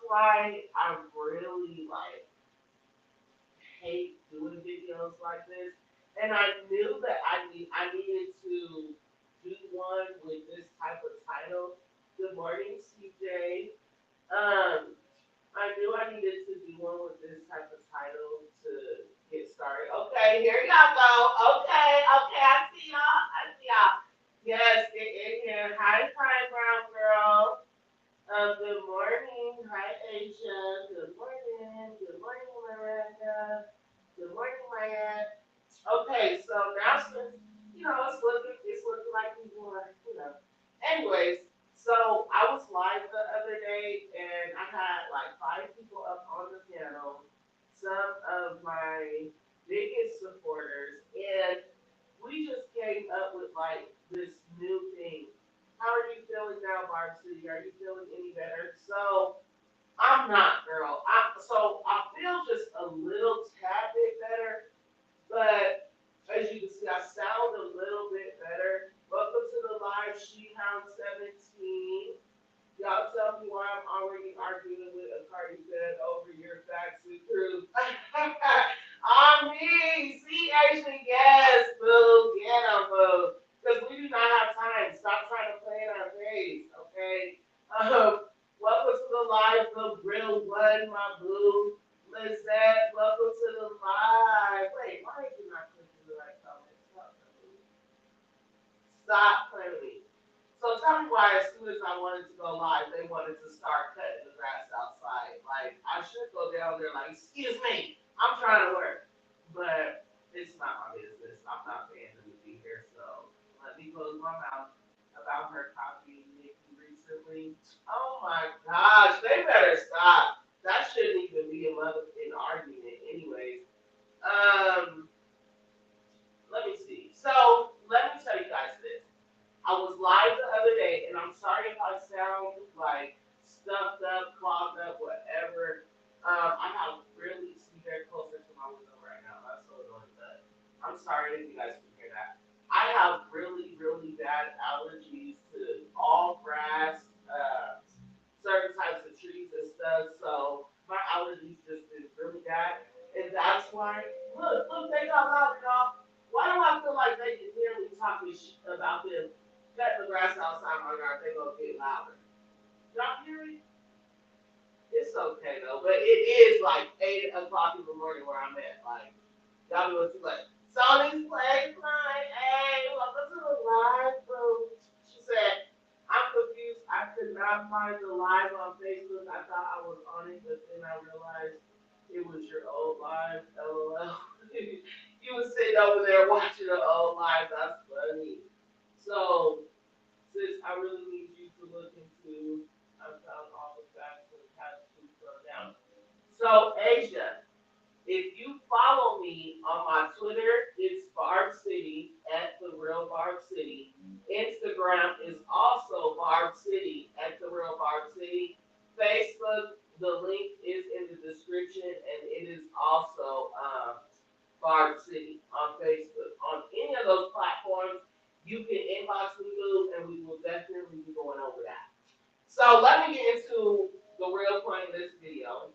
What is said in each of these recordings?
why I really like hate doing videos like this. And I knew that I needed to do one with this type of title. Good morning, CJ. Um, I knew I needed to do one with this type of title to get started. Okay, here y'all go. Okay, okay, I see y'all. I see y'all. Yes, get in here. Hi, Prime Brown Girl. Good morning. Hi, Asia. Good morning. Good morning, Miranda. Good morning, Ryan. Okay, so now since it's looking like people are. Anyways, so I was live the other day and I had like 5 people up on the panel, some of my biggest supporters, and we just came up with like this new thing. How are you feeling now, Barb City? Are you feeling any better? So I'm not, girl. I feel just a little tad bit better, but as you can see, I sound a little bit better. Welcome to the live She-Hound 17. Y'all tell me why I'm already arguing with a Cardi said over your facts and truth. On me. See, Asian, yes, boo. Get 'em, boo. Because we do not have time. Stop trying to play in our face, okay? Welcome to the live, the real one, my boo. Lizette, welcome to the live. Wait, why did you not click the right comment? Stop playing with me. So tell me why as soon as I wanted to go live, they wanted to start cutting the grass outside. Like, I should go down there like, excuse me, I'm trying to work. But it's not my business. I'm not paying them to be here. So let me close my mouth about her copying Nicki recently. Oh my gosh, they better stop. That shouldn't even be an argument anyways. Um, Let me see. So let me tell you guys this. I was live the other day, and I'm sorry if I sound like stuffed up, clogged up, whatever. I have really see very closer to my window right now. That's so annoying, but I'm sorry if you guys can hear that. I have really, really bad allergies to all grass, certain types of trees and stuff. So my allergies just been really bad, and that's why. Look, they got loud, y'all. Why do I feel like they can hear me talking shit about them cutting the grass outside my yard? They gonna get louder. Y'all hear me? It's okay though, but it is like 8 o'clock in the morning where I'm at. Like y'all doing too much. Sony's playtime. Hey, welcome to the live room. She said, I'm confused. I could not find the live on Facebook. I thought I was on it, but then I realized it was your old live. LOL. You was sitting over there watching the old live. That's funny. So, sis, I really need you to look into. I found all the facts and past two down. So, Asia, if you follow me on my Twitter, it's Barb City at the real Barb City. Instagram is also Barb City at the real Barb City. Facebook, the link is in the description, and it is also Barb City on Facebook. On any of those platforms, you can inbox me, boo, and we will definitely be going over that. So let me get into the real point of this video.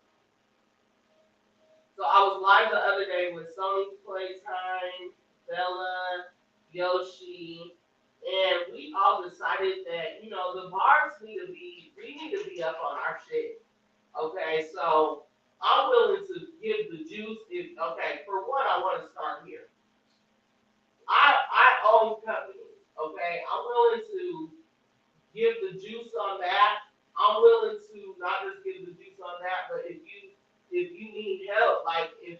So I was live the other day with Sony's Playtime, Bella, Yoshi, and we all decided that, the bars we need to be up on our shit. Okay, so I'm willing to give the juice. Okay, for one, I want to start here. I own companies. Okay, I'm willing to give the juice on that. I'm willing to not just give the juice on that, but if you need help, like if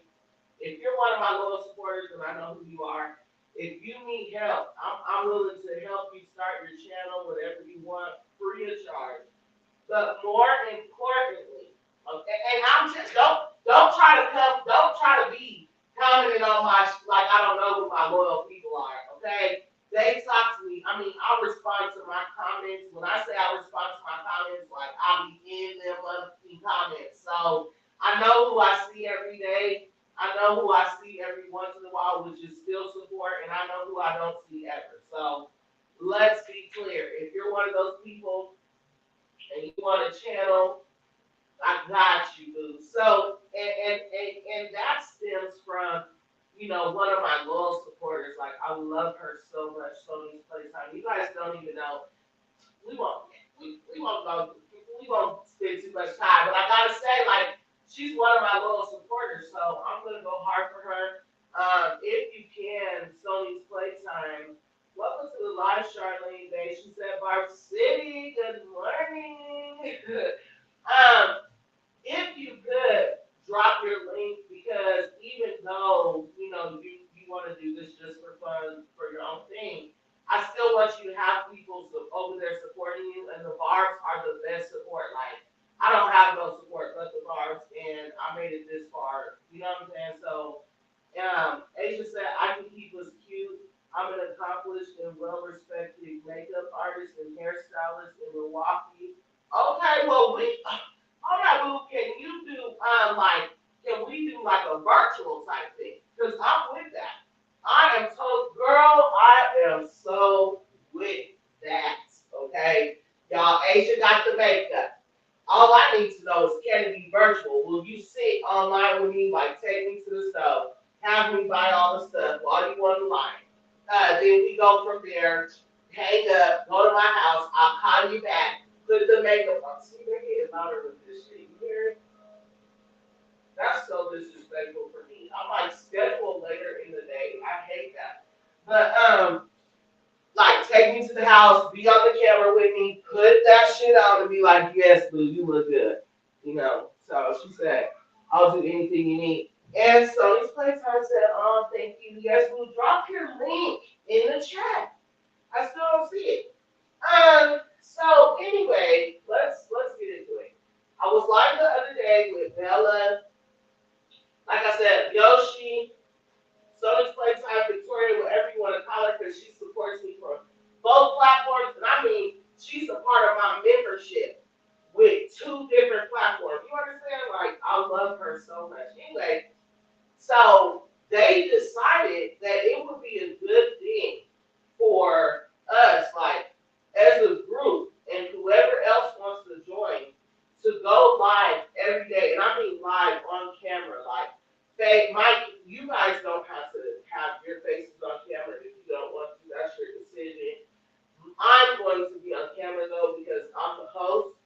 you're one of my loyal supporters, and I know who you are, if you need help, I'm willing to help you start your channel, whatever you want, free of charge. But more importantly, okay, and I'm just don't try to be commenting on my like I don't know who my loyal people are. Okay, they talk to me. I mean, I respond to my comments. When I say I respond to my comments, like I be in them monthly comments. So I know who I see every day. I know who I see every once in a while, which is still support, and I know who I don't see ever. So let's be clear. If you're one of those people and you want a channel, I got you, boo. So, and that stems from, one of my loyal supporters. Like, I love her so much. Sony's Playtime. You guys don't even know. We won't, we won't spend too much time. But I gotta say, like, she's one of my loyal supporters. So I'm gonna go hard for her. If you can, Sony's Playtime. Welcome to the live, Charlene Day. She said, Barb City, good morning. If you could drop your link, because even though you want to do this just for fun for your own thing, I still want you to have people over there supporting you, and the Barbs are the best support. Like, I don't have no support but the Barbs, and I made it this far. You know what I'm saying? So, Asia said I can keep us cute. I'm an accomplished and well-respected makeup artist and hairstylist in Milwaukee. Okay, well all right, well, can you do can we do like a virtual type thing? Because I'm with that. I am so girl, I am so with that. Okay. Y'all, Asia got the makeup. All I need to know is can it be virtual? Will you sit online with me, like take me to the stove, have me buy all the stuff while you on the line? Then we go from there, hang up, go to my house, I'll call you back, put the makeup on. See, they're getting louder with this shit. You hear it? That's so disrespectful for me. I'm like, schedule later in the day. I hate that. But like take me to the house, be on the camera with me, put that shit on and be like, yes, boo, you look good. So she said, I'll do anything you need. And Sony's Playtime said, oh, thank you. Yes, boo, drop your link in the chat. I still don't see it. So anyway, let's get into it. I was live the other day with Bella, like I said, Yoshi, Sony's Playtime, Victoria, whatever you want to call her, because she supports me from both platforms. And I mean, she's a part of my membership with 2 different platforms. You understand? Like, I love her so much. Anyway, so they decided that it would be a good thing for us, like, as a group, and whoever else wants to join, to go live every day. And I mean live on camera. Like, Mike, you guys don't have to have your faces on camera if you don't want to. That's your decision. I'm going to be on camera, though, because I'm the host.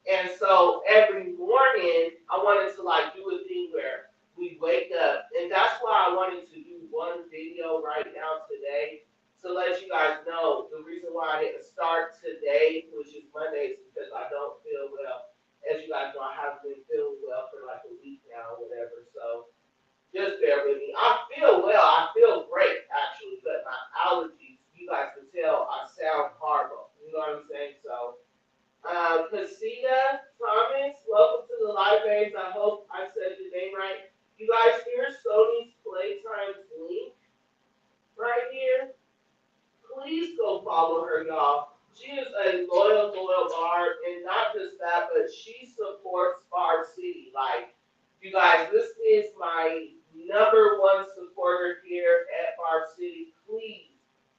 And so every morning, I wanted to like do a thing where we wake up, and that's why I wanted to do one video right now today to let you guys know the reason why I didn't start today, which is Monday, is because I don't feel well. As you guys know, I haven't been feeling well for like a week now, or whatever. So just bear with me. I feel well. I feel great actually, but my allergies, you guys can tell, I sound horrible. You know what I'm saying? So. Casita Thomas, welcome to the live babes. I hope I said your name right. You guys hear Sony's Playtime's link right here? Please go follow her, y'all. She is a loyal Barb, and not just that, but she supports Barb City. Like, you guys, this is my #1 supporter here at Barb City. Please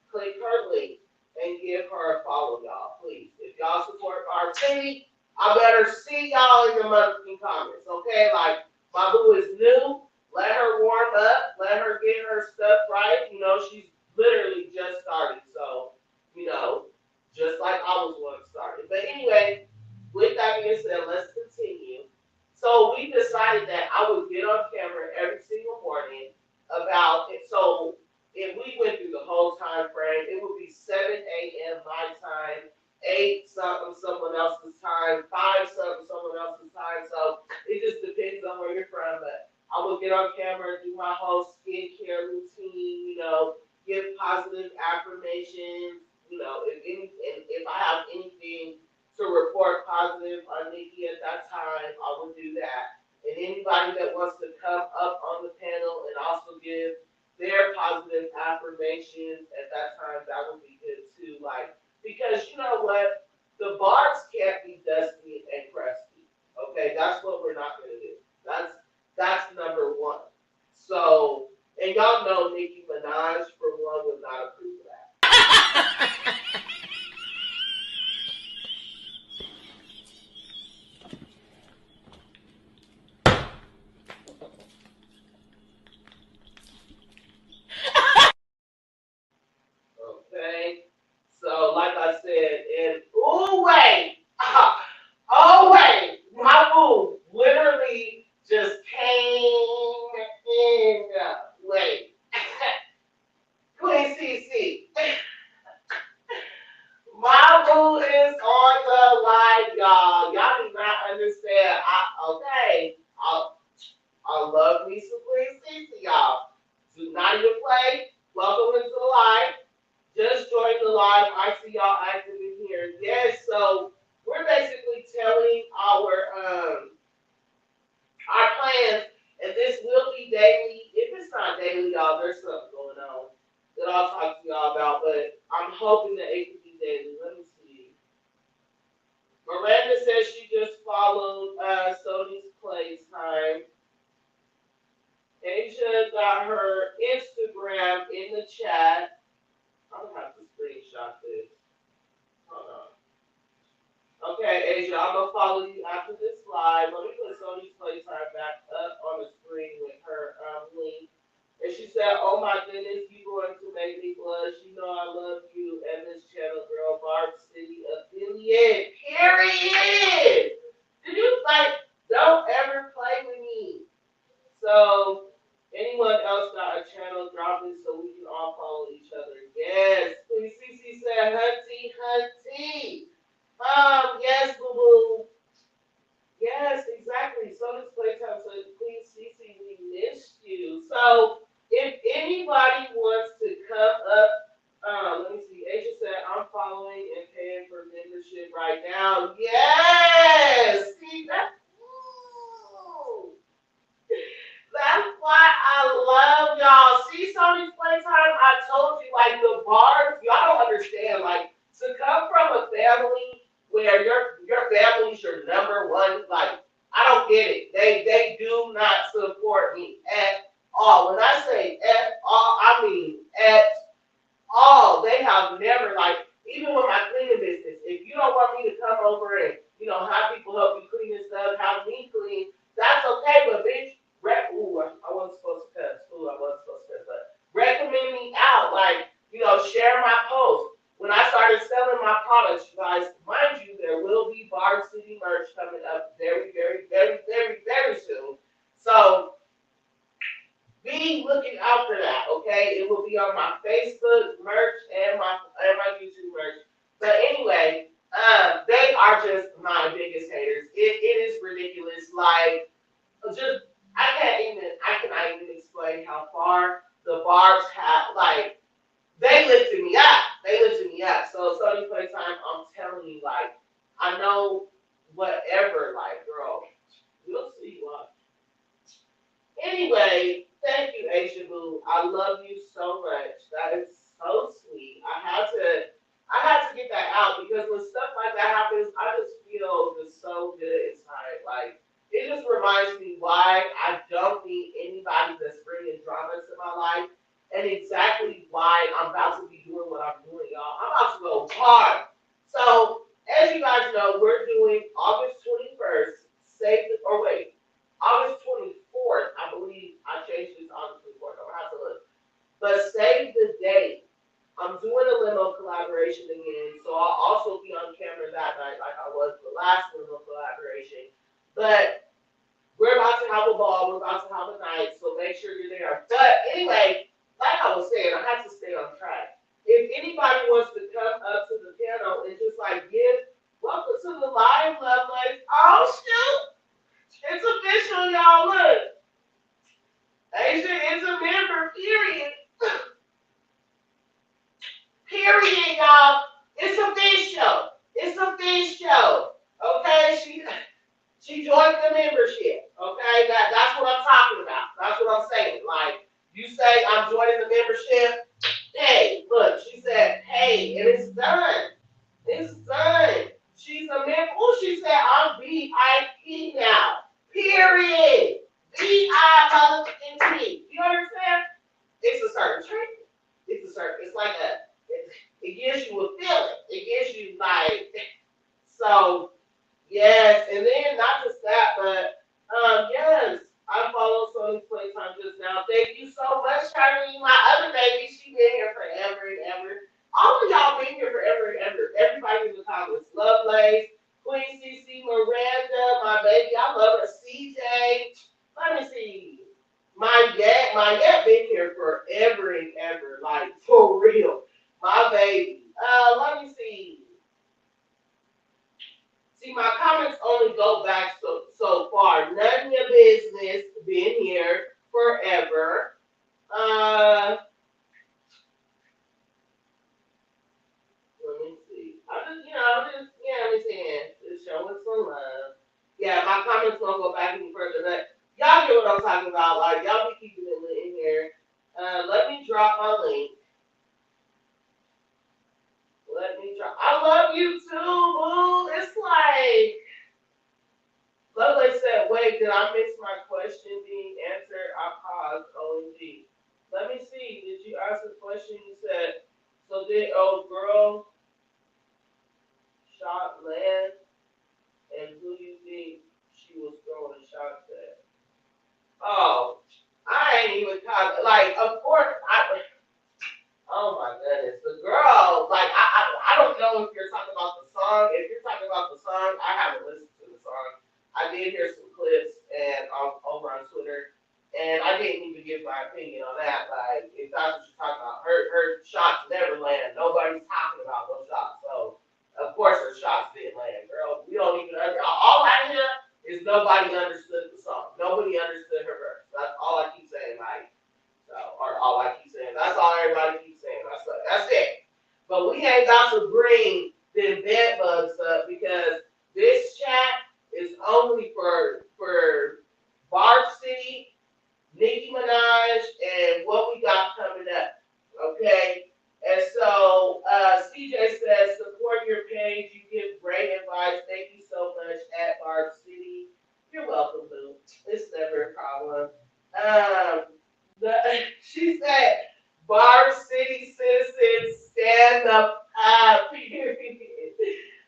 click her link and give her a follow, y'all. Please. If y'all support Barb City, I better see y'all in the motherfucking comments, okay? Like, my boo is new. Let her warm up. Let her get her stuff right. She's literally just started. So, just like I was once started. But anyway, with that being said, let's continue. So we decided that I would get on camera every single morning about it. So if we went through the whole time frame, it would be 7 a.m. my time, 8 something someone else's time, 5 something someone else's time. So it just depends on where you're from. But I will get on camera, do my whole skincare routine, give positive affirmations, if I have anything to report positive on Nicki at that time, I will do that. And anybody that wants to come up on the panel and also give their positive affirmations at that time, that would be good too. Like, because you know what? The Barbs can't be dusty and crusty. Okay, that's what we're not gonna do. That's #1. So, and y'all know Nicki Minaj for one would not approve of that. Yes, so we're basically telling our plans, and this will be daily. If it's not daily, y'all, there's something going on that I'll talk to y'all about, but I'm hoping that it could be daily. Let me see. Miranda says she just followed Sony's Playtime. Asia got her Instagram in the chat. I'm gonna have to screenshot this. Hold on. Okay, Asia, I'm gonna follow you after this live. Let me put Sony's Playtime back up on the screen with her link. And she said, "Oh my goodness, you going to make me blush. You know I love you and this channel, girl. Barb City affiliate. Period. Do you like? Don't ever play with me." So, anyone else got a channel? Drop it so we can all follow each other. Yes. Please, CC said, "Hunty, hunty." Yes, boo boo. Yes, exactly. So does Playtime. So please, Cece, we missed you. So if anybody wants to come up, let me see. Asia said, "I'm following and paying for membership right now." Yes. See, that's why I love y'all. See, Sony's Playtime, I told you, like, the bars, y'all don't understand. Like, to come from a family where your family's your number one, like, I don't get it. They do not support me at all. When I say at all, I mean at all. They have never, like, even with my cleaning business, if you don't want me to come over and, have people help you clean and stuff, have me clean, that's okay, but bitch, I wasn't supposed to cuss. I wasn't supposed to cuss, but recommend me out, like, share my post. When I started selling my products, you guys, mind you, there will be Barb City merch coming up very, very, very, very, very soon. So be looking out for that, okay? It will be on my Facebook merch and my YouTube merch. But anyway, they are just my biggest haters. It is ridiculous. Like, just I cannot even explain how far the Barbs have, like, they lifted me up. They lifted me up. So Sony Playtime, I'm telling you, like, I know whatever, like, girl, you'll see what. Anyway, thank you, Asia Boo. I love you so much. That is so sweet. I had to get that out because when stuff like that happens, I just feel just so good inside. Like, it just reminds me why I don't need anybody that's bringing drama to my life, and exactly why I'm about to be doing what I'm doing, y'all. I'm about to go hard. So, as you guys know, we're doing August 21st. Save the, or wait, August 24th, I believe I changed this to August 24th. I'm gonna have to look. But save the date. I'm doing a limo collaboration again, so I'll also be on camera that night like I was the last limo collaboration. But we're about to have a ball, we're about to have a night, so make sure you're there. But anyway, like I was saying, I have to stay on track. If anybody wants to come up to the piano and just like give, welcome to the live, Lovelace. Oh shoot! It's official, y'all. Look. Asia is a member, period. Period, y'all. It's official. It's official. Okay? She joined the membership. Okay? That's what I'm talking about. That's what I'm saying. Like, you say I'm joining the membership. Hey, look, she said, hey, and it's done. It's done. She's a member. Oh, she said I'm VIP now. Period. VIP. You understand? It's a certain treatment. It's like it gives you a feeling. It gives you like, so, yes. And then not just that, but, yes, I follow Sony's Playtime just now. Thank you so much, Charlie. My other baby, she been here forever and ever. All of y'all been here forever and ever. Everybody in the comments. Lovelace, Queen CC, Miranda, my baby. I love her. CJ. Let me see. My yet been here forever and ever. Like, for real. My baby. Let me see. See, my comments only go back so far. None of your business. Been here forever. Let me see. I just drop my link. Let me drop. I love you too, boo. It's like, Lovely said, wait, did I miss my question being answered? I paused, OMG. Let me see. Did you ask a question? You said, so did old girl shot land? And who do you think she was throwing shots at? Oh, I ain't even talking. Like, of course, oh my goodness, the girl. Like, I don't know if you're talking about the song. If you're talking about the song, I haven't listened to the song. I did hear some clips and over on Twitter, and I didn't even give my opinion on that. Like, if that's what you're talking about, her shots never land. Nobody's talking about those shots. So, of course, her shots didn't land, girl. We don't even all I hear is nobody understood the song. Nobody understood her verse. That's all I keep saying. Like, so, or all I keep saying. That's all everybody keeps saying. That's it. But we ain't got to bring the bed bugs up because this chat is only for Barb City, Nicki Minaj, and what we got coming up. Okay? And so CJ says, support your page. You give great advice. Thank you so much at Barb City. You're welcome, boo. It's never a problem. She said, Barb City citizens stand up.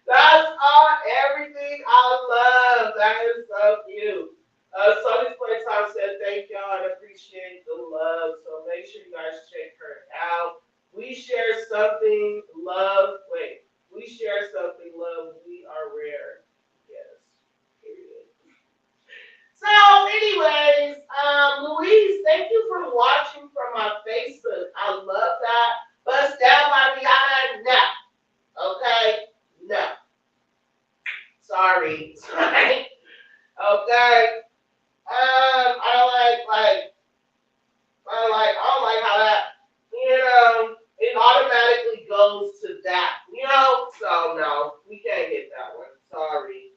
That's all, everything I love. That is so cute. Sonny's Playtime said, thank y'all and appreciate the love. So make sure you guys check her out. We share something, love. Wait, we share something, love. We are rare. Yes. Period. So, anyways, Louise, thank you for watching from my Facebook. I love that. Bust down by Rihanna? No. Okay? No. Sorry. Okay? I don't like how that, it automatically goes to that, So no, we can't get that one. Sorry.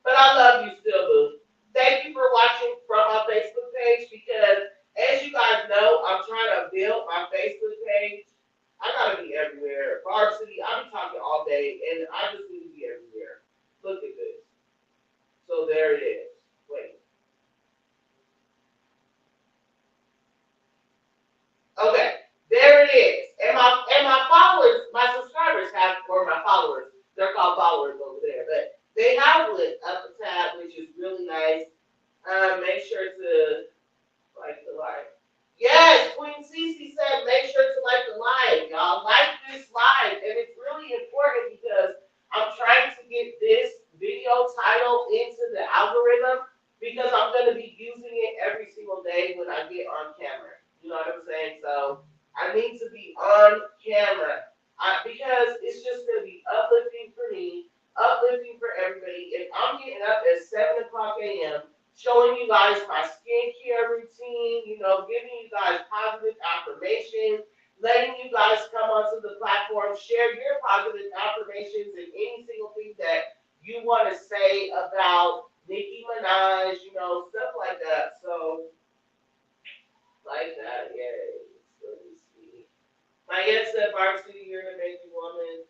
But I love you still, boo. Thank you for watching from my Facebook page because as you guys know, I'm trying to build my Facebook page. I gotta be everywhere. Barb City, I be talking all day and I just need to be everywhere. Look at this. So there it is. Wait. Okay, there it is. And my followers, my subscribers have, or my followers, they're called followers over there, but they have lit up the tab, which is really nice. Make sure to like the live. Yes, Queen Cece said make sure to like the live, y'all. Like this live, and it's really important because I'm trying to get this video title into the algorithm because I'm going to be using it every single day when I get on camera. You know what I'm saying? So I need to be on camera because it's just going to be uplifting for me, uplifting for everybody. If I'm getting up at 7 o'clock a.m., showing you guys my skincare routine, giving you guys positive affirmations, letting you guys come onto the platform, share your positive affirmations and any single thing that you want to say about Nicki Minaj, stuff like that. So, like that, yay. Let me see. My aunt said, Barb City, you're an amazing woman.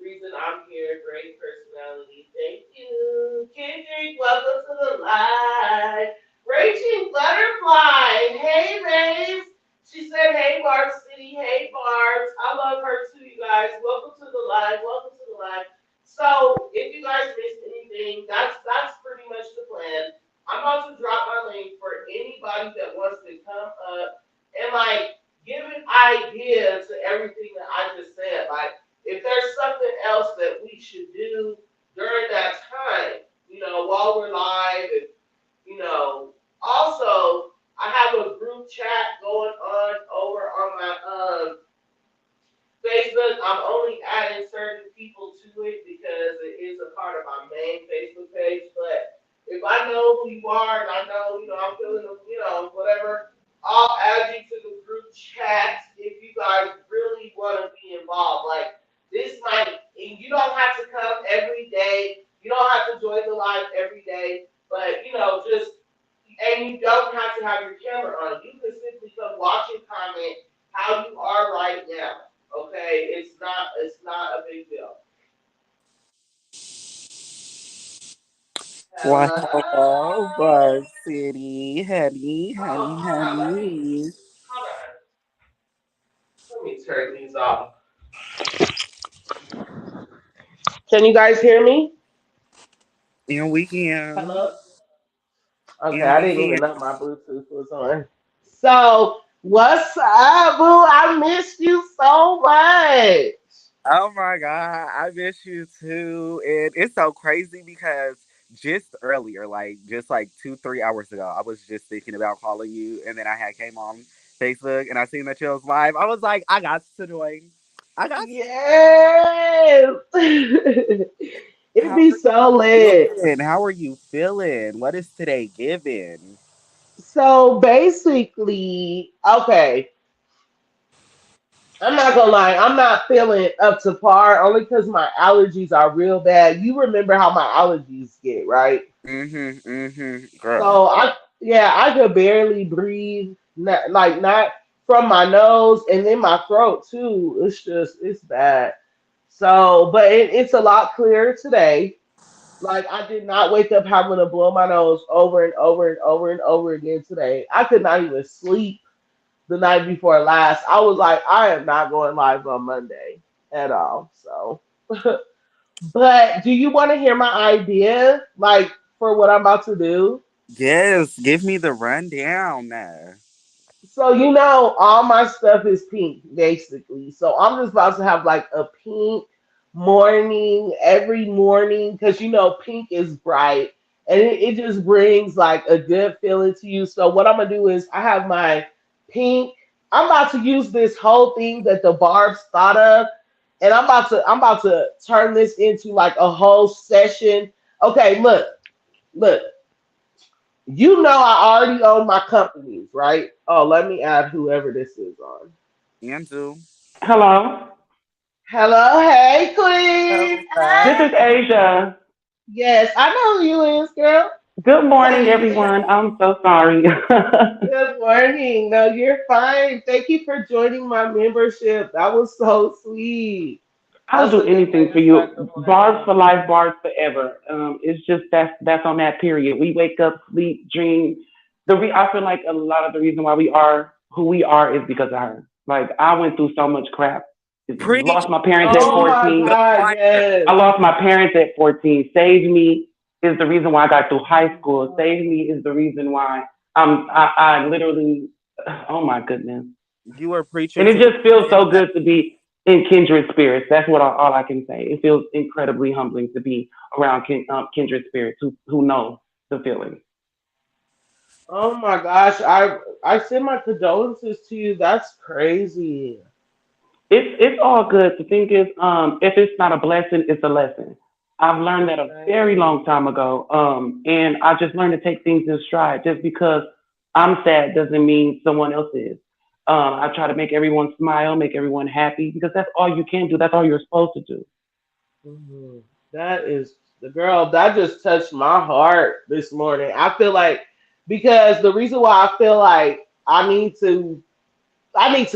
Reason I'm here, great personality. Thank you. Kendrick, welcome to the live. Raging Butterfly. Hey, babes. She said, hey, Barb City. Hey, Barbs. I love her too, you guys. Welcome to the live. Welcome to the live. So, if you guys missed anything, that's pretty much the plan. I'm about to drop my link for anybody that wants to come up and, give an idea to everything that I just said. If there's something else that we should do during that time, while we're live, and, also, I have a group chat going on over on my Facebook. I'm only adding certain people to it because it is a part of my main Facebook page, but if I know who you are and I know, I'm feeling, whatever, I'll add you to the group chat if you guys really want to be involved. This might, and you don't have to come every day. You don't have to join the live every day, but, and you don't have to have your camera on. You can simply come watch and comment how you okay? It's not a big deal. Wow, Hello. Barb City, honey, Oh, honey, hold on. honey. Hold on. Let me turn these off. Can you guys hear me? And we can, Hello. Okay, and I we didn't can. even know my Bluetooth was on. So, what's up, boo? I missed you so much. Oh my God, I miss you too. And it's so crazy because just earlier, like just like 2, 3 hours ago, I was just thinking about calling you, and then I had came on Facebook and I seen that you was live. I was like, I got to join. I got. Yes. It'd How be are you so lit. feeling? How are you feeling? What is today giving? So basically, okay, I'm not gonna lie, I'm not feeling up to par only because my allergies are real bad. You remember how my allergies get, right? Girl. So yeah, I could barely breathe, not from my nose and in my throat too. It's bad. So, but it's a lot clearer today. Like I did not wake up having to blow my nose over and over and over and over again today. I could not even sleep the night before last. I was like, I am not going live on Monday at all. So, but do you want to hear my idea, like for what I'm about to do? Yes, give me the rundown. So all my stuff is pink, basically. So I'm just about to have like a pink morning every morning because pink is bright and it just brings like a good feeling to you. So what I'm gonna do is I have my pink. I'm about to use this whole thing that the Barb's thought of, and I'm about to turn this into like a whole session. Okay, look. I already own my companies, right? Oh, let me add whoever this is on. Andrew. Hello, Hello, hey, Queen. this is Hey. Asia. Yes, I know who you is, girl. Good morning, everyone. I'm so sorry. Good morning. No, you're fine. Thank you for joining my membership. That was so sweet. I'll That's do a good way anything to for start the you. Bars morning. for life, bars forever. It's just that's on that period. We wake up, sleep, dream. I feel like a lot of the reason why we are who we are is because of her. Like I went through so much crap. Preach. Lost my parents at Oh Oh, my 14. the God, fire. I yes. lost my parents at 14. Saved me is the reason why I got through high school. Oh, Saved me is the reason why I literally, oh my goodness. You were preaching And it to the just feels choir so today. good to be in kindred spirits. That's all I can say. It feels incredibly humbling to be around kindred spirits who know the feeling. oh my gosh. I send my condolences to you. That's crazy. It's all good. The thing is, if it's not a blessing, it's a lesson. I've learned that a very long Exactly. time ago, and I just learned to take things in stride. Just because I'm sad doesn't mean someone else is. I try to make everyone smile, make everyone happy, because that's all you can do. That's all you're supposed to do. Mhm. That is the girl that just touched my heart this morning. I feel like because the reason why I feel like I need to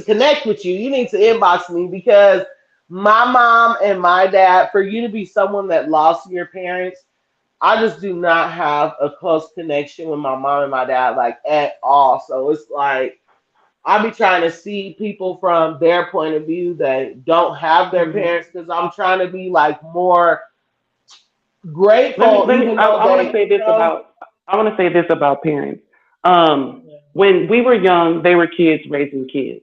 connect with you. You need to inbox me because my mom and my dad, for you to be someone that lost your parents, I just do not have a close connection with my mom and my dad like at all. So it's like I be trying to see people from their point of view that don't have their Hmm. parents because I'm trying to be like more let me grateful, let me even though I want to they, say this about I want to say this about parents. When we were young, they were kids raising kids.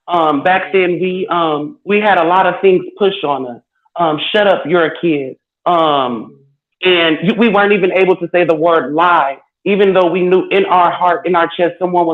Back then we had a lot of things pushed on us. Shut up, you're a kid. And we weren't even able to say the word lie, even though we knew in our heart, in our chest, someone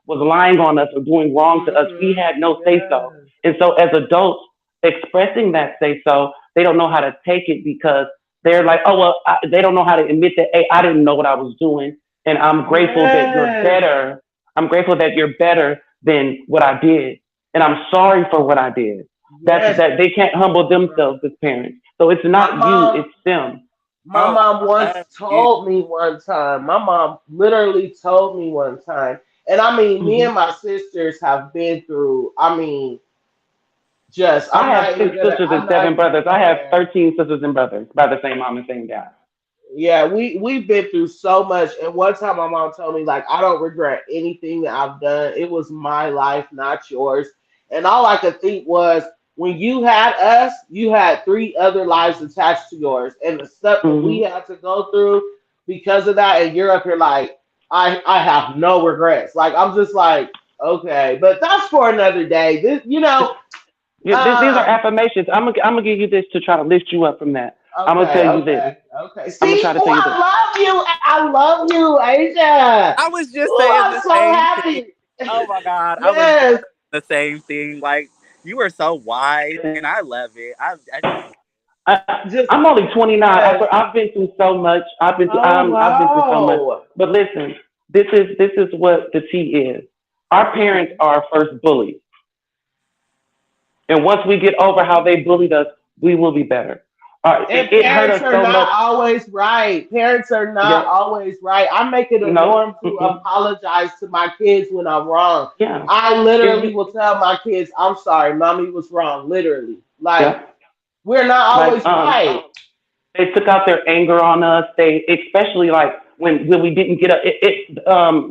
was lying on us or doing wrong to us. We had no say so. yes, And so as adults expressing that say so, they don't know how to take it because they're like, oh well, they don't know how to admit that, hey, I didn't know what I was doing, and I'm grateful that you're yes, better. I'm grateful that you're better than what I did, and I'm sorry for what I did. That's yes. that they can't humble Girl. themselves as parents. So it's My not you, mom, it's them. my Oh, mom I once love you. told me one time. My mom literally told me one time, and I mean, me Hmm. and my sisters have been through. I mean, Just I have six sisters and I'm not seven even brothers. gonna I go have there. 13 sisters and brothers by the same mom and same dad. Yeah, we've been through so much. And one time my mom told me like I don't regret anything that I've done. It was my life, not yours. And all I could think was when you had us, you had three other lives attached to yours. And the stuff that we Hmm. had to go through because of that, and you're up here like, I have no regrets. Like I'm just like, okay, but that's for another day. This Yeah, these are um affirmations. I'm gonna give you this to try to lift you up from that. I'm gonna okay, tell you this. okay, okay. I'm gonna See, try to oh, tell you this. I love you, Asia. I was just Oh, saying I'm the so same thing. happy. Oh my God. I was just Yes, the same thing. Like, you are so wise and I love it. I just, just I'm only 29. yes. I've been through so much. Oh I've been through so much. wow. But listen, this is what the tea is. Our parents Mhm. are our first bullies, and once we get over how they bullied us, we will be better. And It hurt parents us are so much. not always right. Parents are not Yeah, always right. I make it a no, norm to mm-mm. apologize to my kids when I'm wrong. Yeah, I if literally you, will tell my kids, "I'm sorry, mommy was wrong." Literally, like yeah, we're not like always right. they took out their anger on us. They especially like when we didn't get up.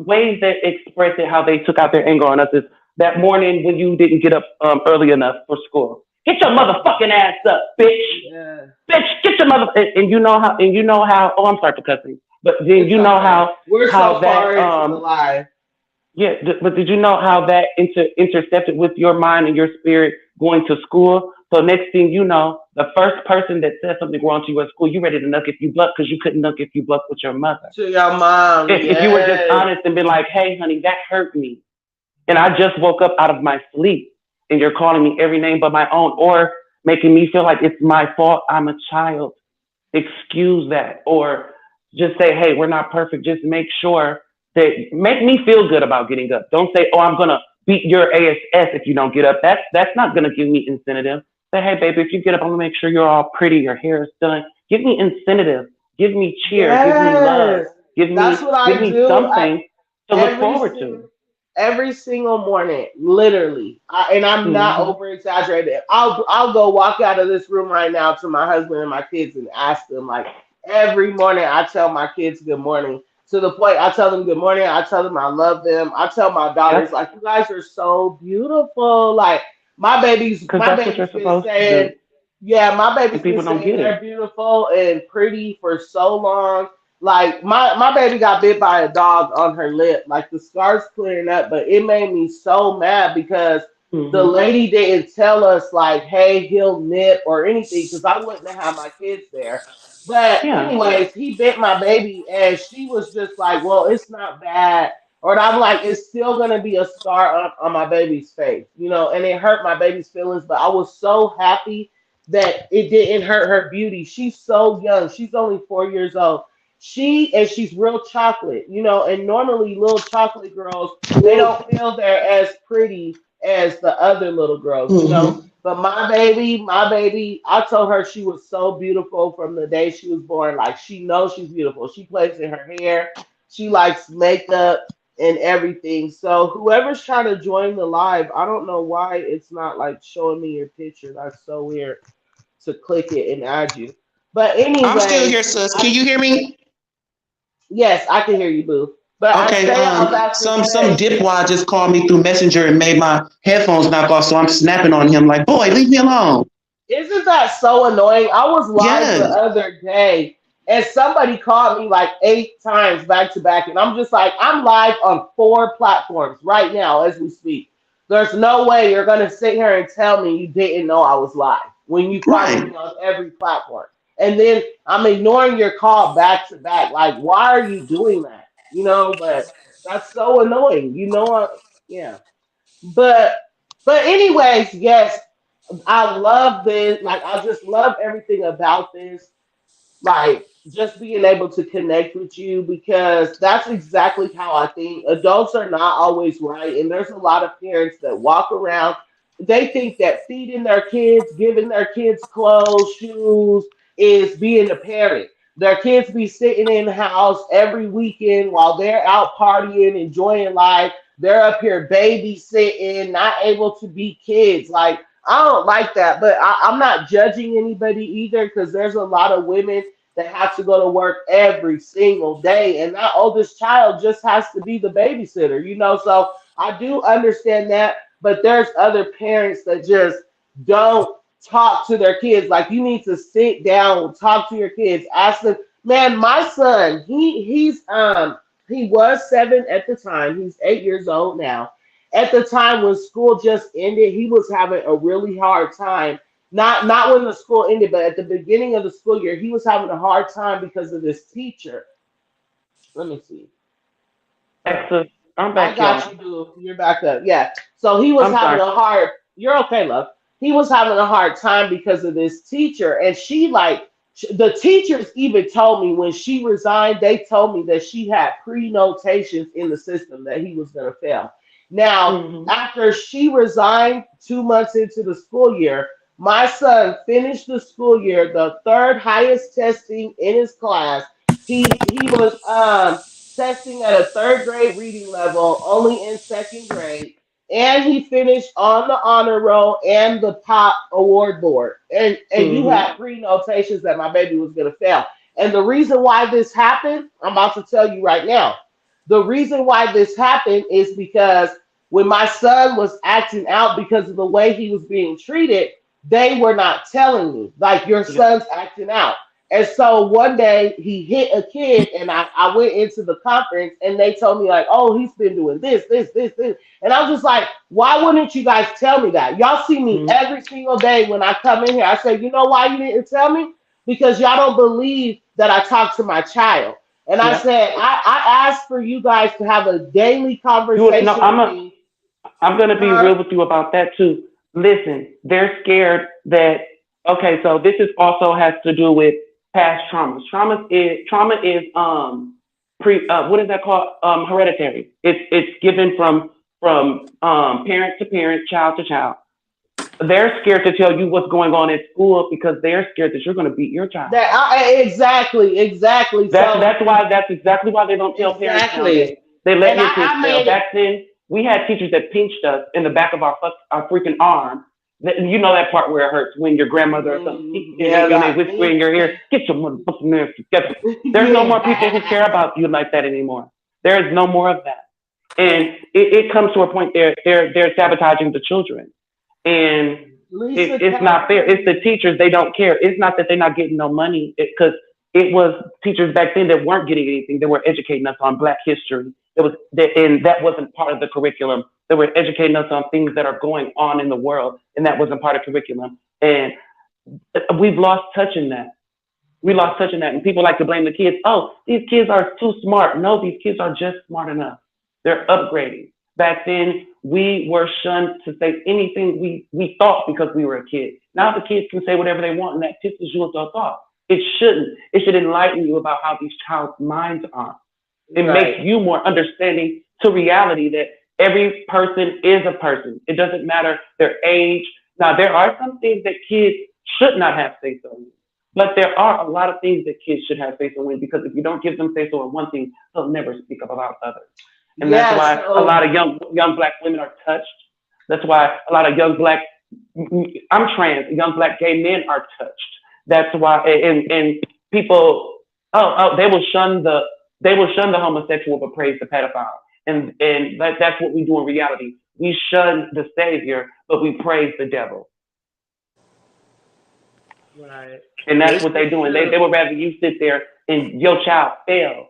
Ways that express it how they took out their anger on us is that morning when you didn't get up early enough for school. Get your motherfucking ass up, bitch. Yeah, Bitch, get your mother. And you know how. Oh, I'm sorry for cussing, but then it's you know okay. We're how so that far into the life. yeah, but did you know how that intercepted with your mind and your spirit going to school? So next thing you know, the first person that said something wrong to you at school, you ready to nuck if you buck because you couldn't nuck if you buck with your mother. To your mom, If you were just yes. honest and been like, hey, honey, that hurt me, and I just woke up out of my sleep, and you're calling me every name but my own, or making me feel like it's my fault. I'm a child. Excuse that, or just say, hey, we're not perfect. Just make sure that make me feel good about getting up. Don't say, oh, I'm gonna beat your ass if you don't get up. That's not gonna give me incentive. Say, hey, baby, if you get up, I'm gonna make sure you're all pretty, your hair is done. Give me incentive. Give me cheer. Give me love. Yes. That's what Give I me do. something to look Every forward single to. every single morning, literally. And I'm not Hmm. over exaggerating. I'll go walk out of this room right now to my husband and my kids and ask them like every morning I tell my kids good morning. To the point I tell them good morning, I tell them I love them. I tell my daughters Yep, like you guys are so beautiful. Like because my that's what baby's you're been supposed to saying, do, yeah, my and baby's been people don't saying get they're it. beautiful and pretty for so long. Like my baby got bit by a dog on her lip. Like the scar's clearing up, but it made me so mad because the Hmm. lady didn't tell us like, hey, he'll nip or anything because I wouldn't have had my kids there. But Yeah, anyways, he bit my baby and she was just like, well, it's not bad. Or I'm like, it's still gonna be a scar on my baby's face, and it hurt my baby's feelings, but I was so happy that it didn't hurt her beauty. She's so young. She's only 4 years old she's real chocolate, and normally little chocolate girls they don't feel they're as pretty as the other little girls. Hmm. But my baby, I told her she was so beautiful from the day she was born. Like she knows she's beautiful. She plays in her hair. She likes makeup and everything. So whoever's trying to join the live, I don't know why it's not like showing me your picture. That's so weird to click it and add you. But I'm still anyways, here, sis. I Can you hear me? yes, I can hear you, boo. But I Okay. say all that to Some say, dipwad just called me through Messenger and made my headphones knock off, so I'm snapping on him like, boy, leave me alone. isn't that so annoying? I was live the Yes. other day and somebody called me like 8 times back to back. And I'm just like, I'm live on 4 platforms right now as we speak. There's no way you're going to sit here and tell me you didn't know I was live when you follow Right. me on every platform. And then I'm ignoring your call back to back. Like, why are you doing that? But that's so annoying. Yeah. But, but anyways, yes, I love this. Like, I just love everything about this. Like, just being able to connect with you because that's exactly how I think. Adults are not always right. And there's a lot of parents that walk around, they think that feeding their kids, giving their kids clothes, shoes is being a parent. Their kids be sitting in the house every weekend while they're out partying, enjoying life. They're up here babysitting, not able to be kids. Like, I don't like that, but I'm not judging anybody either because there's a lot of women that have to go to work every single day, and that oldest child just has to be the babysitter, you know. So I do understand that, but there's other parents that just don't talk to their kids. Like you need to sit down, talk to your kids, ask them. Man, my son, he was 7 at the time. He's 8 years old now. At the time when school just ended, he was having a really hard time. Not when the school ended, but at the beginning of the school year, he was having a hard time because of this teacher. Let me see. Uh, Texas. I'm I back, got y'all. you, dude. You're back up. Yeah. So he was I'm having sorry. a hard. You're okay, love. He was having a hard time because of this teacher, and she like the teachers even told me when she resigned. They told me that she had pre-notations in the system that he was gonna fail. Now, Hmm. after she resigned 2 months into the school year, my son finished the school year the third highest testing in his class. He was testing at a third grade reading level, only in second grade. And he finished on the honor roll and the top award board. And you Hmm. had pre notations that my baby was gonna fail. And the reason why this happened, I'm about to tell you right now. The reason why this happened is because when my son was acting out because of the way he was being treated, they were not telling me, like, your Yeah. son's acting out. And so one day he hit a kid, and I went into the conference, and they told me, like, oh, he's been doing this. And I was just like, why wouldn't you guys tell me that? Y'all see me Hmm. every single day when I come in here. I say, you know why you didn't tell me? Because y'all don't believe that I talk to my child. And I Yeah. said, I asked for you guys to have a daily You no, conversation with me. I'm gonna be Huh? real with you about that too. Listen, they're scared that okay, so this is also has to do with past traumas. Trauma is pre what is that called? Hereditary. It's given from parent to parent, child to child. They're scared to tell you what's going on at school because they're scared that you're gonna beat your child. Exactly. So That's exactly why they don't tell parents exactly. nowadays. They let And your kids I fail. made it. Back then, we had teachers that pinched us in the back of our freaking arm. You know that part where it hurts when your grandmother or something Yeah, and they like whisper in me. your ear, "Get your motherfucking ass together." There's no more people who Yeah. care about you like that anymore. There is no more of that, and it comes to a point they're sabotaging the children, and Lisa it's not fair. It's the California. teachers. They don't care. It's not that they're not getting no money because it was teachers back then that weren't getting anything. They were educating us on Black history. It was and that wasn't part of the curriculum. They were educating us on things that are going on in the world, and that wasn't part of curriculum. And we've lost touch in that. We lost touch in that, and people like to blame the kids. Oh, these kids are too smart. No, these kids are just smart enough. They're upgrading. Back then, we were shunned to say anything we thought because we were a kid. Now the kids can say whatever they want, and that pisses you into a thought. It shouldn't. It should enlighten you about how these child's minds are. It makes Right. you more understanding to reality that every person is a person. It doesn't matter their age. Now, there are some things that kids should not have say so in, but there are a lot of things that kids should have say so in because if you don't give them say so in one thing, they'll never speak up about others. And that's Yeah, why a lot so of young black women are touched. That's why a lot of young black I'm trans, young black gay men are touched. That's why and people they will shun the homosexual but praise the pedophile. And that's what we do in reality. We shun the savior, but we praise the devil. right. And that's This what they're is doing. They true. would rather you sit there and your child fail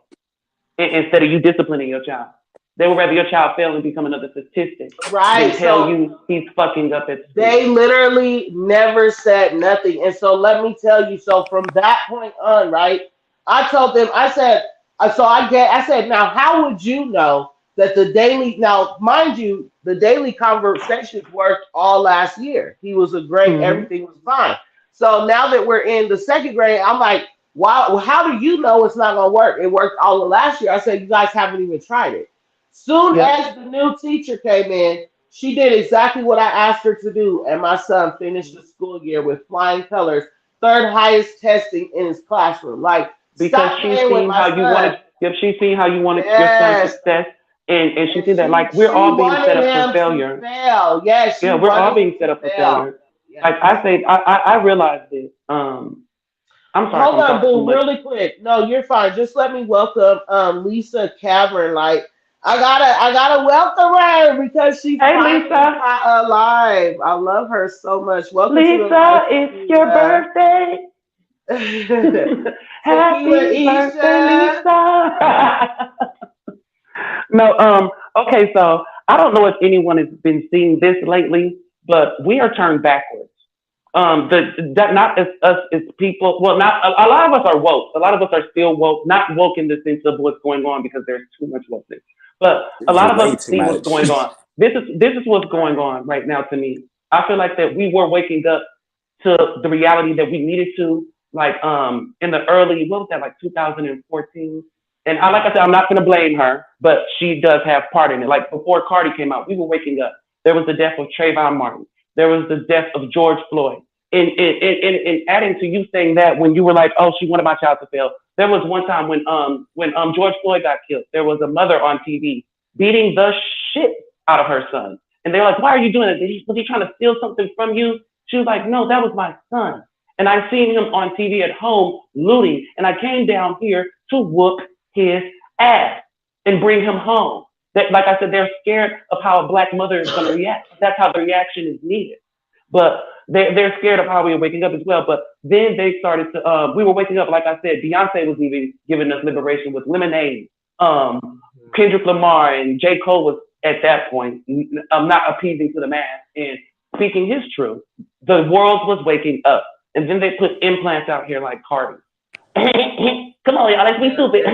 instead of you disciplining your child. They would rather your child fail and become another statistic than Right. tell So you he's fucking up at school. they literally never said nothing. And so let me tell you, so from that point on, right, I told them, I said, I said, now how would you know that the daily, now mind you, the daily conversations worked all last year. He was a great, Mm-hmm. everything was fine. So now that we're in the second grade, I'm like, wow, well, how do you know it's not gonna work? It worked all of last year. I said, you guys haven't even tried it. Soon Yep. as the new teacher came in, she did exactly what I asked her to do, and my son finished the school year with flying colors, third highest testing in his classroom. Like, Because stop she's playing with seen my how you wanted, son. yep, she's seen how you wanted your son's Yes, success, and she's and seen that she like we're she all being set wanted up for him to failure. fail. Yes, Yeah, she we're all wanted him being set to up for fail. failure. Like Yes. I say, I realize this. I'm sorry if Hold I'm on, talking too boo, much. really quick. No, you're fine. Just let me welcome Lisa Cavern. Like I gotta welcome her because she's Hey, finally Lisa. alive. I love her so much. Welcome to the live, Lisa, it's your Tequila. birthday. Tequila Happy birthday, Isha. Lisa. No, okay, so I don't know if anyone has been seeing this lately, but we are turned backwards. That not as us as people. Well, not a lot of us are woke. A lot of us are still woke, not woke in the sense of what's going on because there's too much wokeness. But a There's lot of way us too see what's much. going on. This is what's going on right now to me. I feel like that we were waking up to the reality that we needed to, like in the early, what was that, like 2014. And I, like I said, I'm not going to blame her, but she does have part in it. Like before Cardi came out, we were waking up. There was the death of Trayvon Martin. There was the death of George Floyd. And adding to you saying that when you were like, oh, she wanted my child to fail. There was one time when George Floyd got killed, there was a mother on TV beating the shit out of her son. And they were like, why are you doing it? Was he trying to steal something from you? She was like, no, that was my son. And I seen him on TV at home looting. And I came down here to whoop his ass and bring him home. That, like I said, they're scared of how a black mother is going to react. That's how the reaction is needed. But they're scared of how we are waking up as well. But then they started to, we were waking up, like I said, Beyonce was even giving us liberation with Lemonade. Kendrick Lamar and J. Cole was at that point not appeasing to the mass and speaking his truth. The world was waking up. And then they put implants out here like Cardi. Come on, y'all, let's be stupid.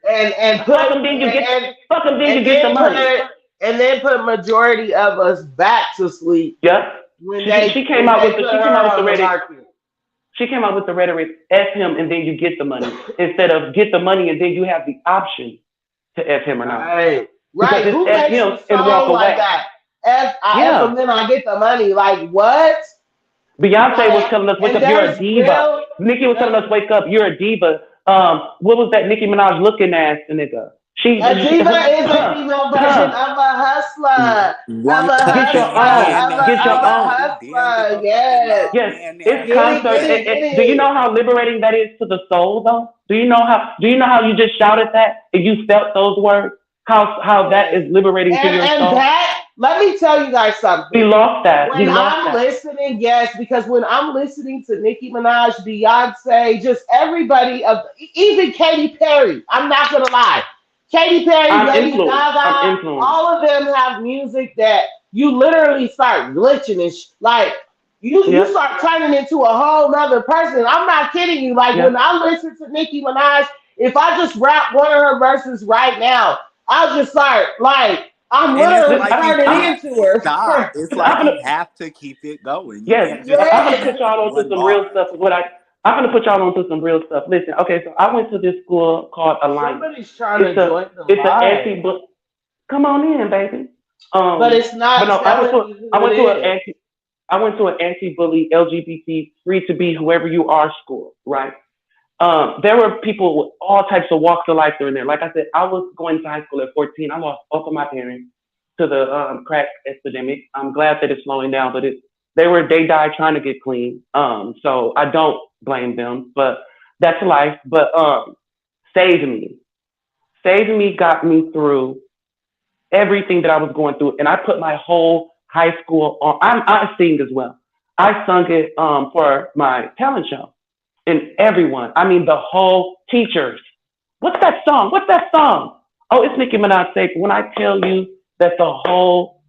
And put Fuck them, then you get, fuck them, then you and get the then put money. and then put majority of us back to sleep Yep. when She came when out they with put she came her out with the on the rhetoric. market. She came out with the rhetoric, F him and then you get the money. Instead of get the money and then you have the option to F him or not. Right, Because right. it's Who F makes him a and walk song like away. that? F Yeah. them, then I get the money. Like what? Beyonce was Like, telling us, wake and up, you're a there's diva. real. Nicki was telling us, wake up, you're a diva. What was that Nicki Minaj looking ass nigga? A diva is a Huh, female version huh. of a hustler. Of Want a to Get your hustler. own. ban that Get Of your a own. nigga, damn give hustler. a fucking Yes. love, Yes, man, that it's Get it, concert. get nigga. it, get Do you know it. how liberating that is to the soul, though? Do you know how you just shouted that and you felt those words? How that Yes. is liberating to your And soul? that, let me tell you guys We something. lost that. We When lost I'm that. listening, yes, because when I'm listening to Nicki Minaj, Beyonce, just everybody of even Katy Perry, I'm not gonna lie. Katy Perry, I'm Lady influenced. I'm Gaga, influenced. all of them have music that you literally start glitching and like you Yep. start turning into a whole nother person. I'm not kidding you. Like when Yep. I listen to Nicki Minaj, if I just rap one of her verses right now, I'll just start like I'm And it's literally Listen, like you turning I'm, can't into stop. her. It's like I'm you gonna, have to keep it going. You yes, can't just I'm stop gonna Yes. put after y'all onto one some real bar. stuff. I'm gonna put y'all onto some real stuff. Listen, okay, so I went to this school called Alliance. Somebody's trying It's to a join the it's an live, anti-book. Come on in, baby. but it's But not no, telling me I who it went to an is. anti-bully LGBT free to be whoever you are school, right? There were people with all types of walks of life during there. Like I said, I was going to high school at 14. I lost both of my parents to the crack epidemic. I'm glad that it's slowing down, but they died trying to get clean. So I don't blame them, but that's life. But saved me, saved me, got me through everything that I was going through, and I put my whole high school on. I sing as well. I sung it for my talent show, and everyone. I mean, the whole teachers. What's that song? What's that song? Oh, it's Nicki Minaj. Say when I tell you that the whole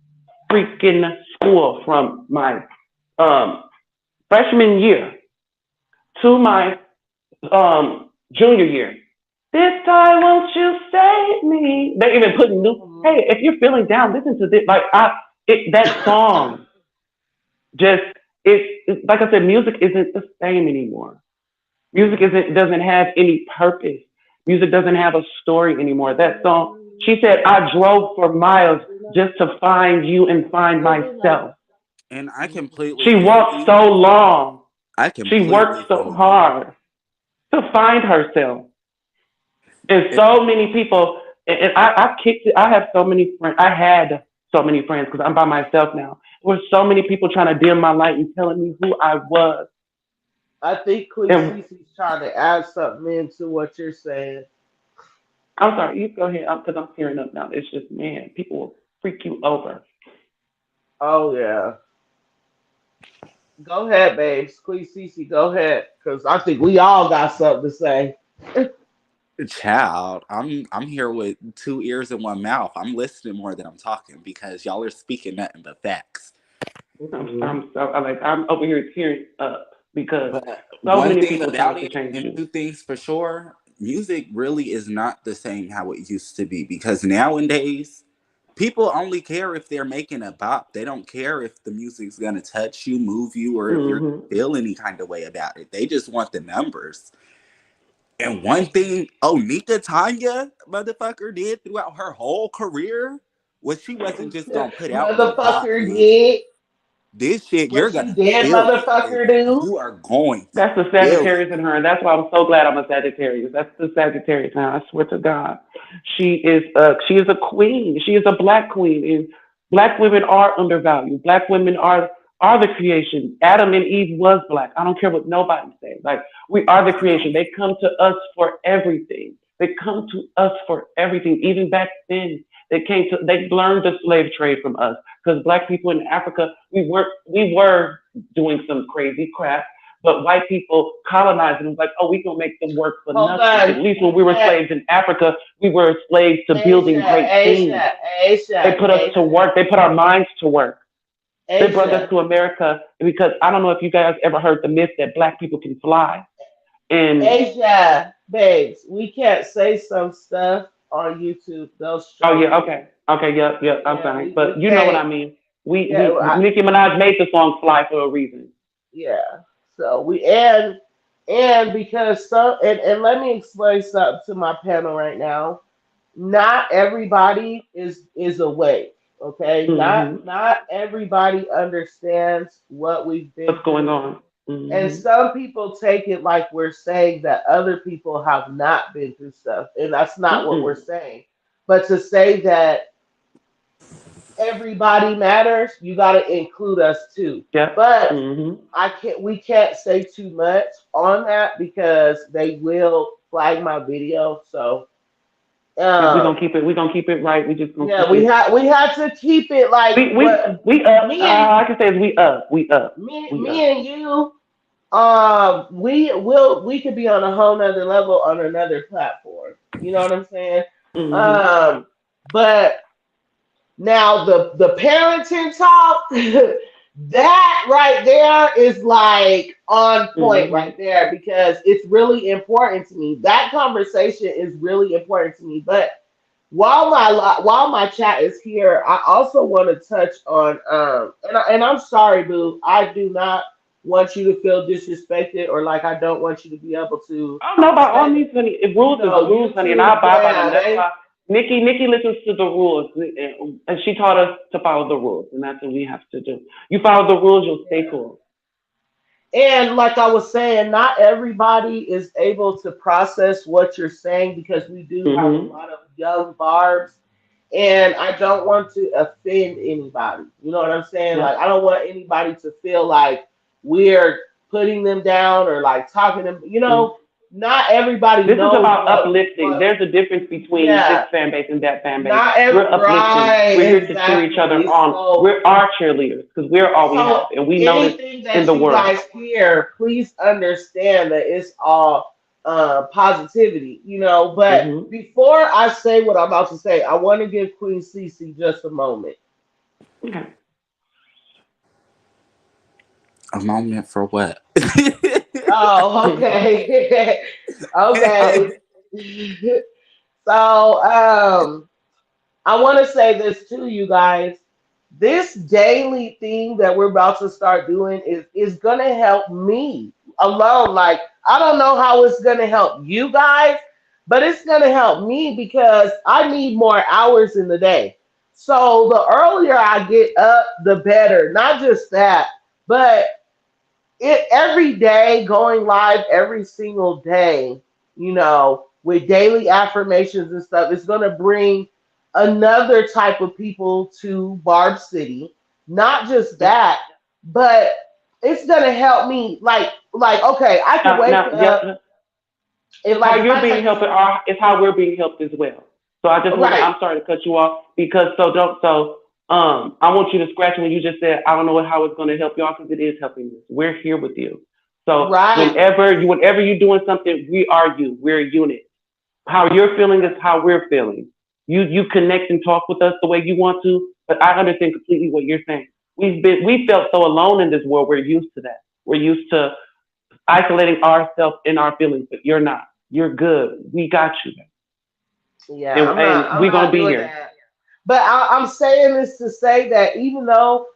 freaking school, from my um, freshman year to my junior year. This time, won't you save me? They even put new. Mhm. Hey, if you're feeling down, listen to this. Like that song. Just like I said, music isn't the same anymore. Music isn't doesn't have any purpose. Music doesn't have a story anymore. That song. She said, "I drove for miles just to find you and find myself." And I completely She feel walked you. so long. I She completely worked so feel you. hard to find herself. And It, so many people, and I kicked it. I have so many friends. I had so many friends because I'm by myself now. were so many people trying to dim my light and telling me who I was. I think Queen And Cece's trying to add something into what you're saying. I'm sorry, you go ahead, because I'm tearing up now. It's just, man, people will freak you over. Oh yeah. Go ahead, babes. Queen Cece, go ahead. Cause I think we all got something to say. Child, I'm here with two ears and one mouth. I'm listening more than I'm talking because y'all are speaking nothing but facts. Mhm. I'm over here tearing up because But so one many thing people trying about to it, change and you. two things for sure, music really is not the same how it used to be because nowadays people only care if they're making a bop. They don't care if the music's gonna touch you, move you, or if you're Hmm. feel any kind of way about it. They just want the numbers. And one thing, Nika Tanya motherfucker did throughout her whole career was she wasn't just gonna put out no bop Motherfucker music. did This shit, what you're she gonna did, feel it. And motherfucker do. you are going to That's the feel it. Sagittarius in her, and that's why I'm so glad I'm a Sagittarius. That's the Sagittarius now. I swear to God, she is a queen. She is a black queen, and black women are undervalued. Black women are the creation. Adam and Eve was black. I don't care what nobody says. Like we are the creation. They come to us for everything. They come to us for everything. Even back then, they learned the slave trade from us because black people in Africa, we were doing some crazy crap, but white people colonized and was like, oh, we gonna make them work for Hold nothing. on. At least when we were slaves in Africa, we were slaves to building Asia, great things. Asia, They Asia, put us to Asia, work. They put our minds to work. They brought us Asia, to America because I don't know if you guys ever heard the myth that black people can fly. And Asia, babes. We can't say some stuff on YouTube. They'll oh yeah, strike you. okay, okay, yep, yep. I'm Yeah, sorry, we but you know what can't. I mean. We Yeah, Nicki Minaj made the song "Fly" for a reason. yeah. So and because some and let me explain something to my panel right now. Not everybody is awake. Okay, Hmm. not everybody understands what we've been What's going through, on? and Hmm. some people take it like we're saying that other people have not been through stuff, and that's not what we're Mm-mm. saying. But to say that everybody matters, you got to include us too. Yep. But Hmm. we can't say too much on that because they will flag my video. So Yep. We're um gonna keep it. We're gonna keep it right. We just gonna yeah, keep it. we had to keep it like We we what we up. me and All I can say is we up. We up. We me up. and you we could be on a whole nother level on another platform. You know what I'm saying? Hmm. Um but now the parenting talk, that right there is like on point Hmm. right there because it's really important to me. That conversation is really important to me. But while my chat is here, I also want to touch on and I'm sorry, boo. I do not want you to feel disrespected or like I don't want you to be able to Oh no, by all say means, honey. If you rules is know rules, honey, and I YouTube. abide by them. Yeah, That's they why Nikki listens to the rules, and she taught us to follow the rules, and that's what we have to do. You follow the rules, you'll stay yeah. cool. And like I was saying, not everybody is able to process what you're saying because we do have a Hmm. lot of young barbs. And I don't want to offend anybody. You know what I'm saying? Like, Yep. I don't want anybody to feel like we're putting them down or like talking them. Not everybody This is knows about uplifting. what, There's a difference between this yeah, fan base and that fan base. not We're every, uplifting. right, We're here to cheer each other exactly. on. We're our cheerleaders because we're all we So have, and we know this anything in that the you world. guys hear, please understand that it's all positivity, But Hmm. before I say what I'm about to say, I want to give Queen Cece just a moment. Okay. A moment for what? Oh, okay. Okay. So, I want to say this to you guys. This daily thing that we're about to start doing is gonna help me alone. Like I don't know how it's gonna help you guys, but it's gonna help me because I need more hours in the day. So the earlier I get up, the better. Not just that, but it every day going live every single day, with daily affirmations and stuff, it's gonna bring another type of people to Barb City. Not just that, but it's gonna help me. Like okay, I can wake Now, up and how like if you're I being take helped is how we're being helped as well. So I just want to, right, I'm sorry to cut you off because I want you to scratch when you just said, I don't know how it's going to help y'all because it is helping us. We're here with you. So right, whenever you're doing something, we are you. We're a unit. How you're feeling is how we're feeling. You connect and talk with us the way you want to, but I understand completely what you're saying. We felt so alone in this world. We're used to that. We're used to isolating ourselves in our feelings, but you're not. You're good. We got you, yeah, and I'm we're gonna not be doing here. that. But I'm saying this to say that even though,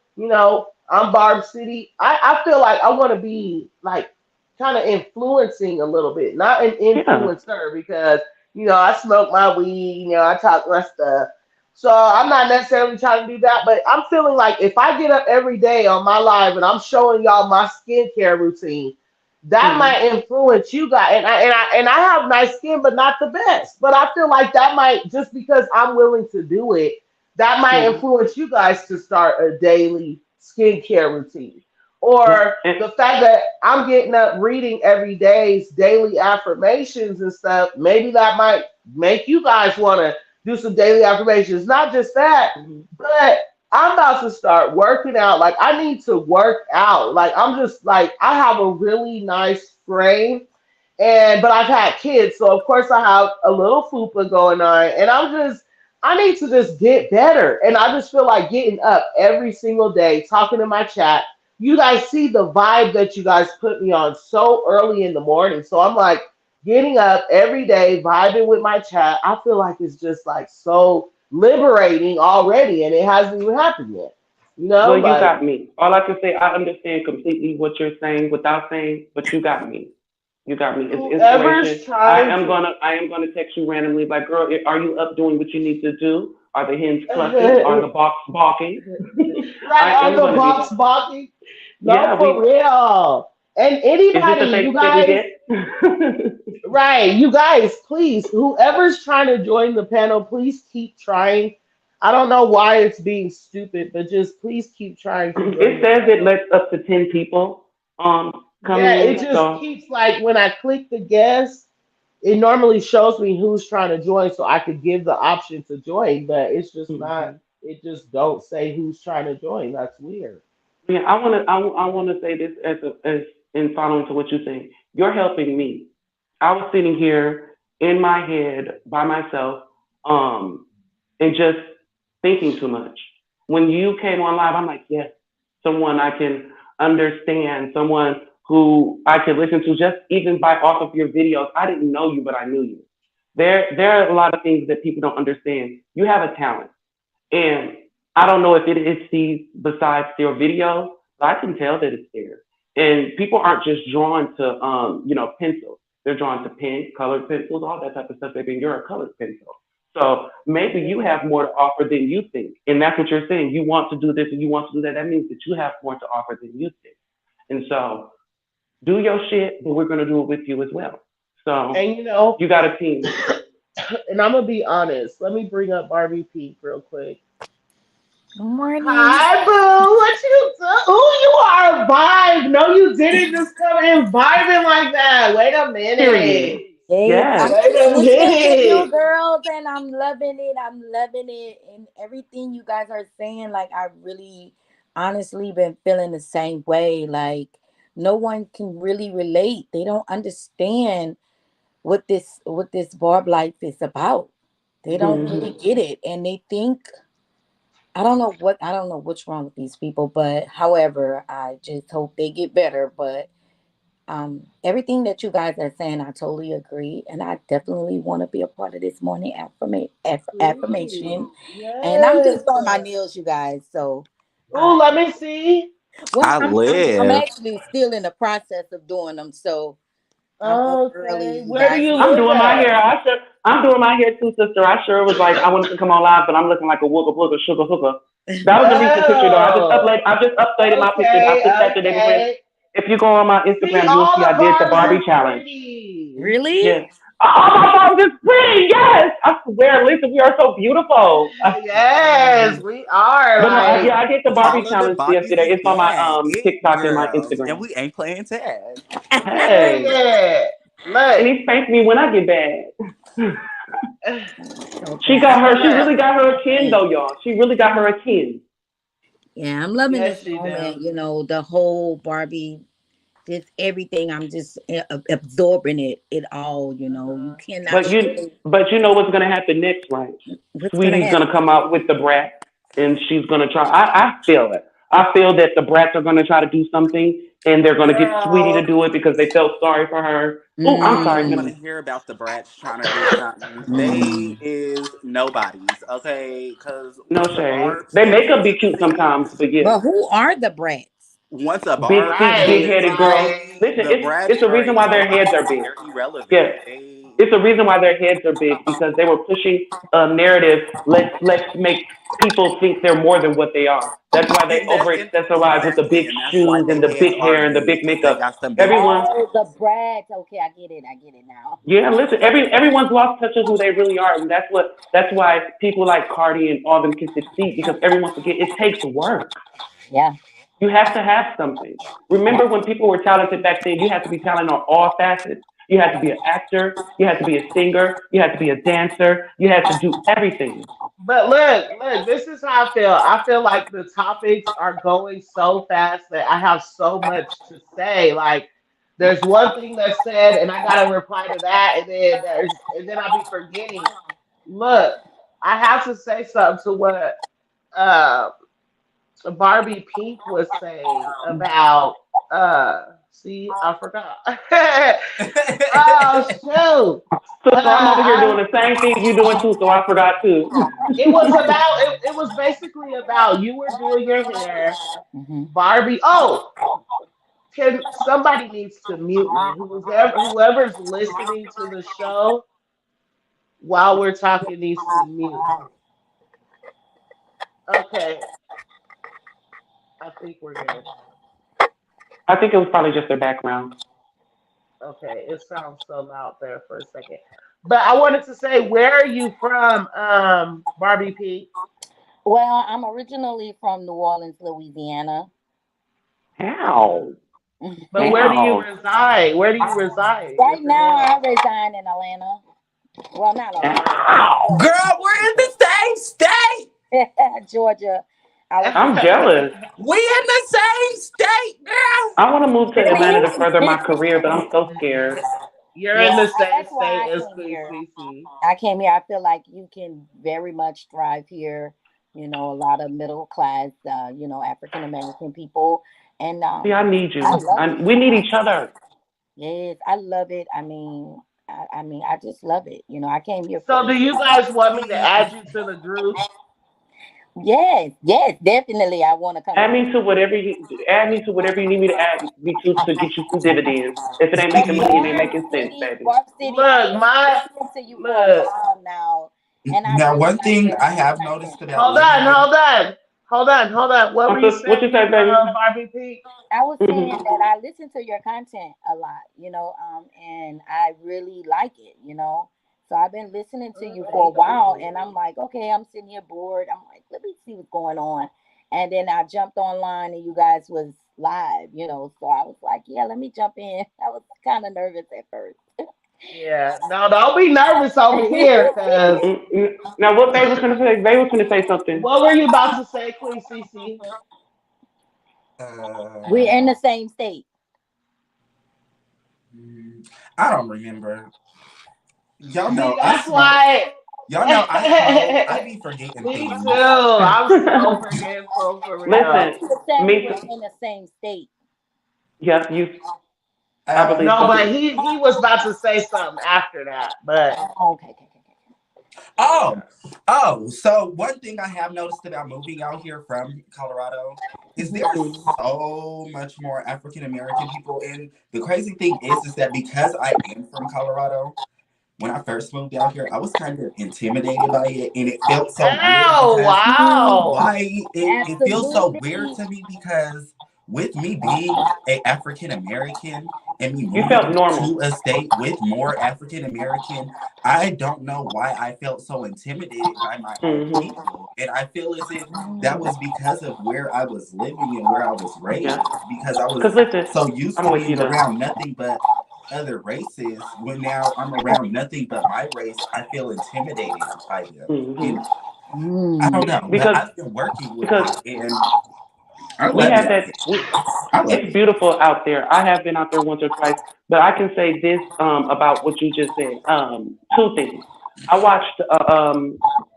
I'm Barb City, I feel like I want to be like kind of influencing a little bit, not an Yeah. influencer because, I smoke my weed, I talk my stuff. So I'm not necessarily trying to do that, but I'm feeling like if I get up every day on my live and I'm showing y'all my skincare routine, that Hmm. might influence you guys. And I have nice skin, but not the best. But I feel like that might, just because I'm willing to do it, that might Hmm. influence you guys to start a daily skincare routine. Yeah. Or the fact that I'm getting up reading every day's daily affirmations and stuff, maybe that might make you guys want to do some daily affirmations. Not just that, Mhm. but I'm about to start working out. Like I need to work out. Like I'm just like I have a really nice frame, and but I've had kids, so of course I have a little fupa going on, and I need to just get better. And I just feel like getting up every single day, talking to my chat. You guys see the vibe that you guys put me on so early in the morning. So I'm like getting up every day, vibing with my chat. I feel like it's just like so liberating already, and it hasn't even happened yet. Well, you Like got me. All I can say, I understand completely what you're saying without saying, but you got me. You got me. It's whoever's inspiration. I trying am to. gonna I am gonna text you randomly, like, girl, are you up doing what you need to do? Are the hens clucking? Are the box barking? Right I on am the gonna do box that. balking. No, Yeah, for we. real. And Is this anybody, the you Thanksgiving we guys, get? right, you guys, please, whoever's trying to join the panel, please keep trying. I don't know why it's being stupid, but just please keep trying to join It the says it panel. lets up to 10 people come Yeah, it in. just So keeps like when I click the guest, it normally shows me who's trying to join so I could give the option to join, but it's just not, mhm. it just don't say who's trying to join. That's weird. Yeah, I wanna say this as in following to what you're saying. You're helping me. I was sitting here in my head by myself, um, and just thinking too much. When you came on live, I'm like, yes, someone I can understand, someone who I could listen to just even by off of your videos. I didn't know you, but I knew you. There are a lot of things that people don't understand. You have a talent. And I don't know if it is these besides their videos, but I can tell that it's there. And people aren't just drawn to, pencils. They're drawn to pen, colored pencils, all that type of stuff. Baby, you're a colored pencil. So maybe you Yeah. have more to offer than you think. And that's what you're saying. You want to do this and you want to do that. That means that you have more to offer than you think. And so do your shit, but we're going to do it with you as well. So And you got a team. and I'm gonna be honest. Let me bring up Barbie Peak real quick. Good morning. Hi, boo. What you do? Ooh, you are a vibe. No, you didn't just come in vibing like that. Wait a Period. minute. Hey, I'm Yes. Wait just a listening to you minute. girls and I'm loving it. I'm loving it. And everything you guys are saying, like I really honestly been feeling the same way. Like no one can really relate. They don't understand what this Barb life is about. They don't really Hmm. get it. And they think I don't know what's wrong with these people, but however, I just hope they get better. But everything that you guys are saying, I totally agree, and I definitely want to be a part of this morning Please. affirmation. And I'm Yes. just on my nails, you guys. So, Ooh, I let me see. well, I I'm live. actually still in the process of doing them. So I'm up Okay. early. You Where do guys you I'm live doing my at? hair. I'm doing my hair too, sister. I sure was like, I wanted to come on live, but I'm looking like a wooga booga sugar hooker. That was a recent picture though. Oh. I just updated my picture. I Okay. put that the day before. Okay. If you go on my See, Instagram, you'll all see I the did the bars Barbie are challenge. pretty. really? Yeah. Oh, my mom is pretty. Yes, I swear. Listen, we are so beautiful. Yes, we are. But no, Like, I did the Barbie All of the challenge bodies yesterday. is It's on my bad. It, TikTok and my girl. And Instagram. we ain't playing tag. Hey, period. Look, and he spanked me when I get bad. She Okay, got I'm her. She look. really got her a 10 loving though, y'all. She really got her a 10. yeah, I'm loving Yes, this she do. moment. You know, the whole Barbie, this everything. I'm just absorbing it all. You know, you Uh-huh. cannot stay. But you know what's gonna happen next, right? What's gonna Sweetie's happen? gonna come out with the brat, and she's gonna try. I feel it. I feel that the brats are gonna try to do something, and they're gonna get Sweetie to Girl. do it because they felt sorry for her. Oh, I I'm don't sorry. even want to Mm, hear about the brats trying to do something. They mm. is nobodies, okay? Because No once a shade. Barb They step make up into be the cute sometimes, scene, but yeah. But who are the brats? once a Big Barb feet, step big Right, into headed the girls. right. scene, Listen, the brats it's a are reason a why their heads are nobody. big. They're irrelevant. Yes, it's a reason why their heads are big because they were pushing a narrative. Let's make people think they're more than what they are. That's why they over And accessorize with the exactly, big and that's why shoes and their the heads big are hair and the big big because they makeup. got some big Everyone, Oh, the brains. brats. Okay, I get it. I get it now. yeah, listen, everyone's lost touch of who they really are, and that's why people like Cardi and all them can succeed because everyone forget it takes work. Yeah, You have to have something. yeah. Remember when people were talented back then, you had to be talented on all facets. You had to be an actor, you had to be a singer, you had to be a dancer, you had to do everything. But look, this is how I feel. I feel like the topics are going so fast that I have so much to say. Like, there's one thing that's said, and I gotta reply to that, and then I'll be forgetting. Look, I have to say something to what uh Barbie Pink was saying about see, I forgot. Oh shoot. So I'm over here doing I the same thing you doing too, so I forgot too. it was basically about you were doing your hair, Hmm. Barbie. Oh, can somebody needs to mute me? Whoever's listening to the show while we're talking needs to mute. Okay, I think we're good. I think it was probably just their background. Okay, it sounds so loud there for a second. But I wanted to say, where are you from, Barbie P? Well, I'm originally from New Orleans, Louisiana. How? But where do you How? reside? Where do you reside, Right if for now, real? I reside in Atlanta. Well, not Atlanta, How? Girl, we're in the same state. Georgia. Georgia. I was I'm born. jealous. We in the same state, girl. I want to move to Atlanta to Really? further my career, but I'm so scared. You're in Yeah, the same that's state why I as came Queen here. Cece. I came here. I feel like you can very much thrive here. You know, a lot of middle class, African American people, and See, I need I you. love it. We need each other. Yes, I love it. I mean, I just love it. You know, I came here for So, do it. you guys want me to add you to the group? Yes, yes, definitely. I want to come Add in. me to whatever you need me to add me to get you some dividends. If it ain't But making money, it ain't Barb making sense, City, baby. Barb City, I've Look, been my listening to you for a look. while now, and I Now, really one like thing your I have content. noticed about Hold living on, in hold on. What were you What you saying, say, baby? Barbie P? I was saying Hmm. that I listen to your content a lot, and I really like it, So I've been listening to you for a Thank while, you. and I'm like, okay, I'm sitting here bored. I'm like, let me see what's going on. And then I jumped online, and you guys was live, So I was like, yeah, let me jump in. I was kind of nervous at first. Yeah. No, don't be nervous over here, cause Now, what Babe was gonna say? Babe was gonna say something. what were you about to say, Queen Cece? We're uh in the same state. I don't remember. Y'all See, know I that's smoke. why. Y'all know I smoke. I be forgetting Me too. things. I'm so forgetful for I thought Listen, real. you were saying we me. were in the same state. Yes, you. I believe No, so but Um. too. he was about to say something after that. But Oh, okay, okay, okay, yeah. Oh, so one thing I have noticed about moving out here from Colorado is okay. there's so much more African American people. And the crazy thing is that because I am from Colorado, when I first moved out here, I was kind of intimidated by it, and it felt so weird Oh because wow. why it feels so weird Absolutely. to me because with me being a African American and me You felt moving normal. to a state with more African American, I don't know why I felt so intimidated by my own Mm-hmm. people. And I feel as if that was because of where I was living and where I was Yeah. raised, because I Because was listen, so used I'm to gonna wait till being you done. around nothing but other races. When now I'm around nothing but my race, I feel intimidated by them. Mm-hmm. And I Mm. don't know, but Because I've been working with because it and I we love have it. that. I love It's it. beautiful out there. I have been out there once or twice, but I can say this about what you just said. Two things. I watched.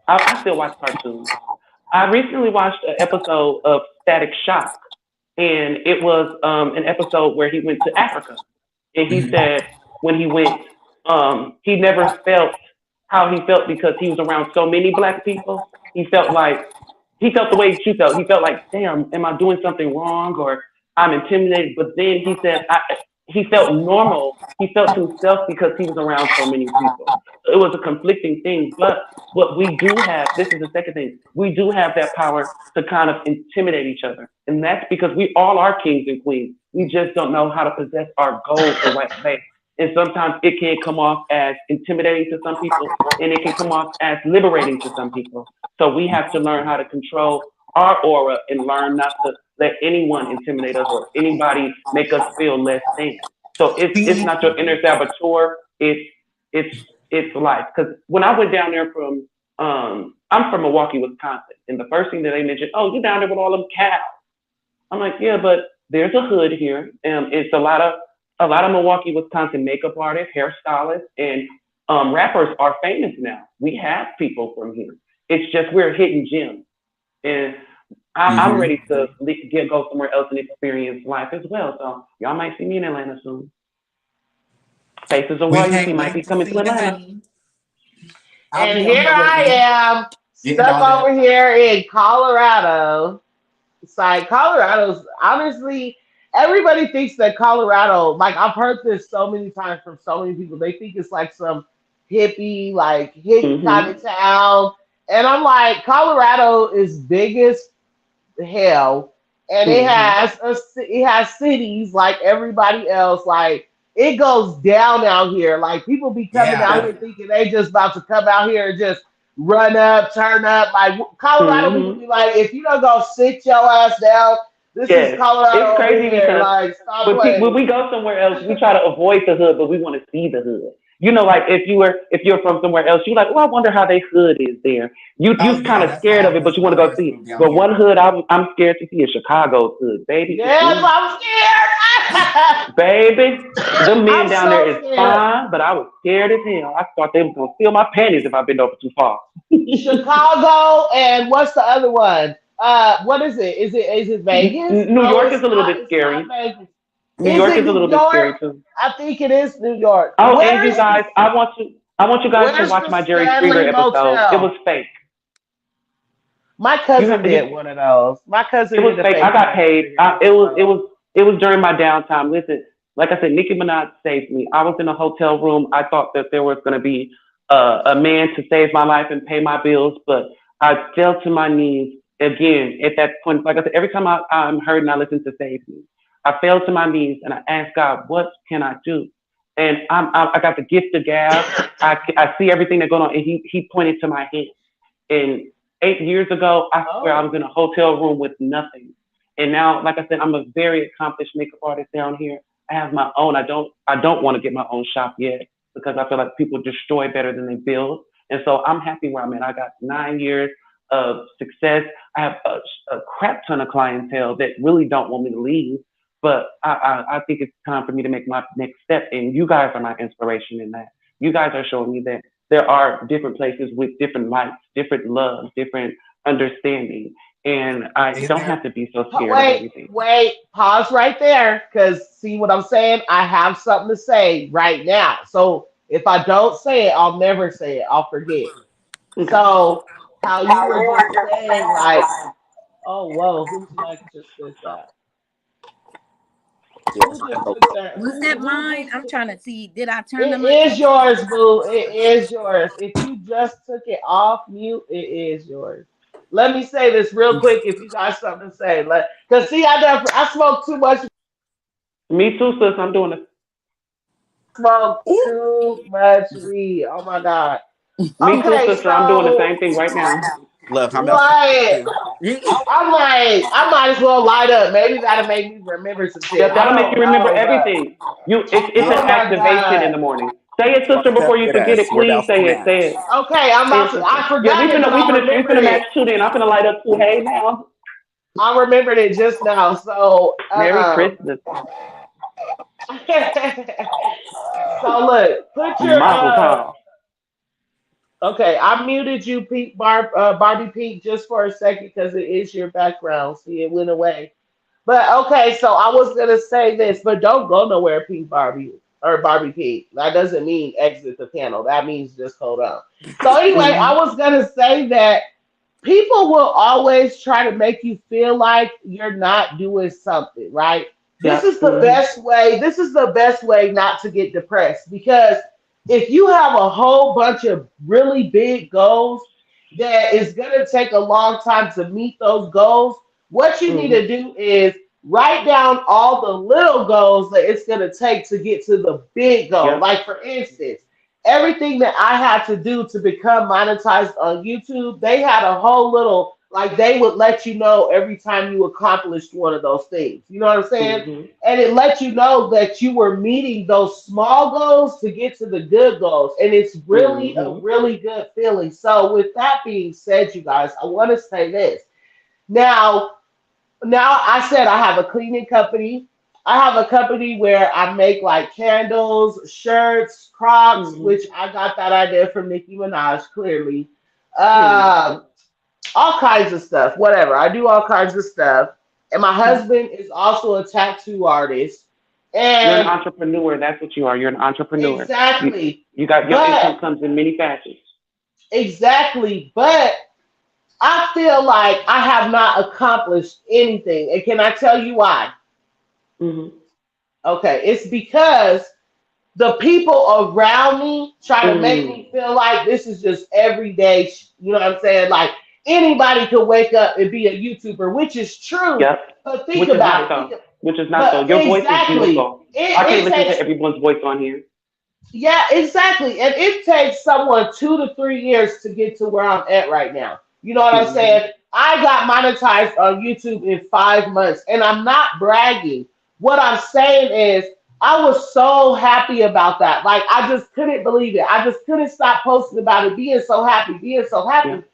I still watch cartoons. I recently watched an episode of Static Shock, and it was an episode where he went to Africa, and he Mhm. said when he went, he never felt how he felt because he was around so many black people. He felt the way that you felt. He felt like, damn, am I doing something wrong or I'm intimidated? But then he said he felt normal. He felt himself because he was around so many people. It was a conflicting thing, but what we do have, this is the second thing, we do have that power to kind of intimidate each other. And that's because we all are kings and queens. We just don't know how to possess our gold the right way. And sometimes it can come off as intimidating to some people and it can come off as liberating to some people. So we have to learn how to control our aura and learn not to let anyone intimidate us or anybody make us feel less than. So it's See, not your inner saboteur. It's it's life. Because when I went down there from I'm from Milwaukee, Wisconsin, and the first thing that they mentioned, oh, you're down there with all them cows. I'm like, yeah, but there's a hood here. It's a lot of Milwaukee, Wisconsin makeup artists, hairstylists, and rappers are famous now. We have people from here. It's just we're hidden gems, and I'm hmm ready to go somewhere else and experience life as well. So y'all might see me in Atlanta soon. Faces of we Royalty can't might be wait to coming to see Atlanta. that. I'll And be on here here with I you, am, getting stuck all that. over here in Colorado. It's like Colorado's honestly, everybody thinks that Colorado, like I've heard this so many times from so many people, they think it's like some hippie kind Hmm. of town. And I'm like, Colorado is big as hell, and Hmm. it has cities like everybody else. Like it goes down out here. Like people be coming out Yeah. here thinking they just about to come out here and just run up, turn up. Like Colorado people Hmm. be like, if you don't go sit your ass down, this is Yes, it's Colorado over crazy here. because Like stop when playing. we go somewhere else, we try to avoid the hood, but we want to see the hood. You know, like if you're from somewhere else, you're like, oh, I wonder how their hood is there. Oh You kind yeah, of that's how scared I of it, but was you when want I to go first see it. moved down But one here. hood I'm scared to see is Chicago's hood, baby. Yes, I'm scared. Baby, the men I'm down there so is scared. fine, but I was scared as hell. I thought they was gonna steal my panties if I been over too far. Chicago and what's the other one? What is it? Is it Vegas? New No, York is it's a little not. bit It's not scary. Vegas. New Is York it is a New little bit York? scary too. I think it is New York. Oh, and you guys, I want you guys to Where's watch the my Jerry Springer Stanley episode. It was Motel? fake. My You cousin have to get. did one of those. My It cousin was did a fake. I fake got Jerry paid. Springer episode. It was during my downtime. Listen, like I said, Nicki Minaj saved me. I was in a hotel room. I thought that there was going to be a man to save my life and pay my bills, but I fell to my knees again at that point. Like I said, every time I'm heard and I listen to Save Me, I fell to my knees and I asked God, what can I do? And I got the gift of gab. I see everything that's going on, and he pointed to my head. And 8 years ago, I swear I Oh. was in a hotel room with nothing. And now, like I said, I'm a very accomplished makeup artist down here. I have my own. I don't want to get my own shop yet because I feel like people destroy better than they build. And so I'm happy where I'm at. I got 9 years of success. I have a crap ton of clientele that really don't want me to leave. But I think it's time for me to make my next step. And you guys are my inspiration in that. You guys are showing me that there are different places with different lights, different loves, different understanding. And I Is don't there? have to be so scared of Wait, everything. wait, pause right there. Because see what I'm saying? I have something to say right now. So if I don't say it, I'll never say it. I'll forget. Okay. So how you were just saying, like, oh whoa, whose mic just took that? Yeah, Who just so took that? Was that mine? I'm trying to see. Did I turn the mic It is off? yours, boo. It is yours. If you just took it off mute, it is yours. Let me say this real quick if you got something to say. Cause see, I smoke too much. Me too, sis. I'm doing it. Smoke too much weed. Oh my god. Me too, Okay, sister. I'm doing the same so thing right now. Look, I'm about like to. I'm like I might as well light up. Maybe that'll make me remember some shit. Yep, I that'll make you don't remember know, but everything. It's Yeah. an oh my activation in god. the morning. Say it, sister, Spark up before you with forget us. it. We're Please about to say it. match. Say it. Okay, I'm Say about it, to. sister. I Yeah, forgot it, but I we remembered finna it. match too. Then I'm finna light up too. Hey now. I remembered it just now. So Merry Christmas. so look, put your Mazel tov. okay, I muted you, Barbie Pink, just for a second because it is your background. See, it went away. But okay, so I was gonna say this, but don't go nowhere, Pink Barbie or Barbie Pink. That doesn't mean exit the panel. That means just hold on. So anyway, I Mm-hmm. was gonna say that people will always try to make you feel like you're not doing something, right? Yep. Mm-hmm. This is the best way not to get depressed because if you have a whole bunch of really big goals that is going to take a long time to meet those goals, what you need Mm-hmm. to do is write down all the little goals that it's going to take to get to the big goal. Yep. Like for instance, everything that I had to do to become monetized on YouTube, they had a whole little like they would let you know every time you accomplished one of those things. You know what I'm saying? Mm-hmm. And it let you know that you were meeting those small goals to get to the good goals. And it's really a Mm-hmm. really good feeling. So with that being said, you guys, I want to say this. Now, now I said I have a cleaning company. I have a company where I make like candles, shirts, Crocs, Mm-hmm. which I got that idea from Nicki Minaj, clearly. Period. Um, all kinds of stuff, whatever. I do all kinds of stuff. And my Mhm. husband is also a tattoo artist. You're an And entrepreneur. That's what you are. You're an entrepreneur. You exactly, you got your but income comes in many facets. but I feel like I have not accomplished anything. And can I tell you why? Mm-hmm. Okay, it's because the people around me try to make Mm. me feel like this is just everyday. You know what I'm saying? Like anybody could wake up and be a YouTuber, which is true. Yep. But think Which is about not it. so. Which is not so. But Your voice is exactly, beautiful. I can't it listen to takes everyone's voice on here. yeah, exactly, and it takes someone 2 to 3 years to get to where I'm at right now. You know what I'm Mm-hmm. saying? I got monetized on YouTube in 5 months, and I'm not bragging. What I'm saying is, I was so happy about that. Like, I just couldn't believe it. I just couldn't stop posting about it, being so happy, being so Yeah. happy.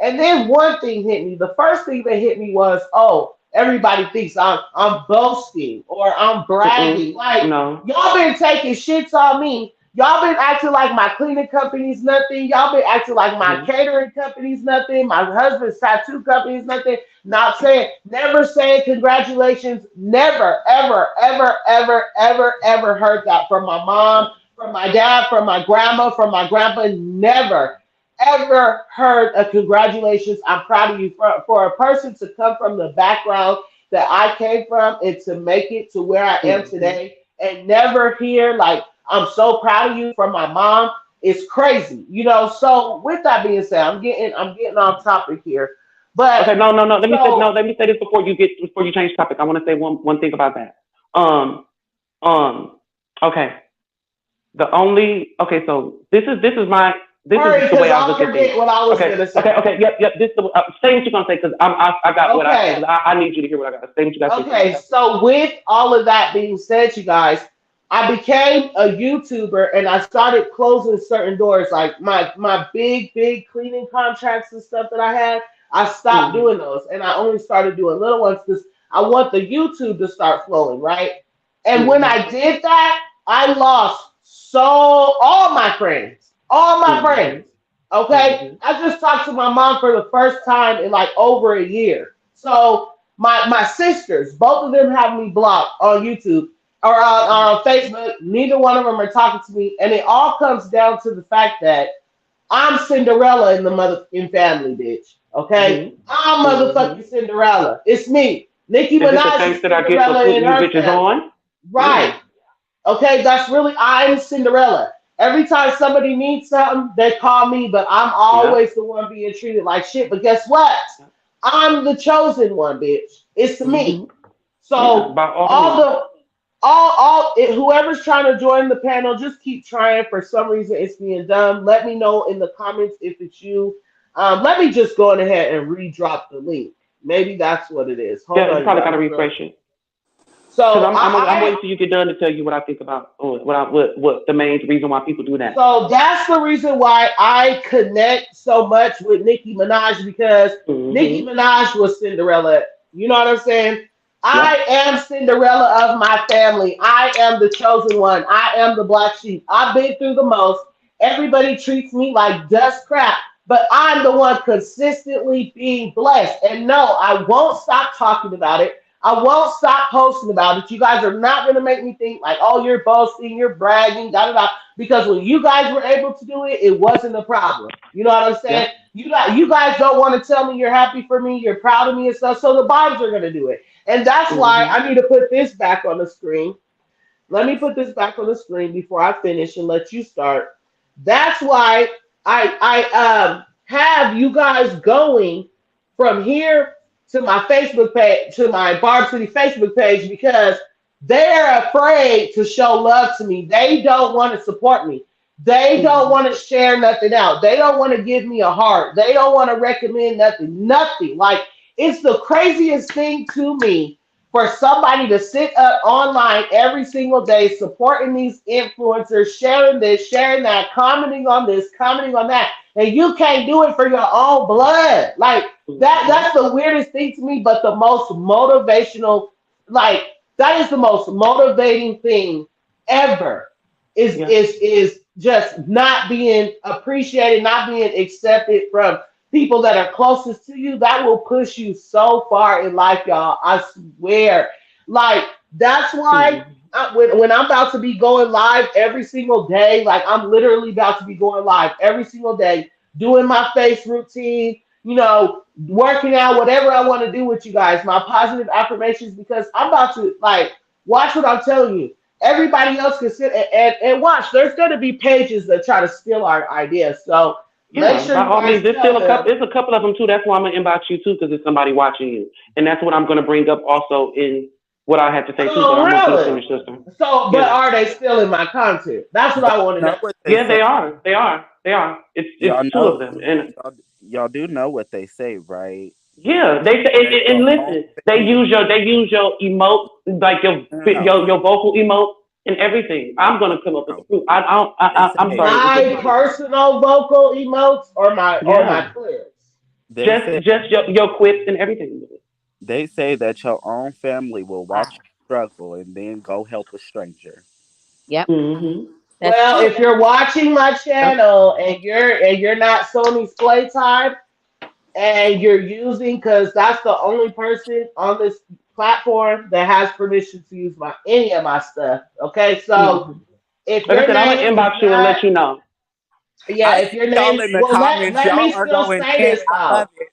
And then one thing hit me. The first thing that hit me was, oh, everybody thinks I'm boasting or I'm Mm-mm. bragging. Like, No. y'all been taking shits on me. Y'all been acting like my cleaning company's nothing. Y'all been acting like my Mm-hmm. catering company's nothing. My husband's tattoo company's nothing. Not saying, never saying congratulations. Never, ever, ever, ever, ever, ever heard that from my Yep. mom, from my dad, from my grandma, from my grandpa. Never, ever heard a congratulations. I'm proud of you for a person to come from the background that I came from and to make it to where I am Mm-hmm. today and never hear like I'm so proud of you from my mom. It's crazy, you know. So with that being said, I'm getting off topic here, but Okay. No. No. No. Let me say no. so Let me say this before you change topic. I want to say one thing about that. Um. Um. Okay. The only okay. So this hurry is the because way I I'll look at things. forget what I was Okay. gonna Okay. say. Okay. Yep. Yep. This the say what you're gonna say because I got what I because Okay, I need you to hear what I got to say. What you got to say, sister. okay. So with all of that being said, you guys, I became a YouTuber and I started closing certain doors, like my big cleaning contracts and stuff that I had. I stopped Mm-hmm. doing those, and I only started doing little ones because I want the YouTube to start flowing, right? And when Mm-hmm. I did that, I lost so all my Mm-hmm. friends. Okay, Mm-hmm. I just talked to my mom for the first time in like over a year. So my sisters, both of them have me blocked on YouTube or on Facebook. Neither one of them are talking to me, and it all comes down to the fact that I'm Cinderella in the motherfucking family, bitch. Okay, Mm-hmm. I'm Mm-hmm. motherfucking Cinderella. It's me. Nicki Is it the Minaj thanks is that I get for Cinderella in putting you her bitches family. on? Right. Mm. Okay, that's really I'm Cinderella. Every time somebody needs something, they call me, but I'm Yeah. always the one being treated like shit. But guess what? I'm the chosen one, bitch. It's Mm-hmm. me. Yeah. So By all all means. the whoever's trying to join the panel, just keep trying. For some reason, it's being done. Let me know in the comments if it's you. Let me just go ahead and re-drop the link. Maybe that's what it is. Hold Yeah, you on, you probably guys. gotta Real refresh quick. it. Because So I'm waiting till you get done to tell you what I think about or what the main reason why people do that. so that's the reason why I connect so much with Nicki Minaj because Nicki Mm-hmm. Minaj was Cinderella. You know what I'm saying? I Yep. am Cinderella of my family. I am the chosen one. I am the black sheep. I've been through the most. Everybody treats me like dust crap, but I'm the one consistently being blessed. And no, I won't stop talking about it. I won't stop posting about it. You guys are not going to make me think like, oh, you're boasting, you're bragging, da da da. Because when you guys were able to do it, it wasn't a problem. You know what I'm saying? Yep. You guys don't want to tell me you're happy for me, you're proud of me and stuff. So the Barbs are going to do it. And that's why Mm-hmm. I need to put this back on the screen. Let me put this back on the screen before I finish and let you start. That's why I have you guys going from here to my Facebook page to my Barb City Facebook page because they're afraid to show love to me. They don't want to support me. They don't Mm-hmm. want to share nothing out. They don't want to give me a heart. They don't want to recommend nothing. Nothing. Like it's the craziest thing to me for somebody to sit up online every single day supporting these influencers, sharing this, sharing that, commenting on this, commenting on that, and you can't do it for your own blood. Like Mm-hmm. that's the weirdest thing to me, but the most motivational, like that is the most motivating thing ever. Yeah. Is just not being appreciated, not being accepted from people that are closest to you. That will push you so far in life, y'all. I swear. Like that's why Mm-hmm. when I'm about to be going live every single day, like I'm literally about to be going live every single day, doing my face routine, working out, whatever I want to do with you guys, my positive affirmations, because I'm about to like watch what I'm telling you. Everybody else can sit and watch. There's going to be pages that try to steal our ideas. So make Yeah, sure by you all guys means, there's tell still a couple. them. There's a couple of them too. That's why I'm gonna inbox you too, because there's somebody watching you, and that's what I'm gonna bring up also in what I had to say too. But Oh, I'm gonna still really? finish this one. So, but Yeah, are they still in my content? That's what But I want to you know. know what they yeah, say? they are. They are. They are. It's Y'all two of know, them, and y'all do know what they say, right? yeah, they say. That And your own listen, family. they use your emote, like No, your vocal emote and everything. I'm gonna come up with the no. proof. I don't. They I'm say, sorry. It's just My not. personal vocal emotes or my Yeah, clips. they say, just your quips and everything. they say that your own family will Wow. watch you struggle and then go help a stranger. Yep, Mm-hmm. that's Well, true. if you're watching my Yep. channel and you're not Sony's Playtime and you're using because that's the only person on this platform that has permission to use my any of my stuff. Okay, so Mm-hmm. if Like I your said, I'm gonna name is inbox you and not let you know. yeah, I if see your y'all name in the well comments. let Y'all me are still going say in. this I love though. it.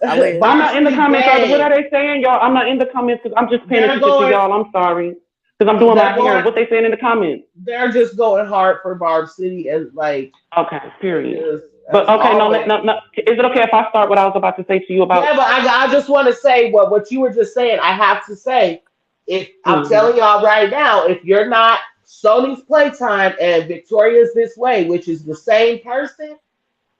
I live. I'm not in the Varsity comments. What are Gang, they saying, y'all? I'm not in the comments because I'm just paying they're attention to going y'all. I'm sorry because I'm doing they're my hair. going What they saying in the comments? they're just going hard for Barb City as like Okay, period. just But as okay, no, always. no. Is it okay if I start what I was about to say to you about? Yeah, but I just want to say what you were just saying. I have to say, if I'm Mm-hmm. telling y'all right now, if you're not Sony's Playtime and Victoria's This Way, which is the same person,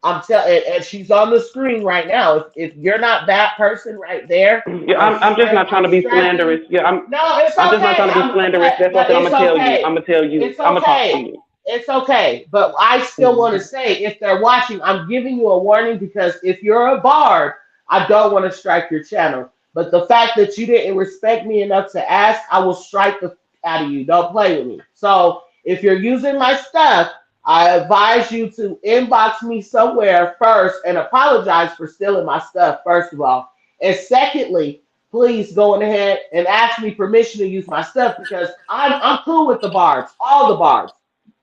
I'm telling, and she's on the screen right now. If you're not that person right there, Yeah, I'm just not trying I'm to be striking slanderous. you. Yeah, No, it's I'm just not okay. trying to be slanderous. That's one But thing I'm it's gonna tell you. I'm okay. gonna tell you. It's I'm gonna talk to okay. you. It's okay. But I still want to Mm-hmm. say, if they're watching, I'm giving you a warning because if you're a barb, I don't want to strike your channel. But the fact that you didn't respect me enough to ask, I will strike the out of you. Don't play with me. So if you're using my stuff, I advise you to inbox me somewhere first and apologize for stealing my stuff, first of all. And secondly, please go ahead and ask me permission to use my stuff because I'm cool with the barbs, all the barbs.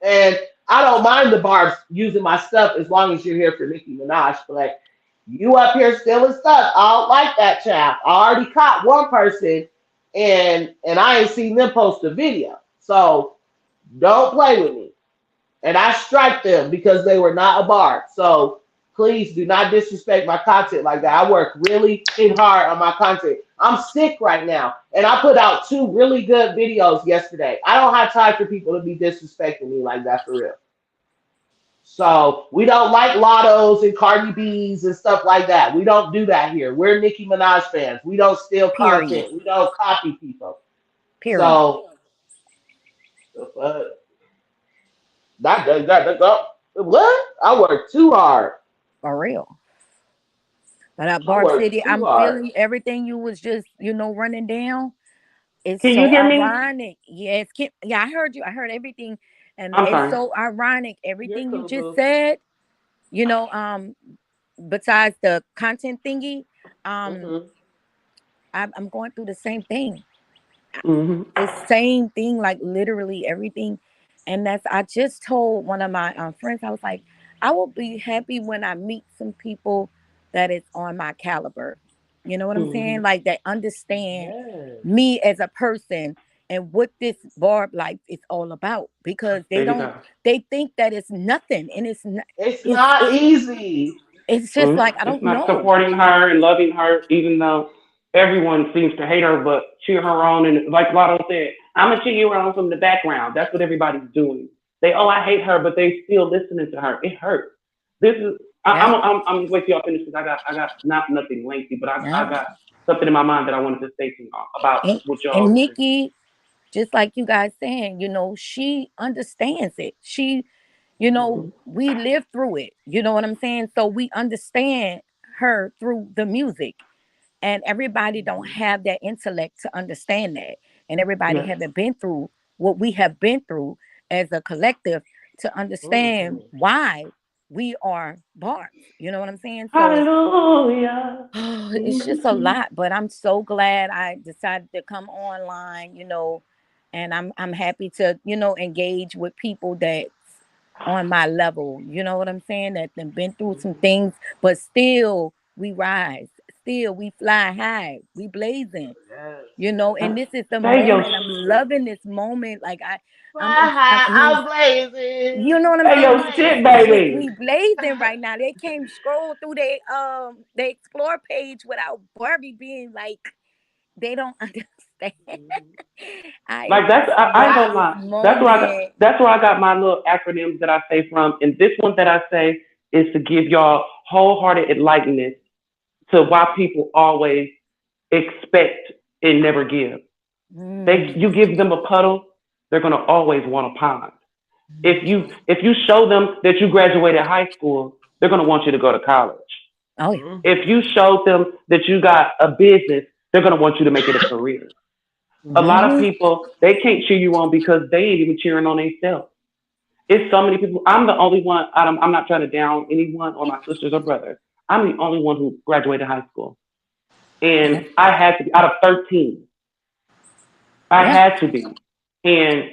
And I don't mind the barbs using my stuff as long as you're here for Nicki Minaj. But like, you up here stealing stuff, I don't like that chap. I already caught one person and I ain't seen them post a video. So don't play with me. and I strike them because they were not a Barb. So please do not disrespect my content like that. I work really hard on my content. I'm sick right now, and I put out two really good videos yesterday. I don't have time for people to be disrespecting me like that for real. So we don't like Lottos and Cardi B's and stuff like that. We don't do that here. We're Nicki Minaj fans. We don't steal Period. content. We don't copy people. Period. So uh, that what? I work too hard. For real. But at I Barb work City, too I'm hard. feeling everything you was just, running down. It's Can you so hear me? ironic. Yes, yeah, I heard you. I heard everything, and I'm it's sorry. so ironic. You're Everything you cool, just boo. said, you know, um, besides the content thingy, um, Hmm. I'm going through the same thing. Hmm. The same thing, like literally everything. And that's I just told one of my friends, I was like, I will be happy when I meet some people that is on my caliber. You know what I'm saying? Hmm. Like that understand Yes. me as a person and what this Barb life is all about. Because There you go. they think that it's nothing, and it's not. It's It's not it, easy. it's just Mm. like I It's don't not know. supporting her and loving her, even though everyone seems to hate her, but cheer her on. And like Lotto said, I'm gonna cheer you on from the background. That's what everybody's doing. I hate her, but they still listening to her. It hurts. This is. Yeah, I'm wait till y'all finish because I got not nothing lengthy, but I yeah. got something in my mind that I wanted to say to y'all about And what y'all and were saying. Nikki, just like you guys saying, she understands it. Hmm. We live through it. You know what I'm saying? So we understand her through the music. And everybody don't Hmm. have that intellect to understand that. And everybody Yes. haven't been through what we have been through as a collective to understand Hmm. why we are barbs. You know what I'm saying? So Hallelujah. it's just a lot, but I'm so glad I decided to come online, and I'm happy to, engage with people that's on my level. You know what I'm saying? That have been through some Hmm. things, but still we rise. Still we fly high. We blazing. Yes. And this is the Say your moment. I'm loving this moment. Like I'm, Fly I high, mean, I'm blazing. you know what I'm say saying? your I'm shit, We baby. blazing. blazing right now. They came scroll through they explore page without Barbie being like they don't understand. I am Like that's just I ain't loving gonna That this lie. moment. That's where I got my little acronyms that I say from. And this one that I say is to give y'all wholehearted enlightenment to why people always expect and never give. Mm, You give them a puddle, they're gonna always want a pond. If you show them that you graduated high school, they're gonna want you to go to college. oh yeah. If hmm you show them that you got a business, they're gonna want you to make it a career. A lot of Hmm. people they can't cheer you on because they ain't even cheering on themselves. It's so many people. I'm the only one. I'm not trying to down anyone or my sisters or brothers. I'm the only one who graduated high school, Yeah. and I had to be out of 13. I Yeah. had to be, and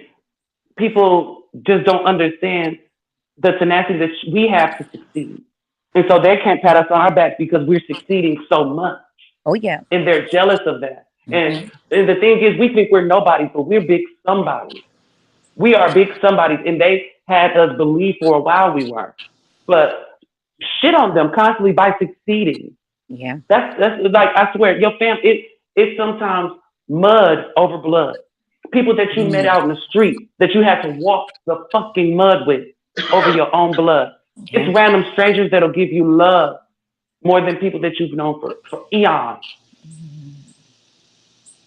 people just don't understand the tenacity that we have to succeed, and so they can't pat us on our back because we're succeeding so much, Oh yeah. and they're jealous of that. And, Hmm. and the thing is, we think we're nobody, but we're big somebody. We are big somebodies, and they had us believe for a while we were. But shit on them constantly by succeeding. Yeah. That's like I swear, your fam it's sometimes mud over blood. People that you met Mm, out in the street that you had to walk the fucking mud with over your own blood. It's yeah. random strangers that'll give you love more than people that you've known for eons.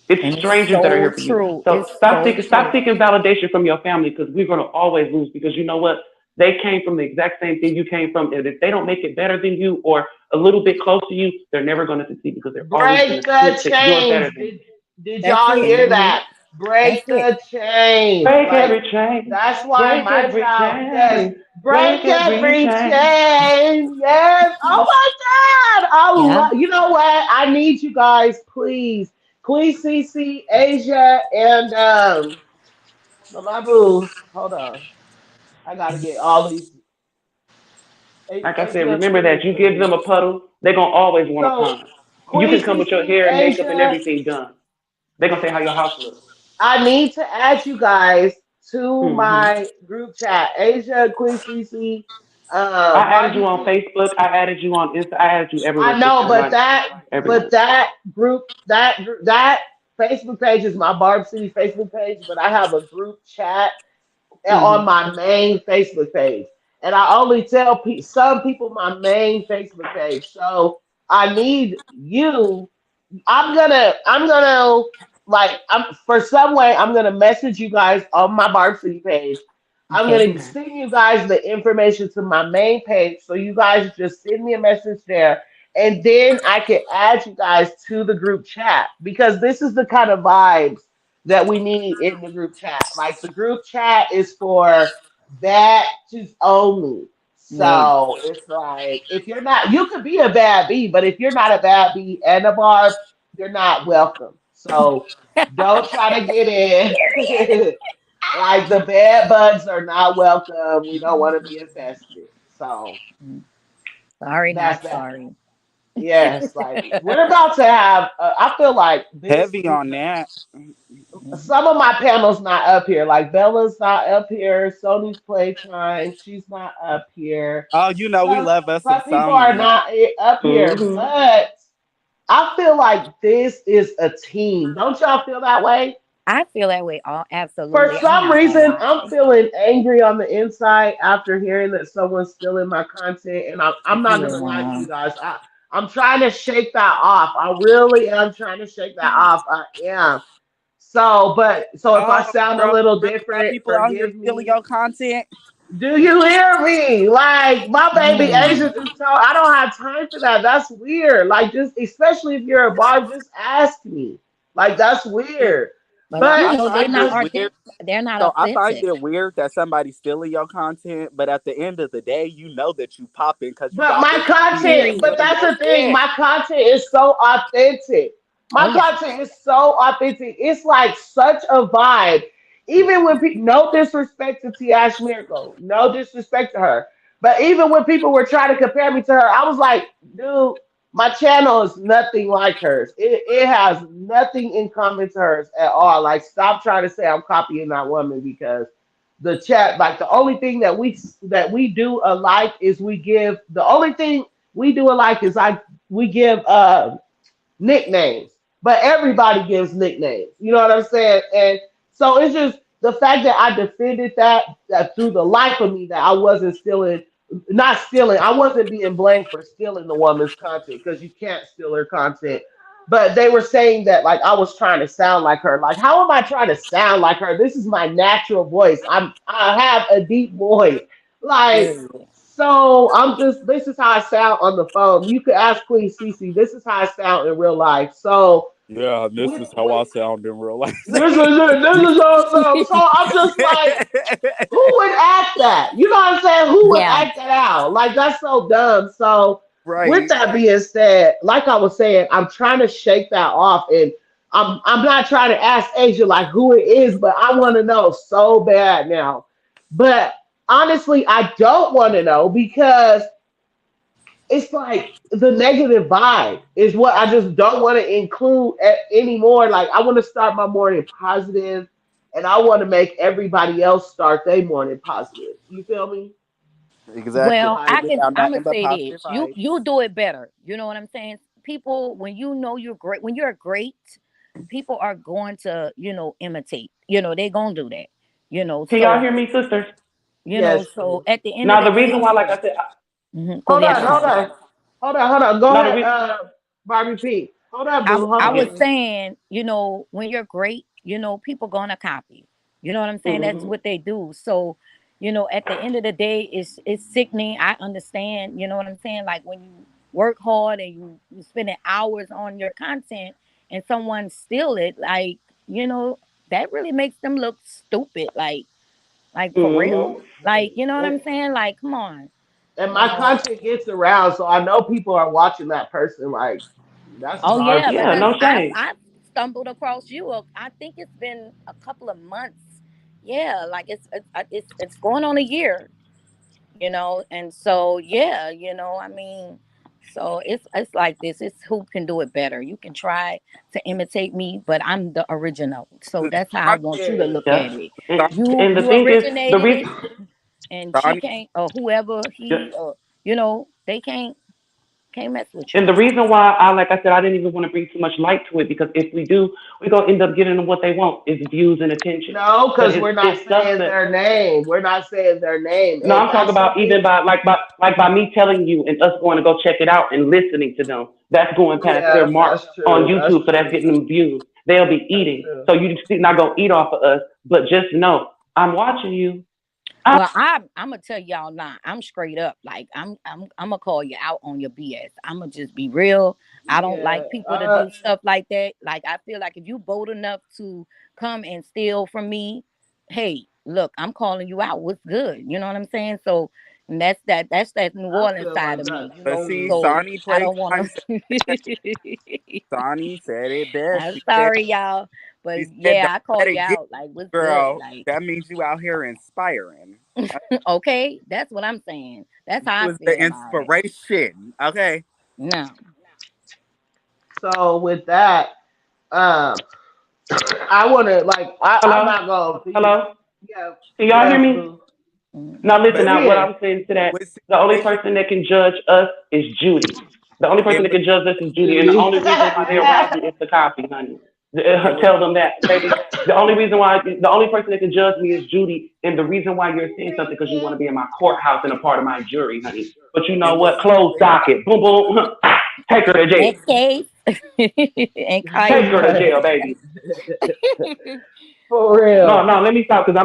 It's And it's strangers that are so here for you. true. So It's so stop true. seeking validation from your family because we're gonna always lose because you know what? They came from the exact same thing you came from. And if they don't make it better than you or a little bit close to you, they're never gonna succeed because they're always break gonna the think that you're better chains. than them. Did That's y'all it. hear Hmm. that? Break That's it. the chains. Break Like every chain, that's why break my every child, yes, chain, break break every every chain. chain. Yes. Oh my God. Yeah. You know what? I need you guys, please. Please, CC, Asia, and my boo. Hold on. I gotta get all these. Like I said, Asia, remember that please you for give them me. a puddle, they're gonna always want a So, pond. You can Queen come with your CC, hair and makeup and Asia, everything done. They're gonna say how your house looks. I need to add you guys to Mm-hmm. my group chat. Asia, Queen Cece, I added you Barbie on P. Facebook. I added you on Insta. I added you everywhere, I know, sister. Like but everywhere. that Facebook page is my Barb City Facebook page, but I have a group chat on Mm-hmm. my main Facebook page, and I only tell some people my main Facebook page. So I need you. I'm gonna like I'm for some way I'm gonna message you guys on my Barb City page. I'm Okay. gonna Okay. send you guys the information to my main page, so you guys just send me a message there, and then I can add you guys to the group chat because this is the kind of vibes that we need in the group chat. Like the group chat is for that just only. Right. So it's like if you're not, you could be a bad bee, but if you're not a bad bee and a barb, you're not welcome. So don't try to get in. Like the bad bugs are not welcome. We don't want to be infested. So Mm. Sorry, that's not that. sorry. Yes, like we're about to have. I feel like this Heavy on because that. Mhm. some of my panels not up here. Like Bella's not up here. Sony's Playtime, she's not up here. Oh, we Some love us some some people are Sony. not up here, Mm-hmm. but I feel like this is a team. Don't y'all feel that way? I feel that way. All For absolutely. I'm some not gonna reason, I'm lie. feeling angry on the inside after hearing that someone's stealing my content, and I'm not gonna lie to Yeah. you guys. I'm trying to shake that off. I really am trying to shake that off. I am. So if I Oh, sound a girl, little you really got different, people out here forgive stealing me. your content? Do you hear me? Like my baby Mm. Asia just told I don't have time for that. That's weird. Like just especially if you're a barb, just ask me. Like that's Yeah, weird. But yeah, But I they're find not it authentic. weird. They're not So I find authentic. it weird that somebody's stealing your content, but at the end of the day, you know that you popping because you But got my them people content, but Period. stealing that's your the thing. shit. My content is so authentic. Oh My yeah. content is so authentic. It's like such a vibe. Even when people, no disrespect to T. Ash Miracle, no disrespect to her. But even when people were trying to compare me to her, I was like, dude, my channel is nothing like hers. It has nothing in common to hers at all. Like, stop trying to say I'm copying that woman because the chat like the only thing that we do alike is we give the only thing we do alike is I we give nicknames, but everybody gives nicknames. You know what I'm saying? And so it's just the fact that I defended that through the life of me that I wasn't stealing, not stealing. I wasn't being blamed for stealing the woman's content because you can't steal her content. But they were saying that like I was trying to sound like her. Like how am I trying to sound like her? This is my natural voice. I have a deep voice. Like Period. so I'm just this is how I sound on the phone. You could ask Queen Cece. This is how I sound in real life. So Yeah, this with is how I sound in real life. this is how I sound. So I'm just like, who would act that? You know what I'm saying? Who would Yeah. act that out? Like that's so dumb. So with Right. that being said, like I was saying, I'm trying to shake that off and I'm not trying to ask Asia like who it is, but I want to know so bad now. But honestly, I don't want to know because it's like the negative vibe is what I just don't want to include anymore. Like I want to start my morning positive, and I want to make everybody else start their morning positive. You feel me? Exactly. Well, Like I Giving can. out I'm nothing gonna but say positive this. You vibes. do it better. You know what I'm saying? People, when you know you're great, when you're great, people are going to imitate. They're gonna do that. Can y'all So hear me, sisters? yes. so at the end of Now the the reason why, day, like I said, go Hold ahead. on, I'm hold sorry. on, hold on. Go no, the ahead, reason. Barbie P. Hold up, boo. Hold I on, was Okay. boo. saying, when you're great, people gonna copy. You know what I'm saying? That's Mm-hmm. what they do. So, at the end of the day, it's sickening. I understand. You know what I'm saying? Like when you work hard and you spending hours on your content, and someone steal it, like that really makes them look stupid. Like for real. Mm-hmm. Like you know what And, I'm saying? Like come on. and You my know. content gets around, so I know people are watching that person. Like that's Oh Barb yeah, Yeah, because no City. shame. I stumbled across you. I think it's been a couple of months. Yeah, like it's going on a year. And so yeah, I mean, So it's like this. It's who can do it better. You can try to imitate me, but I'm the original. So that's how I Donnie, want you to Period. look Yeah. at it. You And the you thing is, the originated it, reason, and she Donnie, can't, or whoever yeah. he, or they can't mess with you. And the reason why like I said, I didn't even want to bring too much light to it because if we do, we're gonna end up giving them what they want is views and attention. No, But because we're not it's stuff saying that their name. We're not saying their name, no, and I'm talking that's about something. even by me telling you and us going to go check it out and listening to them. That's going past their Yeah, mark that's on true. That's YouTube, so that's true. getting them views. They'll be That's eating, true. so you still not gonna eat off of us. But just know, I'm watching you. I'm Well, I'm gonna tell y'all now. I'm straight up. Like I'm gonna call you out on your BS. I'm gonna just be real. I don't Yeah. like people to do stuff like that. Like I feel like if you bold enough to come and steal from me, hey, look, I'm calling you out. What's good? You know what I'm saying? So and that's that New I Orleans feel side like of me. that's You but know. see, true. So Sonny I played don't want nice. to. Sonny said it best. I'm sorry, y'all, but She said, yeah, "Don't I call let you it get out. Like what's you, good? girl." Like That means you out here inspiring. okay, that's what I'm saying. That's You how I was the feel about it. inspiration. Okay. No. So with that, um, I want to like I'm hello, not gonna be. hello. Yeah. Can y'all hear Yes, me? boo. Mm. Now listen. But Now what Yeah. I'm saying to that, with the only situation person that can judge us is Judy. The only person and that with can judge us is Judy, and the Judy. only reason why they're rising is the copy, honey. and with Tell them that, baby. The only person that can judge me is Judy, and the reason why you're saying something because you want to be in my courthouse and a part of my jury, honey. But you know and with what? Close docket. Boom, boom. Take her to jail. Next case. And Take Kaya. her to jail, baby. For No, real. no, let me stop because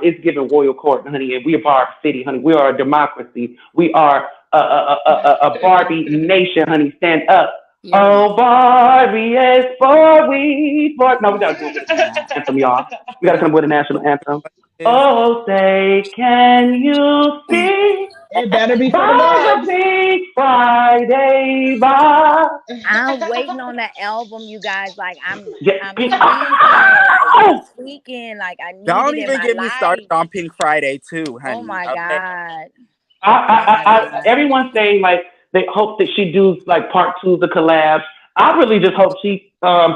it's giving royal court, honey, and we are Barb City, honey. We are a democracy. We are a Barbie nation, honey. Stand up. Period. Oh, Barbie is for we. No, we got to do it with a national anthem, y'all. We got to come up with a national anthem. is Oh, say, can you see It better be for the by the vibes. big Friday vibe? I'm waiting on the album, you guys. Like Yeah. I'm tweaking, like I'm Oh! tweaking, like I need don't it in even my get me started life. on Pink Friday too, Oh honey. my Okay. God. Oh my God. Everyone's saying like they hope that she do like part two of the collab. I really just hope she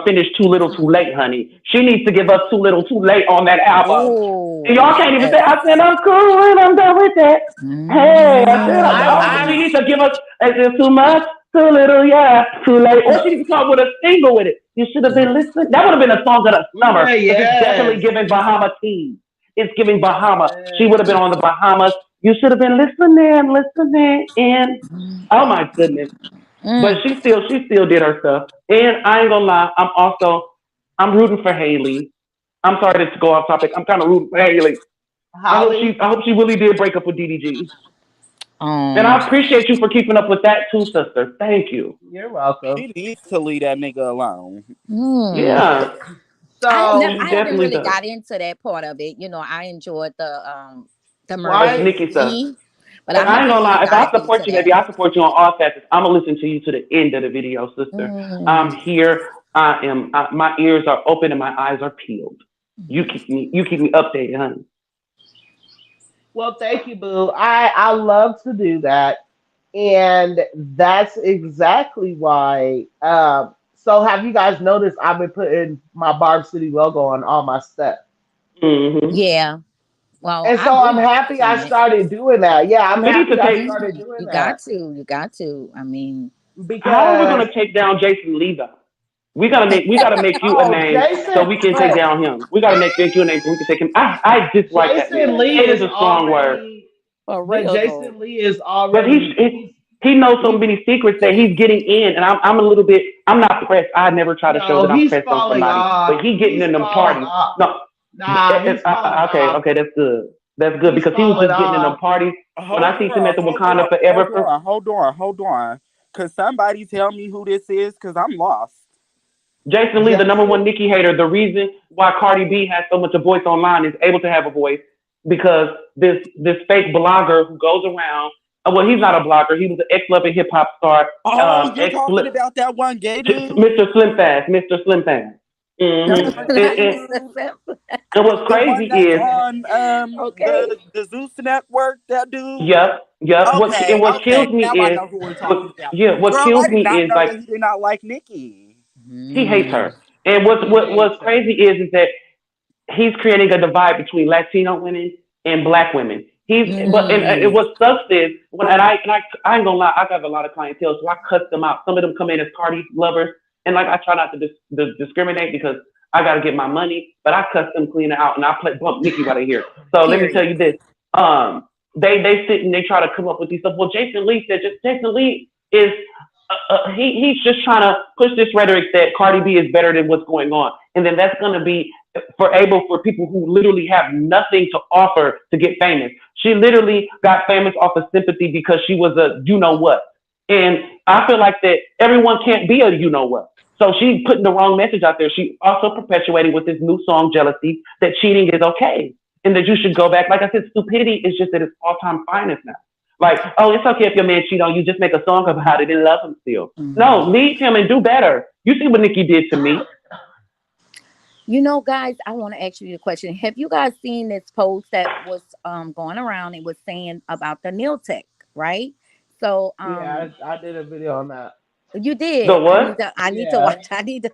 finished Too Little Too Late, honey. She needs to give us Too Little Too Late on that album. And Oh y'all can't even say yes. I said I'm cool and I'm done with that. Hey, I said I'm I she Mm. needs to give us is this too much, too little, yeah, too late. Or she needs to come up with a single with it. You should have been listening. That would have been a song of the summer because it's definitely yes. giving Bahama team. It's giving Bahama. She would have been Yes. on the Bahamas. You should have been listening in. Oh my goodness. But Mm. she still did her stuff. And I ain't gonna lie, I'm rooting for Haley. I'm sorry to go off topic. I'm kind of rooting for Haley. Holly, I hope she really did break up with DDG. And Um. I appreciate you for keeping up with that too, sister. Thank you. you're welcome. She needs to leave that nigga alone. Hmm. Yeah, So she I haven't definitely really does. got into that part of it. I enjoyed the That's why? Marie Nikki stuff. E, but But I I ain't haven't gonna really lie, if I dived support into you, that. baby, I support you on all facets. I'm gonna listen to you to the end of the video, sister. I'm Mm. here. My ears are open and my eyes are peeled. You keep me updated, honey. Well, thank you, Boo. I love to do that, and that's exactly why. So have you guys noticed I've been putting my Barb City logo on all my stuff, Hmm. Yeah. Well, and so I've I'm been happy I seen it. started doing that. Yeah, I'm We need happy to I take. Mhm. started doing You got that to. You got to. I mean, How are we because gonna take down Jason Lee though? We gotta make you a oh, name so Jason, we can take look, down him. We gotta make you a name so we can take him. I dislike that man. Jason Lee Hate is is a strong word, already, for but real though. Jason Lee is but already he knows so he's many secrets that he's getting in, and I'm a little bit. I'm not pressed. I never try to show no, that I'm he's pressed on falling somebody, off. but he getting He's in them falling parties. off. No, Nah, he's falling okay, off. that's good. That's good He's because he was falling just getting in them off. parties. When Hold I see him at on, the hold on, Wakanda Forever, hold on, hold on, hold on. Could somebody tell me who this is? Cause I'm lost. Jason Lee, the number one Jason, Nicki hater, the reason why Cardi B has so much a voice online is able to have a voice because this fake blogger who goes around. Well, he's not a blogger. He was an ex-Love and hip hop star, Oh, you're ex talking about that one gay dude? Mr. Slim Fast, Mr. Slim Fast. Mm-hmm. And what's The one crazy that's is, on Okay. the Zeus network, that dude. yep. Okay, What okay. kills me Now I is, know who we're talking about. what Girl, kills I did me not is know like that he did not like Nicki. he hates Mm. her. And He hates what's her. crazy is that he's creating a divide between Latino women and Black women. And Mm. what sucks is I ain't gonna lie, I got a lot of clientele, so I cut them out. Some of them come in as Cardi lovers, and like I try not to discriminate because I got to get my money, but I cut them clean out, and I bump Nicki while they here. So let me tell Period. you this: they sit and they try to come up with these stuff. Well, Jason Lee is he's just trying to push this rhetoric that Cardi B is better than what's going on, and then that's going to be for people who literally have nothing to offer to get famous. She literally got famous off of sympathy because she was a you know what, and I feel like that everyone can't be a you know what. So she's putting the wrong message out there. She also perpetuating with this new song "Jealousy" that cheating is okay and that you should go back. Like I said, stupidity is just at its all-time finest now. Like, oh, it's okay if your man cheat on you. Just make a song about it and love him still. No, Mhm. leave him and do better. You see what Nicki did to me? You know, guys, I want to ask you a question. Have you guys seen this post that was going around? It was saying about the nail tech, right? So Yeah, I did a video on that. you The did. what? I need to Yeah, watch. I need to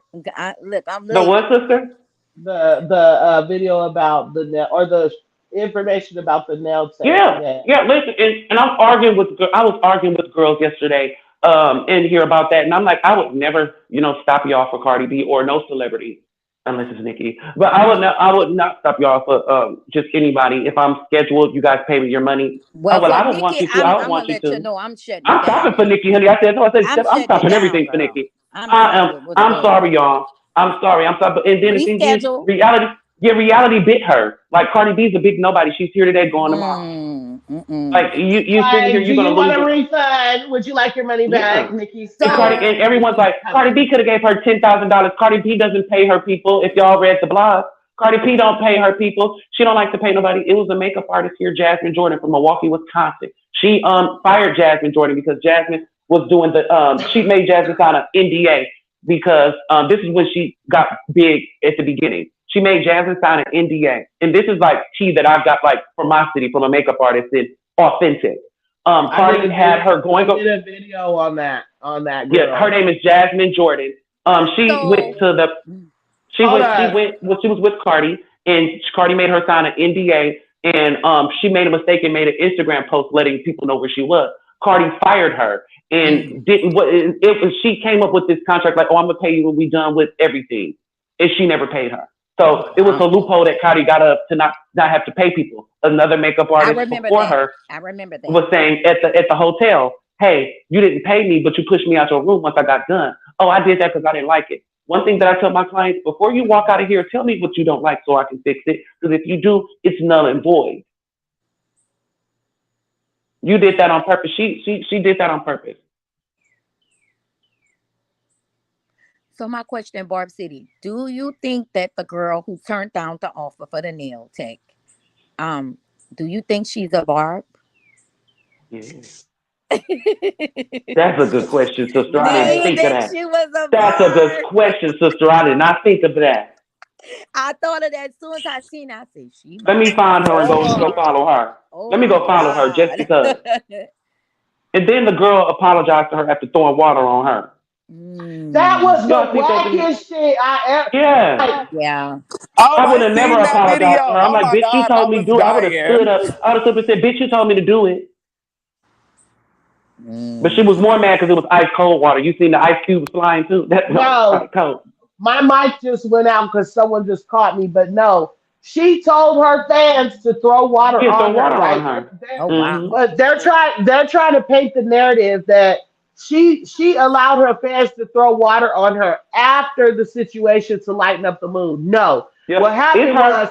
look. I'm The late. what, sister? the video about the nail or the information about the nail tech. Yeah, Yeah. yeah. Listen, and I was arguing with girls yesterday in here about that, and I'm like, I would never, stop y'all for Cardi B or no celebrity unless it's Nicki. But I would not stop y'all for just anybody. If I'm scheduled, you guys pay me your money. Oh Well, well, for I would want Nikki, you to. I would I'm gonna want you let you to. know I'm shutting it I'm stopping down. for Nicki, honey. I said, no, I said, I'm I'm shutting it stopping down, everything for girl. Nicki. I'm I done am. with what's I'm going sorry, on. y'all. I'm sorry. I'm sorry. And then the thing is, Reschedule. reality. Yeah, reality bit her. Like Cardi B's a big nobody. She's here today, going tomorrow. Mm. Like you sitting here, Like, do you're gonna you want lose a it. refund? Would you like your money Yeah. back? Nikki And said. So, Everyone's like, Cardi B could have gave her $10,000. Cardi B doesn't pay her people. If y'all read the blog, Cardi B don't pay her people. She don't like to pay nobody. It was a makeup artist here, Jasmine Jordan from Milwaukee, Wisconsin. She fired Jasmine Jordan because Jasmine was doing she made Jasmine sign an NDA because this is when she got big at the beginning. She made Jasmine sign an NDA, and this is like tea that I've got like from my city from a makeup artist in authentic. Cardi had her I going did a video on that Yeah, her girl. name is Jasmine Jordan. She went so, to the Hold on. she was with Cardi, and Cardi made her sign an NDA, and she made a mistake and made an Instagram post letting people know where she was. Cardi fired her mm, and didn't what she came up with this contract like, oh, I'm gonna pay you when we done with everything, and she never paid her. So it was wow. a loophole that Cardi got up to not have to pay people. Another makeup I artist remember before that. her I remember that. was saying at the hotel, hey, you didn't pay me, but you pushed me out your room once I got done. Oh, I did that because I didn't like it. One thing that I tell my clients, before you walk out of here, tell me what you don't like so I can fix it. Because if you do, it's null and void. You did that on purpose. She did that on purpose. So my question, Barb City, do you think that the girl who turned down the offer for the nail tech, um, do you think she's a Barb? Yeah. That's a good question, sister. Do I didn't you Right. think of think that. she was a That's a good Barb? question, sister. I did not think of that. I thought of that as soon as I seen it. I said, she Let might me be a find her and go Barb. follow her. Let me Oh go follow her just God. because. And then the girl apologized to her after throwing water on her. That Mm, was Y'all the see that video? wackest shit Yeah. like. yeah. Oh, I would I have never seen that video. apologized to her. I'm Oh like, my bitch, you god, I told me to was do it. I would have stood dying. up. I would have stood up and said, bitch, you told me to do it. But she Mm. was more mad because it was ice cold water. You seen the ice cubes flying too? That was ice No, cold. my mic just went out because someone just caught me. But no, she told her fans to throw water Yeah, throw on her, water on right? her. Oh Mm-hmm. wow. But they're trying to paint the narrative that she allowed her fans to throw water on her after the situation to lighten up the mood. No, Yep. what It's happened her. was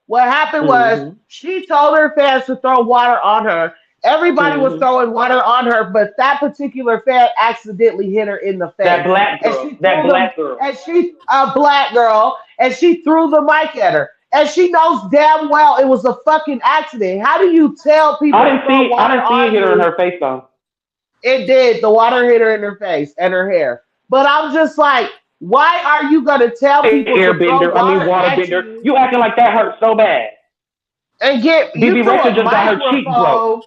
what happened was Mm-hmm. she told her fans to throw water on her. Everybody was Mm-hmm. throwing water on her, but that particular fan accidentally hit her in the That face, black and girl. she That threw them. black girl. And she a black girl, and she threw the mic at her. And she knows damn well it was a fucking accident. How do you tell people to throw I water didn't see it on hit her in you? her face though. It did. The water hit her in her face and her hair. But I'm just like, Why are you gonna tell people to throw Airbender, I mean water at waterbender. you You acting like that hurt so bad. and get you BB threw Rexha a just got her cheek broke. microphone?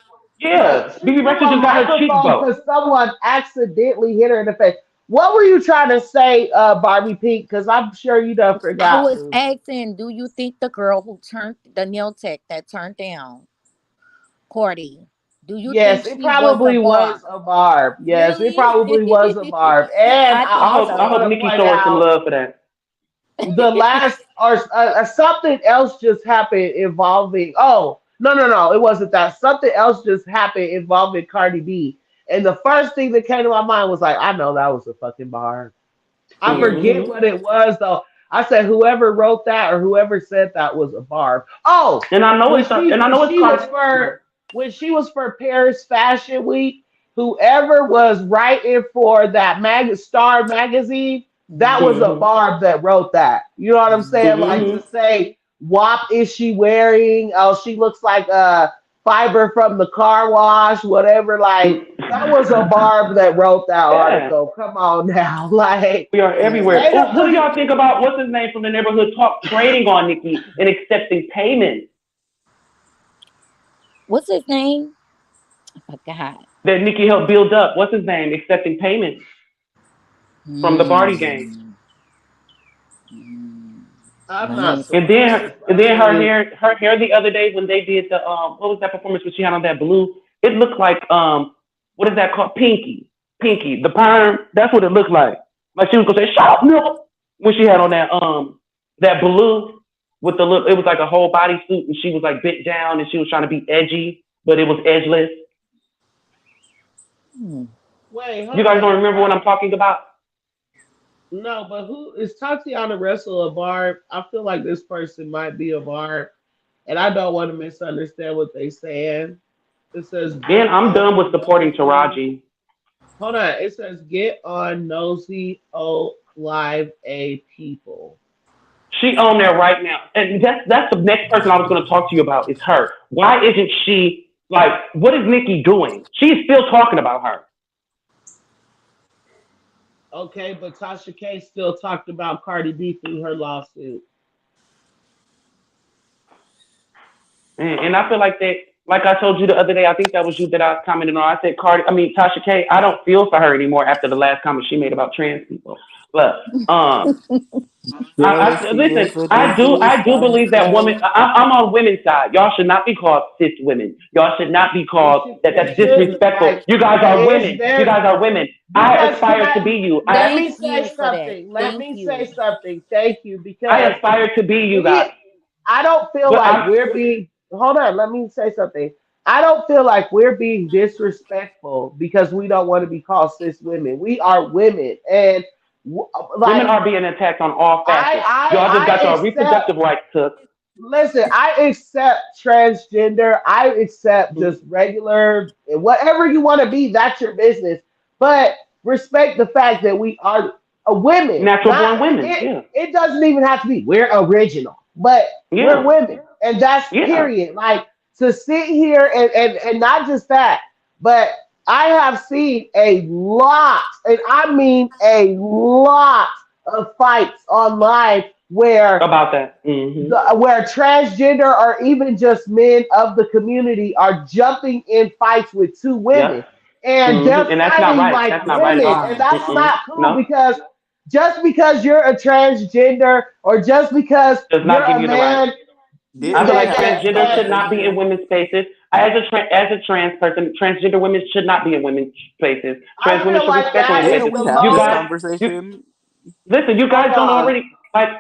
Wait, Yeah, she BB threw Rexha a just got her cheek microphone broke. because someone accidentally hit her in the face. What were you trying to say, Barbie Pink? Because I'm sure you done I forgot. was asking, do you think the girl who turned the nail tech that turned down Cardi, do you think Yes, it she was a probably was bar? a Barb. Yes, it Really? probably was a Barb. And I I think also I want hope so. to Nicki point show her some out love for that. the last or something else just happened involving. Oh no, it wasn't that. Something else just happened involving Cardi B. And the first thing that came to my mind was like, I know that was a fucking Barb. I forget Hmm. what it was though. I said whoever wrote that or whoever said that was a Barb. Oh, And I know when it's she and I when know it's she was Cardi. for Paris Fashion Week, whoever was writing for that Star magazine, that was a Hmm. Barb that wrote that. You know what I'm saying? Like Hmm. to say, "WAP is she wearing? Oh, she looks like a fiber from the car wash, whatever." Like that was a Barb that wrote that Yeah, article. Come on now, like we are everywhere. ain't Oh, what do nobody. y'all think about what's his name from the neighborhood talk trading on Nicki and accepting payment What's his name? I forgot. that Nicki helped build up? What's his name? Accepting payment from the Barty gang. Hmm. Hmm. I'm Let me not And surprised. I then mean, her hair the other day when they did the what was that performance when she had on that blue? It looked like what is that called? Pinky, the perm. That's what it looked like. Like she was gonna say, "Shut up, milk," when she had on that blue with the look. It was like a whole bodysuit, and she was like bent down, and she was trying to be edgy, but it was edgeless. hmm. wait, You hold guys on. don't remember what I'm talking about? No, but who is Tatiana Russell a Barb? I feel like this person might be a Barb, and I don't want to misunderstand what they saying. It says And get I'm done with on supporting nosy. Taraji. Hold on. It says get on nosy oh live a people. She on there right now, and that's the next person I was going to talk to you about is her. Why isn't she like? What is Nicki doing? She's still talking about her, Okay, but Tasha K still talked about Cardi B through her lawsuit. and I feel like that. Like I told you the other day, I think that was you that I commented on. I said Cardi, I mean Tasha K. I don't feel for her anymore after the last comment she made about trans people. But Jealousy listen. is a I disease, do Tasha believe that woman. K. I'm on women's side. Y'all should not be called cis women. Y'all should not be It called should that. it That's shouldn't disrespectful. like You guys that are is women. You very guys are women. I because can aspire to I be you. let Thank me say you for that. something. Let Thank me say you. something. Thank you I because aspire to be you we guys. I don't feel But like I'm we're being hold on, let me say something. I don't feel like we're being disrespectful because we don't want to be called cis women. We are women and w- women like are being attacked on all I facets. Y'all just got I your accept reproductive rights took. listen, I accept transgender. I accept just regular, whatever you want to be, that's your business. But respect the fact that we are women. Natural Not born women. it. Yeah. It doesn't even have to be. We're original, but we're Yeah. women, and that's Yeah. period. Like to sit here and not just that, but I have seen a lot, and I mean a lot of fights online About that. Hmm. where transgender or even just men of the community are jumping in fights with two Yep. women and Hmm. they're And that's not fighting right. like That's not right at women, all. and that's Mm-mm. not cool No. because just because you're a transgender or just because Does you're not give a you the right. man I Didn't feel we like that have that transgender that should somebody not be in here? women's spaces. As a trans person, transgender women should not be in women's spaces. Trans I women feel should like respect that women's is Didn't spaces. we the have You this most guys, you conversation? listen. You hold guys don't on. already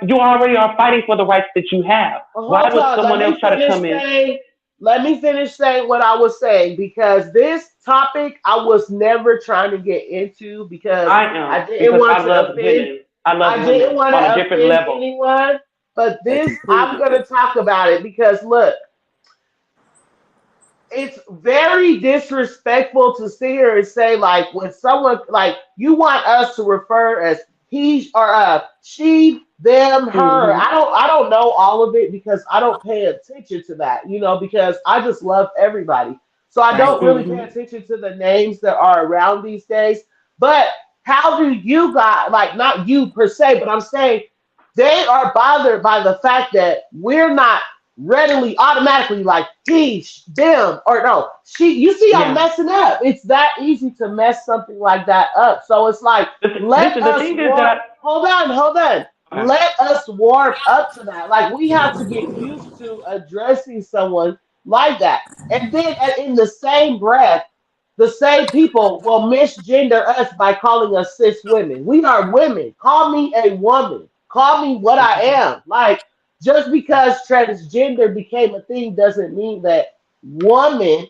you already are fighting for the rights that you have. Why Hold would on, someone else try to come in? let me finish saying what I was saying because this topic I was never trying to get into because I I am didn't because want I to love offend women. I I love didn't women want on a to different offend level. anyone, but I this can prove I'm it. gonna talk about it because look, it's very disrespectful to sit here and say like when someone like you want us to refer as he or she, them, her. Hmm. I don't know all of it because I don't pay attention to that, because I just love everybody. So I Right. don't really pay Hmm. attention to the names that are around these days. But how do you guys, like, not you per se, but I'm saying they are bothered by the fact that we're not readily, automatically like he, them, or no, she. You see, I'm Yeah. messing up. It's that easy to mess something like that up. So it's like, let Listen, the us thing is warm. that Hold on, hold on. okay. Let us warm up to that. Like we have to get used to addressing someone like that, and then in the same breath the same people will misgender us by calling us cis women. We are women. Call me a woman. Call me what I am. Like, just because transgender became a thing doesn't mean that women,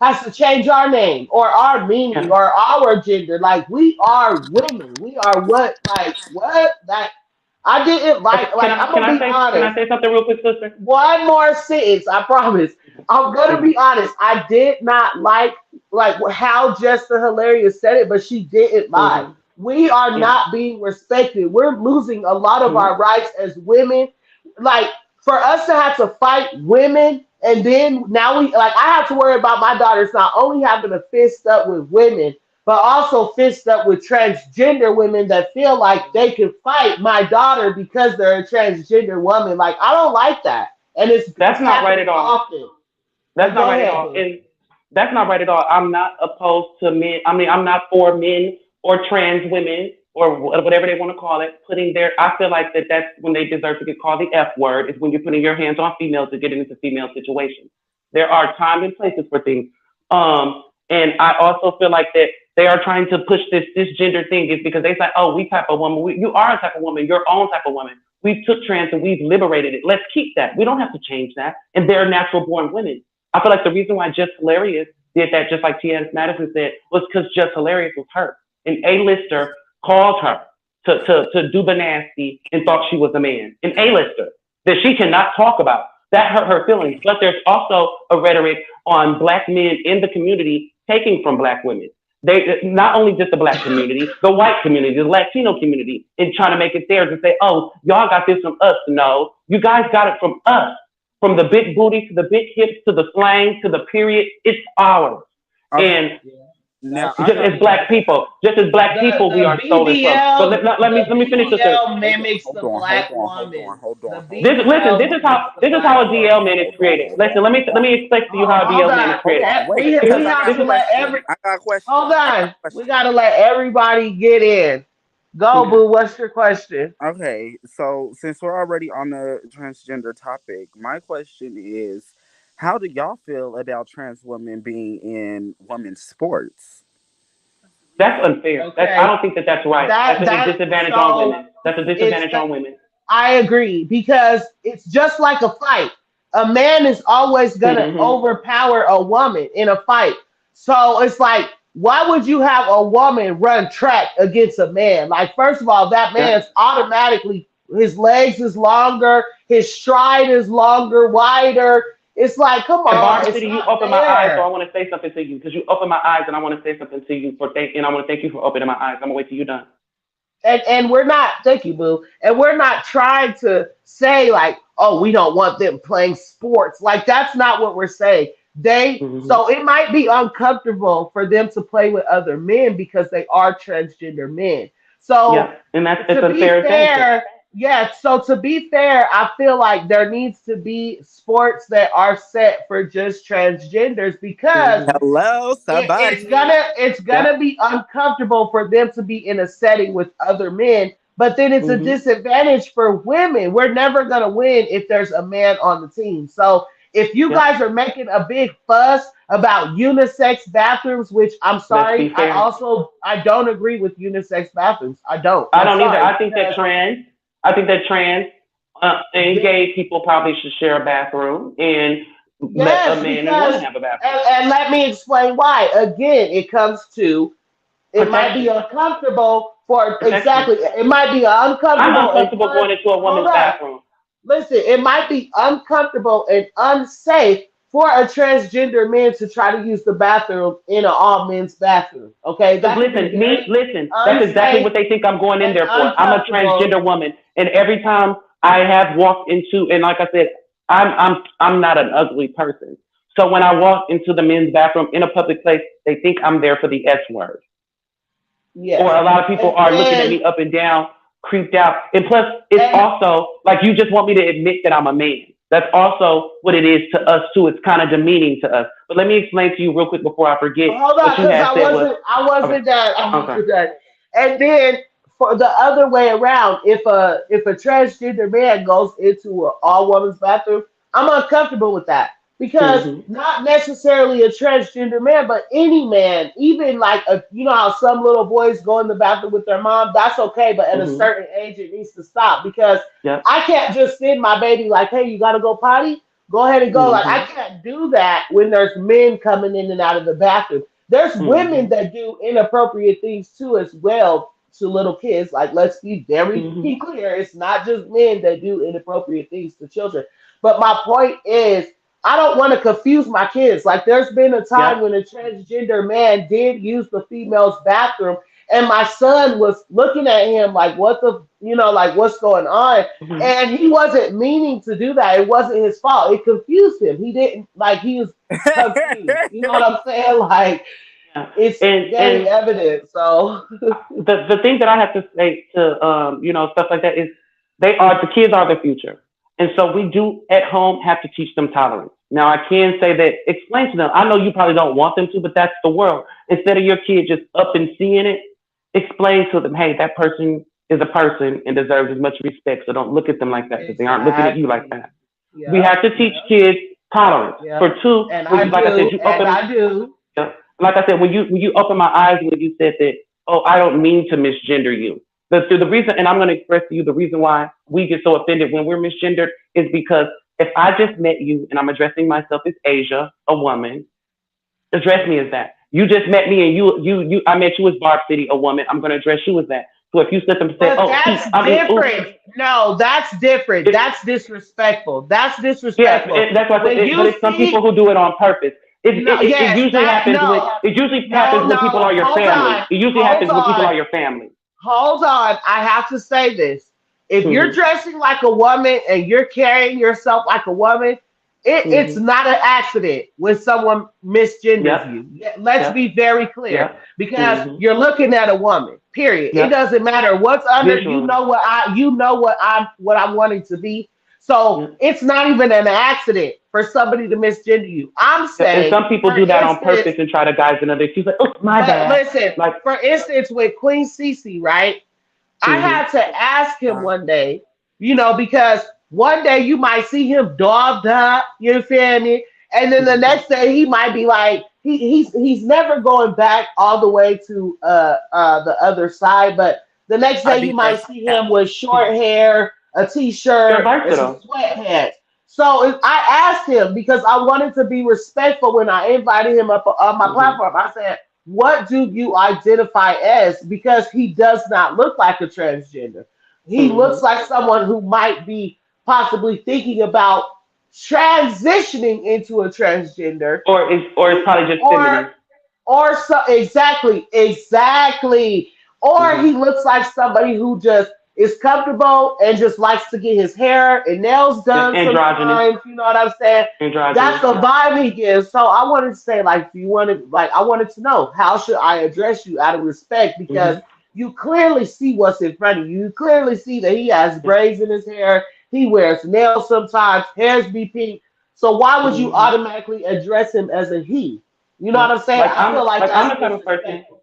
has to change our name or our meaning Yeah. or our gender. Like, we are women. We are what? Like, what? That I didn't Okay, like. Like, I'm can gonna I be say honest. something real quick, sister? One more sentence, I promise. I'm gonna Mhm. be honest. I did not like how Jessica Hilarious said it, but she didn't lie. Mhm. We are Yeah. not being respected. We're losing a lot of Mhm. our rights as women. Like for us to have to fight women, and then now we like I have to worry about my daughters not only having to fist up with women, but also fist up with transgender women that feel like they can fight my daughter because they're a transgender woman. Like I don't like that, and it's That's not right happening at all. often. That's But not go right at ahead, all. boo. And that's not right at all. I'm not opposed to men. I mean, I'm not for men or trans women or whatever they want to call it, putting their, I feel like that's when they deserve to get called the F word, is when you're putting your hands on females to get into female situations. There are times and places for things. And I also feel like that they are trying to push this gender thing is because they say, oh, we type of woman. You are a type of woman, your own type of woman. We took trans and we've liberated it. Let's keep that. We don't have to change that. And they're natural born women. I feel like the reason why Just Hilarious did that, just like T.S. Madison said, was because Just Hilarious was her. An A-lister called her to do the nasty and thought she was a man. An A-lister that she cannot talk about. That hurt her feelings. But there's also a rhetoric on black men in the community taking from black women. They not only just the black community, the white community, the Latino community, and trying to make it theirs and say, oh, y'all got this from us. No, you guys got it from us. From the big booty to the big hips to the slang to the period, it's ours. Okay. And Yeah, Now that's I just got as a black question. people, just as black people, we the are stolen from. But BBL. let me finish this. Mimics Hold the on, hold black on, hold woman. on, hold The on, hold This on, listen, BBL mimics the this is how black a DL woman. man is hold on, created. hold on, Listen, hold let on. me explain to you how a Hold DL man is on. Hold created. on. We Wait, This because is I have got this to a is let question. I got a hold question. I got on. a We question. gotta let everybody get in. Go, okay. boo. What's your question? Okay, so since we're already on the transgender topic, my question is, how do y'all feel about trans women being in women's sports? That's unfair. I Okay. don't think that's right. That's a That disadvantage on so women. That's a it's disadvantage on women. I agree because it's just like a fight. A man is always gonna Hmm. overpower a woman in a fight. So it's like, why would you have a woman run track against a man? Like, first of all, that Yeah. man's automatically his legs is longer, his stride is longer, wider. It's like, come And on, Barb it's City, you not open my eyes, so I fair. want to say something to you because you open my eyes, and I want to say something to you and I want to thank you for opening my eyes. I'm gonna wait till you're done. And we're not, thank you, boo, and we're not trying to say like, oh, we don't want them playing sports. Like, that's not what we're saying. They Hmm. So it might be uncomfortable for them to play with other men because they are transgender men. So Yeah, and it's to be unfair advantage. fair, yes. So to be fair, I feel like there needs to be sports that are set for just transgenders because Hmm. Hello, somebody. it's Yeah. gonna be uncomfortable for them to be in a setting with other men. But then it's a Hmm. disadvantage for women. We're never gonna win if there's a man on the team. So if you Yeah. guys are making a big fuss about unisex bathrooms, which I'm Let's sorry, be fair. I don't agree with unisex bathrooms. I don't. I I'm don't either. sorry I think that because trans. I think that trans and yeah, gay people probably should share a bathroom and let a yes, man and because woman have a bathroom. and let me explain why. Again, it comes to it might be Protection. uncomfortable for Protection. exactly. It might be I'm uncomfortable and uncomfortable going into a hold woman's on. bathroom. Listen, it might be uncomfortable and unsafe for a transgender man to try to use the bathroom in an all men's bathroom. Okay, Because that could be very listen, that's exactly unsafe what they think I'm going in and there for. I'm a uncomfortable. transgender woman, and every time I have walked into, and like I said, I'm not an ugly person. So when I walk into the men's bathroom in a public place, they think I'm there for the S word. Or Yes. a lot of people And are looking at then, me up and down, creeped out. And plus, it's and also like you just want me to admit that I'm a man. That's also what it is to us too. It's kind of demeaning to us. But let me explain to you real quick before I forget hold what on, you because had said was I okay. wasn't done. I Okay. wasn't done. And then for the other way around, if a transgender man goes into an all woman's bathroom, I'm uncomfortable with that because Mm-hmm. not necessarily a transgender man, but any man, even like you know how some little boys go in the bathroom with their mom, that's okay, but at a Mm-hmm. certain age it needs to stop because Yep. I can't just send my baby like, hey, you gotta go potty. Go ahead and go. Like I Mm-hmm. can't do that when there's men coming in and out of the bathroom. There's women Mm-hmm. that do inappropriate things too as well to little kids. Like let's be very Mm-hmm. clear. It's not just men that do inappropriate things to children. But my point is I don't want to confuse my kids. Like there's been a time Yep. when a transgender man did use the female's bathroom and my son was looking at him like what the like what's going on, Mm-hmm. and he wasn't meaning to do that. It wasn't his fault. It confused him. He didn't like he was confused. You know what I'm saying? Like Yeah. it's very And evident. So the thing that I have to say to stuff like that is the kids are the future, and so we do at home have to teach them tolerance. Now I can say that explain to them. I know you probably don't want them to, but that's the world. Instead of your kid just up and seeing it, explain to them, hey, that person is a person and deserves as much respect. So don't look at them like that because they aren't looking at you like exactly. that. We Yep. have to teach Yep. kids tolerance. For Yep. two, And when I you, like I said, do. you And open I do. yeah. Like I said, when you open my eyes when you said that, oh, I don't mean to misgender you. The reason, and I'm going to express to you the reason why we get so offended when we're misgendered is because if I just met you and I'm addressing myself as Asia, a woman, address me as that. You just met me and I met you as Barb City, a woman. I'm going to address you as that. So if you sit them and say, But oh, he, that's I mean, ooh, different. No, that's different. it, That's disrespectful. That's yeah, disrespectful. that's why I said, When but you it's some people see, who do it on purpose. no, It yes, usually that happens when no, people no. are your Hold family. on, It usually hold happens when people on, are your family. hold on. I have to say this. If you're Mm-hmm. dressing like a woman and you're carrying yourself like a woman, it's Mm-hmm. not an accident when someone misgenders Yep. you. Let's Yep. be very clear Yep. because Mm-hmm. you're looking at a woman. Period. It Yep. doesn't matter what's under. Visually. You know what I'm wanting to be. So Yep. it's not even an accident for somebody to misgender you. I'm Yep. And saying, some people for do that on instance, purpose and try to guise another. She's like, oh, my but bad. listen, Like, for instance, with Queen Cece, right? I mm-hmm. had to ask him one day, because one day you might see him dogged up, you feel me? And then the Mm-hmm. next day he might be like, he's never going back all the way to the other side, but the next I day you be might just see him with short hair, a They're t-shirt, and some versatile. sweatpants. So I asked him because I wanted to be respectful when I invited him up on my Mm-hmm. platform. I said, what do you identify as? Because he does not look like a transgender. He Mm-hmm. looks like someone who might be possibly thinking about transitioning into a transgender, Or it's probably just or feminine. so exactly. Or Mm-hmm. he looks like somebody who just is comfortable and just likes to get his hair and nails Yep. done Androgynous. sometimes. You know what I'm saying? That's Androgynous. the Yep. vibe he gives. So I wanted to say, like, do you want to, like, I wanted to know how should I address you out of respect because Mm-hmm. you clearly see what's in front of you. You clearly see that he has Yep. braids in his hair. He wears nails sometimes. Hairs be pink. So why would you Mm-hmm. automatically address him as a he? You know what Yep. I'm saying? I feel like I'm that's the type of person. disrespectful.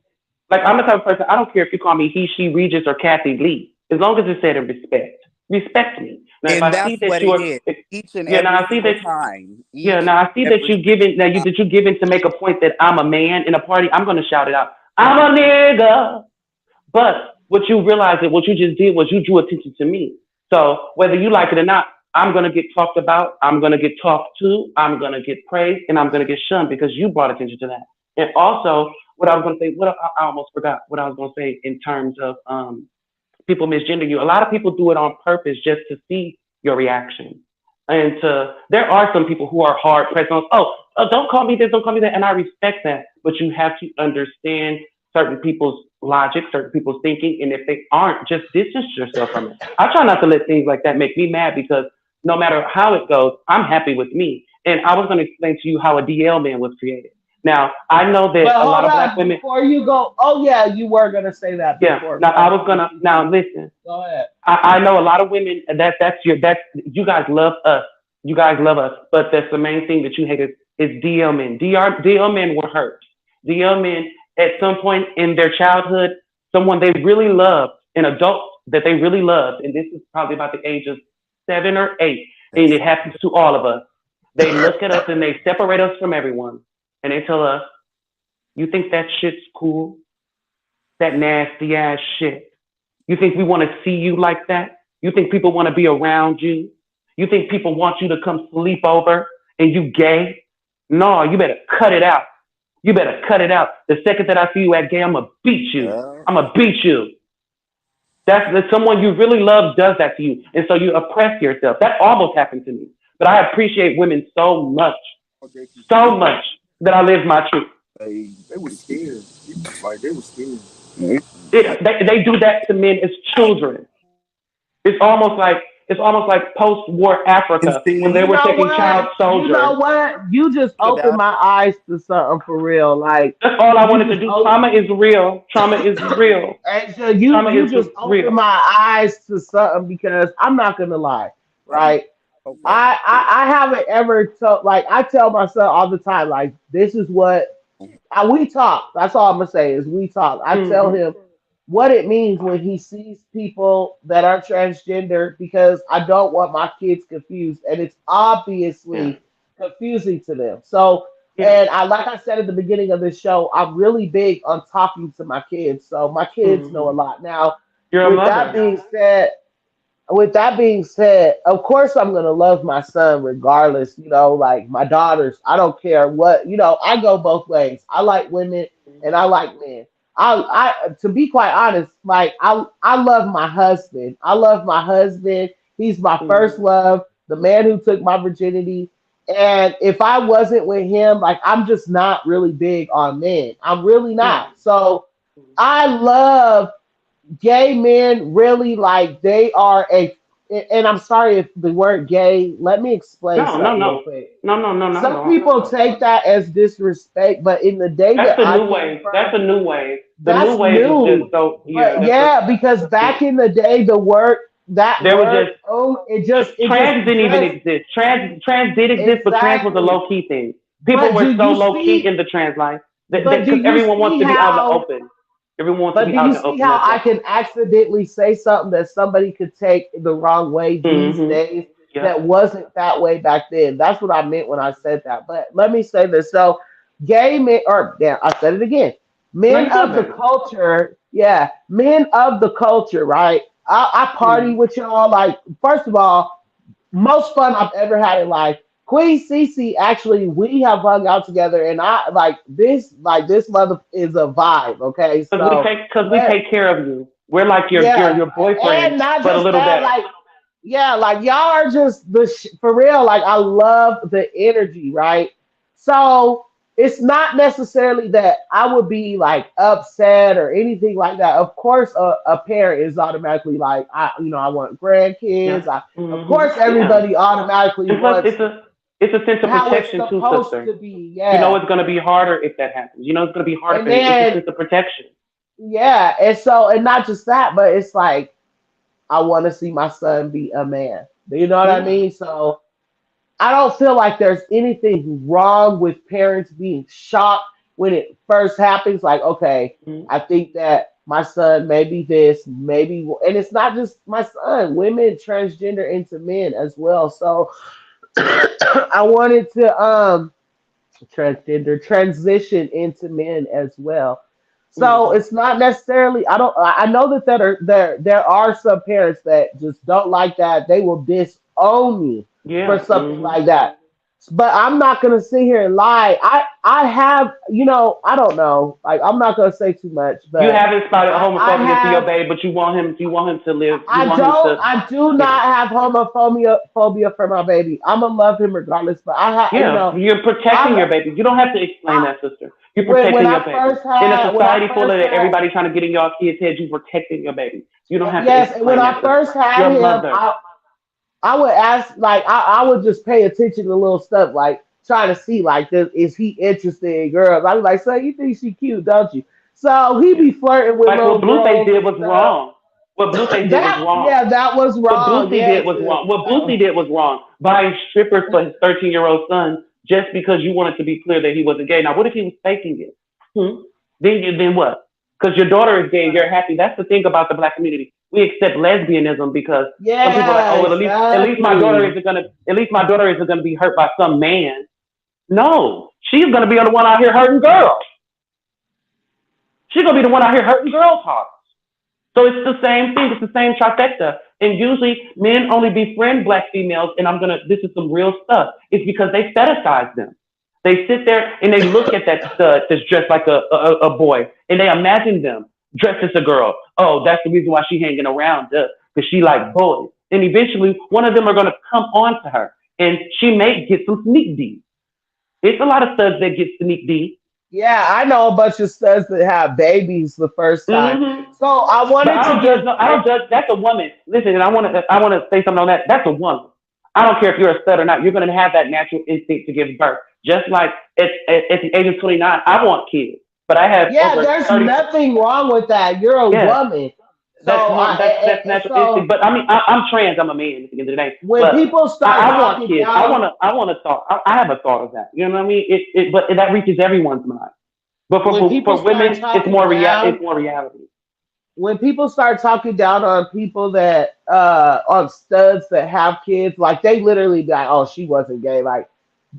Like I'm the type of person. I don't care if you call me he, she, Regis, or Kathy Lee, as long as it's said in respect. Respect me. Now, if and I that's see that what you it are, is. Each and yeah. Now every I see single that. time. Yeah. Each Now I see and that every you giving time. that you giving to make a point that I'm a man in a party. I'm gonna shout it out. I'm a nigga. But what you realize that what you just did was you drew attention to me. So whether you like it or not, I'm gonna get talked about. I'm gonna get talked to. I'm gonna get praised, and I'm gonna get shunned because you brought attention to that. And also, what I was gonna say, what I almost forgot what I was gonna say in terms of people misgender you. A lot of people do it on purpose just to see your reaction. And there are some people who are hard pressed on, don't call me this, don't call me that. And I respect that. But you have to understand certain people's logic, certain people's thinking. And if they aren't, just distance yourself from it. I try not to let things like that make me mad because no matter how it goes, I'm happy with me. And I was going to explain to you how a DL man was created. Now, I know that But a lot hold of black on, women, before you go. Oh yeah, you were gonna say that yeah. before Now, I Cardi was and gonna, now CC. listen, Go ahead. I know a lot of women, that's, you guys love us. You guys love us. But that's the main thing that you hate is DL men. DL men were hurt. DL men, at some point in their childhood, someone they really loved, an adult that they really loved, and this is probably about the age of 7 or 8, and Yes. it happens to all of us. They look at us and they separate us from everyone, and they tell us, "You think that shit's cool? That nasty ass shit. You think we want to see you like that? You think people want to be around you? You think people want you to come sleep over and you gay? No, you better cut it out. You better cut it out. The second that I see you at gay, I'm gonna beat you. Yeah. I'm gonna beat you." That's someone you really love does that to you, and so you oppress yourself. That almost happened to me, but I appreciate women so much that I live my truth. They were scared. Like they were scared. They do that to men as children. It's almost like post-war And Africa when they You see, were know taking what? child You know soldiers. what? You just think opened about my eyes to something for real. Like That's all I you wanted to just do. opened. Trauma is real. Trauma is real. And so you Trauma you is just opened real. my eyes to something because I'm not gonna lie, it. right? Okay. I haven't ever told like I tell myself all the time like this is what we talk. That's all I'm gonna say is we talk. I tell Hmm. him what it means when he sees people that are transgender because I don't want my kids confused and it's Yeah. obviously confusing to them. So Yeah. and I like I said at the beginning of this show, I'm really big on talking to my kids. So my kids know a Hmm. lot. Now, You're a with that mother. being said, of course I'm gonna love my son regardless, like my daughters. I don't care what, I go both ways. I like women and I like men. I to be quite honest, like I love my husband. I love my husband. He's my first Hmm. love, the man who took my virginity. And if I wasn't with him, like I'm just not really big on men. I'm really Yeah. not. So I love gay men really like they are a and I'm sorry if the word gay, let me explain No. No. something real No. quick. No. No. No. Not at Some all. people take that as disrespect, but in the day That's that the I new came wave. That's from, the new wave. The new that's wave is just new. so yeah. But That's the yeah, because yeah. back in the day the word that There was word, just oh, it just trans didn't even exist. Trans did exist, but trans was a exactly. low key thing. People But were do so you low key see in the trans life that but do because you everyone wants see to be out in the how open. Everyone wants to But be do out in you the see open. how That's I why. can accidentally say something that somebody could take the wrong way these Mm-hmm. days Yep. that wasn't that way back then? That's what I meant when I said that. But let me say this. So, gay men, or yeah, I said it again. No, Men you good, of the baby. culture, yeah, men of the culture, right? I party Mm-hmm. with y'all. Like, first of all, most fun I've ever had in life. Queen Cece, actually, we have hung out together, and I like this mother is a vibe. Okay, so. Because we take care of you. We're like Yeah, your boyfriend, and not but a just little that, better. like, yeah, like y'all are just for real. Like, I love the energy, right? So it's not necessarily that I would be like upset or anything like that. Of course, a parent is automatically like, I want Yeah. grandkids. Of Mm-hmm. course, Yeah. everybody automatically And plus, wants it's a sense of how it's protection too, supposed sister. to be. You know Yeah, it's gonna be harder if that happens. You know it's gonna be harder and for you. It's a then sense of protection. yeah, and not just that, but it's like I want to see my son be a man. You know what I Yeah. mean? So I don't feel like there's anything wrong with parents being shocked when it first happens. Like, okay, Mm-hmm. I think that my son maybe this, maybe, and it's not just my son. Women transgender into men as well. So I wanted to transgender transition into men as well. So Mm-hmm. it's not necessarily. I know that there are some parents that just don't like that. They will disown me for Yeah. something Mm-hmm. like that. But I'm not gonna sit here and lie. I have, I don't know. Like, I'm not gonna say too much, You but haven't spotted I homophobia to your have. babe, but you want him to live. You I want him don't. to. I do Yeah. not have homophobia phobia for my baby. I'm gonna love him regardless. But I have, Yeah, you're protecting I'm. your baby. You don't have to explain I, that, sister. You're when protecting your I baby. first In a had when I society full of first had everybody trying to get in your kids' heads, you're protecting your baby. You don't have to yes, and when explain that, I sister. first had Your him, mother. I would ask like I would just pay attention to little stuff like trying to see like this, is he interested in girls? I was like, son, you think she cute, don't you? So he Yeah. be flirting with Like little what Blueface girls did and was stuff. wrong. What Blueface did was That wrong. yeah, that was What wrong. Boosie did Yes, was wrong. What Boosie did was wrong. Buying strippers for his 13-year-old son just because you wanted to be clear that he wasn't gay. Now, what if he was faking it? Hmm? Then what? Because your daughter is gay and you're happy. That's the thing about the black community. We accept lesbianism because some people are like, yeah, oh well, at least my daughter exactly. isn't gonna at least my daughter isn't gonna be hurt by some man. No, she's gonna be the one out here hurting girls. She's gonna be the one out here hurting girls' hearts. So it's the same thing. It's the same trifecta. And usually men only befriend black females, and this is some real stuff. It's because they fetishize them. They sit there and they look at that stud that's dressed like a boy, and they imagine them dressed as a girl. Oh, that's the reason why she hanging around us, because she like boys. And eventually one of them are gonna come on to her, and she may get some sneak D. It's a lot of studs that get sneak D. Yeah, I know a bunch of studs that have babies the first time. Mm-hmm. So I But wanted I to don't judge. give No, I don't judge. That's a woman. Listen, and I want to say something on that. That's a woman. I don't care if you're a stud or not. You're going to have that natural instinct to give birth. Just like at the age of 29, I want kids, but I have yeah, over there's 30. nothing wrong with that. You're a Yeah, woman. So that's I normal. That's and natural instinct. so But I mean, I'm trans. I'm a man at the end of the day. when But people start I want talking kids. down I want to thought. I have a thought of that. You know what I mean? But that reaches everyone's mind. But when people for start women, it's talking more down it's more reality. when people start talking down on people that on studs that have kids, like they literally be like, oh, she wasn't gay. Like,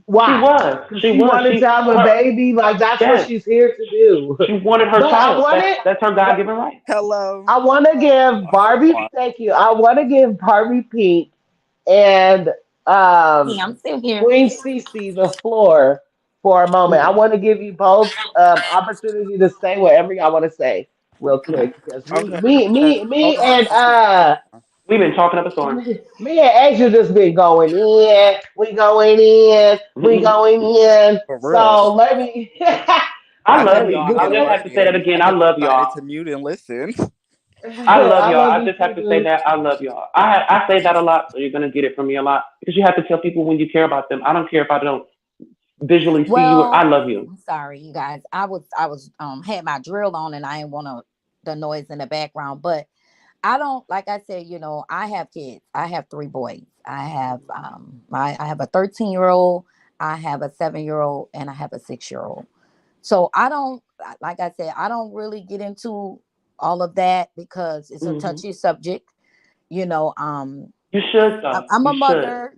She why? was. Because She she was. wanted to have a Her. baby. Like that's what Yes. she's here to do. She wanted her But I child. wanted That's her God but given right. Hello. I want to give Hold Barbie. on. Thank you. I want to give Barbie Pink and Hey, I'm still here. Queen Cece the floor for a moment. I Mm-hmm. want to give you both opportunity to say whatever y'all want to say real Okay. quick because Okay, because me hold on. and We've been talking up a storm. me and Asia just been going in. We going in. We going in. For real. So let me I I let love didn't me know y'all. I get I had a just that. have button to say that here. again. I I just love decided y'all. to mute and listen. I love I y'all. love I you just have too, to say boo. that I love y'all. I say that a lot, so you're gonna get it from me a lot because you have to tell people when you care about them. I don't care if I don't visually see you. I Well, love you. I'm sorry, you guys. I was had my drill on and I didn't want to the noise in the background, but I don't like I said, I have kids. I have three boys. I have a 13-year-old, I have a 7-year-old, and I have a 6-year-old. So I don't like I said, I don't really get into all of that because it's a Hmm. touchy subject. You know, um You should though. I'm You a should. mother,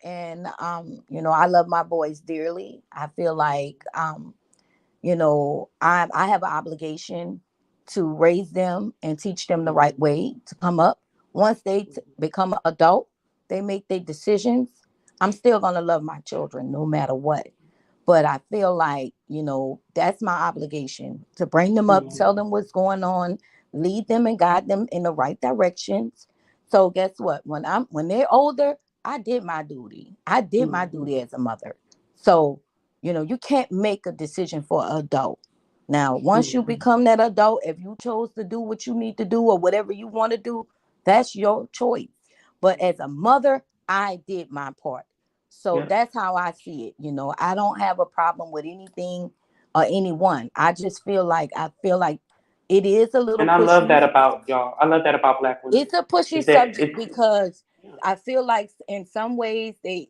and I love my boys dearly. I feel like I have an obligation to raise them and teach them the right Hmm. way to come up. Once they become an adult, they make their decisions. I'm still gonna love my children no matter what. But I feel like, that's my obligation to bring them up, Hmm. tell them what's going on, lead them and guide them in the right directions. So guess what? When they're older, I did my duty. I did my Hmm. duty as a mother. So, you can't make a decision for an adult. Now, once you Hmm. become that adult, if you chose to do what you need to do or whatever you want to do, that's your choice. But as a mother, I did my part. So Yeah. that's how I see it. I don't have a problem with anything or anyone. I feel like it is a little And I love pushy. that about y'all. I love that about Black women. It's a pushy Is that subject it's because yeah. I feel like in some ways they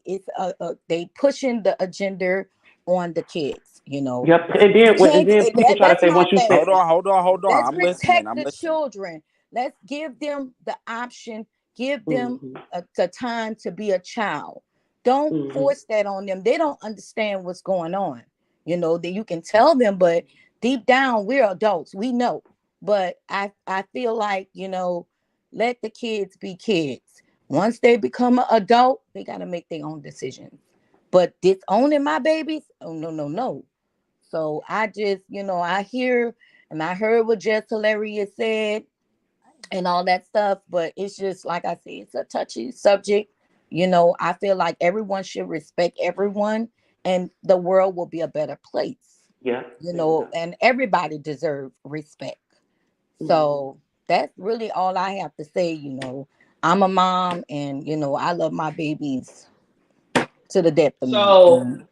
pushing the agenda on the kids. Yep. You And can't. then people try to That's say my once you Hold say thing. on, hold on, hold on. Let's I'm listening. protect I'm the listening. children. Let's give them the option. Give them hmm the time to be a child. Don't hmm force that on them. They don't understand what's going on. That you can tell them, but deep down, we're adults. We know. But I feel like, let the kids be kids. Once they become an adult, they got to make their own decisions. But disowning my babies, oh, no, no, no. So I just, I hear and I heard what Jess Hilarious said and all that stuff, but it's just like I said, it's a touchy subject. I feel like everyone should respect everyone and the world will be a better place. Yeah. There we go. And everybody deserves respect. Hmm. So that's really all I have to say. I'm a mom and I love my babies to the depth of me. So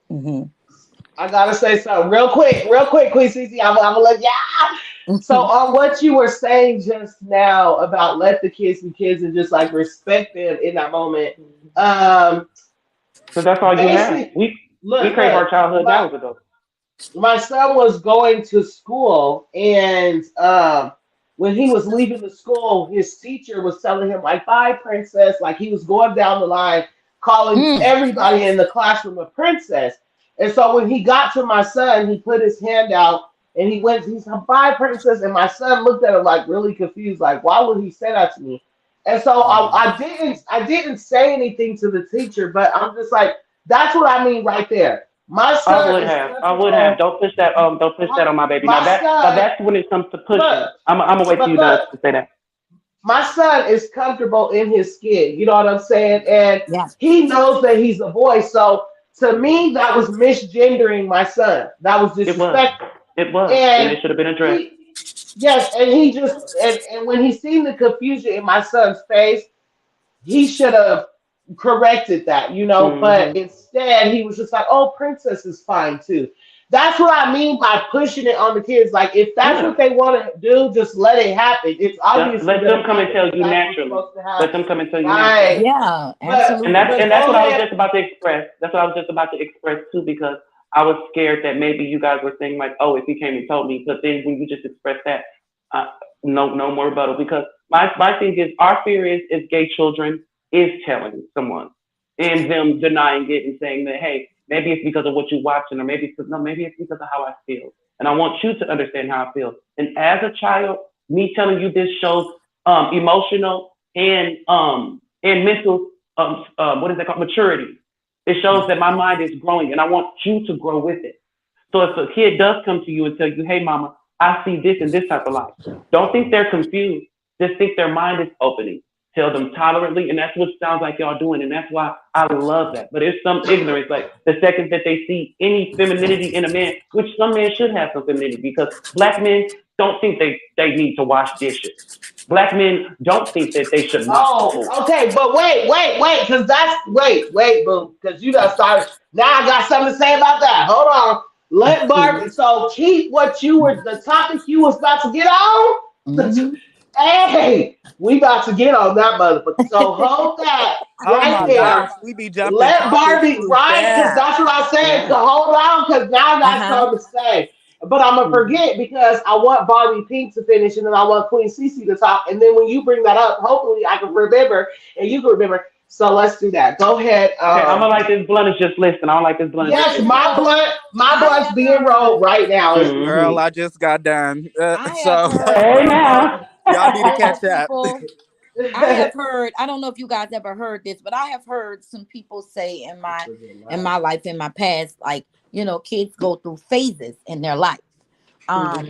I gotta say something real quick, Queen Cece. I'm gonna let you out. So on what you were saying just now about let the kids be kids and just like respect them in that moment. Um, Because that's all you have. Basically, We crave our childhood my now as adults. my son was going to school, and when he was leaving the school, his teacher was telling him like, "Bye, princess." Like he was going down the line, calling everybody in the classroom a princess. And so when he got to my son, he put his hand out and he went. He said, "Bye, princess." And my son looked at him like really confused, like, "Why would he say that to me?" And so I didn't say anything to the teacher, but I'm just like, that's what I mean right there. My I son would is have. I would have. comfortable. Don't push that. Don't push that on my baby. My Now son, that's when it comes to pushing. look, I'm gonna wait till but you done look, to say that. my son is comfortable in his skin. You know what I'm saying? And Yeah. he knows that he's a boy. So to me, that was misgendering my son. That was It was. disrespectful. It was, and And it should have been addressed. he, yes, and he just, and when he seen the confusion in my son's face, he should have corrected that, but Hmm. instead he was just like, "Oh, princess is fine too." That's what I mean by pushing it on the kids. Like, if that's Yeah. what they want to do, just let it happen. It's obviously Let going to them come and happen tell because you that's what's naturally. supposed to Let happen. them come and tell you naturally. Right. Yeah, But And absolutely. that's go what I was ahead. just about to express. That's what I was just about to express too, because I was scared that maybe you guys were saying like, oh, if he came and told me, but then when you just expressed that, uh, no more rebuttal. Because my thing is, our fear is gay children is telling someone and them denying it and saying that, hey, maybe it's because of what you're watching, or maybe it's because no, maybe it's because of how I feel, and I want you to understand how I feel. And as a child, me telling you this shows emotional and mental what is it called, maturity. It shows that my mind is growing, and I want you to grow with it. So if a kid does come to you and tell you, "Hey, mama, I see this and this type of life," don't think they're confused. Just think their mind is opening. Tell them tolerantly, and that's what sounds like y'all doing, and that's why I love that. But there's some ignorance, like the second that they see any femininity in a man, which some men should have some femininity, because black men don't think they need to wash dishes. Black men don't think that they should mop the Oh, floor. okay, but wait, because wait, boo, because you done started. Now I got something to say about that. Hold on. Let Barbie. So keep what you were, the topic you was about to get on. Hmm. Hey, we about to get on that motherfucker. So hold that Oh right my there. gosh, we be jumping Let topics Barbie, too right? Because fast. that's what I said. Yeah. So hold on, because now I got Uh-huh. something to say. But I'm gonna Mhm. forget because I want Barbie Pink to finish, and then I want Queen Cece to talk. And then when you bring that up, hopefully I can remember and you can remember. So let's do that. Go ahead. Okay, I'm gonna like this blunt is just listen. I don't like this blunt is just Yes, Listen listen. though, my I blunt's have being rolled heard, right now as we Girl, Hmm. speak. I just got done. I have So heard Hey people, now. y'all need to listen, catch up. people. I have heard, I don't know if you guys ever heard this, but I have heard some people say in my life, in my past, like, kids go through phases in their life. Hmm. Um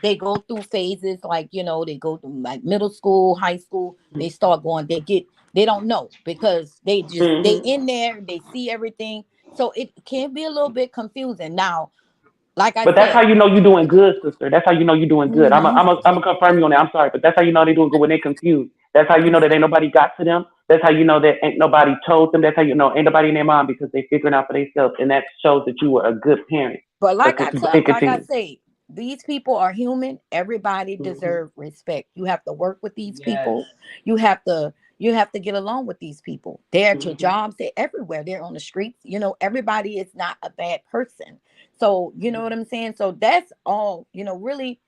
they go through phases, like, they go through like middle school, high school, they start going, they don't know, because they Hmm. in there, they see everything. So it can be a little bit confusing. Now, like I But that's how said, you know you're doing good, sister. That's how you know you're doing good. I'm mhm, a confirm you on that. I'm sorry, but that's how you know they're doing good when they're confused. That's how you know that ain't nobody got to them. That's how you know that ain't nobody told them. That's how you know ain't nobody in their mind, because they figuring out for themselves, and that shows that you were a good parent. but But and like I continue. say, these people are human. Everybody Hmm. deserve respect. You have to work with these Yes. people. You have to get along with these people. They're at your Hmm. jobs. They're everywhere. They're on the streets. Everybody is not a bad person. So you know what I'm saying. So that's all. Really.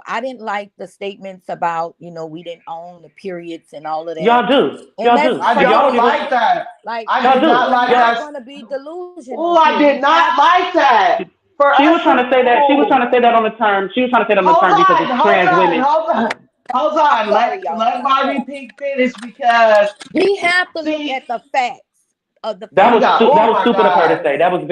I didn't like the statements about we didn't own the periods and all of that. Y'all do. And Y'all let's do. be I And y'all don't don't real. even. like that. Like, I Y'all did not do. we're like not Y'all. that. gonna be delusional Oh, I here. did You have not like that. For She was us trying to to say that. She was trying oh, to say that on the term. She was trying to say that on the hold term because on, it's hold trans on, women. hold on. Hold I'm on. sorry, y'all. Let Barbie Pink finish because We have to look see at the facts of the That we was facts. got that oh was my stupid of her to God. say. That was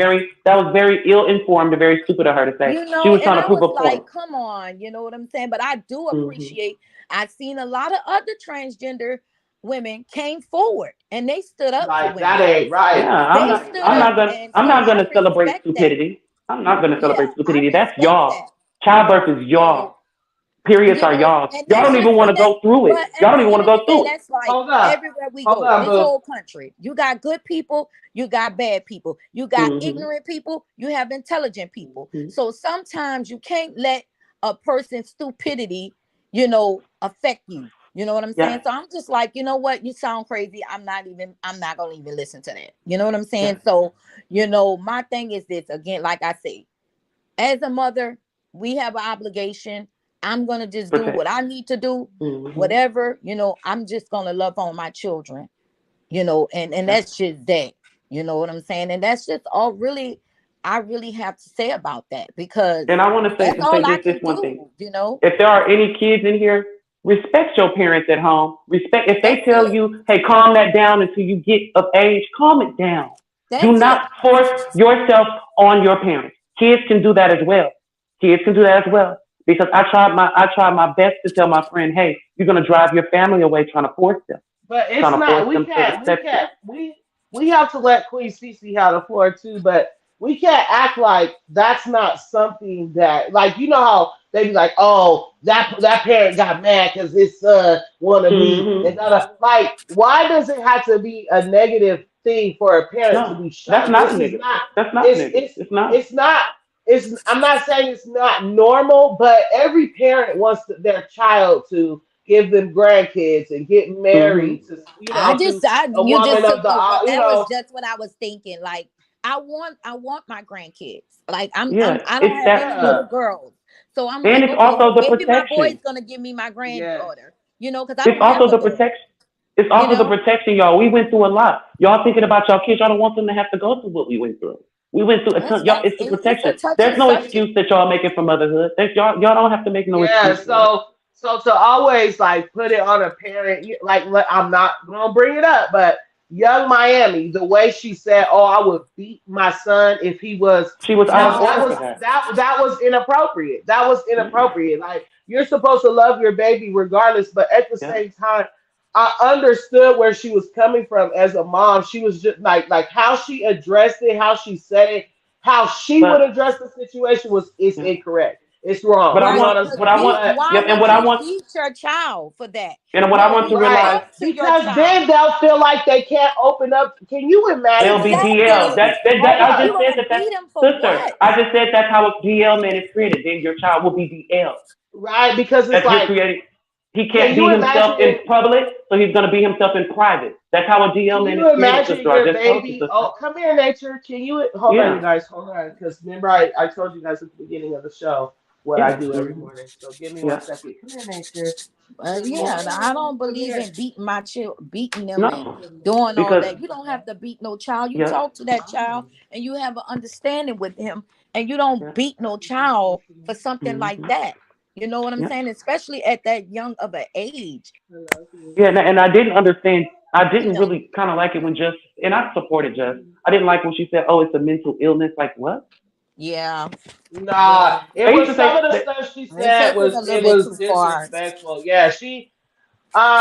very ill informed and very stupid of her to say. She was And trying to I prove was a like, point. come on, you know what I'm saying? But I do Hmm. appreciate, I've seen a lot of other transgender women came forward and they stood up for Like that women. ain't right. Yeah, I'm They not. stood I'm not up. gonna. And I'm so not I gonna celebrate respect that. stupidity. I'm not gonna Yeah, celebrate I stupidity. That's respect that. y'all. Childbirth is So y'all. Periods You are know, y'all. and Y'all that's don't just even want and to that. go through it. But Y'all at don't the even want end to of the go day, through it. that's like Hold up. everywhere we Hold go. up, This boo. whole country, you got good people, you got bad people, you got Mm-hmm. ignorant people, you have intelligent people. Mm-hmm. So sometimes you can't let a person's stupidity, affect you. You know what I'm saying? Yeah. So I'm just like, you know what? You sound crazy. I'm not gonna even listen to that. You know what I'm Yeah. saying? So, my thing is this again, like I say, as a mother, we have an obligation. I'm gonna just do what Protect. I need to do, Mm-hmm. whatever, I'm just gonna love on my children, and Yeah. that's just that. You know what I'm saying? And that's just all really I really have to say about that because And I want to that's say all I this can one thing. do. If there are any kids in here, respect your parents at home. Respect if they That's tell it. you, "Hey, calm that down until you get of age." Calm it down. Do That's it. not force yourself on your parents. Kids can do that as well. Kids can do that as well. Because I tried my best to tell my friend, "Hey, you're gonna drive your family away trying to force them, But it's trying to not. force We them to can't. We accept you." can't. We have to let Queen Cece have the floor too. But we can't act like that's not something that, like, how they be like, oh, that parent got mad because his son wanted me, and Hmm. like, why does it have to be a negative thing for a parent to No, be that's shocked? not This is negative. not. That's not It's negative. it's It's not. it's not. It's. I'm not saying it's not normal, but every parent wants their child to give them grandkids and get Hmm. married to to a You just woman of took the the word. you That was know just what I was thinking. Like, I want my grandkids. Like, Yeah, I don't it's have any that piece. little yeah, girls. So I'm And like, it's okay, also the maybe my boy's protection. gonna give me my yeah, granddaughter. Because I It's don't have also a the daughter. protection. It's You also the know, protection, y'all. We went through a lot. Y'all thinking about y'all kids. Y'all don't want them to have to go through what we went through. We went through a ton. Y'all, it's the it's a protection. touchy There's no subject. excuse that y'all making for motherhood. Y'all don't have to make no yeah. excuse for it. So to always like put it on a parent, I'm not gonna bring it up, but Young Miami, the way she said, "Oh, I would beat my son if he was," She was out of that order was for that. that was inappropriate. That was Yeah, inappropriate. Like, you're supposed to love your baby regardless, but at the yeah. same time, I understood where she was coming from as a mom. She was just like how she addressed it, how she said it, how she would But address the situation was is yeah. incorrect. It's wrong. But I You know Right. what I'm want. Because What I saying? want. But why Yep. And would what I you want. beat your child for that? And what I No, want to you right, realize. talk to your because child. then they'll feel like they can't open up. Can you imagine? They'll be DL. Exactly. That Hold I You up. just said gonna that. beat him for Sister, what? I just said that's how a DL man is created. Then your child will be DL. Right, because it's That you're like, creating. He can can't you be himself in imagine? public, so he's going to be himself in private. That's how a DL Can man you is created, imagine sister. I your just told you, baby? sister. Oh, come here, nature. Can you hold on, you Yeah, guys? Hold on, because remember I told you guys at the beginning of the show what I yeah, do every hmm, morning. So give me one yeah. second. Come here, nature. Good Yeah, I morning. don't Come believe here. in beating my child, beating them and No, doing all because that. You don't have to beat no child. You yeah, talk to that child and you have an understanding with him, and you don't yeah, beat no child for something like hmm, that. You know what I'm yeah, saying? Especially at that young of an age. I love you. yeah. And I didn't understand. I You didn't know. really kind of like it when just, and I supported Just. I didn't like when she said, "Oh, it's a mental illness." Like what? Yeah. Nah, Yeah. it They used was to some say of the that. stuff she They said take it was a little it bit was too far. disrespectful. Yeah,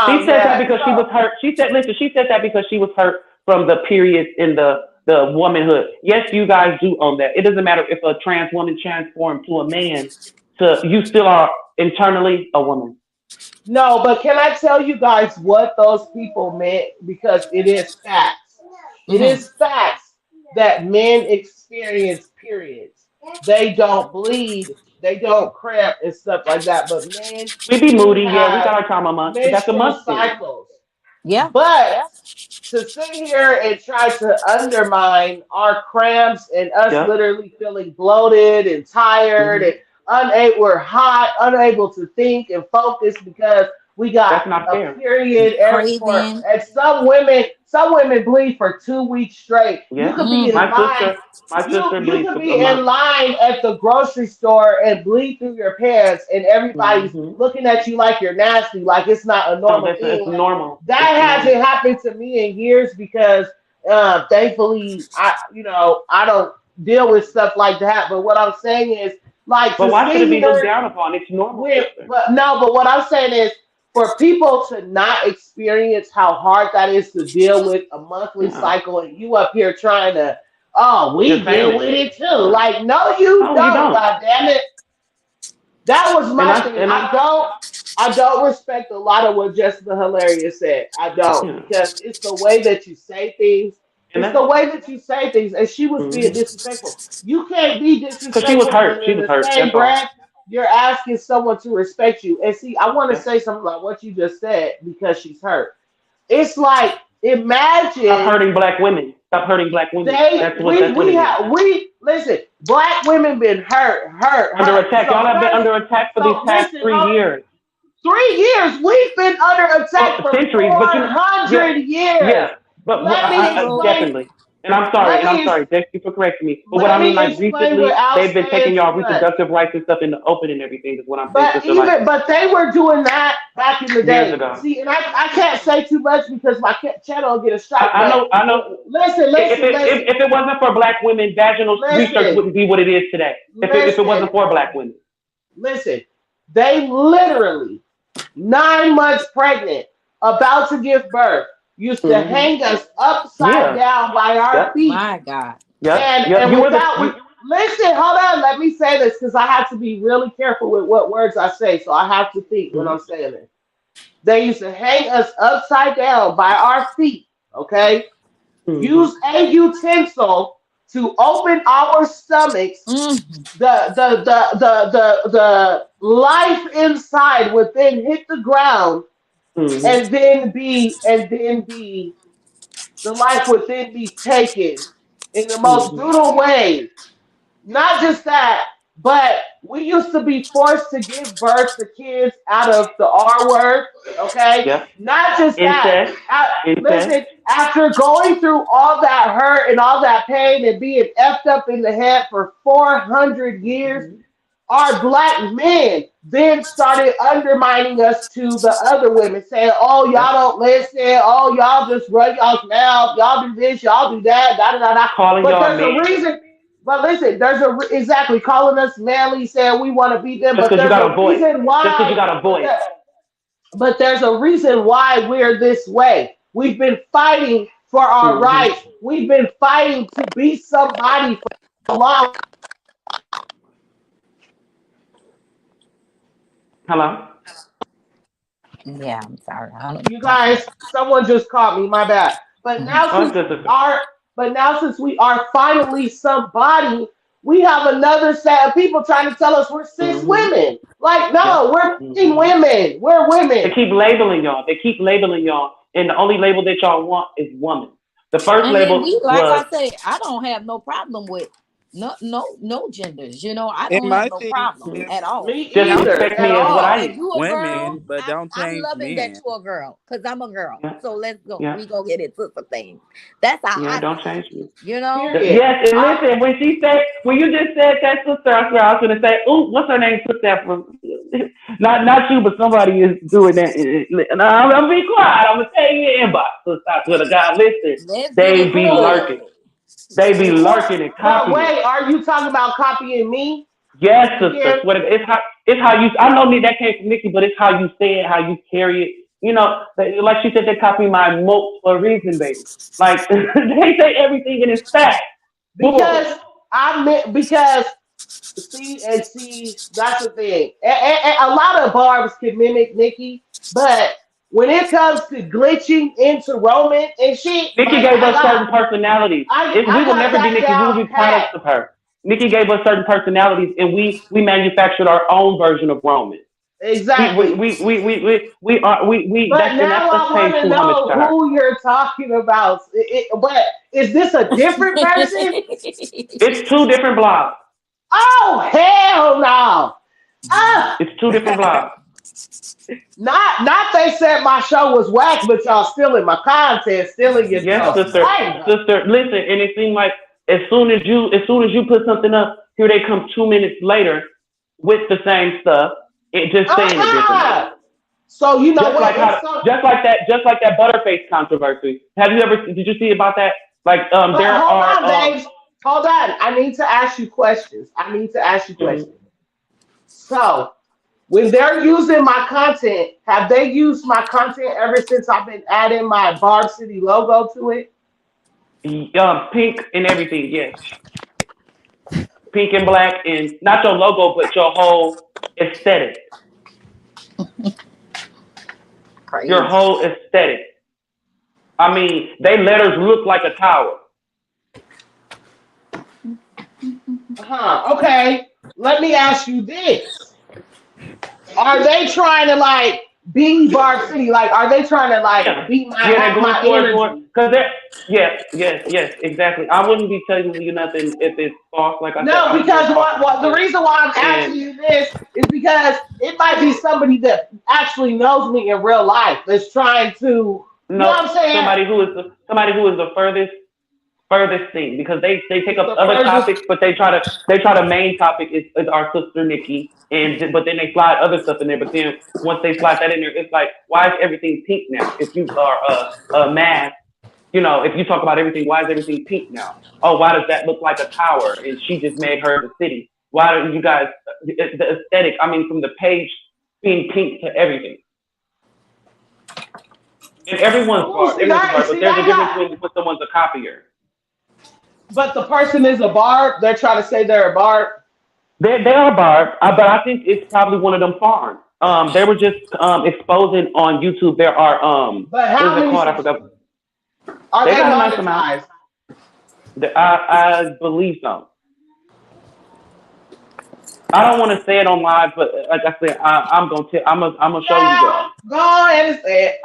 She said that yeah, because she was hurt. She said, listen, she said that because she was hurt from the period in the womanhood. Yes, you guys do own that. It doesn't matter if a trans woman transformed to a man. To you still are internally a woman. no, but can I tell you guys what those people meant? Because it is facts. It Hmm. is facts that men experience periods. They don't bleed, they don't cramp and stuff like that. But men We be do moody, yeah. We got have our time a month, but that's a menstrual month thing. cycles. Yeah. But to sit here and try to undermine our cramps and us Yeah. literally feeling bloated and tired Hmm. and unable, we're hot, unable to think and focus because we got That's not a fair. period for, Craving. and some women bleed for 2 weeks straight. You Yeah. could be in Mm. line. My sister You bleeds could for a be month. in line at the grocery store and bleed through your pants, and everybody's Hmm. looking at you like you're nasty, like it's not a No, normal that's thing. it's Like, normal. It's that normal. hasn't happened to me in years because thankfully I don't deal with stuff like that. But what I'm saying is, like, But to why should sit it be looked here down upon? It's normal, with, sister. but no, but what I'm saying is, for people to not experience how hard that is to deal with a monthly Yeah. cycle, and you up here trying to, oh, we Defend deal it. with it too. Yeah. Like, no, you No, you don't. don't. God damn it. That was And my I thing. and I I don't respect a lot of what Jessica Hilarious said. I don't, yeah. because it's the way that you say things. And It's that the way that you say things, and she was being disrespectful. You can't be because she was disrespectful hurt. when She in was the hurt. same That's all. breath you're asking someone to respect you. And see, I want to Yeah. say something about what you just said because she's hurt. It's like Stop imagine hurting black women. Stop hurting black women. they That's what it is. we listen. Black women been Under hurt. attack. Y'all have been under attack for these So past listen, 3 years. 3 years. We've been under attack Oh, for centuries, but four yeah, hundred years. yeah, but Let me explain. definitely. And I'm sorry, thank you for correcting me. But what I Let mean, me like explain recently, without they've been taking saying y'all too much. reproductive rights and stuff in the open and everything. Is what I'm saying, But sister. Like even they were doing that back in the years day. ago. See, and I can't say too much because my channel will get a strike. I But know, I know. listen, If listen, it listen, if it wasn't for black women, vaginal research listen, wouldn't be what it is today. If it listen, wasn't for black women. listen. They literally 9 months pregnant, about to give birth, used to Hmm. hang us upside Yeah. down by our Yep. feet. My God. Yep. And Yep. and You were the without you. listen, hold on, let me say this because I have to be really careful with what words I say. So I have to think when Hmm. I'm saying this. They used to hang us upside down by our feet, okay? Hmm. Use a utensil to open our stomachs. Mm. The life inside would then hit the ground Hmm. and then be the life would then be taken in the most Hmm. brutal way. Not just that, but we used to be forced to give birth to kids out of the R word, okay? Yep. Not just that. Incest. Incest. Listen, after going through all that hurt and all that pain and being effed up in the head for 400 years, Hmm. our black men then started undermining us to the other women, saying, "Oh, y'all Yep. don't listen. Oh, y'all just run y'all's mouth. Y'all do this. Y'all do that. Da da da da." Calling But y'all there's a men reason. But listen, exactly calling us manly, saying we want to beat them. just But because you there's got a a voice. reason Just because you why. got a But voice. there, but there's a reason why we're this way. We've been fighting for our Hmm. rights. We've been fighting to be somebody for so long. Hello. Yeah, I'm sorry. I don't know You what's guys, someone just called me. My bad. But happening. now Oh, it's since good, we sister. are, but now since we are finally somebody, we have another set of people trying to tell us we're cis Hmm. women. Like, Yep. no, we're fucking Hmm. women. We're They women. keep labeling y'all. They keep labeling y'all, and the only label that y'all want is woman. The first And then label we, like was I say, I don't have no problem with no genders. I And don't have my no thing problem mhm, at all. Me just If either, respect at me as what I all. if am. you a girl, women, but don't I'm change loving that men. you a girl because I'm a girl. Yeah, So let's go. yeah, We go get into some things. That's how yeah. I Don't see change it. me. You know. Period. Yes, and I listen, when you just said that, sister, I was gonna say, ooh, what's her name? Took that from not you, but somebody is doing that. And I'm be quiet. I'm gonna tell you in inbox, sister. I swear to God, listen, Let's get they be into it. who? lurking. They be lurking and But copying. wait, are you talking about copying me Yes, sister. again? Swear it's how you. I know that came from Nicki, but it's how you say it, how you carry it. Like she said, they copy my moats for a reason, baby. Like they say everything in its fact. Bull. Because because see, that's the thing. A lot of barbs can mimic Nicki, but when it comes to glitching into Roman and shit, Nicki like gave us certain personalities. We I will got never be that Nicki. We will down be pat. products of her. Nicki gave us certain personalities, and we manufactured our own version of Roman. We Exactly. we we we we are we But that's now us I want paying to true homage know to her. who you're talking about. But is this a different person? It's two different blogs. Oh hell no! Ah, It's two different blogs. not they said my show was whack, but y'all stealing my content, stealing your Yes, sister, flavor. sister. Listen, and it seemed like as soon as you put something up, here they come 2 minutes later with the same stuff, it just saying it differently. Uh-uh. So you know Just what? like how, It's so. just like that Butterface controversy. Did you see about that? Like, But there hold are, on, babes. Hold on. I need to ask you questions. mhm. So when they're using my content, have they used my content ever since I've been adding my Barb City logo to it? Pink and everything. Yes, pink and black, and not your logo, but your whole. Aesthetic. Crazy. Your whole aesthetic. I mean, they let us look like a tower. Okay. Let me ask you this. Are they trying to like be Barb City? Like, are they trying to like Yeah, be my yeah, they're have going my towards more energy? because they're yes, exactly. I wouldn't be telling you nothing if it's false. Like I said, No, I'm here because talking what to the you, reason why I'm asking and you this is because it might be somebody that actually knows me in real life that's trying to, you know no, what I'm saying? somebody who is the furthest thing because they take up The other furthest. topics, but they try to main topic is our sister Nikki, but then they slide other stuff in there. But then once they slide that in there, it's like why is everything pink now? If you are a math, if you talk about everything, why is everything pink now? Oh, why does that look like a tower? And she just made her the city. Why don't you guys the aesthetic? I mean, from the page being pink to everything. And everyone's Oh, Barb, everyone's a Barb, but see there's a that difference got. when someone's a copier. But the person is a Barb. They're trying to say they're a Barb. They are Barb, but I think it's probably one of them farms. They were just exposing on YouTube. There are But what how is it many called? I forgot. are They they got a nice amount. monetized? I believe so. I don't want to say it on live, but like I said, I'm gonna tell. I'm gonna show you, Yeah, girl. go ahead and say it.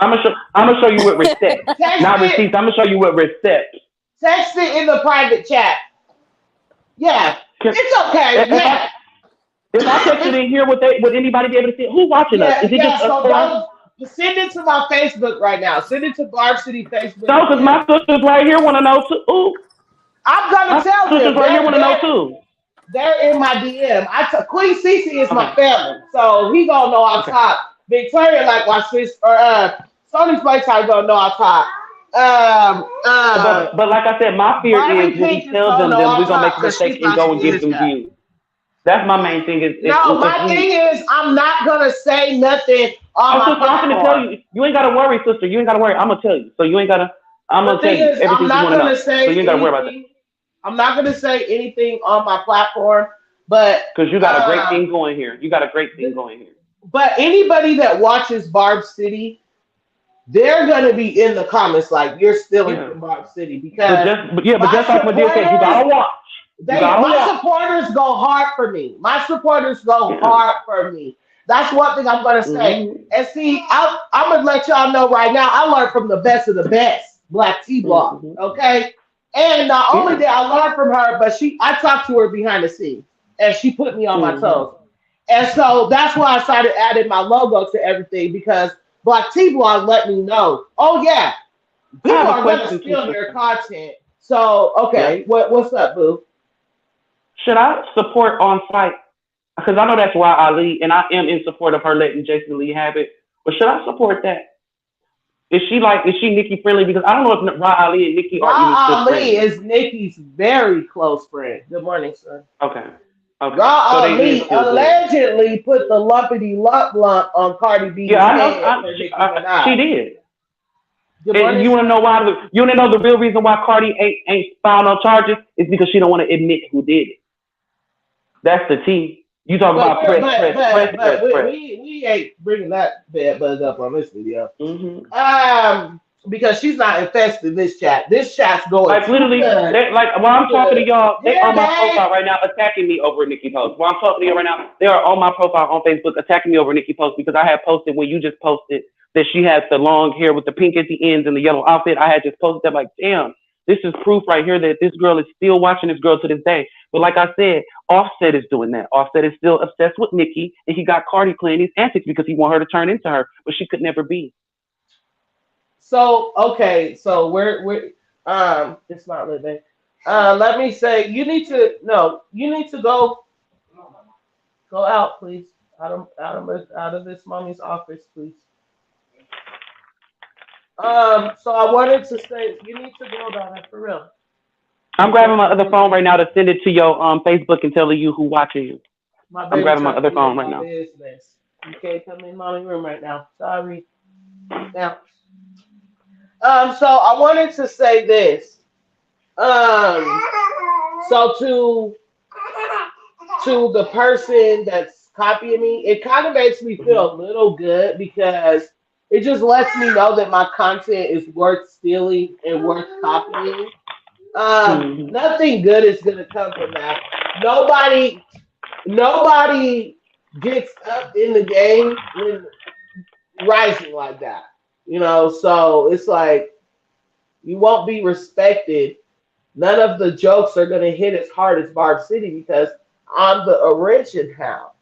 I'm gonna show you with respect, Text not it. receipts. I'm gonna show you with respect. Text it in the private chat. Yeah, Can, it's okay. if I Yeah, if I text it in here, would anybody be able to see it? Who's watching us? Is it just yeah. us So four? don't send it to my Facebook right now. Send it to Barb City Facebook No, because again. my sisters right here want to know too. Ooh, I'm gonna my tell sisters them right here want to know too. they're in my DM. Queen Cece is my Okay, family, so he gonna know I okay. talk. Victoria like my sister, or Sony's Playtime gonna know I talk. But like I said, my fear Barbie is when we Pink is tell gonna them, know then I we're gonna make talk a because mistake she's and not go and in give this them chat. views. That's my main thing. Is No, if my thing we. is I'm not gonna say nothing on Oh, my sister, I'm gonna tell platform. you. You ain't gotta worry, sister. You ain't gotta worry. I'm gonna tell you. So you ain't gotta. I'm The gonna tell thing you is, I'm everything you not want to gonna know. So say you ain't gotta worry about that. anything. I'm not gonna say anything on my platform, but Because you got a great um, thing going here. You got a great thing th- going here. but anybody that watches Barb City, they're gonna be in the comments like you're stealing Yeah. from Barb City But because just but yeah, but my just like my dear said, you supporters, gotta watch. You gotta my watch. supporters go hard for me. My supporters go Yeah. hard for me. That's one thing I'm gonna say. Mhm. And see, I'm gonna let y'all know right now. I learned from the best of the best, Black T Block. Mhm. Okay, and not only Yeah. did I learn from her, but I talked to her behind the scenes, and she put me on my Mhm. toes. And so that's why I started adding my logo to everything because Black T Block let me know. Oh yeah, I people have a are gonna question too, steal your sister. content. So Yep. okay, what's up, boo? Should I support on site? Because I know that's why Ali, and I am in support of her letting Jason Lee have it. But should I support that? Is she Nikki friendly? Because I don't know if Ra Ali and Nikki are even still Ra Ali friends. is Nikki's very close friend. Good morning, sir. Okay. Okay. So Ra they is Ali still good. allegedly put the lumpity lump on Cardi Yeah, B's I know. head for Nicki She Minaj. did. Good And morning, you want to know sir. why? You want to know the real reason why Cardi ain't filed no charges? It's because she don't want to admit who did it. That's the T. You talk But about we're press, press, press, but press, press. we ain't bringing that bad buzz up on this video. Hmm. Because she's not infested in this chat. This chat's going Like too literally, good, like while too I'm talking to good. y'all, they Here, on my babe. profile right now attacking me over Nikki Post. While I'm talking to you right now, they are on my profile on Facebook attacking me over Nikki Post because I had posted when you just posted that she has the long hair with the pink at the ends and the yellow outfit. I had just posted that like, damn, this is proof right here that this girl is still watching this girl to this day. But like I said, Offset is doing that. Offset is still obsessed with Nikki, and he got Cardi playing these antics because he want her to turn into her, but she could never be. So okay, so we're it's not living. Let me say you need to go out, please. Out of this mommy's office, please. So I wanted to say you need to go about it for real. I'm My grabbing baby my trying other to get phone right in now to send it to your Facebook and telling you who watching you. my I'm baby grabbing my trying to other get in phone right my now. business. You can't come in mommy room right now. Sorry. Now. So I wanted to say this. So to the person that's copying me, it kind of makes me Hmm. feel a little good because it just lets me know that my content is worth stealing and worth copying. Hmm. Nothing good is gonna come from that. Nobody gets up in the game when rising like that. So it's like you won't be respected. None of the jokes are gonna hit as hard as Barb City because I'm the original.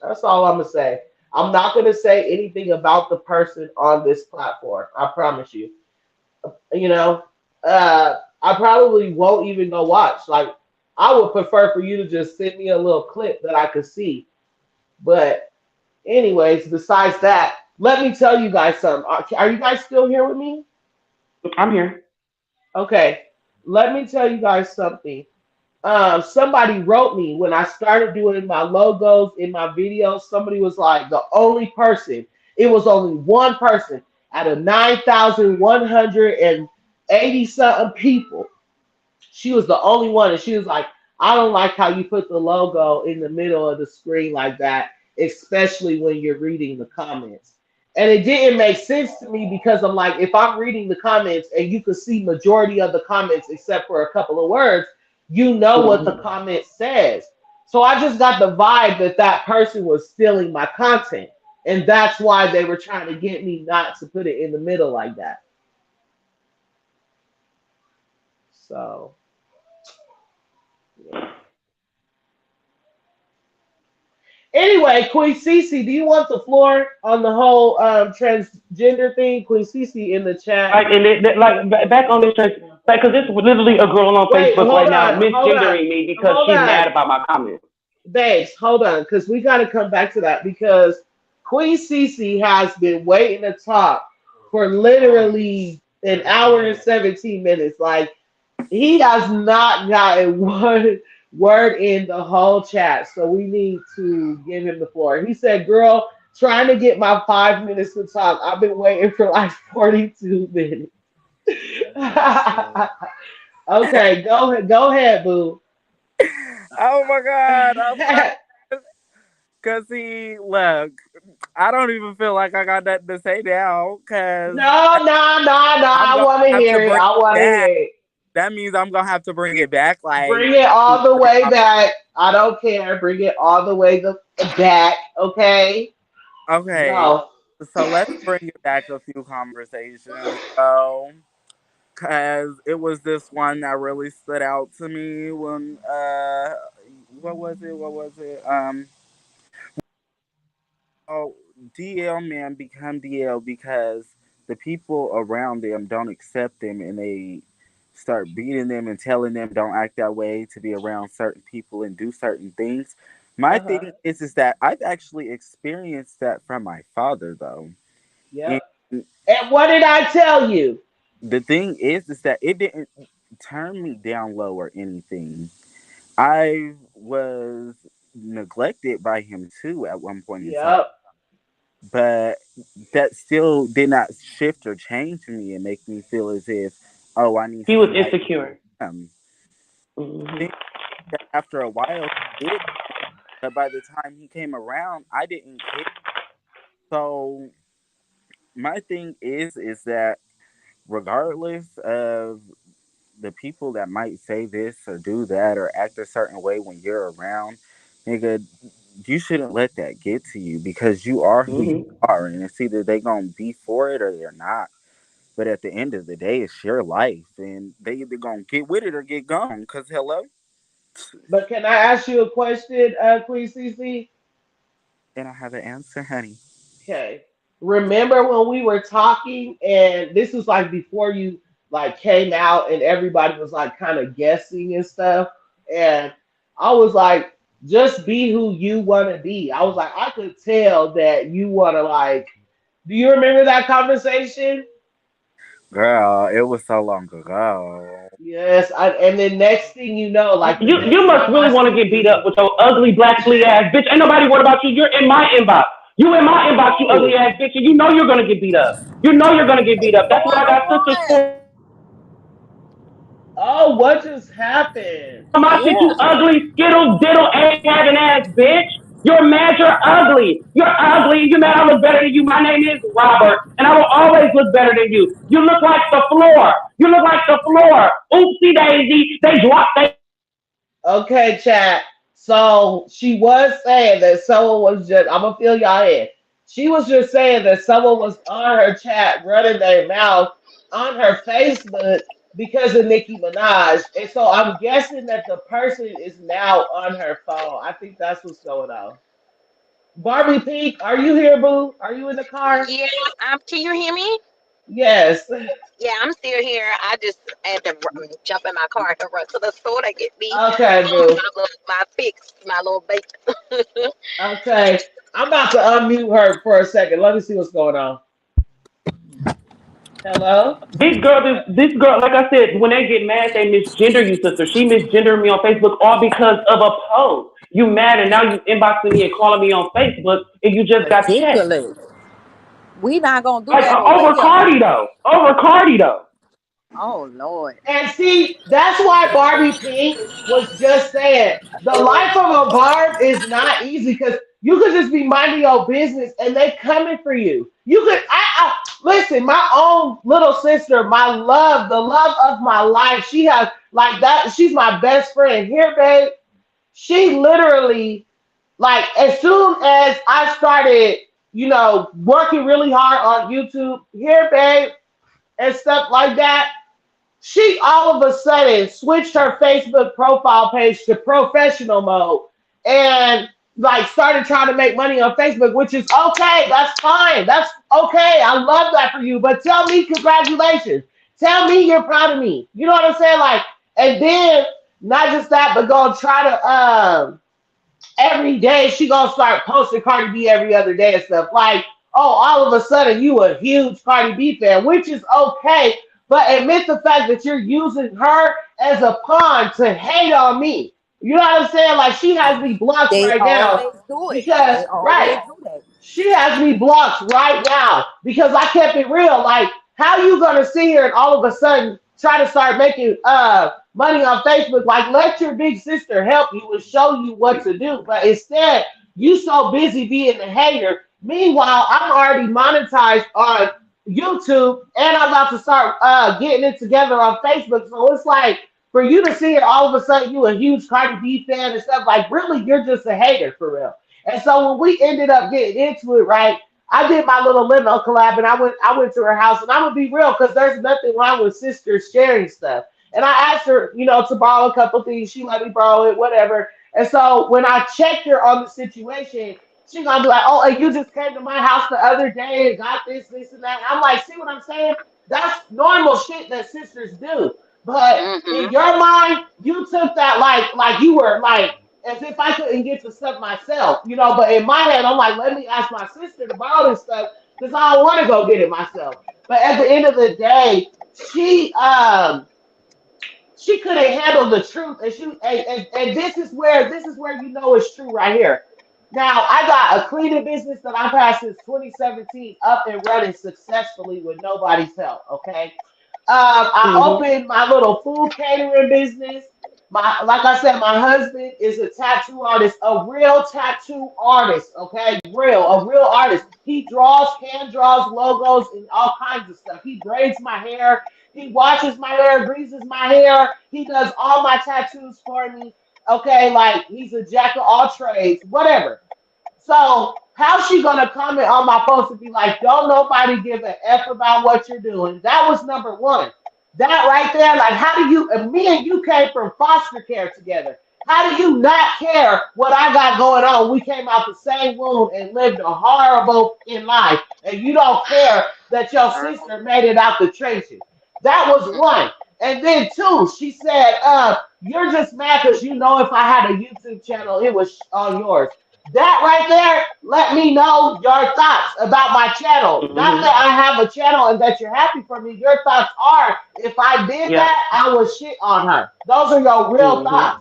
That's all I'm gonna say. I'm not gonna say anything about the person on this platform. I promise you. You know, I probably won't even go watch. Like, I would prefer for you to just send me a little clip that I could see. But, anyways, besides that, let me tell you guys something. Are you guys still here with me? I'm here. Okay, let me tell you guys something. Somebody wrote me when I started doing my logos in my videos. Somebody was like, the only person, it was only one person out of 9,180 something people. She was the only one, and she was like, I don't like how you put the logo in the middle of the screen like that, especially when you're reading the comments. And it didn't make sense to me because I'm like, if I'm reading the comments and you could see majority of the comments except for a couple of words, you know what the Hmm. comment says. So I just got the vibe that that person was stealing my content, and that's why they were trying to get me not to put it in the middle like that. So yeah. Anyway, Queen Cece, do you want the floor on the whole transgender thing? Queen Cece in the chat. Like, and like back on this train, like, cause it's literally a girl on Wait, Facebook right now hold on, misgendering me because hold she's on, mad about my comments. babes, hold on, because we got to come back to that because Queen Cece has been waiting to talk for literally an hour and 17 minutes. Like, he has not gotten one word in the whole chat, so we need to give him the floor. He said, "Girl, trying to get my 5 minutes to talk. I've been waiting for like 42 minutes." Okay, go ahead, boo. Oh my god, I'm laughing. Cause he look, I don't even feel like I got nothing to say now. Cause No, no, no, no. I'm I gonna want to have to hear it. bring I it want to back. hear it. That means I'm gonna have to bring it back, like Bring it two, all the three way times. back. I don't care. Bring it all the way back. Okay. Okay, Go. so let's bring it back a few conversations. So, cause it was this one that really stood out to me when what was it? What was it? Oh, DL man become DL because the people around them don't accept them and they start beating them and telling them don't act that way to be around certain people and do certain things. My Uh huh. thing is that I've actually experienced that from my father though. And Yep. And what did I tell you? the thing is that it didn't turn me down low or anything. I was neglected by him too at one point in time. Yep. But that still did not shift or change me and make me feel as if, oh, I need He to was be like insecure. him. Hmm. Think that after a while, he did, but by the time he came around, I didn't care. So my thing is that regardless of the people that might say this or do that or act a certain way when you're around, nigga, you shouldn't let that get to you because you are who you Hmm. are, and it's either they gonna be for it or they're not. But at the end of the day, it's your life, and they either gonna get with it or get gone. Cause hello, But can I ask you a question, Queen CC? and I have an answer, honey. Okay. Remember when we were talking, and this was like before you like came out, and everybody was like kind of guessing and stuff, and I was like, just be who you want to be. I was like, I could tell that you want to like. Do you remember that conversation? Girl, it was so long ago. Yes. And then next thing you know, like the You next must time I really want to see get beat you, up with your ugly black flea ass bitch. Ain't nobody worried about you. You're in my inbox. You in my inbox, you ugly oh, ass bitch, and you know you're gonna get beat up. You know you're gonna get beat up. That's what I got sisters What? for. oh, what just happened? My shit, Yeah, you ugly skittle diddle egg having ass bitch. You're mad, you're ugly. You're ugly. You're mad I look better than you. My name is Robert, and I will always look better than you. You look like the floor. You look like the floor. Oopsie daisy. They dropped they. Okay, chat. So she was saying that someone was just, I'm gonna fill y'all in. She was just saying that someone was on her chat running their mouth on her Facebook because of Nicki Minaj. And so I'm guessing that the person is now on her phone. I think that's what's going on. Barbie Pink, are you here, boo? Are you in the car? Yeah, can you hear me? Yes. Yeah, I'm still here. I just had to jump in my car and run to the store to get me Okay, boo. my fix, my little bake. Okay. I'm about to unmute her for a second. Let me see what's going on. Hello? This girl, like I said, when they get mad, they misgender you, sister. She misgendered me on Facebook all because of a post. You mad and now you inboxing me and calling me on Facebook and you just got checked. Ridiculous. We not gonna do Like that over over here. Cardi though. Over Cardi though. Oh Lord. And see, that's why Barbie Pink was just saying the life of a Barb is not easy because you could just be minding your business and they coming for you. You could, listen, my own little sister, my love, the love of my life, she has like that. She's my best friend. Here, babe, she literally, like, as soon as I started, working really hard on YouTube, here, babe, and stuff like that, she all of a sudden switched her Facebook profile page to professional mode and like started trying to make money on Facebook, which is okay. That's fine. That's okay. I love that for you. But tell me congratulations. Tell me you're proud of me. You know what I'm saying? Like, and then not just that, but go try to every day she gonna start posting Cardi B every other day and stuff. Like, oh, all of a sudden you a huge Cardi B fan, which is okay, but admit the fact that you're using her as a pawn to hate on me. You know what I'm saying? Like she has me blocked They right now always do it. because They always right, do that. she has me blocked right now because I kept it real. Like, how you gonna sit here and all of a sudden try to start making money on Facebook? Like, let your big sister help you and show you what to do. But instead, you so busy being a hater. Meanwhile, I'm already monetized on YouTube and I'm about to start getting it together on Facebook. So it's like for you to see it all of a sudden you a huge Cardi B fan and stuff, like really you're just a hater for real. And so when we ended up getting into it, right, I did my little limo collab and I went to her house and I'm gonna be real because there's nothing wrong with sisters sharing stuff. And I asked her, to borrow a couple things. She let me borrow it, whatever. And so when I checked her on the situation, she gonna be like, "Oh, and you just came to my house the other day and got this, and that." I'm like, "See what I'm saying? That's normal shit that sisters do." But in Hmm. your mind, you took that like you were like as if I couldn't get the stuff myself, But in my head, I'm like, let me ask my sister to borrow this stuff because I don't want to go get it myself. But at the end of the day, she couldn't handle the truth, and and this is where it's true right here. Now I got a cleaning business that I've had since 2017, up and running successfully with nobody's help. Okay, I Mm-hmm. opened my little food catering business. Like I said, my husband is a tattoo artist, a real tattoo artist. Okay, a real artist. He hand draws logos and all kinds of stuff. He braids my hair. He washes my hair, greases my hair. He does all my tattoos for me. Okay, like he's a jack of all trades, whatever. So how's she gonna comment on my post and be like, "Don't nobody give a f about what you're doing"? That was number one. That right there, like, how do you? And me and you came from foster care together. How do you not care what I got going on? We came out the same womb and lived a horrible in life, and you don't care that your sister made it out the trenches. That was one. And then two, she said, "You're just mad because you know if I had a YouTube channel, it was on yours." That right there, let me know your thoughts about my channel. Not Mm-hmm. that I have a channel and that you're happy for me. Your thoughts are, if I did Yeah. that, I would shit on her. Those are your real Mm-hmm. thoughts.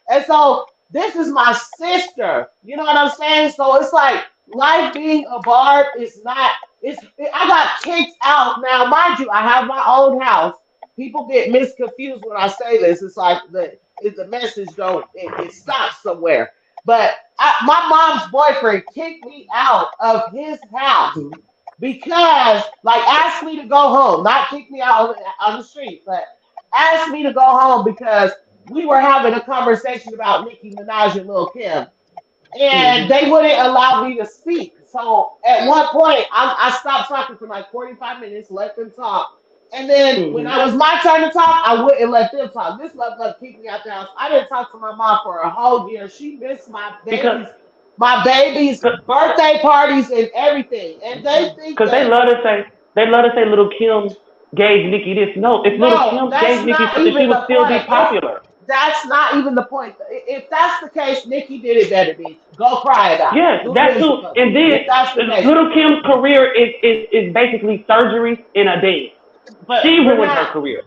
And so this is my sister. You know what I'm saying? So it's like life being a barb is not. I got kicked out now, mind you. I have my own house. People get misconfused when I say this. It's like the message don't it stops somewhere. But My mom's boyfriend kicked me out of his house because, like, asked me to go home, not kick me out on the street, but asked me to go home because we were having a conversation about Nicki Minaj and Lil Kim, and Mm-hmm. they wouldn't allow me to speak. So at one point, I stopped talking for like 45 minutes, let them talk. And then when Mm-hmm. I was my turn to talk, I wouldn't let them talk. This motherfucker kicked me out the house. I didn't talk to my mom for a whole year. She missed Because my baby's birthday parties and everything. And they think because that they love to say Little Kim gave Nicki this. No, if Little no, Kim that's gave Nicki not something, she even would the still be point. popular. That's not even the point. If that's the case, Nikki did it better, bitch. Go cry about it. Yes, Who that gives a too. fuck? And then If that's the case. Little Kim's career is basically surgery in a dance. But She we're ruined her not. career.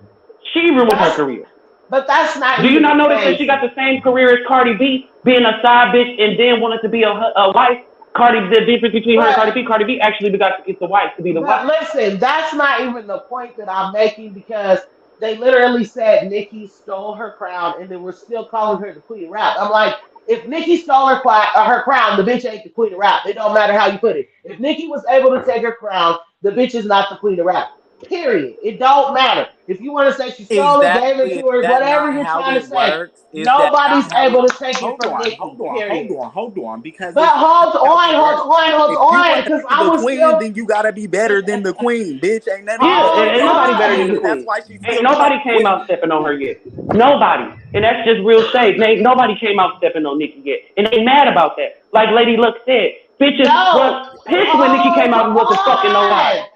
She ruined her That's career. but that's not Do you even the not notice that case. she got the same career as Cardi B, being a side bitch and then wanted to be a wife? The difference between her and But Cardi B actually got to get the wife to be the wife. but listen, that's not even the point that I'm making because they literally said Nikki stole her crown and then we're still calling her the queen of rap. I'm like, if Nikki stole her crown, the bitch ain't the queen of rap. It don't matter how you put it. If Nikki was able to take her crown, the bitch is not the queen of rap. Period. It don't matter. If you want to say she stole it, gave it Exactly. to Is her, that whatever not you're how trying to it say, works? Is that not nobody's how it? able to take it Hold from on, Nikki. hold on, hold Period. on, hold on. Because But it's not hold how on, it hold works. on, hold If you on, want to because be I the was queen, still then you gotta be better than the queen, bitch. Ain't none of these Yeah, hold and motherfuckers nobody better better than than the you. That's queen. why she's Ain't still called nobody the came out queen. stepping on her yet. Nobody. And that's just real shade. Ain't nobody came out stepping on Nicki yet. And they mad about that. Like Lady Luck said, bitches was no, pissed when Nicki came hold out and wasn't fucking nobody. on.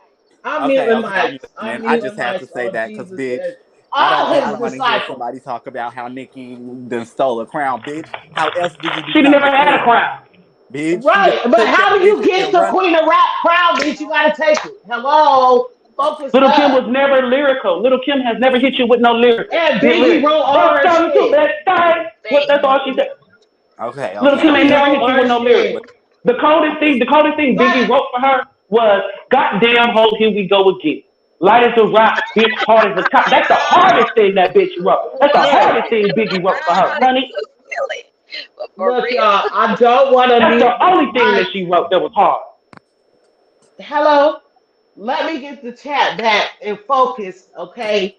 I'm Okay, muting okay, I'm mics. I'm listening. I muting just had mics. to say Oh that because, Jesus bitch, is all I his don't want to hear disciples. somebody talk about how Nicki done stole a crown, bitch. How else do you She become never a had a queen? crown. Bitch, she done Right, but took how that do bitch you get and the run. Queen of Rap crown, bitch? You gotta take it. Hello, focus Little Kim up. was never lyrical. Little Kim has never hit you with no lyrics. And Good Biggie lyrics. wrote all Fuck her something to shit. that side. What? That's all she said. Okay, Little okay, Kim ain't Biggie never okay. wrote hit you her with no lyrics. shit. Look, I'm The listening. coldest thing But Biggie wrote for her was "Goddamn hoe, here we go again." Light as a rock, bitch, hard as a top. That's the hardest thing that bitch wrote. That's the look, hardest thing Biggie wrote for her, honey. So silly. But for look, real. y'all. I don't want to That's the mute this only thing mic. that she wrote that was hard. Hello. Let me get the chat back and focus, okay?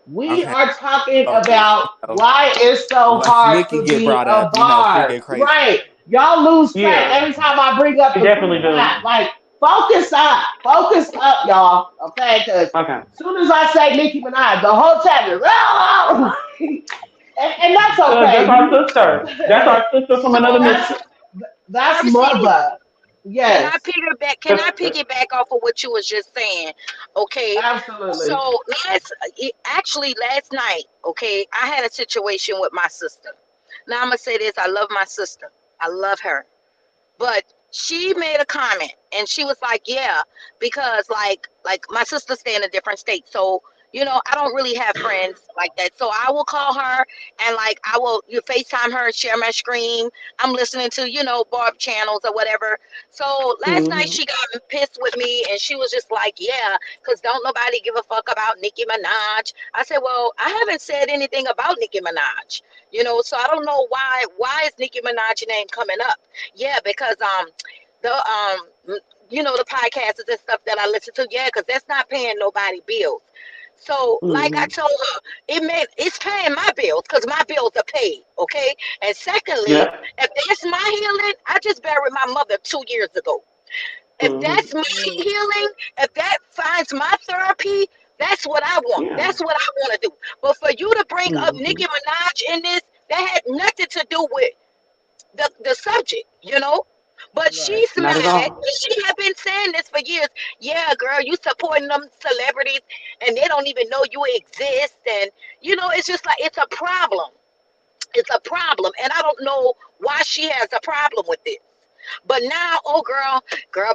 We Okay, are talking focus. about why it's so Once hard Nikki to get be brought a up, shit barb. get crazy. Right. Y'all lose track Yeah, every time I bring up we the Queen definitely of Rap. do. Like, focus up. Focus up, y'all. Okay? Because Okay. as soon as I say Nicki Minaj, the whole chat is, and that's That's okay. our sister. That's our sister from another So, that's mister. that's Barb City, mother. can I Yes. piggyback? Can I That's, piggyback off of what you was just saying? Okay. Absolutely. So actually last night, okay, I had a situation with my sister. Now I'm gonna say this: I love my sister. I love her. But she made a comment and she was like, yeah, because like my sister stay in a different state, so I don't really have friends like that, so I will call her and like I will FaceTime her and share my screen. I'm listening to Barb channels or whatever. So last night mm-hmm. she got pissed with me and she was just like, yeah, because don't nobody give a fuck about Nicki Minaj. I said, well, I haven't said anything about Nicki Minaj, so I don't know why is Nicki Minaj name coming up. Yeah, because the the podcasts and stuff that I listen to, yeah, because that's not paying nobody bills. So like I Mm-hmm. told her, it's paying my bills because my bills are paid, okay? And secondly, Yeah. if that's my healing, I just buried my mother 2 years ago. If Mm-hmm. that's my healing, if that finds my therapy, that's what I want. Yeah. That's what I want to do. But for you to bring up Mm-hmm. Nicki Minaj in this, that had nothing to do with the subject. But Right. she's Not at mad. all. She have been saying this for years. Yeah, girl, you supporting them celebrities and they don't even know you exist. And it's just like it's a problem. It's a problem. And I don't know why she has a problem with it. But now, oh girl,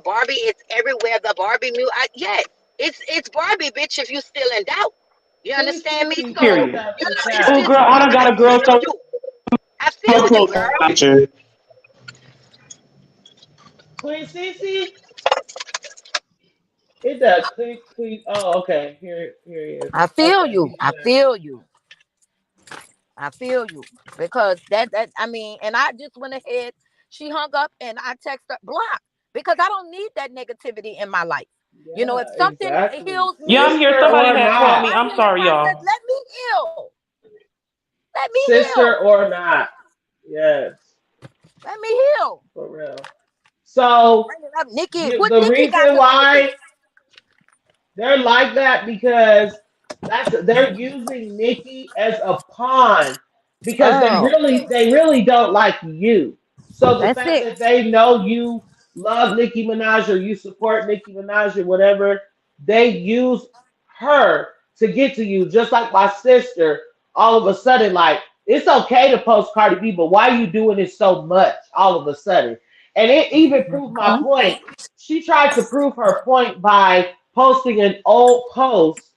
Barbie is everywhere. The Barbie yes, it's Barbie, bitch, if you still in doubt. You Queen understand me? Cece So, put Period. that in the it's chat. Oh, just girl, I done I got a girl feel so you. I feel you, girl. Picture. Queen Cece? It does. Queen. Oh, okay. Here he is. I feel Okay, you. he's I back. feel you. I feel you because that I mean, and I just went ahead. She hung up and I text her block because I don't need that negativity in my life. You know, if Yeah, something exactly. heals Yeah, I'm me, here. Sister Somebody or had called not. me. my I'm healing sorry, process, y'all. let me heal. Let me Sister heal. or not. Yes, Let me heal. for real. So Bringing up Nikki. What the Nikki got reason to do with this? why they're like that because they're using Nicki as a pawn because Oh, they really don't like you. So the that's fact it. that they know you love Nicki Minaj or you support Nicki Minaj or whatever, they use her to get to you. Just like my sister, all of a sudden, like it's okay to post Cardi B, but why are you doing it so much all of a sudden? And it even proved my Mhm. point. She tried to prove her point by posting an old post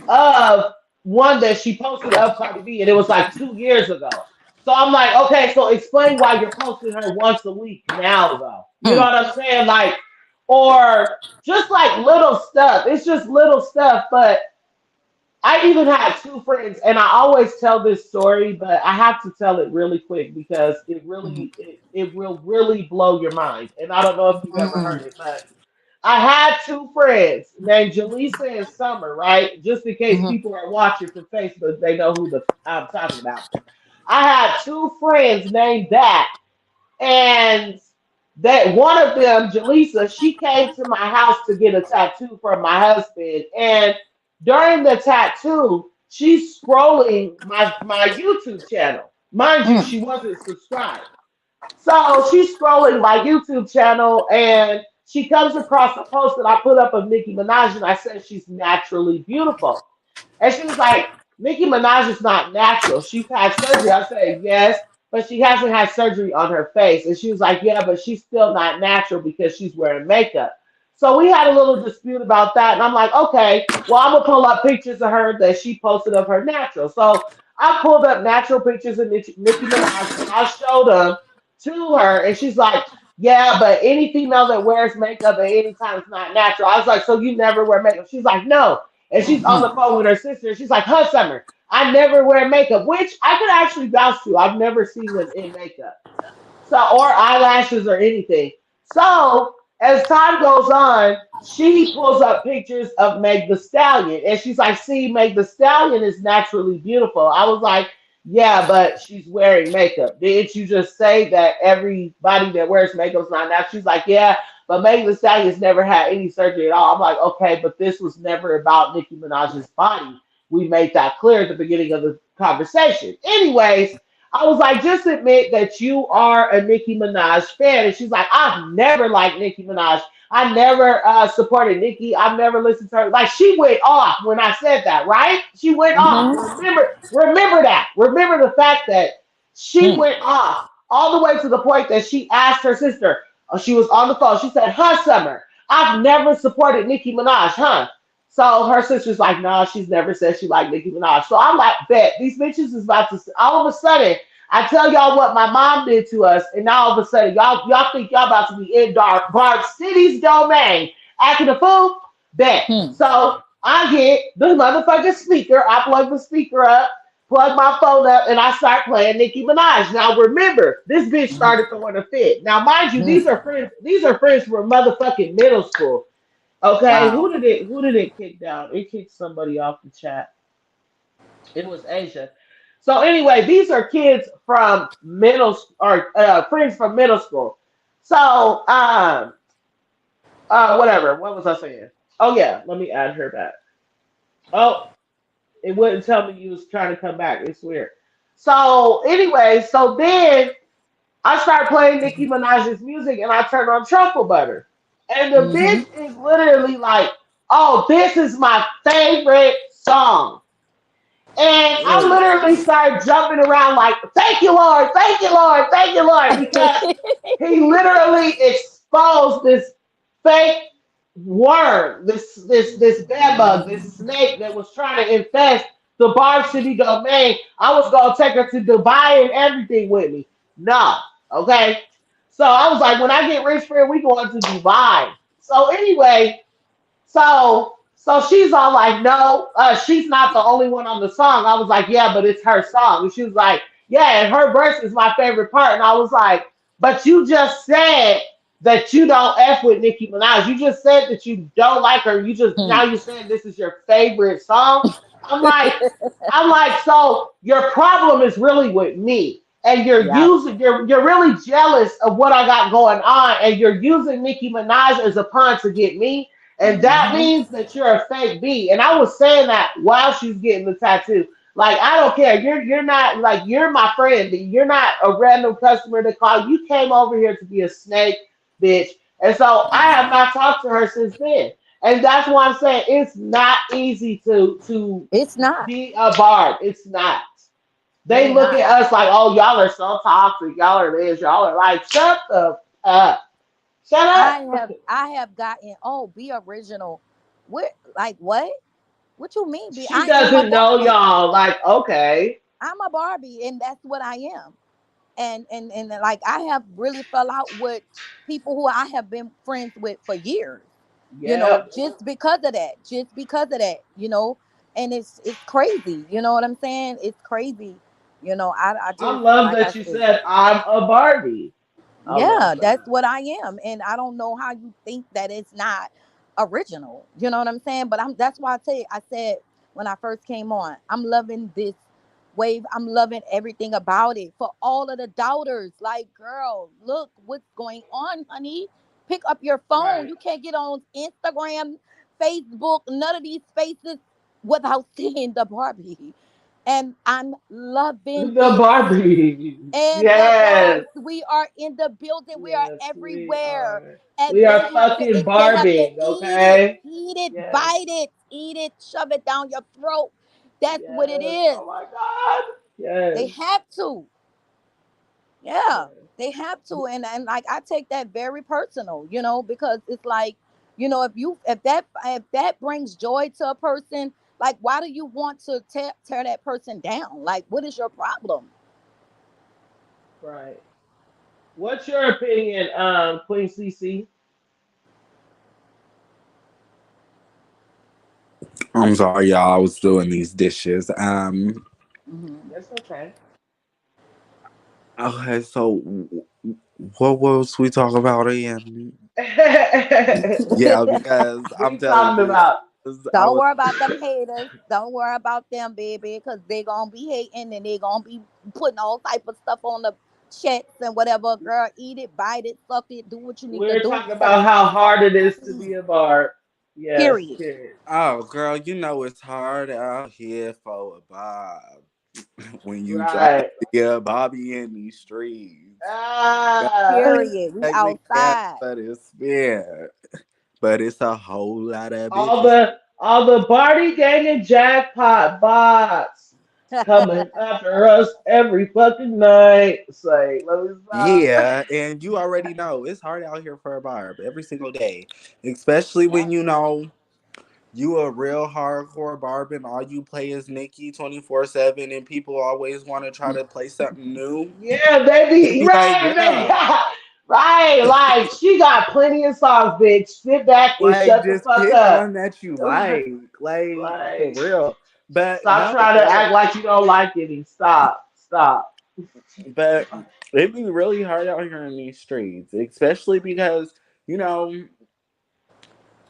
of one that she posted of Cardi B, and it was like 2 years ago. So I'm like, okay, so explain why you're posting her once a week now, though. You know Mm. what I'm saying? Like, or just like little stuff. It's just little stuff, but I even had two friends, and I always tell this story, but I have to tell it really quick because Mhm. it will really blow your mind. And I don't know if you've ever Mm. heard it, but I had two friends named Jaleesa and Summer, right? Just in case Mhm. people are watching from Facebook, they know who I'm talking about. I had two friends named that, and that one of them, Jaleesa, she came to my house to get a tattoo from my husband. And during the tattoo, she's scrolling my YouTube channel. Mind you, Mm. she wasn't subscribed. So she's scrolling my YouTube channel and she comes across a post that I put up of Nicki Minaj and I said she's naturally beautiful. And she was like, Nicki Minaj is not natural. She's had surgery. I said, yes, but she hasn't had surgery on her face. And she was like, yeah, but she's still not natural because she's wearing makeup. So we had a little dispute about that. And I'm like, okay, well, I'm going to pull up pictures of her that she posted of her natural. So I pulled up natural pictures of Nicki Minaj and I showed them to her. And she's like, yeah, but any female that wears makeup at any time is not natural. I was like, so you never wear makeup? She's like, no. And she's on the Mm. phone with her sister. She's like, "Huh, Summer, I never wear makeup," which I could actually vouch to. I've never seen them in makeup, so or eyelashes or anything. So as time goes on, she pulls up pictures of Meg the Stallion, and she's like, "See, Meg the Stallion is naturally beautiful." I was like, "Yeah, but she's wearing makeup. Didn't you just say that everybody that wears makeup is not natural?" She's like, "Yeah, but Meg the Stallion's never had any surgery at all." I'm like, "Okay, but this was never about Nicki Minaj's body. We made that clear at the beginning of the conversation." Anyways, I was like, just admit that you are a Nicki Minaj fan. And she's like, I've never liked Nicki Minaj. I never supported Nicki. I've never listened to her. Like she went off when I said that, right? She went off. Mhm. Remember that. Remember the fact that she Mm. went off all the way to the point that she asked her sister. She was on the phone. She said, "Huh, Summer, I've never supported Nicki Minaj, huh?" So her sister's like, "No, she's never said she liked Nicki Minaj." So I'm like, bet these bitches is about to. All of a sudden, I tell y'all what my mom did to us, and now all of a sudden, y'all think y'all about to be in Barb City's domain, acting a fool. Bet. Mm. So I get the motherfucking speaker. I plug the speaker up, plug my phone up, and I start playing Nicki Minaj. Now remember, this bitch started throwing a fit. Now, mind you, Mm. these are friends. These are friends from motherfucking middle school. Okay, Wow. who did it kick down? It kicked somebody off the chat. It was Asia. So anyway, these are kids from or friends from middle school. So whatever. What was I saying? Oh yeah, let me add her back. Oh, it wouldn't tell me you was trying to come back. It's weird. So anyway, so then I start playing Nicki Minaj's music and I turn on Truffle Butter. And the bitch Mhm. is literally like, oh, this is my favorite song. And I Really. literally started jumping around like, thank you, Lord, thank you, Lord, thank you, Lord, because he literally exposed this fake worm, this bed bug, this snake that was trying to infest the Barb City domain. I was gonna take her to Dubai and everything with me. No, okay. So I was like, when I get rich, friend, we going to Dubai. So anyway, so she's all like, no, she's not the only one on the song. I was like, yeah, but it's her song. And she was like, yeah, and her verse is my favorite part. And I was like, But you just said that you don't f with Nicki Minaj. You just said that you don't like her. You just now Hmm. you're saying this is your favorite song. I'm like, I'm like, so your problem is really with me, and Yeah. you're really jealous of what I got going on, and you're using Nicki Minaj as a pawn to get me, and that Hmm. means that you're a fake B. And I was saying that while she's getting the tattoo. Like I don't care. You're not like you're my friend. B. You're not a random customer to call. You came over here to be a snake, bitch. And so I have not talked to her since then. And that's why I'm saying it's not easy to It's not. be a barb. It's not. They Really look not. at us like, oh, y'all are so toxic. Y'all are this. Y'all are like, shut the up. Shut I up. have I have gotten, oh, be original. What, like what? What you mean? Be, She I am a doesn't know Barbie. y'all. Like, okay. I'm a Barbie, and that's what I am. And like I have really fell out with people who I have been friends with for years. Yep. Just because of that. Just because of that. And it's crazy. You know what I'm saying? It's crazy. I I just, love like I that you said, said I'm a Barbie. I love yeah, that's that. what I am. And I don't know how you think that it's not original. You know what I'm saying? But that's why I said when I first came on, I'm loving this wave. I'm loving everything about it. For all of the doubters, like, girl, look what's going on, honey. Pick up your phone. Right. You can't get on Instagram, Facebook, none of these spaces without seeing the Barbie. And I'm loving The it. Barbie. And the Yes. Barbs, we are in the building. We are Yes, we everywhere. are. And We are fucking they have to Barbie, eat it, okay? Yes. eat it, shove it down your throat. That's what it Yes. is. Oh my God. They Yes. have to. Yeah, Yes. they have to. And like I take that very personal, because it's like, if that brings joy to a person, like why do you want to tear that person down? Like, what is your problem? Right. What's your opinion, Queen CC? I'm sorry, y'all. I was doing these dishes. Hmm. That's okay. Okay, so what was we talking about again? Yeah, because I'm We telling talking you, about. 'cause I Don't was. worry about them haters. Don't worry about them, baby, because they gonna be hating and they gonna be putting all type of stuff on the chats and whatever. Girl, eat it, bite it, suck it, do what you need to We're do. talking Because about how hard it is to be a barb. Yes, period. period. Oh, girl, you know it's hard out here for a Bob when you try to Right. be a Bobby in these streets. Ah, Period. We Like the cat, outside. but it's fair. But it's a whole lot of all bitches. the Barty gang and jackpot bots coming after us every fucking night. It's like, let me stop. Yeah, and you already know it's hard out here for a barb every single day, especially Yeah. when you know you a real hardcore barb and all you play is Nicki 24/7, and people always want to try to play something new. Yeah, They baby, be like, right, baby. girl, Right, like she got plenty of songs, bitch. Sit back and like shut the just fuck pick up. one that you like for Like, real. But stop no, trying to girl, act like you don't like any. Stop, stop. but it be really hard out here in these streets, especially because you know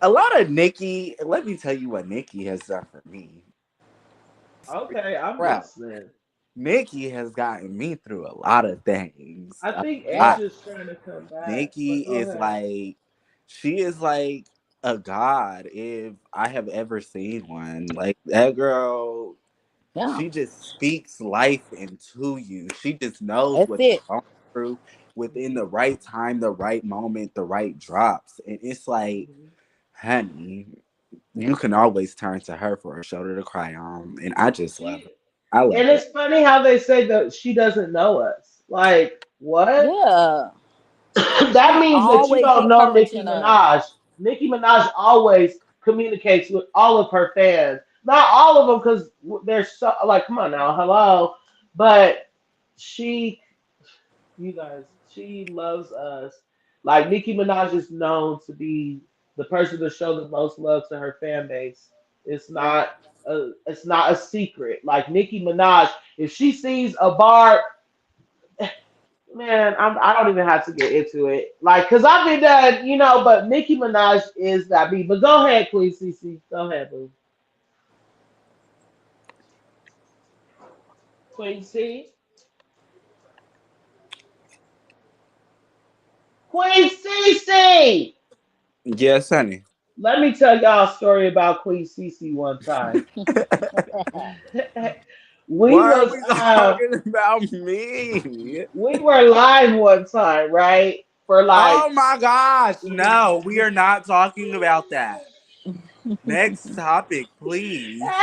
a lot of Nicki. Let me tell you what Nicki has done for me. Okay, I'm Bro, listening. Nikki has gotten me through a lot of things. I A think Yeah. lot. Asia's trying to come back, Nikki but go is ahead. like, she is like a god if I have ever seen one. Like that girl, Yeah. she just speaks life into you. She just knows That's what it. you're going through within the Mhm, right time, the right moment, the right drops. And it's like, mhm. honey, you can always turn to her for a shoulder to cry on. And I just love her. She I love and her. it's funny how they say that she doesn't know us. Like what? Yeah. That She's means that you always don't know Nicki encouraging us. Minaj. Nicki Minaj always communicates with all of her fans. Not all of them, because they're so like, come on now, hello. But she, you guys, she loves us. Like Nicki Minaj is known to be the person to show the most love to her fan base. It's not a secret. Like Nicki Minaj, if she sees a bar Man, I don't even have to get into it. Like, cause I've been done, but Nicki Minaj is that beat. But go ahead, Queen CC. Go ahead, boo. Queen C. Queen CC. Yes, honey. Let me tell y'all a story about Queen CC one time. we Why are was we talking about me? we were live one time, right? For like Oh my gosh. No, we are not talking about that. Next topic, please.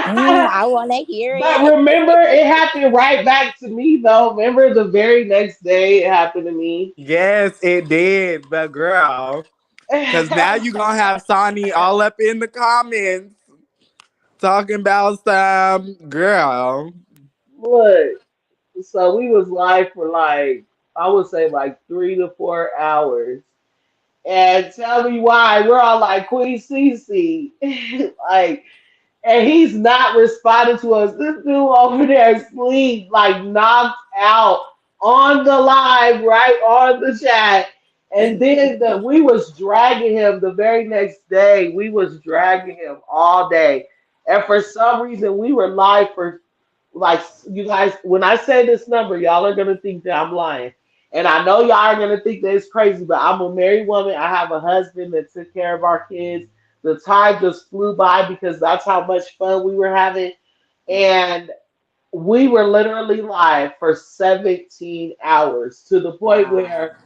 I want to hear But it. remember, it happened right back to me though. Remember the very next day it happened to me. Yes, it did, but girl. Because now you going to have Sonny all up in the comments talking about some girl. Look, so we was live for like I would say like 3 to 4 hours. And tell me why we're all like Queen Cece, like, and he's not responding to us. This dude over there asleep, like knocked out on the live, right on the chat. And then we was dragging him the very next day. We was dragging him all day. And for some reason, we were live for like you guys. When I say this number, y'all are gonna think that I'm lying. And I know y'all are gonna think that it's crazy, but I'm a married woman. I have a husband that took care of our kids. The time just flew by because that's how much fun we were having. And we were literally live for 17 hours to the point Wow. where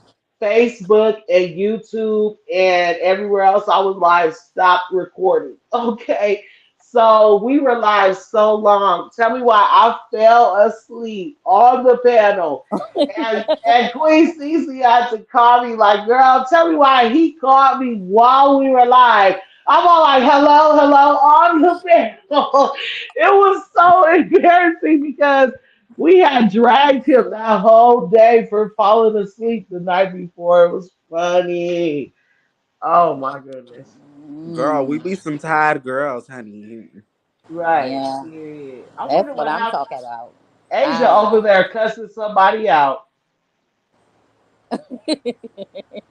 Facebook and YouTube and everywhere else I was live stopped recording. Okay. So we were live so long. Tell me why I fell asleep on the panel. And Queen Cece had to call me like, girl, tell me why he called me while we were live. I'm all like, hello, hello, on the panel. It was so embarrassing because we had dragged him that whole day for falling asleep the night before. It was funny. Oh my goodness. Girl, we Mm, be some tired girls, honey. Right. yeah, Period. I that's wonder what what I'm happened. talking about. Asia Tired. over there cussing somebody out.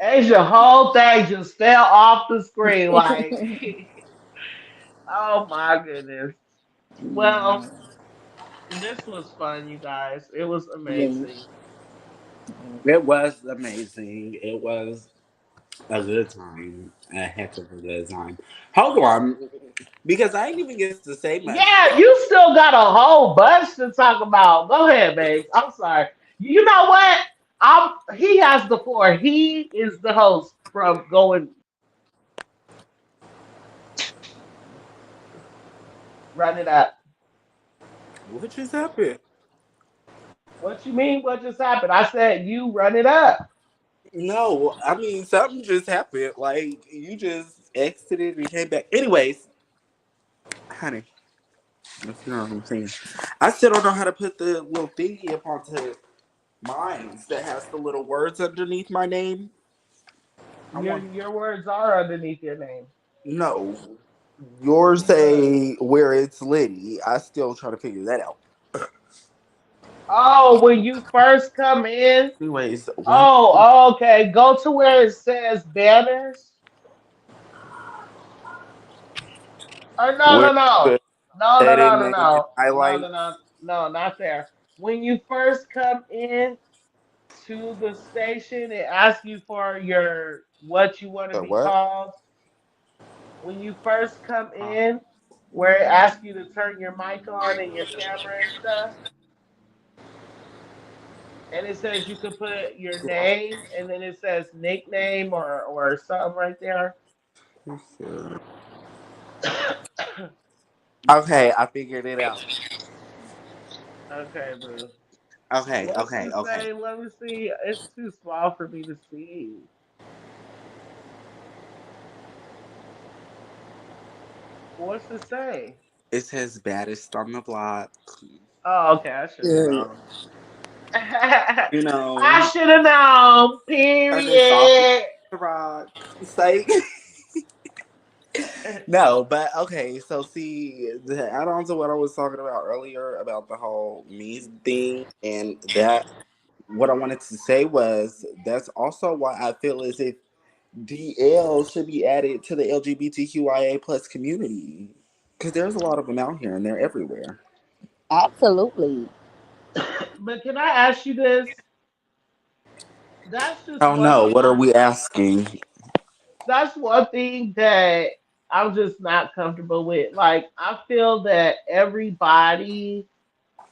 Asia whole thing just fell off the screen like oh my goodness. Well, this was fun, you guys. It was amazing. Yes. It was amazing. It was a good time. A heck of a good time. Hold on. Because I ain't even get to say much. Yeah, you still got a whole bunch to talk about. Go ahead, babes. I'm sorry. You know what? He has the floor. He is the host from going run it up. What just happened? What you mean? What just happened? I said you run it up. No, I mean something just happened. Like you just exited and came back. Anyways, honey, if you know what I'm saying. I still don't know how to put the little thingy up onto mine that has the little words underneath my name. I Your want your words are underneath your name. no. Yours Look. say where it's Liddy. I still try to figure that out. Oh, when you first come in. Anyways, one Oh, okay. Go to where it says banners. Oh no where no no the no no edit no no name and no no no highlights. no no not there. When you first come in to the station, it asks you for your what you want to The be what? called. When you first come Huh. in, where it asks you to turn your mic on and your camera and stuff, and it says you could put your name, and then it says nickname or something right there. Okay, I figured it out. Okay, boo. Okay, What's okay, to okay. say? Let me see. It's too small for me to see. What's to say? It says baddest on the block. Oh, okay. I should have Good. known. You I know, should have known. turn this off. Period. The rock. Say no, but okay. So see, to add on to what I was talking about earlier about the whole me thing and that. what I wanted to say was that's also why I feel as if DL should be added to the LGBTQIA plus community because there's a lot of them out here and they're everywhere. Absolutely. But can I ask you this? That's just Oh one no, thing what are we asking? that's one thing that I'm just not comfortable with. Like I feel that everybody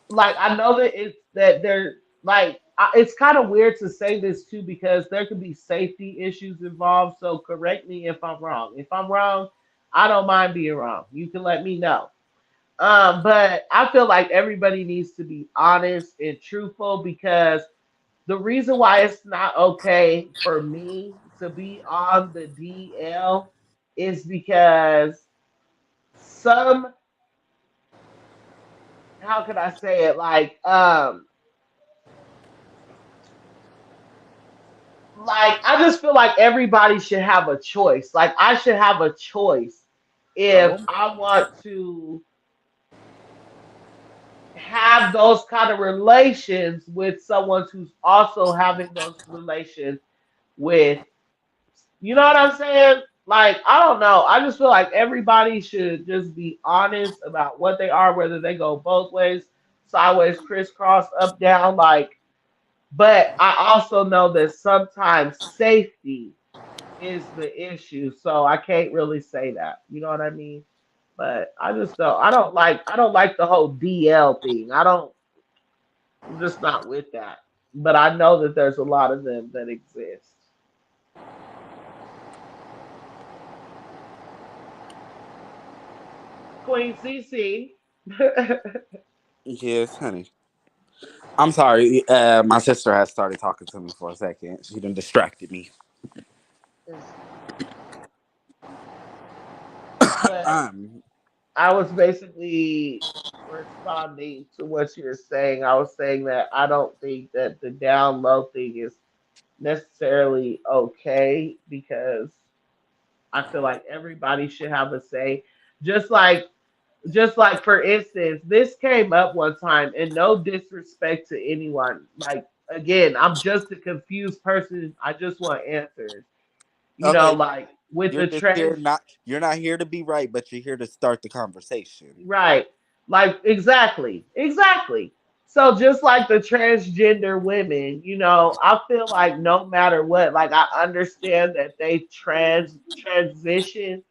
like I know that it's that they're like it's kind of weird to say this too because there could be safety issues involved. So correct me if I'm wrong. If I'm wrong, I don't mind being wrong. You can let me know. But I feel like everybody needs to be honest and truthful because the reason why it's not okay for me to be on the DL is because some how can I say it like I just feel like everybody should have a choice. Like I should have a choice if Oh, I want to have those kind of relations with someone who's also having those relations with you know what I'm saying? Like, I don't know. I just feel like everybody should just be honest about what they are, whether they go both ways, sideways, crisscross, up, down. Like, but I also know that sometimes safety is the issue. So I can't really say that. You know what I mean? But I just don't. I don't like the whole DL thing. I don't. I'm just not with that. But I know that there's a lot of them that exist. Queen CC. yes, honey. I'm sorry. My sister has started talking to me for a second. She done distracted me. But Um, I was basically responding to what you're saying. I was saying that I don't think that the down low thing is necessarily okay because I feel like everybody should have a say. Just like just like for instance, this came up one time and no disrespect to anyone. Like again, I'm just a confused person. I just want answers. You know, okay, like with you're the just here trans not you're not here to be right, but you're here to start the conversation. right. Like exactly. Exactly. So just like the transgender women, you know, I feel like no matter what, like I understand that they transition,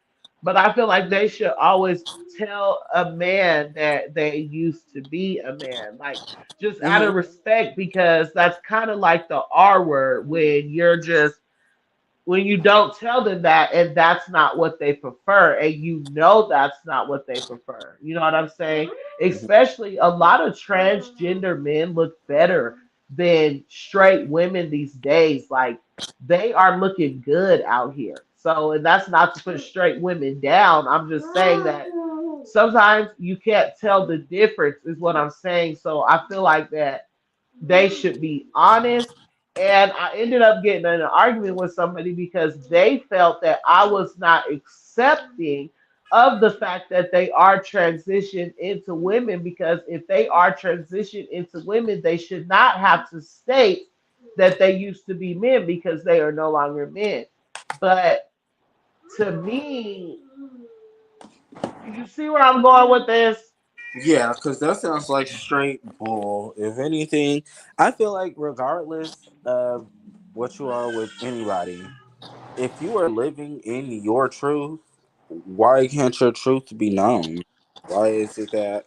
but I feel like they should always tell a man that they used to be a man. Like just out of Hmm. respect because that's kind of like the R word when you're just when you don't tell them that and that's not what they prefer and you know that's not what they prefer, you know what I'm saying? Especially a lot of transgender men look better than straight women these days. Like they are looking good out here. So and that's not to put straight women down, I'm just saying that sometimes you can't tell the difference is what I'm saying. So I feel like that they should be honest. And I ended up getting in an argument with somebody because they felt that I was not accepting of the fact that they are transitioned into women because if they are transitioned into women, they should not have to state that they used to be men because they are no longer men. But to me, you see where I'm going with this? Yeah, because that sounds like straight bull. If anything, I feel like regardless of what you are with anybody, if you are living in your truth, why can't your truth be known? Why is it that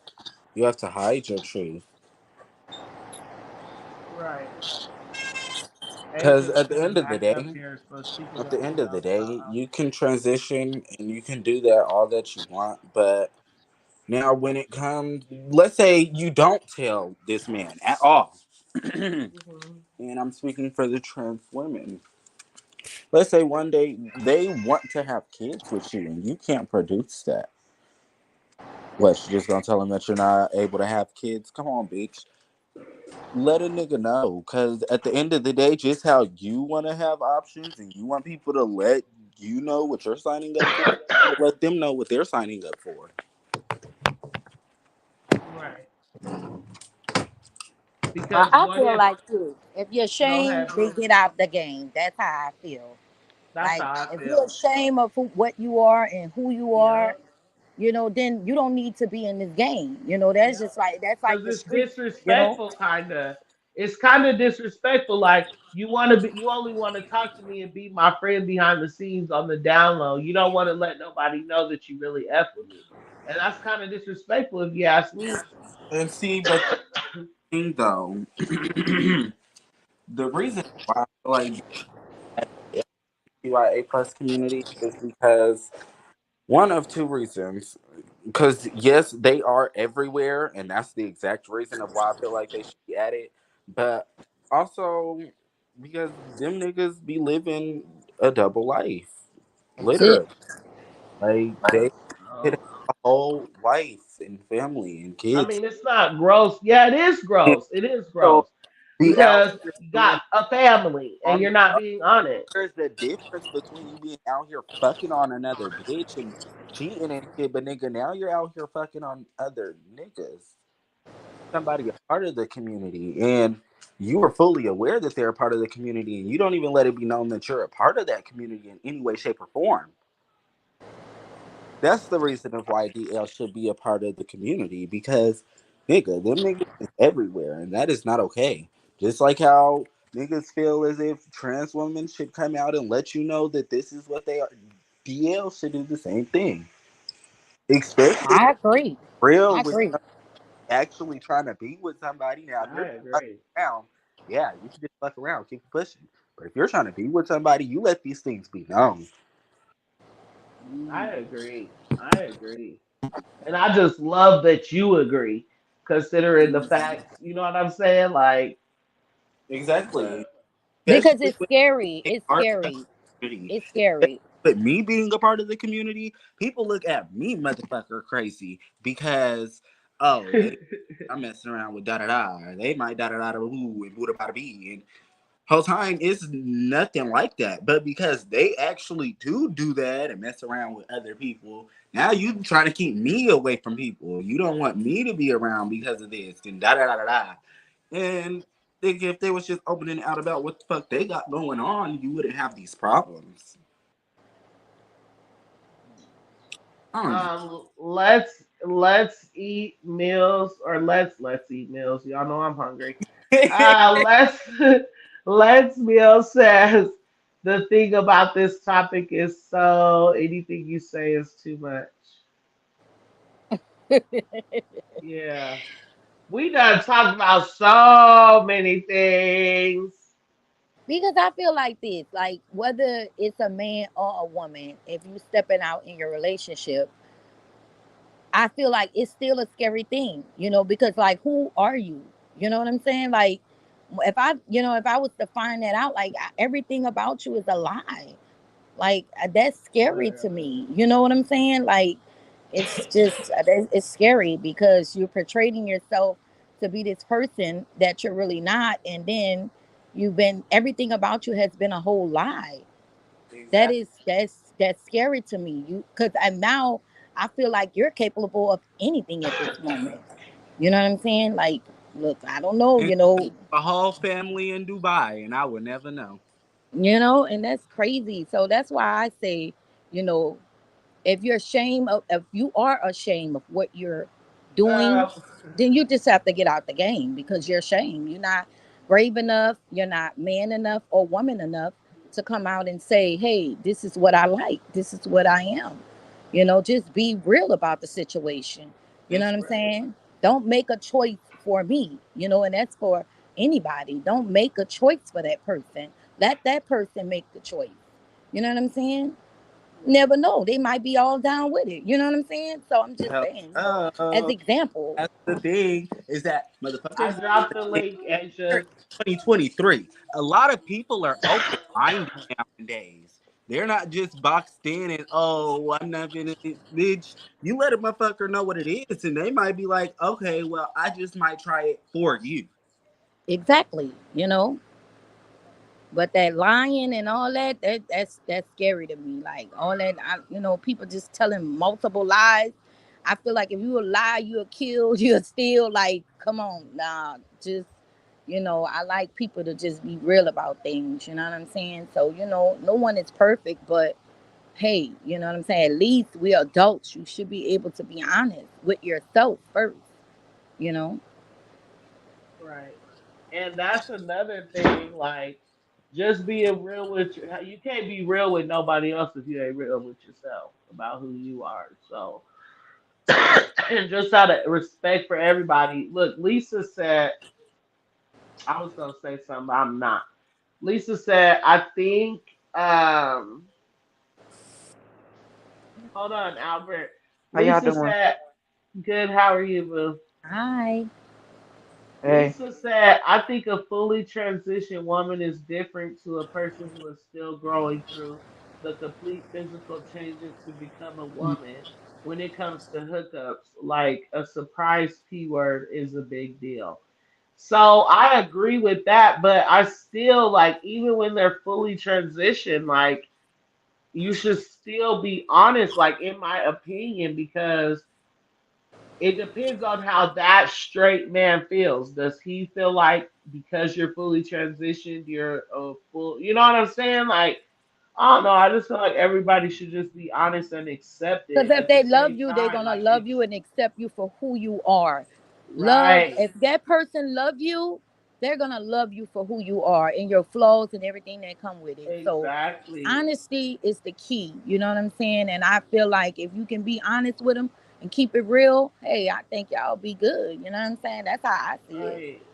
you have to hide your truth? Right. Because Asia's at the coming end of the back up day, here, so she can at the let me end of the know. day, you can transition and you can do that all that you want. But now, when it comes, let's say you don't tell this man at all, and Mhm. I'm speaking for the trans women. Let's say one day they want to have kids with you and you can't produce that. What, you just gonna tell them that you're not able to have kids? Come on, bitch. Let a nigga know. Because at the end of the day, just how you want to have options and you want people to let you know what you're signing up for, let them know what they're signing up for. Right. Because I what feel if, like too. If you're go ashamed, ahead, then bro. get out the game. That's how I feel. That's Like how I if you're feel. ashamed of what you are and who you are, Yep. then you don't need to be in this game. That's Yep. just like that's like Because the it's street. You know. disrespectful, kind of. It's kind of disrespectful. Like you want to be, you only want to talk to me and be my friend behind the scenes on the down low. You don't want to let nobody know that you really f with me, and that's kind of disrespectful if you ask me. And see, but the thing though, the reason why I feel like the LGBTQIA plus community is because one of two reasons. Because yes, they are everywhere, and that's the exact reason of why I feel like they should be at it. But also because them niggas be living a double life, That's it. literally. Like they could have Oh. a whole wife and family and I kids. mean, it's not gross. Yeah, it is And gross. It is so gross be out because here you got doing a family and on you're the not other. being on it. There's the difference between you being out here fucking on another bitch and cheating and shit, but nigga, now you're out here fucking on other niggas. Somebody a part of the community, and you are fully aware that they're a part of the community, and you don't even let it be known that you're a part of that community in any way, shape, or form. That's the reason of why DL should be a part of the community because, nigga, them niggas is everywhere, and that is not okay. Just like how niggas feel as if trans women should come out and let you know that this is what they are. DL should do the same thing, especially I agree. real I with agree. actually trying to be with somebody. Now, if you're I just fucking agree. around, yeah, you can just fuck around, keep it pushing. But if you're trying to be with somebody, you let these things be known. I agree. I agree. And I just love that you agree, considering the facts. You know what I'm saying? Like, Exactly. but Because Especially it's with scary. being It's part of the scary. community. It's scary. But me being a part of the community, people look at me motherfucker crazy because oh they I'm messing around with da da da. They might da da da da who and Buddha bada bee and whole time it's nothing like that. But because they actually do that and mess around with other people, now you trying to keep me away from people. You don't want me to be around because of this and da da da da da. And think if they was just opening out about what the fuck they got going on, you wouldn't have these problems. I don't know. let's eat meals, or let's eat meals. Y'all know I'm hungry. Let's let's meal says the thing about this topic is so anything you say is too much. Yeah. We done talked about so many things. Because I feel like this, like whether it's a man or a woman, if you stepping out in your relationship, I feel like it's still a scary thing, because like who are you? You know what I'm saying? Like if I was to find that out, like everything about you is a lie. Like that's scary to Literally. me. You know what I'm saying? Like it's just it's scary because you're portraying yourself to be this person that you're really not, and then you've been everything about you has been a whole lie. That Exactly. is that's scary to me. You because and now I feel like you're capable of anything at this moment. You know what I'm saying? Like, look, I don't know, And a whole family in Dubai, and I would never know. and that's crazy. So that's why I say, you know, if you are ashamed of what you're doing, Uh, then you just have to get out the game because you're ashamed. You're not brave enough, you're not man enough or woman enough to come out and say, hey, this is what I like, this is what I am. Just be real about the situation. You know It's what I'm real. saying? Don't make a choice for me, and that's for anybody. Don't make a choice for that person. Let that person make the choice. You know what I'm saying? Never know. They might be all down with it. You know what I'm saying? So I'm just Hell, saying, as example. that's the thing is that I motherfuckers dropped the link, in Asia. 2023. A lot of people are open minded nowadays. They're not just boxed in and oh, I'm not gonna bitch. You let a motherfucker know what it is, and they might be like, okay, well, I just might try it for you. Exactly. But that lying and all that's scary to me. Like all that, people just telling multiple lies. I feel like if you a lie, you'll kill, you'll steal. Like, come on, nah, just I like people to just be real about things. You know what I'm saying? So no one is perfect, but hey, you know what I'm saying? At least we're adults. You should be able to be honest with yourself first. You know? Right. And that's another thing, like just being real with you can't be real with nobody else if you ain't real with yourself about who you are. So and just out of respect for everybody. Look, Lisa said I was gonna say something, but I'm not. Lisa said, I think hold on, Albert. How y'all Lisa doing? said, good, how are you, boo? Hi. Hey, Lisa said, I think a fully transitioned woman is different to a person who is still growing through the complete physical changes to become a woman. When it comes to hookups, like a surprise P word is a big deal. So I agree with that, but I still like, even when they're fully transitioned, like, you should still be honest, like, in my opinion, because it depends on how that straight man feels. Does he feel like because you're fully transitioned, you're a full, you know what I'm saying? Like, I don't know. I just feel like everybody should just be honest and accept Because it if at the they love same you, they're time. gonna Like, love it's you and accept you for who you are. Love, right. if that person love you, they're gonna love you for who you are and your flaws and everything that come with it. So Exactly. honesty is the key. You know what I'm saying? And I feel like if you can be honest with them and keep it real, hey, I think y'all be good. You know what I'm saying? That's how I see it. Right.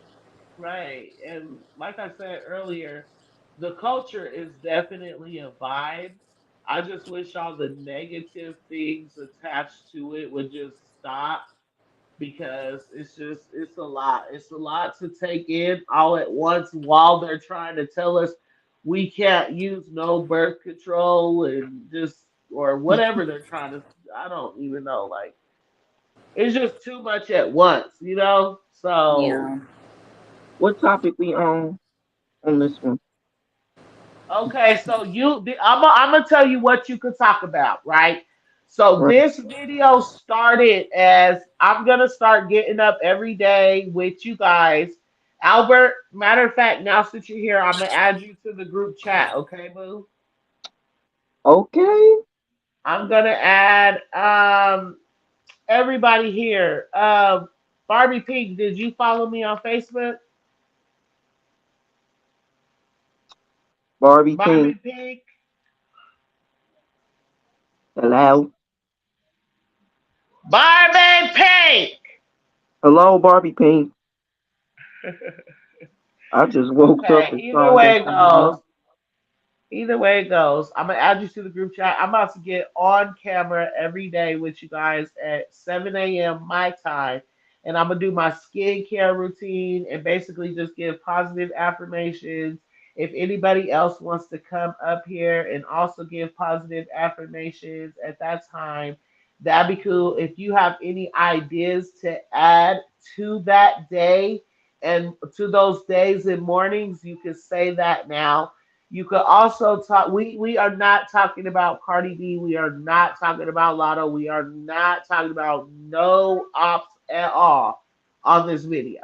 Right. And like I said earlier, the culture is definitely a vibe. I just wish all the negative things attached to it would just stop because it's a lot. It's a lot to take in all at once while they're trying to tell us we can't use no birth control and just or whatever they're trying to I don't even know. Like it's just too much at once, you know? So Yeah. what topic we on this one? okay, so I'm gonna tell you what you could talk about, right? So Right. this video started as I'm gonna start getting up every day with you guys. Albert, matter of fact, now since you're here, I'm gonna add you to the group chat, okay, boo? Okay. I'm gonna add everybody here. Barbie Pink, did you follow me on Facebook? Barbie Pink. Barbie Pink, Hello. Barbie Pink. Hello, Barbie Pink. I just woke up Okay, and saw that you were up. either way it goes, I'm gonna add you to the group chat. I'm about to get on camera every day with you guys at 7 a.m. my time, and I'm gonna do my skincare routine and basically just give positive affirmations. If anybody else wants to come up here and also give positive affirmations at that time, that'd be cool. If you have any ideas to add to that day and to those days and mornings, you can say that now. You could also talk. We are not talking about Cardi B. We are not talking about Lotto. We are not talking about no ops at all on this video.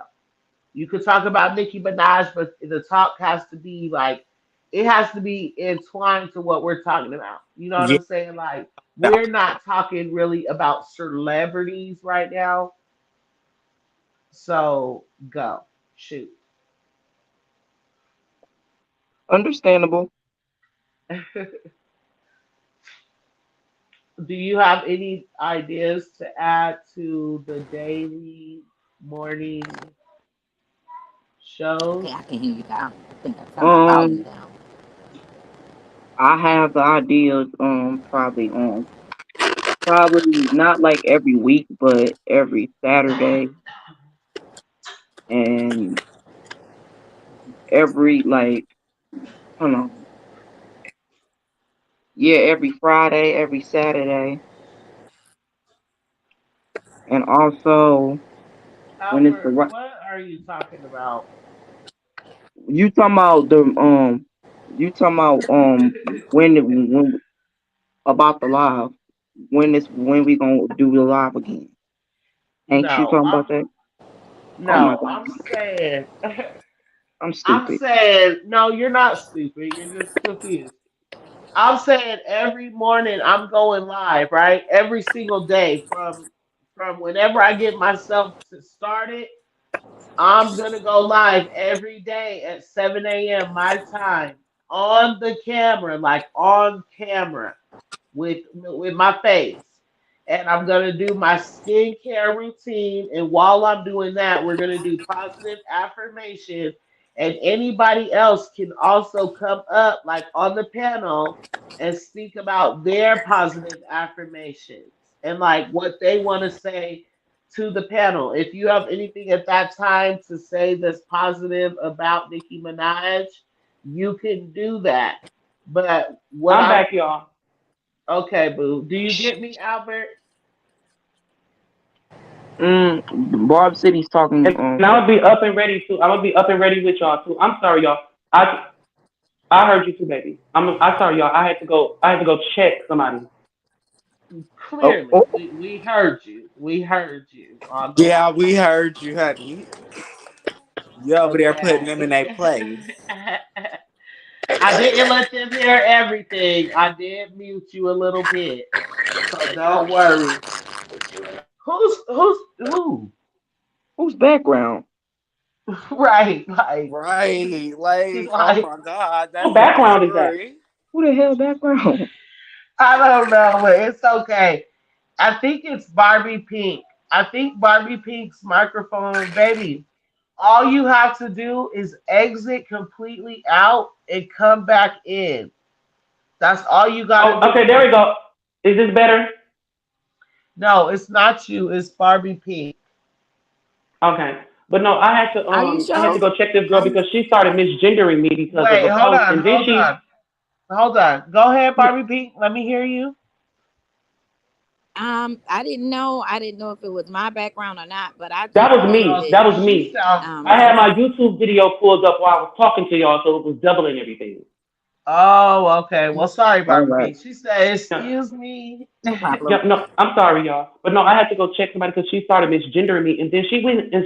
You could talk about Nicki Minaj, but the talk has to be like it has to be entwined to what we're talking about. You know what Yeah. I'm saying? Like we're not talking really about celebrities right now. So go shoot. Understandable. Do you have any ideas to add to the daily morning Okay, I shows? can hear you now. I think I turned my volume Um, down. I have the ideas probably not like every week, but every Saturday and every like hold on. Yeah, every Friday, every Saturday, and also when it's the Albert, right. what are you talking about? You talking about the you talking about when about the live when we gonna do the live again? Ain't you No, talking about that? Oh my no, god. I'm saying I'm I'm stupid. saying, no, you're not stupid. You're just confused. I'm saying every morning I'm going live, right? Every single day from whenever I get myself to start it, I'm gonna go live every day at 7 a.m. my time on the camera, like on camera with my face. And I'm gonna do my skincare routine. And while I'm doing that, we're gonna do positive affirmation. And anybody else can also come up like on the panel and speak about their positive affirmations and like what they want to say to the panel. If you have anything at that time to say that's positive about Nicki Minaj, you can do that. But what I'm I'm back, y'all. okay, boo. Do you get me, Albert? Barb City's talking. And I'm gonna be up and ready too. I'm gonna be up and ready with y'all too. I'm sorry, y'all. I heard you too, baby. I'm sorry, y'all. I had to go. I had to go check somebody. Oh, Clearly, oh, we heard you. We heard you on the Yeah, line. we heard you, honey. You over there putting them in Okay. their place. I didn't let them hear everything. I did mute you a little bit. So don't worry. Who's who? whose background? Right, like Right. Like, oh like my God, What that's so background is that? scary. Who the hell background? I don't know, but it's okay. I think it's Barbie Pink. I think Barbie Pink's microphone, baby. All you have to do is exit completely out and come back in. That's all you gotta Oh, do. okay. There we go. Is this better? No, it's not you. It's Barbie Pink. Okay. But no, Are you I had sure? to go check this girl I'm because she started misgendering me because of Wait, a hold post, on, and then hold she on, hold on. Go ahead, Barbie Pink. Let me hear you. I didn't know. I didn't know if it was my background or not, but I that just was wanted me. No, That to was she me. sounds I had my perfect. YouTube video pulled up while I was talking to y'all, so it was doubling everything. Oh, okay. Well, sorry, All Barbie right. Pink. She said, Yeah. "Excuse me." no problem. Yeah, no, I'm sorry, y'all. But no, I had to go check somebody because she started misgendering me. And then she went as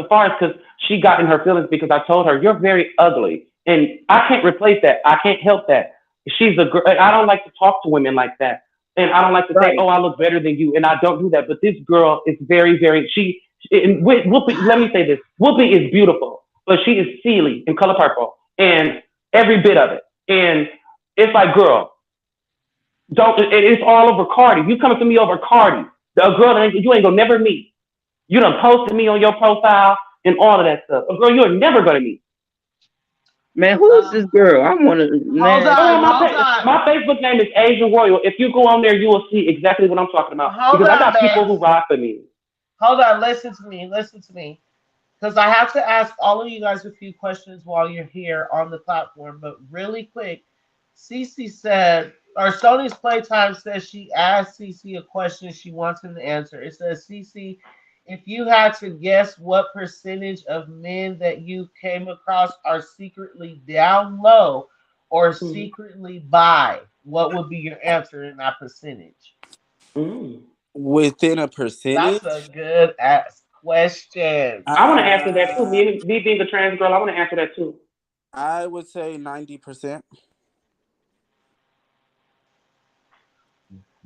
far as because she got in her feelings because I told her, you're very ugly. And I can't replace that. I can't help that. She's a girl. I don't like to talk to women like that. And I don't like to say, Right. oh, I look better than you. And I don't do that. But this girl is very, very, and Whoopi, let me say this. Whoopi is beautiful, but she is Sealy in color purple and every bit of it. And it's like, girl, don't it's all over Cardi. You coming to me over Cardi, the girl that you ain't gonna never meet. You done posted me on your profile and all of that stuff. A girl you're never gonna meet. Man, who is Um, this girl? I want to. hold Man, Go on, on hold on, my Facebook name is Asian Royal. If you go on there, you will see exactly what I'm talking about hold because I on, got people who babes. ride for me. Hold on. Listen to me. Listen to me. Because I have to ask all of you guys a few questions while you're here on the platform. But really quick, Cece said, or Sony's Playtime says she asked Cece a question she wants him to answer. It says, Cece, if you had to guess what percentage of men that you came across are secretly down low or Mm. secretly bi, what would be your answer in that percentage? Mm. Within a That's a percentage, good ass question. I want to answer that too. uh, Me being a trans girl, I want to answer that too. I would say 90%.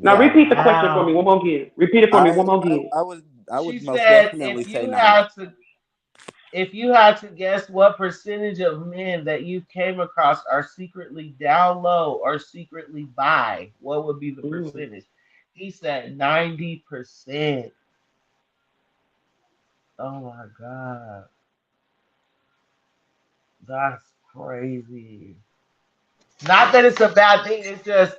Now Yeah, repeat the question for me Wow. one more again. Repeat it for me I, one more I, again. I would, I She would most said definitely say 90. if you had to guess what percentage of men that you came across are secretly down low or secretly bi, what would be the Mm. percentage? He said 90%. Oh my god. That's crazy. Not that it's a bad thing, it's just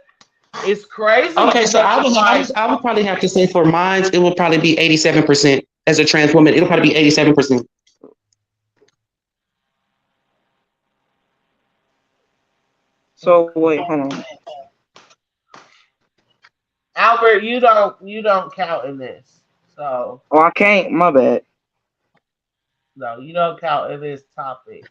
it's crazy Okay, so because it's like I would probably have to say for mine, it would probably be 87% as a trans woman. It'll probably be 87%. so okay. wait, hold on. Albert, you don't count in this. So Oh, I can't. My bad. no, you don't count in this topic.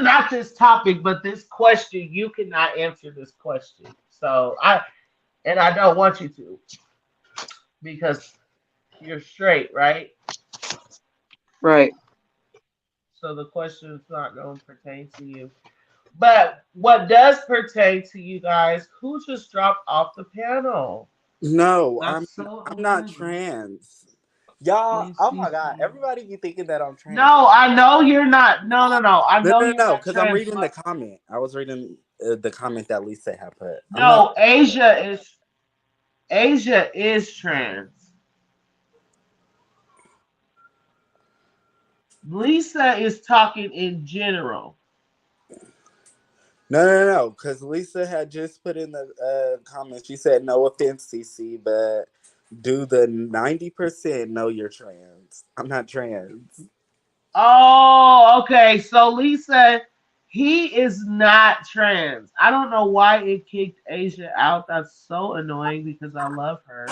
Not this topic, but this question. You cannot answer this question. So I don't want you to because you're straight, right? Right. so the question is not going to pertain to you. But what does pertain to you guys? Who just dropped off the panel? No, That's so I'm not amazing. trans. Y'all, Please oh see my god, some. everybody be thinking that I'm trans. No, I know you're not. No, no, no. I No, know no, you're no, not because I'm trans. reading the comment. I was reading the comment that Lisa had put. I'm not. No, Asia is trans. Lisa is talking in general. No, no, no, because Lisa had just put in the comment. She said, "No offense, CC, but do the 90% know you're trans? I'm not trans." Oh, okay. So Lisa, he is not trans. I don't know why it kicked Asia out. That's so annoying because I love her.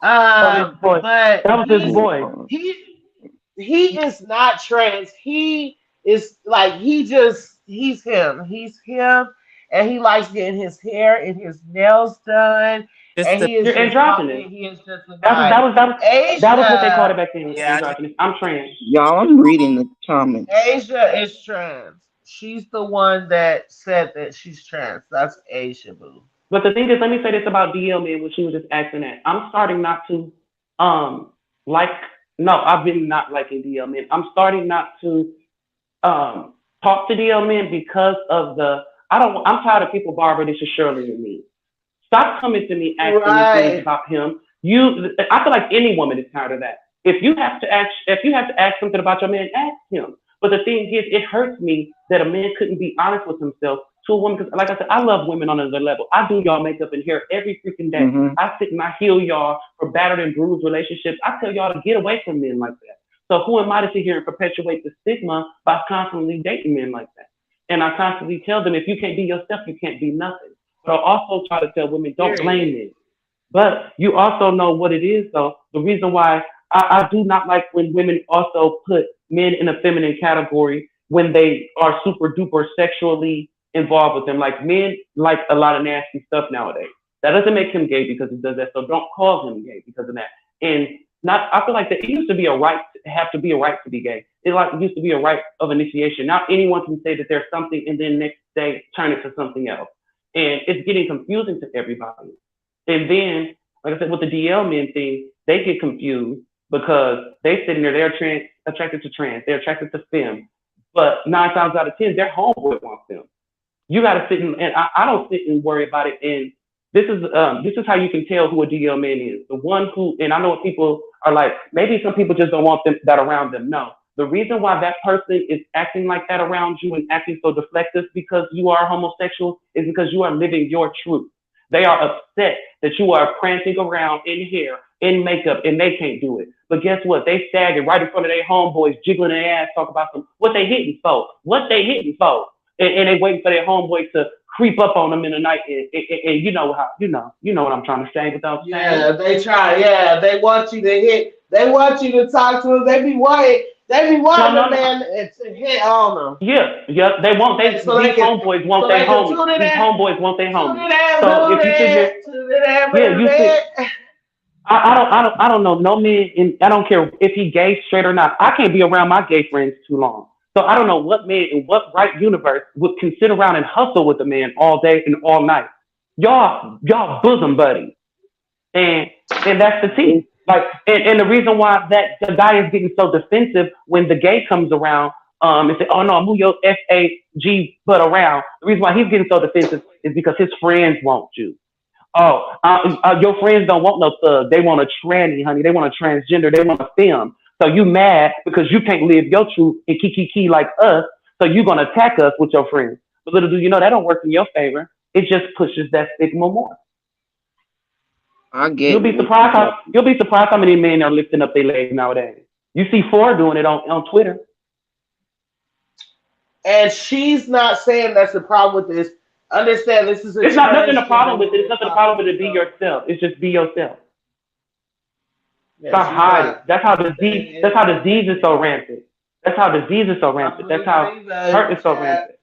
Oh, his voice. But That was his voice. he he is not trans. He is like he's him. He's him, and he likes getting his hair and his nails done, Just and the he is You're just androgynous. talking. He is just a That was vibe. that was that was that was what they called it Asia, back then. Was yeah. androgynous. I'm trans. Y'all, I'm reading the comments. Asia is trans. She's the one that said that she's trans. That's Asia, boo. But the thing is, let me say this about DL man, what she was just asking that. I'm starting not to like no, I've been not liking DL men. I'm starting not to talk to DL men because of the I'm tired of people, Barbara, this is Shirley and me. Stop coming to me asking me things Right. about him. I feel like any woman is tired of that. If you have to ask something about your man, ask him. But the thing is, it hurts me that a man couldn't be honest with himself to a woman. Because, like I said, I love women on another level. I do y'all makeup and hair every freaking day. Mm-hmm. I sit and I heal y'all for battered and bruised relationships. I tell y'all to get away from men like that. So who am I to sit here and perpetuate the stigma by constantly dating men like that? And I constantly tell them, if you can't be yourself, you can't be nothing. But I also try to tell women, don't blame Period. men. But you also know what it is, though. The reason why I do not like when women also put men in a feminine category when they are super duper sexually involved with them. Like men like a lot of nasty stuff nowadays. That doesn't make him gay because he does that. So don't call him gay because of that. And not, I feel like that it used to be a right, have to be a right to be gay. It used to be a right of initiation. Now anyone can say that there's something and then next day turn it to something else. And it's getting confusing to everybody. And then, like I said, with the DL men thing, they get confused because they sitting there, attracted to trans, they're attracted to femme. But 9 times out of 10, their homeboy wants them. You got to sit and I don't sit and worry about it. And this is how you can tell who a DL man is. The one who, and I know what people are like, maybe some people just don't want them that around them. No. The reason why that person is acting like that around you and acting so deflective because you are homosexual is because you are living your truth. They are upset that you are prancing around in hair, in makeup, and they can't do it. But guess what? They stagger right in front of their homeboys, jiggling their ass, talk about what they hitting for, and they waiting for their homeboys to creep up on them in the night. And you know how you know what I'm trying to say without saying. Yeah, they try. Yeah, they want you to hit. They want you to talk to them. They be white. They be No, wanting no, the no. man to hit on them. Yeah, yeah. They want So these they can, homeboys want so their they can homies. tune it These in, homeboys want their tune homies. it in, So if you sit here, tune it in, yeah, you sit. baby. I don't know no man, and I don't care if he gay, straight or not. I can't be around my gay friends too long. So I don't know what man in what right universe would can sit around and hustle with a man all day and all night. Y'all bosom buddies, and that's the tea. Like, and the reason why that the guy is getting so defensive when the gay comes around, and say, "Oh no, move your FAG butt around." The reason why he's getting so defensive is because his friends want you. Oh, your friends don't want no thug. They want a tranny, honey. They want a transgender. They want a femme. So you mad because you can't live your truth and kiki like us. So you're gonna attack us with your friends. But little do you know that don't work in your favor. It just pushes that stigma more. I get what you You'll be surprised how many men are lifting up their legs nowadays. You see four doing it on Twitter. And she's not saying that's the problem with this. Understand, this is a It's not nothing a problem transgender with it. It's woman nothing a problem talking. with it. Be So yourself. It's just be yourself. yeah, Stop she's hiding. not That's how saying disease. That's how anything disease is so negative. rampant. That's how disease is so My rampant. That's boo how fever in hurt the is so chat. rampant.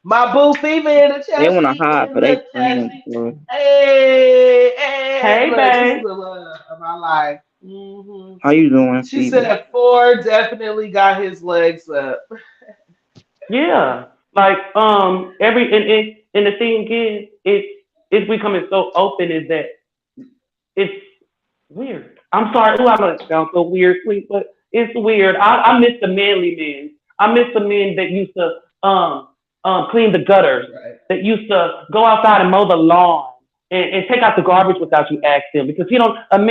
My boo fever in the they chat. want to She hide for in their the chat. friends, She, bro. hey, hey, Hey, look, this is babe. the love of my life. Hmm. How you doing, She Phoebe? said Ford definitely got his legs up. Yeah, like and the thing is, it's becoming so open is that it's weird. I'm sorry. Ooh, I know it sounds so weird, sweet, but it's weird. I miss the manly men. I miss the men that used to clean the gutters, Right. that used to go outside and mow the lawn and take out the garbage without you ask them. Because you don't, them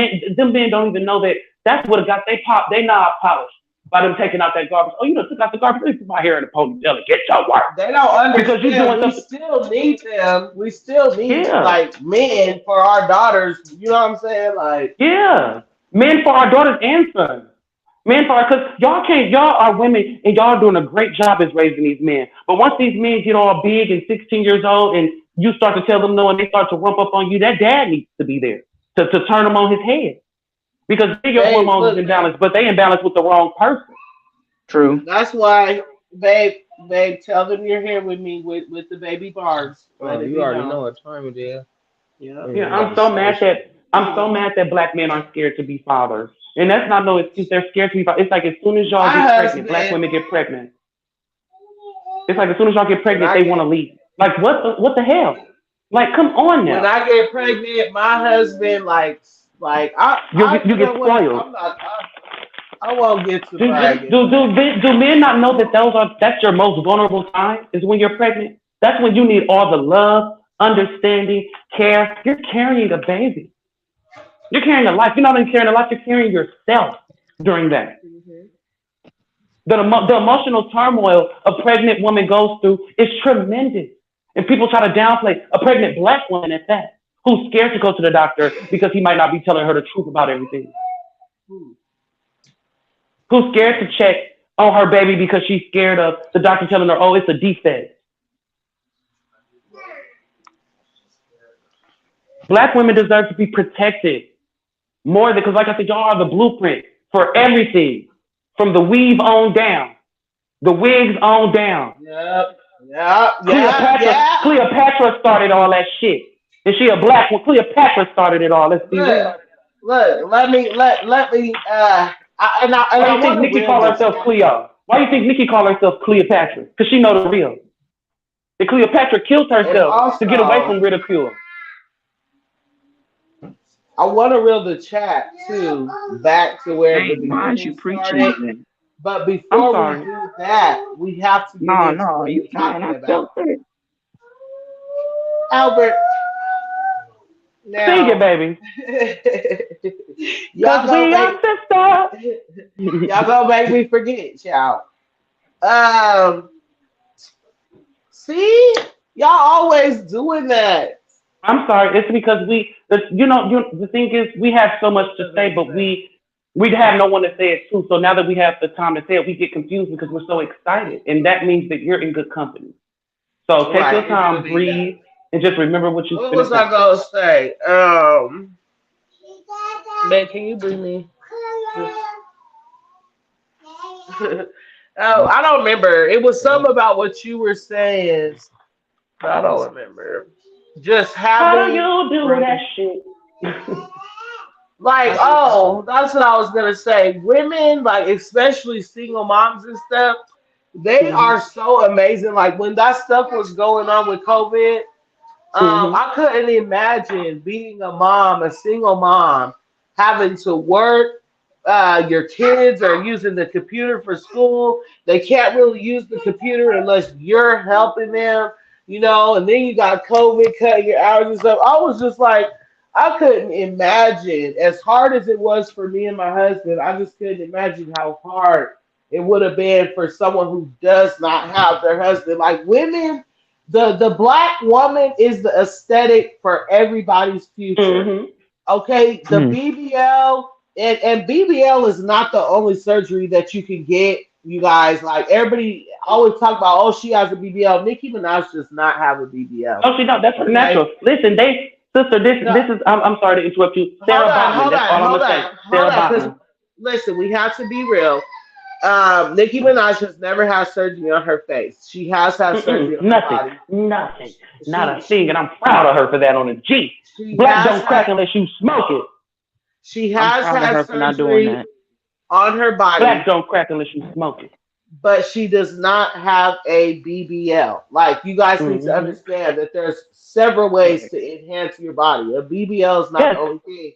men don't even know that that's what got they knob polished by them taking out that garbage. Oh, you know, took out the garbage. Let me put my hair in a ponytail and get your work. They don't Because you're doing understand. We something. still need them. We still need Yeah. like men for our daughters. You know what I'm saying? Like, Yeah. Men for our daughters and sons. Men for our, because y'all are women and y'all are doing a great job as raising these men. But once these men get all big and 16 years old and you start to tell them no and they start to rump up on you, that dad needs to be there to turn them on his head. Because your babe, hormones is look, imbalanced, but they imbalanced with the wrong person. True. that's why, babe, tell them you're here with me with the baby barbs. Let Oh, it you be already known. know what time it is. Yeah. We Yeah, ain't about to start shit. I'm so mad that black men aren't scared to be fathers. And that's not no excuse. They're scared to be fathers. It's like as soon as y'all My get pregnant, black husband, women get pregnant. It's like as soon as y'all get when pregnant, I they want get to leave. Like what the hell? Like come on when now. I get pregnant, my husband like I You you get know what? spoiled. I'm not. I won't get to Do, bragging. do men not know that that's your most vulnerable time is when you're pregnant? That's when you need all the love, understanding, care. You're carrying a baby. You're carrying a life. You're not only carrying a life, you're carrying yourself during that. Mhm. The emotional turmoil a pregnant woman goes through is tremendous. And people try to downplay a pregnant black woman at that, who's scared to go to the doctor because he might not be telling her the truth about everything. Who's scared to check on her baby because she's scared of the doctor telling her, oh, it's a defect. Black women deserve to be protected more than, because like I said, y'all are the blueprint for everything from the weave on down, the wigs on down. Yep. Yep. Yep. Yeah. Cleopatra started all that shit. And she a black one. Cleopatra started it all. Let's be real. Look. Let me. And Why I you think want to Nicki reel call this herself back. Cleo? Why you think Nicki call herself Cleopatra? Because she know the real. And Cleopatra killed And herself to get away also, from ridicule. I want to reel the chat too back to where the Dang, why is you beginning preaching started. today? But I'm before we sorry. do that, we have to get No, into no, what you we're fine. talking I about. felt it. Albert, Sing it, now, baby. y'all Because gonna we are make y'all gonna make me forget, y'all. Um, see, y'all always doing that. I'm sorry. It's because the thing is, we have so much to say, but we have no one to say it to. So now that we have the time to say it, we get confused because we're so excited, and that means that you're in good company. So take your Right, it do time, need that. breathe, and just remember what you What spent was I time. gonna say? Man, can you bring me? Oh, I don't remember. It was something about what you were saying. But I don't remember. Just How do having you do that brothers. shit? Like, I do that shit. oh, that's what I was gonna say. Women, like especially single moms and stuff, they Mhm. are so amazing. Like when that stuff was going on with COVID, Mhm. I couldn't imagine being a mom, a single mom, having to work. Your kids are using the computer for school. They can't really use the computer unless you're helping them, and then you got COVID cutting your hours and stuff. I was just like, I couldn't imagine, as hard as it was for me and my husband, I just couldn't imagine how hard it would have been for someone who does not have their husband. Like women, the black woman is the aesthetic for everybody's future. Mhm. Okay, the Hmm. BBL and BBL is not the only surgery that you can get. You guys, like everybody always talk about, oh, she has a BBL. Nicki Minaj does not have a BBL. No, she don't. That's her Okay, natural. Listen, sister, no, this is. I'm sorry to interrupt you. hold Sarah on, Bachman. hold That's on, all I'm hold gonna say. on, hold Sarah on. Because Bachman. listen, we have to be real. Nicki Minaj has never had surgery on her face. She has had surgery Mm-mm, on her nothing, body. nothing, not She a thing, and she I'm proud of her for that on the G. she Black has don't crack had unless you smoke it. She I'm has proud of had her for not doing surgery that. on her Black body, don't crack unless you smoke it. but she does not have a BBL. Like, you guys need to Mm-hmm. understand that there's several ways Right. to enhance your body. A BBL is not Yes, the only thing.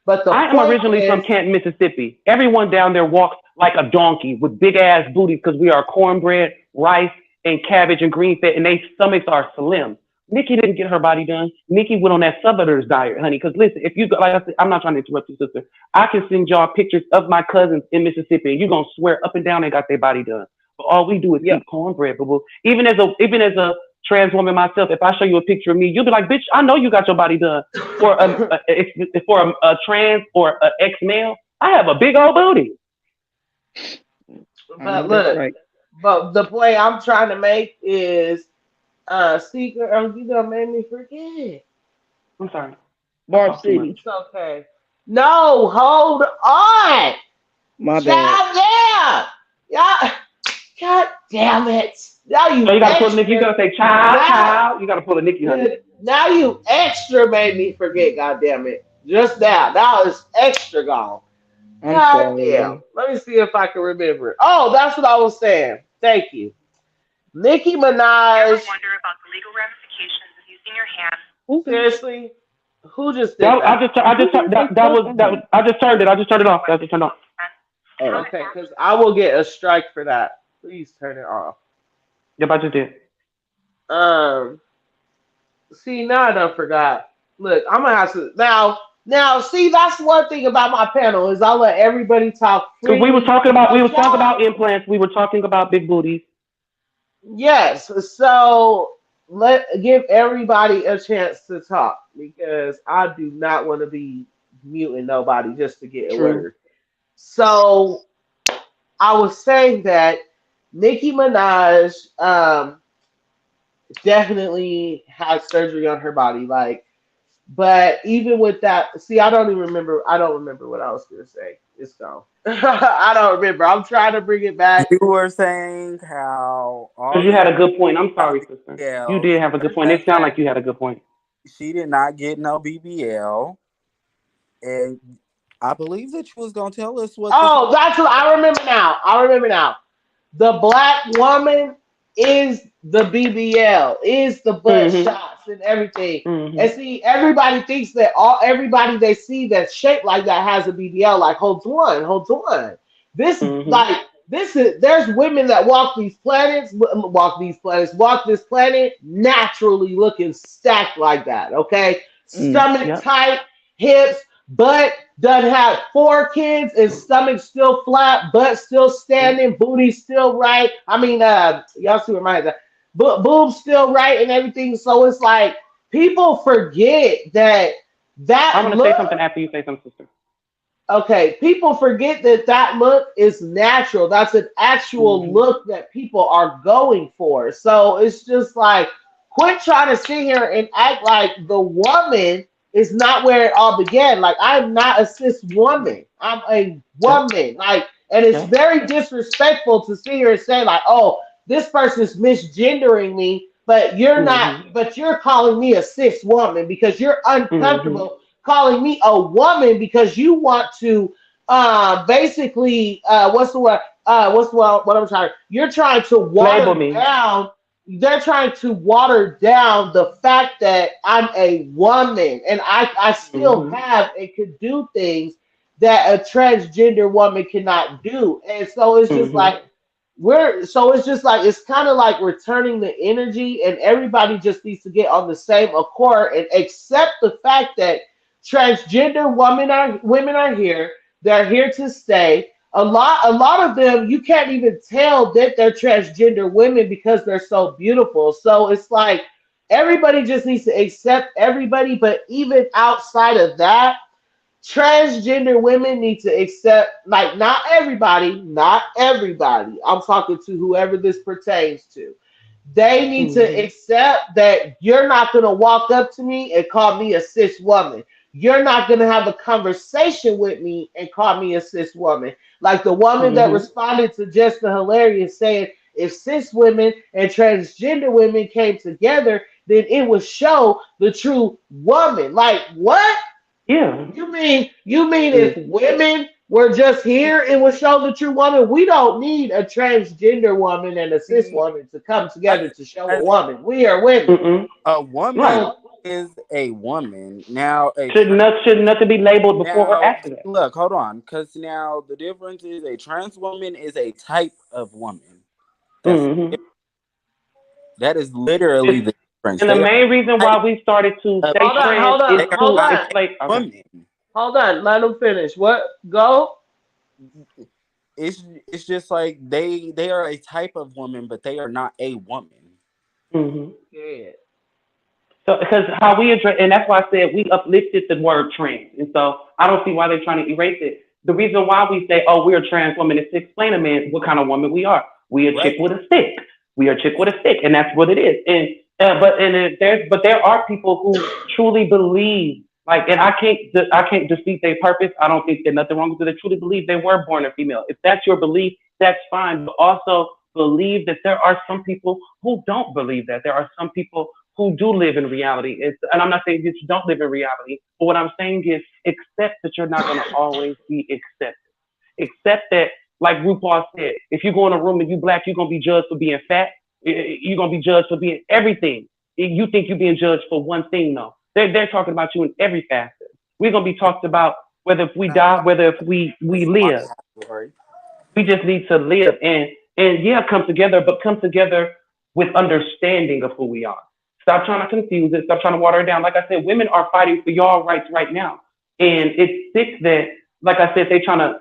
But the I am point originally from is, Canton, Mississippi. Everyone down there walks like a donkey with big ass booties because we are cornbread, rice, and cabbage and green fed, and their stomachs are slim. Nikki didn't get her body done. Nikki went on that Southerners diet, honey. Because listen, if you go, like I said, I'm not trying to interrupt you, sister. I can send y'all pictures of my cousins in Mississippi, and you're gonna swear up and down they got their body done. But all we do is Yeah. eat cornbread. But even as a trans woman myself, if I show you a picture of me, you'll be like, bitch, I know you got your body done. For a trans or an ex male, I have a big old booty. I but know that's look, right. but the point I'm trying to make is, see, girl, you done made me forget. I'm sorry, I Barb talk too much. City. It's okay. No, hold on. My bad. Child, yeah. Yeah. God damn it. Now So you you gotta pull Nikki. You extra. gotta say child, Now, child. You gotta pull a Nikki, honey. now you extra made me forget, god damn it. Just now. Now it's extra gone. I'm God sorry, damn. y'all. Let me see if I can remember it. Oh, that's what I was saying. Thank you. Nicki Minaj. Who can? Seriously? Who just did that? Who got their stuff on? I just turned it. I just turned it off. I just turned it off. Oh, Okay, because I will get a strike for that. Please turn it off. Yep, I just did. Um, See, now I done forgot. Look, I'm gonna have to now. See, that's one thing about my panel is I let everybody talk Cause we was freely. talking about we But was talking y'all, about implants. We were talking about big booties. yes. So let give everybody a chance to talk because I do not want to be muting nobody just to get a True. word. So I was saying that Nicki Minaj definitely had surgery on her body, like. But even with that, see, I don't even remember. I don't remember what I was gonna say. It's gone. I don't remember. I'm trying to bring it back. You were saying how Cause all you the had a women good point. I'm got sorry, sister. You BBLs. did have a good You're point. It sounded saying like you had a good point. she did not get no BBL, and I believe that you was gonna tell us what the. Oh, that's what I remember now. I remember now. The black woman is the BBL, is the butt Mhm. shots and everything. And Mhm. see, everybody thinks that everybody they see that's shaped like that has a BBL. Like, hold on, hold on. This Mhm. like this is there's women that walk this planet naturally looking stacked like that. Okay, mm. stomach Yep. tight, hips, butt done had 4 kids and stomach still flat, butt still Yep. standing, booty still right. I mean, y'all see what my head, boobs still right and everything. So it's like people forget that I'm that gonna say look. something after you say something, sister. Okay, people forget that that look is natural. That's an actual Mhm. look that people are going for. So it's just like, quit trying to sit here and act like the woman is not where it all began. Like, I'm not a cis woman. I'm a Yep. woman. Like, and it's Yep. very disrespectful to sit here and say like, oh, this person's misgendering me, but you're not. Mhm. But you're calling me a cis woman because you're Mhm. uncomfortable calling me a woman because you want to basically what's the word what's the word what I'm trying you're trying to Label water me. down they're trying to water down the fact that I'm a woman and I still Mhm. have and could do things that a transgender woman cannot do. And so it's just Mhm. like it's just like it's kind of like returning the energy and everybody just needs to get on the same accord and accept the fact that transgender women are here. They're here to stay. A lot of them you can't even tell that they're transgender women because they're so beautiful. So it's like everybody just needs to accept everybody, but even outside of that, transgender women need to accept, like, not everybody. I'm talking to whoever this pertains to. They need to Mhm. accept that you're not going to walk up to me and call me a cis woman. You're not going to have a conversation with me and call me a cis woman. Like the woman that Mhm. responded to Just the Hilarious saying, if cis women and transgender women came together, then it would show the true woman. Like, what? Yeah. You mean if Mm. women were just here, it would show the true woman? We don't need a transgender woman and a cis See, woman to come as together to show a as woman. We are women. Mm-mm. a woman Right. So is a woman. Now a Should nothing be labeled before or now after that. look, hold on, because now the difference is a trans woman is a type of woman. That's Hmm. that is literally It's, the difference. and the They are main reason a type why we started to of say hold on, trans hold is on, they are hold to not on, a explain. Okay. woman. hold on. Let them finish. What? Go. It's just like they are a type of woman, but they are not a woman. Hmm. Yeah. So, because how we address, and that's why I said we uplifted the word trans, and so I don't see why they're trying to erase it. The reason why we say, "Oh, we're a trans woman," is to explain to men what kind of woman we are. We a chick Right. with a stick. We are a chick with a stick, and that's what it is. And but there are people who truly believe, like, and I can't defeat their purpose. I don't think there's nothing wrong with it. They truly believe they were born a female. If that's your belief, that's fine. But also believe that there are some people who don't believe that. There are some people who do live in reality. And I'm not saying that you don't live in reality, but what I'm saying is accept that you're not going to always be accepted. Accept that, like RuPaul said, if you go in a room and you black, you're going to be judged for being fat. You're going to be judged for being everything. You think you're being judged for one thing, though. They're talking about you in every facet. We're going to be talked about whether if we Now, die, whether if we it's my live. category. We just need to live and yeah, come together, but come together with understanding of who we are. Stop trying to confuse it. Stop trying to water it down. Like I said, women are fighting for y'all rights right now, and it's sick that, like I said, they trying to.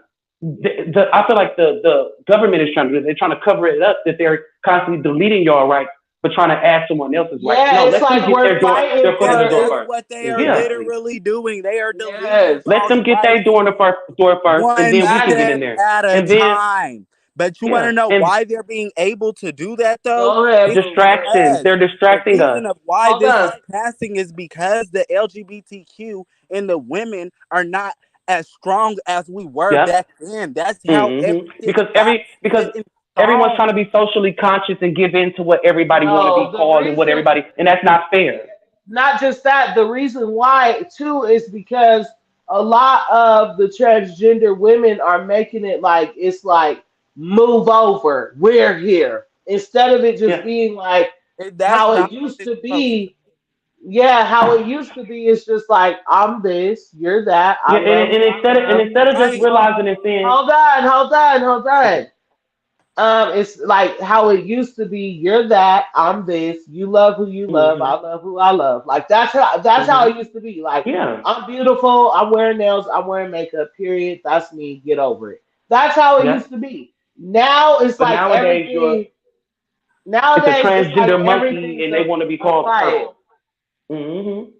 I feel like the government is trying to. They're trying to cover it up that they're constantly deleting y'all rights, but trying to add someone else's rights. Yeah, No, it's let them like get we're fighting their foot in That the door for. is first. what they are Yeah, Exactly. literally doing. They are deleting Yes, let y'all's them get their rights door first, and one then we can that's. get in step there. at a And then time. But you want to yeah, know and why they're being able to do that though? Go ahead, It's boo boo. distractions. because They're the distracting us. reason of why Hold this is on. passing is because the LGBTQ and the women are not as strong as we were Yep. back then. That's how everything got Because set in everyone's stone. trying to be socially conscious and give in to what everybody want to be No, the called and what reason, everybody, and that's not fair. not just that, the reason why too is because a lot of the transgender women are making it like it's like move over, we're here, instead of it just Yeah. being like That's how it not what used it's to supposed to. be. Yeah, how it used to be is just like I'm this, you're that, I Yeah, love who I and love. instead of just Right. realizing and saying, Hold on. okay, It's like how it used to be. You're that. I'm this. You love who you love. hmm I love who I love. Like that's how hmm it used to be. Like yeah, I'm beautiful. I'm wearing nails. I'm wearing makeup. Period. That's me. Get over it. That's how it yeah. used to be. Now it's But like nowadays, everything. it's a Nowadays it's like transgender monkey, everything's and they want to be a called fight. purple. Hmm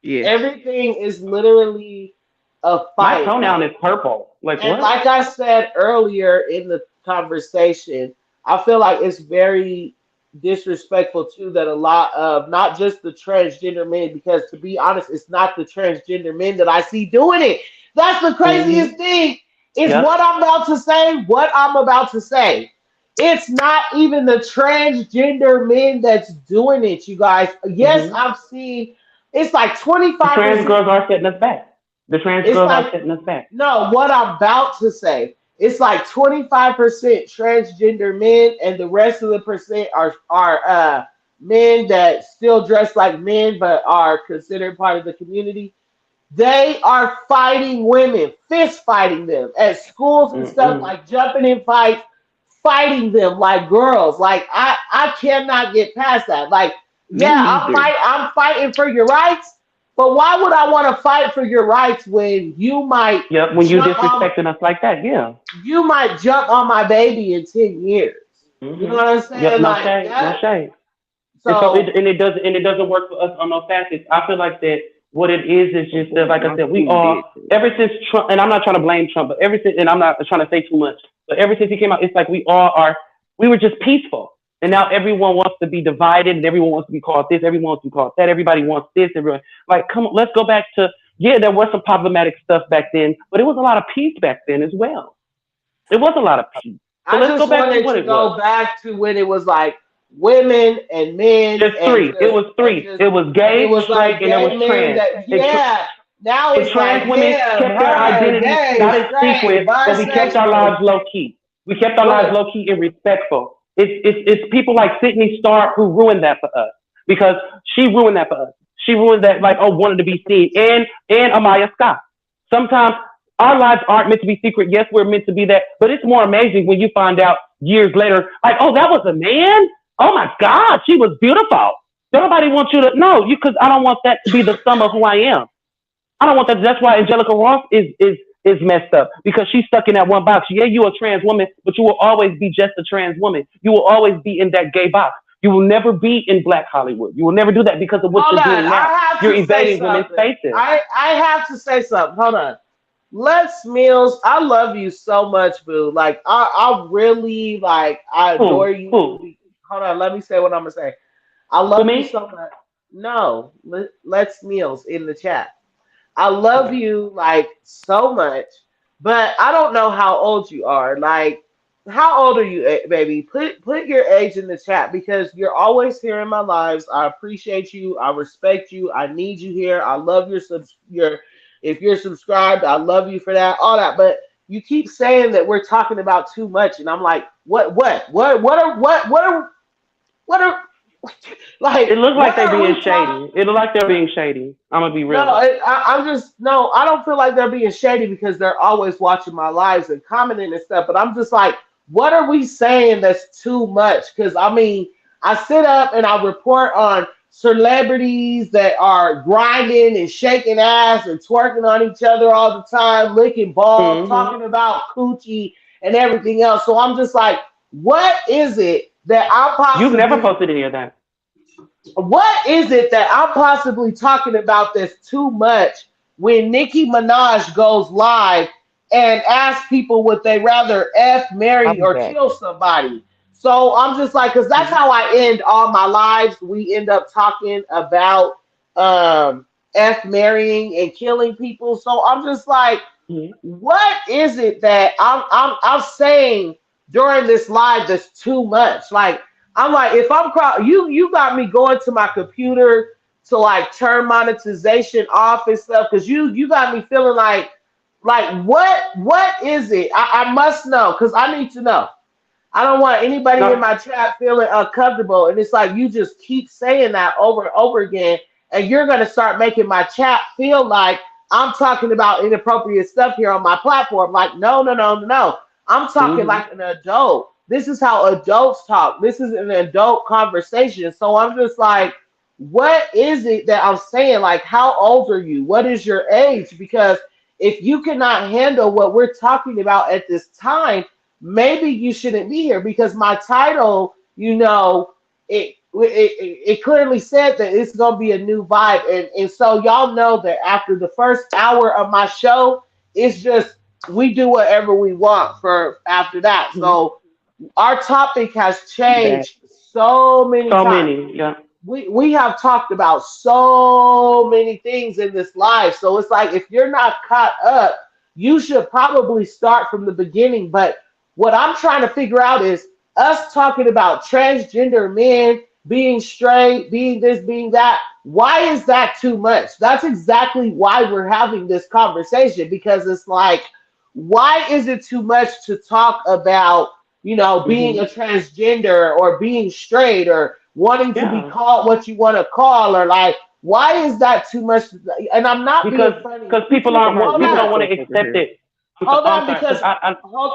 Yes. Everything is literally a My fight. pronoun is purple. Like And what? like I said earlier in the conversation, I feel like it's very disrespectful too that a lot of not just the transgender men, because to be honest, it's not the transgender men that I see doing it. That's the craziest Hmm thing. It's Yep. what I'm about to say, what I'm about to say. It's not even the transgender men that's doing it, you guys. Yes, hmm I've seen it's like The trans 25%. girls are setting us back. The trans It's girls are like setting us back. no, what I'm about to say. It's like 25% transgender men, and the rest of the percent are men that still dress like men but are considered part of the community. They are fighting women, fist fighting them at schools and stuff, Mm-mm. like jumping in fights, fighting them like girls. Like I cannot get past that. Like, Me yeah, neither. I'm fighting for your rights, but why would I want to fight for your rights when Yep. When you disrespecting us like that, yeah. you might jump on my baby in 10 years. You know Hmm what I'm Yep. saying? No Like shade. No that. shade. And so So it doesn't work for us on no facets. I feel like that what it is just that, like I My said, we school all did too. ever since Trump, and I'm not trying to blame Trump, but ever since, and I'm not trying to say too much, but ever since he came out, it's like we were just peaceful, and now everyone wants to be divided, and everyone wants to be called this, everyone wants to be called that, everybody wants this, everyone like come on, let's go back to yeah, there was some problematic stuff back then, but it was a lot of peace back then as well. It was a lot of peace. So I let's go just back to wanted what to it was. go back to when it was like women and men Just and three. It was and three. just It was and it gay, was straight, like and it was gay men trans. that yeah. Now And it's like trans women him, kept their her, identity gay, not as straight, secret, but we kept our lives bisexual. low key. We kept our lives Look, low key and respectful. It's people like Sydney Stark who ruined that for us because she ruined that for us. She ruined that like wanted to be seen and Amaya Scott. Sometimes our lives aren't meant to be secret. Yes, we're meant to be that, but it's more amazing when you find out years later, like, oh, that was a man. Oh my God, she was beautiful. Nobody wants you to know you because I don't want that to be the sum of who I am. I don't want that. That's why Angelica Ross is messed up because she's stuck in that one box. Yeah, you're a trans woman, but you will always be just a trans woman. You will always be in that gay box. You will never be in Black Hollywood. You will never do that because of what hold you're on. doing now. I have You're to say evading women's something. faces. I have to say something. Hold on. Les Mills, I love you so much, boo. Like I really like I adore Who? you. Who? Hold on, let me say what I'm gonna say. I Who love you me? so much. No, Les Mills in the chat. I love Okay. you like so much, but I don't know how old you are. Like, how old are you, baby? Put your age in the chat because you're always here in my lives. I appreciate you. I respect you. I need you here. I love your if you're subscribed, I love you for that. All that, but you keep saying that we're talking about too much, and I'm like, what are like It looks like what they're are being we talking? shady. It looks like they're being shady. I'm gonna be No, real. I'm just no. I don't feel like they're being shady because they're always watching my lives and commenting and stuff. But I'm just like, what are we saying that's too much? Because I mean, I sit up and I report on celebrities that are grinding and shaking ass and twerking on each other all the time, licking balls, Hmm. talking about coochie and everything else. So I'm just like, what is it that I You've never possibly posted any of that. what is it that I'm possibly talking about that's too much when Nicki Minaj goes live and asks people would they rather F, I'll marry, be or back. kill somebody? So I'm just like, because that's Mhm. how I end all my lives. We end up talking about um, F, marrying, and killing people. So I'm just like, Mhm. what is it that I'm saying during this live that's too much? Like I'm like, if I'm you got me going to my computer to like turn monetization off and stuff because you got me feeling like what is it? I must know because I need to know. I don't want anybody in No, my chat feeling uncomfortable. And it's like you just keep saying that over and over again. And you're going to start making my chat feel like I'm talking about inappropriate stuff here on my platform. Like, no, no, no, no, no. I'm talking hmm like an adult. This is how adults talk. This is an adult conversation. So I'm just like, what is it that I'm saying? Like, how old are you? What is your age? Because if you cannot handle what we're talking about at this time, maybe you shouldn't be here because my title, it clearly said that it's gonna be a new vibe, and so y'all know that after the first hour of my show, it's just we do whatever we want for after that. So our topic has Back. changed so many so times. many. Yeah. We have talked about so many things in this life. So it's like if you're not caught up, you should probably start from the beginning. But what I'm trying to figure out is us talking about transgender men being straight, being this, being that. Why is that too much? That's exactly why we're having this conversation because it's like, why is it too much to talk about, being a Hmm. transgender or being straight or wanting to be Yeah. called what you want to call or like why is that too much and I'm not Because being funny. because people Look at aren't my want Hold people on. don't want beautiful to over accept here. it. Hold I'm on sorry because because hold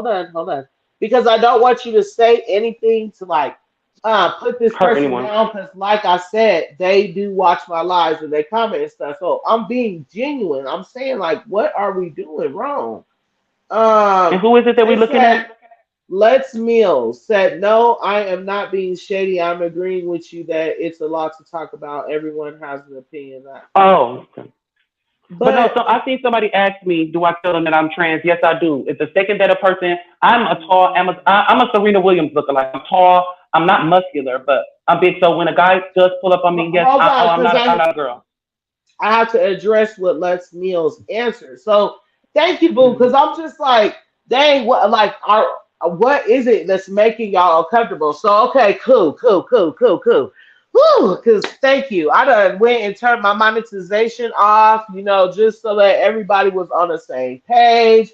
on because I don't want you to say anything to like put this hurt person anyone. down because like I said they do watch my lives and they comment and stuff, so I'm being genuine. I'm saying like what are we doing wrong? And um who is it that we're they looking said at? Let's Mills said, no, I am not being shady. I'm agreeing with you that it's a lot to talk about. Everyone has an opinion that. Oh. Okay. But no, But so I think somebody asked me, do I tell them that I'm trans? Yes, I do. It's the second that a person, I'm a Serena Williams lookalike. I'm tall. I'm not muscular, but I'm big. So when a guy does pull up on me, yes, hold on, I'm because not, I'm not a girl. I have to address what Les Mills answered. So thank you, Boo, Mhm. because I'm just like, dang, what is it that's making y'all uncomfortable? So okay, cool. Whew, because thank you. I done went and turned my monetization off, just so that everybody was on the same page.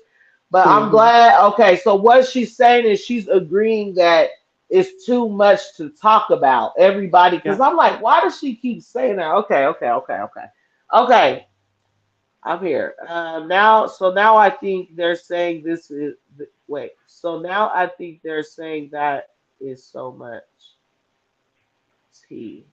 But I'm Mm-hmm. glad. Okay, so what she's saying is she's agreeing that it's too much to talk about, everybody. Because Yeah. I'm like, why does she keep saying that? Okay, okay, okay, okay. Okay, I'm here. So now I think they're saying this is, wait, so now I think they're saying that is so much tea.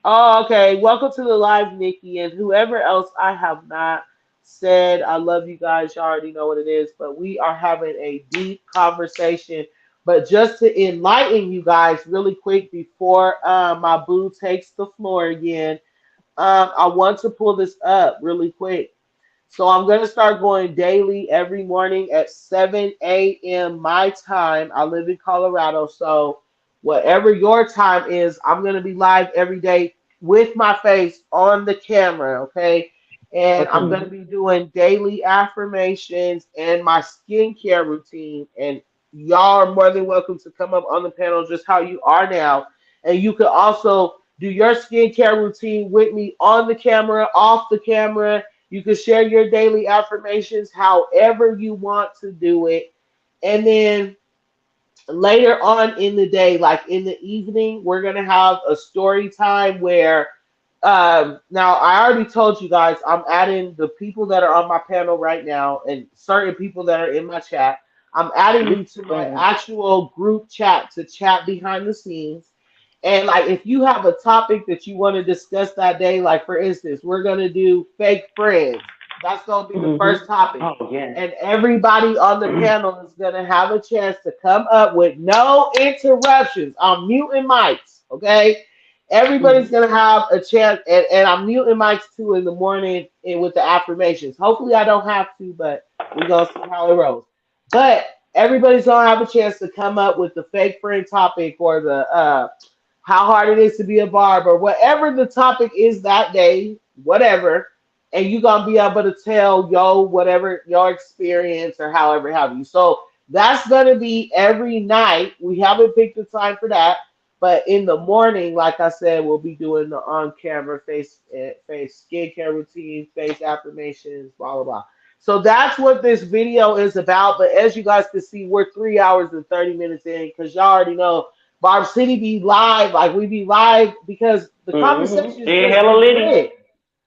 Oh, okay. Welcome to the live, Nikki, and whoever else I have not said. I love you guys. You already know what it is, but we are having a deep conversation. But just to enlighten you guys really quick before my boo takes the floor again, I want to pull this up really quick. So I'm going to start going daily every morning at 7 a.m. my time. I live in Colorado. So whatever your time is, I'm going to be live every day with my face on the camera. Okay. And I'm Okay. going to be doing daily affirmations and my skincare routine. And y'all are more than welcome to come up on the panel just how you are now. And you could also do your skincare routine with me on the camera, off the camera. You can share your daily affirmations however you want to do it. And then later on in the day, like in the evening, we're going to have a story time where now I already told you guys I'm adding the people that are on my panel right now and certain people that are in my chat. I'm adding Which you to my one? actual group chat to chat behind the scenes. And like if you have a topic that you want to discuss that day, like for instance, we're gonna do fake friends. That's gonna be the Mm-hmm. first topic. Oh yes. And everybody on the panel is gonna have a chance to come up with no interruptions. I'm muting mics, okay? Everybody's Mm-hmm. gonna have a chance, and I'm muting mics too in the morning and with the affirmations. Hopefully, I don't have to, but we're gonna see how it rolls. But everybody's gonna have a chance to come up with the fake friend topic or the how hard it is to be a barber, or whatever the topic is that day, whatever, and you're gonna be able to tell whatever your experience or however have you. So that's gonna be every night. We haven't picked the time for that, but in the morning, like I said, we'll be doing the on-camera face skincare routine, face affirmations, blah blah blah. So that's what this video is about. But as you guys can see, we're 3 hours and 30 minutes in because y'all already know Barb City be live. Like we be live because the Mm-hmm. conversations And just hella be litty. lit.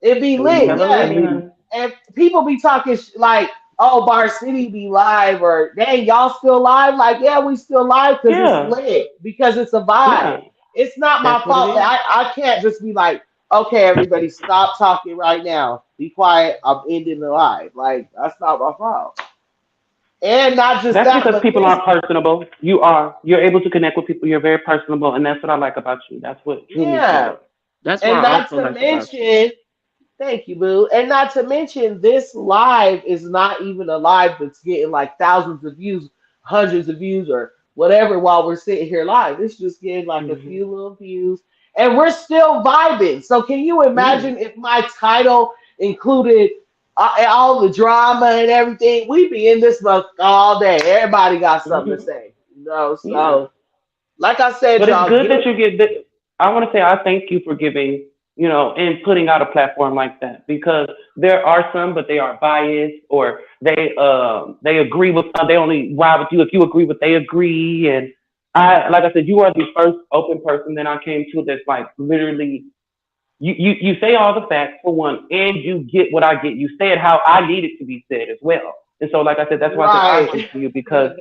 It be And lit, Mhm. hella yeah. litty, Liddy. honey. And people be talking like, oh, Bar City be live, or dang, y'all still live? Like, yeah, we still live because it's Yeah. lit, because it's a vibe. Yeah. It's not my That's what it fault is. that I can't just be like, okay, everybody, stop talking right now. Be quiet. I'm ending the live. Like, that's not my fault. And not just That's that, because but people this, aren't personable. You are. You're able to connect with people. You're very personable, and that's what I like about you. That's what drew me to yeah. it. That's what And I not also to like about you. mention, thank you, Boo. And not to mention, this live is not even a live that's getting like thousands of views, hundreds of views, or whatever while we're sitting here live. It's just getting like a Mm-hmm. few little views. And we're still vibing. So, can you Yeah. imagine if my title included all the drama and everything? We'd be in this month all day. Everybody got something to Mm-hmm. say. So, Yeah. like I said, But it's y'all, good get that you get that. I want to say I thank you for giving, and putting out a platform like that because there are some, but they are biased or they agree with they only ride with you if you agree with they agree. And like I said, you are the first open person that I came to that's like literally you say all the facts for one, and you get what I get. You say it how I need it to be said as well. And so, like I said, that's why I said I right. came to you because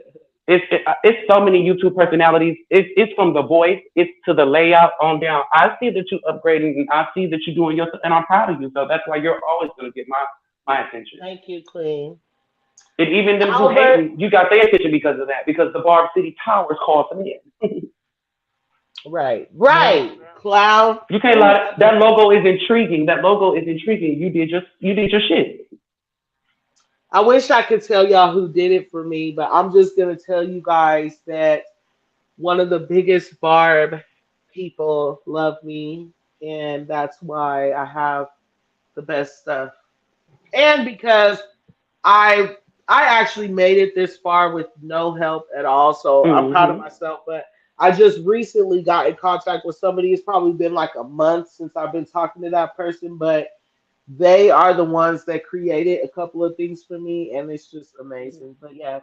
it's so many YouTube personalities. It's from the voice, it's to the layout on down. I see that you upgrading, and I see that you're doing your, and I'm proud of you. So that's why you're always gonna get my attention. Thank you, Queen. And even them who hate Albert, me, you got their attention because of that. Because the Barb City Towers called them in. right, Yeah. right, clown. You can't Ooh, lie. That logo is intriguing. That logo is intriguing. You did your shit. I wish I could tell y'all who did it for me, but I'm just gonna tell you guys that one of the biggest Barb people love me, and that's why I have the best stuff. And because I actually made it this far with no help at all, so I'm proud of Mm-hmm. myself. But I just recently got in contact with somebody. It's probably been like a month since I've been talking to that person, but they are the ones that created a couple of things for me, and it's just amazing. But yeah,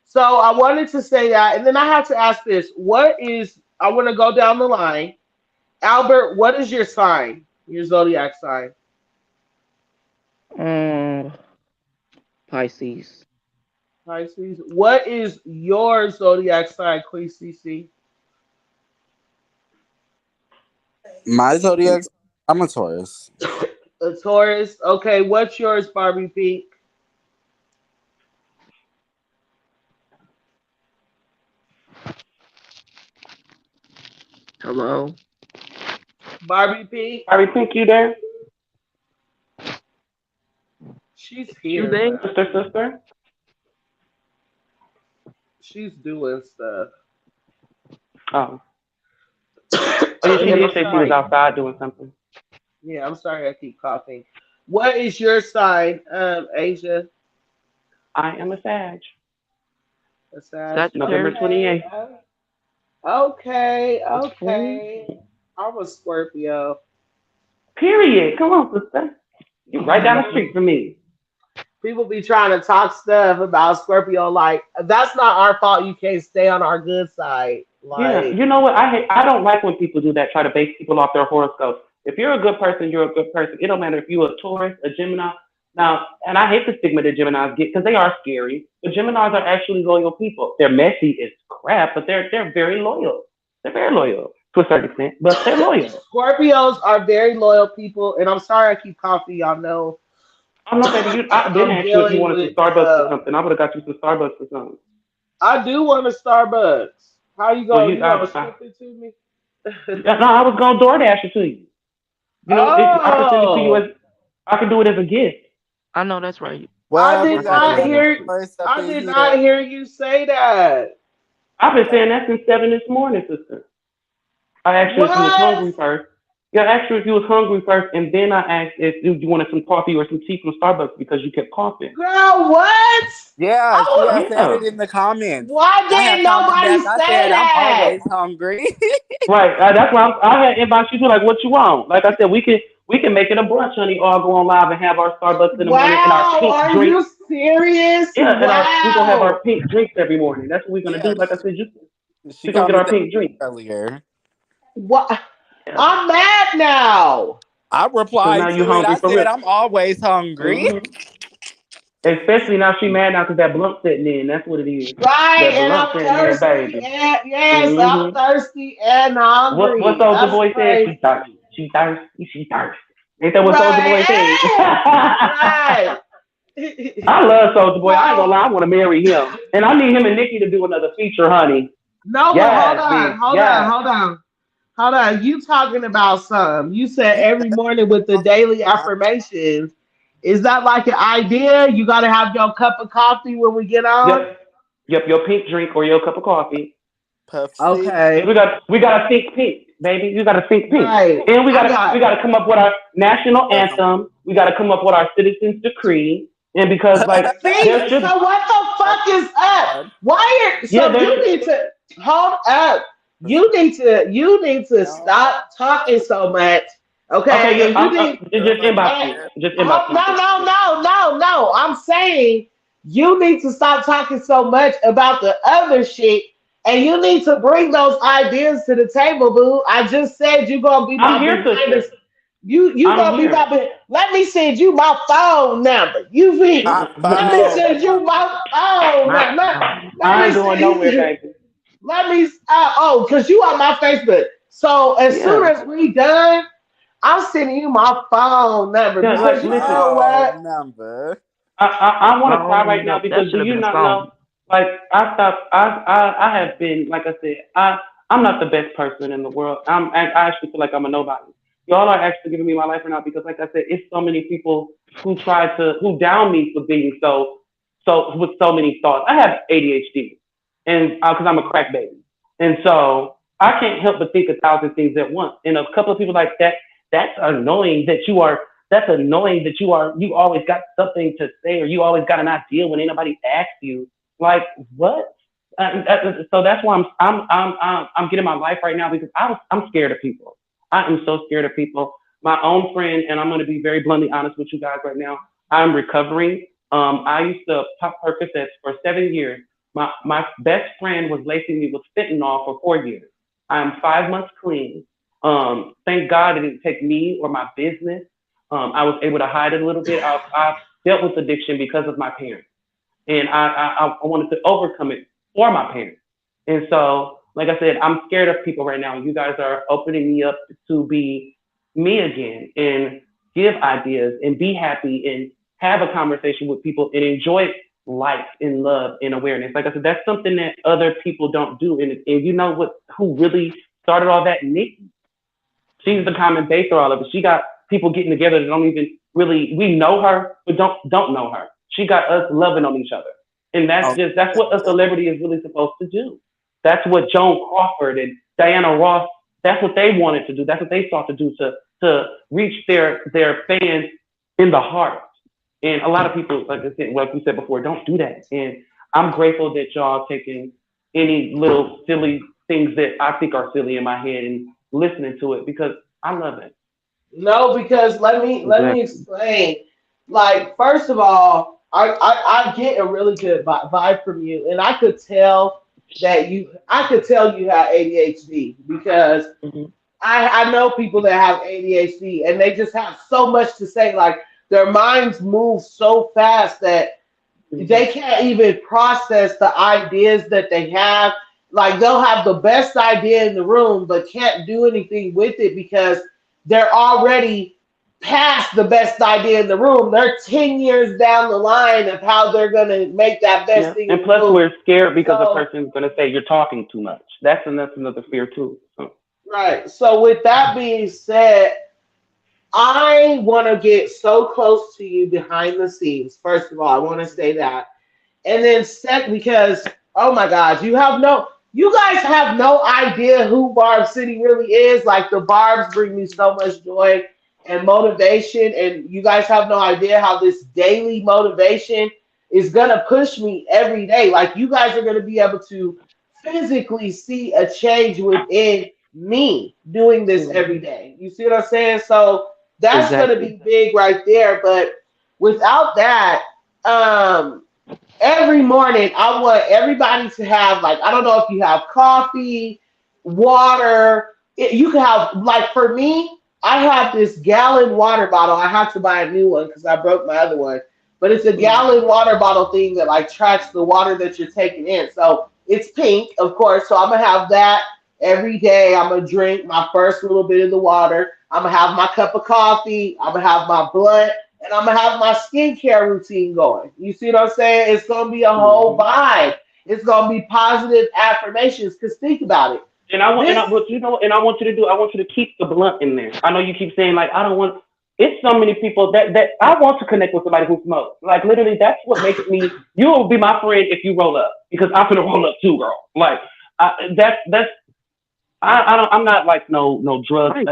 so I wanted to say that, and then I have to ask this: what is? I want to go down the line. Albert, what is your sign? Your zodiac sign? Um, Pisces. Pisces. What is your zodiac sign, Queen CC? My zodiac, I'm a Taurus. A Taurus. Okay, what's yours, Barbie Pink? Hello. Barbie Pink. Are we Pink, you there? She's You here, there? but Sister? she's doing stuff. Oh. Oh, yeah, she And did I'm say she was sorry. outside doing something. Yeah, I'm sorry I keep coughing. What is your sign, Asia? I am a Sag. A Sag. November Sagittarius. Okay. 28th. Okay. Okay. Okay. I'm a Scorpio. Period. Come on, sister. You're right down the Mhm. street from me. People be trying to talk stuff about Scorpio, like that's not our fault. You can't stay on our good side. Yeah, Like you know what? I don't like when people do that, try to base people off their horoscope. If you're a good person, you're a good person. It don't matter if you're a Taurus, a Gemini. Now, and I hate the stigma that Geminis get because they are scary, but Geminis are actually loyal people. They're messy as crap, but they're very loyal. They're very loyal to a certain extent, but they're loyal. Scorpios are very loyal people, and I'm sorry I keep coughing. Y'all know I know, baby. I didn't I'm ask you if you dealing wanted some with. Starbucks or something. I would have got you some Starbucks or something. I do want a Starbucks. How you Well, go? You gonna ship it to me? no, I was gonna DoorDash it to you. You know, I could send it to you Oh, as I could do it as a gift. I know that's right. I Well, we did I could got do not this it as hear. Taurus up I in did not here. hear you say that. I've been saying that since 7 this morning, sister. I asked you if you was What? hungry first. Yeah, I asked you if you was hungry first, and then I asked if you wanted some coffee or some tea from Starbucks because you kept coughing. Girl, what? Yeah, she I had said Yeah, it in the comments. Why I had didn't commented nobody back. I say said, I'm that? always hungry. right. That's why I had inbox you too. Like, what you want? Like I said, we can make it a brunch, honey. All go on live and have our Starbucks in the morning and our Wow, pink are drink. you serious? Yeah, and we gonna have Wow. our pink drinks every morning. That's what we're gonna do. Yeah, Like I said, just she we gonna called get me our that pink drink. earlier. What? Yeah. I'm mad now. I So now replied you to it. hungry I for said, real. I'm always hungry. Hmm. Especially now she mad now because that blunt sitting in. That's what it is. Right, That and blunt I'm sitting in, thirsty. baby. And yes, I'm Hmm. thirsty and What hungry. Soldier That's Boy said? crazy. She thirsty. She thirsty. She thirsty. Ain't that what Soldier Boy said? Right. Right. I love Soldier Boy. I ain't gonna So lie. I want to marry him. And I need him and Nicki to do another feature, honey. no, but hold Yes, on, bitch. hold on, Yes. hold on. Hold on. You talking about some. You said Yeah, every morning with the daily affirmations. Is that like an idea? You gotta have your cup of coffee when we get on? Yep. Yep. Your pink drink or your cup of coffee. Puff C. Cause Okay. we gotta think pink, baby. We gotta think pink, Right. and we I got gotta come up with our national anthem. We gotta come up with our citizens decree, and because like see, there should so what the fuck is up? Why are yeah so there you need to hold up. You need to stop talking so much. okay Okay. yeah And you need just inbox and me just inbox hold, me. no. I'm saying you need to stop talking so much about the other shit. And you need to bring those ideas to the table, boo. I just said you gonna be I'm my here, behind sister. the you I'm gonna be here. my let me send you my phone number. You feel? My Let me phone send you my number. phone My, number. Let I me ain't going nowhere, see. baby. Let me because you on my Facebook. So as soon Yeah, as we done, I'm sending you my phone number yeah. My because Like, you listen. know what? phone number. I want to cry Phone right now number. That because do should have you been a not know? song. Like I stopped. I have been like I said. I'm not the best person in the world. I actually feel like I'm a nobody. Y'all are actually giving me my life right now because like I said, it's so many people who down me for being so with so many thoughts. I have ADHD, and because I'm a crack baby, and so I can't help but think 1,000 things at once. And a couple of people like that. That's annoying that you are that's annoying that you always got something to say or you always got an idea when anybody asks you. Like, what? So that's why I'm getting my life right now because I'm scared of people. I am so scared of people. My own friend, and I'm going to be very bluntly honest with you guys right now. I'm recovering. I used to pop Percocets for 7 years. My best friend was lacing me with fentanyl for 4 years. I'm 5 months clean. Thank God it didn't take me or my business. I was able to hide it a little bit. I've dealt with addiction because of my parents and I wanted to overcome it for my parents. And so, like I said, I'm scared of people right now. You guys are opening me up to be me again and give ideas and be happy and have a conversation with people and enjoy life and love and awareness. Like I said, that's something that other people don't do. And you know what? Who really started all that? Nicki. She's the common base for all of it. She got people getting together that don't even really we know her, but don't know her. She got us loving on each other, and Oh, that's what a celebrity is really supposed to do. That's what Joan Crawford and Diana Ross. That's what they wanted to do. That's what they sought to do to reach their fans in the heart. And a lot of people, like I said, like we said before, don't do that. And I'm grateful that y'all taking any little silly things that I think are silly in my head and listening to it because I love it. No, because let me Exactly. explain. Like, first of all, I get a really good vibe from you, and I could tell you have ADHD because Hmm. I know people that have ADHD and they just have so much to say. Like their minds move so fast that Hmm. they can't even process the ideas that they have. Like they'll have the best idea in the room, but can't do anything with it because they're already past the best idea in the room. They're 10 years down the line of how they're going to make that best Yeah. thing in And the plus, room. we're scared because the So, person's going to say you're talking too much. That's another fear too. So, right. So, with that being said, I want to get so close to you behind the scenes. First of all, I want to say that. And then because oh my gosh, you guys have no idea who Barb City really is. Like the Barbs bring me so much joy and motivation, and you guys have no idea how this daily motivation is gonna push me every day. Like you guys are gonna be able to physically see a change within me doing this every mhm. day. You see what I'm saying? So that's gonna Exactly. be big right there. But without that, every morning I want everybody to have like I don't know if you have coffee, water. You can have like for me, I have this gallon water bottle. I have to buy a new one because I broke my other one. But it's a Hmm. gallon water bottle thing that like tracks the water that you're taking in. So it's pink, of course. So I'm gonna have that every day. I'm gonna drink my first little bit of the water. I'm gonna have my cup of coffee. I'm gonna have my blunt and I'm gonna have my skincare routine going. You see what I'm saying? It's gonna be a whole Hmm. vibe. It's gonna be positive affirmations. Cause think about it. This But you know, and I want you to keep the blunt in there. I know you keep saying like, I don't want, it's so many people that I want to connect with somebody who smokes. Like literally, that's what makes me, you will be my friend if you roll up because I'm gonna roll up too, girl. Like, that's, I don't, I'm not like no drug, Right.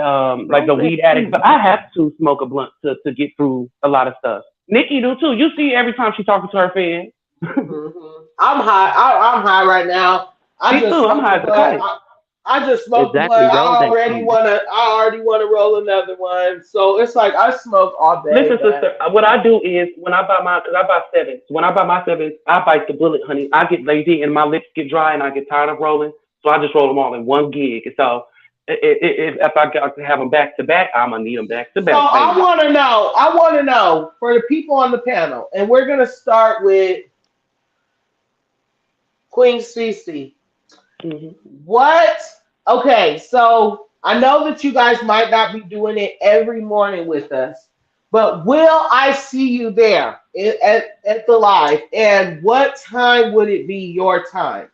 like Roll the that weed addict, too. but I have to smoke a blunt to get through a lot of stuff. Nikki do too. You see every time she's talking to her fans. I'm high. I'm high right now. I Me just too. I'm smoked a high as a blunt. kite. I just smoked a Exactly. blunt. Roll that too. I already wanna roll another one. So it's like I smoke all day, Listen, but sister, what I do is when I buy my, because I buy sevens. When I buy my sevens, I bite the bullet, honey. I get lazy and my lips get dry and I get tired of rolling. So I just roll them all in one gig. And so if I got to have them back to back, I'm going to need them back to so back, baby. I wanna know for the people on the panel, and we're gonna start with Queen Cece. Hmm. What? Okay, so I know that you guys might not be doing it every morning with us, but will I see you there at the live? And what time would it be your time?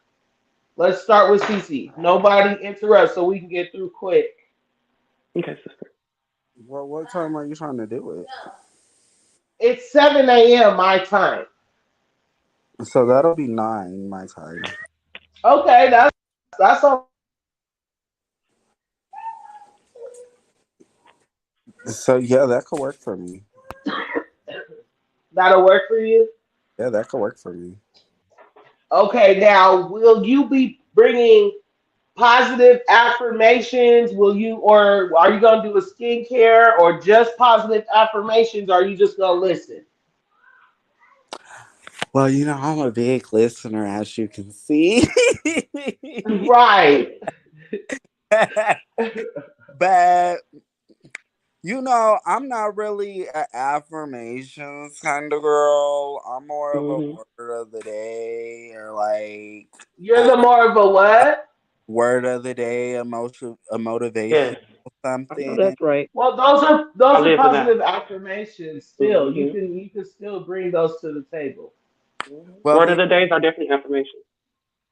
Let's start with Cece. Nobody interrupt so we can get through quick. Okay, sister. what time are you trying to do it? It's 7 a.m. my time. So that'll be 9 my time. Okay, that's all. So yeah, that could work for me. That'll work for you. Yeah, that could work for me. Okay, now will you be bringing positive affirmations? Will you, or are you gonna do a skincare, or just positive affirmations? Or are you just gonna listen? Well, I'm a big listener, as you can see. Right. But I'm not really an affirmations kind of girl. I'm more of a Hmm. word of the day, or like You're a the more of a what? word of the day, a Yes, motivation, I know something. that's right. Well, those are I those are live for that. positive affirmations. Still, you Hmm. can still bring those to the table. Well, Word of the days are definitely affirmations.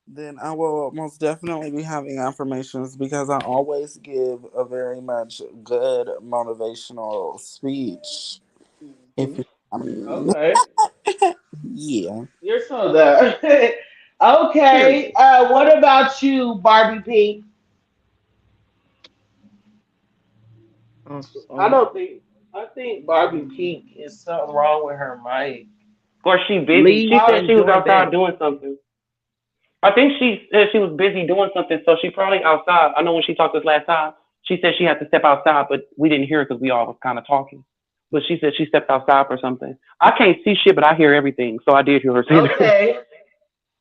then I will most definitely be having affirmations because I always give a very much good motivational speech. If Hmm. you, I mean, Okay, yeah. you're so dumb. Okay, Period. what about you, Barbie Pink? I So don't think I think Barbie Pink is something wrong with her mic. Or she busy. She leave said How and she was join outside back. doing something. I think she said she was busy doing something, so she probably outside. I know when she talked this last time, she said she had to step outside, but we didn't hear her because we all was kind of talking. But she said she stepped outside for something. I can't see shit, but I hear everything, so I did hear her say that. okay,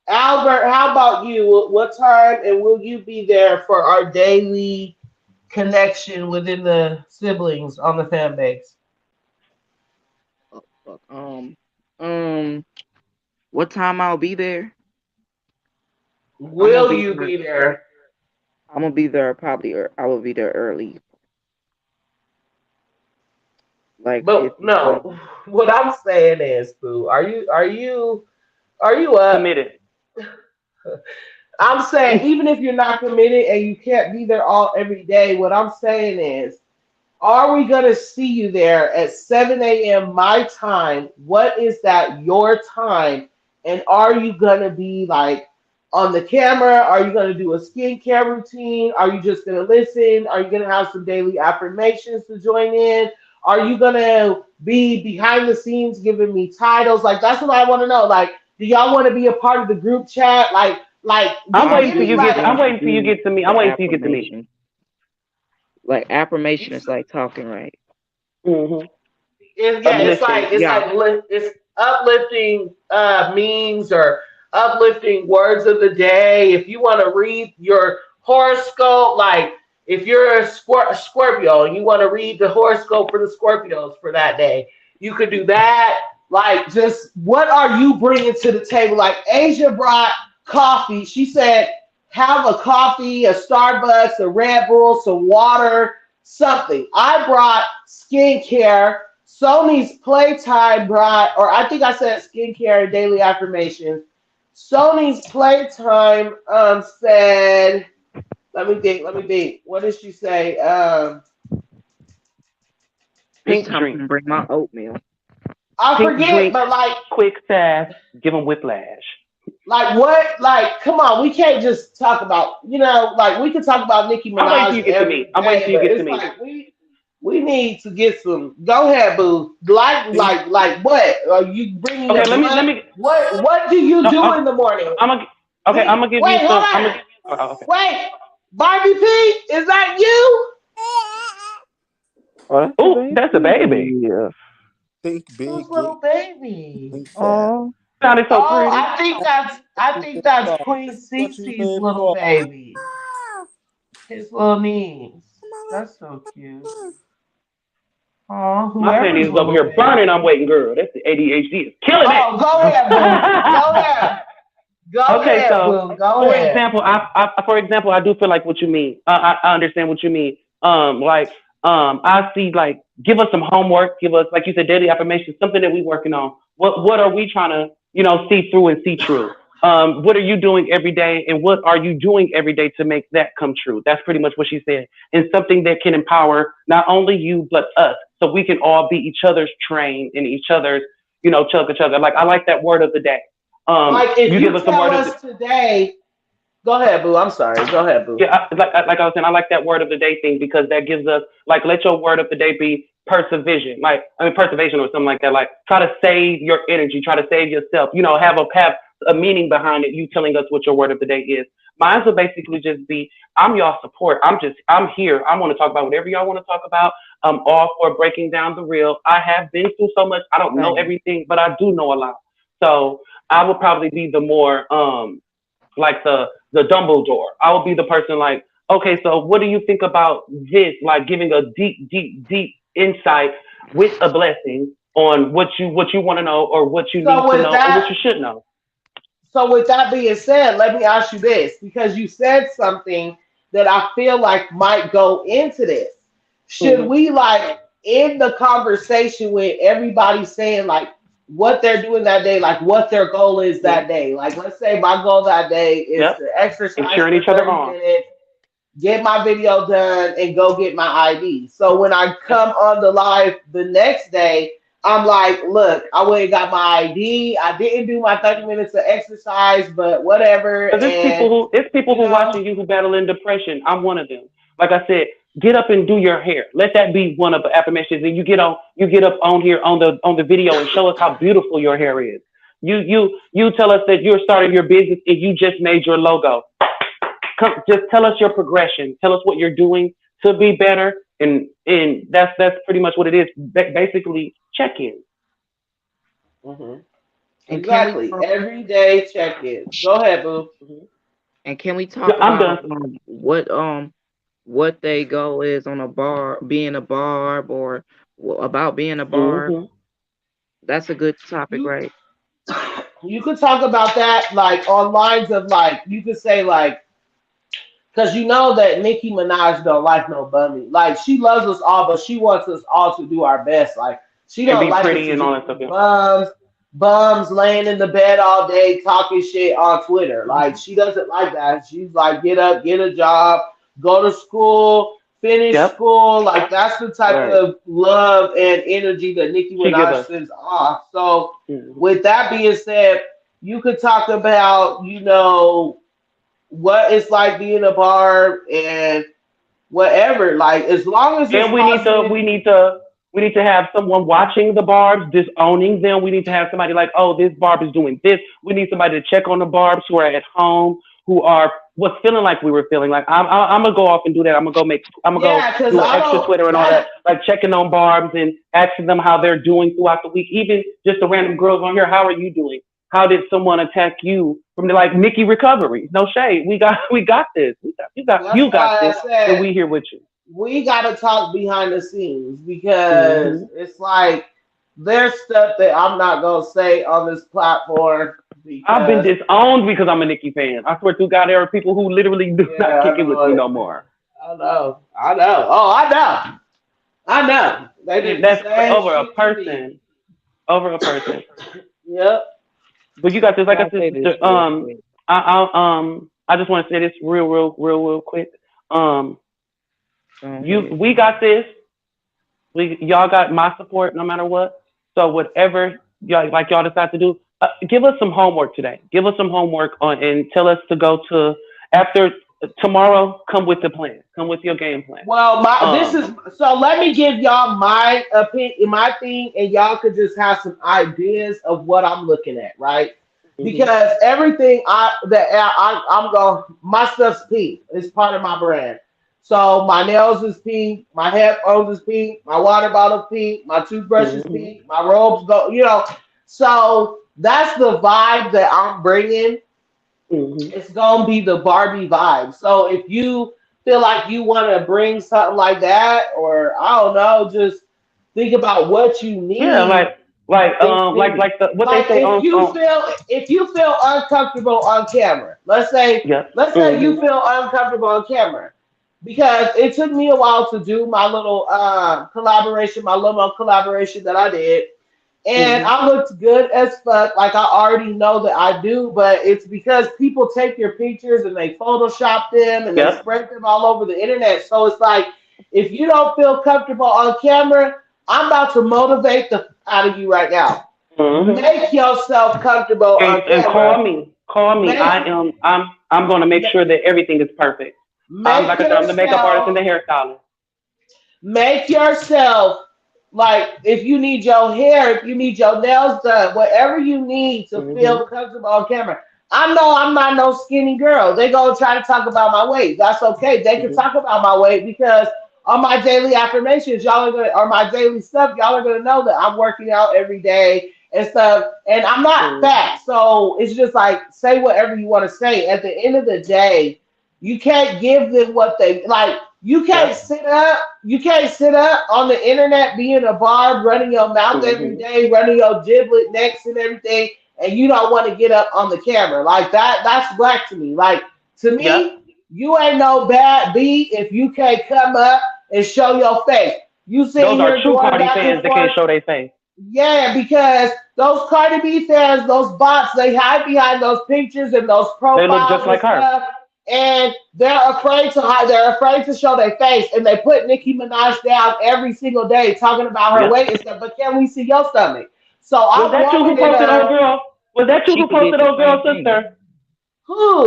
Albert? How about you? What time and will you be there for our daily connection within the siblings on the fan base? Oh, fuck. Um, what time I'll be there? I'm gonna Will be you there. be there? I'm gonna be there probably. I will be there early, like But 15, 20 no, what I'm saying is, Boo, are you up? Committed. I'm saying even if you're not committed and you can't be there all every day, what I'm saying is, are we gonna see you there at 7 a.m. my time? What is that your time? And are you gonna be like on the camera? Are you gonna do a skincare routine? Are you just gonna listen? Are you gonna have some daily affirmations to join in? Are you gonna be behind the scenes giving me titles? Like that's what I want to know. Like, do y'all want to be a part of the group chat? Like, I'm I'm give waiting till me you just get. like. I'm going to waiting till you do get to me. I'm the waiting till you get to me. affirmation. Like affirmation is like talking, right? Hmm. Yeah, Uplifting. it's Yeah. like it's uplifting memes or uplifting words of the day. If you want to read your horoscope, like if you're a Scorpio and you want to read the horoscope for the Scorpios for that day, you could do that. Like, just what are you bringing to the table? Like Asia brought coffee. She said, have a coffee, a Starbucks, a Red Bull, some water, something. I brought skincare. Sony's Playtime brought, or I think I said skincare and daily affirmations. Sony's Playtime said, let me think. What did she say? This Pink time I'm drink. gonna bring my oatmeal. I Pink forget, drink. but Quick fast. Give them whiplash. like what? Like, come on, we can't just talk about, like we can talk about Nicki I'm waiting till Minaj you get to me. every I'm waiting day, till you but get to it's me. like we need to get some. Go ahead, boo. Think, Like what? Are you bringing Okay, a let blunt? me. What do you No, do in the morning? I'm gonna. Okay, I'm gonna give you Wait, hold some. I'm on. gonna. Oh, okay. Wait, Barbie P, is that you? Oh, that's the Oh, that's a baby. baby. Yeah. think Whose big, little baby? think fast. Oh, Sounded so Oh, pretty. I You think live that's far. Queen What you Cece's live little for? baby. His little niece. That's so cute. Oh, My whoever's panties is over little here burning. baby. I'm waiting, girl. That's the ADHD is killing it. Oh, go ahead, boo. Go ahead. Go Okay, ahead, so boo. Go for ahead. example, for example, I do feel like what you mean. I understand what you mean. Like, I see like give us some homework, give us like you said daily affirmations, something that we working on. What are we trying to see through and see true? What are you doing every day, and what are you doing every day to make that come true? That's pretty much what she said, and something that can empower not only you but us, so we can all be each other's train and each other's chug each other. Like I like that word of the day. Like if You give you us the tell word of the us today, go ahead, boo. I'm sorry. Go ahead, boo. yeah, like I was saying, I like that word of the day thing because that gives us like let your word of the day be perseverance, like I mean perseverance or something like that. Like try to save your energy, try to save yourself. Have a meaning behind it. You telling us what your word of the day is. Mine will basically just be, I'm y'all support. I'm here. I want to talk about whatever y'all want to talk about. I'm all for breaking down the real. I have been through so much. I don't know Same. everything, but I do know a lot. So I would probably be the more like the Dumbledore. I would be the person like, okay, so what do you think about this? Like giving a deep, deep, deep insight with a blessing on what you want to know or what you need So to with know or what that, you should know. so with that being said, let me ask you this because you said something that I feel like might go into this. Should Hmm. we like end the conversation with everybody saying like what they're doing that day, like what their goal is Hmm. that day? Like let's say my goal that day is Yep. to exercise And for each other 30 on. minutes, get my video done, and go get my ID. So when I Yep. come on the live the next day, I'm like, look, I went and got my ID. I didn't do my 30 minutes of exercise, but whatever. Because And, it's people you who know, watching you who battle in depression. I'm one of them. Like I said, get up and do your hair. Let that be one of the affirmations. And you get up on here on the video and show us how beautiful your hair is. You tell us that you're starting your business and you just made your logo. Come, just tell us your progression. Tell us what you're doing to be better, and that's pretty much what it is. Basically, check in. hmm And can we exactly. talk? Every day check in. Go ahead, boo. Mhm. And can we Yeah, talk I'm about done. what they goal is on a bar, being a barb, or about being a barb? Hmm. That's a good topic, You right? you could talk about that like on lines of like you could say like because you know that Nicki Minaj don't like no bummy. Like she loves us all, but she wants us all to do our best. Like she And don't be like us pretty to and all just that be stuff. Yeah. bums laying in the bed all day talking shit on Twitter. Like Mhm. she doesn't like that. She's like, get up, get a job, go to school, finish Yep. school. Like that's the type Right. of love and energy that Nicki She give Minaj us. sends off. So Mhm. with that being said, you could talk about, what it's like being a barb and whatever. Like as long as it's And positive. we need to have someone watching the barbs, disowning them. We need to have somebody like, oh, this barb is doing this. We need somebody to check on the barbs who are at home, who are what's feeling like we were feeling. Like I'm gonna go off and do that. I'm gonna go Yeah, because do an I extra don't Twitter and all that, that like checking on barbs and asking them how they're doing throughout the week. Even just the random girls on here, how are you doing? How did someone attack you from the like Nikki recovery? No shade. We got this. that's You got why I this, and said we here with you. we gotta talk behind the scenes because Hmm. it's like there's stuff that I'm not gonna say on this platform I've been because disowned because I'm a Nicki fan. I swear to God, there are people who literally do not yeah, kick I it with know me it. no more. I know. I know. Oh, I know. I know. They And did the that's same over a shit to me. person. Over a person. Yep. But you got this. Like I I'll said, say this sister. real quick. I just want to say this real quick. Um, Go ahead. we got this. Y'all got my support no matter what. So whatever y'all decide to do, give us some homework today. Give us some homework on and tell us to go to after tomorrow. Come with the plan. Come with your game plan. Well, my this Um, is so. Let me give y'all my opinion, my thing, and y'all could just have some ideas of what I'm looking at, right? mhm. Because everything I'm going, my stuff's pink. It's part of my brand. So my nails is pink, my headphones is pink, my water bottle's pink, my toothbrush is Mhm. pink, my robes go. So that's the vibe that I'm bringing. Mhm. It's gonna be the Barbie vibe. So if you feel like you want to bring something like that, or I don't know, just think about what you Yeah, need and send it. like what they Like say on if you feel uncomfortable on camera, yeah. let's say you Mhm. feel uncomfortable on camera, because it took me a while to do my little collaboration, my little collaboration that I did, and Mhm. I looked good as fuck. Like I already know that I do, but it's because people take your pictures and they Photoshop them and they Yep. spread them all over the internet. So it's like, if you don't feel comfortable on camera, I'm about to motivate the out of you right now. Mhm. Make yourself comfortable on And camera. call me. Call me. Make I'm gonna make sure that everything is perfect. make Like I said, I'm the makeup artist and yourself the hairstylist. make yourself Like if you need your hair, if you need your nails done, whatever you need to Mm-hmm. feel comfortable on camera. I know I'm not no skinny girl. They gonna try to talk about my weight. That's okay. They can Mm-hmm. talk about my weight because on my daily affirmations, y'all are gonna, or my daily stuff, y'all are gonna know that I'm working out every day and stuff. And I'm not Mm-hmm. fat, so it's just like say whatever you want to say. At the end of the day, you can't give them what they like. Yep. You can't sit up on the internet being a barb, running your mouth every Mm-hmm. day, running your giblet necks and everything, and you don't want to get up on the camera. Like that's black to me. Like to Yep. me, you ain't no bad B if you can't come up and show your face. You sitting Those are here true going Cardi back and fans that can't forth. show their face. Yeah, because those Cardi B fans, those bots, they hide behind those pictures and those They look profiles just and like her. stuff, and they're afraid to hide. They're afraid to show their face, and they put Nicki Minaj down every single day, talking about her Yep. weight and stuff. But can we see your stomach? So Was I'm that you who walking in posted old a girl? Was that you She who could did posted the old girl same thing. sister?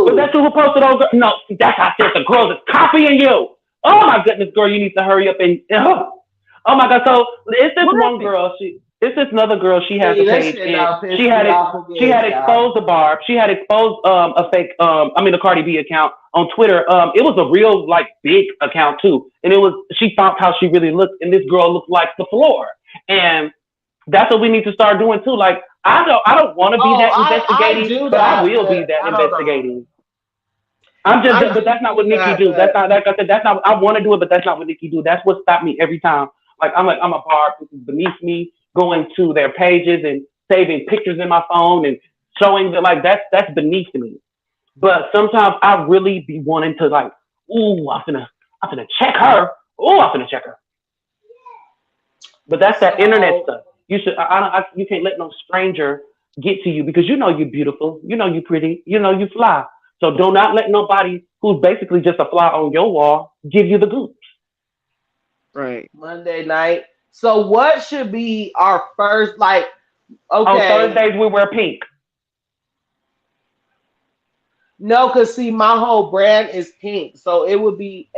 Was that who? you who posted old girl? No, that's how I said the girls is copying you. Oh my goodness, girl, you need to hurry up and oh my god. So it's this What one happened? girl. It's this another girl. She has a See, that page shit and don't piss me off she again, had child. exposed the Barb. She had exposed a fake a Cardi B account on Twitter. It was a real like big account too, and it was she found how she really looked, and this girl looked like the floor. And that's what we need to start doing too. Like I don't want to be Oh, that I investigating, do but I that, will be but that I don't know. investigating. I'm just, I but do that's not do what Nikki that, do. but Like I said, that's not. I want to do it, but that's not what Nikki do. That's what stopped me every time. Like I'm a barb. This is beneath me. Going to their pages and saving pictures in my phone and showing that like that's beneath me. But sometimes I really be wanting to like, ooh, I'm gonna check her. Ooh, I'm gonna check her. But that's that internet so stuff. You should. You can't let no stranger get to you because you know you're beautiful. You know you're pretty. You know you fly. So do not let nobody who's basically just a fly on your wall give you the goop. Right. Monday night. So what should be our first like On okay, Thursdays we wear pink. no, cause see my whole brand is pink. So it would be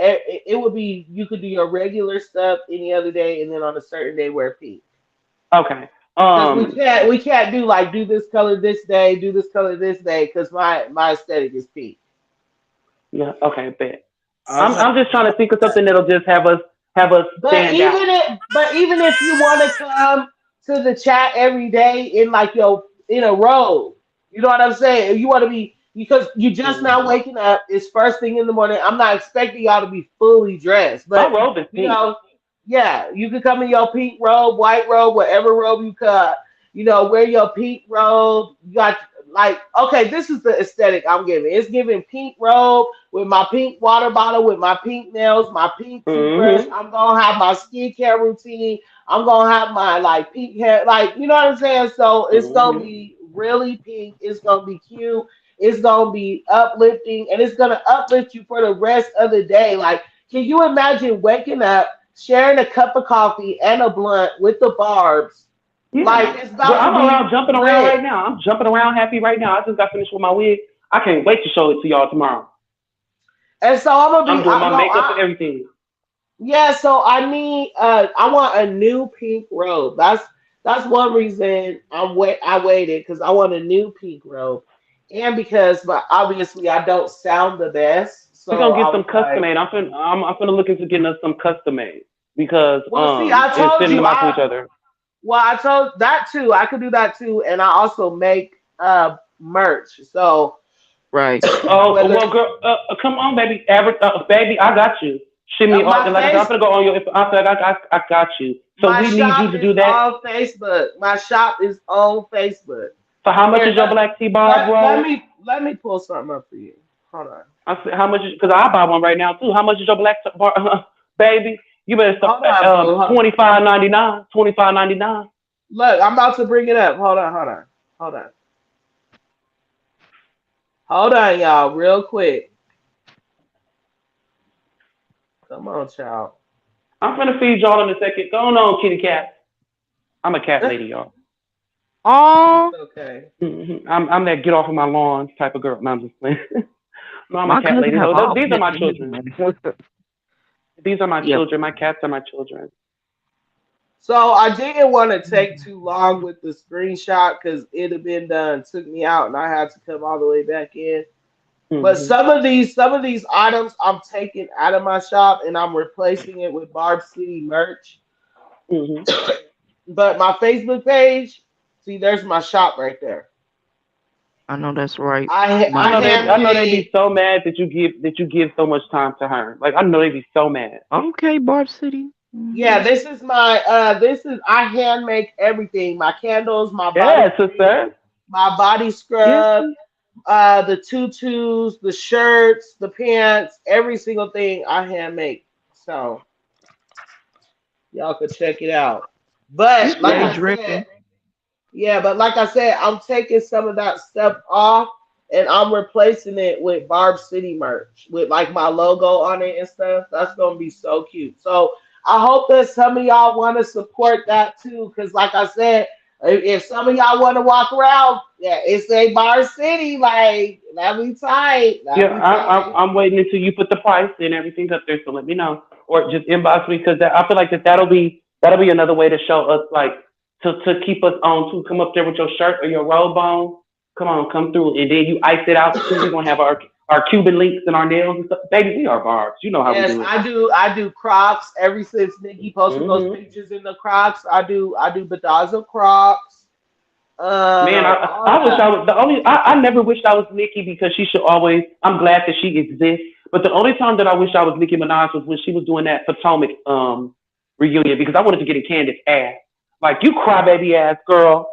you could do your regular stuff any other day and then on a certain day wear pink. Okay. Because Um. we can't do like do this color this day, do this color this day, because my aesthetic is pink. Yeah. Okay. Bet. Okay. I'm just trying to think of something that'll just have us stand out. But even if you want to come to the chat every day in like your in a row, you know what I'm saying? If you want to be because you just now Mhm. waking up, it's first thing in the morning. I'm not expecting y'all to be fully dressed, My but robe is you pink. know, yeah, you could come in your pink robe, white robe, whatever robe you cut. You know, wear your pink robe. You got like okay, this is the aesthetic I'm giving. It's giving pink robe with my pink water bottle, with my pink nails, my pink toothbrush. Mhm. I'm gonna have my skincare routine. I'm gonna have my like pink hair, like you know what I'm saying. So it's gonna Mhm. be really pink. It's gonna be cute. It's gonna be uplifting, and it's gonna uplift you for the rest of the day. Like, can you imagine waking up, sharing a cup of coffee and a blunt with the Barb's? Yeah. Like, it's Girl, about to I'm around be jumping around lit. right now. I'm jumping around happy right now. I just got finished with my wig. I can't wait to show it to y'all tomorrow. And so I'm gonna I'm be, doing my no, makeup and everything. yeah, so I need I want a new pink robe. That's one reason I waited because I want a new pink robe. And because but obviously I don't sound the best. We're So gonna get I some was like, custom made. I'm finna look into getting us some custom made because well see, I and told sending you them out to each other. I told that too. I could do that too. And I also make merch. So Right. Oh whether well, girl, come on, baby, baby, I got you. Ship me all, my and like I said, I'm face gonna go on your. I said I got you. So my we need you shop to is do that. on Facebook. My shop is on Facebook. So how much Here, is your black tea barb roll? let me pull something up for you. Hold on. I said how much? Because I buy one right now too. How much is your black bar, baby? You better start Hold on, boo. 25.99. 25.99. Look, I'm about to bring it up. Hold on. Hold on, y'all, real quick. Come on, child. I'm gonna feed y'all in a second. Go on, kitty cat. I'm a cat lady, y'all. It's Oh, okay. I'm that get off of my lawn type of girl. No, I'm just playing. No, I'm a my cat cousin lady. have Though all these are pet my names, children. man. These are my Yep. children. My cats are my children. So I didn't want to take too long with the screenshot because it had been done, took me out, and I had to come all the way back in. But Mm-hmm. some of these items I'm taking out of my shop and I'm replacing it with Barb City merch. Mm-hmm. But my Facebook page, see, there's my shop right there. I know that's right. I My I know they handmade. be so mad that you give so much time to her. Like I know they be so mad. okay, Barb City. Yeah, Hmm. this is I hand make everything. My candles, my body Yeah, cream, sister. my body Yes. scrub, the tutus, the shirts, the pants, every single thing I hand make. So y'all could check it out. You But like stay Yeah. I said, dripping. yeah, but like I said, I'm taking some of that stuff off and I'm replacing it with Barb City merch with like my logo on it and stuff. That's gonna be so cute. So I hope that some of y'all want to support that too, because like I said, if some of y'all want to walk around, yeah, it's a Bar City, like that'd be tight. Yeah, That'd be tight. I'm waiting until you put the price and everything up there. So let me know, or just inbox me because I feel like that'll be another way to show us like to keep us on to come up there with your shirt or your robe on. Come on, come through, and then you ice it out too. We're gonna have our Cuban links and our nails and stuff. Baby, we are barbs. You know how we Yes, do it. I do Crocs. Ever since Nikki posted those Hmm. pictures in the Crocs, I do bedazzle Crocs. Man, All I wish I that. was I never wished I was Nicki because she should always. I'm glad that she exists. But the only time that I wish I was Nicki Minaj was when she was doing that Potomac reunion because I wanted to get in Candace's ass. Like you crybaby ass girl.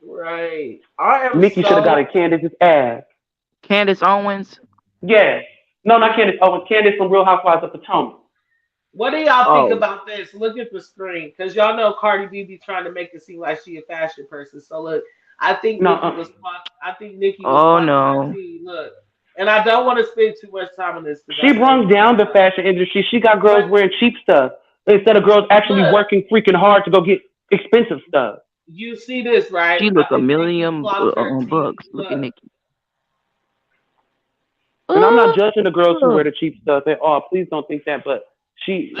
Right. I am Nicki should have got in so. Candace's ass. Candace Owens. Yes. No, not Candace. Oh, it's Candace from Real Housewives of Potomac. What do y'all think Oh, about this? Look at the screen, cause y'all know Cardi B be trying to make it seem like she a fashion person. So look, I think No, Nikki was caught. I think Nikki was oh caught in that no. tea. Look, and I don't want to spend too much time on this because she I know brung we down got the time. fashion industry. She got girls But wearing cheap stuff instead of girls actually look, working freaking hard to go get expensive stuff. you see this right? She look a Nikki million clocked her T. bucks. Look at Look, Nikki. And I'm not Uh, judging the girls who wear the cheap stuff at all. Please don't think that. But she,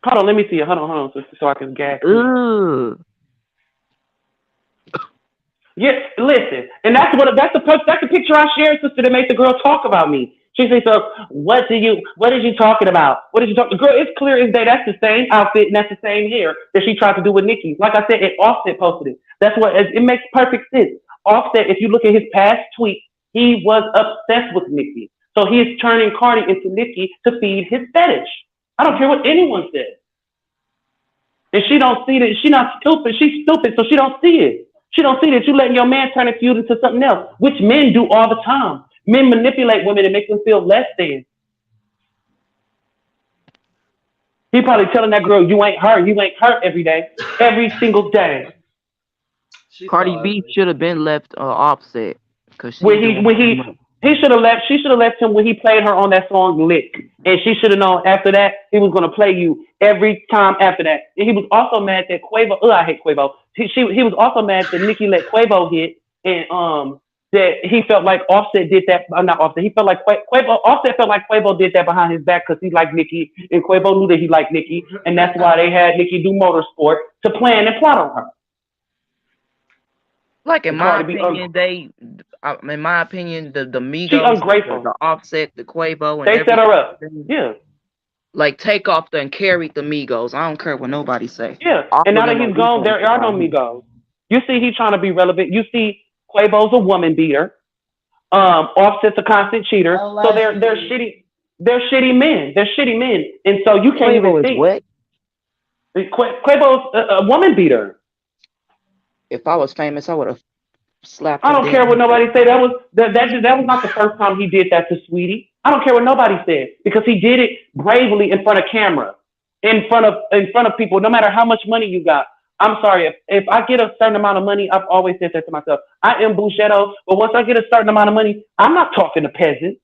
hold on, let me see it. Hold on, so I can gag you. Ugh. Yeah, listen, and that's the picture I shared, sister, that made the girl talk about me. She said, "So, what is you talking about? What did you talk?" The girl, it's clear as day. That's the same outfit and that's the same hair that she tried to do with Nicki. Like I said, it Offset posted it. That's what it makes perfect sense. Offset, if you look at his past tweets, he was obsessed with Nicki. So he is turning Cardi into Nicki to feed his fetish. I don't care what anyone says. And she don't see that she not stupid. She's stupid, so she don't see it. She don't see that you letting your man turn you into something else, which men do all the time. Men manipulate women and make them feel less than. He probably telling that girl, you ain't her every day, every single day. she's so Cardi B ugly. should have been left Offset because she When doing too much. he should have left him when he played her on that song Lick. And she should have known after that he was gonna play you every time after that. And he was also mad that Quavo I hate Quavo. He was also mad that Nicki let Quavo hit and that he felt like Offset did that not Offset, he felt like Quavo Offset felt like Quavo did that behind his back because he liked Nicki and Quavo knew that he liked Nicki and that's why they had Nicki do motorsport to plan and plot on her. Like in And my Cardi B opinion, in my opinion, the she Migos, ungrateful. the Offset, the Quavo, and They set her up. everything, Yeah. like take off and carried the Migos. I don't care what nobody say. Yeah, All and of now that them are he's gone, Migos there are no around here. Migos. You see, he's trying to be relevant. You see, Quavo's a woman beater. Offset's a constant cheater. So they're Allegedly. shitty. They're shitty men. They're shitty men, and so you can't even Quavo is think what? Quavo's a woman beater. If I was famous, I would have slapped I him don't care what down. nobody say. That was not the first time he did that to Sweetie. I don't care what nobody said because he did it bravely in front of camera, in front of people. No matter how much money you got. I'm sorry if I get a certain amount of money. I've always said that to myself. I am Bouchetto, but once I get a certain amount of money, I'm not talking to peasants.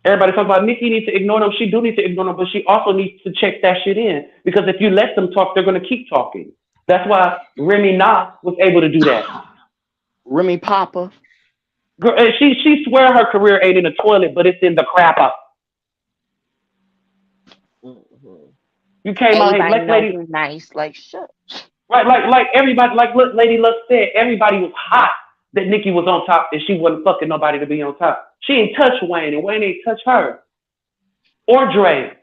Everybody talks about Nicki needs to ignore them. She do need to ignore them, but she also needs to check that shit in because if you let them talk, they're gonna keep talking. That's why Remy Na was able to do that. Remy Papa. Girl, she swear her career ain't in the toilet, but it's in the crapper. You came out here, Everybody like know lady, you nice. Like shut. right? Like everybody, like look, Lady Luck said, everybody was hot that Nicki was on top and she wasn't fucking nobody to be on top. She ain't touch Wayne and Wayne ain't touch her or Dre.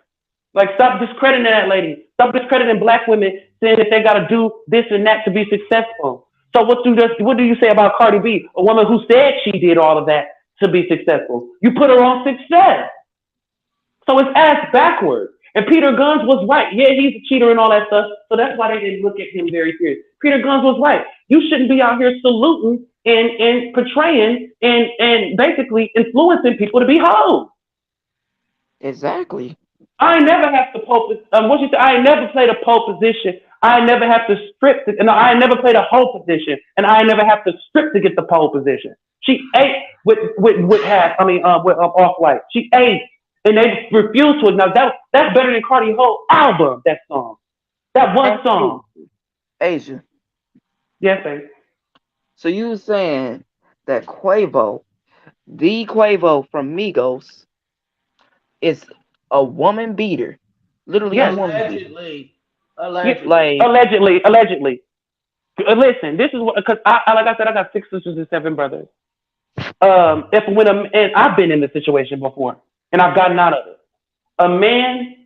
Like, stop discrediting that lady. Stop discrediting black women saying that they got to do this and that to be successful. So what do you say about Cardi B, a woman who said she did all of that to be successful? You put her on success. So it's ass backwards. And Peter Guns was right. Yeah, he's a cheater and all that stuff. So that's why they didn't look at him very serious. Peter Guns was right. You shouldn't be out here saluting and portraying and basically influencing people to be hoes. Exactly. I never have to pole. What you say? I never played a pole position. I never have to strip. And I never played a hoe position, and I never have to strip to get the pole position. She ate with half. I mean, with off white. She ate, and they refused to acknowledge that. That's better than Cardi's whole album. That song, that one song. Asia. Yes, baby. So you were saying that Quavo, the Quavo from Migos, is a woman beater. Literally a Yes. woman beater. Allegedly. Like Allegedly. Listen, this is what, because like I said, I got 6 sisters and 7 brothers. And I've been in this situation before, and I've gotten out of it. A man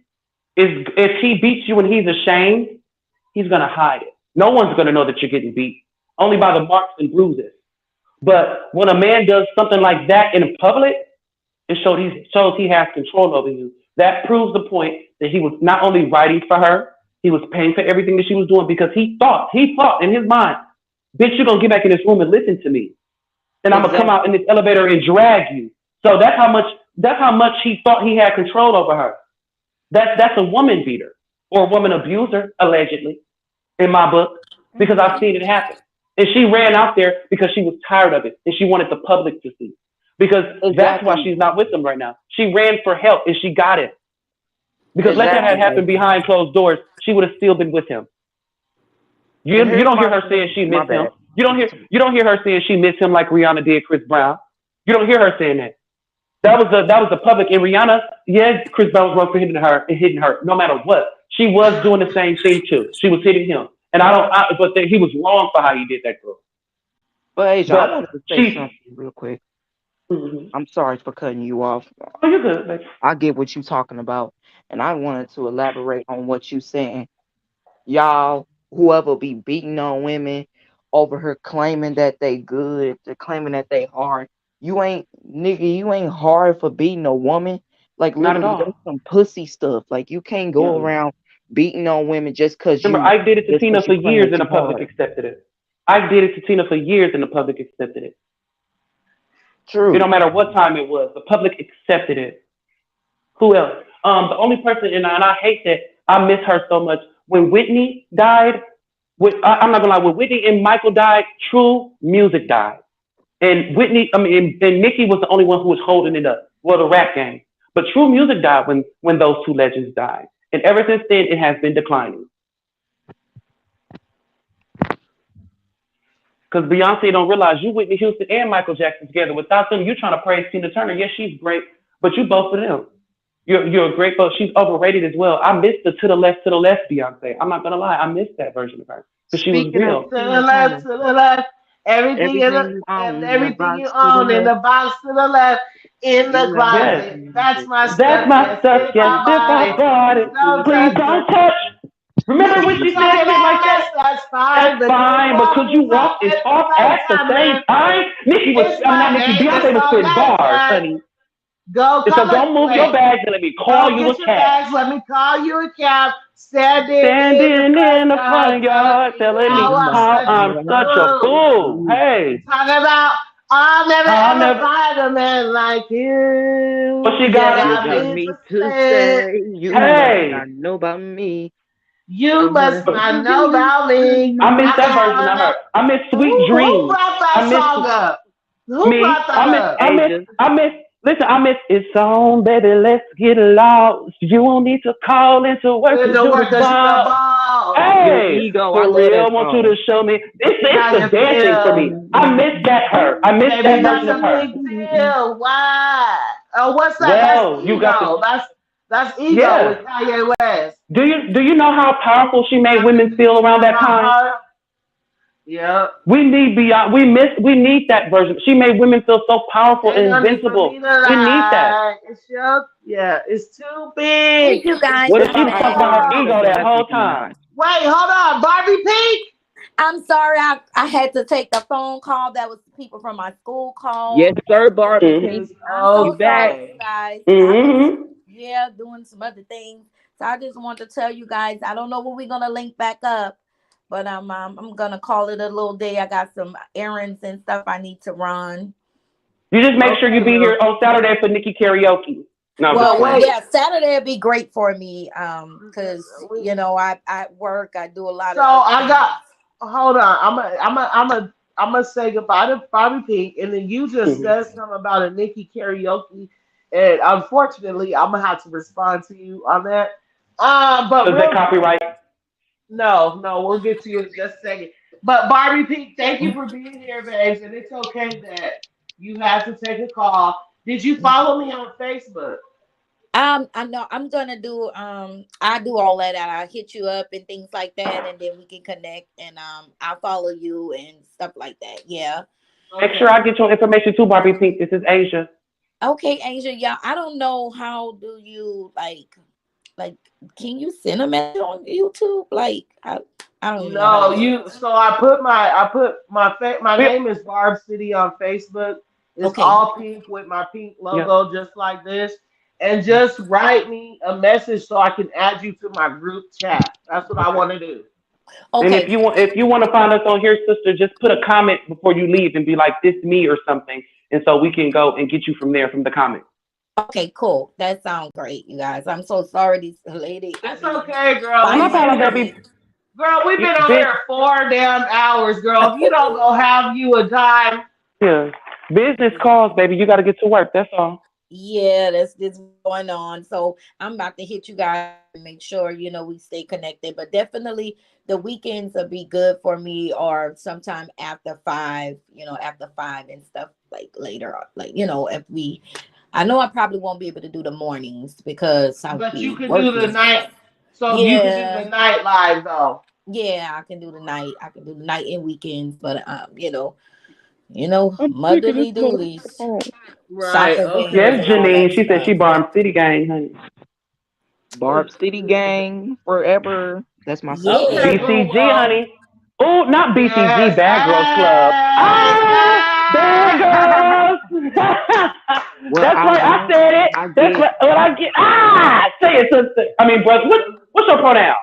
is, if he beats you and he's ashamed, he's gonna hide it. No one's gonna know that you're getting beat, only by the marks and bruises. But when a man does something like that in public, it shows he has control over you. That proves the point that he was not only writing for her, he was paying for everything that she was doing because he thought in his mind, bitch, you're gonna get back in this room and listen to me. And I'm gonna come out in this elevator and drag you. So that's how much he thought he had control over her. That's a woman beater or a woman abuser, allegedly, in my book, because I've seen it happen. And she ran out there because she was tired of it and she wanted the public to see. Because that's why she's not with him right now. She ran for help and she got it. Because let that had happened behind closed doors, she would have still been with him. You don't hear her saying she missed him. You don't hear her saying she missed him like Rihanna did Chris Brown. You don't hear her saying that. That was the public. And Rihanna, yes, Chris Brown was wrong for hitting her, no matter what. She was doing the same thing too. She was hitting him. And he was wrong for how he did that girl. But Asia, I wanted to say something real quick. Mm-hmm. I'm sorry for cutting you off. Oh, you're good, baby. I get what you're talking about. And I wanted to elaborate on what you're saying. Y'all, whoever be beating on women over her claiming that they good, they're claiming that they hard. You ain't hard for beating a woman. Like literally that's some pussy stuff. Like you can't go around beating on women just because you. Remember, I did it to Tina for years and the public accepted it. I did it to Tina for years and the public accepted it. True. No matter what time it was, the public accepted it. Who else? The only person, and I hate that I miss her so much. When Whitney died, I'm not gonna lie, when Whitney and Michael died, true music died. And and Nicki was the only one who was holding it up. Well, the rap game. But true music died when those two legends died. And ever since then, it has been declining. Because Beyonce don't realize you Whitney Houston and Michael Jackson together. Without them, you're trying to praise Tina Turner. Yes, she's great, but you both of them. You're a great both. She's overrated as well. I missed the to the left Beyonce. I'm not gonna lie, I missed that version of her because she was real. To the left. Everything you own in the box to the left, in the closet. Yes. That's my stuff. That's my stuff. Yes, if I bought it, please don't touch. Remember when she said shit like that? That's fine. That's fine, but could you walk and talk at the same time? Beyonce was spitting bars, honey. So don't move your bags and let me call you a cab. Let me call you a cab. Standing in the front yard, telling me how I'm such a fool. Hey. Talking about I'll never find a man like you. But she got me to say you must not know about me. You must not know about me. I miss that version of her. I miss Sweet Dreams. Who brought that song up? Who brought that up? Listen, I miss It's On, baby, let's get lost. You won't need to call into work to do the ball. Hey, ego, for real, I want you to show me. It's the dancing for me. I miss that her. I miss that version of her. Why? Oh, what's that? Well, you got That's ego with Yeah. Kanye West. Do you know how powerful she made Got the women feel demon around in that my time? heart. Yep. We need that version. She made women feel so powerful Ain't and no need for me invincible. to We need that. lie. It's your, yeah, it's too Thank big. you guys. What And I'm she about was talking back. about her Algorithm ego taking that whole Nicki time. Minaj? Wait, hold on. Barbie Pink? I'm sorry. I had to take the phone call. That was people from my school Yes, call. sir, Barbie Mm-hmm. Pink. It's I'm You so sorry, back. okay. you guys. I was, Mm-hmm. yeah, doing some other things. So I just want to tell you guys, I don't know when we're gonna link back up, but I'm gonna call it a little day. I got some errands and stuff I need to run. You just make sure you Okay, be girl. here on Saturday for Nikki karaoke. No, I'm just But Well, playing. wait. yeah, Saturday would be great for me. Cause I work, I do a lot So of other I got, things. hold on. I'm gonna say goodbye to Barbie Pink, and then you just Mm-hmm. said something about a Nicki karaoke, and unfortunately, I'm gonna have to respond to you on that. But Does that real quick, copyright? no, no, we'll get to you in just a second. But Barbie Pink, thank you for being here, babes, and it's okay that you had to take a call. Did you follow me on Facebook? I know I'm gonna do I do all that. I hit you up and things like that, and then we can connect and I'll follow you and stuff like that. Yeah. Make sure I Okay. get your information too, Barbie Pink. This is Asia. Okay, Angel. Yeah, I don't know how do you like can you send a message on YouTube? Like I don't even know how No, to do you. it. So my We, name is Barb City on Facebook. It's Okay. all pink with my pink yeah. logo, just like this. And just write me a message so I can add you to my group chat. That's what I want to do. And Okay. if you want to find us on here, sister, just put a comment before you leave and be like, "This me" or something, and so we can go and get you from there from the comment. Okay, cool. That sounds great, you guys. I'm so sorry this lady. I It's mean, okay, girl. No We've fighting been problem, here. everything. baby. Girl, we've been on Bitch, here 4 damn hours, girl. If you don't go have you a dime. yeah. Business calls, baby. You got to get to work. That's all. Yeah, that's this going on. So I'm about to hit you guys and make sure we stay connected. But definitely the weekends will be good for me, or sometime after 5. After 5 and stuff like later. Like if we, I know I probably won't be able to do the mornings because I'll But you be can do the working. night. So you can do the Yeah, night live, though. yeah, I can do the night. I can do the night and weekends. But I'm sick of this motherly duties, motherfucker. Right. soccer games, Yes, Okay. and all that Janine. She said she stuff. Barb City gang, honey. Barb City Gang forever. That's my sister. Okay, Yeah. boo. BCG, Well, honey. Oh, not BCG, yes. Bad Girls Club. Hey, Ah, Bad Girls. Well, That's right. I said it. I That's get right. What I get. Ah, say it, sister. I mean, brother. What's your pronoun?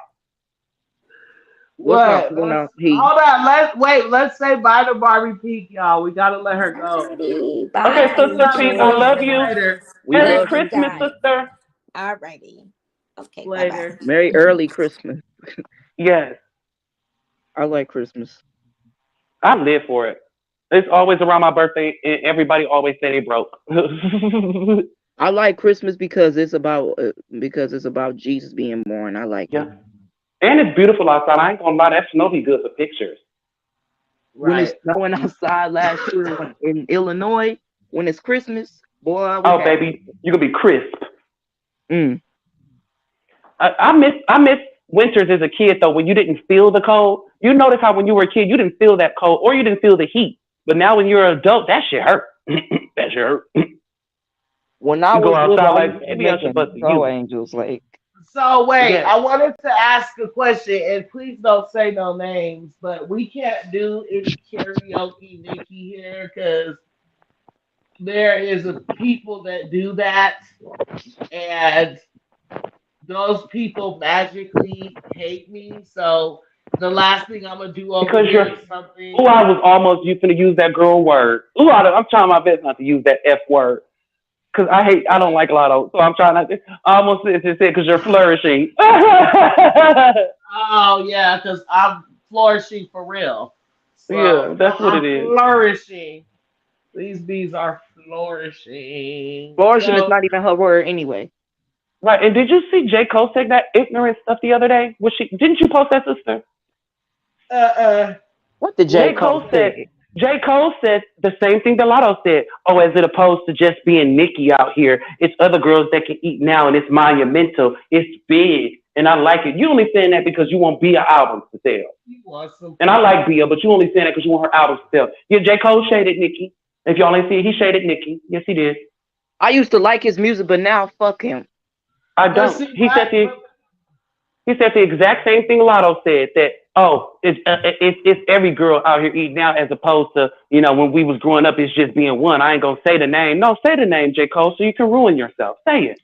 what's my what? pronoun? Let's He. hold on. Let's wait. Let's say bye to Barbie Peak, y'all. We gotta let her go. Alrighty. Okay, Bye. We Sister love Peace. you. I We'll love see Enjoy. you you. later. We Merry love Love you you. Christmas, guys. sister. Alrighty. Okay. Bye bye. Later. Merry early Christmas. Yes, I like Christmas. I live for it. It's always around my birthday, and everybody always say they broke. I like Christmas because it's about Jesus being born. I like it. Yeah. And it's beautiful outside. I ain't gonna lie, that snow be good for pictures. When it's Right. snowing outside last year in Illinois, when it's Christmas, boy, I was Oh, happy. baby, you gonna be crisp. Mm. I miss winters as a kid though, when you didn't feel the cold. You notice how when you were a kid, you didn't feel that cold, or you didn't feel the heat. But now when you're an adult, that shit hurt. That shit hurt. When I You go was little, outside I like, used to maybe I make should bust a snow you. angels. Like, So wait, Yes, I wanted to ask a question, and please don't say no names, but we can't do any karaoke, Nikki, here because there is a people that do that, and those people magically hate me. So the last thing I'm gonna do over because here you're. is Oh, something. I was almost you finna use that girl word. Oh, I'm trying my best not to use that F word. Cause I don't like a lot of, so I'm trying not to. I almost said because you're flourishing. Oh yeah, because I'm flourishing for real. So Yeah, that's what I'm it is. flourishing. These bees are flourishing. flourishing is So not even her word anyway. Right. And did you see J. Cole take that ignorant stuff the other day? Was she? Didn't you post that, sister? uh uh What did what J. J. did he Cole Cole said say? say? J. Cole said the same thing that Lotto said. Oh, as it opposed to just being Nicki out here, it's other girls that can eat now, and it's monumental. It's big, and I like it. You only saying that because you want Bia albums to sell. He wants some. And I like Bia, but you only saying that because you want her albums to sell. Yeah, J. Cole shaded Nicki. If y'all ain't see it, he shaded Nicki. Yes, he did. I used to like his music, but now fuck him. I don't. He said the exact same thing Lotto said, that, it's every girl out here eating out, as opposed to, when we was growing up, it's just being one. I ain't going to say the name. No, say the name, J. Cole, so you can ruin yourself. Say it.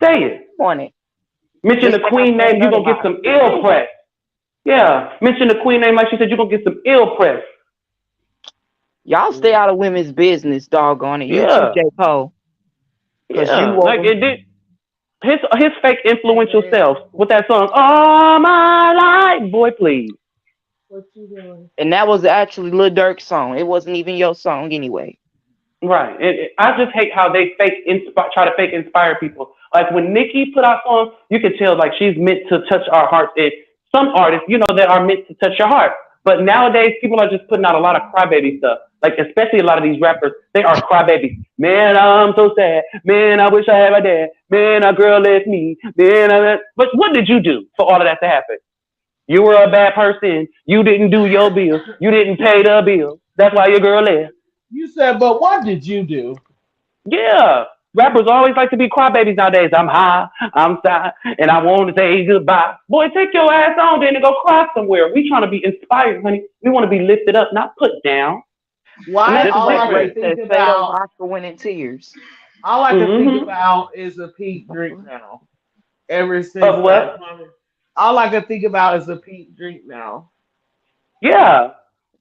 Say it. On it. Mention the queen name, you're going to get some ill press. Yeah. Mention the queen name like she said, you're going to get some ill press. Y'all stay out of women's business, doggone it. You Yeah. too, J. Cole. Yeah. Like it did. His fake influential self with that song, All My Life, boy, please. What you doing? And that was actually Lil Durk's song. It wasn't even your song anyway. Right. I just hate how they try to fake inspire people. Like when Nicki put out songs, you can tell like she's meant to touch our hearts. And some artists, that are meant to touch your heart. But nowadays, people are just putting out a lot of crybaby stuff. Like, especially a lot of these rappers, they are crybabies. Man, I'm so sad. Man, I wish I had my dad. Man, a girl left me. But what did you do for all of that to happen? You were a bad person. You didn't do your bill. You didn't pay the bill. That's why your girl left. You said, but what did you do? Yeah. Rappers always like to be crybabies nowadays. I'm high, I'm sad, and I want to say goodbye. Boy, take your ass on then and go cry somewhere. We trying to be inspired, honey. We want to be lifted up, not put down. Why? All I Great can think that about, Oscar winning tears. all I can think about is a peak drink now. Ever since Of what? all I can think about is a peak drink now. Yeah.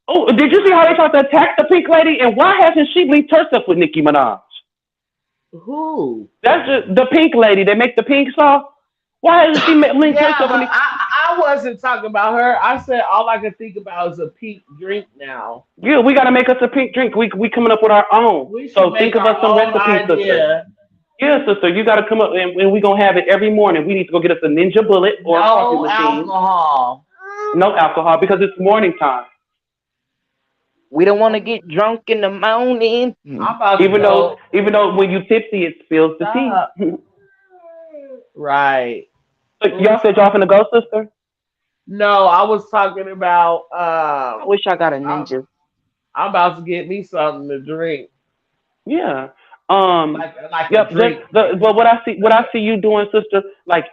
Oh, did you see how they tried to attack the pink lady? And why hasn't she linked herself with Nicki Minaj? Who? That's just the pink lady. They make the pink sauce. Why hasn't she linked Yeah, herself with but Nicki? I wasn't talking about her. I said all I can think about is a peak drink now. Yeah, we got to make us a pink drink. We coming up with our own. We should So make think of us our some own recipes, sister. idea. Yeah, sister, you got to come up and we going to have it every morning. We need to go get us a Ninja Bullet or a coffee No machine. alcohol. No alcohol because it's morning time. We don't want to get drunk in the morning. I'm about to Even go. though when you tipsy, it spills the Stop. tea. Right. So y'all said y'all finna go, sister? No, I was talking about I wish I got a ninja. I'm about to get me something to drink. Yeah. Like Yep. a drink. But what I see you doing, sister, like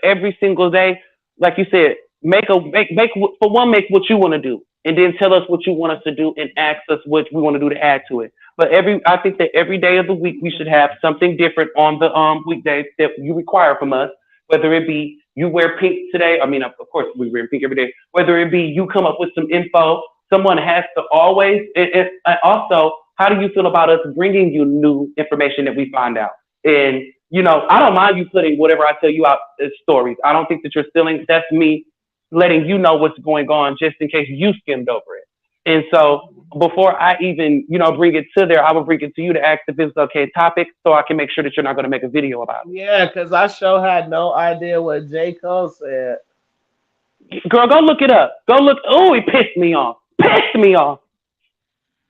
every single day, like you said, make what you want to do, and then tell us what you want us to do, and ask us what we want to do to add to it. But I think that every day of the week we should have something different on the weekdays that you require from us. Whether it be you wear pink today, I mean, of course we wear pink every day. Whether it be you come up with some info, someone has to always. And also, how do you feel about us bringing you new information that we find out? And I don't mind you putting whatever I tell you out as stories. I don't think that you're stealing. That's me letting you know what's going on, just in case you skimmed over it. And so before I even, bring it to there, I will bring it to you to ask if it's okay topic, so I can make sure that you're not going to make a video about it. Yeah, because I sure had no idea what J. Cole said. Girl, go look it up. Go look. Oh, it pissed me off. Pissed me off.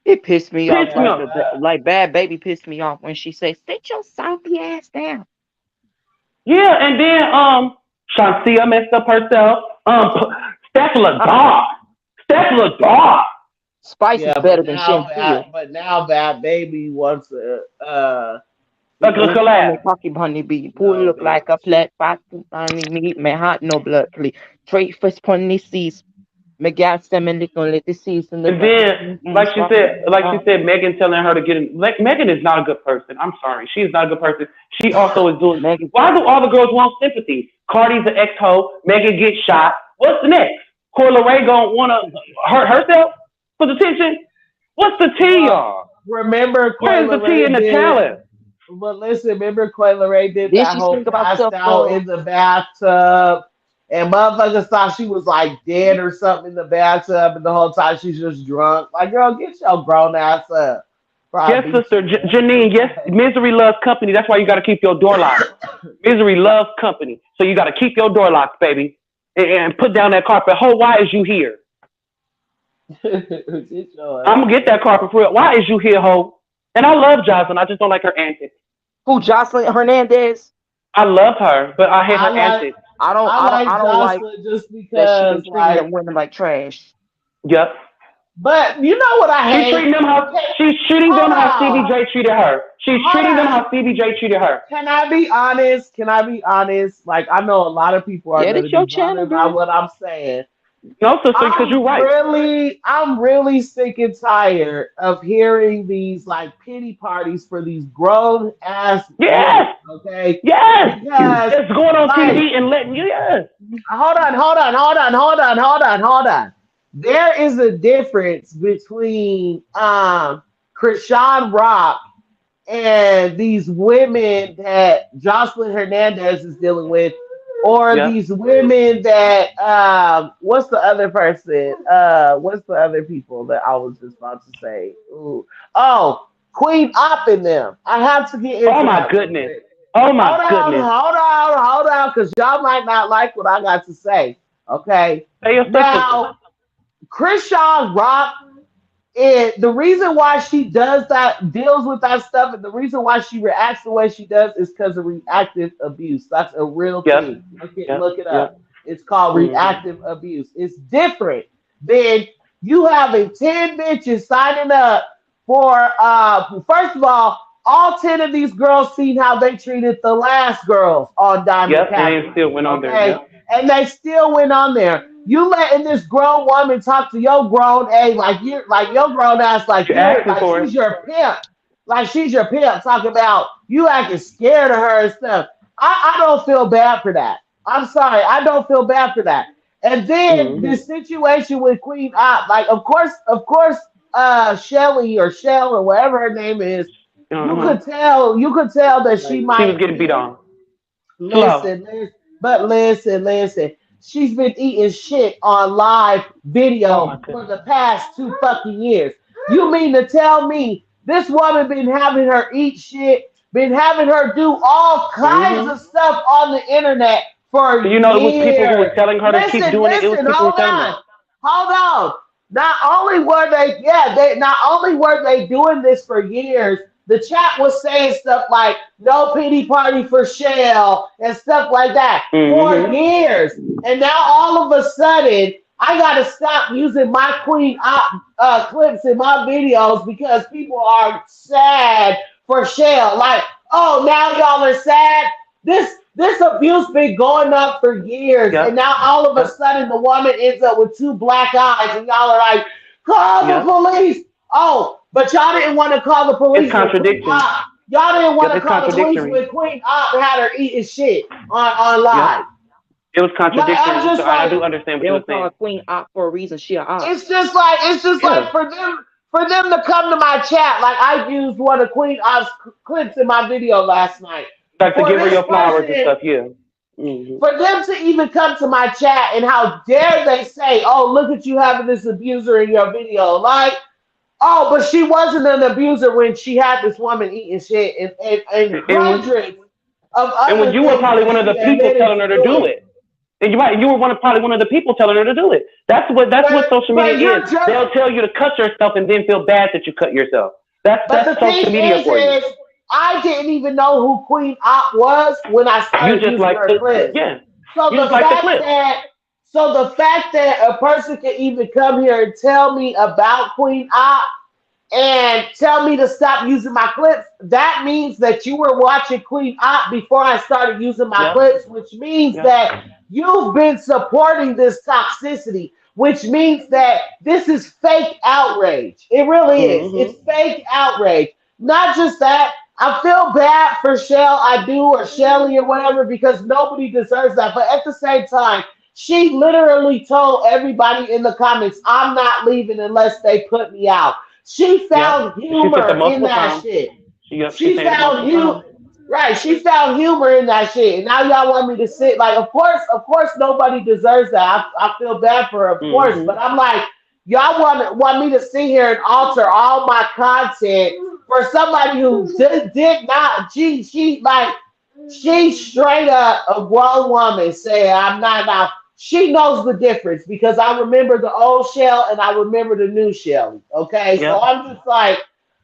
It pissed me Pissed me off. off. Like Bad Baby pissed me off when she said, "Sit your salty ass down." Yeah, and then Shansia messed up herself. Steph Ladar. Spice is better than now Shantia. but now Bad Baby wants to collab. Cocky bunny be poor look like a flat fat honey meat my heart no blood please. Trade first pony seas. Me gas them and little let the season. And then, like she said, Megan telling her to get in. Like, Megan is not a good person. I'm sorry, she is not a good person. She also is doing. Why do all the girls want sympathy? Cardi's an ex-hoe. Megan gets shot. What's the next? Coyle Ray gonna wanna hurt herself for the attention? What's the tea, y'all? Remember, where's the tea and the talent? But listen, remember Coyle Ray did that whole passed about out in the bathtub, and motherfuckers thought she was like dead or something in the bathtub, and the whole time she's just drunk. Like, girl, get your grown ass up. Yes, sister Janine. Yes, misery loves company. That's why you got to keep your door locked. Misery loves company, so you got to keep your door locked, baby, and put down that carpet. Why is you here? Get yours. I'm gonna get that car for free. Why is you here, ho? And I love Jocelyn. I just don't like her antics. Who, Jocelyn Hernandez? I love her, but I hate I her like antics. I like I don't like Jocelyn just that she because been treating like, them women like trash. Yep. but you know what I She's hate? treating them how Okay, she's treating them hold how on, CBJ treated her. She's hold treating them on. how CBJ treated her. Can I be honest? Can I be honest? Like I know a lot of people are Yeah, gonna this be your channel, bothered by girl. what I'm saying. No, sister, because you're right. I'm really sick and tired of hearing these like pity parties for these grown ass women. Yes, Okay, yes. because Just going on like, TV and letting you. Yes. hold on. There is a difference between Krishan Rock and these women that Jocelyn Hernandez is dealing with, or Yep. these women that what's the other person? What's the other people that I was just about to say? Ooh. Oh, Queen Op in them. I have to get Oh into my that real goodness. quick. Oh my goodness. Hold on, because y'all might not like what I got to say. Okay. Say your stuff, sister. Now, Krishan Rock, the reason why she does that, deals with that stuff, and the reason why she reacts the way she does is because of reactive abuse. That's a real Yep. thing. Yep. Look it Yep. up. It's called Hmm. reactive abuse. It's different than you having 10 bitches signing up for first of all 10 of these girls seen how they treated the last girls on Diamond Yep. And they Captain. still went on there. Okay? Yep. And they still went on there. You letting this grown woman talk to your grown a like you're like your grown ass like You're you're asking like for she's it. your pimp. Like she's your pimp talking about you acting scared of her and stuff. I don't feel bad for that. I'm sorry, I don't feel bad for that. And then Hmm. this situation with Queen Op, like of course, Shelly or Shell or whatever her name is, Uh-huh. you could tell that she She was might getting beat be. on. Slow. Listen. She's been eating shit on live Oh my video for goodness. the past 2 fucking years. You mean to tell me this woman been having her eat shit, been having her do all kinds Hmm. of stuff on the internet for You know, it was people who were years? telling her to keep doing it. It was people who were Hold telling her. on, hold on. Not only were they doing this for years, the chat was saying stuff like no pity party for Shell and stuff like that for Hmm. years. And now all of a sudden, I gotta stop using my Queen Op clips in my videos because people are sad for Shell. Like, oh, now y'all are sad. This abuse been going up for years, and Yep. now all of a Yep. sudden the woman ends up with two black eyes, and y'all are like, call the Yep. police. Oh, but y'all didn't want to call the It's police when Queen contradiction. Op. Y'all didn't want Yep. to It's call the police contradictory. when Queen Op had her eating shit on Yep. live. It was Like I'm contradictory. So just I like do understand They what you were don't call saying. her Queen Op for a reason. She a op. it's just like Yeah. for them to come to my chat. Like I used one of Queen Op's clips in my video last night. Like to For give her this your flowers and person stuff. Yeah. Hmm. for them to even come to my chat and how dare they say, "Oh, look at you having this abuser in your video." Like, oh, but she wasn't an abuser when she had this woman eating shit and And hundreds of when other you were things probably that one of the she people admitted telling to her to do doing. it. And you were probably one of the people telling her to do it. That's what social media But is. you're just They'll tell you to cut yourself and then feel bad that you cut yourself. but That's the thing social media for you. is I didn't even know who Queen Op was when I You started just using like her the clips. yeah. So You the just like the fact clip. that a person can even come here and tell me about Queen Op and tell me to stop using my clips, that means that you were watching Queen Op before I started using my Yep. clips, which means Yep. that you've been supporting this toxicity, which means that this is fake outrage. It really is. Hmm. It's fake outrage. Not just that. I feel bad for Shell, I do, or Shelly or whatever, because nobody deserves that. But at the same time, she literally told everybody in the comments, I'm not leaving unless they put me out. She Yep. found She said that humor in multiple that times. shit. She She said it found multiple humor. times. Right, she found humor in that shit. And now y'all want me to sit like, of course, nobody deserves that. I feel bad for her, of course. Hmm. But I'm like, y'all want me to sit here and alter all my content for somebody who did not. She straight up a grown woman saying I'm not now. she knows the difference because I remember the old Shell and I remember the new Shelly. Okay, so Yep.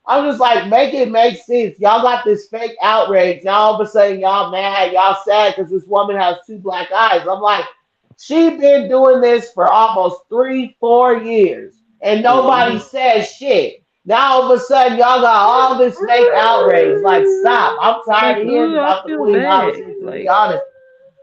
I'm just like, make it make sense. Y'all got this fake outrage. Now all of a sudden y'all mad, y'all sad because this woman has two black eyes. I'm like, she been doing this for almost 3, 4 years, and nobody Hmm. says shit. Now all of a sudden y'all got all this fake outrage. Like, stop. I'm tired Like, of hearing I about the feel Queen. bad. Honestly, to be Like, honest.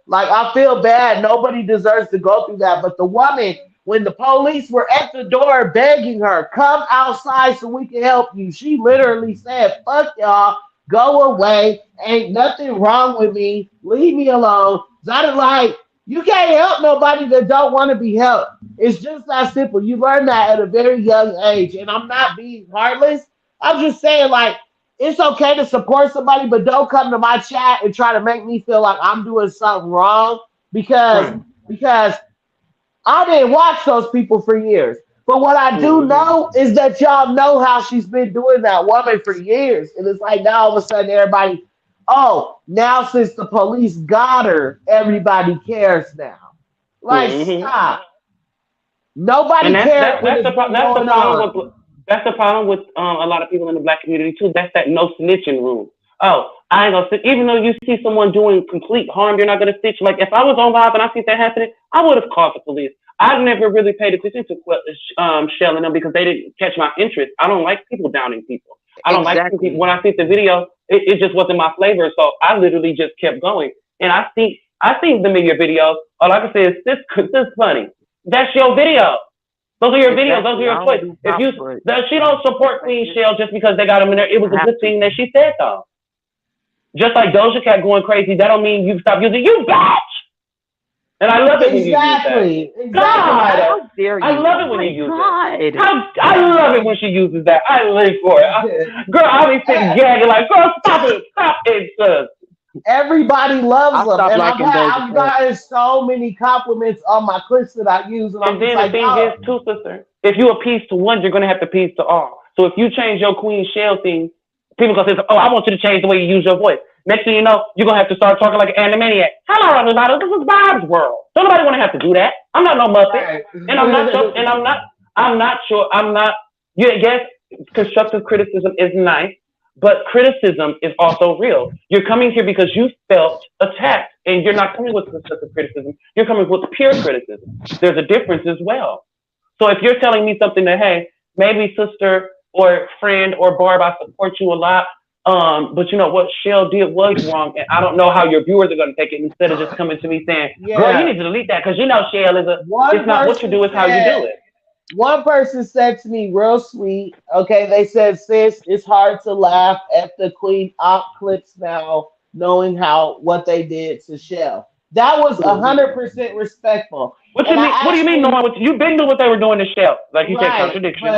Like, I feel bad. Nobody deserves to go through that. But the woman, when the police were at the door begging her, come outside so we can help you, she literally said, fuck y'all, go away. Ain't nothing wrong with me. Leave me alone. That is like, you can't help nobody that don't want to be helped. It's just that simple. You learn that at a very young age. And I'm not being heartless. I'm just saying, like, it's okay to support somebody, but don't come to my chat and try to make me feel like I'm doing something wrong because Right. because I didn't watch those people for years. But what I do Hmm. know is that y'all know how she's been doing that woman for years. And it's like now all of a sudden everybody, oh, now since the police got her, everybody cares now. Like, Hmm. stop. And Nobody cared when it's been that's the going problem on. with a lot of people in the black community too. That's that no snitching rule. Oh, I ain't gonna snitch. Even though you see someone doing complete harm, you're not gonna snitch. Like if I was on live and I see that happening, I would have called the police. I never really paid attention to shelling them because they didn't catch my interest. I don't like people downing people. I don't like people. exactly. When I see the video, it just wasn't my flavor. So I literally just kept going. And I seen them in your videos. All I can say is this funny. That's your video. Those are your videos. Those are Exactly. I your don't choice. do If pop, you but she don't support like Queen this, Shell just because they got them in there, it was I a have good to. thing that she said though. Just like Doja Cat going crazy, that don't mean you stop using you bitch. And I love it when you use that. Exactly. God, Exactly. How dare I you? love Oh it when you my use it. God. How I love it when she uses that. I live for it. Girl, I'll be sitting gagging like, girl, stop it, sis. Everybody loves I them, stopped and liking Doja I've Cat. gotten so many compliments on my clips that I use, and I'm And just then the like, thing is, y'all. too, sister, if you appease to one, you're gonna have to appease to all. So if you change your Queen Shell thing, people gonna say, "Oh, I want you to change the way you use your voice." Next thing you know, you're gonna have to start talking like an animaniac. Hello, everybody. This is Bob's world. Don't nobody want to have to do that. I'm not no Muppet, Right. and I'm not your, and I'm not sure. I'm not. You yes, constructive criticism is nice, but criticism is also real. You're coming here because you felt attacked, and you're not coming with constructive criticism. You're coming with pure criticism. There's a difference as well. So if you're telling me something that, hey, maybe sister or friend or Barb, I support you a lot, but you know what Shell did was wrong, and I don't know how your viewers are going to take it. Instead of just coming to me saying, "Girl, you Yeah. need to delete that because you know Shell is a." One It's not what you person do; it's how you said. do it. One person said to me, real sweet. Okay, they said, "Sis, it's hard to laugh at the Queen Op clips now, knowing how what they did to Shell." That was a Mhm. 100% respectful, What you and mean? I What do you mean? actually Knowing what you been doing? What they were doing to Shell? Like you said, right, contradiction.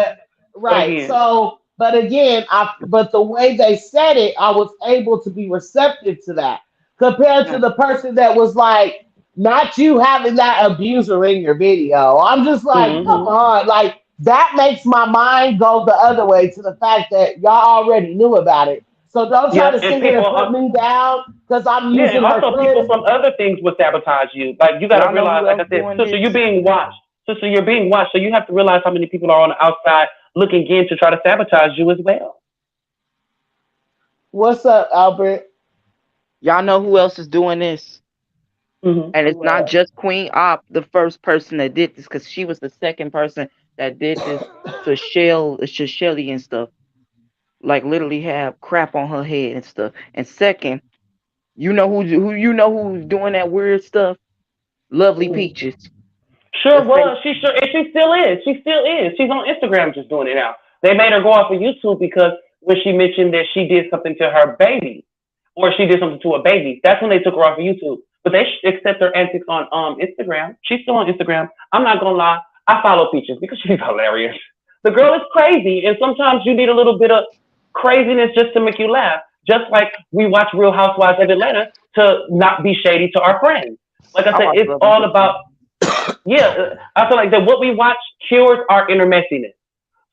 But again, so but again, but the way they said it, I was able to be receptive to that compared to yeah. the person that was like, not you having that abuser in your video. I'm just like, come Hmm. on, like that makes my mind go the other way to the fact that y'all already knew about it. So don't try Yeah, to and sit here people. and put me down because I'm Yeah, and using her also people clips. from other things will sabotage you. Like you got to Y'all know realize, who like else I said, doing sister, you're this? being watched. Sister, you're being watched. So you have to realize how many people are on the outside looking in to try to sabotage you as well. What's up, Albert? Y'all know who else is doing this? Hmm. And it's Who not else? just Queen Op, the first person that did this, because she was the second person that did this to Shelly and stuff. Like literally have crap on her head and stuff. And second, who's doing that weird stuff? Lovely Mm. Peaches. Sure The fake was. She sure, and she still is. She still is. She's on Instagram just doing it now. They made her go off of YouTube because when she mentioned that she did something to her baby, or she did something to a baby, that's when they took her off of YouTube. But they accept her antics on Instagram. She's still on Instagram. I'm not gonna lie. I follow Peaches because she's hilarious. The girl is crazy, and sometimes you need a little bit of craziness just to make you laugh. Just like we watch Real Housewives of Atlanta to not be shady to our friends. Like I I said, watch it's Lovely all Peaches. about yeah, I feel like that what we watch cures our inner messiness.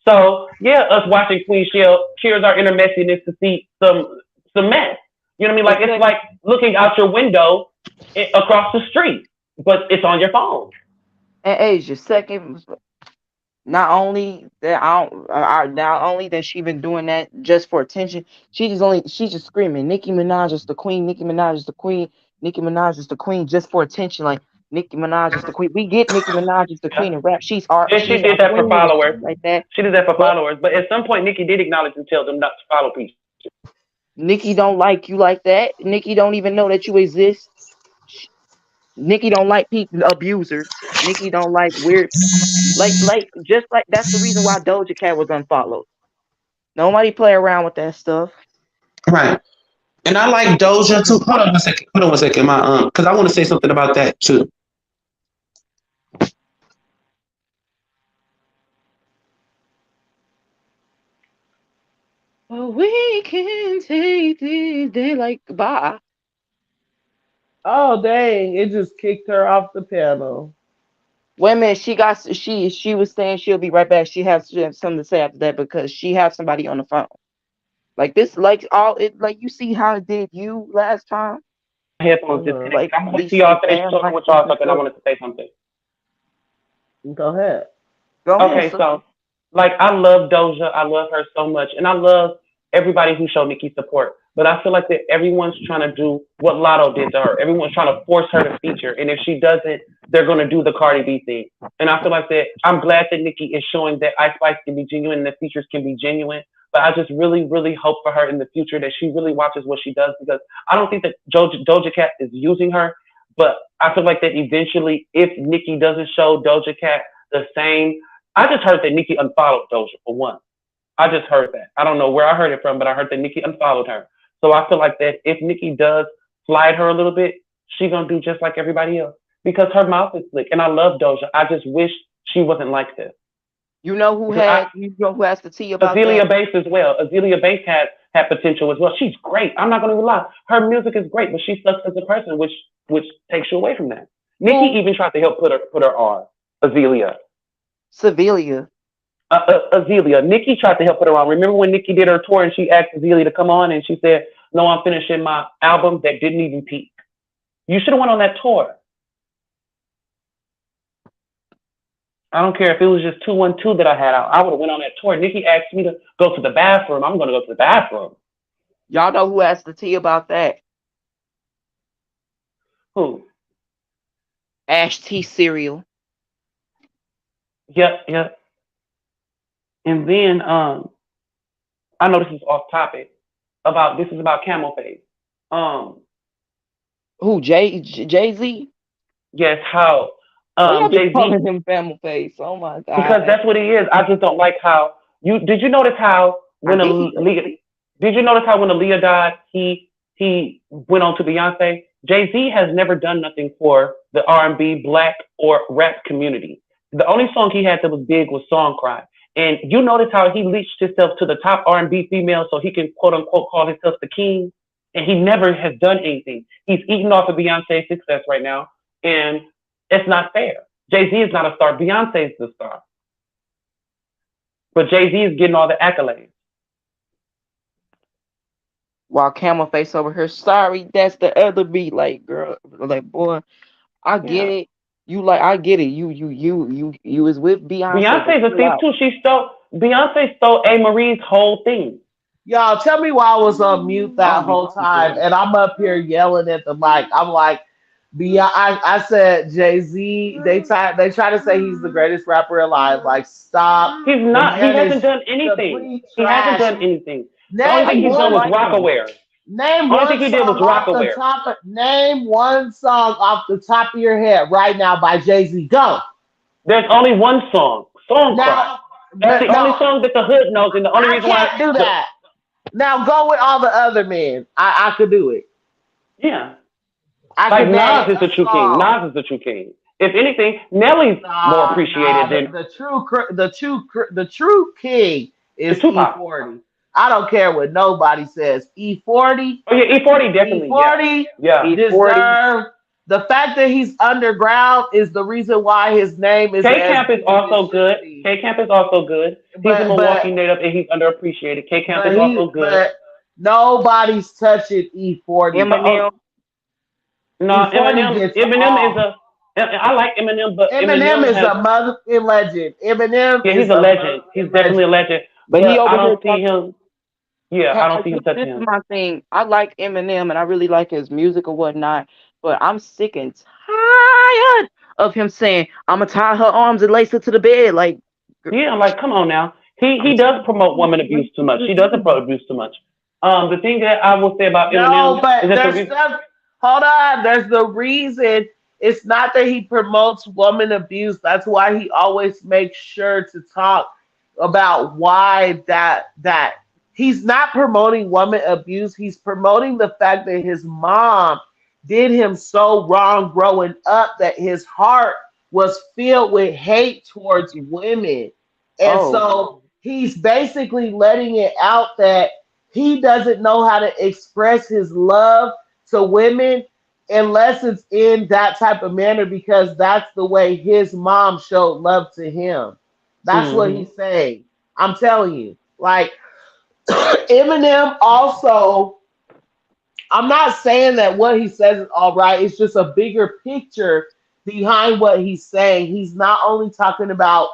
So yeah, us watching Queen Shell cures our inner messiness to see some mess. You know what I mean? Like it's Except like looking out your window across the street. but it's on your phone. And Asia, second, not only that not only that she been doing that just for attention, she's just screaming, Nicki Minaj is the queen, Nicki Minaj is the queen, Nicki Minaj is the queen just for attention. Like Nicki Minaj is the queen. We get Nicki Minaj is the Yeah. queen of rap. And she She's our did that for queen and followers. shit like that. She did that for But followers. But at some point, Nikki did acknowledge and tell them not to follow people. Nicki don't like you like that. Nicki don't even know that you exist. Sh- Nicki don't like people abusers. Nicki don't like weird like just like that's the reason why Doja Cat was unfollowed. Nobody play around with that stuff. Right. And I like Doja too. Hold on one second. Hold on one second. My because I want to say something about that too. But we can take this day like bye. Oh dang! It just kicked her off the panel. Wait a minute, she was saying she'll be right back. She has something to say after that because she has somebody on the phone. Like this, like all it, like you see how it did you last time. My headphones Uh disconnected. Like I'm going to these see y'all fake finish fan talking mics with y'all and something. I stuff. wanted to say something. Go ahead. Go ahead, Okay, sister. so like I love Doja, I love her so much, and I love everybody who showed Nicki support. But I feel like that everyone's trying to do what Lotto did to her. Everyone's trying to force her to feature, and if she doesn't, they're going to do the Cardi B thing. And I feel like that I'm glad that Nicki is showing that Ice Spice can be genuine and the features can be genuine. But I just really, really hope for her in the future that she really watches what she does because I don't think that Doja Cat is using her. But I feel like that eventually, if Nicki doesn't show Doja Cat the same, I just heard that Nicki unfollowed Doja for one. I just heard that. I don't know where I heard it from, but I heard that Nicki unfollowed her. So I feel like that if Nicki does slide her a little bit, she's gonna do just like everybody else because her mouth is slick. And I love Doja. I just wish she wasn't like this. Because You know who has to tea about Azealia that? Banks as well. Azealia Banks had potential as well. She's great. I'm not gonna lie. Her music is great, but she sucks as a person, which takes you away from that. Nicki Who? even tried to help put her on Azealia. Sevilla. Azealia. Nikki tried to help put her on. Remember when Nikki did her tour and she asked Azealia to come on and she said, "No, I'm finishing my album that didn't even peak." You should have went on that tour. I don't care if it was just 212 that I had out. I would have went on that tour. Nikki asked me to go to the bathroom. I'm going to go to the bathroom. Y'all know who has to tea about that? Who? Ash T cereal. Yep, yep. And then I know this is off topic. This is about Camel Face. Um, Who? Jay Z? yes, how Why y'all be Jay Z, calling him Family Face? Oh my because god. that's what he is. I just don't like how you did. You notice how I when did. Aaliyah did you notice how when Aaliyah died, he went on to Beyonce. Jay Z has never done nothing for the R&B, black or rap community. The only song he had that was big was Song Cry. And you notice how he leached himself to the top R&B female so he can quote unquote call himself the king. And he never has done anything. He's eating off of Beyonce's success right now, and it's not fair. Jay Z is not a star. Beyonce is the star. But Jay Z is getting all the accolades. While Camel Face over here, sorry, that's the other beat. Like, girl, like, boy, I get Yeah. it. I get it. You was with Beyonce, but Beyonce's a chill thief out. too. Beyonce stole A. Marie's whole thing. Y'all tell me why I was on mute I that don't be whole knowing for time, real. and I'm up here yelling at the mic. I'm like, I said Jay Z. They try to say he's the greatest rapper alive. Like, stop. He's The not. He man hasn't is done anything. complete He hasn't trash. done anything. The only I thing Name he's used to done one was like song. him. Rockaware. Name Only thing one he did was song off the Rockaware. top. Name one song off the top of your head right now by Jay Z. Go. There's only one song, Song Cry. Now, That's but the only no, song that the hood knows, and the only I reason why can't do the that. Now go with all the other men. I could do it. yeah, I like could name Nas is a the true king. song. Nas is the true king. If anything, Nelly's more Nah, appreciated than the true king the is Tupac. E40. I don't care what nobody says. E40, Oh yeah, E40 definitely. Yeah, E40 yeah. E40. deserve the fact that he's underground is the reason why his name is K as Camp is big as it also should good. be. K Camp is also good. He's a But but Milwaukee native and he's underappreciated. K Camp is but he also good. but nobody's touching E40. But Eminem. no, E40 gets Eminem is off. a And I like Eminem, but Eminem Eminem is has, a motherfucking legend. Eminem yeah, he's is a a legend. He's motherfucking definitely a legend. legend. But he But I over here don't see talking. him. Yeah, I don't see him touching This is him. my thing. I like Eminem and I really like his music or whatnot, but I'm sick and tired of him saying, "I'ma tie her arms and lace her to the bed." Like, Yeah, I'm like, come on now. I'm He does promote tired. woman abuse too much. He doesn't promote abuse too much. The thing that I will say about No, Eminem is but that the there's reason. stuff. Hold on. There's the reason. It's not that he promotes woman abuse. That's why he always makes sure to talk about why that he's not promoting woman abuse. He's promoting the fact that his mom did him so wrong growing up that his heart was filled with hate towards women. And Oh, so he's basically letting it out that he doesn't know how to express his love to women unless it's in that type of manner because that's the way his mom showed love to him. That's what Hmm. he's saying. I'm telling you. Like Eminem also, I'm not saying that what he says is all right. It's just a bigger picture behind what he's saying. He's not only talking about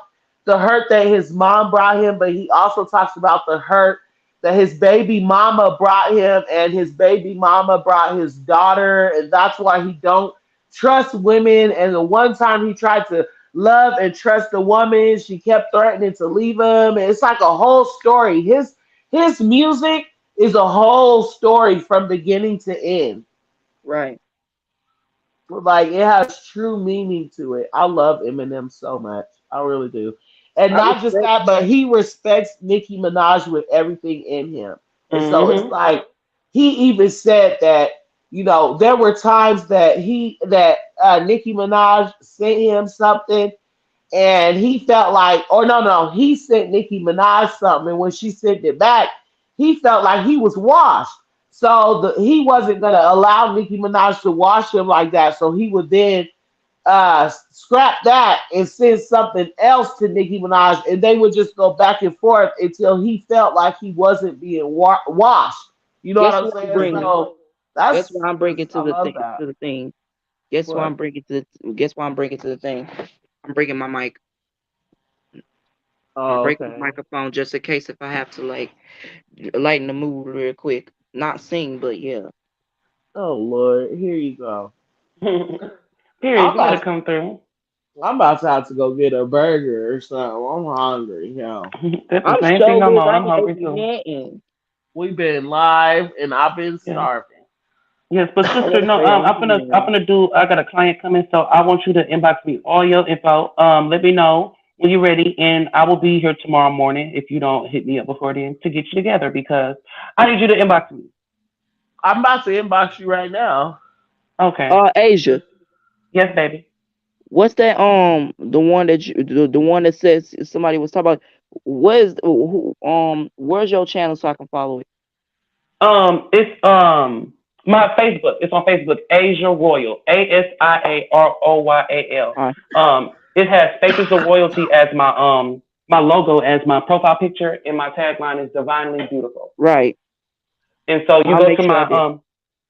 the hurt that his mom brought him, but he also talks about the hurt that his baby mama brought him, and his baby mama brought his daughter, and that's why he don't trust women. And the one time he tried to love and trust a woman, she kept threatening to leave him. And it's like a whole story. His music is a whole story from beginning to end. right. Like it has true meaning to it. I love Eminem so much. I really do. And I not just respect. that, but he respects Nicki Minaj with everything in him. And so it's Hmm. like he even said that, there were times that Nicki Minaj sent him something and he felt like, or no, he sent Nicki Minaj something, and when she sent it back, he felt like he was washed. So he wasn't gonna allow Nicki Minaj to wash him like that. So he would then scrap that and send something else to Nicki Minaj, and they would just go back and forth until he felt like he wasn't being washed. You know what Guess I'm what I'm saying? bringing? So Guess that's what I'm just bringing I to the love thing? that. To the thing. Guess what I'm What? bringing to the. Guess what I'm bringing to the thing? I'm bringing my mic. I'm Oh, breaking the okay. microphone just in case if I have to like lighten the mood real quick. Not sing, but yeah. Oh Lord, here you go. Period. I'm Glad to about come through. I'm about to have to go get a burger or something. I'm hungry, yo. That's the I'm same thing so I'm good. on. I I'm ain't hungry ate too. nothing. We've been live and I've been Yeah. starving. Yes, but I sister, want to no, say I'm I'm hungry. gonna do. I got a client coming, so I want you to inbox me all your info. Let me know when you're ready, and I will be here tomorrow morning if you don't hit me up before then to get you together because I need you to inbox me. I'm about to inbox you right now. Okay. Asia. Yes, baby. What's that? The one that the one that says somebody was talking about. What is where's your channel so I can follow it? It's my Facebook. It's on Facebook. Asia Royal. ASIAROYAL. All right, It has Faces of Royalty as my logo as my profile picture, and my tagline is divinely beautiful. right. And so you I'll go make to sure I my do.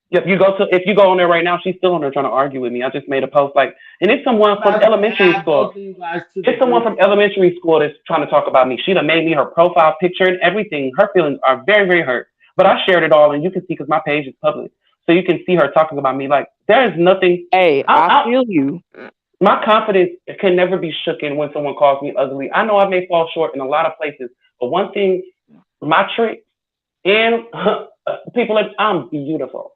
yep, if you go on there right now, she's still on there trying to argue with me. I just made a post like, and it's I'm someone from about to elementary add both school. of you guys to the It's someone group. from elementary school that's trying to talk about me. She done made me her profile picture and everything. Her feelings are very, very hurt. But I shared it all, and you can see because my page is public, so you can see her talking about me. Like there is nothing. Hey, I I feel you. my confidence can never be shooken when someone calls me ugly. I know I may fall short in a lot of places, but one thing, my trick and people like I'm beautiful.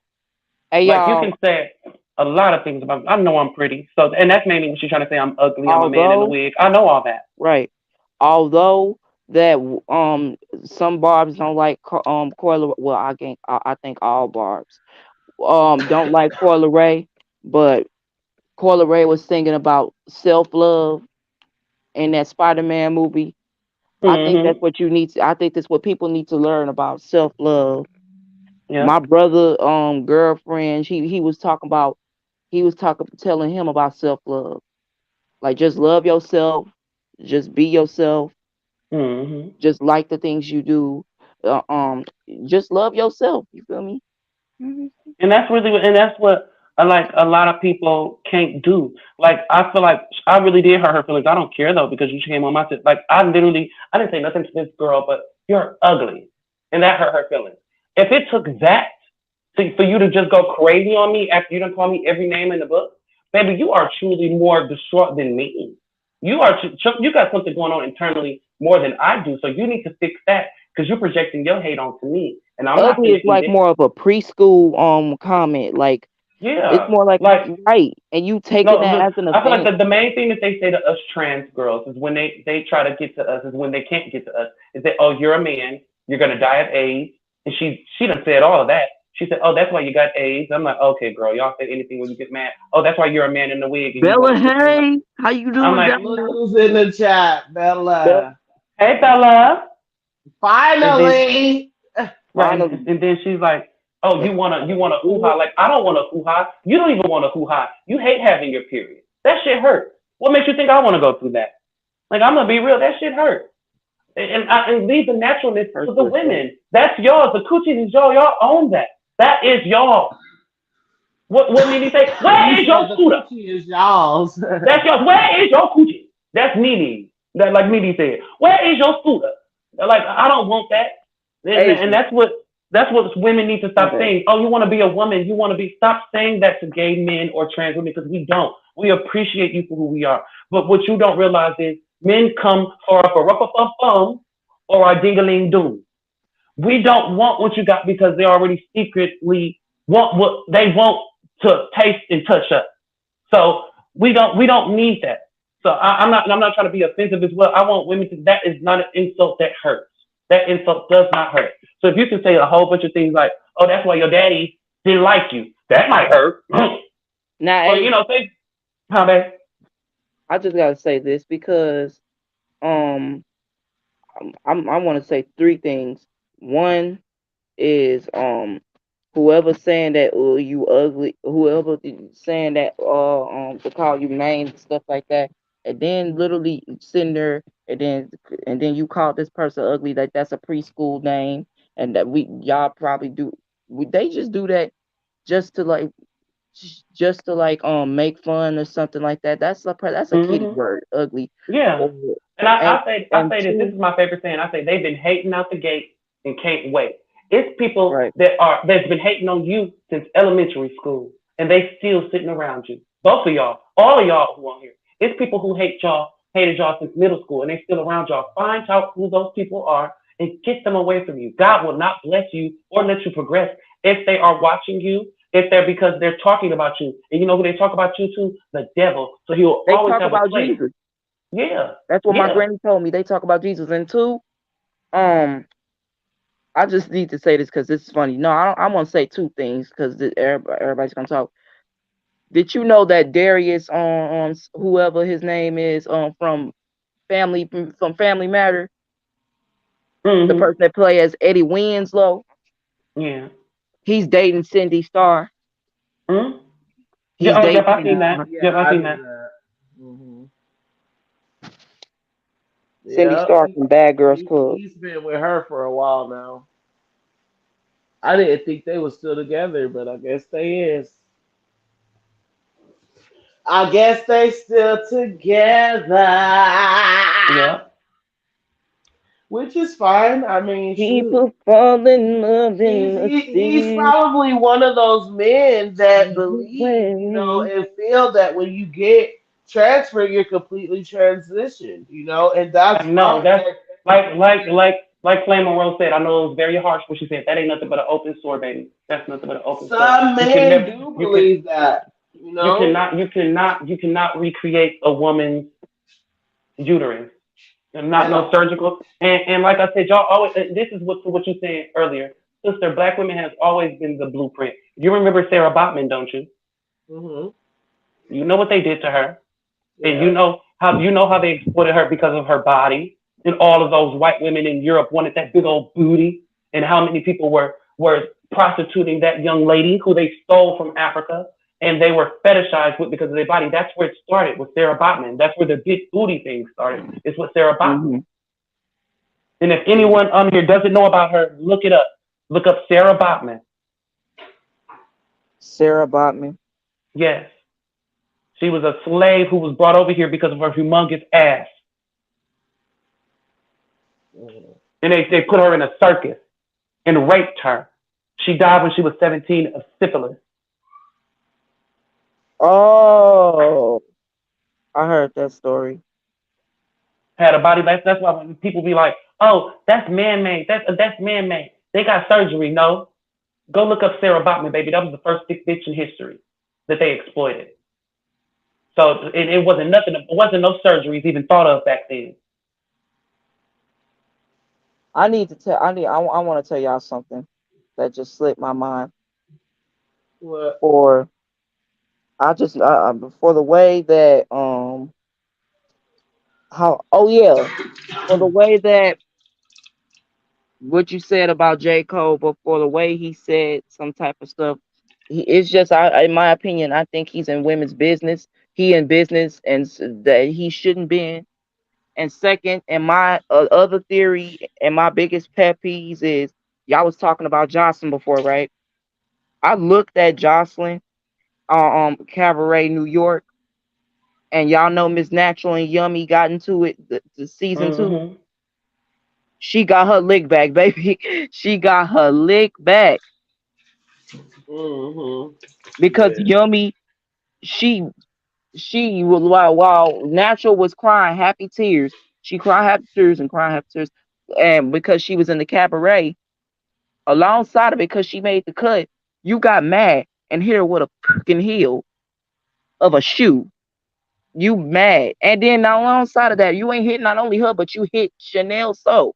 Hey, Like you can y'all. say a lot of things about me. I know I'm pretty. So and that's mainly what she's trying to say. I'm ugly. I'm a man in the Although, wig. I know all that. right. Although that some barbs don't like Coil. Well, I think all barbs don't like Coil Ray, but Coil Ray was thinking about self love in that Spider Man movie. I think that's Mhm. what you need to. I think that's what people need to learn about self love. Yeah. My brother, girlfriend, he was talking, telling him about self love. Like just love yourself, just be yourself, Mhm. just like the things you do. Uh, um, just love yourself. You feel me? Mhm. And that's really what. And that's what. like a lot of people can't do. Like I feel like I really did hurt her feelings. I don't care though because you came on my shit. Like I didn't say nothing to this girl, but you're ugly, and that hurt her feelings. If it took that for you to just go crazy on me after you done call me every name in the book, baby, you are truly more distraught than me. You got something going on internally more than I do, so you need to fix that because you're projecting your hate onto me, and I'm not Ugly is fixing like it. more of a preschool comment. Like it's Yeah, more like like right, and you taking no, that look, as an I feel like advantage. the main thing that they say to us trans girls is when they try to get to us is when they can't get to us is that oh you're a man you're gonna die of AIDS and she done said all of that. She said oh that's why you got AIDS. I'm like okay girl y'all say anything when you get mad. Oh that's why you're a man in the wig and you want Bella, to put things like hey, how you I'm doing like down Look there? who's in the chat, Bella, Bella. hey Bella and then Finally. right finally. and then she's like oh you wanna hoo ha like I don't want to hoo ha you don't even want to hoo ha you hate having your period that shit hurt. What makes you think I want to go through that? Like I'm gonna be real, that shit hurt. And leave the naturalness to Hurts the your feelings. women. That's yours. The coochies is y'all. Y'all own that. That is y'all. What did he say? You Where is said your the scooter? coochie is y'all's. That's yours. Where is your coochie? That's Nene. That like Nene said. Where is your scooter? Like I don't want that. And Asia, that's what women need to my stop bad. saying. Oh, you want to be a woman? You want to be? Stop saying that to gay men or trans women because we don't. We appreciate you for who we are. But what you don't realize is men come for a rubber bum or a dingling doom. We don't want what you got because they already secretly want what they want to taste and touch us. So we don't need that. So I'm not trying to be offensive as well. I want women to that is not an insult that hurts. That insult does not hurt. So if you can say a whole bunch of things like, oh, that's why your daddy didn't like you, that might hurt. Now, Or Asia, say, how babe? I just gotta say this because um I want to say three things. One is whoever saying that you ugly, whoever saying that to call you names and stuff like that, and then literally sitting there and then you call this person ugly, like that's a preschool name, and that y'all probably do they just do that just to like make fun or something like that. That's a kitty Mm-hmm. word, ugly. Yeah. Or, And and I and say this. This two, is my favorite saying. I say they've been hating out the gate and can't wait. It's people right. that's been hating on you since elementary school, and they still sitting around you. Both of y'all, all of y'all who on here. It's people who hated y'all since middle school, and they still around y'all. Find out who those people are and get them away from you. God will not bless you or let you progress if they are watching you. If they're because they're talking about you, and you know who they talk about you to? The devil. So he will They always talk have a about place. Jesus. Yeah, That's what my yeah. granny told me. They talk about Jesus. And two, um, I just need to say this because this is funny. No, I want to say two things because everybody's gonna talk. Did you know that Darius on whoever his name is from Family Matter, the Mhm. person that play as Eddie Winslow, Yeah. he's dating Cindy Starr. Mhm. Yeah. He's Oh, yep. dating I Cindy seen Yeah, that. Starr. Yep. yeah, I I seen knew that. that. Hmm. Cindy Yeah, Starr from Bad Girls Club. he's been with her for a while now. I didn't think they were still together, but I guess they is. I guess they still together, Yep. which is fine. I mean, shoot. People fall in love He's in he's mysterious probably one of those men that believe, ways. and feel that when you get transferred, you're completely transitioned, and that's No, fine. that's like Flame Monroe said. I know it was very harsh what she said. That ain't nothing but an open sore, baby. That's nothing but an open sore. Some You can men never. do You can. believe that, You cannot. You cannot recreate a woman's uterus. And not and no surgical. And like I said, y'all always. This is what you said earlier, sister. Black women has always been the blueprint. You remember Sarah Botman, don't you? hmm You know what they did to her, and yeah, you know how they exploited her because of her body, and all of those white women in Europe wanted that big old booty, and how many people were prostituting that young lady who they stole from Africa, and they were fetishized with because of their body. That's where it started with Sarah Botman. That's where the big booty thing started. It's with Sarah Botman. Mm-hmm. And if anyone on here doesn't know about her, look it up. Look up Sarah Botman. Sarah Botman. Yes, she was a slave who was brought over here because of her humongous ass, Mm. and they put her in a circus and raped her. She died when she was 17 of syphilis. Oh, I heard that story. Had a body. That's why when people be like, "Oh, that's man made. That's man made. They got surgery." No, go look up Sarah Bachman, baby. That was the first thick bitch in history that they exploited. So it wasn't nothing. It wasn't no surgeries even thought of back then. I need to tell. I want to tell y'all something that just slipped my mind. What? For I just for the way that how oh yeah, for the way that what you said about J. Cole, but for the way he said some type of stuff, it's just, in my opinion, I think he's in women's business. He in business, and that he shouldn't be in. And second, and my other theory and my biggest pet peeves is y'all was talking about Jocelyn before, right? I looked at Jocelyn on Cabaret New York, and y'all know Miss Natural and Yummy got into it the season two. Mm-hmm. She got her lick back, baby. She got her lick back Mm-hmm. because Yeah. Yummy, she she was, while Natural was crying happy tears. She cried happy tears and crying happy tears, and because she was in the cabaret alongside of it, because she made the cut, you got mad and hit her with a freaking heel of a shoe. You mad, and then alongside of that, you ain't hit not only her, but you hit Chanel so.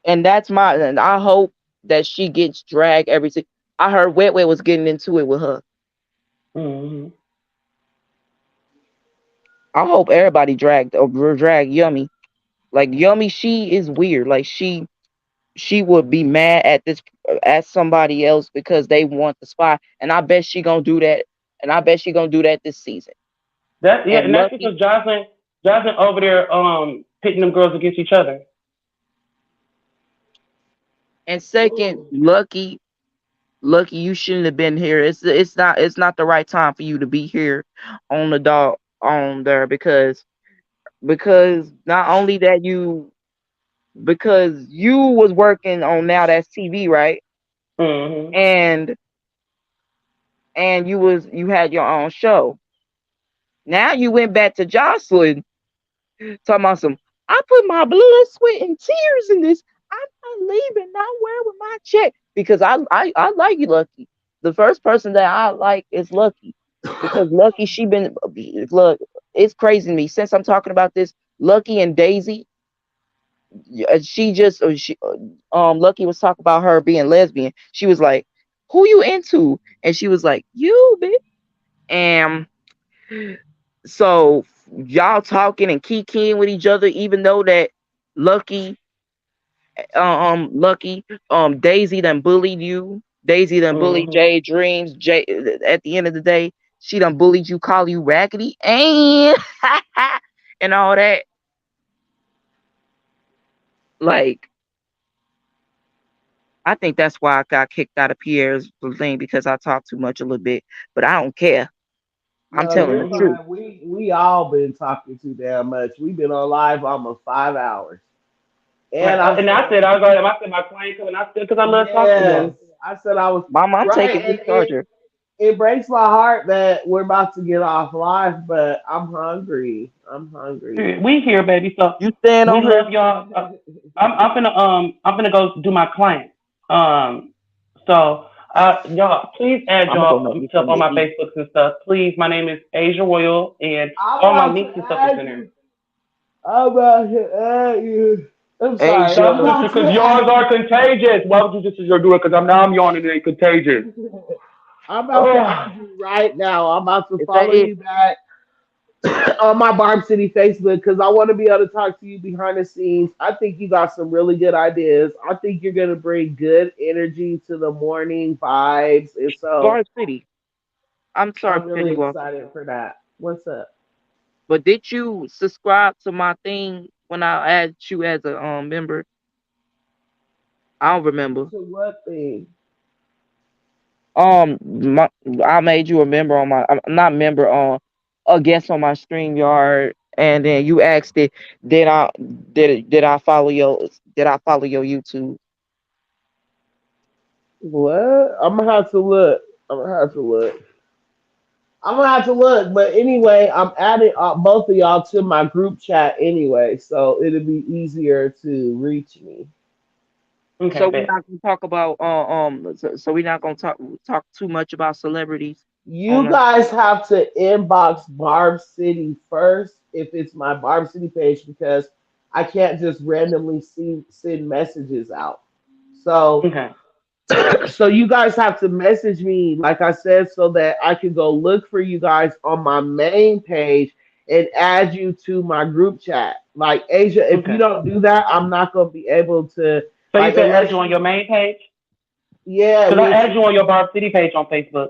And that's my, and I hope that she gets dragged every single. I heard Wet Wet was getting into it with her. Mm-hmm. I hope everybody dragged or drag Yummy. Like Yummy, she is weird. Like she would be mad at this at somebody else because they want the spot, and I bet she gonna do that. And I bet she gonna do that this season. That yeah, And and that's Lucky, because Jocelyn over there pitting them girls against each other. and second, Ooh. Lucky, you shouldn't have been here. It's not the right time for you to be here on the dog on there because not only that because you was working on Now That's TV, right? Mm-hmm. And you had your own show. Now you went back to Jocelyn talking about some. I put my blood, sweat, and tears in this. I'm not leaving nowhere with my check because I like you, Lucky. The first person that I like is Lucky because Lucky she been look. It's crazy to me since I'm talking about this. Lucky and Daisy, she just Lucky was talking about her being lesbian. She was like, "Who you into?" And she was like, "You, bitch." And so y'all talking and kikiing with each other, even though that Lucky, Lucky, Daisy done bullied you. Daisy done bullied Mm-hmm. Jay Dreams. Jay, at the end of the day, she done bullied you, call you raggedy, and and all that. Like, I think that's why I got kicked out of Pierre's thing because I talked too much a little bit. But I don't care. I'm No, telling you're the truth. fine. We all been talking too damn much. We've been on live almost 5 hours, Right. and I And said I said I was like, I said my client coming. I said because I love talking to yes. them. I said I was Mama, I'm right, taking this and charger. it breaks my heart that we're about to get off live, but I'm hungry. I'm hungry. We here, baby. So You stand we on her. love y'all. I'm gonna go do my client. Um, so y'all, please add I'm gonna go y'all make me stuff something on to my eat. Facebooks and stuff. Please, my name is Asia Royal, and I'm all my about to links and stuff is add in there. you. I'm about to add you. I'm sorry. I'm Stop Asia, listening, about because to yours add are contagious. Why would you just do it? Because I'm yawning and it ain't contagious. you. I'm about to Oh, add you right now. I'm about to is that follow it? you back on my Barb City Facebook because I want to be able to talk to you behind the scenes. I think you got some really good ideas. I think you're gonna bring good energy to the morning vibes, and so Barb City. I'm sorry I'm for cutting really you off. excited for that. What's up? But did you subscribe to my thing when I added you as a member? I don't remember. To what thing? My, I made you a member on my, not member on, a guest on my StreamYard, and then you asked it, did I did I follow your YouTube? What? I'm gonna have to look. I'm gonna have to look. I'm gonna have to look. But anyway, I'm adding both of y'all to my group chat anyway, so it'll be easier to reach me. Okay, So we're bet. not gonna talk about so we're not gonna talk too much about celebrities on You the. guys have to inbox Barb City first if it's my Barb City page because I can't just randomly send messages out. So Okay. so you guys have to message me, like I said, so that I can go look for you guys on my main page and add you to my group chat. Like Asia, if you Okay. don't do that, I'm not gonna be able to So you like said add you unless on your you main page? yeah, Because I which added you on your Barb City page on Facebook.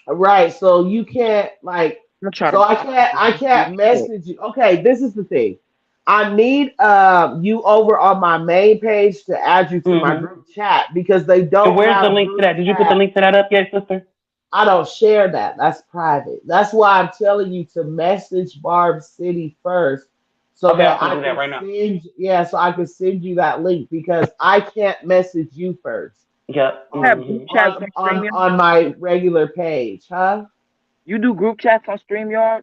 right. So you can't like I'm trying so to. I can't message you. Okay, this is the thing. I need you over on my main page to add you to my Mm-hmm. group chat because they And don't where's the have link to group that? Did you put the chat. link to that up yet, sister? I don't share that. That's private. That's why I'm telling you to message Barb City first so Okay, I'm that gonna I do that can right now. send yeah, so I can send you that link because I can't message you first Yep. You have group Mm-hmm. chats on StreamYard. on my regular page, huh? You do group chats on StreamYard.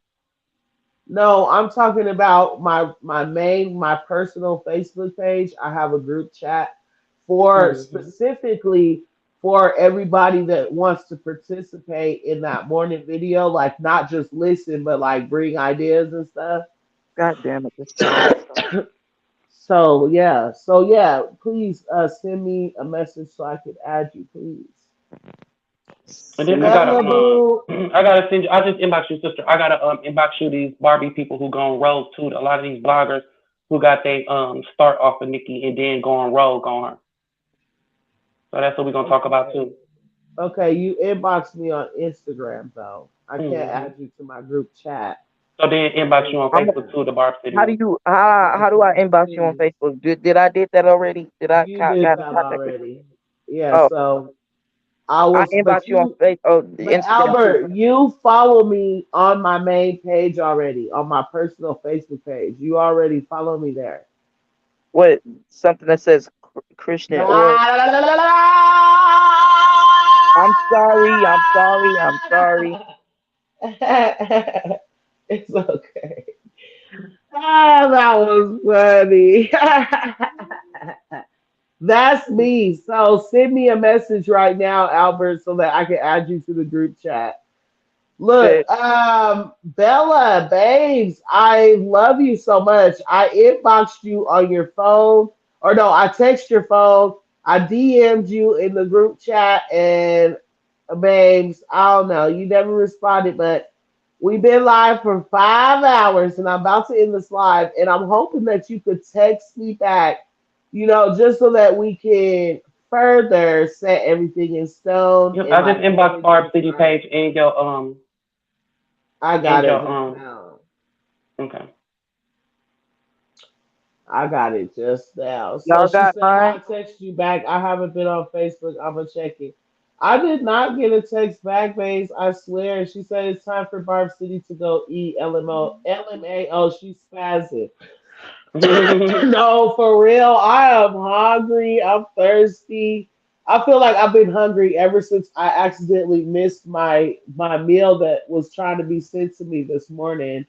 No, I'm talking about my personal Facebook page. I have a group chat for Mm-hmm. specifically for everybody that wants to participate in that morning video, like not just listen, but like bring ideas and stuff. God damn it, this phone. So yeah, please send me a message so I can add you, please. And then Bella Boo. I gotta send you. I just inbox you, sister. I gotta inbox you these Barbie people who go on road too. A lot of these bloggers who got they start off of Nicki and then go on rogue on her. So that's what we're gonna talk about Okay. too. Okay, you inbox me on Instagram though. I can't Mm-hmm. add you to my group chat. So then On inbox you on Facebook Instagram. too, the Barb City How do one. you Yeah, how do I inbox you on please. Facebook? Did I did that already? Did I You did have that contact with you? already. Yeah, Oh, so I I was, inbox you on Facebook, oh, the but Instagram too. Albert, you follow me on my main page already, on my personal Facebook page. You already follow me there. What, something that says Christian or I'm sorry, I'm sorry, I'm sorry. It's okay. Ah, that was funny. That's me. So send me a message right now, Albert, so that I can add you to the group chat. Look, But Bella, babes, I love you so much. I inboxed you on your phone, or no, I text your phone. I DM'd you in the group chat, and babes, I don't know, you never responded, but we've been live for 5 hours, and I'm about to end this live, and I'm hoping that you could text me back, just so that we can further set everything in stone Yep, and I just like put inboxed everything Barb City right. page and your I got and it your just now. okay. I got it just now. So y'all she got said, mine? I'll text you back. I haven't been on Facebook. I'm going to check it. I did not get a text back, babes. I swear. She said it's time for Barb City to go eat LMO. LMAO, she's spazzing. No, for real. I am hungry. I'm thirsty. I feel like I've been hungry ever since I accidentally missed my meal that was trying to be sent to me this morning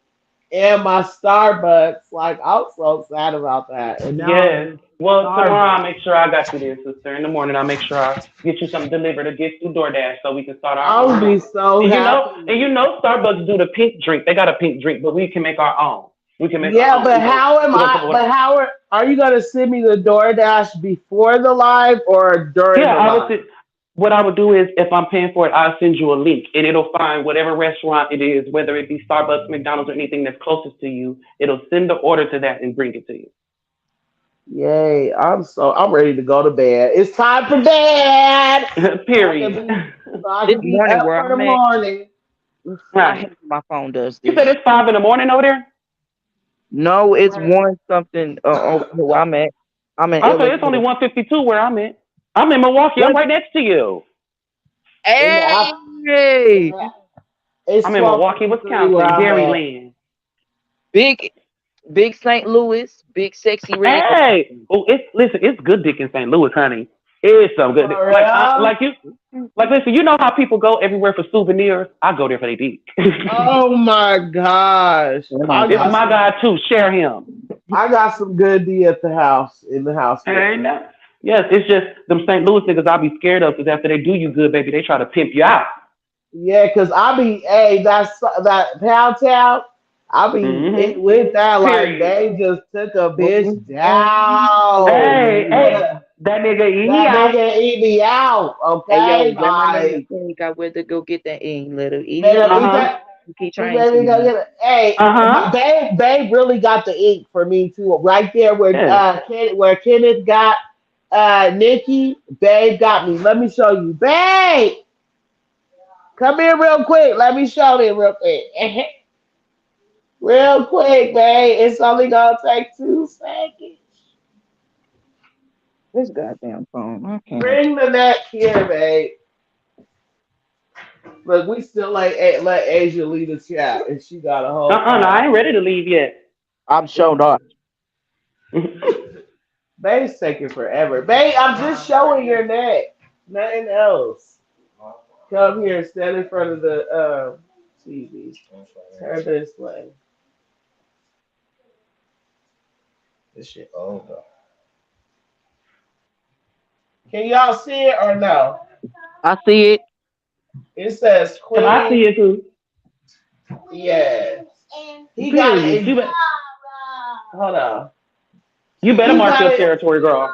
and my Starbucks. Like I'm so sad about that. And now I'm Yes. just Well, tomorrow I'll starving. make sure I got you there, sister. In the morning I'll make sure I get you something delivered or get through DoorDash so we can start our I'll own. be so And happy. Starbucks do the pink drink. They got a pink drink, but we can make our own. We can make our Yeah, own. but how am We gonna put I? what? But how are you gonna send me the DoorDash before the live or during Yeah, the I would. live? What I would do is, if I'm paying for it, I'll send you a link, and it'll find whatever restaurant it is, whether it be Starbucks, McDonald's, or anything that's closest to you. It'll send the order to that and bring it to you. Yay! I'm ready to go to bed. It's time for bed. So I can Period. be so I This can be morning up where for the I'm at, morning. I Right. hate when my phone does You said this. it's 5 in the morning over there. No, it's Right. one something over where I'm at. I'm in Okay, it's only Illinois. 1:52 where I'm at. I'm in Milwaukee. I'm What? right next to you. in the Hey, out. Yeah, it's I'm in Milwaukee, 12:53 where Wisconsin, I'm at. Dairyland. big, big St. Louis, big sexy red. Hey, oh, it's listen, it's good dick in St. Louis, honey. It's so good. For Like, real? like you, like listen. You know how people go everywhere for souvenirs? I go there for their dick. Oh my gosh. It's my guy too. Share him. I got some good D at the house in the house with And me. yes, it's just them St. Louis niggas I be scared of because after they do you good, baby, they try to pimp you out. Yeah, cause I be hey that Pound Town, I be it with that like Period. they just took a bitch down. Hey, hey, that nigga eat me That out. nigga eat me out, Hey yo, okay? let my nigga Like think I went to go get that ink. Let him eat let it him up. eat Uh huh. that. Keep He trying made me go to. get it. Hey, Uh my huh. babe really got the ink for me too. Right there where Yes. Where Kenneth got Nikki, babe got me. Let me show you. Babe, come here real quick. Let me show you real quick. Real quick, babe. It's only gonna take 2 seconds. This goddamn phone. I can't. Bring the neck here, babe. Look, we still let Asia lead the chat, and she got a whole No, I fire. ain't ready to leave yet. I'm showing up. Babe's taking forever. Babe, I'm just showing your neck. Nothing else. Come here, stand in front of the TV. Turn this way. This shit over. Can y'all see it or no? I see it. It says If I see Queen. it too, Yeah. He got period. it. Hold on. You better He mark got your it. territory, girl.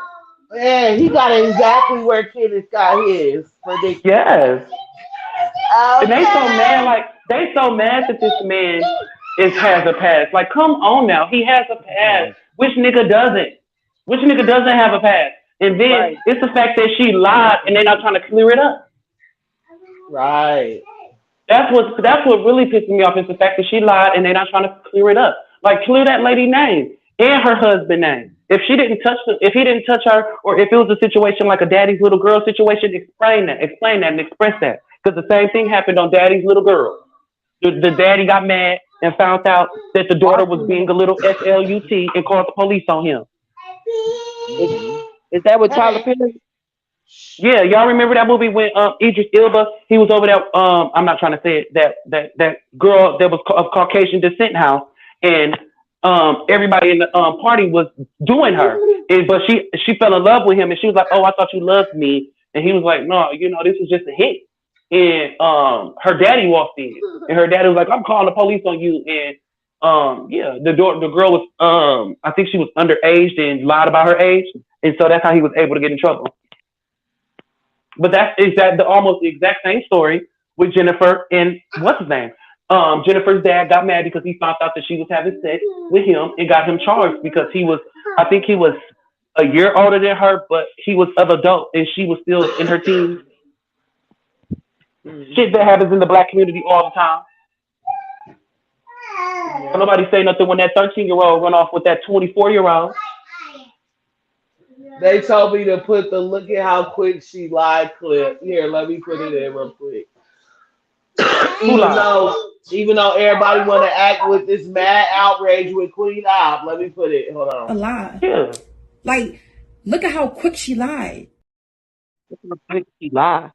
Yeah, he got it exactly where Kenneth got his for Nicki. Yes. And they so mad, Okay. like they so mad that this man is has a past. Like, come on now, he has a past. Which nigga doesn't? Which nigga doesn't have a past? And then Right. it's the fact that she lied and they're not trying to clear it up. Right. That's what really pisses me off is the fact that she lied and they're not trying to clear it up. Like clear that lady name and her husband name. If he didn't touch her, or if it was a situation like a daddy's little girl situation, explain that, and express that. Because the same thing happened on Daddy's Little Girl. The daddy got mad and found out that the daughter Watch was being it. a little slut and called the police on him. Is, Mhm. is that what Tyler Hey. Perry? Yeah, y'all remember that movie when Idris Elba he was over that I'm not trying to say it that girl that was of Caucasian descent house and everybody in the party was doing her and but she fell in love with him and she was like, oh, I thought you loved me, and he was like, no, this is just a hit. And her daddy walked in and her daddy was like, I'm calling the police on you. And yeah, the girl was I think she was underage and lied about her age, and so that's how he was able to get in trouble. But the almost the exact same story with Jennifer and what's his name? Jennifer's dad got mad because he found out that she was having sex with him and got him charged because I think he was a year older than her, but he was of adult and she was still in her teens. Shit that happens in the black community all the time. Don't Yeah. nobody say nothing when that 13-year-old run off with that 24-year-old. They told me to put the look at how quick she lied clip. Here, let me put it in real quick. Who even lied? though even though everybody want to act with this mad outrage with Queen Op, let me put it. Hold A on. lie. Yeah. Like, look at how quick she lied. He lied.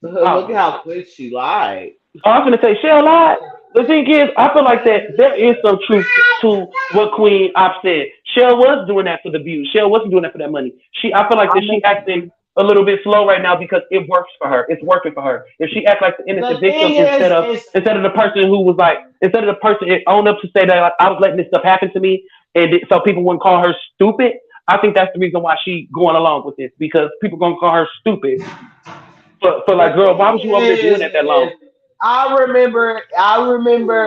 Look at Oh. how quick she lied. Oh, I was gonna say Shell lied. The thing is, I feel like that there is some truth to what Queen Op said. Shell was doing that for the views. Shell wasn't doing that for that money. I feel like I that she acting a little bit slow right now because it works for her. It's working for her. If she act like the innocent The victim thing is, instead of the person who was like instead of the person it owned up to say that like, I was letting this stuff happen to me and so people wouldn't call her stupid. I think that's the reason why she going along with this because people gonna call her stupid. For the like, girl, why thing was you over there doing that long? is, I remember,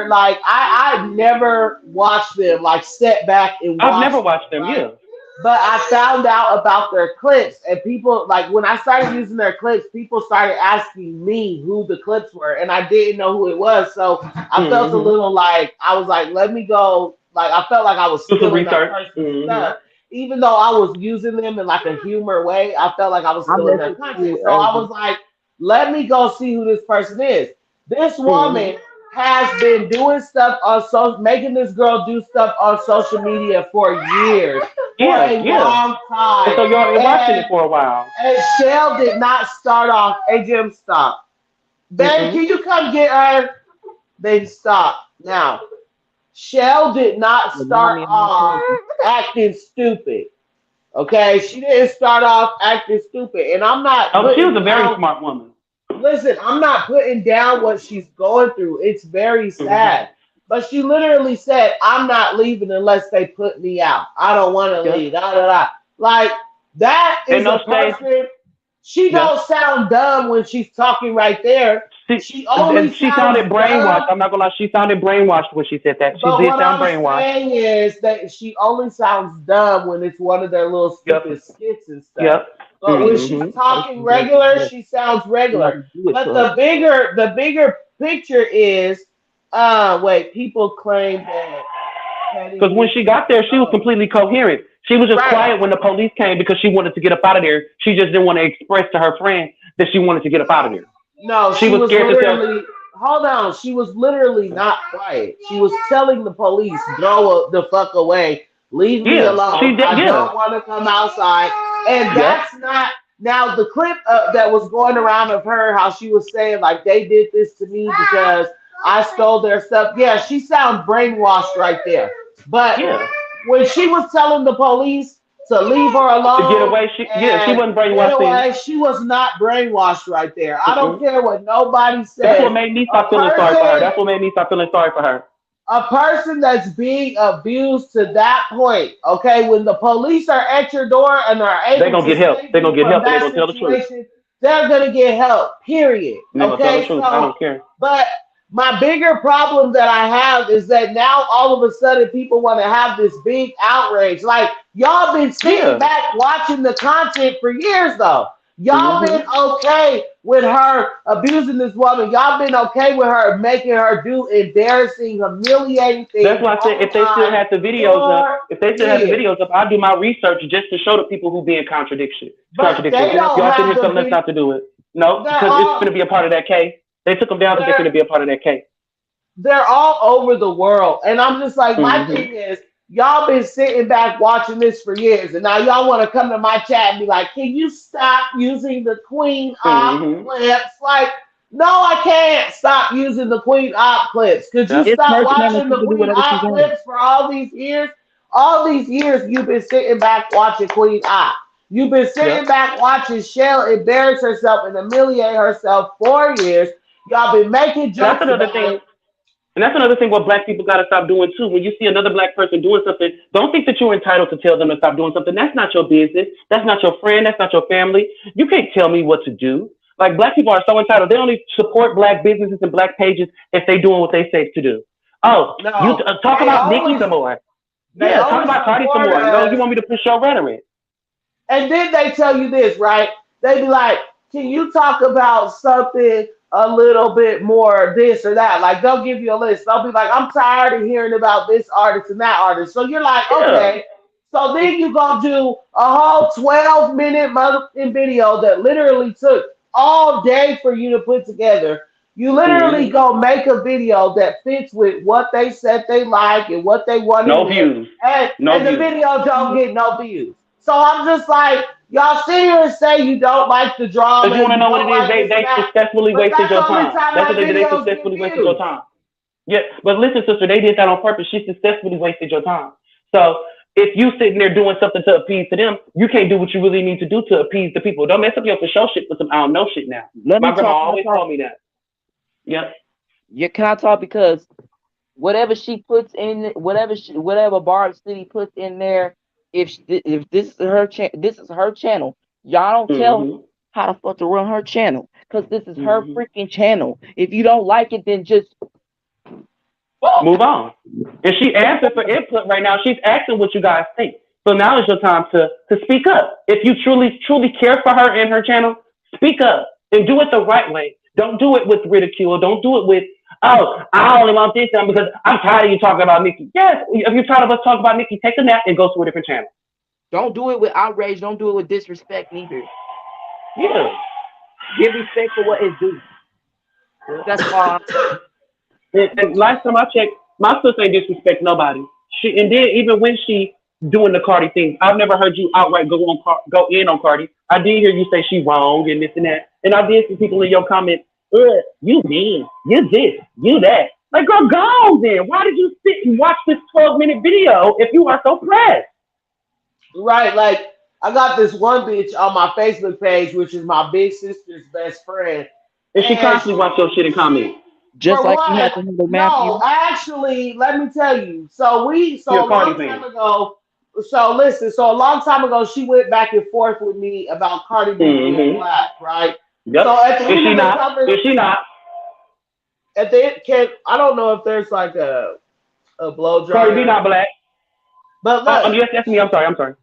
like I never watched them, like step back and I've never watch them, watched them. right? Yeah. But I found out about their clips, and people like when I started using their clips, people started asking me who the clips were, and I didn't know who it was. So I felt a Mm-hmm. little like I was like, let me go. Like I felt like I was Do some stealing that research. person's Mm-hmm. stuff, even though I was using them in like a humor way. I felt like I was I stealing their messaged content. you, So I Asia. was like. Let me go see who this person is. This Mm-hmm. woman has been doing stuff on making this girl do stuff on social media for years, for Yeah, a yeah. long And time. so y'all been watching it And for a while. and Shell did not start off. Hey Jim, stop. Babe, Mm-mm. can you come get her? Then stop. Now, Shell did not Remind start me of my off cousin. acting stupid. Okay, she didn't start off acting stupid, and I'm not Oh, she was putting a very down. smart woman. Listen, I'm not putting down what she's going through. It's very Mm-hmm. sad. But she literally said, I'm not leaving unless they put me out. I don't want to Yep. leave. Da, da, da. Like, that And is no a shade. person. She Yep. don't sound dumb when she's talking right there. She She only and she sounded sounds brainwashed. dumb. I'm not gonna lie. She sounded brainwashed when she said that. She But did what sound I'm brainwashed. saying is that she only sounds dumb when it's one of their little Yep. stupid skits and stuff. Yep. But when she's Mm-hmm. talking regular, she sounds regular. Somebody do it But to her. the bigger picture is, wait, people claim that Petty Because when she Missy, got there, she was completely coherent. She was just right? quiet when the police came because she wanted to get up out of there. She just didn't want to express to her friend that she wanted to get up out of there. No, She she was was scared to tell. literally. Hold on, she was literally not quiet. She was telling the police, "Go the fuck away, leave me Yeah, alone. she did. I Yeah. don't want to come outside." And Yep. that's not now the clip that was going around of her, how she was saying like they did this to me because I stole their stuff. Yeah, she sounds brainwashed right there. But Yeah. when she was telling the police to leave her To get alone away, she and wasn't get brainwashed then. away, she was not brainwashed right there. I don't Mm-mm. care what nobody That's says. what made me A stop feeling sorry for her. person, That's what made me stop feeling sorry for her. a person that's being abused to that point, okay, when the police are at your door and are They able gonna to get help. save They you gonna get from help, and they that gonna tell the truth. situation, they're gonna get help. Period. And they gonna tell the Okay, truth. I so don't care. but my bigger problem that I have is that now all of a sudden people want to have this big outrage. Like y'all been sitting Yeah. back watching the content for years though. Y'all Mm-hmm. been okay with her abusing this woman. Y'all been okay with her making her do embarrassing, humiliating That's things why I said if they still online had the videos up, for if they still had the years. videos up, I'd do my research just to show the people who being contradiction. But they don't Y'all sitting have here the telling us video. not to do it. No, They're because it's all gonna be a part of that case. They took them down because they're they're gonna be a part of that case. they're all over the world. And I'm just like, my Mm-hmm. thing is, y'all been sitting back watching this for years, and now y'all want to come to my chat and be like, can you stop using the Queen Op Mm-hmm. clips? Like, no, I can't stop using the Queen Op clips. Could you Yep. It's stop her channel. watching She the can do Queen whatever she Op wants. clips for all these years? All these years you've been sitting back watching Queen Op. You've been Yep. sitting back watching Shell embarrass herself and humiliate herself for years. Y'all been making And that's jokes another about thing. it. And that's another thing what black people gotta stop doing too. When you see another black person doing something, don't think that you're entitled to tell them to stop doing something. That's not your business. That's not your friend. That's not your family. You can't tell me what to do. Like black people are so entitled. They only support black businesses and black pages if they doing what they say to do. Oh, you No, talk they about Nicki always some more. they Yeah, talk always about Cardi some support more. No, you us, want me to push your rhetoric? and then they tell you this, right? They be like, "Can you talk about something a little bit more, this or that?" Like they'll give you a list. They'll be like, "I'm tired of hearing about this artist and that artist." So you're like, Yeah. "Okay." So then you gonna do a whole 12-minute motherfucking video that literally took all day for you to put together. You literally Mm-hmm. go make a video that fits with what they said they like and what they want to No hear, views. and No and the views. video don't get no views. So I'm just like, y'all sit here and say you don't like the Because drama you want and to you know what don't it is? like They this and they that, successfully but wasted that's the your only time. time That's my what they did. They videos get successfully wasted your views. time. Yeah, but listen, sister, they did that on purpose. She successfully wasted your time. So if you sitting there doing something to appease to them, you can't do what you really need to do to appease the people. Don't mess up your for show shit with some I don't know shit now. Let My me grandma talk. Can I always talk? told me that. Yep. Yeah, can I talk? Because whatever she puts in, whatever Barb City puts in there, if this is her this is her channel. Y'all don't tell her Mm-hmm. how the fuck to run her channel, because this is her Mm-hmm. freaking channel. If you don't like it, then just Move on. And she asking for input right now. She's asking what you guys think. So now is your time to speak up. If you truly care for her and her channel, speak up and do it the right way. Don't do it with ridicule. Don't do it with, oh, I only want this done because I'm tired of you talking about Nicki. Yes, if you're tired of us talking about Nicki, take a nap and go to a different channel. don't do it with outrage. Don't do it with disrespect neither. Yeah. Give respect for what is due. That's all. And last time I checked, my sister ain't disrespect nobody. She and then even when she doing the Cardi thing, I've never heard you outright go in on Cardi. I did hear you say she wrong and this and that, and I did see people in your comments, you mean, you this, you that. Like, girl, go on then. Why did you sit and watch this 12-minute video if you are so pressed? Right, like I got this one bitch on my Facebook page, which is my big sister's best friend, And she and constantly watch your shit and comment. Just for like you one, had to handle no, Matthew. actually, let me tell you. So You're a a Cardi long time fan. ago. So listen, so a long time ago, she went back and forth with me about Cardi B being Mm-hmm. black, right? Yep. So at the Is end she of the not? conversation, Is she not? at the end, I don't know if there's like a blow Cardi B dryer, not black. but look, Yes, that's me. I'm sorry. I'm sorry.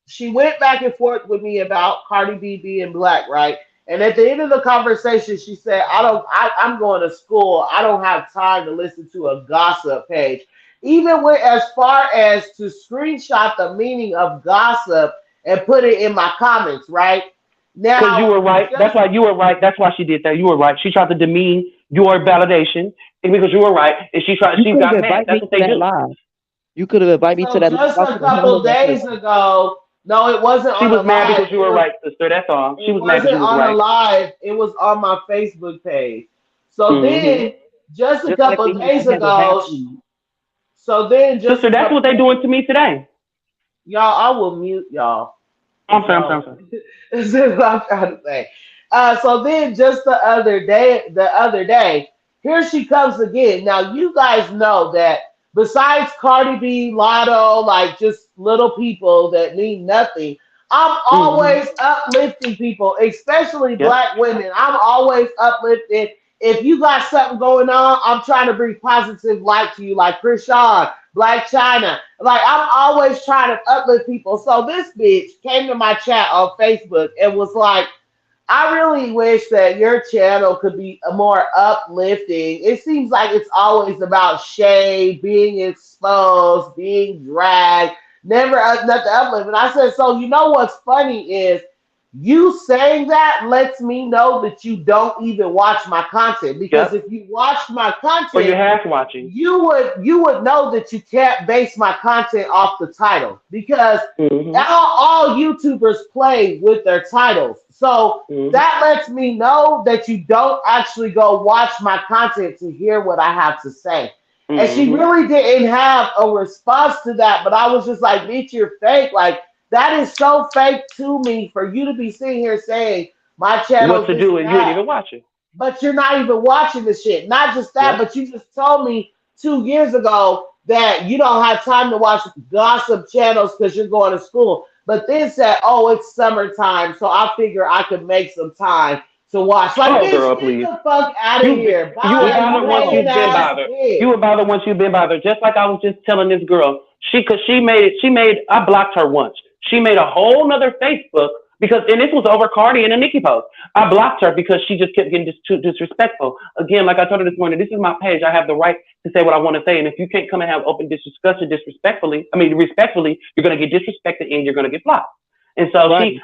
she went back and forth with me about Cardi B being black, right? And at the end of the conversation, she said, I'm going to school. I don't have time to listen to a gossip page. Even went as far as to screenshot the meaning of gossip and put it in my comments, right? Because you Now, were right. That's just why you were right. That's why she did that. You were right. She tried to demean your validation, and because you were right, and she You could have got mad. invited That's me what to they that do. live. You could have invited me to so that live. just I a could have couple handled that days person. ago, no, it wasn't She on the was mad live. because you were right, sister. That's all. She It was mad because wasn't you was on the right. live. It was on my Facebook page. So Mm-hmm. then, just a Just like couple we of had to days handle ago, Matthew. so then just Sister, a that's what couple, they doing to me today. y'all, I will mute y'all I'm if sorry. I'm y'all. sorry. I'm sorry. This is what I'm trying to say. So then, just the other day, here she comes again. Now you guys know that besides Cardi B, Lotto, like just little people that mean nothing. I'm Mm-hmm. always uplifting people, especially Yep. black women. I'm always uplifting. If you got something going on, I'm trying to bring positive light to you, like Krishan, Black China. Like I'm always trying to uplift people. So this bitch came to my chat on Facebook and was like, I really wish that your channel could be more uplifting. It seems like it's always about shade, being exposed, being dragged, never nothing uplifting. I said, so you know what's funny is you saying that lets me know that you don't even watch my content. Because Yep. if you watched my Or you're content, half watching. you would know that you can't base my content off the title because Mm-hmm. all YouTubers play with their titles. So Mm-hmm. that lets me know that you don't actually go watch my content to hear what I have to say. And she Mm-hmm. really didn't have a response to that, but I was just like, bitch, you're fake. Like, that is so fake to me for you to be sitting here saying my What channel's to this do and and you ain't that, even watching. but you're not even watching the shit. Not just that, Yep. but you just told me 2 years ago that you don't have time to watch gossip channels because you're going to school. But then said, oh, it's summertime, so I figure I could make some time to watch. Like, Oh, bitch, girl, get please. the fuck out of here. You were Bye, Yeah, you bothered you once know. hating you've been ass bothered. You bitch. were bothered once you've been bothered. Just like I was just telling this girl, I blocked her once. She made a whole nother Facebook and this was over Cardi and a Nicki post. I blocked her because she just kept getting too disrespectful. Again, like I told her this morning, this is my page. I have the right to say what I want to say. And if you can't come and have open discussion respectfully, you're going to get disrespected and you're going to get blocked. And so Right.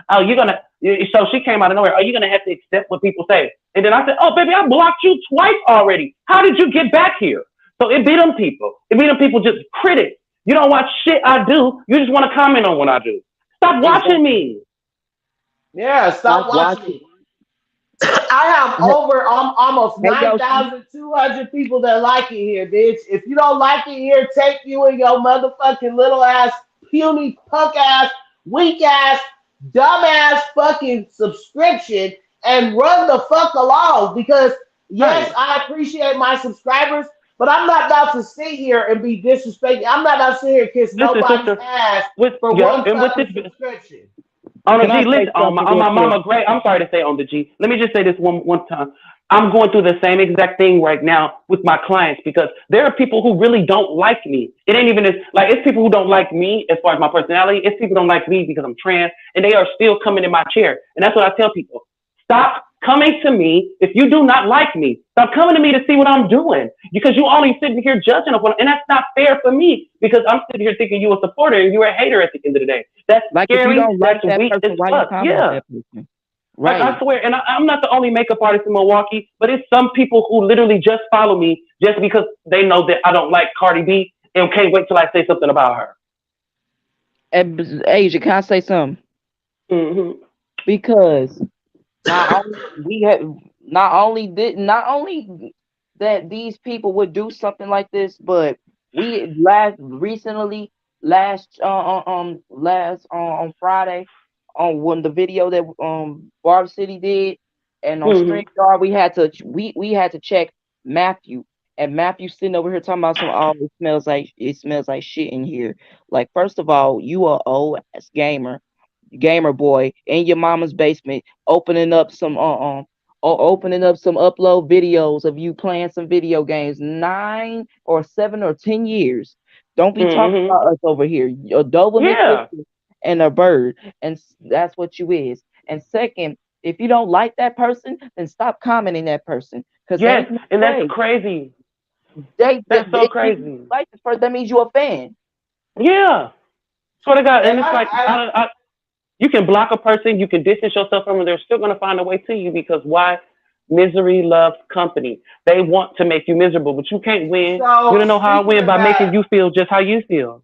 so she came out of nowhere. Are you going to have to accept what people say? And then I said, oh, baby, I blocked you twice already. How did you get back here? So it be them people. Just critics. You don't watch shit I do. You just want to comment on what I do. Stop Exactly. watching me. Yeah, Stop stop watching watching. me. I have over almost Hey, Yoshi. 9,200 people that like it here, bitch. If you don't like it here, take you and your motherfucking little ass, puny, punk ass, weak ass, dumb ass fucking subscription and run the fuck along. Because, yes, Right. I appreciate my subscribers, but I'm not about to sit here and be disrespected. I'm not about to sit here and kiss Listen, nobody's sister. ass With for yeah, one and with this fucking subscription. on the Can I G, say listen, something on real my quick? mama Gray, I'm sorry to say on the G. Let me just say this one time. I'm going through the same exact thing right now with my clients because there are people who really don't like me. It ain't even it's people who don't like me as far as my personality. It's people who don't like me because I'm trans and they are still coming in my chair. And that's what I tell people. Stop coming to me if you do not like me. Stop coming to me to see what I'm doing because you only sitting here judging of and that's not fair for me because I'm sitting here thinking you a supporter and you're a hater at the end of the day. That's Like if you scary. don't like That's that weak as person, why you fuck. comment Yeah. that person? Like Right. I swear, and I'm not the only makeup artist in Milwaukee, but it's some people who literally just follow me just because they know that I don't like Cardi B and can't wait till I say something about her. And Asia, can I say something? Hmm. Because not only we have not only that these people would do something like this, but we last recently last on Friday on when the video that Barb City did, and on Hmm. StreamYard we had to check Matthew, and Matthew sitting over here talking about some, oh, it smells like shit in here. Like, first of all, you are old ass gamer boy in your mama's basement, opening up some upload videos of you playing some video games 9 or 7 or 10 years. Don't be talking Hmm. about us over here. A Doberman Yeah. Pincher and a bird, and that's what you is. And second, if you don't like that person, then stop commenting that person, because Yes, ain't no and that's way crazy. they That's so if you crazy. like this person, that means you're a fan. Yeah. Swear to God, And and it's like you can block a person, you can distance yourself from them, they're still going to find a way to you because why? Misery loves company. They want to make you miserable, but you can't win. You so don't know how I speaking win of by making that, you feel just how you feel.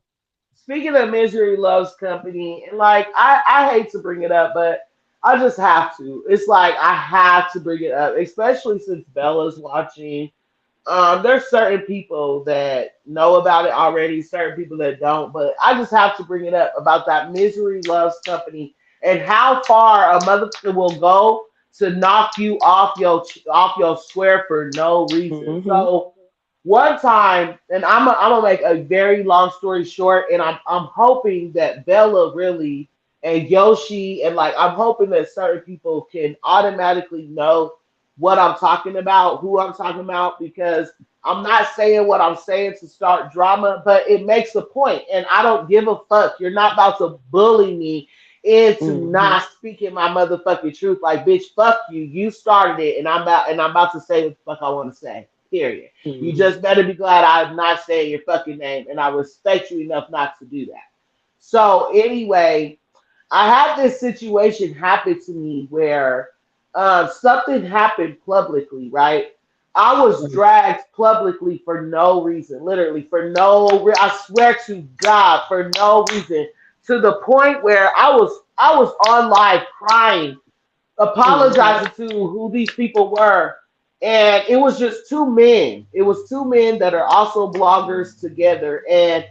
speaking of misery loves company, and like I hate to bring it up, but I just have to. It's like I have to bring it up, especially since Bella's watching. There's certain people that know about it already, certain people that don't, but I just have to bring it up about that misery loves company and how far a motherfucker will go to knock you off your square for no reason. Hmm. So one time, and I'm gonna make a very long story short, and I'm hoping that Bella really and Yoshi and like I'm hoping that certain people can automatically know what I'm talking about, who I'm talking about, because I'm not saying what I'm saying to start drama, but it makes a point, and I don't give a fuck. You're not about to bully me into Hmm. not speaking my motherfucking truth. Like, bitch, fuck you. You started it, and I'm about to say what the fuck I want to say. Period. You Hmm. just better be glad I'm not saying your fucking name, and I respect you enough not to do that. So anyway, I had this situation happen to me where something happened publicly, right? I was dragged publicly for no reason, literally for I swear to God, for no reason, to the point where I was on live crying, Hmm. apologizing to who these people were. And it was just two men. It was two men that are also bloggers together. And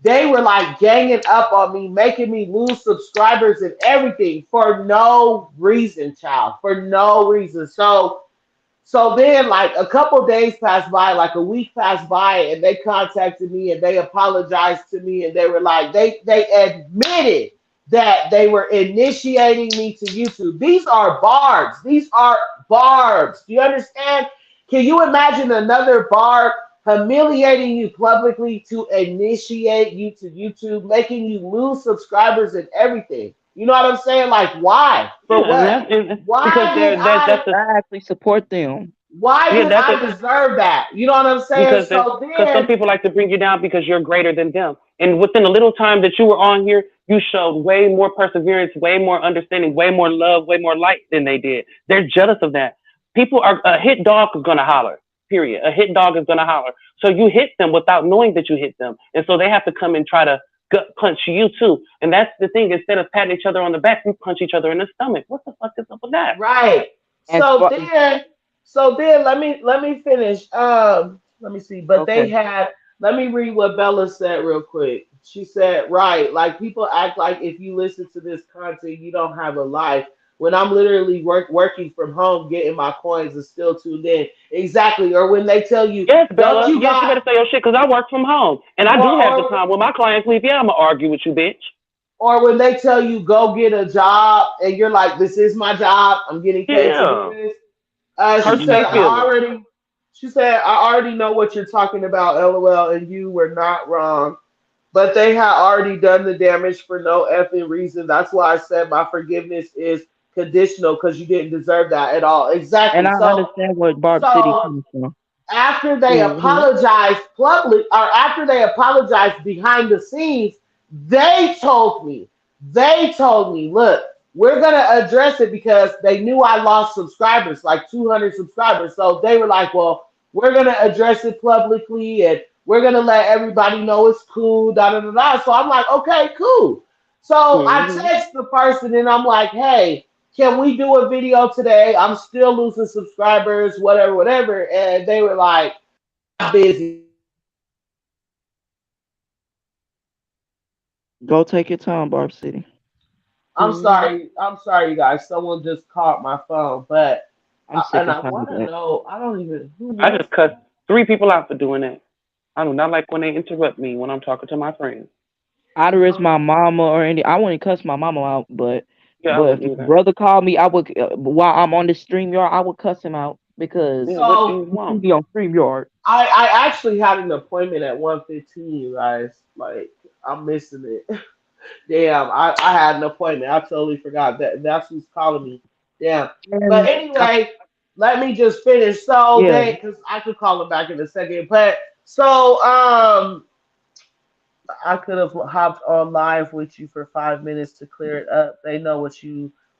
they were like ganging up on me, making me lose subscribers and everything for no reason, child, for no reason. So then, like a couple days passed by, like a week passed by, and they contacted me and they apologized to me, and they were like, they admitted that they were initiating me to YouTube. These are barbs. These are barbs. Do you understand? Can you imagine another barb humiliating you publicly to initiate you to YouTube, making you lose subscribers and everything? You know what I'm saying? Like, why? For Yeah, and what? because Why did I that's the I actually support them. why yeah did that's I a deserve that? You know what I'm saying? because So some then, people like to bring you down because you're greater than them. And within a little time that you were on here, you showed way more perseverance, way more understanding, way more love, way more light than they did. They're jealous of that. People are a hit dog is gonna holler. Period. A hit dog is gonna holler. So you hit them without knowing that you hit them, and so they have to come and try to gut punch you too. And that's the thing. Instead of patting each other on the back, we punch each other in the stomach. What the fuck is up with that? right. As So far then, so then let me finish. Let me see. But they Okay. had let me read what Bella said real quick. She said, right, like people act like if you listen to this content, you don't have a life. When I'm literally working from home, getting my coins and still tuned in. Exactly. Or when they tell you, Yes, don't Bella. you Yes, you got better say your shit because I work from home and I do have the or time. When my clients leave, yeah, I'm gonna argue with you, bitch. or when they tell you go get a job and you're like, this is my job, I'm getting paid to do Yeah, this. She hurt said, their feelings. I already know what you're talking about, LOL, and you were not wrong. But they had already done the damage for no effing reason. That's why I said my forgiveness is conditional because you didn't deserve that at all. And Exactly. I understand what Barb City So comes from. after they Hmm. apologized publicly or after they apologized behind the scenes, they told me, look, we're gonna address it because they knew I lost subscribers, like 200 subscribers. So they were like, well, we're gonna address it publicly and we're gonna let everybody know it's cool, da da da da. So I'm like, okay, cool. So I Mm-hmm. text the person and I'm like, hey, can we do a video today? I'm still losing subscribers, whatever, whatever. And they were like, busy. Go take your time, Barb City. I'm Mm-hmm. sorry. I'm sorry, you guys. Someone just called my phone, but I'm sick and and I tired of want to that. know. I don't even who I was just cussed 3 people out for doing that. I do not like when they interrupt me when I'm talking to my friends. I'd risk no. my mama or any. I wouldn't cuss my mama out, but Yeah, I but wouldn't if my either. brother called me, I would while I'm on the StreamYard, I would cuss him out because Yeah, what do So you he want? should be on StreamYard. I actually had an appointment at 1:15, you guys. Like I'm missing it. Damn, I had an appointment. I totally forgot that that's who's calling me. Damn. But And anyway, let me just finish. So yeah, they, because I could call them back in a second. But so I could have hopped on live with you for 5 minutes to clear it up. They know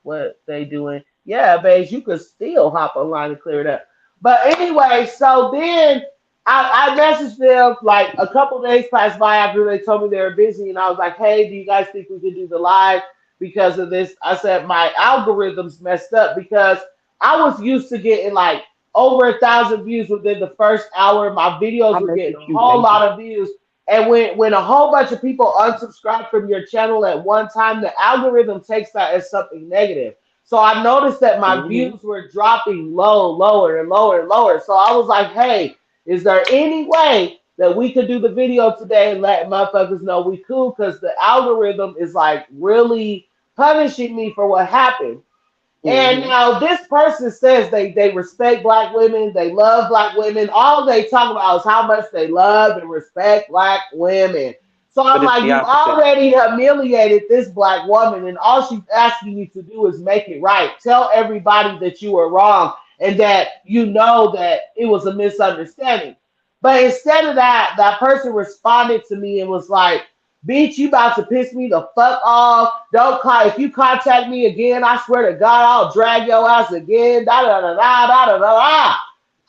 what they doing. Yeah, babes, you could still hop online and clear it up. But anyway, so then I messaged them like a couple days passed by after they told me they were busy, and I was like, hey, do you guys think we could do the live because of this? I said my algorithms messed up because I was used to getting like over 1,000 views within the first hour. My videos I were getting message a you, whole Asia. lot of views. And when a whole bunch of people unsubscribe from your channel at one time, the algorithm takes that as something negative. So I noticed that my Mm-hmm. views were dropping low, lower and lower and lower. So I was like, hey, is there any way that we could do the video today and let motherfuckers know we cool? Because the algorithm is like really punishing me for what happened. And Mm-hmm. now this person says they respect black women, they love black women. All they talk about is how much they love and respect black women. So But I'm it's like, the you opposite. already humiliated this black woman, and all she's asking you to do is make it right. Tell everybody that you were wrong and that you know that it was a misunderstanding. But instead of that, that person responded to me and was like, bitch, you about to piss me the fuck off. Don't call. If you contact me again, I swear to God, I'll drag your ass again. Da da da da da da da da.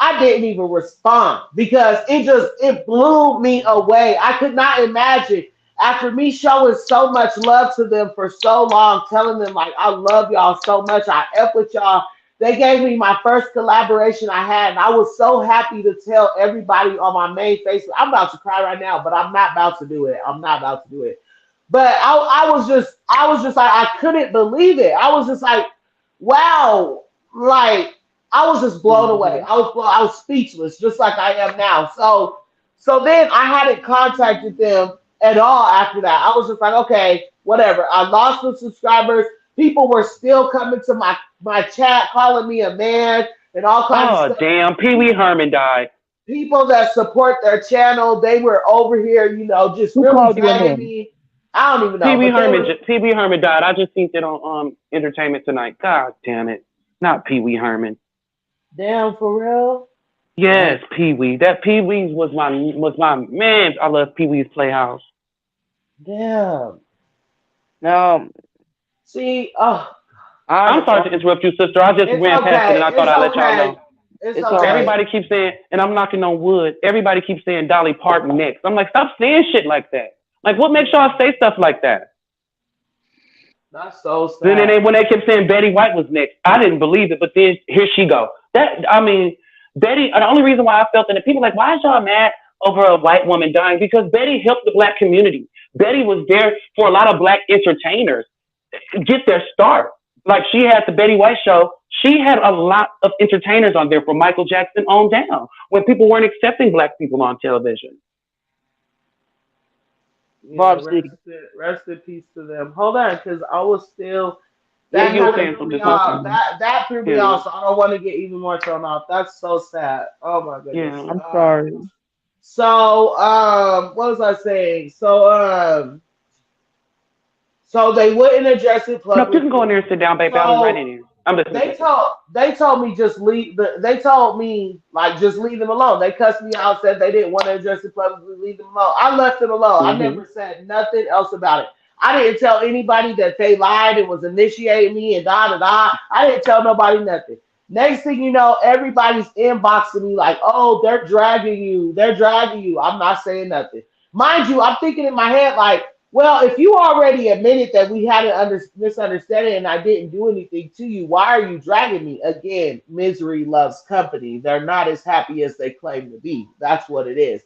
I didn't even respond because it blew me away. I could not imagine after me showing so much love to them for so long, telling them like I love y'all so much, I F with y'all. They gave me my first collaboration I had, and I was so happy to tell everybody on my main Facebook. I'm about to cry right now, but I'm not about to do it. I'm not about to do it. But I was just like I couldn't believe it. I was just like, wow, like I was just blown away. Mm-hmm. I was speechless, just like I am now. So then I hadn't contacted them at all after that. I was just like, okay, whatever. I lost the subscribers. People were still coming to my chat, calling me a man and all kinds of Oh stuff. damn, Pee Wee Herman died. People that support their channel, they were over here, just Who really called you a dragging man? me. I don't even Pee know, Wee but they Herman. were Pee Wee Herman died. I just seen it on Entertainment Tonight. God damn it, not Pee Wee Herman. damn for real. Yes, Pee Wee. That Pee Wee's was my man. I love Pee Wee's Playhouse. Damn. Now, See, oh, I I'm sorry to interrupt you, sister. I just it's ran past it and okay. I thought It's I'd let y'all okay. know. It's it's all right. okay. Everybody keeps saying, and I'm knocking on wood. Everybody keeps saying Dolly Parton next. I'm like, stop saying shit like that. Like, what makes y'all Yeah, say stuff like that? that's so Then sad. when they kept saying Betty White was next, I didn't believe it. But then here she go. Betty. The only reason why I felt that people like, why is y'all mad over a white woman dying? Because Betty helped the black community. Betty was there for a lot of black entertainers get their start. Like she had the Betty White show. She had a lot of entertainers on there from Michael Jackson on down when people weren't accepting black people on television. Yeah, Barb City. rest in peace to them. Hold on, because I was still Yeah, that you were kind of saying threw something, me sister. off. That threw me Yeah, off, so I don't want to get even more thrown off. That's so sad. Oh my goodness. yeah. I'm sorry. What was I saying? So they wouldn't address it No, you can go in publicly. there and sit down, baby. I'll be right So in here. I'm listening, sister. they told me just leave they told me like just leave them alone. They cussed me out, said they didn't want to address it publicly, leave them alone. I left them alone. I Hmm. never said nothing else about it. I didn't tell anybody that they lied and was initiating me and da da da. I didn't tell nobody nothing. Next thing you know, everybody's inboxing me like, oh, they're dragging you. They're dragging you. I'm not saying nothing. Mind you, I'm thinking in my head like, well, if you already admitted that we had an misunderstanding and I didn't do anything to you, why are you dragging me? Again, misery loves company. They're not as happy as they claim to be. That's what it is.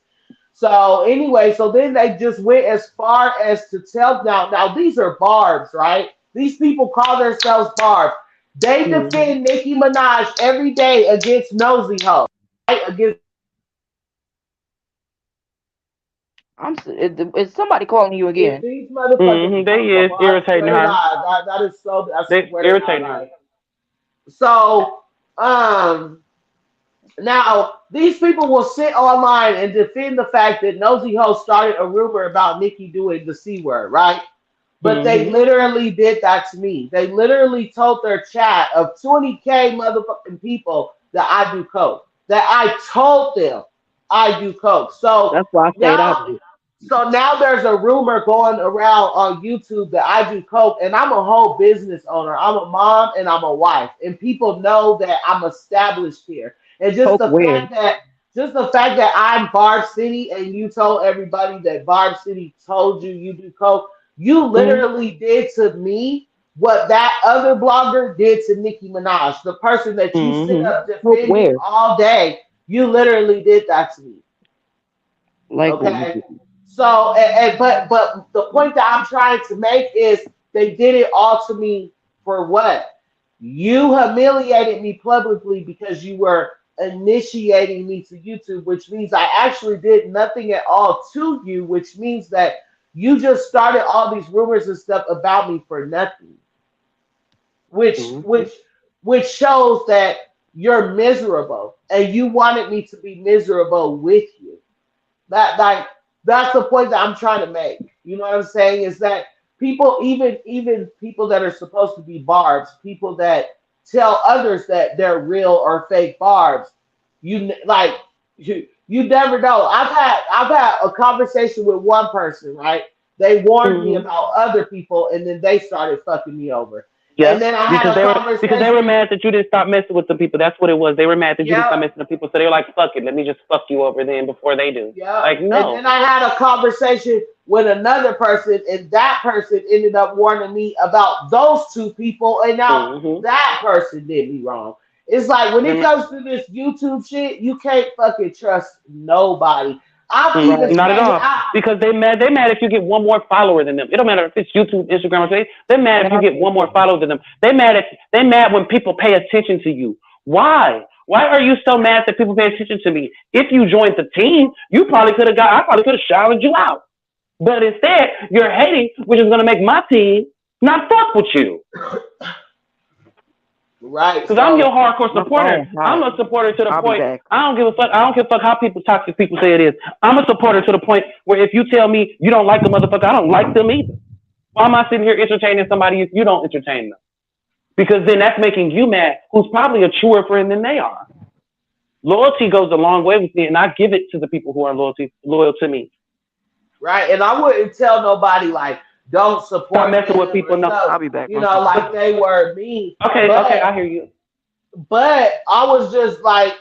So anyway, so then they just went as far as to tell now these are barbs, right? These people call themselves barbs. They Mm-hmm. defend Nicki Minaj every day against nosy hoes, right? Against Is somebody calling you again? these motherfuckers Mm-hmm. They come from is I irritating swear to her. God, that is so I They swear to God, irritating her. like so um now these people will sit online and defend the fact that Nosy Ho started a rumor about Nicki doing the C word, right? But they Mm-hmm. literally did that to me. They literally told their chat of 20K motherfucking people that I do coke. That I told them I do coke. That's why I stayed out Now of it. so now there's a rumor going around on YouTube that I do coke, and I'm a whole business owner. I'm a mom and I'm a wife, and people know that I'm established here. And Coke where? just the fact that I'm Barb City, and you told everybody that Barb City told you you do coke, you Mm-hmm. literally did to me what that other blogger did to Nicki Minaj, the person that you sit Mm-hmm. up Coke defending where? all day. You literally did that to me. Like, Okay. So, but the point that I'm trying to make is they did it all to me for what? You humiliated me publicly because you were initiating me to YouTube, which means I actually did nothing at all to you, which means that you just started all these rumors and stuff about me for nothing, which Mm-hmm. which which shows that you're miserable and you wanted me to be miserable with you. That like that's the point that I'm trying to make. You know what I'm saying? Is that people, even people that are supposed to be barbs, people that tell others that they're real or fake barbs, like you never know. I've had a conversation with one person, right? They warned me Mm-hmm. about other people, and then they started fucking me over. And Yep. then I had Because a they were conversation. mad that you didn't stop messing with the people. That's what it was. They were mad that you didn't Yep. stop messing with people. So they were like, "Fuck it, let me just fuck you over then before they do." Yep. Like, And no. then I had a conversation with another person, and that person ended up warning me about those two people, and now Mm-hmm. that person did me wrong. It's like when it Mm, comes to this YouTube shit, you can't fucking trust nobody. I've even right. not at said, all. Because they mad. They mad if you get one more follower than them. It don't matter if it's YouTube, Instagram, or Facebook. They're mad if Man, you I get think one more so. follower than them. They mad when people pay attention to you. Why? Why are you so mad that people pay attention to me? If you joined the team, you probably could have got. I probably could have shouted you out. But instead, you're hating, which is going to make my team not fuck with you. right. Because I'm your So hardcore My supporter. phone hot. I'm a supporter to the I'll be point. back. I don't give a fuck. I don't give a fuck how toxic people say it is. I'm a supporter to the point where if you tell me you don't like the motherfucker, I don't like them either. Why am I sitting here entertaining somebody if you don't entertain them? Because then that's making you mad, who's probably a truer friend than they are. Loyalty goes a long way with me, and I give it to the people who are loyal to me. right, and I wouldn't tell nobody like don't Stop support messing with them or people. No. stuff, I'll be back. you One know, second. like they were me. Okay, okay, But I hear you. I was just like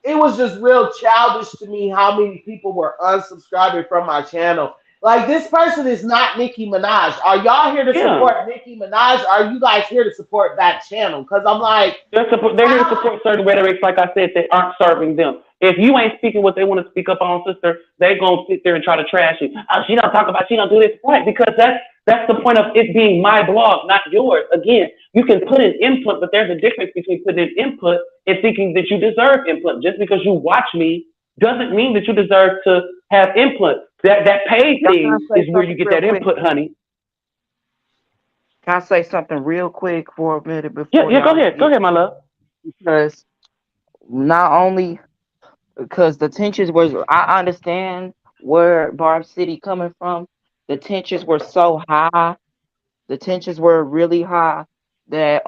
it was just real childish to me how many people were unsubscribing from my channel. Like this person is not Nicki Minaj. Are y'all here to Yeah. support Nicki Minaj? Or are you guys here to support that channel? Because I'm like, They're here to how? support certain rhetorics, like I said, that aren't serving them. If you ain't speaking what they want to speak up on, sister, they gonna sit there and try to trash you. Oh, she don't talk about, she don't do this, right? Because that's the point of it being my blog, not yours. Again, you can put in input, but there's a difference between putting in input and thinking that you deserve input. Just because you watch me doesn't mean that you deserve to have input. That paid Y'all, can I thing say is where you something get real that quick? input, honey. Can I say something real quick for a minute Yeah, before yeah. y'all Go get? ahead, my love. Because not only because the tensions was, I understand where Barb City coming from. The tensions were so high. The tensions were really high that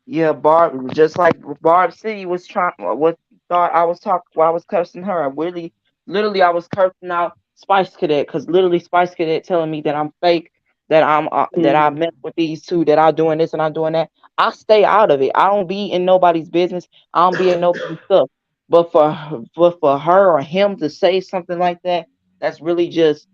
yeah, Barb, just like Barb City was trying, what thought I was talking while I was cursing her. I really, literally, I was cursing out. Spice Cadet, because literally Spice Cadet telling me that I'm fake, that I Mm-hmm. mess with these two, that I'm doing this and I'm doing that. I stay out of it. I don't be in nobody's business. I don't be in nobody's stuff. But for her or him to say something like that, that's really just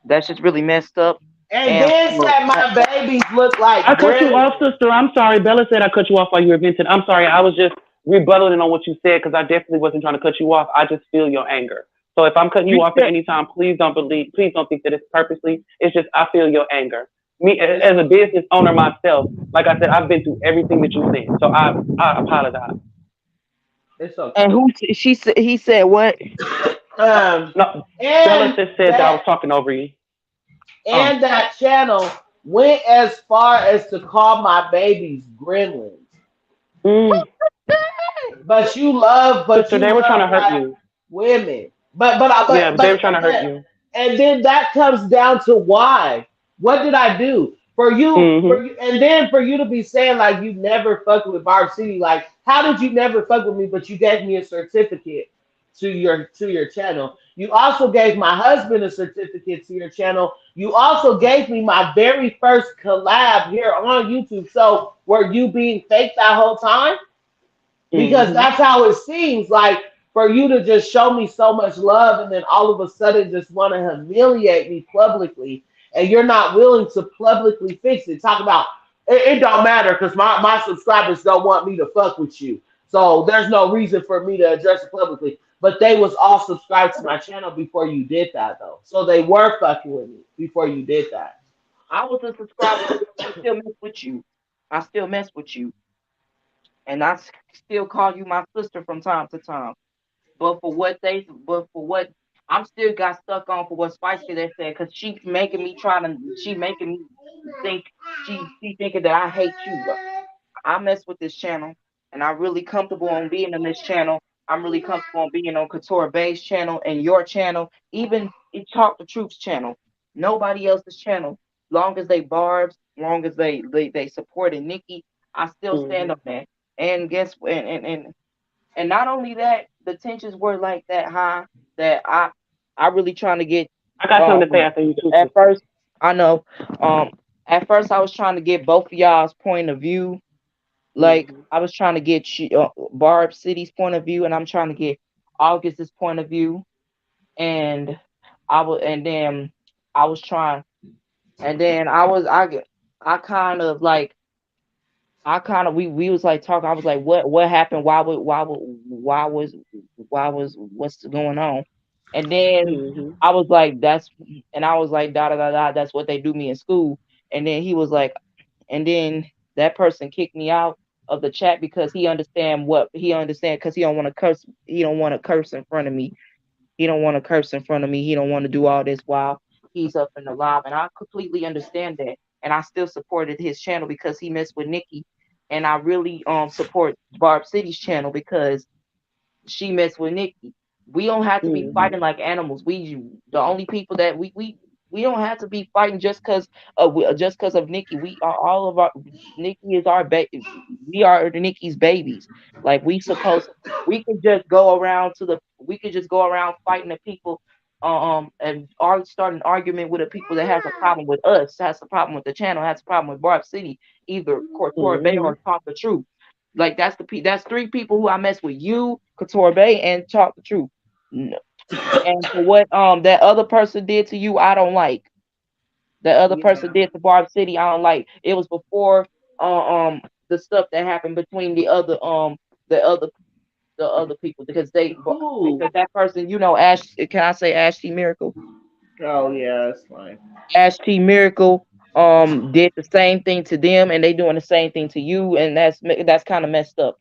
that's just really messed up. And And then said my babies look like I cut you off, gremlins. sister. I'm sorry. Bella said I cut you off while you were venting. I'm sorry. I was just rebuttaling on what you said because I definitely wasn't trying to cut you off. I just feel your anger. So if I'm cutting you you off at said, any time, please don't think that it's purposely. It's just I feel your anger. Me It's as a business owner myself, like I said, I've been through everything that you said. So I apologize. it's and okay. who she said he said what? Um, No, Bella and just said that I was that talking over you. Um, and that channel went as far as to call my babies gremlins. Mm, But sister, you they were trying love to hurt black you. women. But I Yeah, but they were trying to hurt you. and then that comes down to why. What did I do Hmm. for you, and then for you to be saying like you never fucked with Barb City? Like, how did you never fuck with me? But you gave me a certificate to your channel. You also gave my husband a certificate to your channel. You also gave me my very first collab here on YouTube. So were you being fake that whole time? Because Hmm. that's how it seems like for you to just show me so much love and then all of a sudden just want to humiliate me publicly and you're not willing to publicly fix it. Talk about it don't matter because my subscribers don't want me to fuck with you. So there's no reason for me to address it publicly. But they was all subscribed to my channel before you did that though. So they were fucking with me before you did that. I was a subscriber to them. I still mess with you. I still mess with you, and still call you my sister from time to time. But for what I'm still got stuck on for what Spice Cadet said, because she making me think she thinking that I hate you. I mess with this channel, and I'm really comfortable on being on this channel. I'm really comfortable on being on Couture Bay's channel and your channel, even Talk the Truth's channel. Nobody else's channel. Long as they Barb's, long as they supported Nicki, I still stand Hmm. on that. And guess and not only that, the tensions were like that high that I really trying to get I got something to say um after you too, at sister. first I know um at first I was trying to get both of y'all's point of view. Like Hmm. I was trying to get Barb City's point of view, and I'm trying to get August's point of view, and and then I was trying, and then I kind of like we was like talking. I was like, what happened? What's going on? And then Hmm. I was like, I was like, da da da da. That's what they do me in school. And then he was like, and then that person kicked me out of the chat because he understand because he don't want to curse. He don't want to curse in front of me. He don't want to curse in front of me. He don't want to do all this while he's up in the live, and I completely understand that. And I still supported his channel because he messed with Nicki, and I really support Barb City's channel because she messed with Nikki. We don't have to be Hmm. fighting like animals. The only people that we don't have to be fighting just because of Nikki. We are all of our Nikki is our baby. We are Nikki's babies. Like we could just go around fighting the people and start an argument with the people that has a problem with us, has a problem with the channel, has a problem with Barb City, either Couture Bay Hmm. or Talk the Truth. Like that's three people who I mess with: you, Couture Bay, and Talk the Truth. And for what that other person did to you, I don't like. That other person Yeah. did to Barb City, I don't like. It was before the stuff that happened between the other the other people Who? because that person, Ash. Can I say Ashley Miracle? Oh yeah, that's fine. Ashley Miracle did the same thing to them, and they doing the same thing to you, and that's kind of messed up.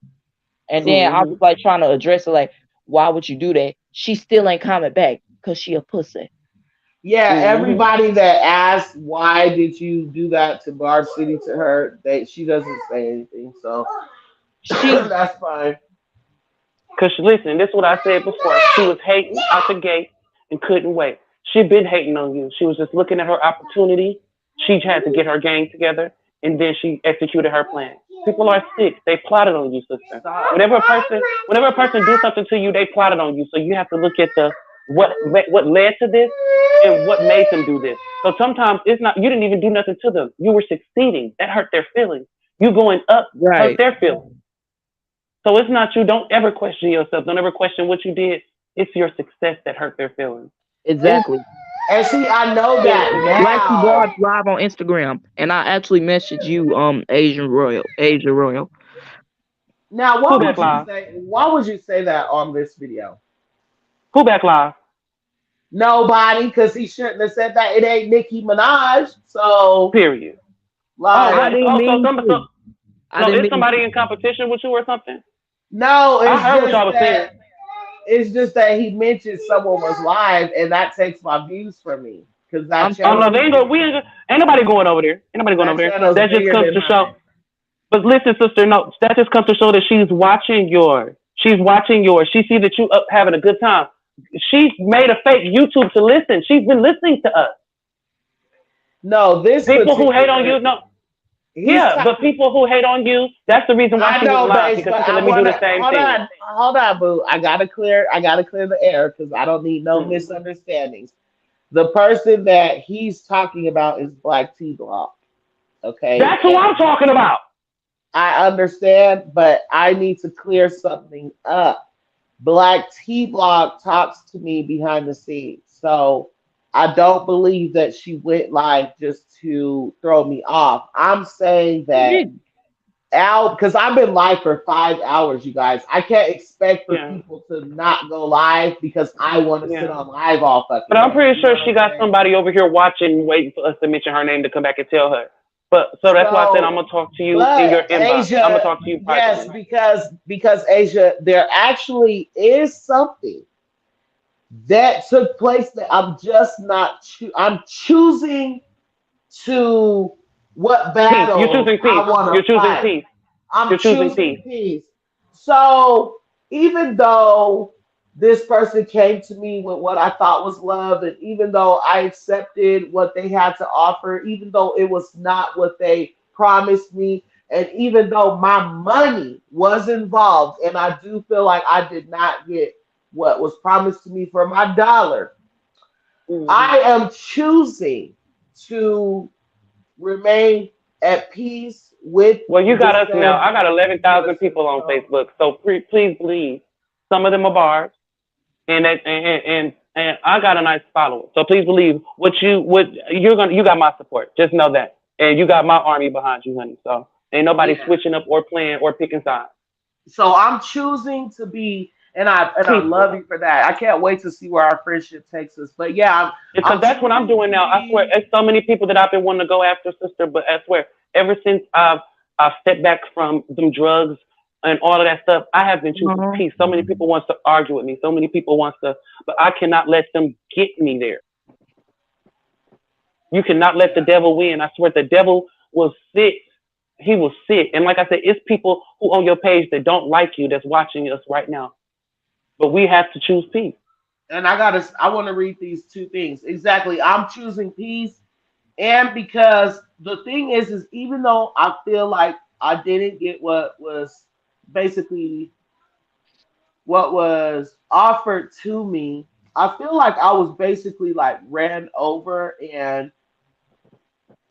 And then I Hmm. was like trying to address her, like, why would you do that? She still ain't coming back because she a pussy. Yeah, Hmm. everybody that asks why did you do that to Barb City to her, she doesn't say anything, so She that's fine. Cause listen, this is what I said before. She was hating out the gate and couldn't wait. She'd been hating on you. She was just looking at her opportunity. She had to get her gang together, and then she executed her plan. People are sick. They plotted on you, sister. Stop. Whenever a person do something to you, they plotted on you. So you have to look at the what led to this and what made them do this. So sometimes it's not you didn't even do nothing to them. You were succeeding. That hurt their feelings. You going up hurt Right. their feelings. So it's not you. Don't ever question yourself. Don't ever question what you did. It's your success that hurt their feelings. And, Exactly. and see, I know that Black now. Barb live on Instagram, and I actually messaged you, Asia Royal. Now, Who what back would you live? say? Why would you say that on this video? Who back live? Nobody, because he shouldn't have said that. It ain't Nicki Minaj. So, Period. Oh, I like, didn't mean so to. I no, didn't is mean somebody to. in competition with you or something? no, I heard what y'all was saying. it's just that he mentioned someone was live, and that takes my views from me because I'm Oh no, telling they ain't go. We ain't. Ain't nobody going over there. Ain't nobody going over that there. channel's That just bigger comes than to show. mine. But listen, sister, no, that just comes to show that she's watching yours. She's watching yours. She see that you up having a good time. She made a fake YouTube to listen. She's been listening to us. No, this People who hate on particular, you, no, he's yeah, but talking. people who hate on you, that's the reason why I she went know, live base, because but she said, I "Let me do want the to same thing." hold on, boo. I gotta clear the air because I don't need no Mm. misunderstandings. The person that he's talking about is Black T Block, okay? That's who I'm talking about. I understand, but I need to clear something up. Black T Block talks to me behind the scenes. So I don't believe that she went live just to throw me off. I'm saying you that didn't. out because I've been live for 5 hours, you guys. I can't expect for Yeah, people to not go live because I want to sit yeah. on live all But fucking I'm day. pretty You know sure what she I'm got saying? somebody over here watching, waiting for us to mention her name to come back and tell her. But so that's why I said I'm So, gonna talk to you in your but inbox. I'm gonna Asia, talk to you yes, privately. because Asia, there actually is something that took place that I'm just not. I'm choosing to what Peace. You're battles choosing peace. I want You're to choosing fight. peace. I'm You're choosing choosing peace. peace. So even though this person came to me with what I thought was love, and even though I accepted what they had to offer, even though it was not what they promised me, and even though my money was involved, and I do feel like I did not get what was promised to me for my dollar, Hmm. I am choosing to remain at peace with Well, you the got us now. said I got 11,000 person. people on So Facebook. So please believe some of them are bars, and I got a nice follower. So please believe what you're gonna. You got my support. Just know that, and you got my army behind you, honey. So ain't nobody yeah. switching up or playing or picking sides. So I'm choosing to be, and I love Peaceful. you for that. I can't wait to see where our friendship takes us. But yeah, Because I'm that's what I'm choosing doing to now. I swear, be. there's so many people that I've been wanting to go after, sister. But I swear, ever since I've stepped back from them drugs and all of that stuff, I have been choosing Uh-huh. peace. So many people wants to argue with me. So many people wants to, but I cannot let them get me there. You cannot let the Yeah. devil win. I swear, the devil will sit. He will sit. And like I said, it's people who on your page that don't like you that's watching us right now. But we have to choose peace. And I want to read these two things. Exactly. I'm choosing peace. And because the thing is even though I feel like I didn't get what was basically what was offered to me, I feel like I was basically like ran over. And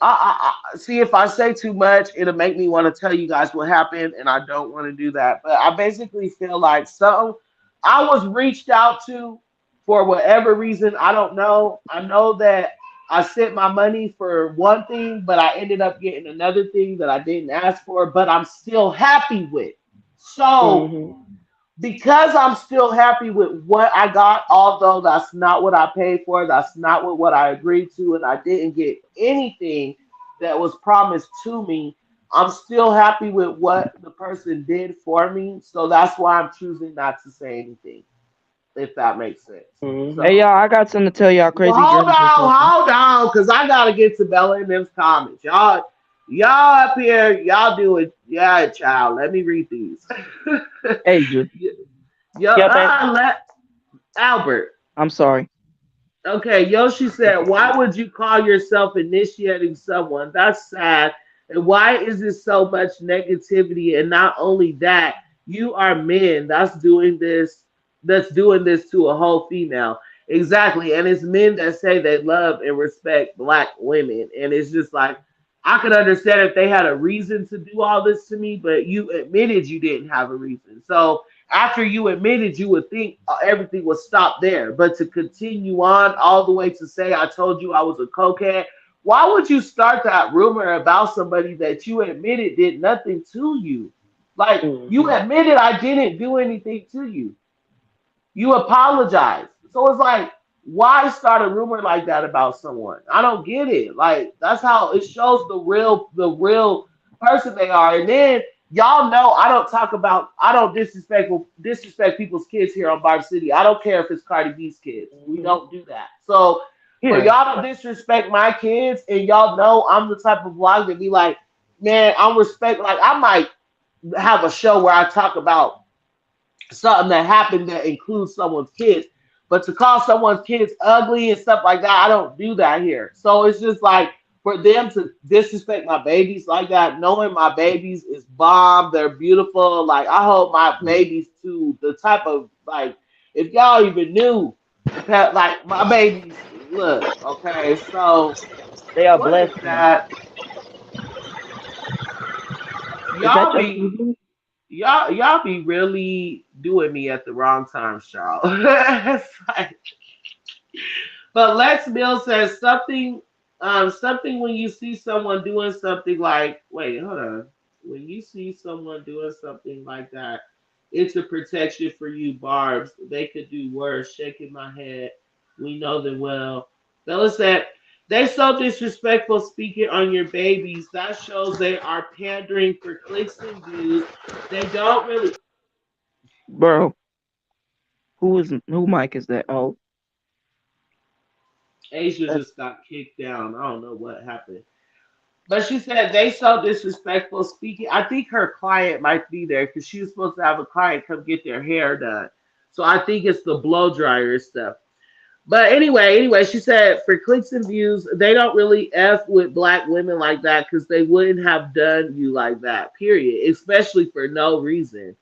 I see if I say too much, it'll make me want to tell you guys what happened, and I don't want to do that. But I basically feel like some I was reached out to for whatever reason. I don't know. I know that I sent my money for one thing, but I ended up getting another thing that I didn't ask for, but I'm still happy with. So Hmm. because I'm still happy with what I got, although that's not what I paid for, that's not what I agreed to, and I didn't get anything that was promised to me. I'm still happy with what the person did for me, so that's why I'm choosing not to say anything, if that makes sense. Hmm. Hey, So, y'all, I got something to tell y'all. well, Crazy dreams or something. hold on, because I gotta get to Bella in them comments. Y'all up here, y'all do it. Yeah, child. Let me read these. Asia, Yo, Yeah, babe. let Albert. I'm sorry. Okay, Yoshi said, why would you call yourself initiating someone? That's sad, Why is there so much negativity? And not only that, you are men that's doing this to a whole female. Exactly. And it's men that say they love and respect black women. And it's just like I could understand if they had a reason to do all this to me, but you admitted you didn't have a reason. So after you admitted, you would think everything would stop there. But to continue on all the way to say I told you I was a cokehead, why would you start that rumor about somebody that you admitted did nothing to you? Like you Hmm. admitted I didn't do anything to you. You apologize. So it's like, why start a rumor like that about someone? I don't get it. Like that's how it shows the real person they are. And then y'all know I don't disrespect people's kids here on Barb City. I don't care if it's Cardi B's kids. We Hmm. don't do that. So for Yeah. y'all to disrespect my kids and y'all know I'm the type of vlog that be like, man, I'm respect like I might have a show where I talk about something that happened that includes someone's kids. But to call someone's kids ugly and stuff like that, I don't do that here. So it's just like for them to disrespect my babies like that, knowing my babies is bomb, they're beautiful. Like I hope my babies too, the type of like if y'all even knew like my babies look, okay, so They are what is blessings. that? Is that Y'all your be TV? y'all be really doing me at the wrong time, y'all. It's like, but Lex Mill says something when you see someone doing something like, wait, hold on. When you see someone doing something like that, it's a protection for you, Barbs. They could do worse. Shaking my head. We know them well. Bella said, they so disrespectful speaking on your babies. That shows they are pandering for clicks and views. They don't really. Bro, who mic is that? Oh, Asia that's just got kicked down. I don't know what happened. But she said they so disrespectful speaking. I think her client might be there because she was supposed to have a client come get their hair done. So I think it's the blow dryer stuff. But anyway, she said for clicks and views, they don't really f with black women like that because they wouldn't have done you like that. Period. Especially for no reason.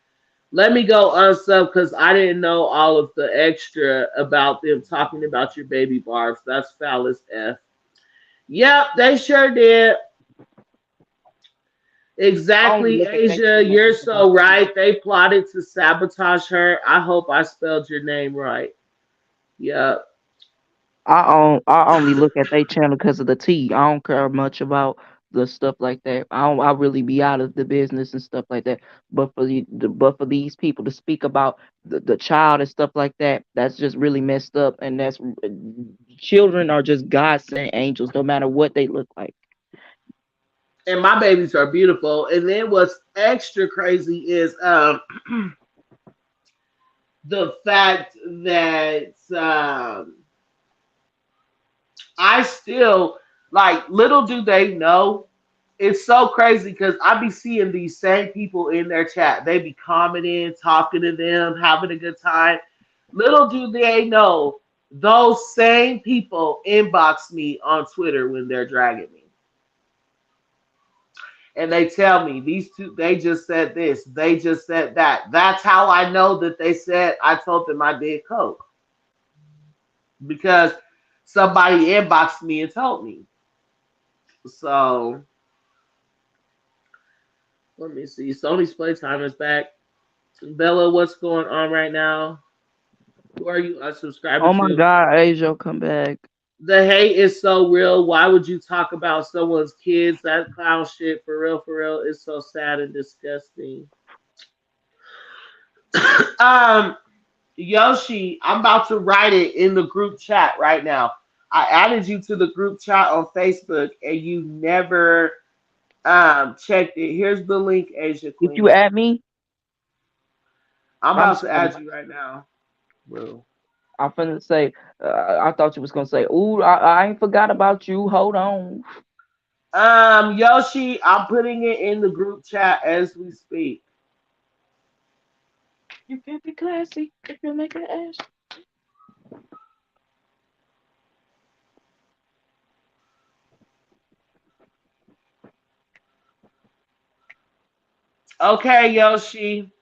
Let me go unsub because I didn't know all of the extra about them talking about your baby Barbs. That's foul as f. Yep, they sure did. I only Exactly, look at that Asia. channel You're because I so see. right. They plotted to sabotage her. I hope I spelled your name right. Yep. I only look at their channel because of the tea. I don't care much about the stuff like that. I really be out of the business and stuff like that. But but for these people to speak about the child and stuff like that, that's just really messed up. And that's children are just God sent angels, no matter what they look like. And my babies are beautiful. And then what's extra crazy is the fact that I still like little do they know. It's so crazy because I be seeing these same people in their chat. They be commenting, talking to them, having a good time. Little do they know those same people inbox me on Twitter when they're dragging me. And they tell me these two, they just said this, they just said that. That's how I know that they said I told them I did coke because somebody inboxed me and told me. So let me see. Sony's playtime is back. Bella, what's going on right now? Who are you Oh unsubscribing my to? God, Asia, come back. The hate is so real. Why would you talk about someone's kids? That clown shit, for real, is so sad and disgusting. um, Yoshi, I'm about to write it in the group chat right now. I added you to the group chat on Facebook and you never checked it. Here's the link, Asia Did you Queen. add me? I'm I'm about to sorry. add you right now. Bro. I'm finna say. I thought you was gonna say, "Ooh, I ain't forgot about you. Hold on." Yoshi, I'm putting it in the group chat as we speak. You can't be classy if you're making an ass. Okay, Yoshi.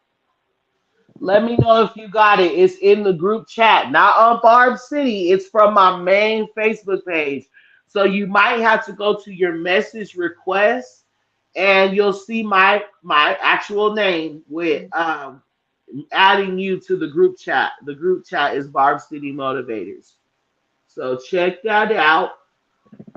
Let me know if you got it. It's in the group chat, not on Barb City. It's from my main Facebook page. So you might have to go to your message request, and you'll see my actual name with adding you to the group chat. The group chat is Barb City Motivators. So check that out,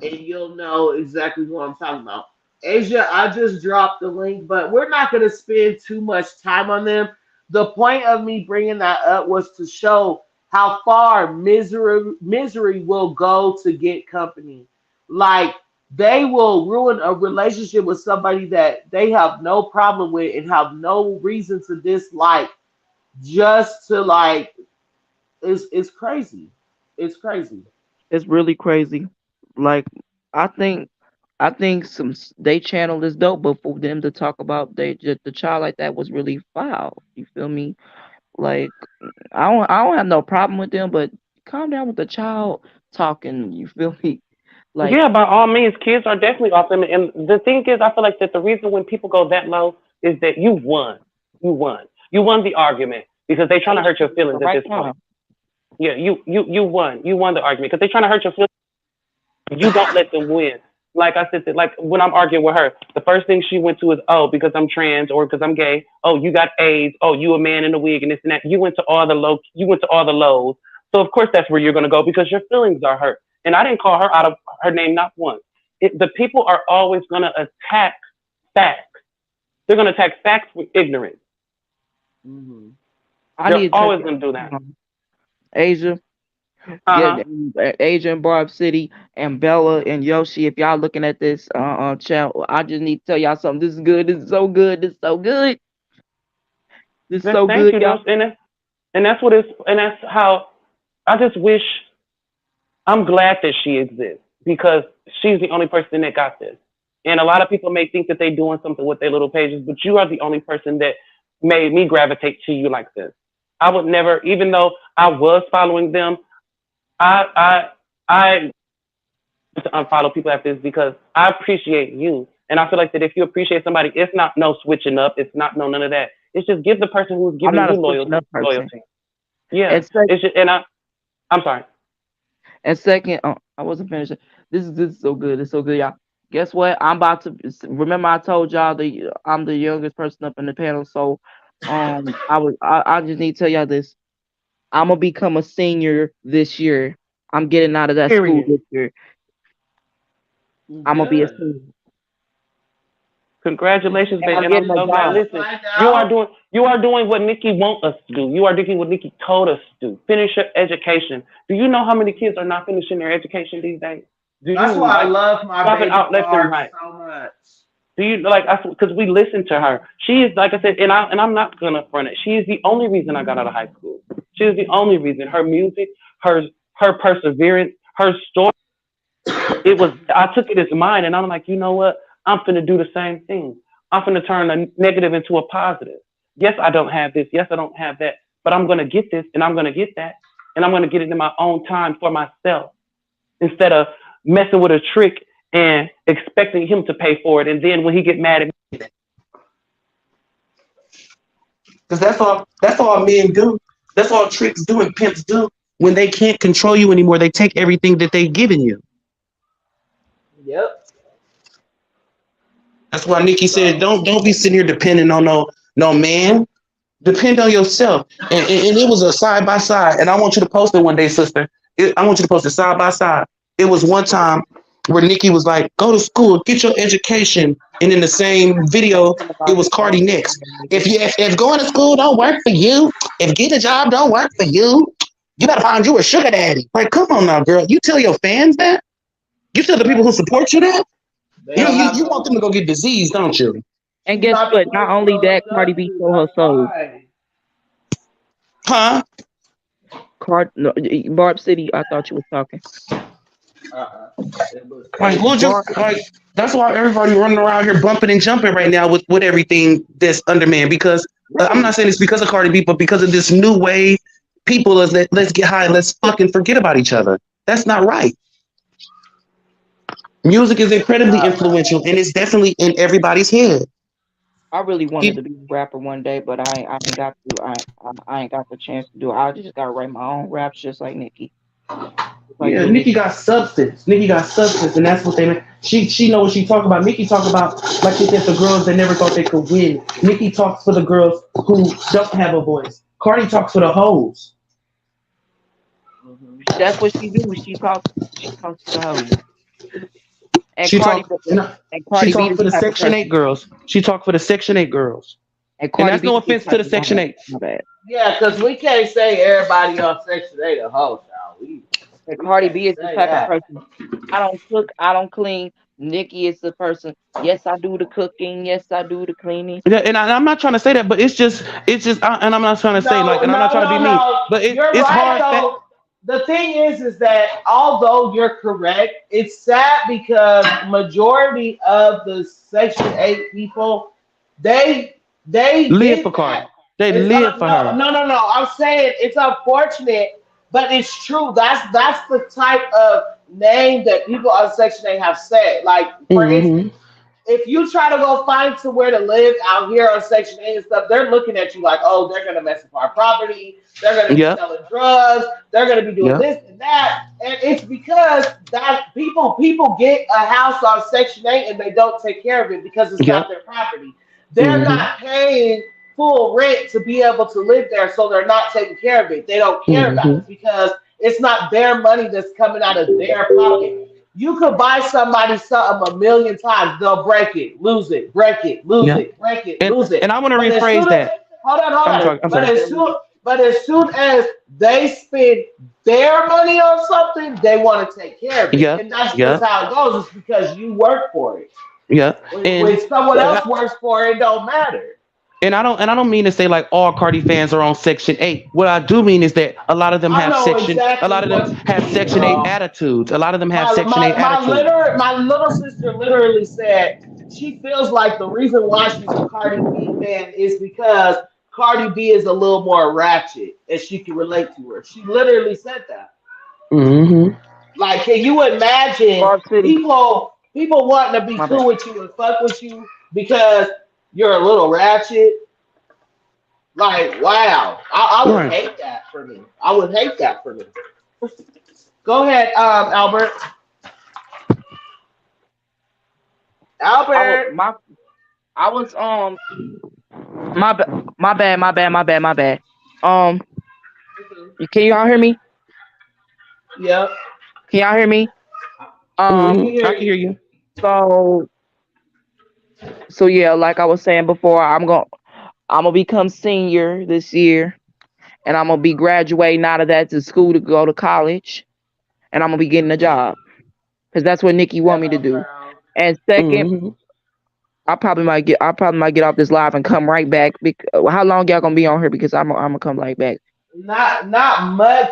and you'll know exactly what I'm talking about. Asia, I just dropped the link, but we're not going to spend too much time on them. The point of me bringing that up was to show how far misery will go to get company. Like they will ruin a relationship with somebody that they have no problem with and have no reason to dislike, just to like it's crazy. It's crazy. It's really crazy. Like I think they channel is dope, but for them to talk about they just the child like that was really foul. You feel me? Like I don't have no problem with them, but calm down with the child talking. You feel me? Like Yeah, by all means, kids are definitely off limit. And the thing is, I feel like that the reason when people go that low is that you won. You won. You won the argument because they're trying to hurt your the feelings at right this point. time. Yeah, you won. You won the argument because they're trying to hurt your feelings. You don't let them win. Like I said, like when I'm arguing with her, the first thing she went to is, oh, because I'm trans or because I'm gay. Oh, you got AIDS. Oh, you a man in a wig and this and that. You went to all the low. You went to all the lows. So of course that's where you're gonna go because your feelings are hurt. And I didn't call her out of her name not once. The people are always gonna attack facts. They're gonna attack facts with ignorance. Hmm. I They're need to always tell gonna do that. Asia, Uh get huh. Asia and Barb City and Bella and Yoshi. If y'all looking at this channel, I just need to tell y'all something. This is good. This is so good. This is so good. This is so Thank good, you, y'all. though. And that's what it's and that's how I just wish I'm glad that she exists because she's the only person that got this. And a lot of people may think that they're doing something with their little pages, but you are the only person that made me gravitate to you like this. I would never, even though I was following them, I to unfollow people after this because I appreciate you. And I feel like that if you appreciate somebody, it's not no switching up, it's not no none of that. It's just give the person who's I'm giving not you a switching loyalty up person. loyalty. Yeah. And second, It's just I'm sorry. I wasn't finished. This is so good. It's so good, y'all. Guess what? I'm about to remember. I told y'all I'm the youngest person up in the panel. So, I just need to tell y'all this. I'm gonna become a senior this year. I'm getting out of that school Period. this year. I'm gonna be a Good. senior, Congratulations, and babe. I'm And I'm getting Did a so you glad. job. just Listen, find out? you are doing what Nikki want us to do. You are doing what Nikki told us to do. Finish your education. Do you know how many kids are not finishing their education these days? Do That's you why I like love my stopping baby out left and Barb right? so much. Do you like because we listen to her? She is like I said, and I'm not gonna front it. She is the only reason I got out of high school. She is the only reason. Her music, her her perseverance, her story. It was I took it as mine, and I'm like, you know what? I'm finna do the same thing. I'm finna turn a negative into a positive. Yes, I don't have this. Yes, I don't have that. But I'm gonna get this, and I'm gonna get that, and I'm gonna get it in my own time for myself instead of messing with a trick and expecting him to pay for it. And then when he get mad at me, Because that's all men do. That's all tricks do and pimps do. When they can't control you anymore, they take everything that they've given you. Yep. That's why Nikki said, So don't be sitting here depending on no man. Depend on yourself. And it was a side by side. And I want you to post it one day, sister. I want you to post it side by side. It was one time where Nikki was like, go to school, get your education. And in the same video, Talking it about was this all Cardi the next. time, nigga. If going to school don't work for you, if getting a job don't work for you, you gotta find you a sugar daddy. Like, come on now, girl. You tell your fans that? You tell the people who support you that? they You know, don't you, have you want them to go get disease, don't you? And she's guess not the what? Not person to only that, look Cardi up B to. sold her That's soul. why. Huh? No, Barb City. I thought you was talking. Uh-uh. It was Like, we'll Asia. just Barb. like that's why everybody running around here bumping and jumping right now with everything that's underman. Because I'm Right. not saying it's because of Cardi B, but because of this new wave, people is let's get high and let's fucking forget about each other. That's not right. Music is It's incredibly not right. influential and it's definitely in everybody's head. I really wanted He, to be a rapper one day, but I ain't got to. I ain't got the chance to do it. I just gotta write my own raps just like Nicki, just like yeah, you, Nikki Nicki. got substance. Nikki got substance, and that's what they meant. She know what she talk about. Nikki talk about, like she said, the girls that never thought they could win. Nikki talks for the girls who don't have a voice. Cardi talks for the hoes. Mhm. That's what she do. She talks to the hoes. And She Cardi, talk, you know, and she Cardi B talk is for the the type of Section 8 person. girls. She talk for the Section 8 girls. And And Cardi that's B no is the offense to type the of my Section bad, 8s. my bad. Yeah, because we can't say everybody on Section 8 a hoe, child. And We Cardi can't B is the say type of that. person. I don't cook, I don't clean. Nikki is the person. Yes, I do the cooking. Yes, I do the cleaning. Yeah, and I'm not trying to say that, but and I'm not trying to say like, No, and I'm not no, trying to be no, mean, no. but You're it's right hard that though. The thing is that although you're correct, it's sad because majority of the Section 8 people, they they live for get Cardi. that. They It's live for no, her. no, no, no. I'm saying it's unfortunate, but it's true. That's the type of name that people on Section 8 have said. Like for Hmm. instance, if you try to go find somewhere to live out here on Section 8 and stuff, they're looking at you like, oh, they're going to mess up our property. They're going to be Yep. selling drugs. They're going to be doing Yep. this and that. And it's because that people get a house on Section 8 and they don't take care of it because it's not Yep. their property. They're Hmm. not paying full rent to be able to live there, so they're not taking care of it. They don't care about Hmm. it because it's not their money that's coming out of their pocket. You could buy somebody something a million times. They'll break it, lose it, break it, lose Yeah. it, break it, And lose and it. I want to But as rephrase soon as that. hold I'm on. sorry. I'm But sorry. as soon as they spend their money on something, they want to take care of it. Yep. And that's just Yep. how it goes. It's because you work for it. Yep. When someone else works for it, it don't matter. And I don't mean to say like all Cardi fans are on Section 8. What I do mean is that I know A lot exactly of them what you have mean, Section 8 bro. attitudes. A lot of them have my Section 8 my my attitudes. my little sister literally said she feels like the reason why she's a Cardi B fan is because Cardi B is a little more ratchet and she can relate to her. She literally said that. Hmm. Like, can you imagine Barb City, people wanting to be my bad. cool with you and fuck with you because you're a little ratchet? Like, wow, I would Right. hate that for me. I would hate that for me. Go ahead, Albert. I was Albert. my I was my my bad, my bad, my bad, my bad. Um, Mhm. can y'all hear me? Yep, Can y'all hear me? we Um, can Hmm. hear I can you. hear you. so yeah, like I was saying before, I'm gonna become senior this year, and I'm gonna be graduating out of that to school to go to college, and I'm gonna be getting a job because that's what Nikki want me to Ghetto do. girl. And second, Hmm. I probably might get off this live and come right back. How long y'all gonna be on here? Because I'm gonna come right back. Not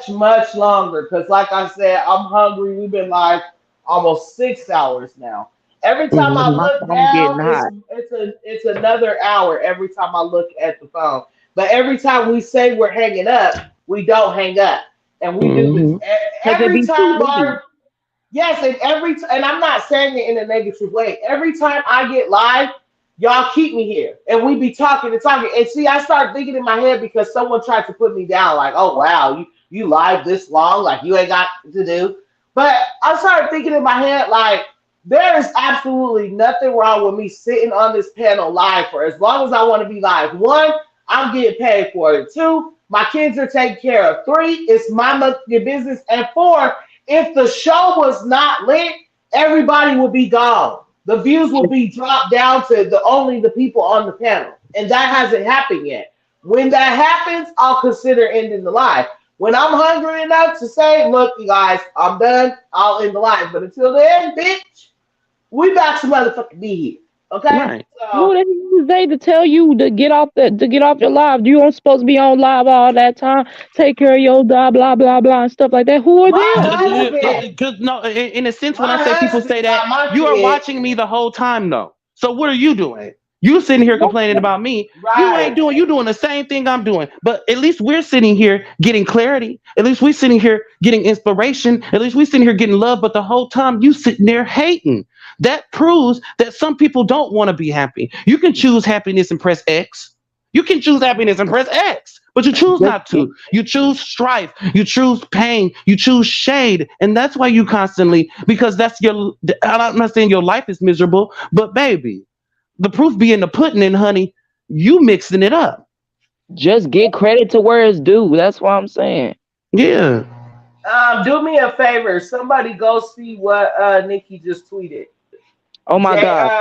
much longer. Cause like I said, I'm hungry. We've been live almost 6 hours now. Every time I Hmm. My look phone down, getting it's hot. it's a it's another hour every time I look at the phone. But every time we say we're hanging up, we don't hang up, and we do this Hmm. Cause it every be too time. late. Yes, and and I'm not saying it in a negative way. Every time I get live, y'all keep me here, and we be talking and talking. And see, I start thinking in my head because someone tried to put me down, like, "Oh wow, you live this long, like you ain't got to do." But I started thinking in my head, like, there is absolutely nothing wrong with me sitting on this panel live for as long as I want to be live. One, I'm getting paid for it. Two, my kids are taken care of. Three, it's my monthly business. And four, if the show was not lit, everybody would be gone. The views will be dropped down to the people on the panel, and that hasn't happened yet. When that happens, I'll consider ending the live. When I'm hungry enough to say, "Look, you guys, I'm done," I'll end the live. But until then, bitch, we got to motherfucking be here, okay? Right. Who So the hell is they to tell you to get off your live? You don't supposed to be on live all that time. Take care of your blah blah blah blah and stuff like that. Who are my them? husband, Because no, in a sense, when I my say people husband say that, got my you are kid watching me the whole time, though. So what are you doing? You sitting here complaining about me. You ain't right. doing. You doing the same thing I'm doing. But at least we're sitting here getting clarity. At least we're sitting here getting inspiration. At least we're sitting here getting love. But the whole time you sitting there hating. that proves that some people don't want to be happy. You can choose happiness and press X. You can choose happiness and press X, but you choose Just not to. You choose strife. You choose pain. You choose shade. And that's why you constantly, because that's your, I'm not saying your life is miserable, but baby, the proof be in the pudding and honey, you mixing it up. just get credit to where it's due. That's what I'm saying. Yeah. Do me a favor. Somebody go see what Nikki just tweeted. Oh my God.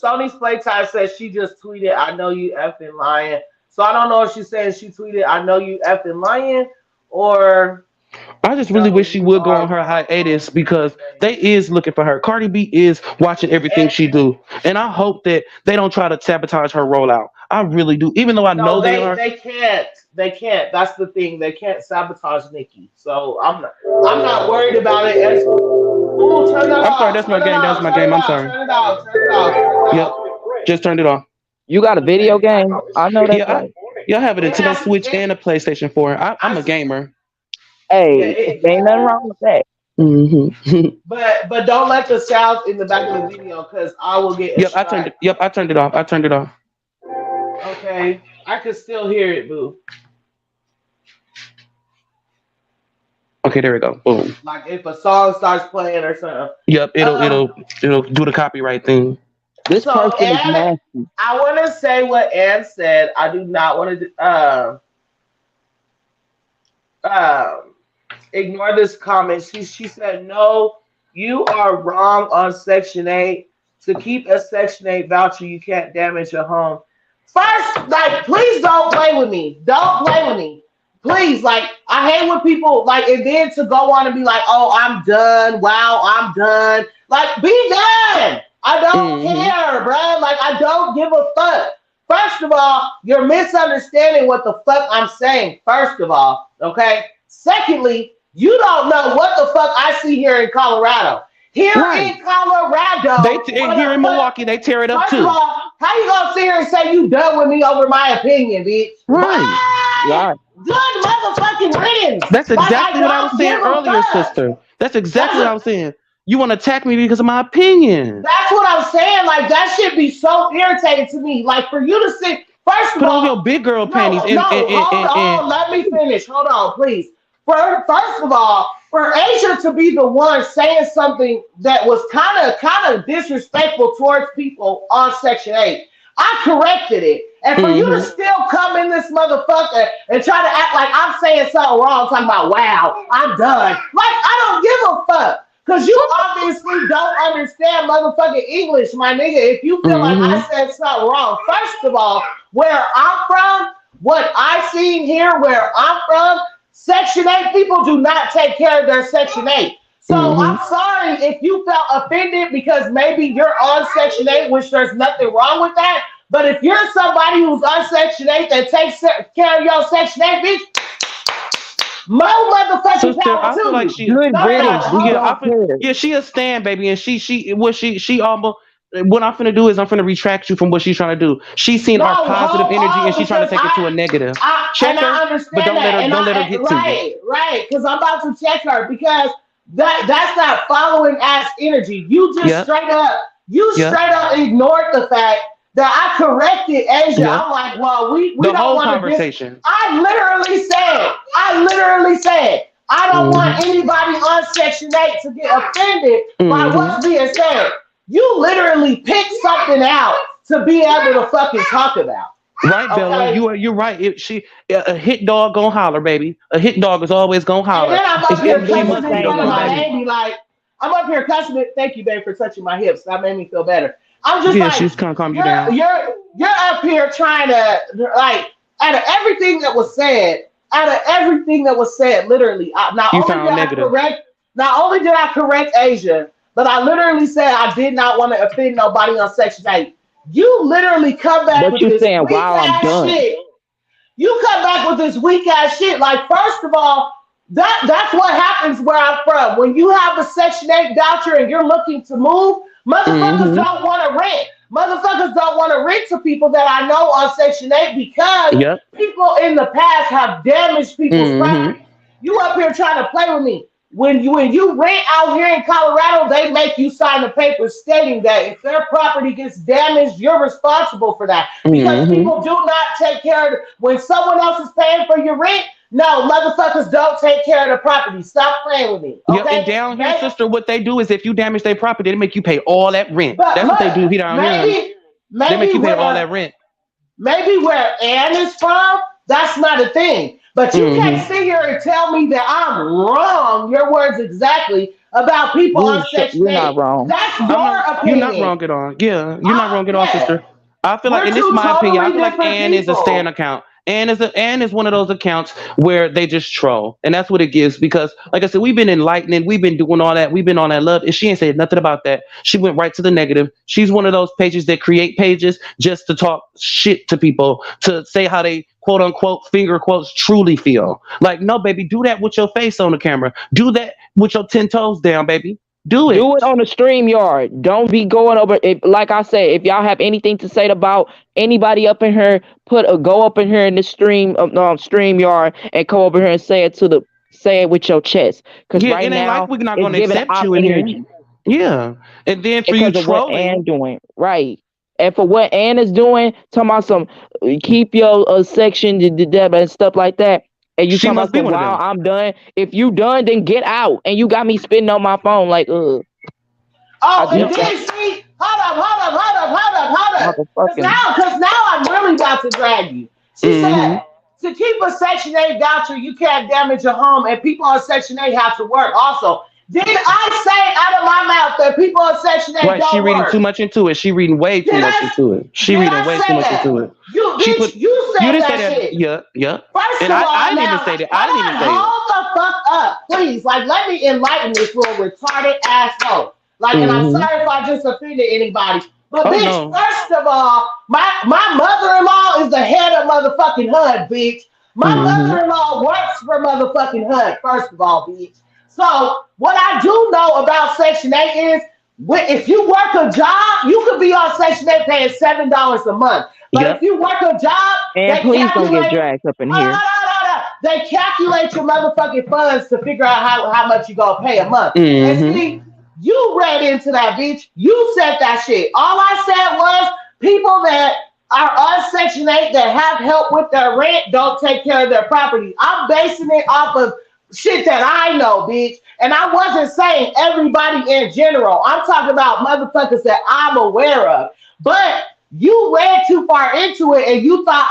Sony's Playtime says she just tweeted, I know you effing lying. So I don't know if she's saying she tweeted, I know you effing lying, or I just really no, wish she you would go are on her wrong. hiatus because they is looking for her. Cardi B is watching everything And she do, and I hope that they don't try to sabotage her rollout. I really do, even though I know no, they they are. they can't. They can't. That's the thing. They can't sabotage Nikki. So I'm not worried about it. Ooh, turn that I'm sorry, off. that's my Turn it game. That was off. my Turn game. it I'm off. sorry. Turn it off. Turn it off. Turn it Yep, off. just turned it off. You got a video game? I know that's Yeah, right. y'all have a It Nintendo has Switch it. and a PlayStation 4. I'm I a gamer. yeah. Hey, ain't nothing wrong with that. Hmm. But don't let the sound in the back of the video because I will get a Yep, I turned it. strike. Yep, I turned it off. I turned it off. Okay, I can still hear it, boo. Okay, there we go. Boom. Like if a song starts playing or something. Yep, it'll Um. it'll it'll do the copyright thing. This So person is Anne, nasty. I want to say what Anne said. I do not want to. Um, ignore this comment. She said, no, you are wrong on Section 8. To keep a Section 8 voucher, you can't damage your home. First, like, please don't play with me. Don't play with me. Please, like, I hate when people, like, and then to go on and be like, oh, I'm done. Wow, I'm done. Like, be done. I don't Hmm. care, bro. Like, I don't give a fuck. First of all, you're misunderstanding what the fuck I'm saying. First of all, okay. Secondly, you don't know what the fuck I see here in Colorado. Here Right. in Colorado, And here in Milwaukee, they tear it up first of too. all, how you gonna sit here and say you done with me over my opinion, bitch? Right. Bye. Right. Good motherfucking riddance. That's Like I exactly what I was don't saying give a earlier, fuck. sister. That's exactly what I That's was saying. You want to attack me because of my opinion. That's what I'm saying. Like that should be so irritating to me. Like for you to sit. First of Put on all, your big girl panties no, hold and on. Let me finish. Hold on, please. First of all, for Asia to be the one saying something that was kind of disrespectful towards people on Section 8, I corrected it. And for you to hmm still come in this motherfucker and try to act like I'm saying something wrong, talking about, wow, I'm done. Like, I don't give a fuck. Because you obviously don't understand motherfucking English, my nigga. If you feel like I hmm said something wrong, first of all, where I'm from, what I seen here, where I'm from, Section 8 people do not take care of their Section 8. So hmm I'm sorry if you felt offended because maybe you're on Section 8, which there's nothing wrong with that. But if you're somebody who's on Section 8 that takes care of your Section 8, bitch, more motherfucking Sister, power I feel to like you. she, Good No, no, riddance. We hold yeah, on. don't care. she a stand, baby, and she almost. What I'm finna do is I'm finna retract you from what she's trying to do. She's seen No, our positive hold energy and on, she's trying to because take it to a negative. and Check her, I but understand that, and don't let her I get to you. right, because I'm about to check her because that's not following ass energy. Yep, You yep, straight up ignored the fact that I corrected Asia. yep. I'm like, well, we The don't whole want to conversation. I literally said, I don't Hmm want anybody on Section 8 to get offended by hmm what's being said. You literally picked something out to be able to fucking talk about. Right, Bella, Okay. you're right. A hit dog gonna holler, baby. A hit dog is always gonna And holler. then I'm up here And She do the cussing must in be the same front of one, my thing. baby. baby, like I'm up here cussing it. Thank you, babe, for touching my hips. That made me feel better. I'm just Yeah, like, she's gonna calm you you're down. you're you're up here trying to like out of everything that was said, literally, You sound negative. not only did I correct Asia, but I literally said I did not want to offend nobody on Section 8. You literally come back But with you this saying, weak wow, I'm ass done. shit. You come back with this weak ass shit. Like, first of all, that's what happens where I'm from. When you have a Section 8 voucher and you're looking to move, motherfuckers Hmm don't want to rent. Motherfuckers don't want to rent to people that I know on Section 8 because Yep. people in the past have damaged people's hmm property. You up here trying to play with me. when you rent out here in Colorado, they make you sign a paper stating that if their property gets damaged, you're responsible for that. Because Mm-hmm. people do not take care of it. When someone else is paying for your rent, no, motherfuckers don't take care of the property. Stop playing with me, Yep, and okay? down here, sister, what they do is if you damage their property, they make you pay all that rent. But That's what they look, do here down here, honey. maybe They make maybe you pay all where that rent. maybe where Ann is from, that's not a thing. But you can't Mm-hmm. sit here and tell me that I'm wrong, your words exactly, about people on Section You're not 8. wrong. That's I'm your not. You're not opinion. wrong at all. Yeah, you're not wrong at all, Yeah, sister. I feel like, we're and this is two my opinion. I totally feel like different Ann is a stand people. account. Ann is one of those accounts where they just troll, and that's what it gives. Because, like I said, we've been enlightening, we've been doing all that, we've been on that love, and she ain't said nothing about that. She went right to the negative. She's one of those pages that create pages just to talk shit to people, to say how they quote unquote finger quotes truly feel. Like, no, baby, do that with your face on the camera. Do that with your 10 toes down, baby. Do it. Do it on the stream yard. Don't be going over it. Like I said, if y'all have anything to say about anybody up in here, go up in here in the stream yard and come over here and say it with your chest. Because Yeah, right it ain't like now we're not it's gonna giving accept op you in here. energy Yeah. And then for you because of what Ann trolling, doing. Right. And for what Ann is doing, talking about some keep your section and stuff like that. And you she talking about must be some one of wow, them. I'm done. If you done, then get out. And you got me spitting on my phone like I Oh, and just Yep. got then see, hold up. motherfucking Cause now I'm really about to drag you. She Mm-hmm. said to keep a Section 8 voucher, you can't damage your home, and people on Section 8 have to work also. Did I say out of my mouth that people on Section 8 Right. She don't reading too work? much into it. She reading way too Did much I into it. She did reading I way too say much that? into it. You She bitch, put you you said didn't say that that. shit. Yeah, yeah. First And of I all, didn't even now, say that. I didn't hold even on, say it. hold the fuck up, please. Like, let me enlighten this little retarded asshole. Like, and I'm Mm-hmm. sorry if I just offended anybody. But Oh bitch, no. first of all, my mother-in-law is the head of motherfucking HUD, bitch. My Mm-hmm. mother-in-law works for motherfucking HUD, first of all, bitch. So what I do know about Section 8 is if you work a job, you could be on Section 8 paying $7 a month. But if Yep. you work a job, and they please don't get calculate dragged up in hold on, here. hold on, hold on. They calculate your motherfucking funds to figure out how much you gonna pay a month. And Mm-hmm. see, you read into that, bitch. You said that shit. All I said was people that are on Section 8 that have help with their rent don't take care of their property. I'm basing it off of shit that I know, bitch. And I wasn't saying everybody in general. I'm talking about motherfuckers that I'm aware of. But you read too far into it and you thought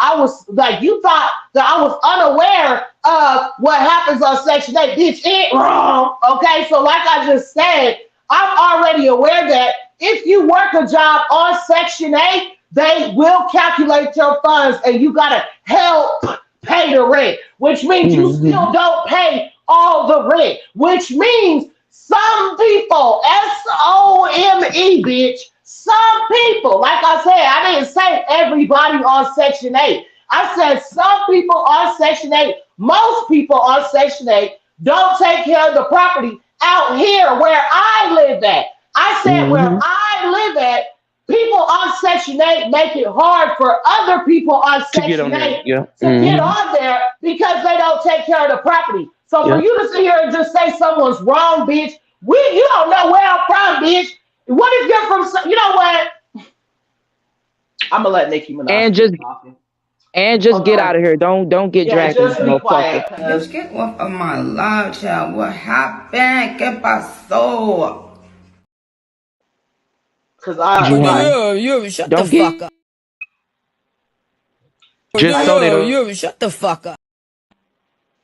that I was unaware of what happens on Section 8. Bitch, it ain't wrong. Okay, so like I just said, I'm already aware that if you work a job on Section 8, they will calculate your funds and you gotta help pay the rent, which means you Mm-hmm. still don't pay all the rent, which means some people, SOME, bitch, some people, like I said, I didn't say everybody on Section 8. I said some people on Section 8, most people on Section 8 don't take care of the property out here where I live at. I said where Mm-hmm. I live at, people on Section 8 make it hard for other people on To get on Section there. 8 Yeah. to get Mm-hmm. on there because they don't take care of the property. So for Yeah. you to sit here and just say someone's wrong, bitch, you don't know where I'm from, bitch. What if you're from? You know what? I'm gonna let Nicki Minaj And keep just talking. Hold get out on. of here. Don't get Yeah, dragged in this just be motherfucker. quiet, Bitch, cause get off of my live, child. What happened? ¿Qué pasó? You like honey. You shut the Don't get fuck up. Just so they don't. You shut the fuck up.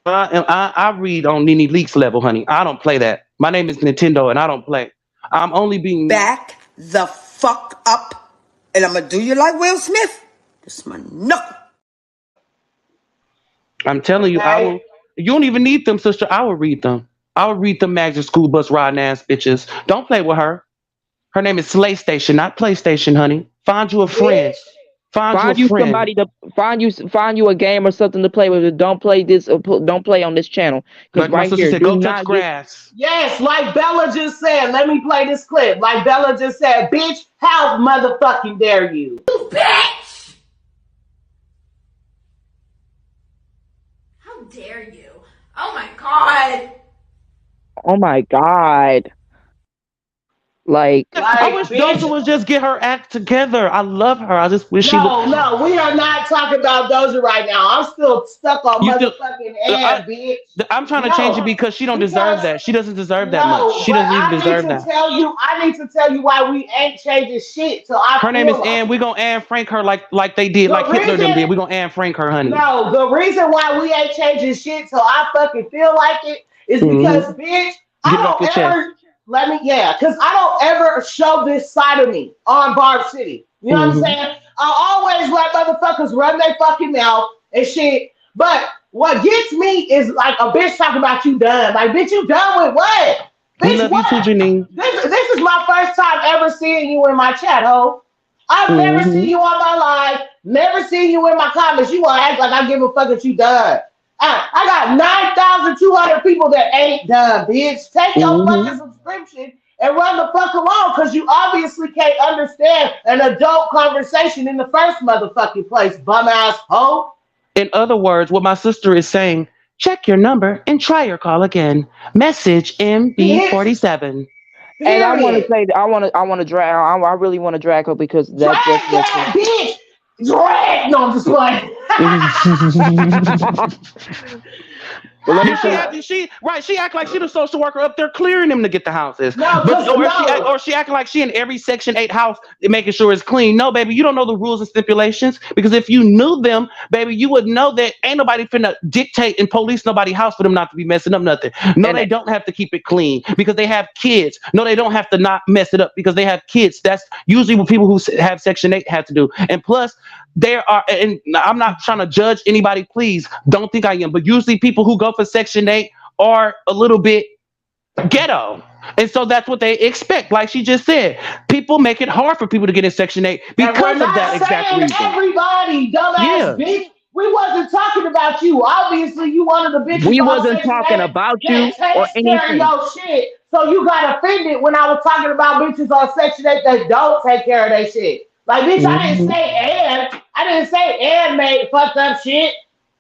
I read on Nene Leaks level, honey. I don't play that. My name is Nintendo, and I don't play. I'm only being. Back the fuck up, and I'm gonna do you like Will Smith. This is my knuckle. I'm telling you, I okay. will. You don't even need them, sister. I will read them. I will read them mags of school bus riding ass bitches. Don't play with her. Her name is Slay Station, not PlayStation, honey. Find you a friend. Bitch. Find you a find you friend. somebody to find you a game or something to play with. Don't play this. Don't play on this channel. Because Like my right sister here, said, do go touch not get. grass. Yes, like Bella just said. Let me play this clip. Like Bella just said, bitch, how motherfucking dare you? Bitch! How dare you? Oh my god! Oh my God. Like, I Like, wish Doja bitch, would just get her act together. I love her. I just wish she would. no, no, we are not talking about Doja right now. I'm still stuck on You still, motherfucking I, Ann, bitch. I'm trying to change it No, because she don't deserve because that. She doesn't deserve that much. no, She but doesn't even deserve that. I need to tell you why we ain't changing shit till I Her name is feel like Anne. it. We're gonna Anne Frank her like they did, The like Hitler them reason did. We're gonna Anne Frank her, honey. No, the reason why we ain't changing shit till I fucking feel like it is because, Hmm. bitch, I Get it off your don't chest. ever because I don't ever show this side of me on Barb City. You know what I'm Hmm. saying? I always let motherfuckers run their fucking mouth and shit. But what gets me is like a bitch talking about you done. Like, bitch, you done with what? We Bitch, love you what? too, Janine. This is my first time ever seeing you in my chat, ho. I've never Hmm. seen you on my live, never seen you in my comments. You want to act like I give a fuck if you done. I got 9,200 people that ain't done, bitch. Take your Hmm. fucking subscription and run the fuck along because you obviously can't understand an adult conversation in the first motherfucking place, bum ass hoe. In other words, what my sister is saying: check your number and try your call again. Message Bitch, MB47. and I want to period. say, I want to drag, I really want to drag her because that's Drag what she. that bitch. Drag. No, I'm just playing. But let me She say, act she right. She act like she the social worker up there clearing them to get the houses. No, But cause no. or she acting like she in every Section 8 house making sure it's clean. No, baby, you don't know the rules and stipulations because if you knew them, baby, you would know that ain't nobody finna dictate and police nobody's house for them not to be messing up nothing. No, and they don't have to keep it clean because they have kids. No, they don't have to not mess it up because they have kids. That's usually what people who have Section 8 have to do. And plus, there are, and I'm not trying to judge anybody, please don't think I am, but usually people who go for Section 8 are a little bit ghetto. And so that's what they expect. Like she just said, people make it hard for people to get in Section 8 And we're because of not that exact saying reason. everybody, dumbass Yeah. bitch. We wasn't talking about you. Obviously, you one of the bitches we on wasn't Section talking 8 about that you or takes care of anything. your shit. So you got offended when I was talking about bitches on Section 8 that don't take care of their shit. Like, bitch, I didn't Mhm. say I didn't say made fucked up shit.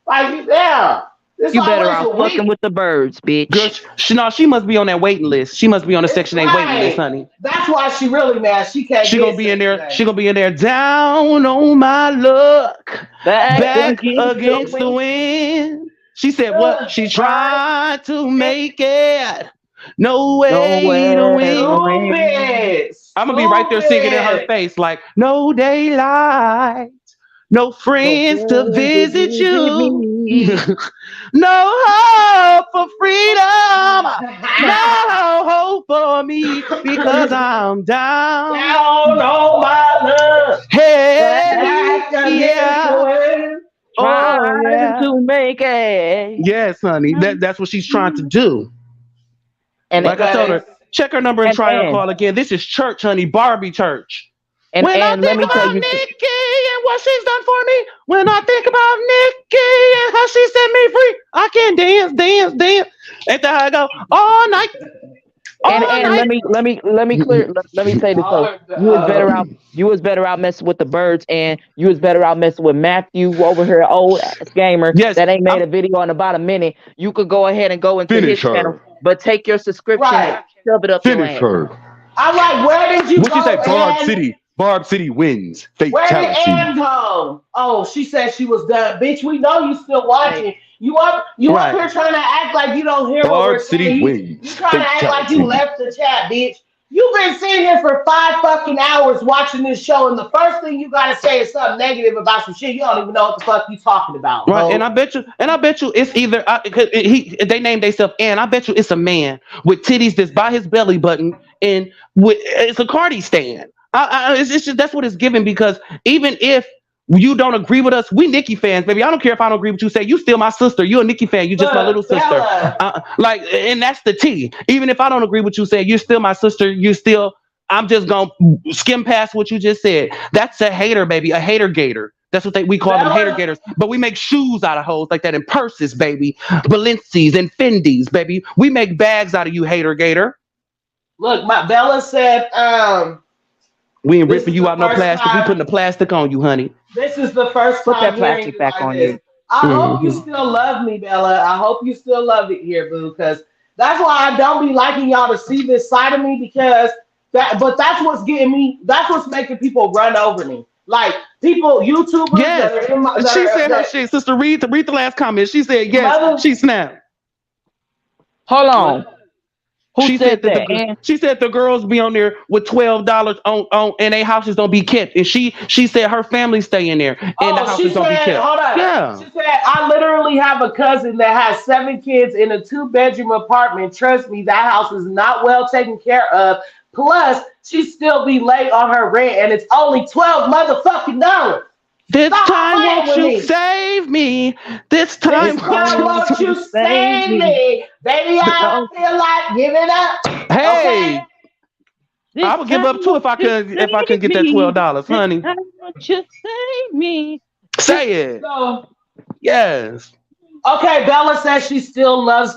Like, yeah. This You better always out a fucking week. with the birds, Girl, bitch. no, she must be on that waiting list. She must be on the It's Section 8 waiting list, right. honey. That's why she really mad. She can't She gonna get be in Section there. 8. She gonna be in there down on my luck, Back back against the against the wind. wind. She said, "What? She Try tried to it. make it. No way to Nowhere to win." win. Stupid. I'm gonna be right there singing in her Stupid. face, like, "No daylight, no No friends to friends to visit visit you, me. no hope for freedom, no hope for me because I'm down." Down on my luck. Hey, Back against the yeah. wind. Oh, Trying yeah. to make it. Yes, honey. That's what she's trying to do. And Like I told Okay. her, check her number and and try her and call again. This is church, honey. Barbie church. and When I and let think me tell about you, Nikki and what she's done for me, when I think about Nikki and how she set me free, I can dance, dance, dance. Ain't that how I go? All night, all and night. let me clear let me say this though. Oh, You was better out you was better out messing with the birds, and you was better out messing with Matthew over here, old ass gamer Yes, that ain't made I'm a video in about a minute. You could go ahead and go into his Finish channel, her. but take your subscription and right. shove it up your Finish ass. her. I'm like, where did you What she say? go, Barb Ann? City. Barb City wins. Where did Fatality. Ann go? Oh, she said she was done. Bitch, we know you still Hey, watching. You up right. here trying to act like you don't hear what Barb we're saying. City You wins. trying to act like you Fatality. left the chat, bitch. You've been sitting here for 5 fucking hours watching this show, and the first thing you gotta say is something negative about some shit you don't even know what the fuck you talking about, Right, and ho. I bet you, it's either 'cause they named themselves, and I bet you it's a man with titties that's by his belly button, and it's a Cardi stand. It's just that's what it's given because even if you don't agree with us, we Nicki fans, baby. I don't care if I don't agree with you. Say you still my sister. You a Nicki fan. You just my little Look, sister. Bella. Like, and that's the T. Even if I don't agree with you, saying you're still my sister. You still. I'm just gonna skim past what you just said. That's a hater, baby. A hater gator. That's what we call them, hater Bella. gators. But we make shoes out of hoes like that, and purses, baby. Balenci's and Fendi's, baby. We make bags out of you, hater gator. Look, my Bella said, We ain't this ripping is you the out no first plastic. We time putting the plastic on you, honey. This is the first put time that hearing plastic you back like on this. you. I hope you Hmm. still love me, Bella. I hope you still love it here, boo, because That's why I don't be liking y'all to see this side of me because but that's what's getting me. That's what's making people run over me. Like people, YouTubers Yes. that are in my that She are said her that shit. Sister, read the last comment. She said yes. mother. She snapped. Hold on. What? Who She said said that that? And the girls be on there with $12 on and their houses don't be kept. And she said her family stay in there and the Oh, she houses don't be said, kept. hold up. Yeah. She said, I literally have a cousin that has 7 kids in a 2 bedroom apartment. Trust me, that house is not well taken care of. Plus, she still be late on her rent, and it's only $12 motherfucking. This Stop time playing won't with you me. save me? This This this time won't time time you won't won't you you save save me? me? Baby, I Oh, feel like giving up. Okay? Hey, I this would give time up too won't you if I could save get that me? $12, This honey. time won't you save me? Say it. So, Yes. okay, Bella says she still loves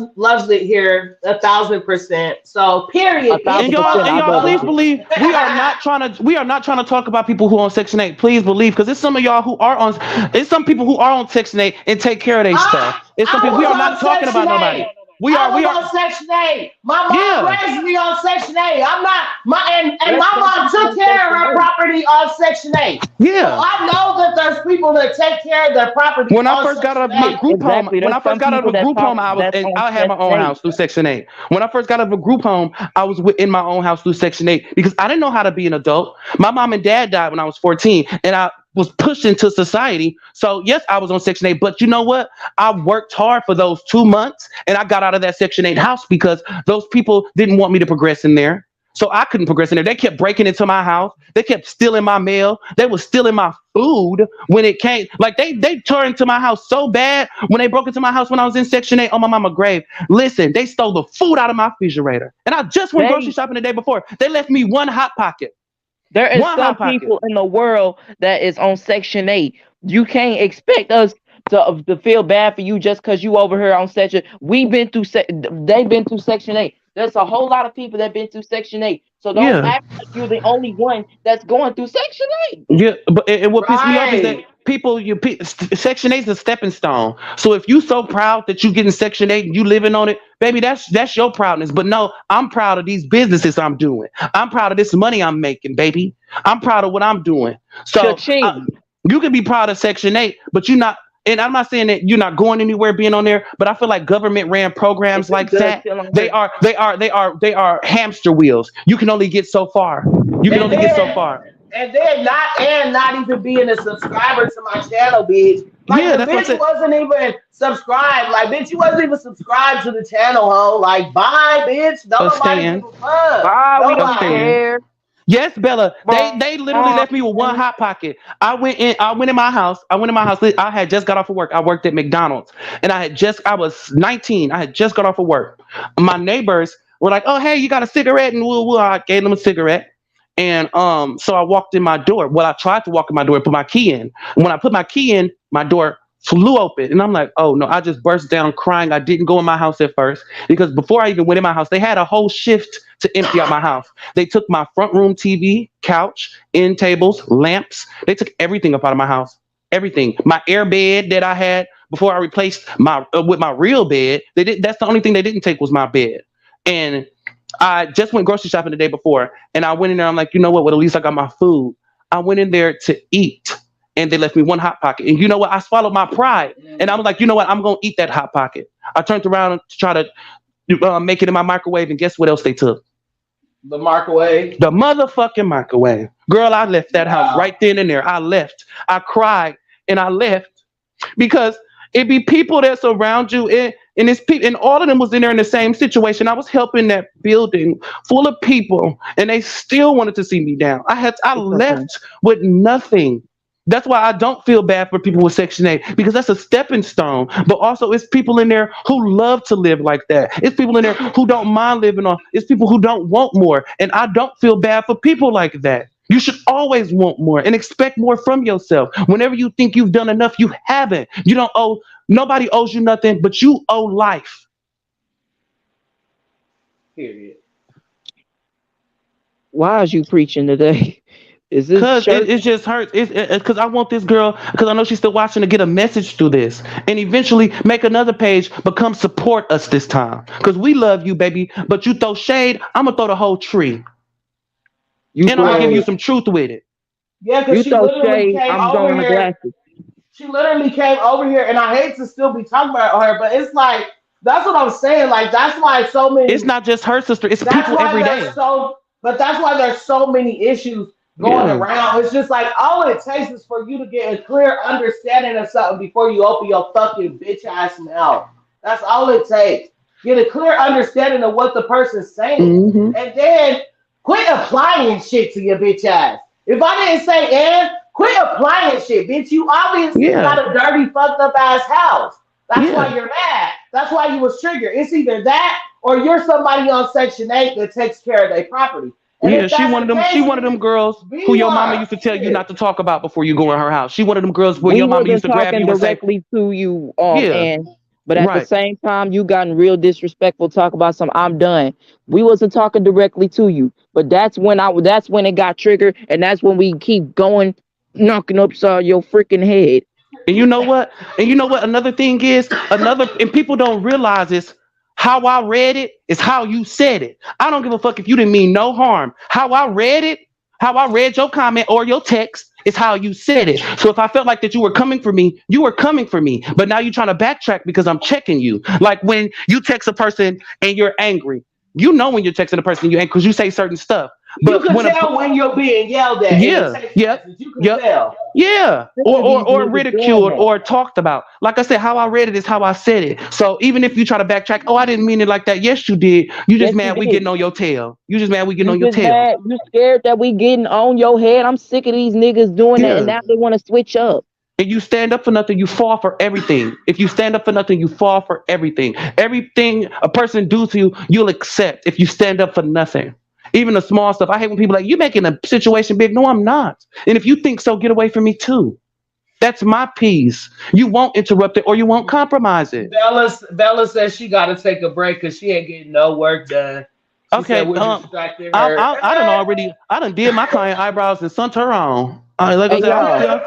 it here 1,000%. So A period, And thousand bitch. y'all, percent, and I Fuck y'all, love it please you. too. believe we are not trying to talk about people who are on Section 8. Please believe, because it's some of y'all who are on. It's some people who are on Section 8 and take care of their stuff. It's some I people. We was are on not talking Section about nobody. 8. I We was are. on Section 8. My mom Yeah, raised me on Section 8. I'm not and There's my some mom people took on care of Section her 8. property on Section 8. So yeah. I know that there's people that take care of their properties When I on first got Section out of my 8. group home, Exactly. when There's I first some got out people of a that group home, probably that's on I had my Section own 8. house through Section 8. When I first got out of a group home, I was in my own house through Section 8 because I didn't know how to be an adult. My mom and dad died when I was 14, and I was pushed into society. So yes, I was on Section 8, but you know what? I worked hard for those 2 months, and I got out of that Section 8 house because those people didn't want me to progress in there. So I couldn't progress in there. They kept breaking into my house. They kept stealing my mail. They were stealing my food when it came. Like they tore into my house so bad when they broke into my house when I was in Section 8 on my mama grave. Listen, they stole the food out of my refrigerator. And I just went grocery They shopping the day before. They left me one hot pocket. There is One some hot pocket. people in the world that is on Section 8. You can't expect us to feel bad for you just because you over here on Section. We've been through. They've been through Section 8. There's a whole lot of people that been through Section 8. So don't Yeah. act like you're the only one that's going through Section 8. Yeah, but and what pissed me off is that Right. people, Section 8 is a stepping stone. So if you so proud that you get in Section 8 and you living on it, baby, that's your proudness. But no, I'm proud of these businesses I'm doing. I'm proud of this money I'm making, baby. I'm proud of what I'm doing. So Cha-ching. you can be proud of Section 8, but you're not. And I'm not saying that you're not going anywhere being on there, but I feel like government ran If programs it's like good, that. still on They her. are hamster wheels. You can only get so far. You can And only get so then far. not even being a subscriber to my channel, bitch. Like Yeah, the that's what I bitch said. wasn't even subscribed. Like bitch, you wasn't even subscribed to the channel, ho. Like bye, bitch. Don't A nobody give stand. a fuck. Bye. We A don't Nobody. stand. care. Yes, Bella. They literally Bye. left me with one hot pocket. I went in my house. I went in my house. I had just got off of work. I worked at McDonald's. And I was 19. I had just got off of work. My neighbors were like, "Oh, hey, you got a cigarette?" And I gave them a cigarette. And so I walked in my door. Well, I tried to walk in my door and put my key in. When I put my key in, my door flew open. And I'm like, oh no, I just burst down crying. I didn't go in my house at first because before I even went in my house, they had a whole shift to empty out my house. They took my front room TV, couch, end tables, lamps. They took everything up out of my house. Everything. My air bed that I had before I replaced my with my real bed. They did. That's the only thing they didn't take was my bed. And I just went grocery shopping the day before, and I went in there. I'm like, you know what? Well, at least I got my food. I went in there to eat, and they left me one hot pocket. And you know what? I swallowed my pride, and I was like, you know what? I'm gonna eat that hot pocket. I turned around to try to make it in my microwave, and guess what else they took? The microwave. The motherfucking microwave. Girl, I left that house Wow. right then and there. I left. I cried, and I left because it be people that's around you and it's people and all of them was in there in the same situation. I was helping that building full of people and they still wanted to see me down. I It's okay. left with nothing. That's why I don't feel bad for people with Section 8 because that's a stepping stone. But also, it's people in there who love to live like that. It's people in there who don't mind living on. It's people who don't want more. And I don't feel bad for people like that. You should always want more and expect more from yourself. Whenever you think you've done enough, you haven't. You don't owe, nobody owes you nothing, but you owe life. Period. Why is you preaching today? Is this Cause shirt? it just hurts. It's because I want this girl, because I know she's still watching, to get a message through this, and eventually make another page, but come support us this time. Cause we love you, baby. But you throw shade, I'm gonna throw the whole tree, You and I'm gonna throw give you Right. some truth with it. Yeah, because you she throw literally shade. came I'm over throwing the here. glasses. She literally came over here, and I hate to still be talking about her, but it's like that's what I'm saying. Like that's why so It's many. not just her, sister. It's That's people why every there's day. so. But that's why there's so many issues going Yeah. around. It's just like all it takes is for you to get a clear understanding of something before you open your fucking bitch ass mouth. That's all it takes. Get a clear understanding of what the person's saying, Hmm. and then quit applying shit to your bitch ass. If I didn't say and quit applying shit, bitch. You obviously Yeah. got a dirty, fucked up ass house. That's why Yeah. you're mad. That's why you was triggered. It's either that or you're somebody on Section 8 that takes care of their property. And Yeah. if She that's one the of them. She case, one of them girls be who your mama one. used to tell you not Shit. to talk about before you go in her house. She one of them girls where We your mama used wasn't to grab talking you and say, directly to you, "Yeah, and but at the right." same time, you gotten real disrespectful. Talk about some. I'm done. We wasn't talking directly to you, but that's when I. That's when it got triggered, and that's when we keep going, knocking upside your freaking head. And you know what? And you know what? Another thing is, and people don't realize this. How I read it is how you said it. I don't give a fuck if you didn't mean no harm. How I read it, how I read your comment or your text is how you said it. So if I felt like that you were coming for me, you were coming for me. But now you're trying to backtrack because I'm checking you. Like when you text a person and you're angry, you know when you're texting a person you're angry because you say certain stuff. You But can when a tell when you're being yelled at in a yeah, text yep, message. You can yep. tell. Yeah, Sick or, of or these or niggas doing ridiculed that. or talked about. Like I said, how I read it is how I said it. So even if you try to backtrack, oh, I didn't mean it like that. Yes, you did. You just Yes, you mad we did. getting on your tail. You just mad we getting You on your just tail. mad. You scared that we getting on your head. I'm sick of these niggas doing that, and Yeah. now they want to switch up. And you stand up for nothing, you fall for everything. If you stand up for nothing, you fall for everything. Everything a person do to you, you'll accept if you stand up for nothing. Even the small stuff. I hate when people are like, you making a situation big. No, I'm not. And if you think so, get away from me too. That's my piece. You won't interrupt it or you won't compromise it. Bella says she got to take a break because she ain't getting no work done. She said Okay, we're distracting I, her. I I done already I done did my client eyebrows and sent her on. Like I Hey said, y'all,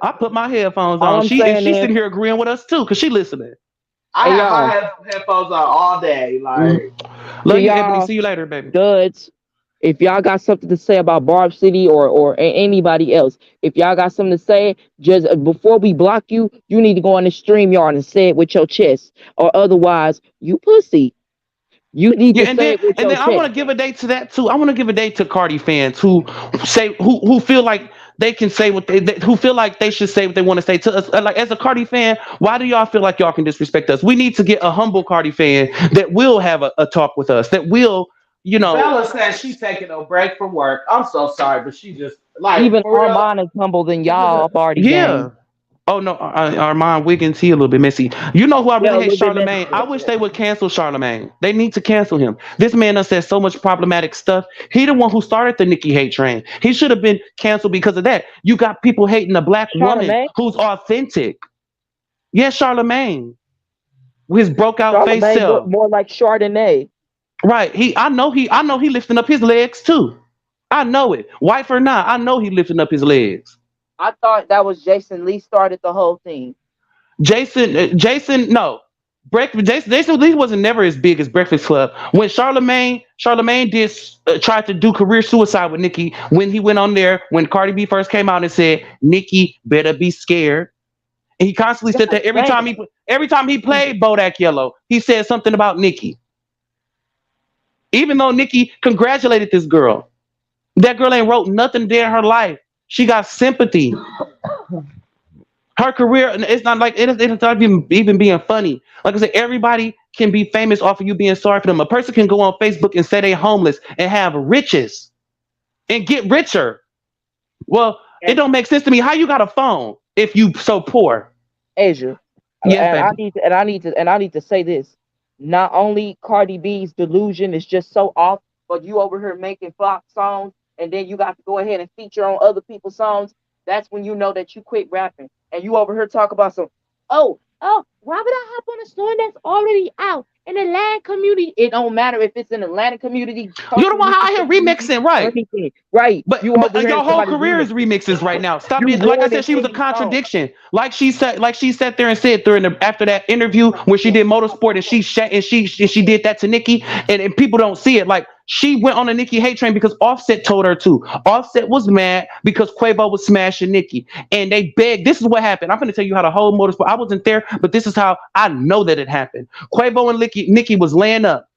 I put my headphones all on. I'm She's saying is, sitting here agreeing with us too, cause she listening. I hey have my y'all, headphones on all day. Mm. Like, to Love you, Ebony. y'all See you later, baby. duds, if y'all got something to say about Barb City anybody else, if y'all got something to say, just before we block you, you need to go on the stream yard and say it with your chest, or otherwise, you pussy. You need Yeah, to say it with and your then I want chest. to give a day to that too. I want to give a day to Cardi fans who say who feel like they can say what they who feel like they should say what they want to say to us. Like as a Cardi fan, why do y'all feel like y'all can disrespect us? We need to get a humble Cardi fan that will have a talk with us. That will, you know, Bella says she's taking a break from work. I'm so sorry, but she just, like, Even for real. Armand is humble than y'all party yeah. gang. Oh no, Armand Wiggins, he a little bit messy. You know who I Yeah, really a hate? little bit messy. Charlemagne. I wish they would cancel Charlemagne. They need to cancel him. This man done said so much problematic stuff. He the one who started the Nicki hate train. He should have been canceled because of that. You got people hating a black woman Charlemagne, who's authentic. Yes, Charlemagne. With his broke out face Charlemagne, self. more like Chardonnay. Right. I know he lifting up his legs too. I know it. Wife or not, I know he lifting up his legs. I thought that was Jason Lee started the whole thing. Jason, no. Jason Lee wasn't never as big as Breakfast Club. When Charlemagne did tried to do career suicide with Nicki when he went on there when Cardi B first came out and said Nicki better be scared. And he constantly said God that damn. every time he played Bodak Yellow, he said something about Nicki. Even though Nicki congratulated this girl, that girl ain't wrote nothing there in her life. She got sympathy. Her career, it's not like it's not even being funny. Like I said, everybody can be famous off of you being sorry for them. A person can go on Facebook and say they're homeless and have riches and get richer. Well, it And don't make sense to me. How you got a phone if you so poor? Asia. Yes, And baby. I need to say this. Not only Cardi B's delusion is just so off, but you over here making Fox songs, and then you got to go ahead and feature on other people's songs. That's when you know that you quit rapping. And you over here talk about some, oh, why would I hop on a song that's already out? In the Latin community, it don't matter if it's in the Latin community, You're the Costa one Rica out here community, remixing, or right? anything. Right. But You but overhearing your whole somebody career is remixing. remixes right now. Stop You being like I said. ruining She was a any song. contradiction. Like she sat there and said during after that interview when she did motorsport and she did that to Nicki and people don't see it. Like she went on a Nicki hate train because Offset told her to. Offset was mad because Quavo was smashing Nicki and they begged. This is what happened. I'm going to tell you how the whole motorsport. I wasn't there, but this is how I know that it happened. Quavo and Nicki was laying up.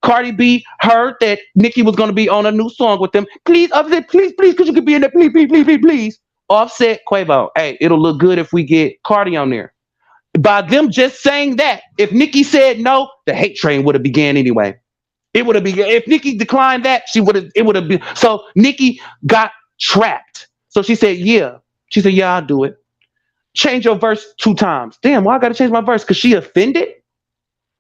Cardi B heard that Nicki was going to be on a new song with them. Please, Offset, please, could you be in there? Please. Offset, Quavo. Hey, it'll look good if we get Cardi on there. By them just saying that, if Nicki said no, the hate train would have began anyway. It would have begun. If Nicki declined that, she would have. It would have been. So Nicki got trapped. So she said, "Yeah." She said, "Yeah, I'll do it." Change your verse 2 times. Damn, why I got to change my verse? Cause she offended.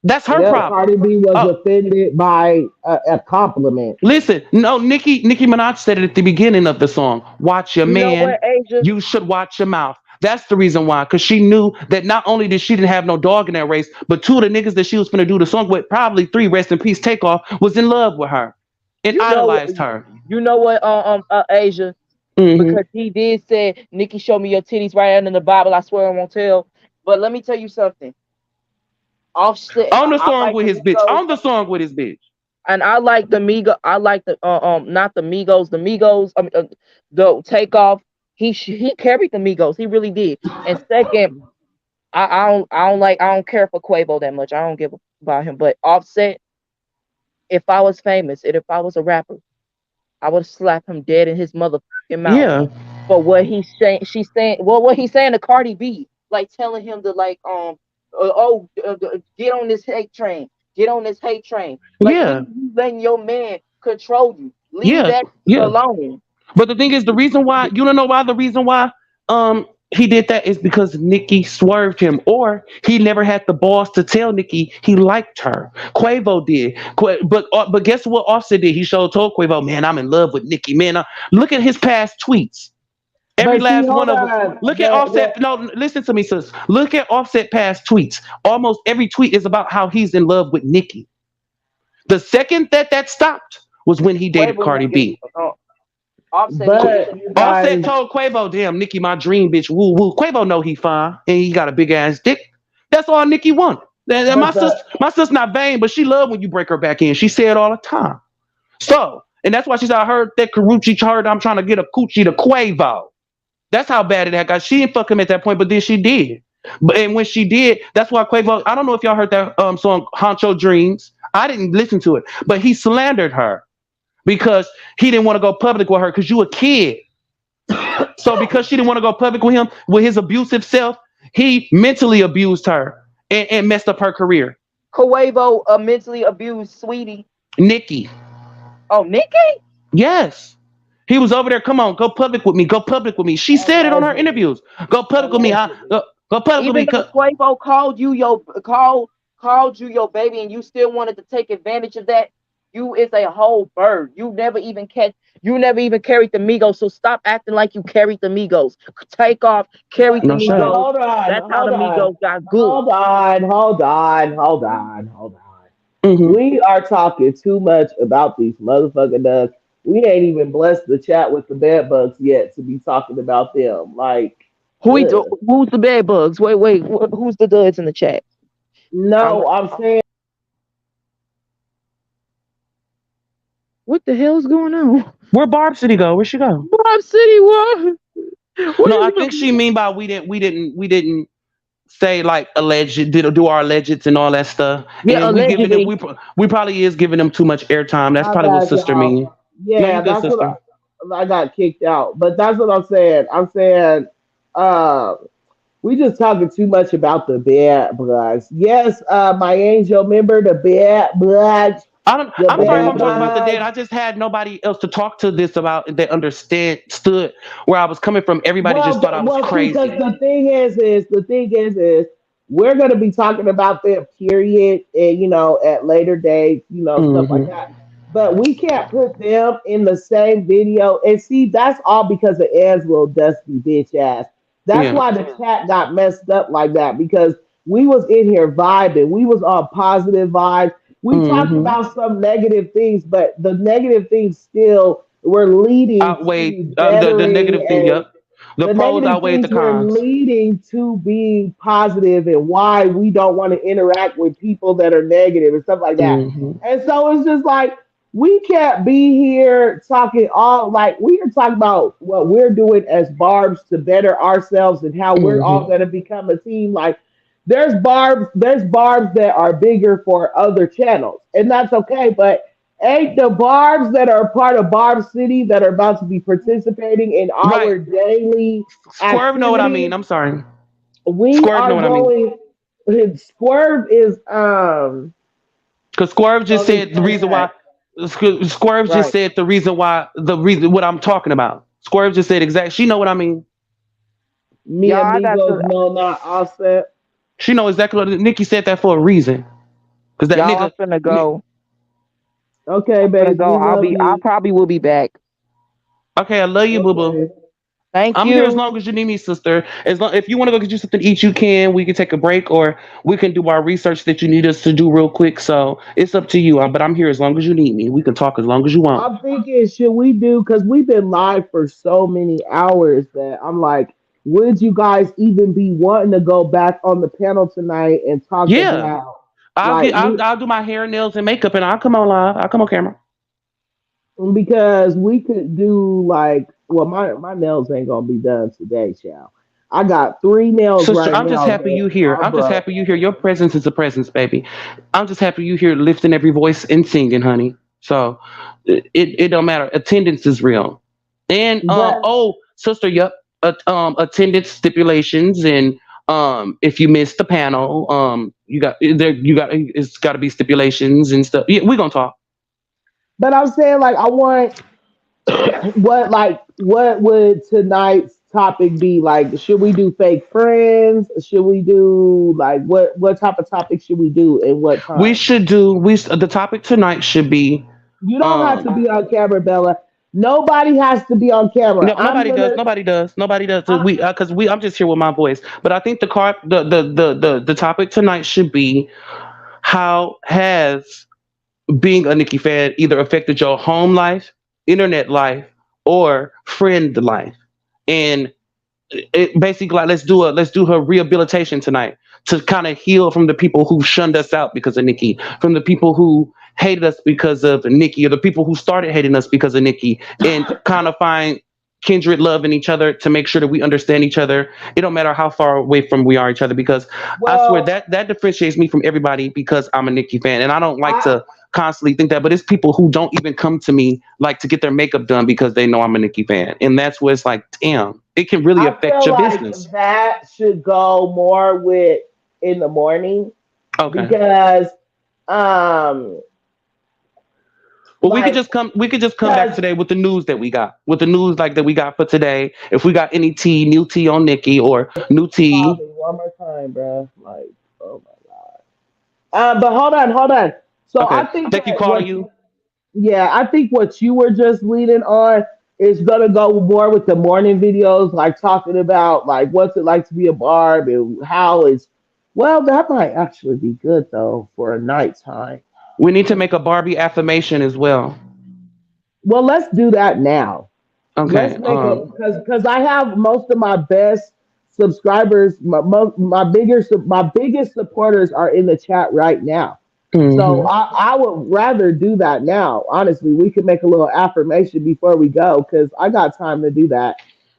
That's her Yep, problem. Cardi B was Oh, offended by a compliment. listen, no, Nicki Minaj said it at the beginning of the song. Watch your You know man. what, Asia? You should watch your mouth. That's the reason why, because she knew that not only did she didn't have no dog in that race, but two of the niggas that she was gonna do the song with, probably three, rest in peace, Takeoff, was in love with her and You know, idolized her. Asia, Hmm. because he did say, Nikki, show me your titties right under the Bible. I swear I won't tell. But let me tell you something. Offset, On the I song like with the his bitch. Migos, On the song with his bitch. and I like the Migo. I like the not the Migos. The Migos. I mean, the Takeoff. He carried the Migos. He really did. And second, I don't care for Quavo that much. I don't give about him. But Offset, if I was famous and if I was a rapper, I would slap him dead in his motherfucking mouth Yeah, for what he's saying. She's saying, well, what he's saying to Cardi B, like telling him to get on this hate train, get on this hate train. Like yeah, you letting your man control you. Leave yeah, that yeah. alone. But the thing is, the reason why you don't know why the reason why he did that is because Nicki swerved him, or he never had the balls to tell Nicki he liked her. Quavo did, but guess what? Offset did. He told Quavo, "Man, I'm in love with Nicki. Man, look at his past tweets. Every But see, last one hold of them. on. Look at Offset. No, listen to me, sis. Look at Offset past tweets. Almost every tweet is about how he's in love with Nicki. The second that stopped was when he dated Quavo Cardi not give B. Offset didn't give but a you Offset guys, told Quavo, "Damn, Nicki, my dream bitch. Woo woo." Quavo know he fine and he got a big ass dick. That's all Nicki want. And but the my sister not vain, but she love when you break her back in. She say it all the time. So, and that's why she said, "I heard that Karuchi heard I'm trying to get a coochie to Quavo." That's how bad it had got. She didn't fuck him at that point, but then she did. But and when she did, that's why Quavo. I don't know if y'all heard that song "Honcho Dreams." I didn't listen to it, but he slandered her because he didn't want to go public with her because you a kid. So because she didn't want to go public with him with his abusive self, he mentally abused her and messed up her career. Quavo mentally abused Sweetie. Nicki, Oh, Nikki? yes. He was over there. Come on, go public with me. Go public with me. She said it on her allegedly, interviews. Go public with me. allegedly. Go public with Even me. though Quavo called you your baby and you still wanted to take advantage of that, you is a whole bird. You never even carried the Migos. So stop acting like you carried the Migos. Take off, carried the No But shade. Migos. hold on, That's how the hold on, Migos got good. hold on. Hmm. We are talking too much about these motherfucking ducks. We ain't even blessed the chat with the bed bugs yet to be talking about them. Like, ugh. Who's the bed bugs? Wait, who's the duds in the chat? I No, want. I'm saying What the hell's going on? Where Barb City go? Where she go? Barb City, what? What No, is I think going? she mean by we didn't say like alleged did do our allegeds and all that stuff, Yeah, and we giving them allegedly. we probably is giving them too much airtime. That's my probably what bad, sister y'all. mean. No, you Yeah, good, that's what sister. I got kicked out. But that's what I'm saying. I'm saying, uh, we just talking too much about the bad bugs. Yes, my angel, remember the bad bugs, I don't. the I'm sorry if bad I'm talking about the dead. bugs. I just had nobody else to talk to this about that understood where I was coming from. Everybody just thought I was Well, see, because crazy. the thing is, we're gonna be talking about them, period, and at later dates, stuff like Hmm. that. But we can't put them in the same video. And see, that's all because of Answell dusty bitch ass. That's Yeah. why the chat got messed up like that because we was in here vibing. We was on positive vibes. We talked Mm-hmm. about some negative things, but the negative things still were leading Outweighed to the bettering, negative thing. and Yep. The the pros negative outweighed the things were cons. leading to being positive and why we don't want to interact with people that are negative and stuff like that. Mm-hmm. And so it's just like we can't be here talking all like we are talking about what we're doing as barbs to better ourselves and how we're all Mm-hmm. going to become a team. Like there's barbs that are bigger for other channels, and that's okay. But ain't the barbs that are part of Barb City that are about to be participating in Right. our daily Swerve know what I mean. activities? I'm sorry. We Swerve know are what I mean. going. Swerve is Because Swerve just let me said the say reason why. that Swerve just right. said the reason what I'm talking about. Swerve just said exact. She know what I mean. Me Y'all, I got amigos, to. no, not offset. She know exactly what Nikki said that for a reason. Cause that Y'all, I'm nigga. finna go. Okay, I'm finna babes, go. we love I you. probably will be back. Okay, I love you, boo boo. Okay. Thank I'm here as you. long as you need me, sister. As long if you want to go get you something to eat, you can. We can take a break, or we can do our research that you need us to do real quick. So it's up to you. But I'm here as long as you need me. We can talk as long as you want. I'm thinking, should we do? Because we've been live for so many hours that I'm like, would you guys even be wanting to go back on the panel tonight and talk Yeah, about I'll like get. I'll do my hair, nails, and makeup, and I'll come on live. I'll come on camera. because we could do like, well, my nails ain't gonna be done today, child. I got three nails Sister, right I'm just now happy that you here. are I'm just broke. happy you here. Your presence is a presence, baby. I'm just happy you here lifting every voice and singing, honey. So it don't matter. Attendance is real. And But sister, yep. Attendance stipulations and if you miss the panel, it's got to be stipulations and stuff. Yeah, we're gonna talk. I'm saying like I want what would tonight's topic be? Like, should we do fake friends? Should we do like what type of topic should we do and what We time? should do the topic tonight should be You don't have to um be on camera, Bella. Nobody has to be on camera. no, nobody does. Nobody does. Nobody does. I, Because I'm just here with my voice. But I think the topic tonight should be how has being a Nicki fan either affected your home life, internet life, or friend life, and it basically like let's do her rehabilitation tonight to kind of heal from the people who shunned us out because of Nikki, from the people who hated us because of Nikki, or the people who started hating us because of Nikki, and kind of find kindred love in each other to make sure that we understand each other. It don't matter how far away from we are each other because I swear well, that differentiates me from everybody because I'm a Nikki fan and I don't like I to constantly think that, but it's people who don't even come to me like to get their makeup done because they know I'm a Nicki fan. And that's where it's like, damn, it can really I affect feel your like business. that should go more with in the morning Okay. because um Well, like we could just come back because today with the news that we got. With the news like that we got for today. If we got any tea, new tea on Nikki or new call tea. me one more time, bro. Like, oh my god. But hold on. So I Okay. think They keep that calling you. yeah, I think what you were just leading on is gonna go more with the morning videos, like talking about like what's it like to be a barb and how it's. Well, that might actually be good though for a nighttime. We need to make a Barbie affirmation as well. Well, let's do that now. Okay. Let's make a because I have most of my best subscribers, my biggest supporters are in the chat right now. So Hmm. I would rather do that now. Honestly, we could make a little affirmation before we go because I got time to do that.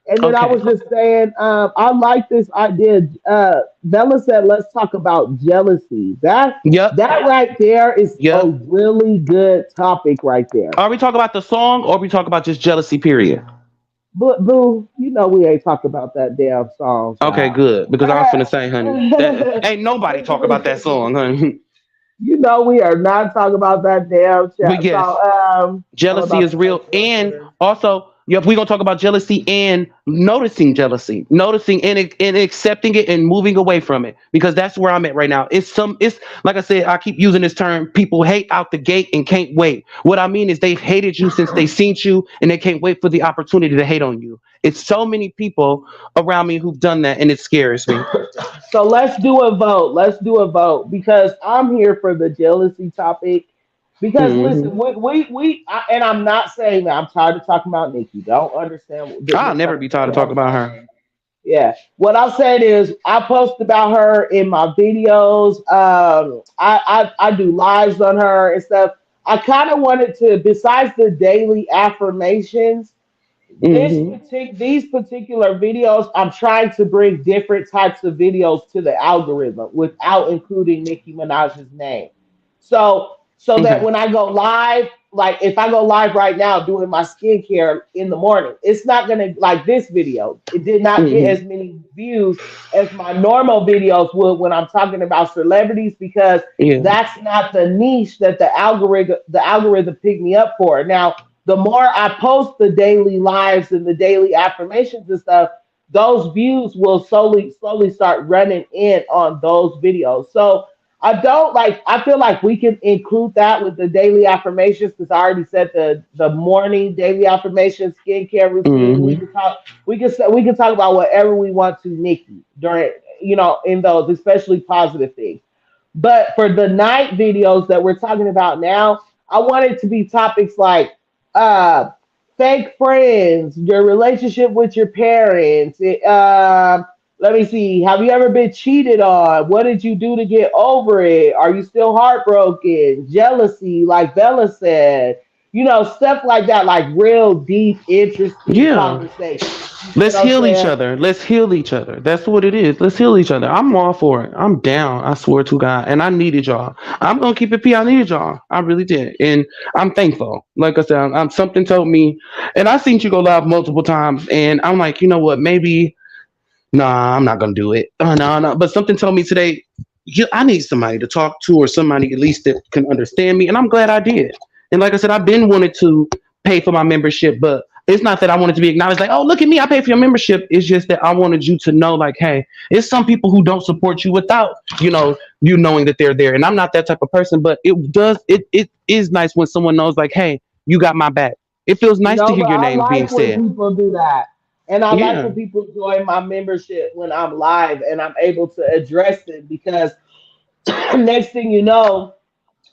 And then I Okay. was just saying, I like this idea. Bella said, "Let's talk about jealousy." Yep. That right there is a Yep. really good topic right there. Are we talking about the song or are we talking about just jealousy, period? But boo, you know we ain't talking about that damn song, Okay, child. good. Because I was finna say, honey, that ain't nobody talk about that song, honey. You know we are not talking about that damn But child. So yes, I'm jealousy about is to make real. sure I put And her. also, Yep, we're gonna talk about jealousy and noticing jealousy, noticing and accepting it and moving away from it because that's where I'm at right now. It's like I said, I keep using this term. People hate out the gate and can't wait. What I mean is they've hated you since they seen you and they can't wait for the opportunity to hate on you. It's so many people around me who've done that and it scares me. So let's do a vote. Let's do a vote because I'm here for the jealousy topic. Because Hmm. listen, and I'm not saying that I'm tired of talking about Nikki. Don't understand, I'll never be tired misunderstand of what talking I'm about saying. her. Yeah, what I'm saying is I post about her in my videos. I do lives on her and stuff. I kind of wanted to, besides the daily affirmations, Hmm. these particular videos, I'm trying to bring different types of videos to the algorithm without including Nicki Minaj's name. So that Okay. when I go live, like if I go live right now doing my skincare in the morning, it's not gonna like this video. It did not get Hmm. as many views as my normal videos would when I'm talking about celebrities because Yeah. that's not the niche that the algorithm picked me up for. Now the more I post the daily lives and the daily affirmations and stuff, those views will slowly start running in on those videos. So I don't like. I feel like we can include that with the daily affirmations because I already said the morning daily affirmations skincare routine. We Hmm. can talk. We can talk about whatever we want to, Nikki, during in those, especially positive things. But for the night videos that we're talking about now, I want it to be topics like uh, fake friends, your relationship with your parents. Let me see. Have you ever been cheated on? What did you do to get over it? Are you still heartbroken? Jealousy, like Bella said. Stuff like that, like real deep, interesting Yeah. conversations. You see Let's what I'm heal each saying? other. Let's heal each other. That's what it is. Let's heal each other. I'm all for it. I'm down. I swear to God. And I needed y'all. I'm gonna keep it P. I needed y'all. I really did. And I'm thankful. Like I said, something told me, and I seen you go live multiple times, and I'm like, you know what? Maybe nah, I'm not gonna do it. No, no. But something told me today, I need somebody to talk to or somebody at least that can understand me. And I'm glad I did. And like I said, I've been wanting to pay for my membership, but it's not that I wanted to be acknowledged like, oh, look at me, I paid for your membership. It's just that I wanted you to know, like, hey, it's some people who don't support you without, you knowing that they're there. And I'm not that type of person, but it is nice when someone knows, like, hey, you got my back. It feels nice to hear But your I name being like when said. people do that. And I like Yeah. when people join my membership when I'm live and I'm able to address it because next thing you know,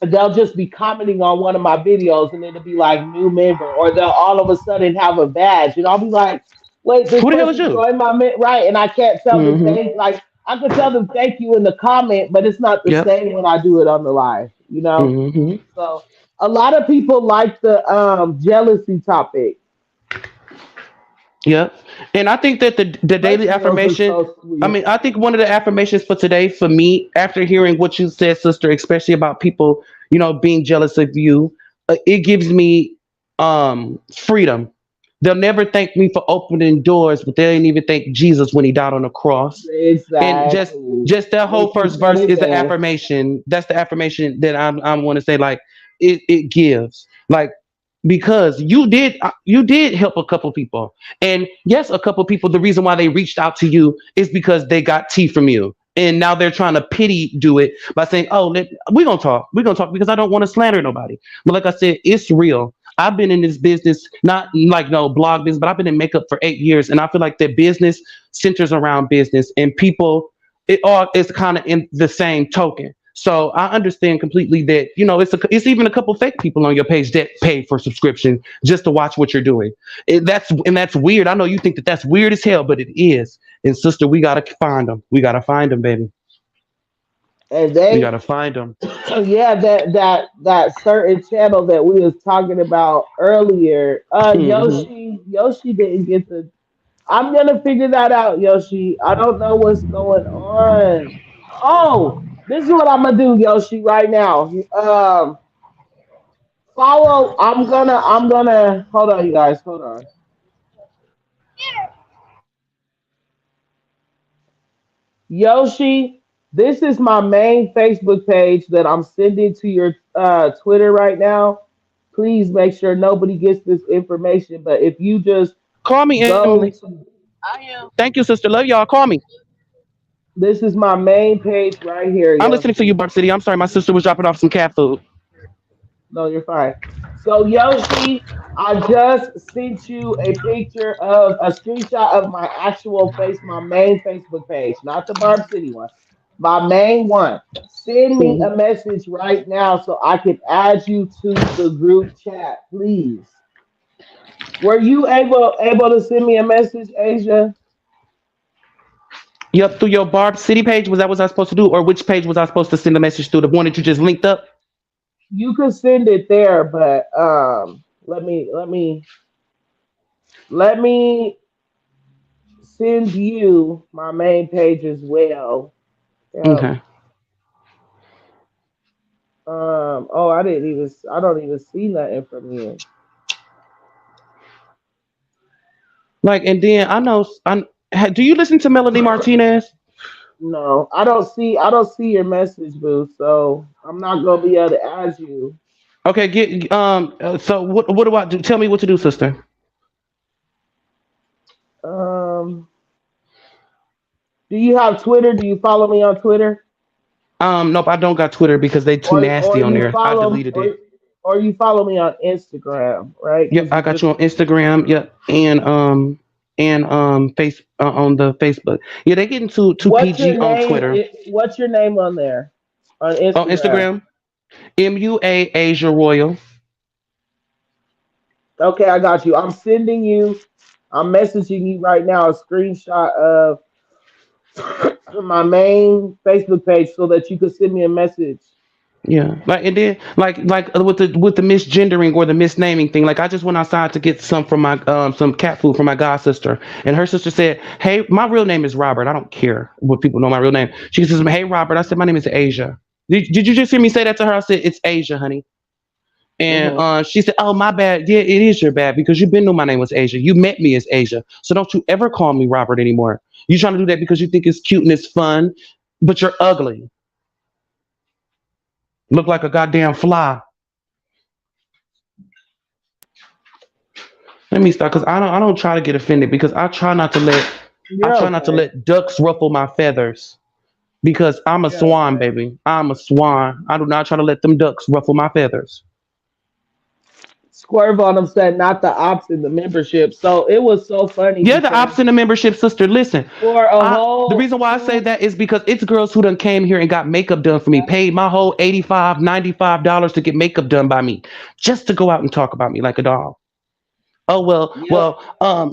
they'll just be commenting on one of my videos and it'll be like new member or they'll all of a sudden have a badge and I'll be like, wait, this Who the hell is person you? joined right and I can't tell them Mm-hmm. like I could tell them thank you in the comment, but it's not the Yep. same when I do it on the live. Hmm. So a lot of people like the jealousy topic. Yep. And I think that the Lunch daily meals are affirmation, so I sweet. mean, I think one of the affirmations for today for me, after hearing what you said, sister, especially about people, being jealous of you, it gives me freedom. They'll never thank me for opening doors, but they didn't even thank Jesus when he died on the cross. And just Exactly. just that whole Nikki first said verse it is the best. affirmation. That's the affirmation that I want to say. Like it gives. Like because you did help a couple people, and yes, a couple people, the reason why they reached out to you is because they got tea from you, and now they're trying to pity do it by saying, oh, we're gonna talk because I don't want to slander nobody. But like I said, it's real. I've been in this business, not like no blog business, but I've been in makeup for 8 years, and I feel like that business centers around business, and people, it all is kind of in the same token. So I understand completely that it's even a couple fake people on your page that pay for subscription just to watch what you're doing. That's weird. I know you think that that's weird as hell, but it is. And sister, we gotta find them. We gotta find them, baby. And We they gotta find them. yeah, that certain channel that we was talking about earlier, Hmm. Yoshi didn't get the I'm gonna figure that out, Yoshi. I don't know what's going on. Oh, this is what I'm gonna do, Yoshi, right now. Follow. I'm gonna. Hold on, you guys. Hold on. Yoshi, this is my main Facebook page that I'm sending to your Twitter right now. please make sure nobody gets this information. But if you just Call me, go Emily. to I am. Thank you, sister. Love y'all. Call me. this is my main page right here, I'm listening to you, Yoshi. Barb City. I'm sorry, my sister was dropping off some cat food. No, you're fine. So Yoshi, I just sent you a picture of a screenshot of my actual face, my main Facebook page, not the Barb City one. My main one. Send me a Mhm. message right now so I can add you to the group chat, please. Were you able to send me a message, Asia? Yep, through your Barb City page. Was that what I was supposed to do? Or which page was I supposed to send a message through? The one that you just linked up? You could send it there, but let me send you my main page as well. Yep. Okay. Oh, I don't even see nothing from you. Like, and then do you listen to Melody Martinez? No, I don't see your message, boo. So I'm not gonna be able to add you. Okay, so what do I do? Tell me what to do, sister. Um, do you have Twitter? Do you follow me on Twitter? Nope, I don't got Twitter because they too Or nasty on you there. I follow deleted it. or you follow me on Instagram, right? Yep, Because I you got just you on Instagram. Yep, and face on the Facebook. Yeah, they getting too PG on Twitter. What's your name on there on On Instagram? Instagram, MUA Asia Royal. Okay, I got you. I'm messaging you right now a screenshot of my main Facebook page so that you could send me a message. Yeah, like and then with the misgendering or the misnaming thing. Like I just went outside to get some cat food from my god sister, and her sister said, "Hey, my real name is Robert. I don't care what people know my real name." She says, "Hey, Robert." I said, "My name is Asia." Did you just hear me say that to her? I said, "It's Asia, honey." And Hmm. she said, "Oh, my bad. Yeah, it is your bad because you've been knew my name was Asia. You met me as Asia, so don't you ever call me Robert anymore. You trying to do that because you think it's cute and it's fun, but you're ugly. Look like a goddamn fly." Let me start because I don't try to get offended because I You're try not to okay. let ducks ruffle my feathers because I'm a You're swan, okay. baby. I'm a swan. I do not try to let them ducks ruffle my feathers. Swerve on them said not the ops in the membership. So it was so funny Yeah, the because ops in the membership, sister. Listen, for a the whole reason why I say two, that is because it's girls who done came here and got makeup done for me, yeah, paid my whole 85, $95 to get makeup done by me, just to go out and talk about me like a dog. Oh yep,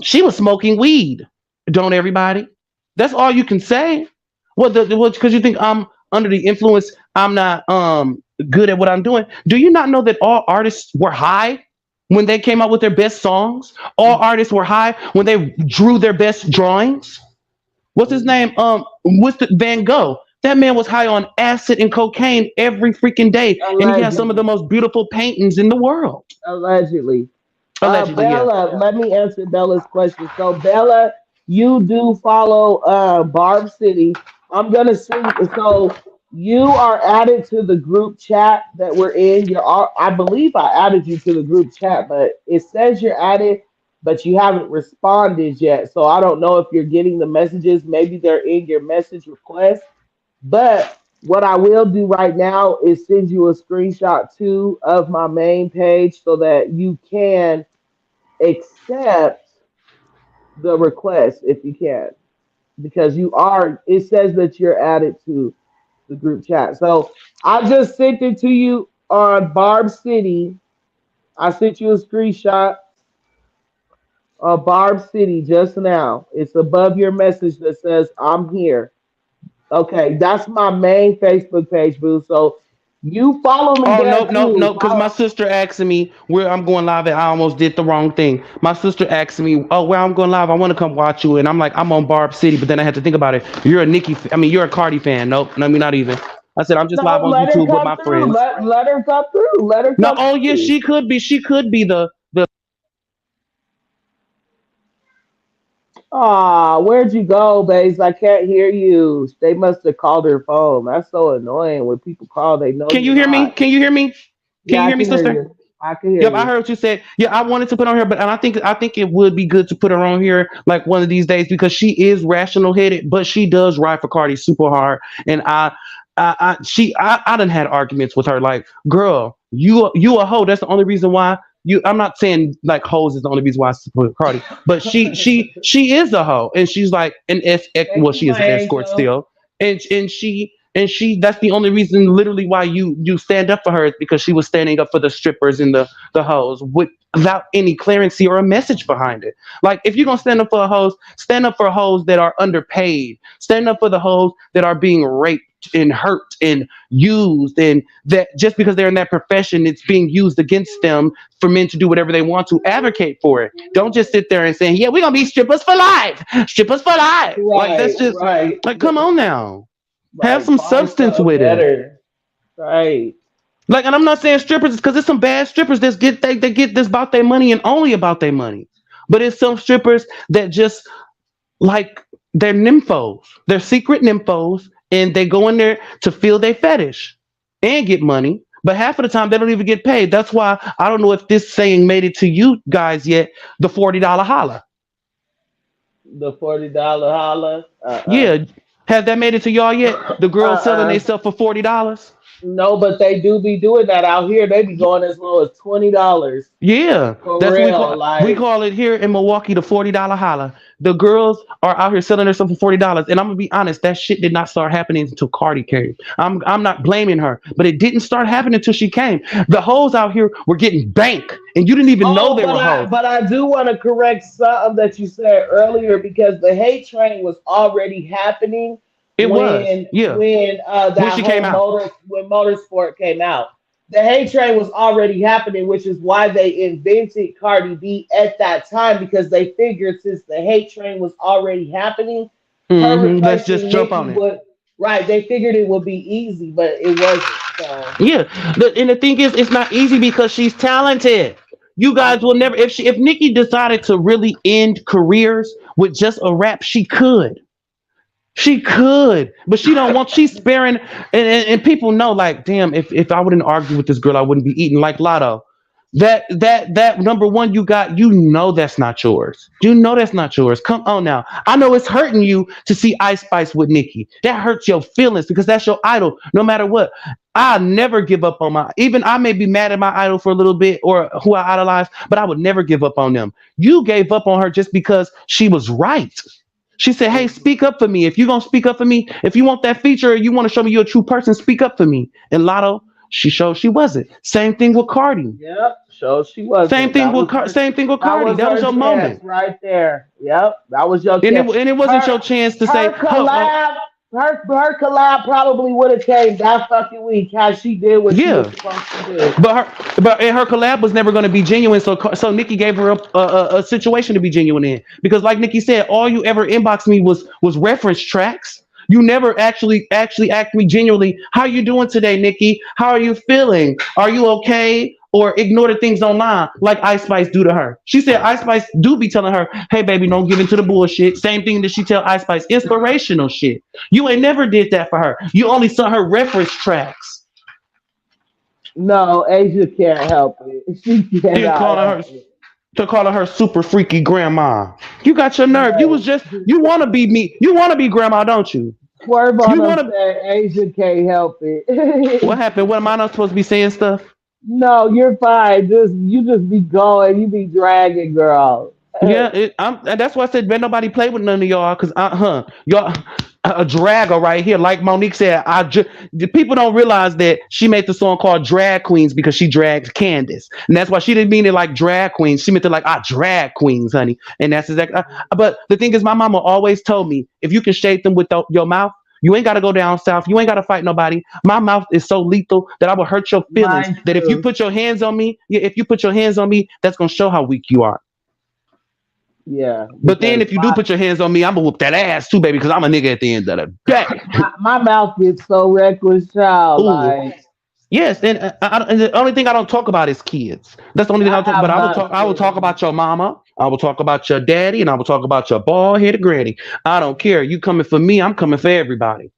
she was smoking weed. Don't everybody? That's all you can say. Because you think I'm under the influence, I'm not good at what I'm doing. Do you not know that all artists were high when they came out with their best songs? All artists were high when they drew their best drawings. What's his name? What's the Van Gogh? That man was high on acid and cocaine every freaking day, and he has some of the allegedly, most beautiful paintings in the world. allegedly. Allegedly, yeah. Bella, let me answer Bella's question. So, Bella, you do follow Barb City. I'm gonna send. So you are added to the group chat that we're in. I believe I added you to the group chat, but it says you're added, but you haven't responded yet. So I don't know if you're getting the messages. Maybe they're in your message request. But what I will do right now is send you a screenshot too of my main page so that you can accept the request if you can, because it says that you're added to the group chat. So I just sent it to you on Barb City. I sent you a screenshot of Barb City just now. It's above your message that says I'm here. Okay, that's my main Facebook page, boo. So you follow me Oh there nope, nope, too. nope. Because my sister asked me where I'm going live, and I almost did the wrong thing. My sister asked me, "Oh, where I'm going live? I want to come watch you." And I'm like, "I'm on Barb City," but then I had to think about it. You're a you're a Cardi fan. Nope, no, me not even. I said I'm just live No, on let her YouTube with come my through. friends. Let her come through. Let her No, come oh yeah, through. she could be. She could be the. Ah, where'd you go, babes? I can't hear you. They must have called her phone. That's so annoying when people call, they know Can you're you hear me? not. Can you hear me? Can Yeah, you I hear me, can hear sister? you. I can hear Yep, I you. heard what you said. Yeah, I wanted to put on here, but and I think it would be good to put her on here like one of these days because she is rational headed, but she does ride for Cardi super hard. And I done had arguments with her like, girl, you a hoe. That's the only reason why you. I'm not saying like hoes is the only reason why I support Cardi, but she is a hoe, and she's like an Thank well, you, she is my an escort angel. still, and she that's the only reason literally why you stand up for her is because she was standing up for the strippers and the hoes without any clearancy or a message behind it. Like if you're gonna stand up for a hoes, stand up for hoes that are underpaid. Stand up for the hoes that are being raped and hurt and used, and that just because they're in that profession, it's being used against them for men to do whatever they want to. Advocate for it. Don't just sit there and say, yeah, we're gonna be strippers for life. Strippers for life. Like that's Right, just right, like come on now. Have right. some Find substance something with it. better. Right. Like, and I'm not saying strippers because there's some bad strippers that they get this about their money and only about their money. But it's some strippers that just like they're nymphos. They're secret nymphos, and they go in there to feel their fetish and get money. But half of the time they don't even get paid. That's why I don't know if this saying made it to you guys yet. The $40 holla. The $40 holla. Yeah, have that made it to y'all yet? The girls selling Uh. themselves for $40. No, but they do be doing that out here. They be going as low as $20 Yeah, for that's what real. we Like, call it here in Milwaukee, the $40 holla. The girls are out here selling themselves for $40, and I'm gonna be honest, that shit did not start happening until Cardi came. I'm not blaming her, but it didn't start happening until she came. The hoes out here were getting bank, and you didn't even know oh, they were hoes. but I do want to correct something that you said earlier because the hate train was already happening It was, yeah, when when that she came whole out. motorsport came out. The hate train was already happening, which is why they invented Cardi B at that time because they figured since the hate train was already happening, her Let's just replacing jump on Nicki it. would right. They figured it would be easy, but it wasn't. So. Yeah, and the thing is, it's not easy because she's talented. You guys will never if Nikki decided to really end careers with just a rap, she could. She could, but she don't want. She's sparing, and people know. Like, damn, if I wouldn't argue with this girl, I wouldn't be eating like Lotto. That number one you got, you know that's not yours. You know that's not yours. Come on now. I know it's hurting you to see Ice Spice with Nicki. That hurts your feelings because that's your idol. No matter what, I never give up on my. Even I may be mad at my idol for a little bit or who I idolize, but I would never give up on them. You gave up on her just because she was right. She said, "Hey, speak up for me. If you're gonna speak up for me, if you want that feature, or you want to show me you're a true person, speak up for me." And Lotto, she showed she wasn't. Same thing with Cardi. Yep. So she wasn't. Same thing with That Cardi. was That was her your chance moment, right there. Yep. That was your and chance. it wasn't Her your chance to her say, "Oh, collab her collab probably would have came that fucking week had she did what she was yeah." supposed to do. But and her collab was never going to be genuine. So Nikki gave her a situation to be genuine in because, like Nikki said, all you ever inboxed me was reference tracks. You never actually asked me genuinely, "How you doing today, Nikki? How are you feeling? Are you okay?" Or ignore the things online like Ice Spice do to her. She said Ice Spice do be telling her, "Hey baby, don't give into the bullshit." Same thing that she tell Ice Spice, inspirational shit. You ain't never did that for her. You only sent her reference tracks. No, Asia can't help it. She Then cannot calling her help it. to calling her super freaky grandma. You got your nerve. You was Right. just you want to be me. You want to be grandma, don't you? Swerve on You them want to. said Asia can't help What it. happened? What am I not supposed to be saying stuff? No, you're fine. Just you just be going, you be dragging, girl. Yeah, and that's why I said, man, nobody play with none of y'all, cause y'all a dragger right here. Like Monique said, the people don't realize that she made the song called Drag Queens because she dragged Candace, and that's why she didn't mean it like drag queens. She meant it like drag queens, honey. And that's exactly. But the thing is, my mama always told me, if you can shake them with your mouth. You ain't got to go down south. You ain't got to fight nobody. My mouth is so lethal that I will hurt your feelings. Mine That if you too. put your hands on me, yeah, if you put your hands on me, that's gonna show how weak you are. Yeah, But then because if you do put your hands on me, I'm gonna whoop that ass too, baby, because I'm a nigga at the end of the day. my mouth gets so reckless, child. Ooh. Like Yes, and the only thing I don't talk about is kids. That's the only thing I I talk about. have none I will talk children. about your mama. I will talk about your daddy, and I will talk about your bald headed granny. I don't care. You coming for me? I'm coming for everybody.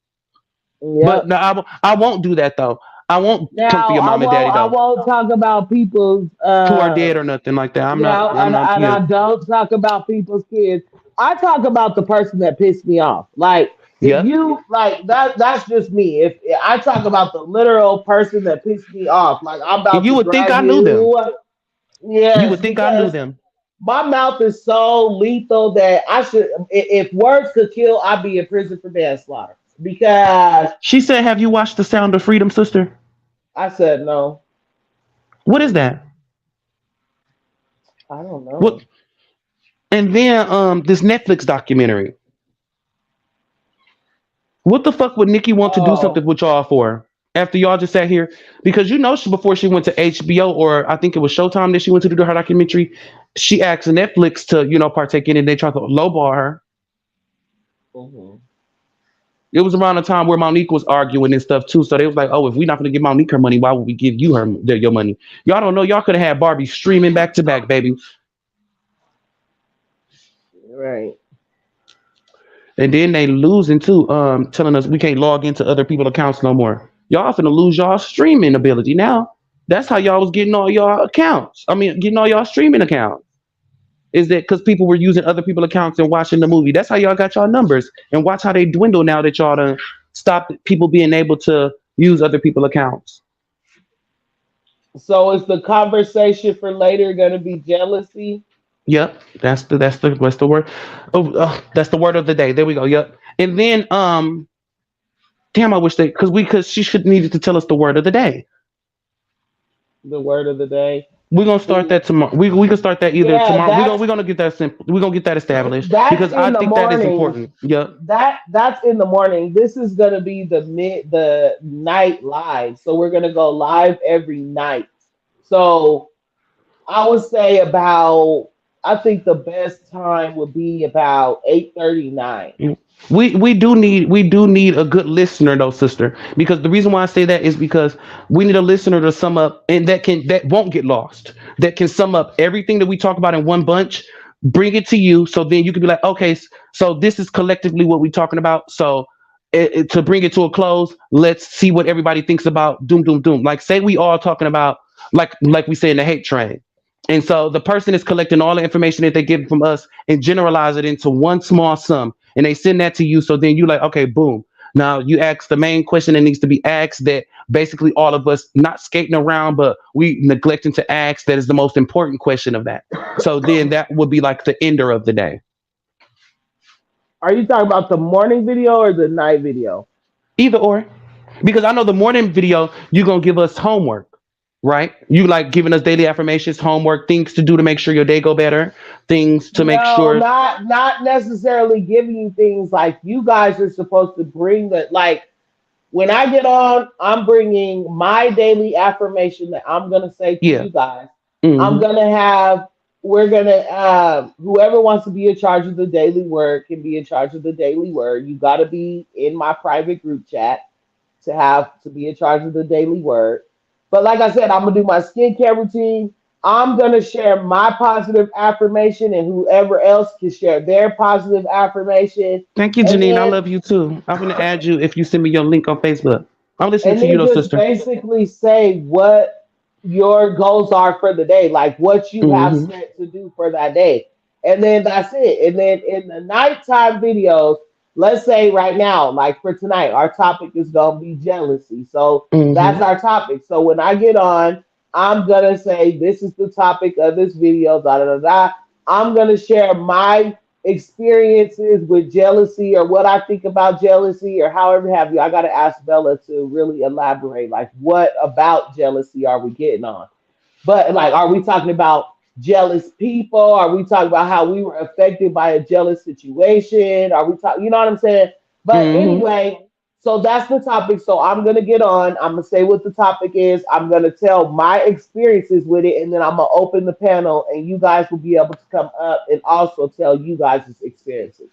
But Yep. no, I won't do that though. I won't come for Now your mom and daddy I though, won't talk about people's who are dead or nothing like that. I'm not. yeah, I'm not. and Yeah. I don't talk about people's kids. I talk about the person that pissed me off. Like if Yep. you like that, that's just me. If I talk about the literal person that pissed me off, like I'm And about you to would think drag I knew them. you. You Yes, would think I knew because them. my mouth is so lethal that I should. If words could kill, I'd be in prison for manslaughter. Because She said, "Have you watched The Sound of Freedom, sister?" I said no. What is that? I don't What? know. And then this Netflix documentary. What the fuck would Nikki want to do something Oh. with y'all for? After y'all just sat here, because you know before she went to HBO, or I think it was Showtime that she went to do her documentary, she asked Netflix to partake in it. They tried to lowball her. Mhm. It was around the time where Monique was arguing and stuff too. So they was like, "Oh, if we're not going to give Monique her money, why would we give you your money?" Y'all don't know. Y'all could have had Barbie streaming back to back, baby. Right. And then they losing too, telling us we can't log into other people's accounts no more. Y'all finna lose y'all streaming ability now. That's how y'all was getting all y'all accounts. I mean, getting all y'all streaming accounts. Is that because people were using other people's accounts and watching the movie? That's how y'all got y'all numbers. And watch how they dwindle now that y'all done stopped people being able to use other people's accounts. So is the conversation for later going to be jealousy? Yep, that's the word. Oh, that's the word of the day. There we go. Yep. And then damn, I wish they because she should needed to tell us the word of the day. The word of the day. We're gonna start Ooh. that tomorrow. We can start that either Yeah, tomorrow. We're gonna get that simple. We're gonna get that established that's because I in the think that is morning. important. Yep. That's in the morning. This is going to be the night live. So we're going to go live every night. So I would say about I think the best time would be about 8:39. We do need a good listener though, sister. Because the reason why I say that is because we need a listener to sum up and that won't get lost. That can sum up everything that we talk about in one bunch, bring it to you, so then you can be like, okay, so this is collectively what we're talking about. So to bring it to a close, let's see what everybody thinks about doom doom doom. Like say we all talking about like we say in the hate train. And so the person is collecting all the information that they get from us and generalize it into one small sum. And they send that to you. So then you like, okay, boom. Now you ask the main question that needs to be asked that basically all of us not skating around, but we neglecting to ask that is the most important question of that. So then that would be like the ender of the day. Are you talking about the morning video or the night video? Either or. Because I know the morning video, you're gonna give us homework, right? You like giving us daily affirmations, homework, things to do to make sure your day go better, things to make No, sure. not necessarily giving you things like you guys are supposed to bring that like when I get on, I'm bringing my daily affirmation that I'm gonna say to Yeah. you guys. I'm Hmm. gonna have. We're gonna. Whoever wants to be in charge of the daily word can be in charge of the daily word. You got to be in my private group chat to be in charge of the daily word. But like I said, I'm gonna do my skincare routine. I'm gonna share my positive affirmation, and whoever else can share their positive affirmation. Thank you, And Janine. I then love you too. I'm gonna add you if you send me your link on Facebook. I'm listening and to you then though, just sister. basically say what your goals are for the day, like what you have Hmm. set to do for that day. And then that's it. And then in the nighttime videos, let's say right now, like for tonight, our topic is going to be jealousy. So that's Hmm. our topic. So when I get on, I'm going to say, this is the topic of this video, da da da da. I'm going to share my experiences with jealousy or what I think about jealousy or however have you. I got to ask Bella to really elaborate. Like, what about jealousy are we getting on? But like, are we talking about jealous people? Are we talking about how we were affected by a jealous situation? Are we talking? You know what I'm saying? But Hmm. anyway, so that's the topic. So I'm gonna get on. I'm gonna say what the topic is. I'm gonna tell my experiences with it, and then I'm gonna open the panel, and you guys will be able to come up and also tell you guys' experiences.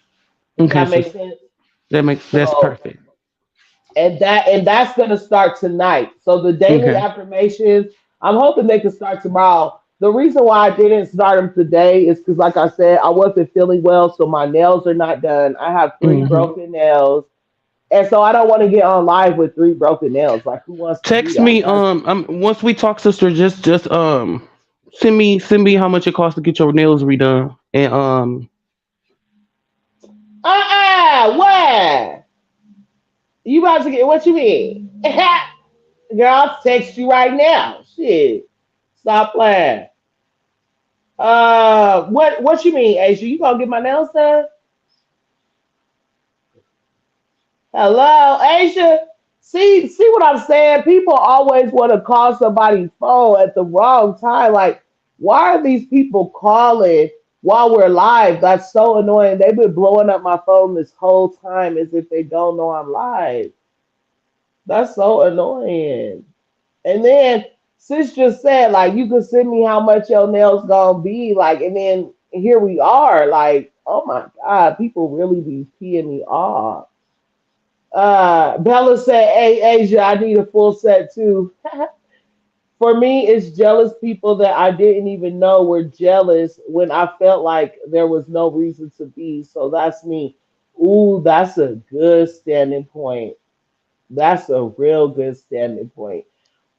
Does Okay, that make sis. sense? That's So perfect. and that's gonna start tonight. So the daily Okay. affirmations, I'm hoping they can start tomorrow. The reason why I didn't start them today is because, like I said, I wasn't feeling well, so my nails are not done. I have three Hmm. broken nails, And so I don't want to get on live with three broken nails. Like, who wants to do Text that? me. Once we talk, sister, just send me how much it costs to get your nails redone. And Where? You about to get what you mean? Girl, I'll text you right now. Shit. Stop playing. What you mean, Asia? You gonna get my nails done? Hello, Asia. See what I'm saying? People always want to call somebody's phone at the wrong time. Like, why are these people calling while we're live? That's so annoying. They've been blowing up my phone this whole time as if they don't know I'm live. That's so annoying. And then sis just said, like, you could send me how much your nails gonna be, like, and then here we are, like, oh my god, people really be peeing me off. Bella said, "Hey Asia, I need a full set too." For me, it's jealous people that I didn't even know were jealous when I felt like there was no reason to be. So that's me. Ooh, that's a good standing point. That's a real good standing point.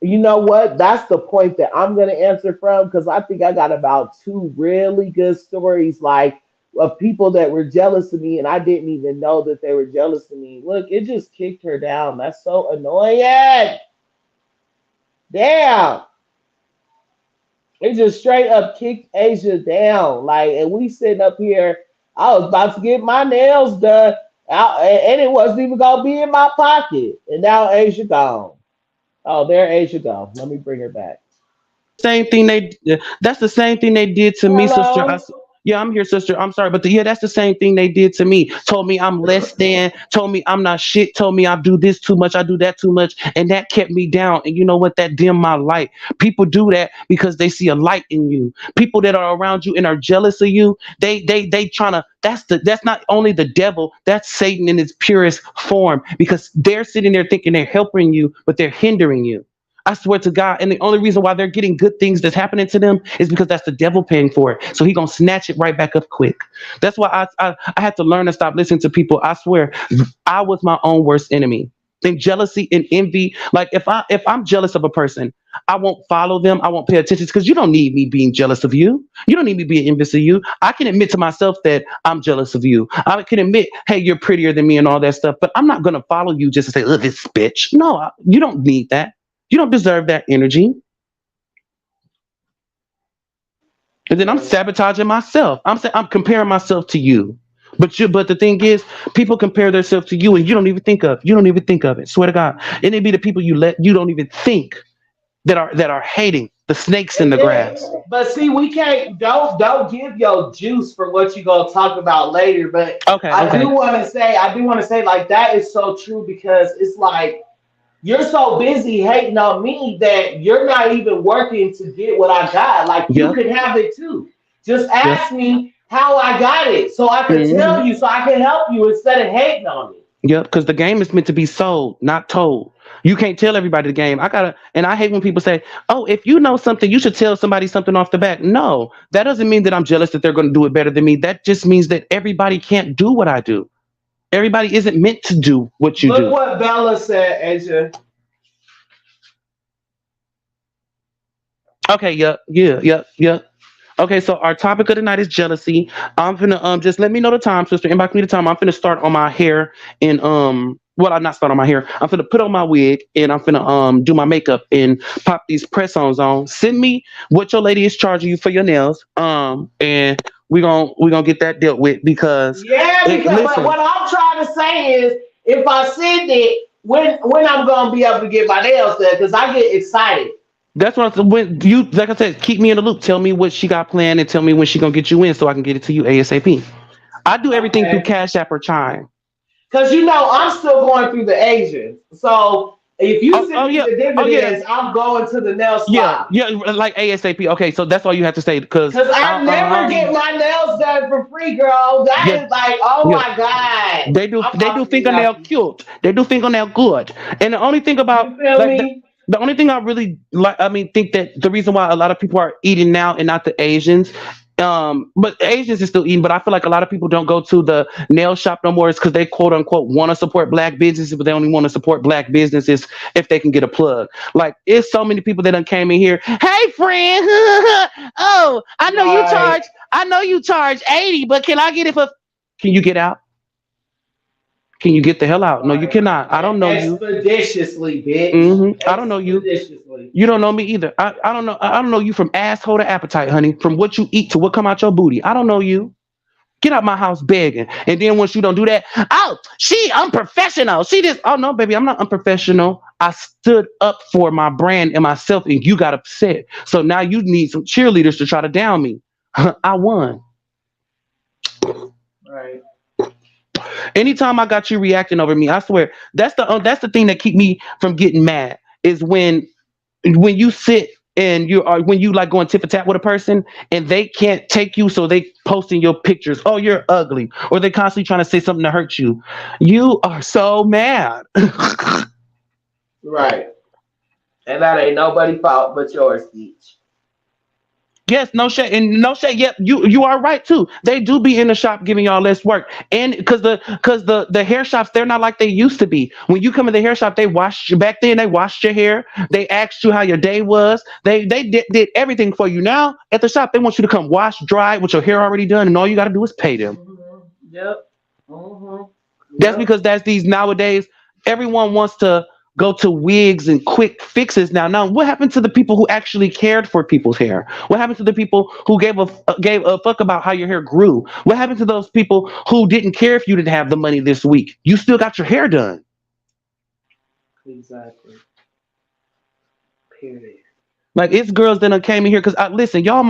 You know what? That's the point that I'm going to answer from because I think I got about two really good stories, like of people that were jealous of me and I didn't even know that they were jealous of me. Look, it just kicked her down. That's so annoying. Damn. It just straight up kicked Asia down. Like, and we sitting up here, I was about to get my nails done, and it wasn't even going to be in my pocket. And now Asia gone. Oh, there Asia go. Let me bring her back. same thing they that's the same thing they did to me, sister. Hello. Yeah, I'm here, sister. I'm sorry, but yeah, that's the same thing they did to me. Told me I'm less than, told me I'm not shit, told me I do this too much, I do that too much, and that kept me down. And you know what? That dimmed my light. People do that because they see a light in you. People that are around you and are jealous of you, they trying to. That's not only the devil. That's Satan in its purest form because they're sitting there thinking they're helping you, but they're hindering you. I swear to God. And the only reason why they're getting good things that's happening to them is because that's the devil paying for it. So he gonna snatch it right back up quick. That's why I had to learn to stop listening to people. I swear, I was my own worst enemy. Think jealousy and envy. Like if I'm jealous of a person, I won't follow them. I won't pay attention because you don't need me being jealous of you. You don't need me being envious of you. I can admit to myself that I'm jealous of you. I can admit, hey, you're prettier than me and all that stuff. But I'm not gonna follow you just to say, oh, this bitch. No, you don't need that. You don't deserve that energy. And then I'm Right. sabotaging myself. I'm comparing myself to you. But the thing is, people compare themselves to you and you don't even think of it. Swear to God. And it be the people you don't even think that are hating the snakes in And the then, grass. but see, we can't don't give your juice for what you gonna talk about later. But Okay, okay. I do want to say, like that is so true because it's like you're so busy hating on me that you're not even working to get what I got. Like you Yep, can have it too. Just yep. ask me how I got it so I can tell Hmm. you so I can help you instead of hating on me. Yep, because the game is meant to be sold, not told. You can't tell everybody the game. And I hate when people say, "Oh, if you know something, you should tell somebody something off the bat." No, that doesn't mean that I'm jealous that they're going to do it better than me. That just means that everybody can't do what I do. Everybody isn't meant to do what you Look do. what Bella said, Asia. Okay, yep, yeah, yep, yep. Okay, so our topic of the night is jealousy. I'm finna just let me know the time, sister. Inbox me the time. I'm finna start on my hair and well, I'm not start on my hair. I'm finna put on my wig and I'm finna do my makeup and pop these press-ons on. Send me what your lady is charging you for your nails. And we gonna get that dealt with because Yeah, because but listen, what I'm trying to say is if I send it, when I'm gonna be able to get my nails done, because I get excited. that's what when you like I said, keep me in the loop. Tell me what she got planned and tell me when she gonna get you in so I can get it to you ASAP. I do everything through Okay. Cash App or Chime. Because I'm still going through the Asians. So if you Oh, send oh me yeah, the oh yeah, dividends, I'm going to the nail yeah, spot. yeah, like ASAP. Okay, so that's all you have to say because Because I never get my nails done for free, girl. That yeah, is like, oh yeah. my God. I'm They do about to be fingernail happy. cute. They do fingernail good. And the only thing about You feel like me? the only thing I really like, I mean, think that the reason why a lot of people are eating now and not the Asians But Asians is still eating. But I feel like a lot of people don't go to the nail shop no more. It's because they quote unquote want to support black businesses, but they only want to support black businesses if they can get a plug. Like it's so many people that done came in here. Hey friend, oh Right. I know you charge 80, but can I get it for? Can you get out? Can you get the hell out? No, you Right. cannot. I don't know you. Expeditiously, bitch. I don't know you. Expeditiously. You don't know me either. I don't know. I don't know you from asshole to appetite, honey. From what you eat to what come out your booty. I don't know you. Get out my house begging. And then once you don't do that, oh, she unprofessional. She just, oh no, baby, I'm not unprofessional. I stood up for my brand and myself, and you got upset. So now you need some cheerleaders to try to down me. I won. Right. Anytime I got you reacting over me, I swear that's the thing that keep me from getting mad is when you sit and you are when you like going tit for tat with a person and they can't take you, so they posting your pictures. Oh, you're ugly, or they constantly trying to say something to hurt you. You are so mad. Right. And that ain't nobody's fault but yours, each. Yes, no shade, and no shade. Yep, you are right too. They do be in the shop giving y'all less work, and because the hair shops, they're not like they used to be. When you come in the hair shop, they washed you back then. They washed your hair. They asked you how your day was. They did everything for you. Now at the shop, they want you to come wash, dry with your hair already done, and all you got to do is pay them. Yep. Mm-hmm. That's Yep. because that's these nowadays. Everyone wants to go to wigs and quick fixes now. Now, what happened to the people who actually cared for people's hair? What happened to the people who gave a fuck about how your hair grew? What happened to those people who didn't care if you didn't have the money this week? You still got your hair done. Exactly. Period. Like it's girls that done came in here because listen, y'all.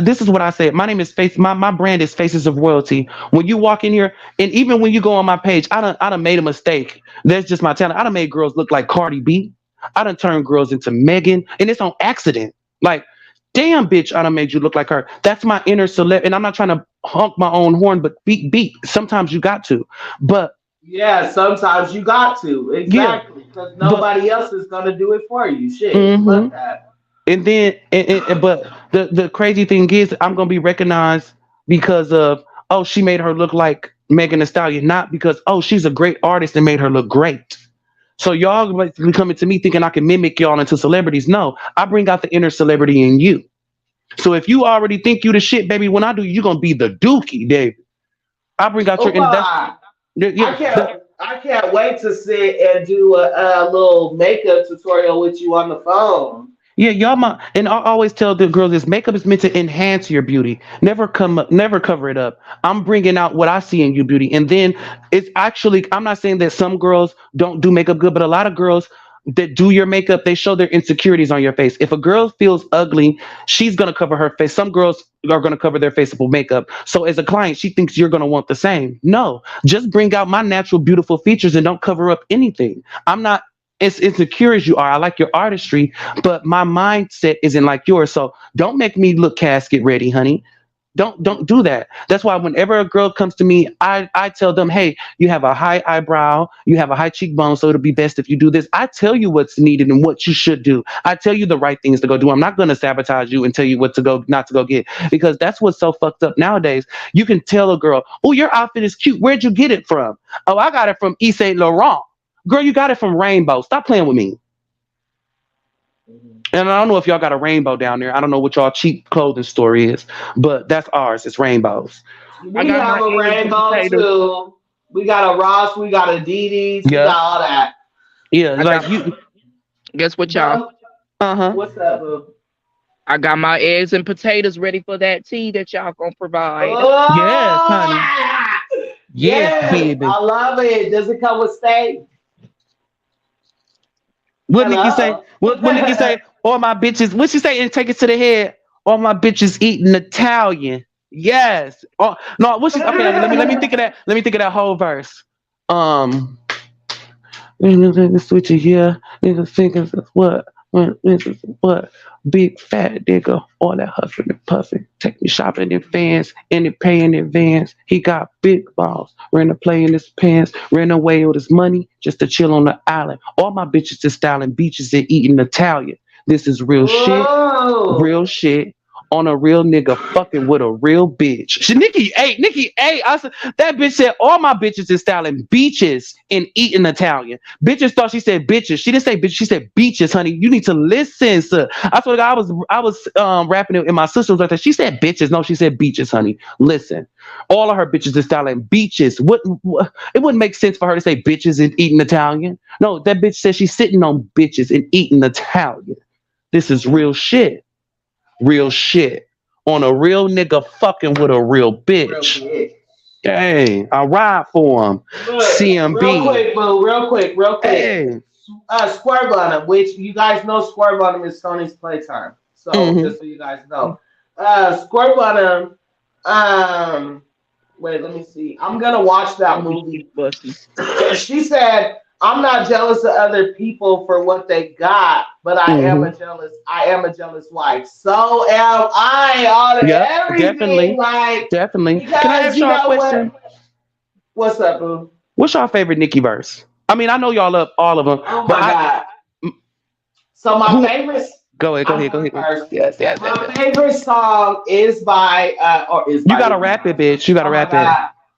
This is what I said. My name is Face. My brand is Faces of Royalty. When you walk in here, and even when you go on my page, I done made a mistake. That's just my talent. I done made girls look like Cardi B. I done turned girls into Megan, and it's on accident. Like, damn, bitch, I done made you look like her. That's my inner celeb, and I'm not trying to honk my own horn, but beat. Sometimes you got to, but Yeah, sometimes you got to. yeah, Exactly. Because but. nobody else is going to do it for you. Shit. Mhm. Fuck that. And then, but the crazy thing is, I'm gonna be recognized because of oh, she made her look like Megan Thee Stallion, not because oh, she's a great artist and made her look great. So y'all basically coming to me thinking I can mimic y'all into celebrities. No, I bring out the inner celebrity in you. So if you already think you the shit, baby, when I do, you gonna be the dookie, David. I bring out your Oh, and that's I yeah. can't wait to sit and do a little makeup tutorial with you on the phone. Yeah, y'all. And I always tell the girls this: makeup is meant to enhance your beauty. Never cover it up. I'm bringing out what I see in you, beauty. And then it's actually, I'm not saying that some girls don't do makeup good, but a lot of girls that do your makeup, they show their insecurities on your face. If a girl feels ugly, she's gonna cover her face. Some girls are gonna cover their face up with makeup. So as a client, she thinks you're gonna want the same. No, just bring out my natural, beautiful features and don't cover up anything. I'm not as insecure as you are. I like your artistry, but my mindset isn't like yours. So don't make me look casket ready, honey. Don't do that. That's why whenever a girl comes to me, I tell them, hey, you have a high eyebrow, you have a high cheekbone, so it'll be best if you do this. I tell you what's needed and what you should do. I tell you the right things to go do. I'm not gonna sabotage you and tell you what to go not to go get, because that's what's so fucked up nowadays. You can tell a girl, oh, your outfit is cute. Where'd you get it from? Oh, I got it from Yves Saint Laurent. Girl, you got it from Rainbow. Stop playing with me. Mhm. And I don't know if y'all got a Rainbow down there. I don't know what y'all cheap clothing store is, but that's ours. It's Rainbows. I We got my have a eggs and rainbow potatoes. too. We got a Ross, we got a D's, we got Yep. all that. Yeah, I like got you. guess what, y'all? Bro, Uh-huh. what's up, boo? I got my eggs and potatoes ready for that tea that y'all gonna provide. Yes, honey. Oh, Yes, yes, baby. I love it. Does it come with steak? What Nikki say? Hello? What Nikki say? All my bitches. What she say? And take it to the head. All my bitches eating Italian. Yes. Oh no. What she's okay? Let me think of that. Let me think of that whole verse. Um. Switch it here. Niggas thinking what? Big fat nigga, all that hustling and puffing. Take me shopping in fans and it pay in advance. He got big balls, ran to play in his pants, ran away with his money just to chill on the island. All my bitches is styling beaches and eating Italian. This is real shit, real Whoa. shit. on a real nigga fucking with a real bitch. Nikki A. I said that bitch said all my bitches is styling beaches and eating Italian. Bitches thought she said bitches. She didn't say bitches. She said beaches, honey. You need to listen, sir. I swear to God, I was rapping it, and my sister was like that. She said bitches. No, she said beaches, honey. Listen, all of her bitches is styling beaches. What? It wouldn't make sense for her to say bitches and eating Italian. No, that bitch says she's sitting on bitches and eating Italian. This is real shit. Real shit. On a real nigga fucking with a real bitch. Hey, I ride for him. CMB. Real quick, boo. Real quick. Hey. Square Bottom, which you guys know Square Bottom is Tony's playtime. So just so you guys know. Square Bottom, wait, let me see. I'm gonna watch that movie. She said, I'm not jealous of other people for what they got, but I am a jealous wife. So am I on everything. Definitely. Because, can I ask y'all a question? What's up, boo? What's your favorite Nicki verse? I mean, I know y'all love all of them. Oh my God. So my favorite. Go ahead. Yes. My favorite song is by You gotta rap it, bitch. You gotta rap it.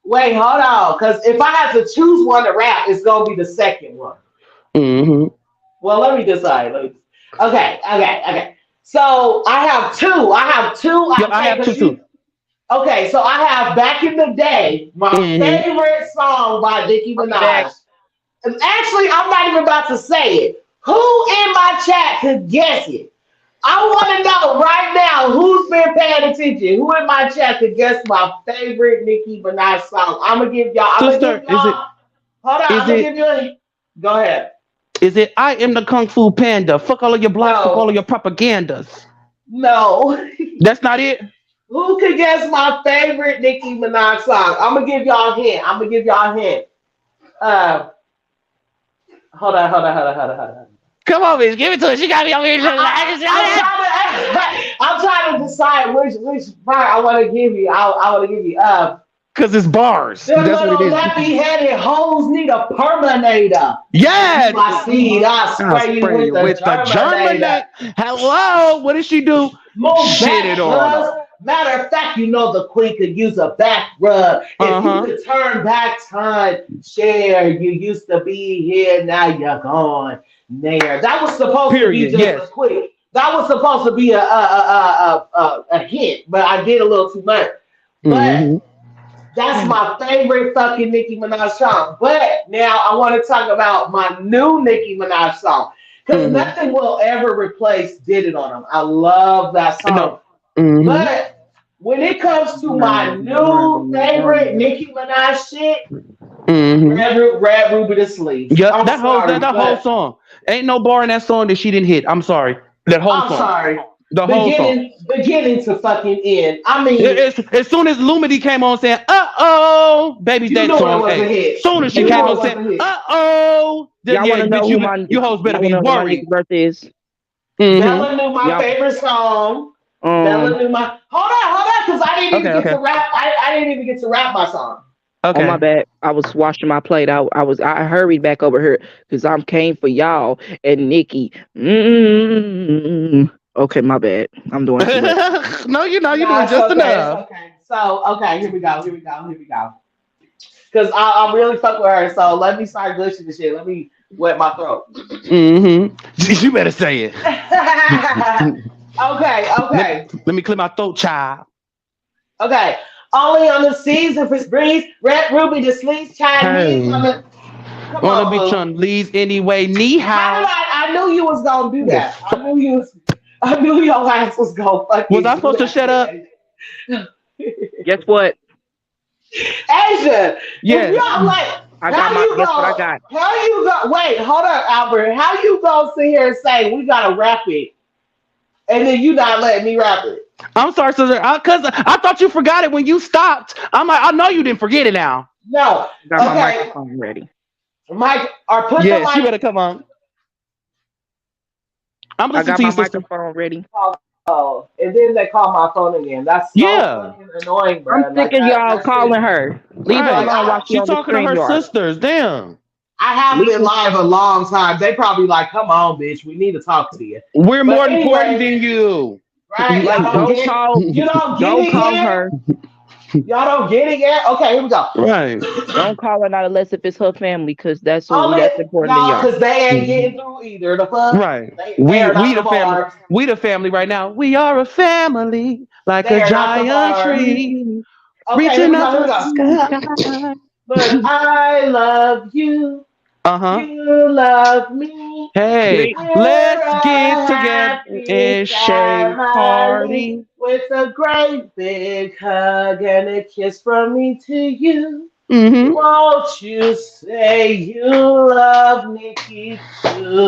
Wait, hold on, because if I have to choose one to rap, it's gonna be the second one. Well, let me decide. Okay. So I have two. I have two too. Okay, so I have Back in the Day, my favorite song by Nicki Minaj. And actually, I'm not even about to say it. Who in my chat could guess it? I want to know right now who's been paying attention. Who in my chat could guess my favorite Nicki Minaj song? I'm gonna give y'all. Hold on. I'm gonna give you a. Go ahead. Is it I Am the Kung Fu Panda? Fuck all of your blocks. Fuck all of your propagandas. No. That's not it. Who could guess my favorite Nicki Minaj song? I'm gonna give y'all a hint. Hold on. Come on, bitch. Give it to her. She got me over here. I'm trying to decide which part I want to give you. I want to give you. Because it's bars. Them little nappy-headed hoes need a perminator. Yes. My seed, I spray you with the Germinator. Hello. What did she do? Shit it on. Matter of fact, you know the queen could use a back rub. If you could turn back time, share. You used to be here, now you're gone there. That was supposed to be just a quick. That was supposed to be a hint, but I did a little too much. But that's my favorite fucking Nicki Minaj song. But now I want to talk about my new Nicki Minaj song. Because nothing will ever replace Did It On Him. I love that song. But when it comes to my new favorite Nicki Minaj shit, Red Ruby the Sleeve. Yep, that whole song. Ain't no bar in that song that she didn't hit. I'm sorry. That whole song. I'm sorry. The whole song. Beginning to fucking end. I mean, as soon as Lumity came on saying, baby's that song. As soon as she came on saying, y'all want to know who you hoes better be worried. Is. Bella knew my favorite song. Bella knew my. Hold on, because I didn't even get to rap. I didn't even get to rap my song. Okay. Oh, my bad. I was washing my plate. I hurried back over here because I'm came for y'all and Nikki. Okay, my bad. I'm doing too much. No, you're not. You're doing just enough. Okay. So, here we go. Because I really fuck with her. So let me start glitching this shit. Let me wet my throat. You better say it. Okay. Let me clear my throat, child. Okay. Only on the season for breeze, Red Ruby the Sleeves Chinese. Wanna be Chun-Li's anyway, knee high. I knew you was gonna do that. I knew your ass was gonna fucking. Was I supposed to shut up? Guess what? Asia. Yeah. I got my. Guess what I got? How you go? Wait, hold up, Albert. How you gonna sit here and say we gotta rap it, and then you not letting me rap it? I'm sorry, sister. Because I thought you forgot it when you stopped. I'm like, I know you didn't forget it now. No. Got my microphone ready. Mike, or put the mic. You better come on. I'm listening to you, sister. I got my microphone ready. Oh, and then they call my phone again. That's so fucking annoying, bro. I'm sick of y'all calling her. Leave her alone while she's talking to her sisters. Damn. I have been live a long time. They probably like, come on, bitch. We need to talk to you. We're more important than you. Right? Like, Y'all don't don't get call, you don't get don't it call yet. her, Y'all don't get it yet. Okay, here we go. Right. don't call her not unless if it's her family, because Only that's important to y'all, y'all. cause they ain't getting through either. The fuck, Right. they are We not the the family. barbs. We the family right now. We are a family like They a are not the giant barbs. tree Okay, here reaching we go. up Here we the go. sky. Look, I love you. Uh-huh. You love me. Hey, See? We're let's a get together happy and shake family party. with a great big hug and a kiss from me to you. Mm-hmm. Won't you say you love Nikki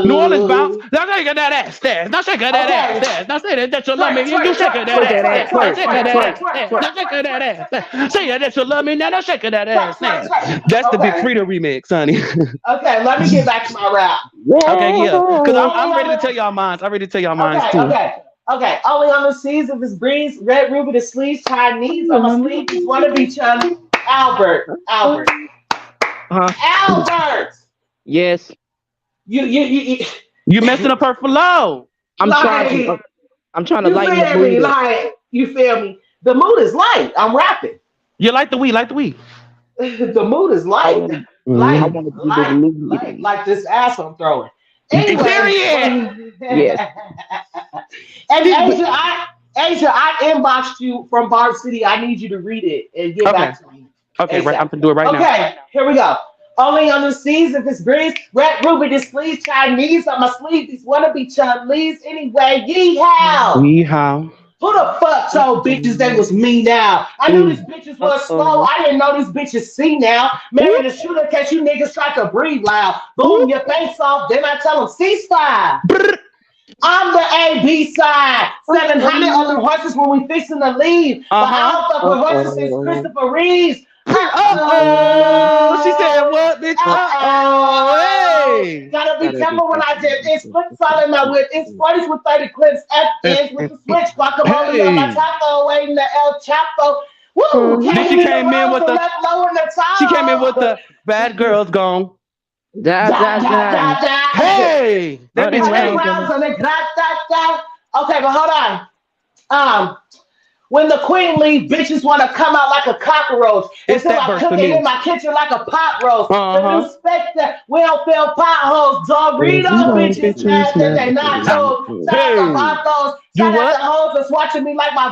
New Orleans bounce. too? Now shake that ass there. Now shake that ass Okay. there. Now say that you love me. Twerk, You twerk, shake twerk, that Twerk twerk, that ass ass, twerk, there. twerk, twerk, Shake twerk, that twerk, twerk, ass twerk, there. twerk. twerk, Now shake twerk, that twerk, ass there. Say that you love me. Now shake that ass twerk, there. twerk, twerk. That's the Big Okay. Frida remix, honey. Okay, let me get back to my rap. Okay, yeah. Cause Only I'm on ready to the tell y'all mine. I'm ready to tell y'all mine okay, too. okay, okay. Only on the seas of his breeze, red ruby the sleeves, Chinese on my sleeve. These wanna be chun. Albert. Huh? Albert! Yes. You You messing up her flow. I'm trying to. like I'm trying to you lighten the feel me? mood up. Like you feel me? The mood is light. I'm rapping. You like the we, like the we. The mood is I light. want. I Light, Mm-hmm. want to do this light, light, immediately. like this ass I'm throwing. Anyway, Period. Yes. and See, Asia, I inboxed you from Barb City. I need you to read it and get okay. back to me Okay, right. ASAP. I'm gonna do it right now. Okay, here we go. Only on the seas if it's breeze. Red ruby displeased Chinese on my sleeve. These wanna be Chinese anyway. Yeehaw! Yeehaw. Who the fuck told bitches they was me now? I knew these Mm. bitches Uh was slow. oh. I didn't know these bitches see now. Ooh, Married a shooter in case you niggas try to breathe loud. ooh. Boom, your face off. Then I tell them ceasefire. Brr. I'm the AB side. Uh 700 other oh. horses when we fixing to leave. But I Uh-huh. don't fuck Uh with horses since oh. Christopher Reeves. Uh Uh-oh. She said Uh-oh. what, bitch? Uh-oh. Uh-oh. Hey. Gotta be Gotta be careful when I careful. dip. It's flips all in my whip. It's 40s with 30 clips. F ends with the switch. Guacamole on my Hey. taco. Waiting the El Chapo. Woo! Then Came she in the came in rose with and the left low in the she came in with top. the bad girls gone. Da Da, da da, da. da, da. Hey. That Hundred bitch 100 came. rounds rounds on on it. Da, da, da. Okay, but hold on. Um, when the queen leaves, bitches want to come out like a cockroach It's until that I verse cook for it in me. my kitchen like a pot roast. The new Uh-huh. spectre, we don't fill potholes. Dorito bitches mad that they not told. Shout out to Hey. Vatos. Do Shout out to what? hoes that's watching me like my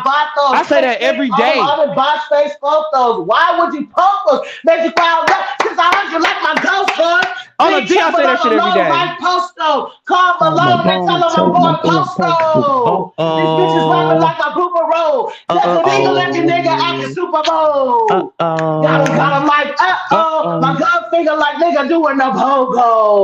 I Vatos. say Click, that click, every all them day. other box face photos. Why would you post those? Make you file up because I heard you like my ghost hood. On a Big D, check, I but say that I'm shit every alone day. like Posto. Call Oh my Malone and tell God, him I'm tell 'em I'm going going postal. Posto. These bitches rapping Uh-oh. like a Cooper Roll. Just an eagle looking nigga at the Uh-oh. Super Bowl. Got Uh-oh. him like, uh-oh. My Uh-oh. gun finger like nigga doing the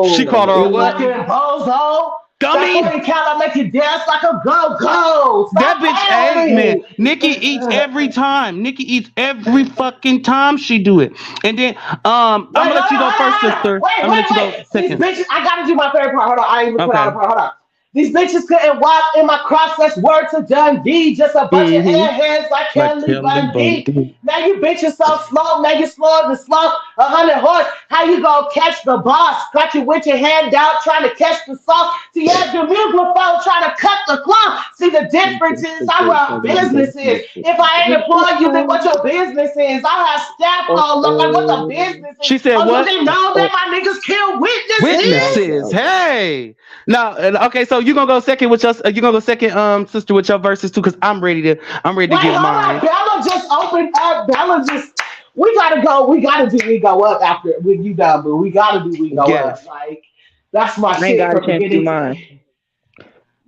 She pogo. called her a You what? fucking bozo. That Gummy? 40 cal make you dance like a go-go. That Stop bitch playing ate, man. with Nikki eats me. every time. Nikki eats every fucking time she do it. And then I'm Wait, gonna let you go first, hold on. sister. Wait, I'm gonna wait, let you go wait. These second. bitches, I gotta do my favorite part. Hold on, I ain't even put out a Okay. part. Hold on. These bitches couldn't walk in my cross. That's word to Dundee. Just a bunch of Mm-hmm. airheads like Like Kelly Kelly Bundy. Bundy. Now you bitches so slow. Now you slower than slow. 100 horse. How you gonna catch the boss? Got you with your hand out trying to catch the sauce. See, you have your microphone trying to cut the cloth. See, the difference is I run businesses. If I ain't employed you, then what your business is? I have staff Uh all look like what the oh. business is. She said Oh, do what? they know Oh. that my niggas kill witnesses? Witnesses. Hey. Now, okay, so you gonna go second with your you gonna go second, sister, with your verses too, because I'm ready to Wait, give hold on. mine. Bella just opened up. Bella just. We gotta go. We gotta do. We go up after when you done, but we gotta do. We go up. Yes. Like that's my I ain't shit got a from chance to do beginning to mine. end.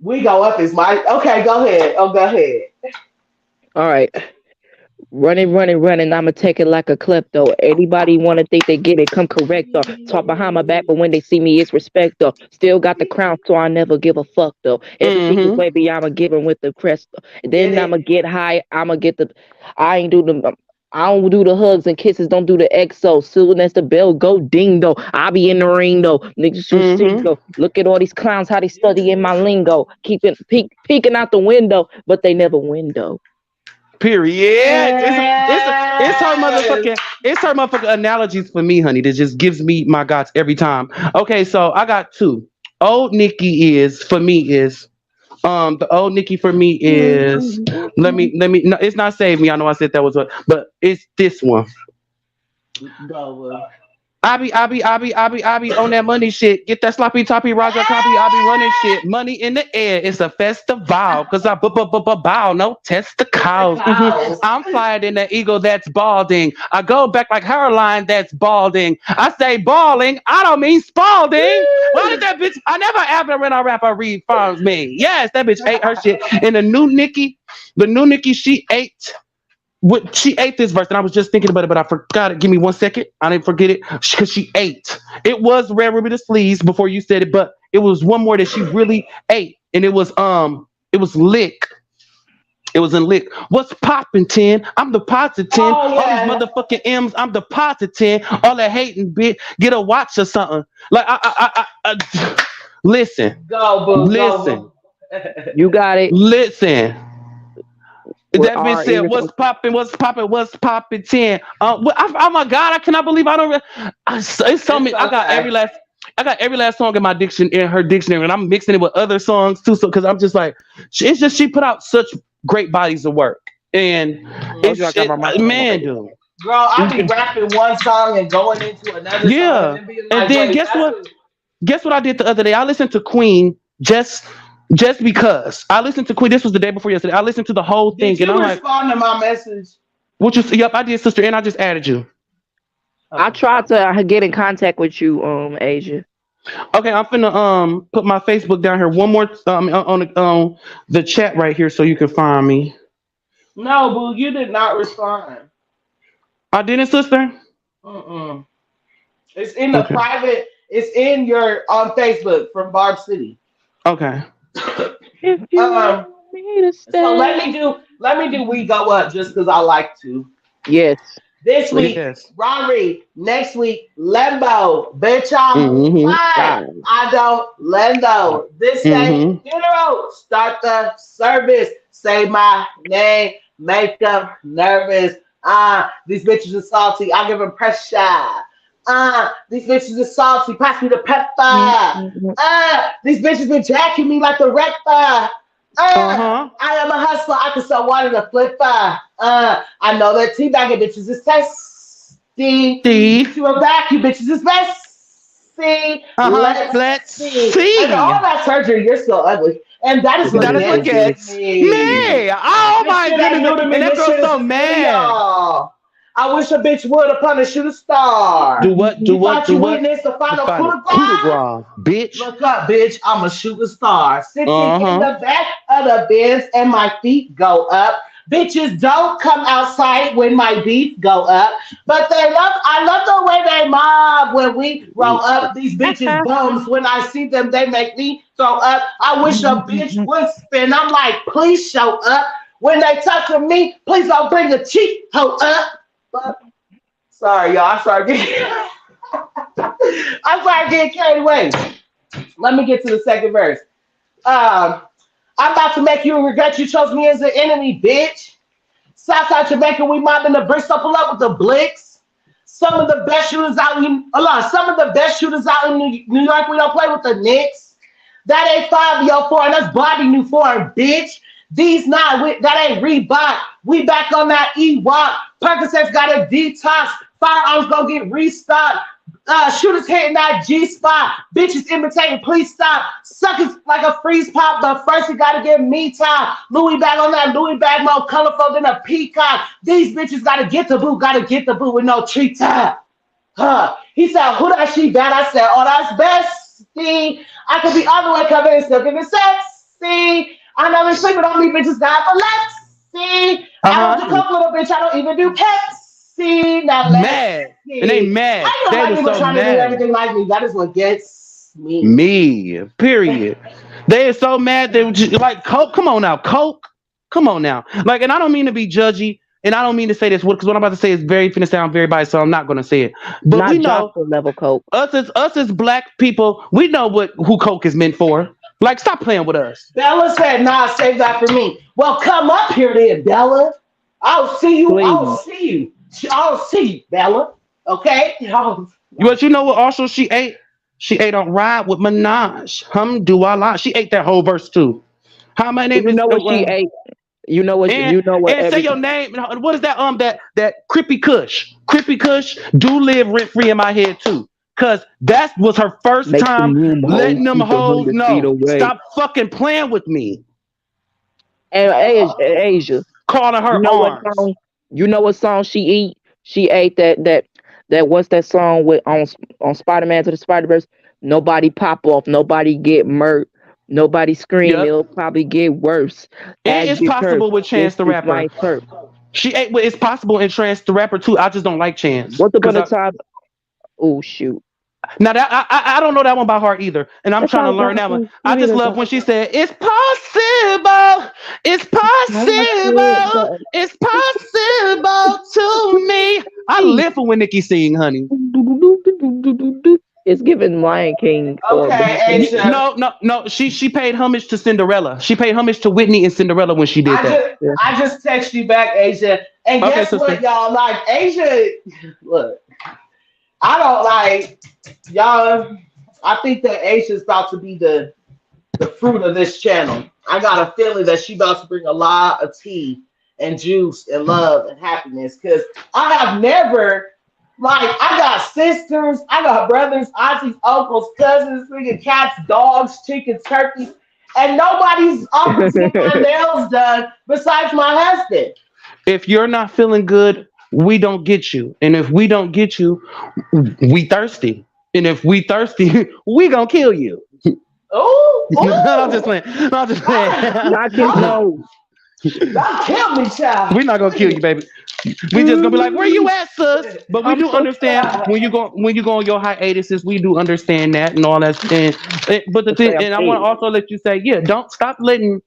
We go up is my. Okay, go ahead. Oh, go ahead. All right. Running, running, running. I'ma take it like a klepto. Anybody wanna think they get it? Come correct though. Talk behind my back, but when they see me, it's respect though. Still got the crown, so I never give a fuck though. Everything is Mm-hmm. baby, I'ma give 'em with the crest. Get Then I'ma it. get high. I'ma get the. I ain't do the. I don't do the hugs and kisses. Don't do the exo. Soon as the bell go ding though, I be in the ring though. Niggas shoot stink Mm-hmm. though. Look at all these clowns, how they study in my lingo, keeping peeking out the window, but they never win though. Period. Yes. It's her motherfucking analogies for me, honey, that just gives me my gods every time. Okay, so I got two. Old Nikki is for me is The old Nicki for me is let me. No, it's not Save Me. I know I said that was what, but it's this one. Go. I be on that money shit. Get that sloppy toppy Roger copy. I be running shit. Money in the air. It's a festival. Cause I bow. No testicles. I'm fired in the eagle that's balding. I go back like hairline that's balding. I say balling. I don't mean Spalding. Why did that bitch? I never ever when I rap I read farms me. Yes, that bitch ate her shit. And the new Nicki, she ate. What she ate this verse, and I was just thinking about it, but I forgot it. Give me 1 second. I didn't forget it because she ate. It was Red Ruby the Sleeves before you said it, but it was one more that she really ate, and it was lick. It was in lick. What's poppin' 10? I'm depositing. Oh, yeah. All these motherfucking M's, I'm depositing. All that hating bitch, get a watch or something. Like I listen. Go, boo. Listen. Go, boo. You got it. Listen. That bitch R, said, even "What's poppin'? What's poppin'? What's poppin'? 10." Oh my god! I cannot believe I don't. It's so many. I got every last song in my her dictionary, and I'm mixing it with other songs too. So because I'm just like, it's just she put out such great bodies of work, and man, dude. Girl, I be rapping one song and going into another song, and being like, and then guess what? Guess what I did the other day? I listened to Queen just because I listened to Queen. This was the day before yesterday. I listened to the whole thing. Did you and I'm respond to my message? Yep, I did, sister, and I just added you. Okay. I tried to get in contact with you, Asia. Okay, I'm finna put my Facebook down here one more on the chat right here so you can find me. No, boo, you did not respond. I didn't, sister. It's in the private. It's in your on Facebook from Barb City. Okay. If you want me to stay. So let me do We Go Up just because I like to. Yes. This week, Rory. Next week, Lembo. Bitch, I'm fine. I don't Lendo. This day, funeral. Start the service. Say my name. Make them nervous. These bitches are salty. I give them pressure. These bitches are salty. Pass me the pepper. These bitches been jacking me like the rector. I am a hustler. I can sell water to flipper. I know that teabagging bitches is tasty. You a back, you bitches is messy. Let's see. After all that surgery, you're still ugly. And that is what gets me. Oh my goodness. And that girl's so mad. I wish a bitch would upon a shooting star. Do what? Witness the final coup de grace. Bitch. Look up, bitch. I'm a shooting star. Sitting in the back of the Benz and my feet go up. Bitches don't come outside when my beef go up. But I love the way they mob when we roll up. These bitches bums. When I see them, they make me throw up. I wish a bitch would spin. I'm like, please show up. When they talk to me, please don't bring a cheek hoe up. Sorry, y'all. I started getting carried away. Let me get to the second verse. I'm about to make you regret you chose me as an enemy, bitch. Southside Jamaica, we mobbing the bricks, so pull up with the blicks. Some of the best shooters out in New York, we don't play with the Knicks. That ain't 5-4, and that's Barbie new form, bitch. These nine, that ain't Reebok. We back on that E-Walk. Percocets got a detox. Firearms gonna get restocked. Shooters hitting that G-spot. Bitches imitating, please stop. Suckers like a freeze pop, but first you gotta get me time. Louis bag on that Louis bag, more colorful than a peacock. These bitches gotta get the boo with no tree top. He said, who that she bad? I said, oh, that's bestie. I could be all the way covered and still giving sexy. I know they sleeping on me, bitches got epilepsy. I was a couple little bitch, I don't even do Pepsi. Now mad. And they mad. I know trying to do everything like me. That is what gets me. Me, period. They are so mad. They like, Coke, come on now. Coke, come on now. Like, and I don't mean to be judgy, and I don't mean to say this because what I'm about to say is finna sound very biased, so I'm not gonna say it. But not we know level Coke. Us as black people, we know who Coke is meant for. Like, stop playing with us. Bella said, nah, save that for me. Well, come up here then, Bella. I'll see you. Please. I'll see you, Bella. Okay? But you know what also she ate? She ate on Ride with Minaj. Do I lie? She ate that whole verse too. How my name You is know what she ate. You know what? and You know what? and say your name. What is that? That Crippy Kush. Crippy Kush do live rent free in my head too. Cause that was her first Make time some room, hoes. letting them Keep 100 hoes feet know. away. Stop fucking playing with me. And Asia, Calling you her know what arms. song? You know what song she eat? She ate that what's that song with on Spider Man to the Spider Verse? Nobody pop off, nobody get murked, nobody scream. Yep. It'll probably get worse. And As it's get hurt. possible with This Chance the is Rapper. life hurt. She ate. Well, it's possible in Trance the Rapper too. I just don't like Chance. Once upon Cause a time. Oh shoot. now that I don't know that one by heart either, and I'm That's trying to learn that one. I just love when she said, "It's possible, it's possible, it's possible to me." I live for when Nicki sing, honey. It's giving Lion King or Okay, Beyonce. Asia. No. She paid homage to Cinderella. She paid homage to Whitney and Cinderella when she did I that. just I just text you back, Asia. And Okay, guess sister. what, y'all? Like Asia, look, I don't like y'all. I think that Asia's about to be the fruit of this channel. I got a feeling that she about to bring a lot of tea and juice and love and happiness. Cause I have never I got sisters, I got brothers, aunties, uncles, cousins, freaking cats, dogs, chickens, turkeys, and nobody's offered to get my nails done besides my husband. If you're not feeling good, we don't get you, and if we don't get you, we thirsty, and if we thirsty, we gonna kill you. Ooh, No, I'm ooh. just playing. No, I'm just playing. Knock his nose. Don't kill me, child. We're not gonna kill you, baby. We just gonna be like, "Where you at, sis?" But we I'm do so understand when you go on your hiatuses. We do understand that and all that. But the thing, say I'm and I want to eight. also let you say, yeah, don't stop letting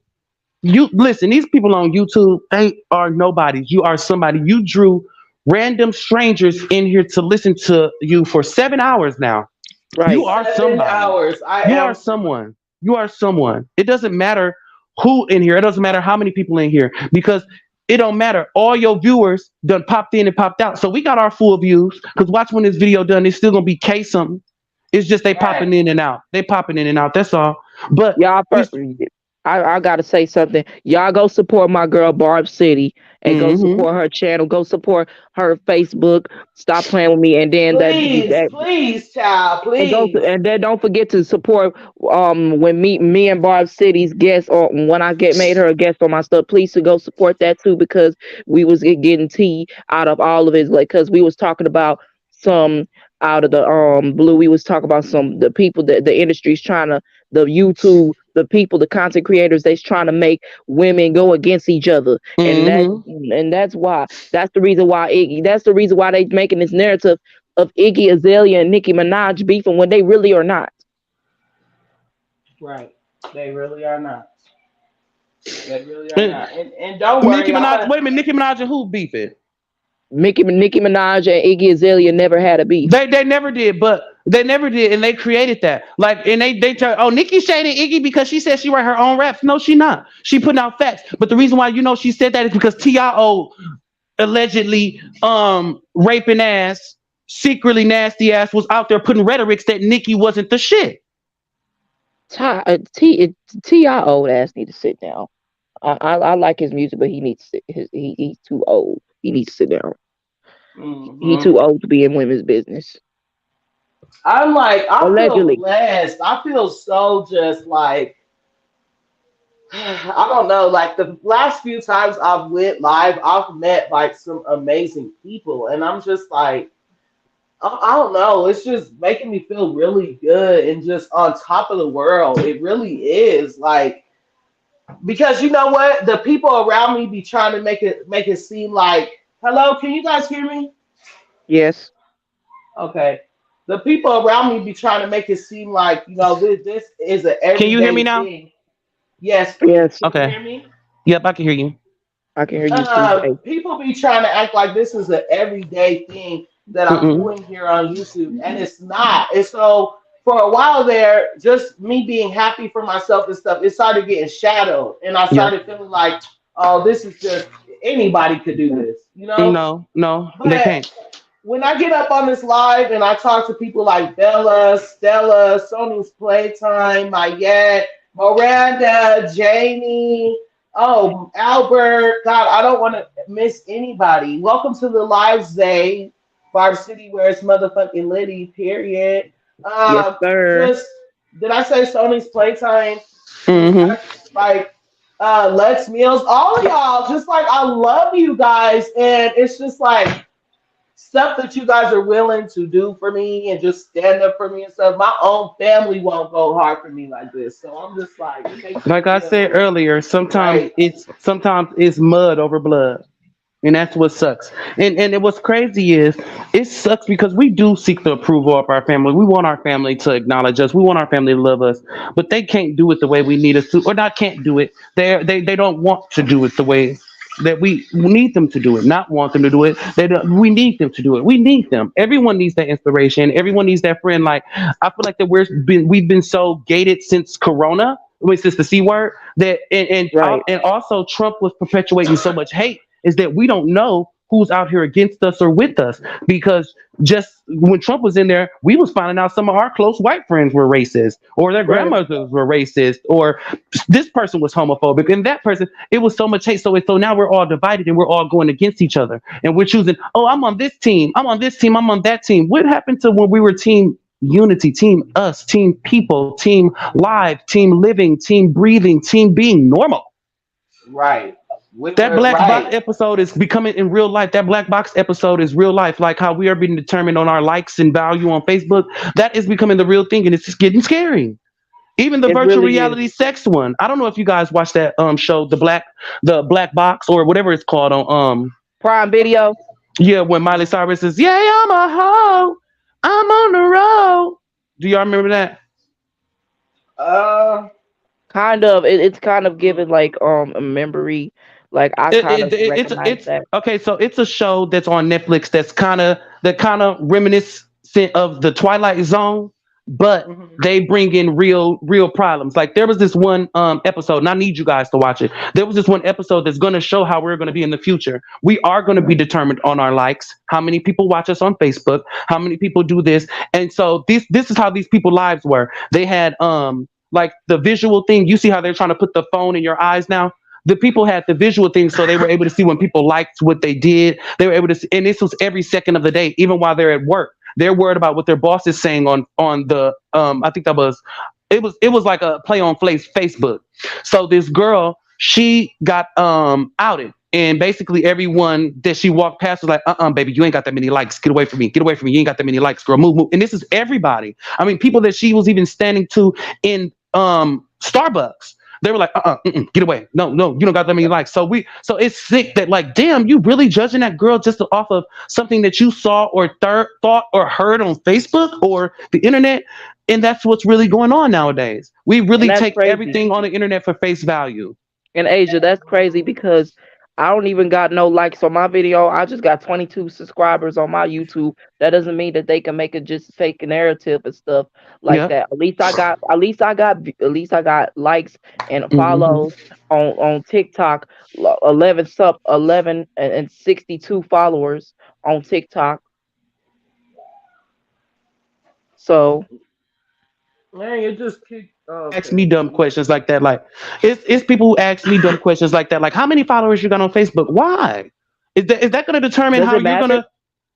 you listen. These people on YouTube, they are nobodies. You are somebody. You drew random strangers in here to listen to you for 7 hours now. You Right. are 7 somebody. hours. I You are am. someone. You are someone. It doesn't matter who in here. It doesn't matter how many people in here because it don't matter. All your viewers done popped in and popped out. So we got our full views. Because watch when this video done, it's still gonna be K something. It's just they Right. popping in and out. They popping in and out. That's all. But Y'all, we. I gotta say something. Y'all go support my girl Barb City and go Mm-hmm. support her channel. Go support her Facebook. Stop playing with me, and then Please, please, child, please. and then don't forget to support when me and Barb City's guest or when I get made her a guest on my stuff. Please to go support that too because we was getting tea out of all of it like because we was talking about some out of the blue. We was talking about some the people that the industry's trying to the YouTube the people the content creators they's trying to make women go against each other Mm-hmm. and that's the reason why they making this narrative of Iggy Azalea and Nicki Minaj beefing when they really are not. Right. They really are not. They really are And not. And don't Nicki worry, I'm Minaj. a Wait a minute. Nicki Minaj and who beefing? Nicki Minaj and Iggy Azalea never had a beef. They never did, but they never did, and they created that. Like, and they try. Oh, Nicki shading Iggy because she said she write her own raps. No, she not. She putting out facts. But the reason why she said that is because Tio allegedly raping ass, secretly nasty ass was out there putting rhetorics that Nicki wasn't the shit. T.I. old ass need to sit down. I like his music, but he needs to sit, he's too old. He needs to sit down. He's too old to be in women's business. I'm like, I feel Allegedly. blessed. I feel so just like I don't know, like the last few times I've went live, I've met like some amazing people, and I'm just like, I don't know, it's just making me feel really good and just on top of the world. It really is like because you know what, the people around me be trying to make it seem like, hello, can you guys hear me? Yes. Okay. The people around me be trying to make it seem like, this is an Can you hear me everyday now? thing. Yes. Yes. Can you Okay. hear me? Yep, I can hear you. I can hear you too. People be trying to act like this is an everyday thing that I'm Mm-mm. doing here on YouTube, and it's not. And so for a while there, just me being happy for myself and stuff, it started getting shadowed, and I Yep. started feeling like, oh, this is just anybody could do this, No, they But can't. when I get up on this live and I talk to people like Bella, Stella, Sony's Playtime, Mayette, Miranda, Jamie, oh, Albert. God, I don't want to miss anybody. Welcome to the Lives Day, Barb City, where it's motherfucking litty, period. Yes, sir. Just, did I say Sony's Playtime? Mm-hmm. Like, Lex Meals, all of y'all, just like, I love you guys. And it's just like, stuff that you guys are willing to do for me and just stand up for me and stuff. My own family won't go hard for me like this. So I'm just like, it makes me Like I feel said good. earlier, sometimes Right. it's mud over blood. And that's what sucks. And what's crazy is it sucks because we do seek the approval of our family. We want our family to acknowledge us. We want our family to love us, but they can't do it the way we need us to, or not can't do it. They don't want to do it the way that we need them to do it. Not want them to do it. They don't, we need them to do it. We need them. Everyone needs that inspiration. Everyone needs that friend. Like I feel like that we've been so gated since Corona. Since the C word that Right. and also Trump was perpetuating so much hate is that we don't know who's out here against us or with us because just when Trump was in there, we was finding out some of our close white friends were racist or their Right. grandmothers were racist or this person was homophobic and that person, it was so much hate. So now we're all divided and we're all going against each other and we're choosing, oh, I'm on this team, I'm on this team, I'm on that team. What happened to when we were team unity, team us, team people, team live, team living, team breathing, team being normal? Right. With That the black box right. episode is becoming in real life. That black box episode is real life, like how we are being determined on our likes and value on Facebook. That is becoming the real thing, and it's just getting scary. Even the It virtual really is. reality sex one. I don't know if you guys watched that show, the black box or whatever it's called on Prime Video. yeah, when Miley Cyrus says, "Yeah, I'm a hoe, I'm on the road." Do y'all remember that? Uh, Kind of. It's kind of given like a memory. Like I kind of recognize It's that. okay. So it's a show that's on Netflix that's kind of reminiscent of the Twilight Zone, but mhm. they bring in real problems. Like there was this one episode, and I need you guys to watch it. There was this one episode that's going to show how we're going to be in the future. We are going to be determined on our likes, how many people watch us on Facebook, how many people do this, and so this is how these people lives were. They had like the visual thing. You see how they're trying to put the phone in your eyes now. The people had the visual thing, so they were able to see when people liked what they did. They were able to see, and this was every second of the day, even while they're at work. They're worried about what their boss is saying on the I think that was it was like a play on Facebook. So this girl, she got outed. And basically everyone that she walked past was like, baby, you ain't got that many likes. Get away from me. Get away from me. You ain't got that many likes, girl. Move, move. And this is everybody. I mean, people that she was even standing to in Starbucks. They were like, get away. No, no, you don't got that many likes. So it's sick that like, damn, you really judging that girl just off of something that you saw or thought or heard on Facebook or the internet. And that's what's really going on nowadays. We And really that's take crazy. everything on the internet for face value. In Asia, that's crazy because I don't even got no likes on my video. I just got 22 subscribers on my YouTube. That doesn't mean that they can make it just fake narrative and stuff like Yeah. that. At least I got likes and Hmm. follows on TikTok. 11 sub 11 and 62 followers on TikTok. So Man, you just keep. Ask Okay. me dumb questions like that. Like it's people who ask me dumb questions like that. Like how many followers you got on Facebook? Why? Is that going to determine does how it you're matter? gonna?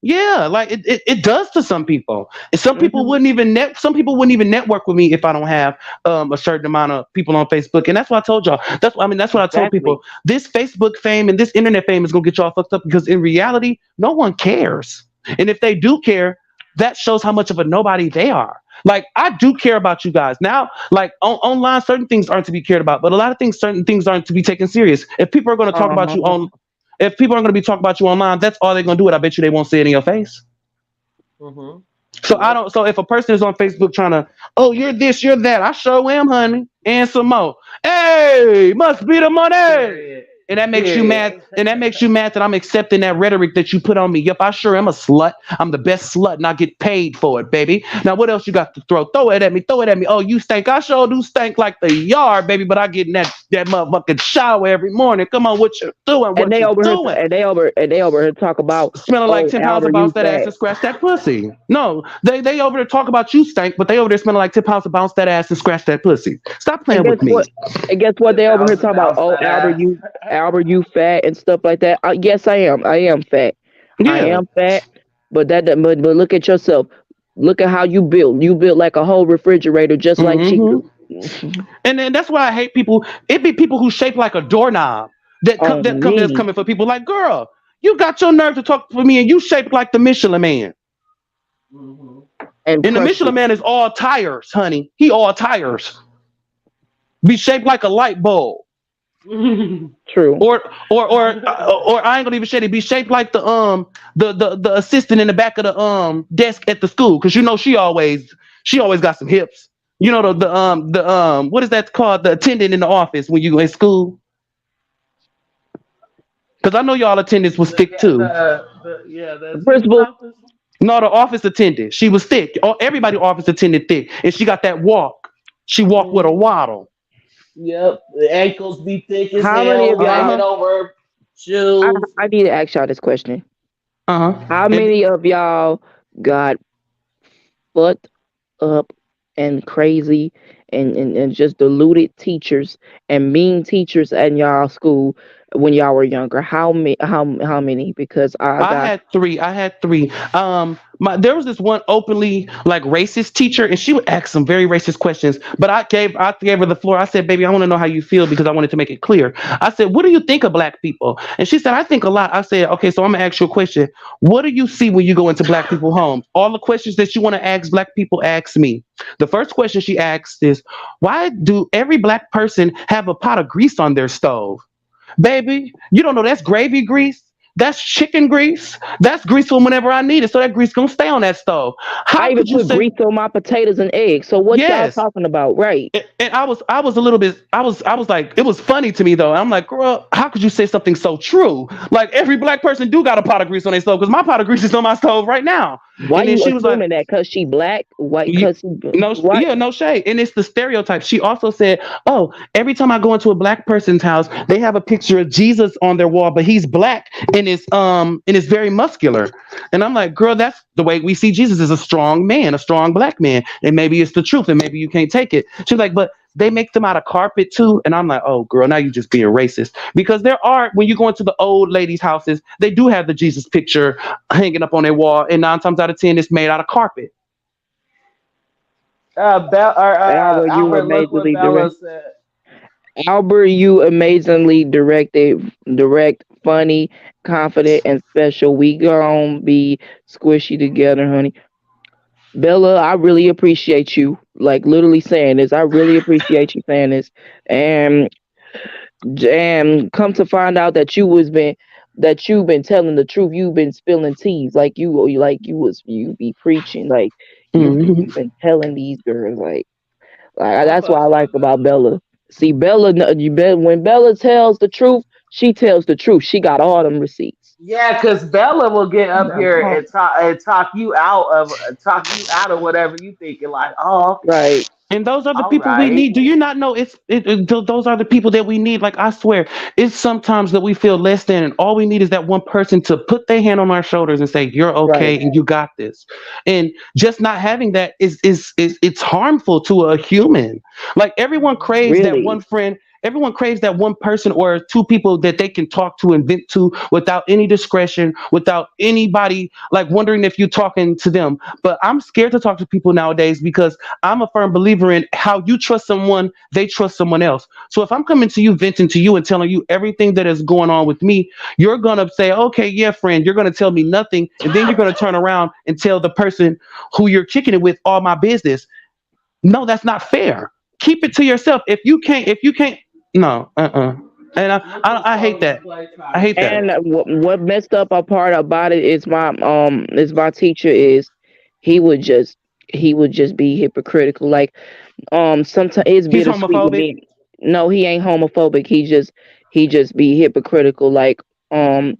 Yeah, like it does to some people. And some people Hmm. wouldn't even some people wouldn't even network with me if I don't have a certain amount of people on Facebook. And that's what I told y'all. That's what I told Exactly. people. This Facebook fame and this internet fame is gonna get y'all fucked up because in reality, no one cares. And if they do care, that shows how much of a nobody they are. Like I do care about you guys. Now, like online, certain things aren't to be cared about, but a lot of things, certain things aren't to be taken serious. If people are going to talk about Uh-huh. you on, if people are going to be talking about you online, that's all they're going to do. It. I bet you they won't say it in your face. Mhm. So I Yep. don't. So if a person is on Facebook trying to, oh, you're this, you're that, I sure am, honey, and some more. Hey, must be the money. Period. And that makes you Period. mad. And that makes you mad that I'm accepting that rhetoric that you put on me. Yep, I sure am a slut. I'm the best slut, and I get paid for it, baby. Now, what else you got to throw? Throw it at me. Throw it at me. Oh, you stink. I sure do stink like the yard, baby. But I get in that that motherfucking shower every morning. Come on, what you doing? And What they you over here, doing? and they over here talk about, Smelling like oh, 10 pounds of Albert, bounce you that ass fat. and scratch that pussy. No, they over there talk about you stank, but they over there smelling like 10 pounds of bounce that ass and scratch that pussy. Stop And playing guess with me. what? And guess what? 10 They over here pounds to talking about, bounce oh, that ass. Albert, you fat and stuff like that. Yes, I am. I am fat. I Yeah. am fat. But look at yourself. Look at how you built. You built like a whole refrigerator, just like she Hmm. do. And then that's why I hate people. It be people who shape like a doorknob On that's me coming for people. Like, girl, you got your nerve to talk for me, and you shaped like the Michelin Man. Hmm. and And the crushed Michelin it. Man is all tires, honey. He all tires. Be shaped like a light bulb. True. Or I ain't gonna even say it. Be shaped like the assistant in the back of the desk at the school, because you know she always got some hips. You know the what is that called, the attendant in the office when you in school? Because I know y'all attendants was thick too. The The attendance principal. office. No, the office attendant, she was thick. Everybody office attendant thick, and she got that walk. She walked with a Hmm. waddle. Yep, the ankles be thick as How many hell, of Uh y'all? hanging huh. over I, shoes. I need to ask y'all this question. Uh huh. How And many of y'all got fucked up and crazy and just deluded teachers and mean teachers at y'all school when y'all were younger? How many? Because I I got had three. I had three. There was this one openly like racist teacher, and she would ask some very racist questions. But I gave her the floor. I said, "Baby, I want to know how you feel because I wanted to make it clear." I said, "What do you think of black people?" And she said, "I think a lot." I said, "Okay, so I'm gonna ask you a question. What do you see when you go into black people homes? All the questions that you want to ask black people, ask me." The first question she asked is, "Why do every black person have a pot of grease on their stove?" Baby, you don't know that's gravy grease. That's chicken grease. That's grease from whenever I need it. So that grease gonna stay on that stove. I How even could you put say grease on my potatoes and eggs. So what y'all yes? talking about? Right. And I was a little bit I was like, it was funny to me though. I'm like, girl, how could you say something so true? Like every black person do got a pot of grease on their stove, because my pot of grease is on my stove right now. Why And then you she was like, assuming that? Cause she black, white? you, Cause no, what? yeah, no shade. And it's the stereotype. She also said, "Oh, every time I go into a black person's house, they have a picture of Jesus on their wall, but he's black and is very muscular." And I'm like, "Girl, that's the way we see Jesus, as a strong man, a strong black man. And maybe it's the truth, and maybe you can't take it." She's like, "But they make them out of carpet too." And I'm like, "Oh, girl, now you just being racist." Because there are, when you go into the old ladies' houses, they do have the Jesus picture hanging up on their wall, and 9 times out of 10, it's made out of carpet. Albert, you Albert, look what amazingly Bella direct. said. Albert, you amazingly direct, funny, confident, and special. We gonna be squishy together, honey. Bella, I really appreciate you. Like literally saying this. I really appreciate you saying this. And and come to find out that you've been telling the truth. You've been spilling teas. You be preaching. Like Mhm. you've been telling these girls I that's what I fucks like with about Bella. Bella. See, Bella, when Bella tells the truth, she tells the truth. She got all them receipts. Yeah, because Bella will get up No, here huh. and talk you out of whatever you thinking. Like, oh, okay, Right. And those are the all people we right. need. Do you not know those are the people that we need? Like, I swear, it's sometimes that we feel less than, and all we need is that one person to put their hand on our shoulders and say, "You're Right. okay, and you got this." And just not having that is it's harmful to a human. Like everyone Hmm. craves that Really. one friend. Everyone craves that one person or two people that they can talk to and vent to without any discretion, without anybody like wondering if you're talking to them. But I'm scared to talk to people nowadays because I'm a firm believer in how you trust someone, they trust someone else. So if I'm coming to you, venting to you, and telling you everything that is going on with me, you're going to say, "Okay, yeah, friend," you're going to tell me nothing. And then you're going to turn around and tell the person who you're kicking it with all my business. No, that's not fair. Keep it to yourself. If you can't, no, And Look who's I hate calling the that. play I hate that. And what messed up a part about it is my teacher is he would just he would just be hypocritical. Like sometimes it's He's bittersweet with homophobic. me. No, he ain't homophobic. He just be hypocritical. Um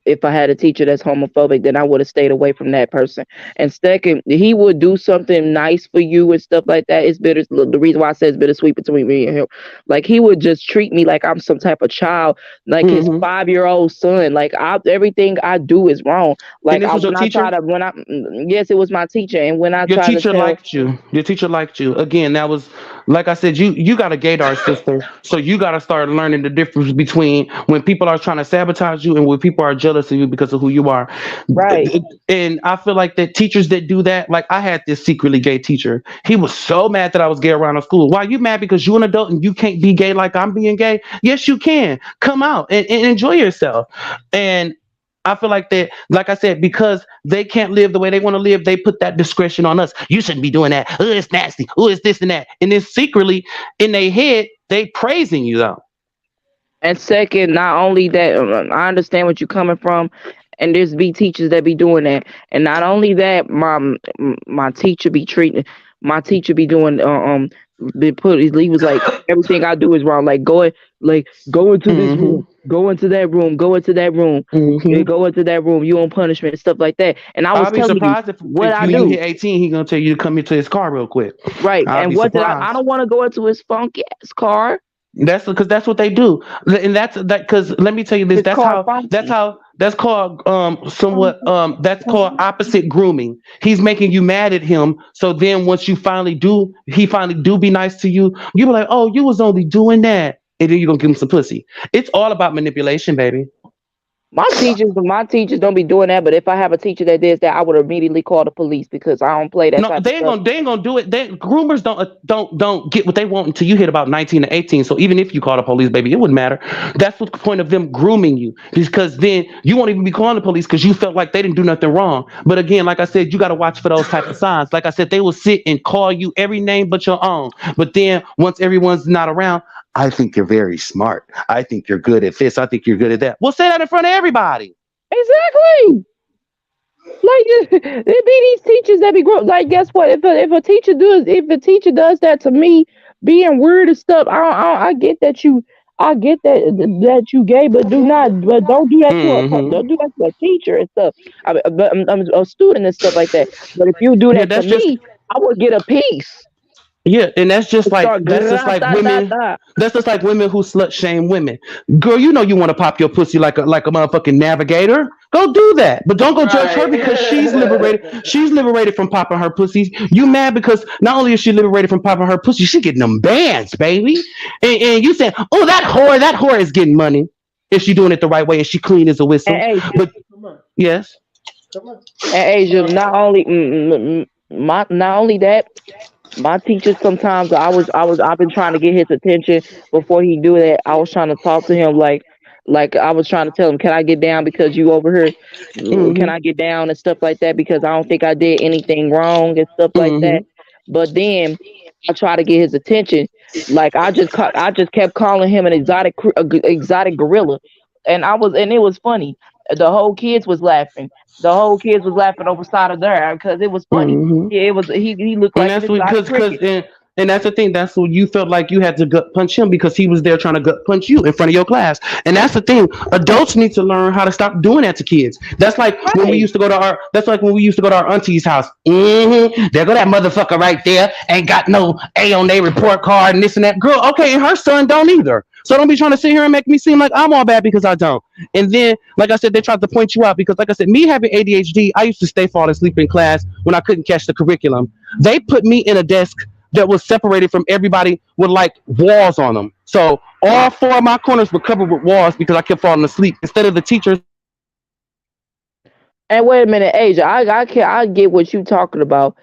if I had a teacher that's homophobic, then I would have stayed away from that person. And second, he would do something nice for you and stuff like that. It's bitter. The reason why I say it's bittersweet between me and him, like he would just treat me like I'm some type of child, like his Mm-hmm. 5-year-old son. Like everything I do is wrong. And Like this was your when I try teacher? to yes, it was my teacher, and when I Your try to teacher tell liked you. Your teacher liked you. Again, that was like I said, you got a gaydar sister. So you gotta start learning the difference between when people are trying to sabotage you and when people are jealous of you because of who you are. right. And I feel like that teachers that do that, like I had this secretly gay teacher. He was so mad that I was gay around the school. Why you mad because you an adult and you can't be gay like I'm being gay? Yes, you can. Come out and enjoy yourself. And I feel like that, like I said, because they can't live the way they want to live, they put that discretion on us. You shouldn't be doing that. Oh, it's nasty. Oh, it's this and that. And then secretly in their head, they praising you though. And second, not only that, I understand what you're coming from, and there's be teachers that be doing that. And not only that, my teacher be treating, my teacher be doing, be put. He was like, everything I do is wrong. Like go into this Mm-hmm. room, go into that room, go into that room, Mm-hmm. go into that room. You on punishment and stuff like that. And I was I'll be telling you surprised what if I when you do. hit 18, he gonna tell you to come into his car real quick. Right. I'll And be what did I surprised. don't want to go into his funky ass car. That's because that's what they do, and that's that. Because let me tell you this: His car funky. that's called somewhat that's called opposite grooming. He's making you mad at him, so then once he finally do be nice to you, you be like, oh, you was only doing that, and then you gonna give him some pussy. It's all about manipulation, baby. My teachers don't be doing that. But if I have a teacher that does that, I would immediately call the police because I don't play that No, type of stuff. they ain't gonna do it. Groomers don't get what they want until you hit about 19 to 18. So even if you call the police, baby, it wouldn't matter. That's what the point of them grooming you, because then you won't even be calling the police because you felt like they didn't do nothing wrong. But again, like I said, you got to watch for those type of signs. Like I said, they will sit and call you every name but your own. But then once everyone's not around, I think you're very smart. I think you're good at this. I think you're good at that. Well, say that in front of everybody. Exactly. Like it be these teachers that be like, guess what? If a teacher does that to me, being weird and stuff, I get that I get that you gay, but don't do that to Hmm. don't do that to a teacher and stuff. But I'm a student and stuff like that. But if you do Yeah, that to that's just me, I would get a piece. Yeah, and Start women. grata. That's just like women who slut shame women. Girl, you know you want to pop your pussy like a motherfucking navigator. Go do that, but don't go judge her because she's liberated. Right. She's liberated from popping her pussies. You mad because not only is she liberated from popping her pussy, she getting them bands, baby. And you saying, oh, that whore is getting money if she doing it the right way and she clean as a And whistle. Asia, But yes, and Asia, not only that. My teacher sometimes I've been trying to get his attention before he do that. I was trying to talk to him like I was trying to tell him, can I get down because you over here? Can mm-hmm, I get down and stuff like that because I don't think I did anything wrong and stuff like mm-hmm, that. But then I try to get his attention. Like I just kept calling him an exotic gorilla, and it was funny. The whole kids was laughing. The whole kids was laughing over side of there because it was funny. mm-hmm. Yeah, it was he looked And like an that's what exotic because cricket. and that's the thing. That's what you felt like you had to gut punch him because he was there trying to gut punch you in front of your class. And that's the thing. Adults need to learn how to stop doing that to kids. That's like when we Right. used to go to our. That's like when we used to go to our auntie's house. There go that motherfucker right there. Ain't got no A on their report card and this and that. Girl, okay, and her son don't either. So don't be trying to sit here and make me seem like I'm all bad because I don't. And then, like I said, they tried to point you out because, like I said, me having ADHD, I used to stay falling asleep in class when I couldn't catch the curriculum. They put me in a desk that was separated from everybody with like walls on them. So all four of my corners were covered with walls because I kept falling asleep. Instead of the teachers, And wait a minute, Asia. I get what you talking about.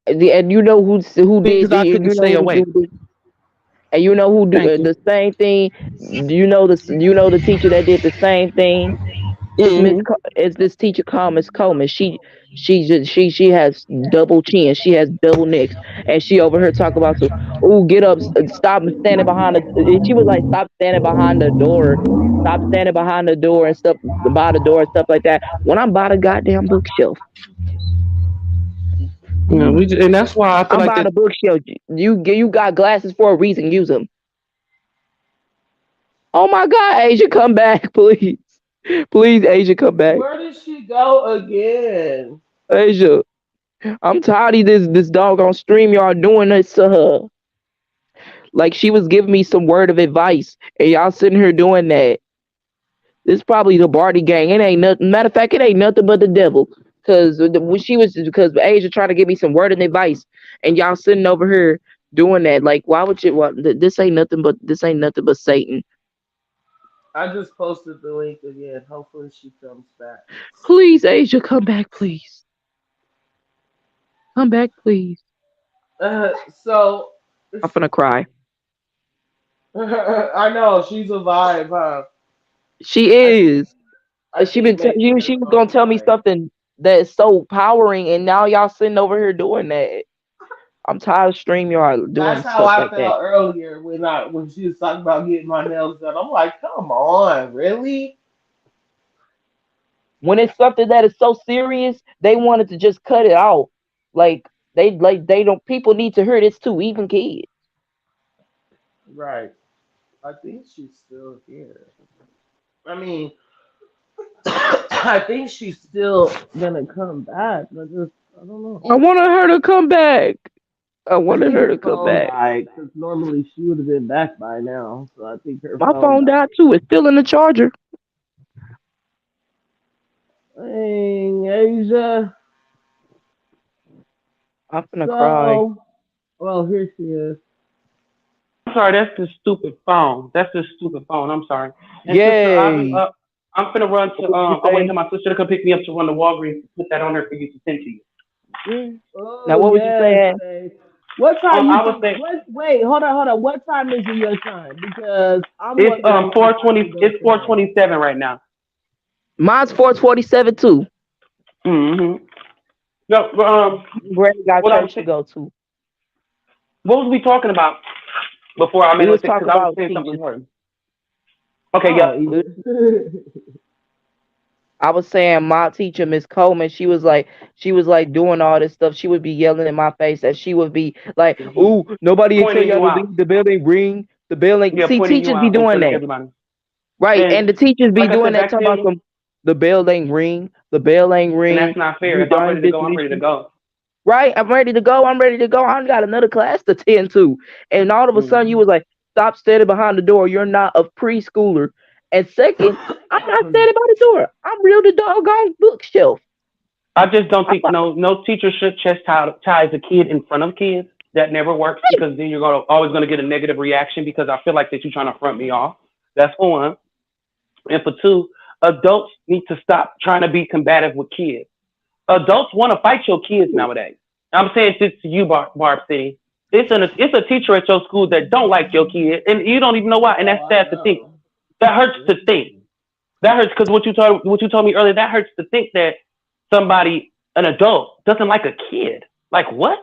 And you know who because did I and couldn't you know stay who awake. do and you know who do Thank you. the same thing. You know the teacher that did the same thing. Hmm. It's this teacher called Miss Coleman. She has double chin. She has double necks, and she over here talk about so. Oh, get up! Stop standing behind the. She was like, stop standing behind the door. Stop standing behind the door and stuff by the door and stuff like that. When I'm by the goddamn bookshelf, And that's why I feel I'm like by that. the bookshelf. You got glasses for a reason. Use them. Oh my God, Asia, come back, please. Please, Asia, come back. Where did she go again? Asia, I'm tired of this dog on stream. Y'all doing this to her. Like she was giving me some word of advice, and y'all sitting here doing that. This probably the Barty gang. It ain't nothing. Matter of fact, it ain't nothing but the devil. Cause when she was, because Asia trying to give me some word and advice, and y'all sitting over here doing that. Like, why would you? What? This ain't nothing but Satan. I just posted the link again. Hopefully she comes back. Please, Asia, come back, please. Come back, please. So I'm gonna cry. I know she's a vibe, huh? She I keep is. I She keep been making her she was gonna phone tell me ring. something that's so powering, and now y'all sitting over here doing that. I'm tired of stream y'all doing That's how stuff I like that. felt earlier when she was talking about getting my nails done. I'm like, come on, really? When it's something that is so serious, they wanted to just cut it off. They don't. People need to hear this too, even kids. Right. I think she's still here. I mean, I think she's still gonna come back. I don't know. I wanted her to come back. I I wanted think her her to come phone back. died because normally she would have been back by now. So I think her My phone phone died. died too. It's still in the charger. Dang, Asia. I'm gonna cry. So, well, here she is. I'm sorry, that's the stupid phone. That's the stupid phone. I'm sorry. And sister, Yay! I'm finna run to What did you I'm waiting say? for my sister to come pick me up to run to Walgreens to put that on there for you to send to you. Yeah. Now Oh what was you yes, saying? babe. What time you I was think? saying What? Wait, hold on. What time is it your time? Because I'm it's wondering if I can go it's today. 4:27 right now. Mine's 4:27 too. Mm-hmm. No, Greg got what I was church to saying, go to. what was we talking about before I We made a was mistake? talking Because I was about saying something teachers. important. Okay, Oh, yep. We Eva. I was saying my teacher, Miss Coleman, she was like doing all this stuff. She would be yelling in my face that she would be like, "Ooh, nobody ain't tell Pointing y'all you to out. leave the building, ring the building." Yeah, See, pointing you teachers be out in doing front of that, everybody. right? And And the teachers be like I doing said that, back talking about then, some the bell ain't ring, the bell ain't and ring. that's not fair. You If I'm darn ready to go, I'm bitch. ready to go. Right? I'm ready to go. I'm ready to go. I got another class to attend to. And all of a sudden you Mm-hmm. was like, stop standing behind the door. You're not a preschooler. And second, I'm not standing by the door. I'm real the doggone bookshelf. I just don't I'm think like, no teacher should chastise a kid in front of kids. That never works hey, because then you're always gonna get a negative reaction because I feel like that you're trying to front me off. That's for one. And for two, adults need to stop trying to be combative with kids. Adults want to fight your kids nowadays. I'm saying this to you, Barb City. It's a teacher at your school that don't like your kid, and you don't even know why, and Oh, that's I sad to think. know. That hurts to think. That hurts because what you told me earlier. That hurts to think that somebody, an adult, doesn't like a kid. Like what?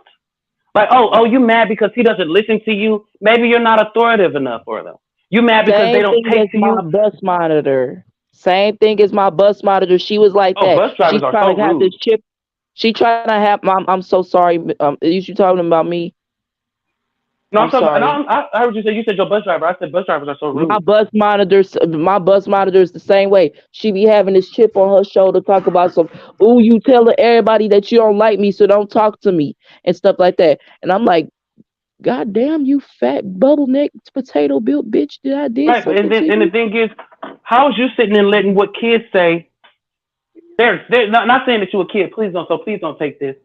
Like you mad because he doesn't listen to you? Maybe you're not authoritative enough for them. You mad because they same don't thing as take to my you? bus monitor. Same thing as my bus monitor. She was like Oh, that. bus drivers She's are trying so to have this rude. chip. She trying to have I'm so sorry. Is you talking about me? No, I'm I'm talking. No, sorry. I heard you say your bus driver. I said bus drivers are so rude. My bus monitors the same way. She be having this chip on her shoulder, talk about some, ooh, you telling everybody that you don't like me, so don't talk to me and stuff like that. And I'm like, God damn, you fat bubble neck potato built bitch! Did I did Right, but something to and the you? thing is, how is you sitting and letting what kids say? They're not saying that you're a kid. Please don't take this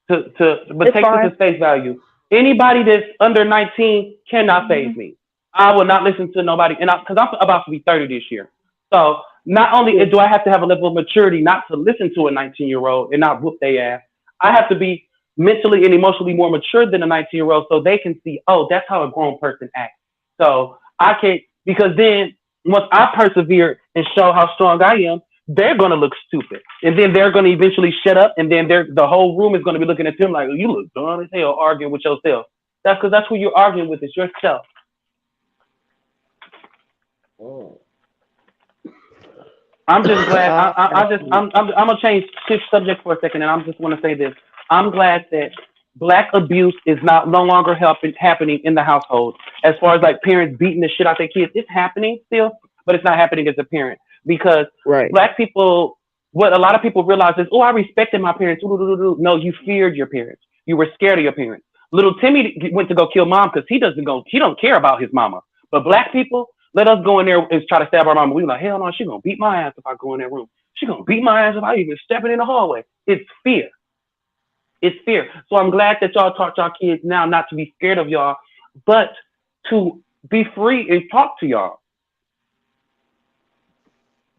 but It's take this fine. as face value. Anybody that's under 19 cannot phase Mhm. me. I will not listen to nobody, and because I'm about to be 30 this year. So not only Yeah. do I have to have a level of maturity not to listen to a 19-year-old and not whoop their ass, I have to be mentally and emotionally more mature than a 19-year-old so they can see, oh, that's how a grown person acts. So I can't because then once I persevere and show how strong I am, they're gonna look stupid, and then they're gonna eventually shut up, and then the whole room is gonna be looking at them like, oh, you look dumb as hell arguing with yourself. That's because that's who you're arguing with. It's yourself. Oh. I'm just glad. Got you. I'm gonna switch subject for a second, and I'm just want to say this. I'm glad that black abuse is no longer happening in the household. As far as like parents beating the shit out their kids, it's happening still, but it's not happening as a parent. because Right. black people, what a lot of people realize is, oh, I respected my parents. No, you feared your parents. You were scared of your parents. Little Timmy went to go kill mom because he don't care about his mama. But black people, let us go in there and try to stab our mama. We like, hell no, she gonna beat my ass if I go in that room. She gonna beat my ass if I even step in the hallway. It's fear. It's fear. So I'm glad that y'all taught y'all kids now not to be scared of y'all, but to be free and talk to y'all.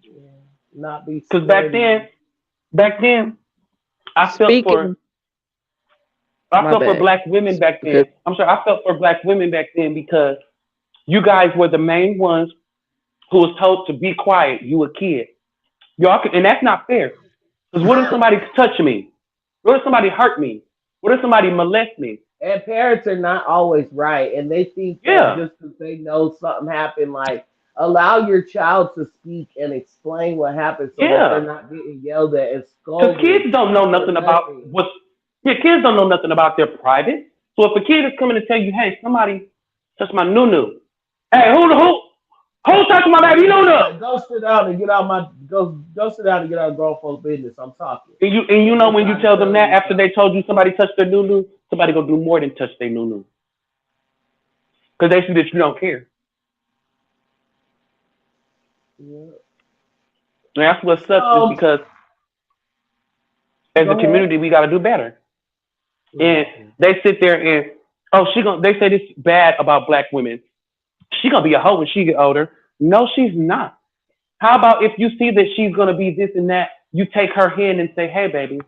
Yeah. Not be Because scared. back then, I felt for Speaking, I my felt for bad. black women back then. Because I'm sorry, I felt for black women back then because you guys were the main ones who was told to be quiet. You a kid. Y'all can, and that's not fair. Because what if somebody touch me? What if somebody hurt me? What if somebody molest me? And parents are not always right, and they think that Yeah, just because they know something happened, like allow your child to speak and explain what happened so that they're yeah. not getting yelled at and Because kids scolded don't know for nothing about nothing. what's. Yeah, kids don't know nothing about their private. So if a kid is coming to tell you, "Hey, somebody touched my nunu," hey, who touched my baby Yeah, nunu? like go sit down and get out my go sit down and get out of grown folks' business. I'm talking. And you And know they when you try to tell them tell that you after they something. told you somebody touched their nunu, somebody gonna do more than touch their nunu because they see that you don't care. Yeah. And that's what sucks is So because as a go ahead. community we got to do better. And Mhm. they sit there and oh she gonna they say this bad about black women. She gonna be a hoe when she get older. No, she's not. How about if you see that she's gonna be this and that, you take her hand and say, "Hey, baby,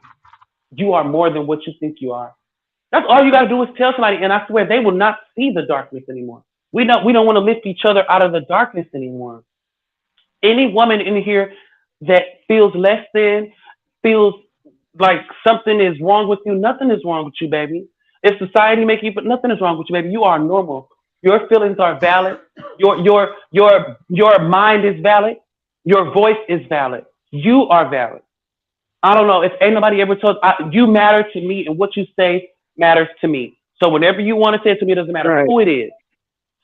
you are more than what you think you are." That's all you gotta do is tell somebody, and I swear they will not see the darkness anymore. We don't want to lift each other out of the darkness anymore. Any woman in here that feels less than, feels like something is wrong with you, nothing is wrong with you, baby. If society make you, but nothing is wrong with you, baby. You are normal. Your feelings are valid. Your mind is valid. Your voice is valid. You are valid. I don't know if ain't nobody ever told you matter to me, and what you say matters to me. So whenever you want to say it to me, it doesn't matter right. who it is.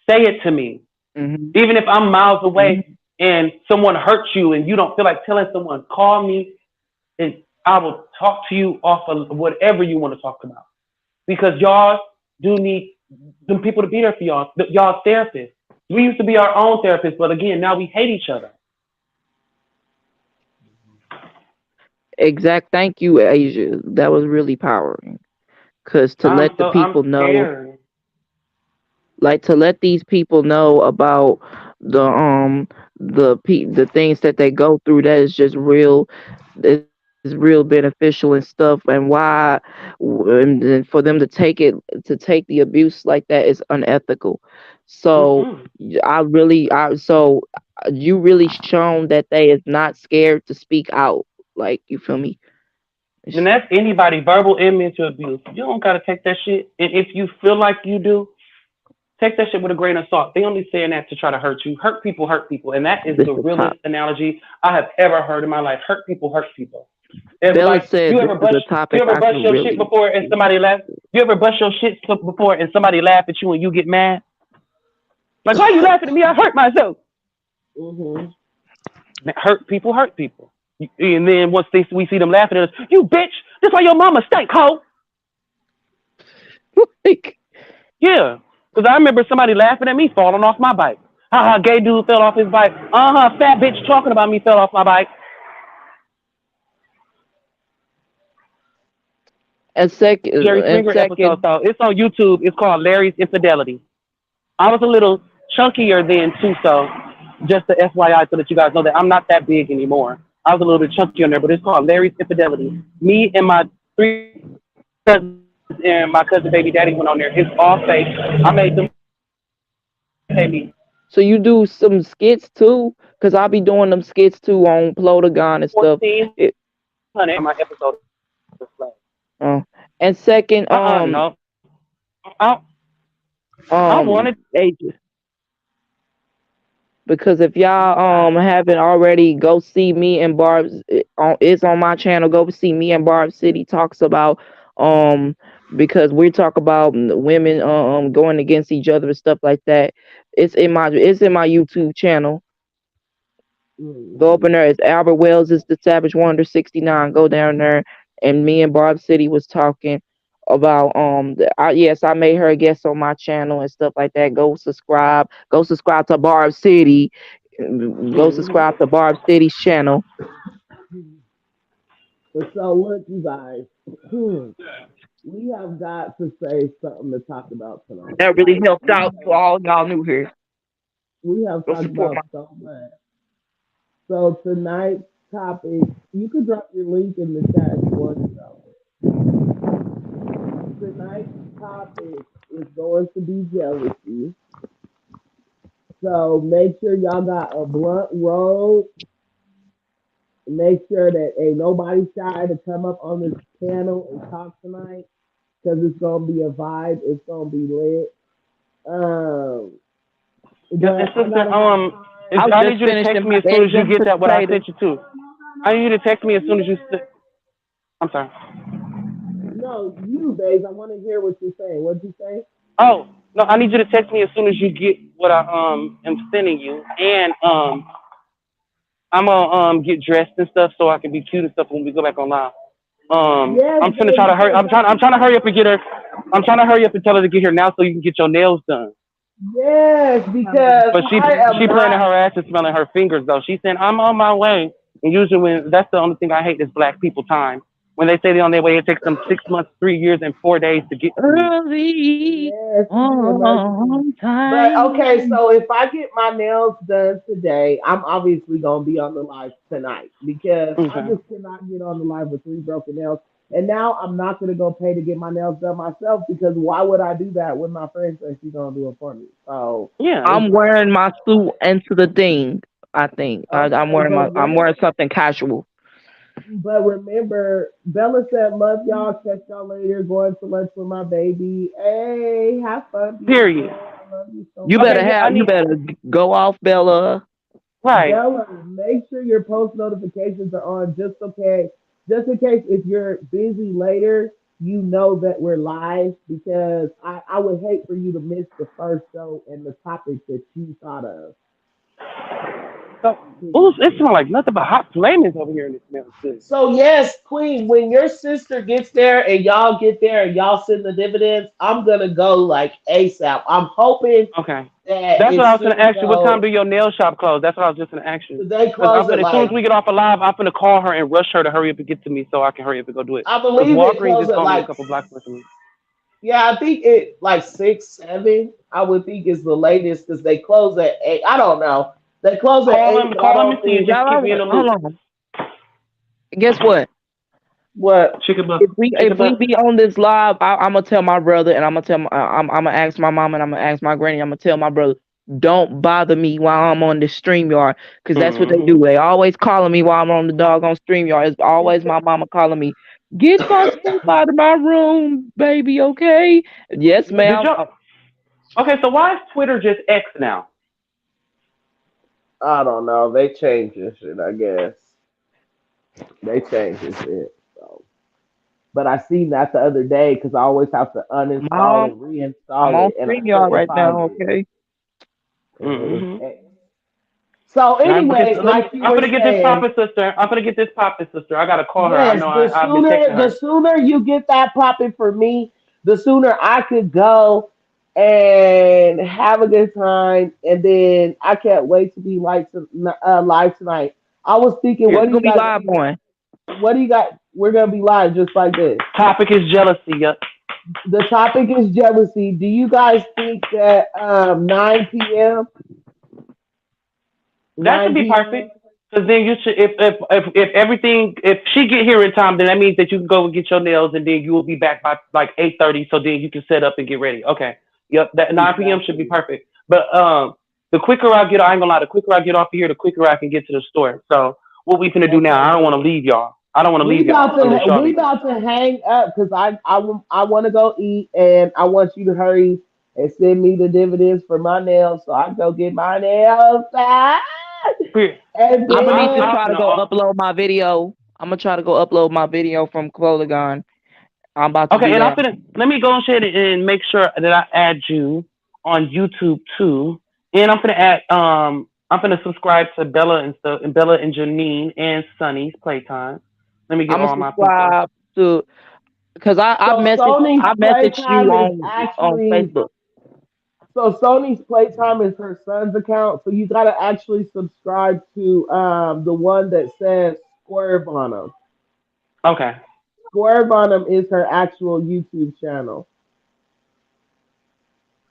Say it to me, Hmm. even if I'm miles away Hmm. and someone hurts you and you don't feel like telling someone. Call me and I will talk to you off of whatever you want to talk about because y'all do need them people to be there for y'all. Y'all therapists. We used to be our own therapists, but again, now we hate each other. Exact. Thank you, Asia. That was really powering. Cause to let the I'm people know, scared. like to let these people know about the things that they go through, that is just real, is real beneficial and stuff, and why, and then for them to take the abuse like that is unethical. So Mm-mm. you really shown that they is not scared to speak out, like, you feel me? And It's- that's anybody, verbal and mental abuse. You don't gotta take that shit. And if you feel like you do, take that shit with a grain of salt. They only saying that to try to hurt you. Hurt people. And that is this the the top. realest analogy I have ever heard in my life. Hurt people hurt people. It's Bella like said this is a you topic ever I bust can your shit really. before and somebody laugh? You ever bust your shit before and somebody laugh at you and you get mad? Like, why are you laughing at me? I hurt myself. Mhm. Hurt people hurt people. And then once we see them laughing at us, you bitch, that's why your mama stank, hoe. Like, Yeah. Because I remember somebody laughing at me falling off my bike. Haha, gay dude fell off his bike. Fat bitch talking about me fell off my bike. Jerry and Springer episode. second, So it's on YouTube. It's called Larry's Infidelity. I was a little chunkier then too, so just the FYI so that you guys know that I'm not that big anymore. I was a little bit chunky on there, but it's called Larry's Infidelity. Me and my three cousins and my cousin baby daddy went on there. It's all fake. I made them pay me so you do some skits too, cause I'll be doing them skits too on Plotagon and stuff. It, 1400 my episode. uh, and second, No. I, I wanted ages, because if y'all haven't already, go see me and Barb's, it's on my channel. Go see me and Barb City talks about um because we talk about women going against each other and stuff like that. It's in my YouTube channel. Go up Mhm. in there. It's Albert Wells. It's the Savage Wonder 69. Go down there. And me and Barb City was talking about yes, I made her a guest on my channel and stuff like that. Go subscribe. Go subscribe to Barb City. Go Mhm. subscribe to Barb City's channel. But so look, you guys, we have got to say something to talk about tonight. That really Like helped out to all y'all new here. we have Go talked support my about so much. So tonight's topic, you could drop your link in the chat if you want to. Tonight's topic is going to be jealousy. So make sure y'all got a blunt roll. Make sure that ain't nobody shy to come up on this panel and talk tonight because it's gonna be a vibe. It's gonna be lit. Um, Yes, and but I sister, gotta have I was I just need you to text finishing me my as soon as eggs you and get that what I potatoes. sent you to. I need you to text me as soon as you. I'm sorry. no you, babes. I want to hear what you're saying. What'd you say? Oh no, I need you to text me as soon as you get what I am sending you, and I'm gonna get dressed and stuff so I can be cute and stuff when we go back online. Yes, I'm gonna babe. try to hurry. Because I'm trying to hurry up and get her. I'm trying to hurry up and tell her to get here now so you can get your nails done. yes, because But I am she playing in not. her ass and smelling her fingers though. She saying I'm on my way. And usually when that's the only thing I hate is black people time. When they say they're on their way, it takes them 6 months, 3 years, and 4 days to get to you. Early Yes, it's an emergency. on But okay, time. so if I get my nails done today, I'm obviously gonna be on the live tonight because I Okay. just cannot get on the live with three broken nails. And now I'm not gonna go pay to get my nails done myself because why would I do that when my friend says she's gonna do it for me? So Yeah. it's I'm like, wearing my suit into the thing. I think okay, I'm wearing something casual. but remember, Bella said, "Love y'all. Catch y'all later. Going to lunch with my baby. Hey, have fun, Period. beautiful. I love you so You much." Okay. Yeah. I you need. better go off, Bella. Right. Bella, make sure your post notifications are on just in case if you're busy later, you know that we're live because I would hate for you to miss the first show and the topic that you thought of. So, ooh, it smells like nothing but hot flamings over here in this smell too. So yes, Queen, when your sister gets there and y'all get there and y'all send the dividends, I'm gonna go like ASAP. I'm hoping Okay. that That's what I it's was gonna soon ask you. What time though. do your nail shop close? That's what I was just gonna ask you. They Cause close at as soon as like we get off alive, I'm gonna call her and rush her to hurry up and get to me so I can hurry up and go do it. I Cause believe it Walgreens is closes at only a like couple blocks away from me. yeah, I think it like 6, 7. I would think is the latest because they close at 8. I don't know. They close at 8, but I Call them and don't see and think just keep Y'all, me in the hold loop. on. Guess what? what. Chicken butt. If Chicken we butt. be on this live, I'm gonna tell my brother and I'm gonna I'm gonna ask my mom and I'm gonna ask my granny. I'm gonna tell my brother, don't bother me while I'm on this stream yard, because that's what they Mm-hmm. do. They always calling me while I'm on the doggone stream yard. It's always my mama calling me, get my stuff out of my room, baby. Okay? Yes, Did ma'am. y'all? Okay, so why is Twitter just X now? I don't know. They changed this shit. I guess they changed this shit. So, but I seen that the other day because I always have to uninstall Mom, and I'm reinstall on it, and I stream yard couldn't right find now. it. Okay. And it was Mm-hmm. X. So, And I'm Okay, anyways, so like you I'm were gonna get this saying, poppin' sister. I'm gonna get this poppin' sister. I gotta call her. I yes, know I've been texting the her. sooner you get that popping for me, the sooner I could go and have a good time. And then I can't wait to be live tonight. I was thinking, what what we do you gonna be got? live on? What do you got? We're gonna be live just like this. Topic is jealousy. Yup. The topic is jealousy. Do you guys think that 9 p.m. That should 9 be p.m. perfect. Cause then you should if everything if she get here in time, then that means that you can go and get your nails, and then you will be back by like 8:30. So then you can set up and get ready. Okay. Yep. That 9 p.m. should be Exactly. perfect. But the quicker I get, I ain't gonna lie. The quicker I get off of here, the quicker I can get to the store. So what we finna do now? Okay, I don't want to good. leave y'all. I don't want to leave y'all unless y'all We leave. about to hang up because I want to go eat and I want you to hurry and send me the dividends for my nails so I can go get my nails done. Period. And I'm gonna I, need to then I try to finna. go upload my video. I'm gonna try to go upload my video from Clolagon. I'm about to Okay, do and I'm that. finna let me go ahead and make sure that I add you on YouTube too, and I'm I'm gonna subscribe to Bella and stuff, and Bella and Janine and Sunny's Playtime. Let me get I'm gonna all my people. subscribe to because So Sony's I messaged you Playtime is on actually Facebook. so Sony's Playtime is her son's account. So you gotta actually subscribe to the one that says Swerve on them. Okay. Swerve on them is her actual YouTube channel.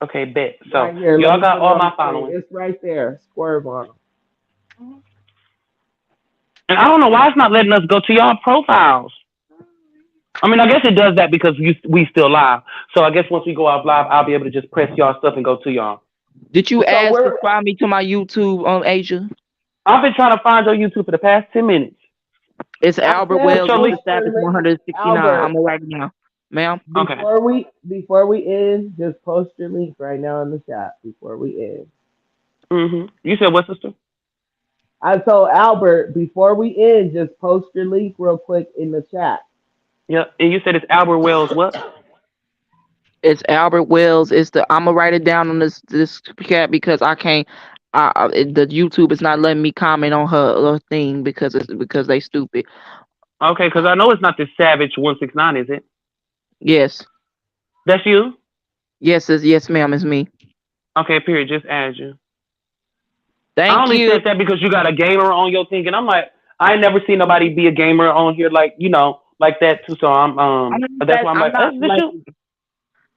Okay, bet. So Right here. Let y'all me got put it all on my the screen. following. It's right there. Swerve on them. And I don't know why it's not letting us go to y'all profiles. I mean, I guess it does that because we still live. So I guess once we go out live, I'll be able to just press y'all stuff and go to y'all. Did you So add we're subscribe me to my YouTube on Asia? I've been trying to find your YouTube for the past 10 minutes. It's I Albert said Wells, Charlie. Mr. post Savage your link, 169. I'm Albert. gonna write it now. Ma'am. Okay. Before we end, just post your link right now in the chat before we end. You said what, sister? I told Albert before we end, just post your link real quick in the chat. Yeah. And you said it's Albert Wells what? It's Albert Wells. I'm gonna write it down on this cat because I can't. The YouTube is not letting me comment on her thing because they stupid. Okay, because I know it's not this Savage 169, is it? Yes, That's you? yes, ma'am. It's me. Okay, period. Just add you. I Thank only you. said that because you got a gamer on your thing, and I'm like, I ain't never seen nobody be a gamer on here like like that too. So that's why I'm like, is this you?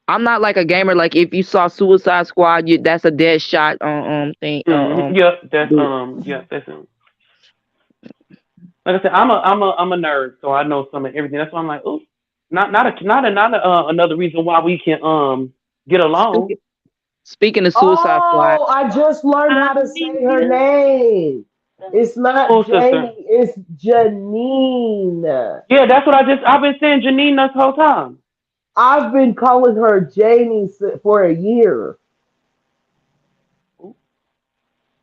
I'm not like a gamer. Like if you saw Suicide Squad, that's a dead shot thing. Yeah, that's that's him. Like I said, I'm a nerd, so I know some of everything. That's why I'm like, oh, another reason why we can get along. Speaking of Suicide Squad, Oh, I just learned how to say her name. It's Oh, not sister. Jamie, it's Janine. Yeah, that's what I've been saying Janine this whole time. I've been calling her Jamie for a year.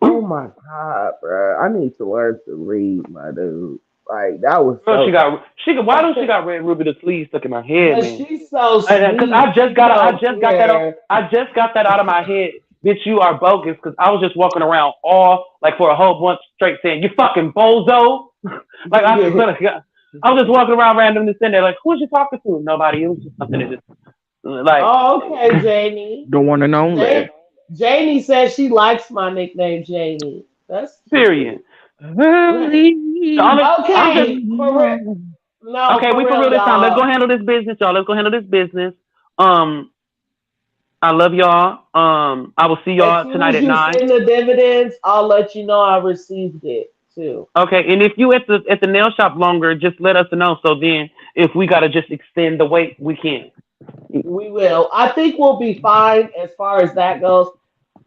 Oh my god, bro! I need to learn to read, my dude. Like that was Girl, so. why don't she got Red Ruby the sleeve stuck in my head, But man? she's so Because sweet. I just got She don't care. I just got that out of my head. Bitch, you are bogus. Because I was just walking around all like for a whole bunch straight saying you fucking bozo. Like I was just walking around randomly sitting there like who was you talking to? Nobody. It was just something that just like. Oh, okay, Janie. don't want to know that. Janie says she likes my nickname, Janie. That's Period. okay. I'm just For real. No, okay. for We for real, real this time. Let's go y'all. handle this business, y'all. Let's go handle this business. I love y'all. I will see As y'all soon tonight as at you 9. send the dividends, I'll let you know I received it too. Okay, and if you at the nail shop longer, just let us know. So then, if we gotta just extend the wait, we can. We will. I think we'll be fine as far as that goes.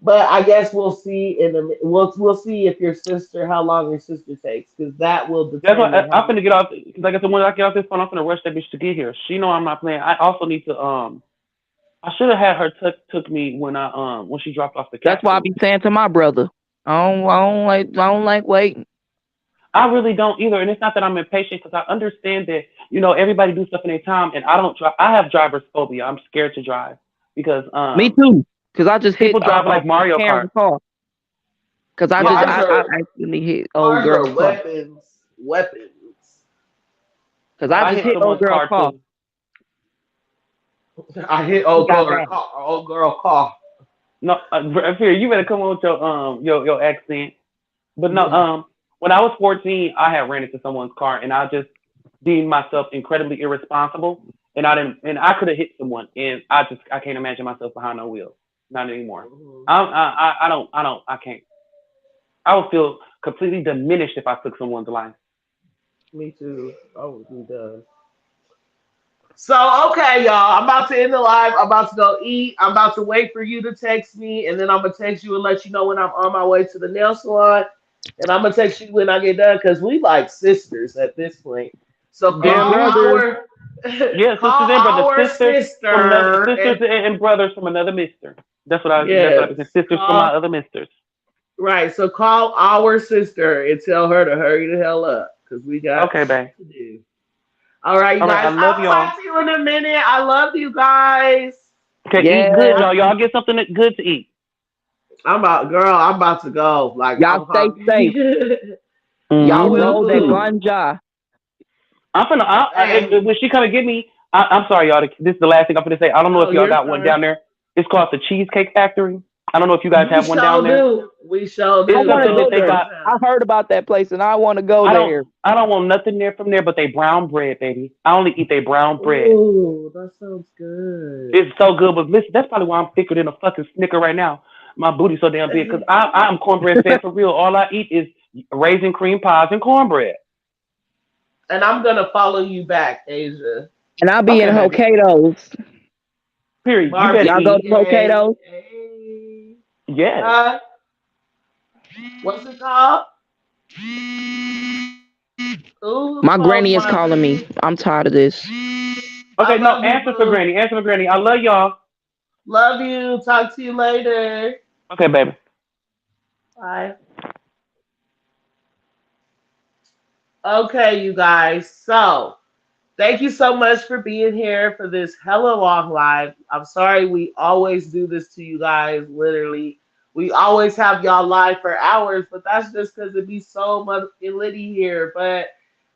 But I guess we'll see we'll see if your sister how long your sister takes because that will That's why determine how I'm much. finna get off. Like I said, when I get off this phone, I'm finna rush that bitch to get here. She know I'm not playing. I also need to I should have had her took me when she dropped off the That's why I capsule. be saying to my brother, I don't like waiting. I really don't either, and it's not that I'm impatient because I understand that everybody do stuff in their time, and I don't drive. I have driver's phobia. I'm scared to drive because Me too, because I just hit people drive like Mario Kart. Karen's car. Because Cars I are actually hit old cars girl are car. weapons. Because Well, I I just hit hit old someone's girl car car. too. I hit She got mad. old girl car. No, Fear, you better come on with your accent. But no, when I was 14, I had ran into someone's car, and I just deemed myself incredibly irresponsible, and I could have hit someone, and I can't imagine myself behind no wheel, not anymore. Mhm. I can't. I would feel completely diminished if I took someone's life. Me too. Oh, he does. So okay, y'all. I'm about to end the live. I'm about to go eat. I'm about to wait for you to text me, and then I'm gonna text you and let you know when I'm on my way to the nail salon. And I'm gonna text you when I get done because we like sisters at this point. So They're call brothers. our Yeah, sisters call and brothers, our sister sisters and and brothers from another mister. That's what I yes, said. Sisters from my call other misters. right. So call our sister and tell her to hurry the hell up because we got Okay, babe. to do. All right, you All right, I guys. love I'll y'all. talk to you in a minute. I love you guys. Okay, eat good, Yeah. y'all. Y'all get something good to eat. I'm about to go. Like Y'all I'm stay safe. hungry. I Y'all will know that Mm-hmm. too. ganja. Hey, When she come and get me, I'm sorry, y'all. This is the last thing I'm gonna say. I don't know oh, if y'all you're got one fine. down there. It's called the Cheesecake Factory. I don't know if you guys We have one down sure there. do. We sure I It's do. want to something Those that go they there. got. I sometimes. heard about that place and I want to go I don't. there. I don't want nothing there from there, but they brown bread, baby. I only eat they brown bread. Ooh, that sounds good. It's so good. But listen, that's probably why I'm thicker than a fucking snicker right now. My booty's so damn big because I'm cornbread fed for real. All I eat is raisin cream pies and cornbread. And I'm gonna follow you back, Asia. And I'll be in Okay, baby. Hokkaidos. Period. You better Y'all go Barbie, eat. to yay, Hokkaidos? yay. Yes. Huh? What's it called? Ooh, who My calls granny is my calling me. name? I'm tired of this. Okay, I no, love you, answer for boo. Granny. Answer for Granny. I love y'all. Love you. Talk to you later. Okay, baby. Bye. Okay, you guys. So, thank you so much for being here for this hella long live. I'm sorry we always do this to you guys, literally. We always have y'all live for hours, but that's just because it be so much litty here. But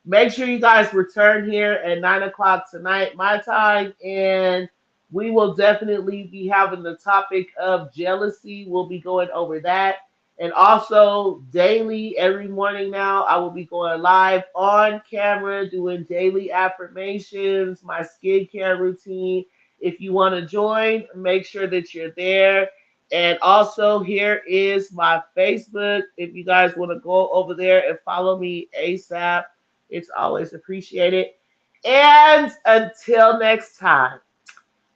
make sure you guys return here at 9 o'clock tonight, my time, and we will definitely be having the topic of jealousy. We'll be going over that. And also, daily, every morning now, I will be going live on camera doing daily affirmations, my skincare routine. If you want to join, make sure that you're there. And also, here is my Facebook. If you guys want to go over there and follow me ASAP, it's always appreciated. And until next time.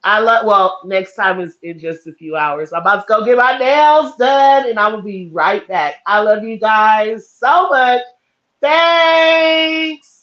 Well, next time is in just a few hours. I'm about to go get my nails done and I will be right back. I love you guys so much. Thanks.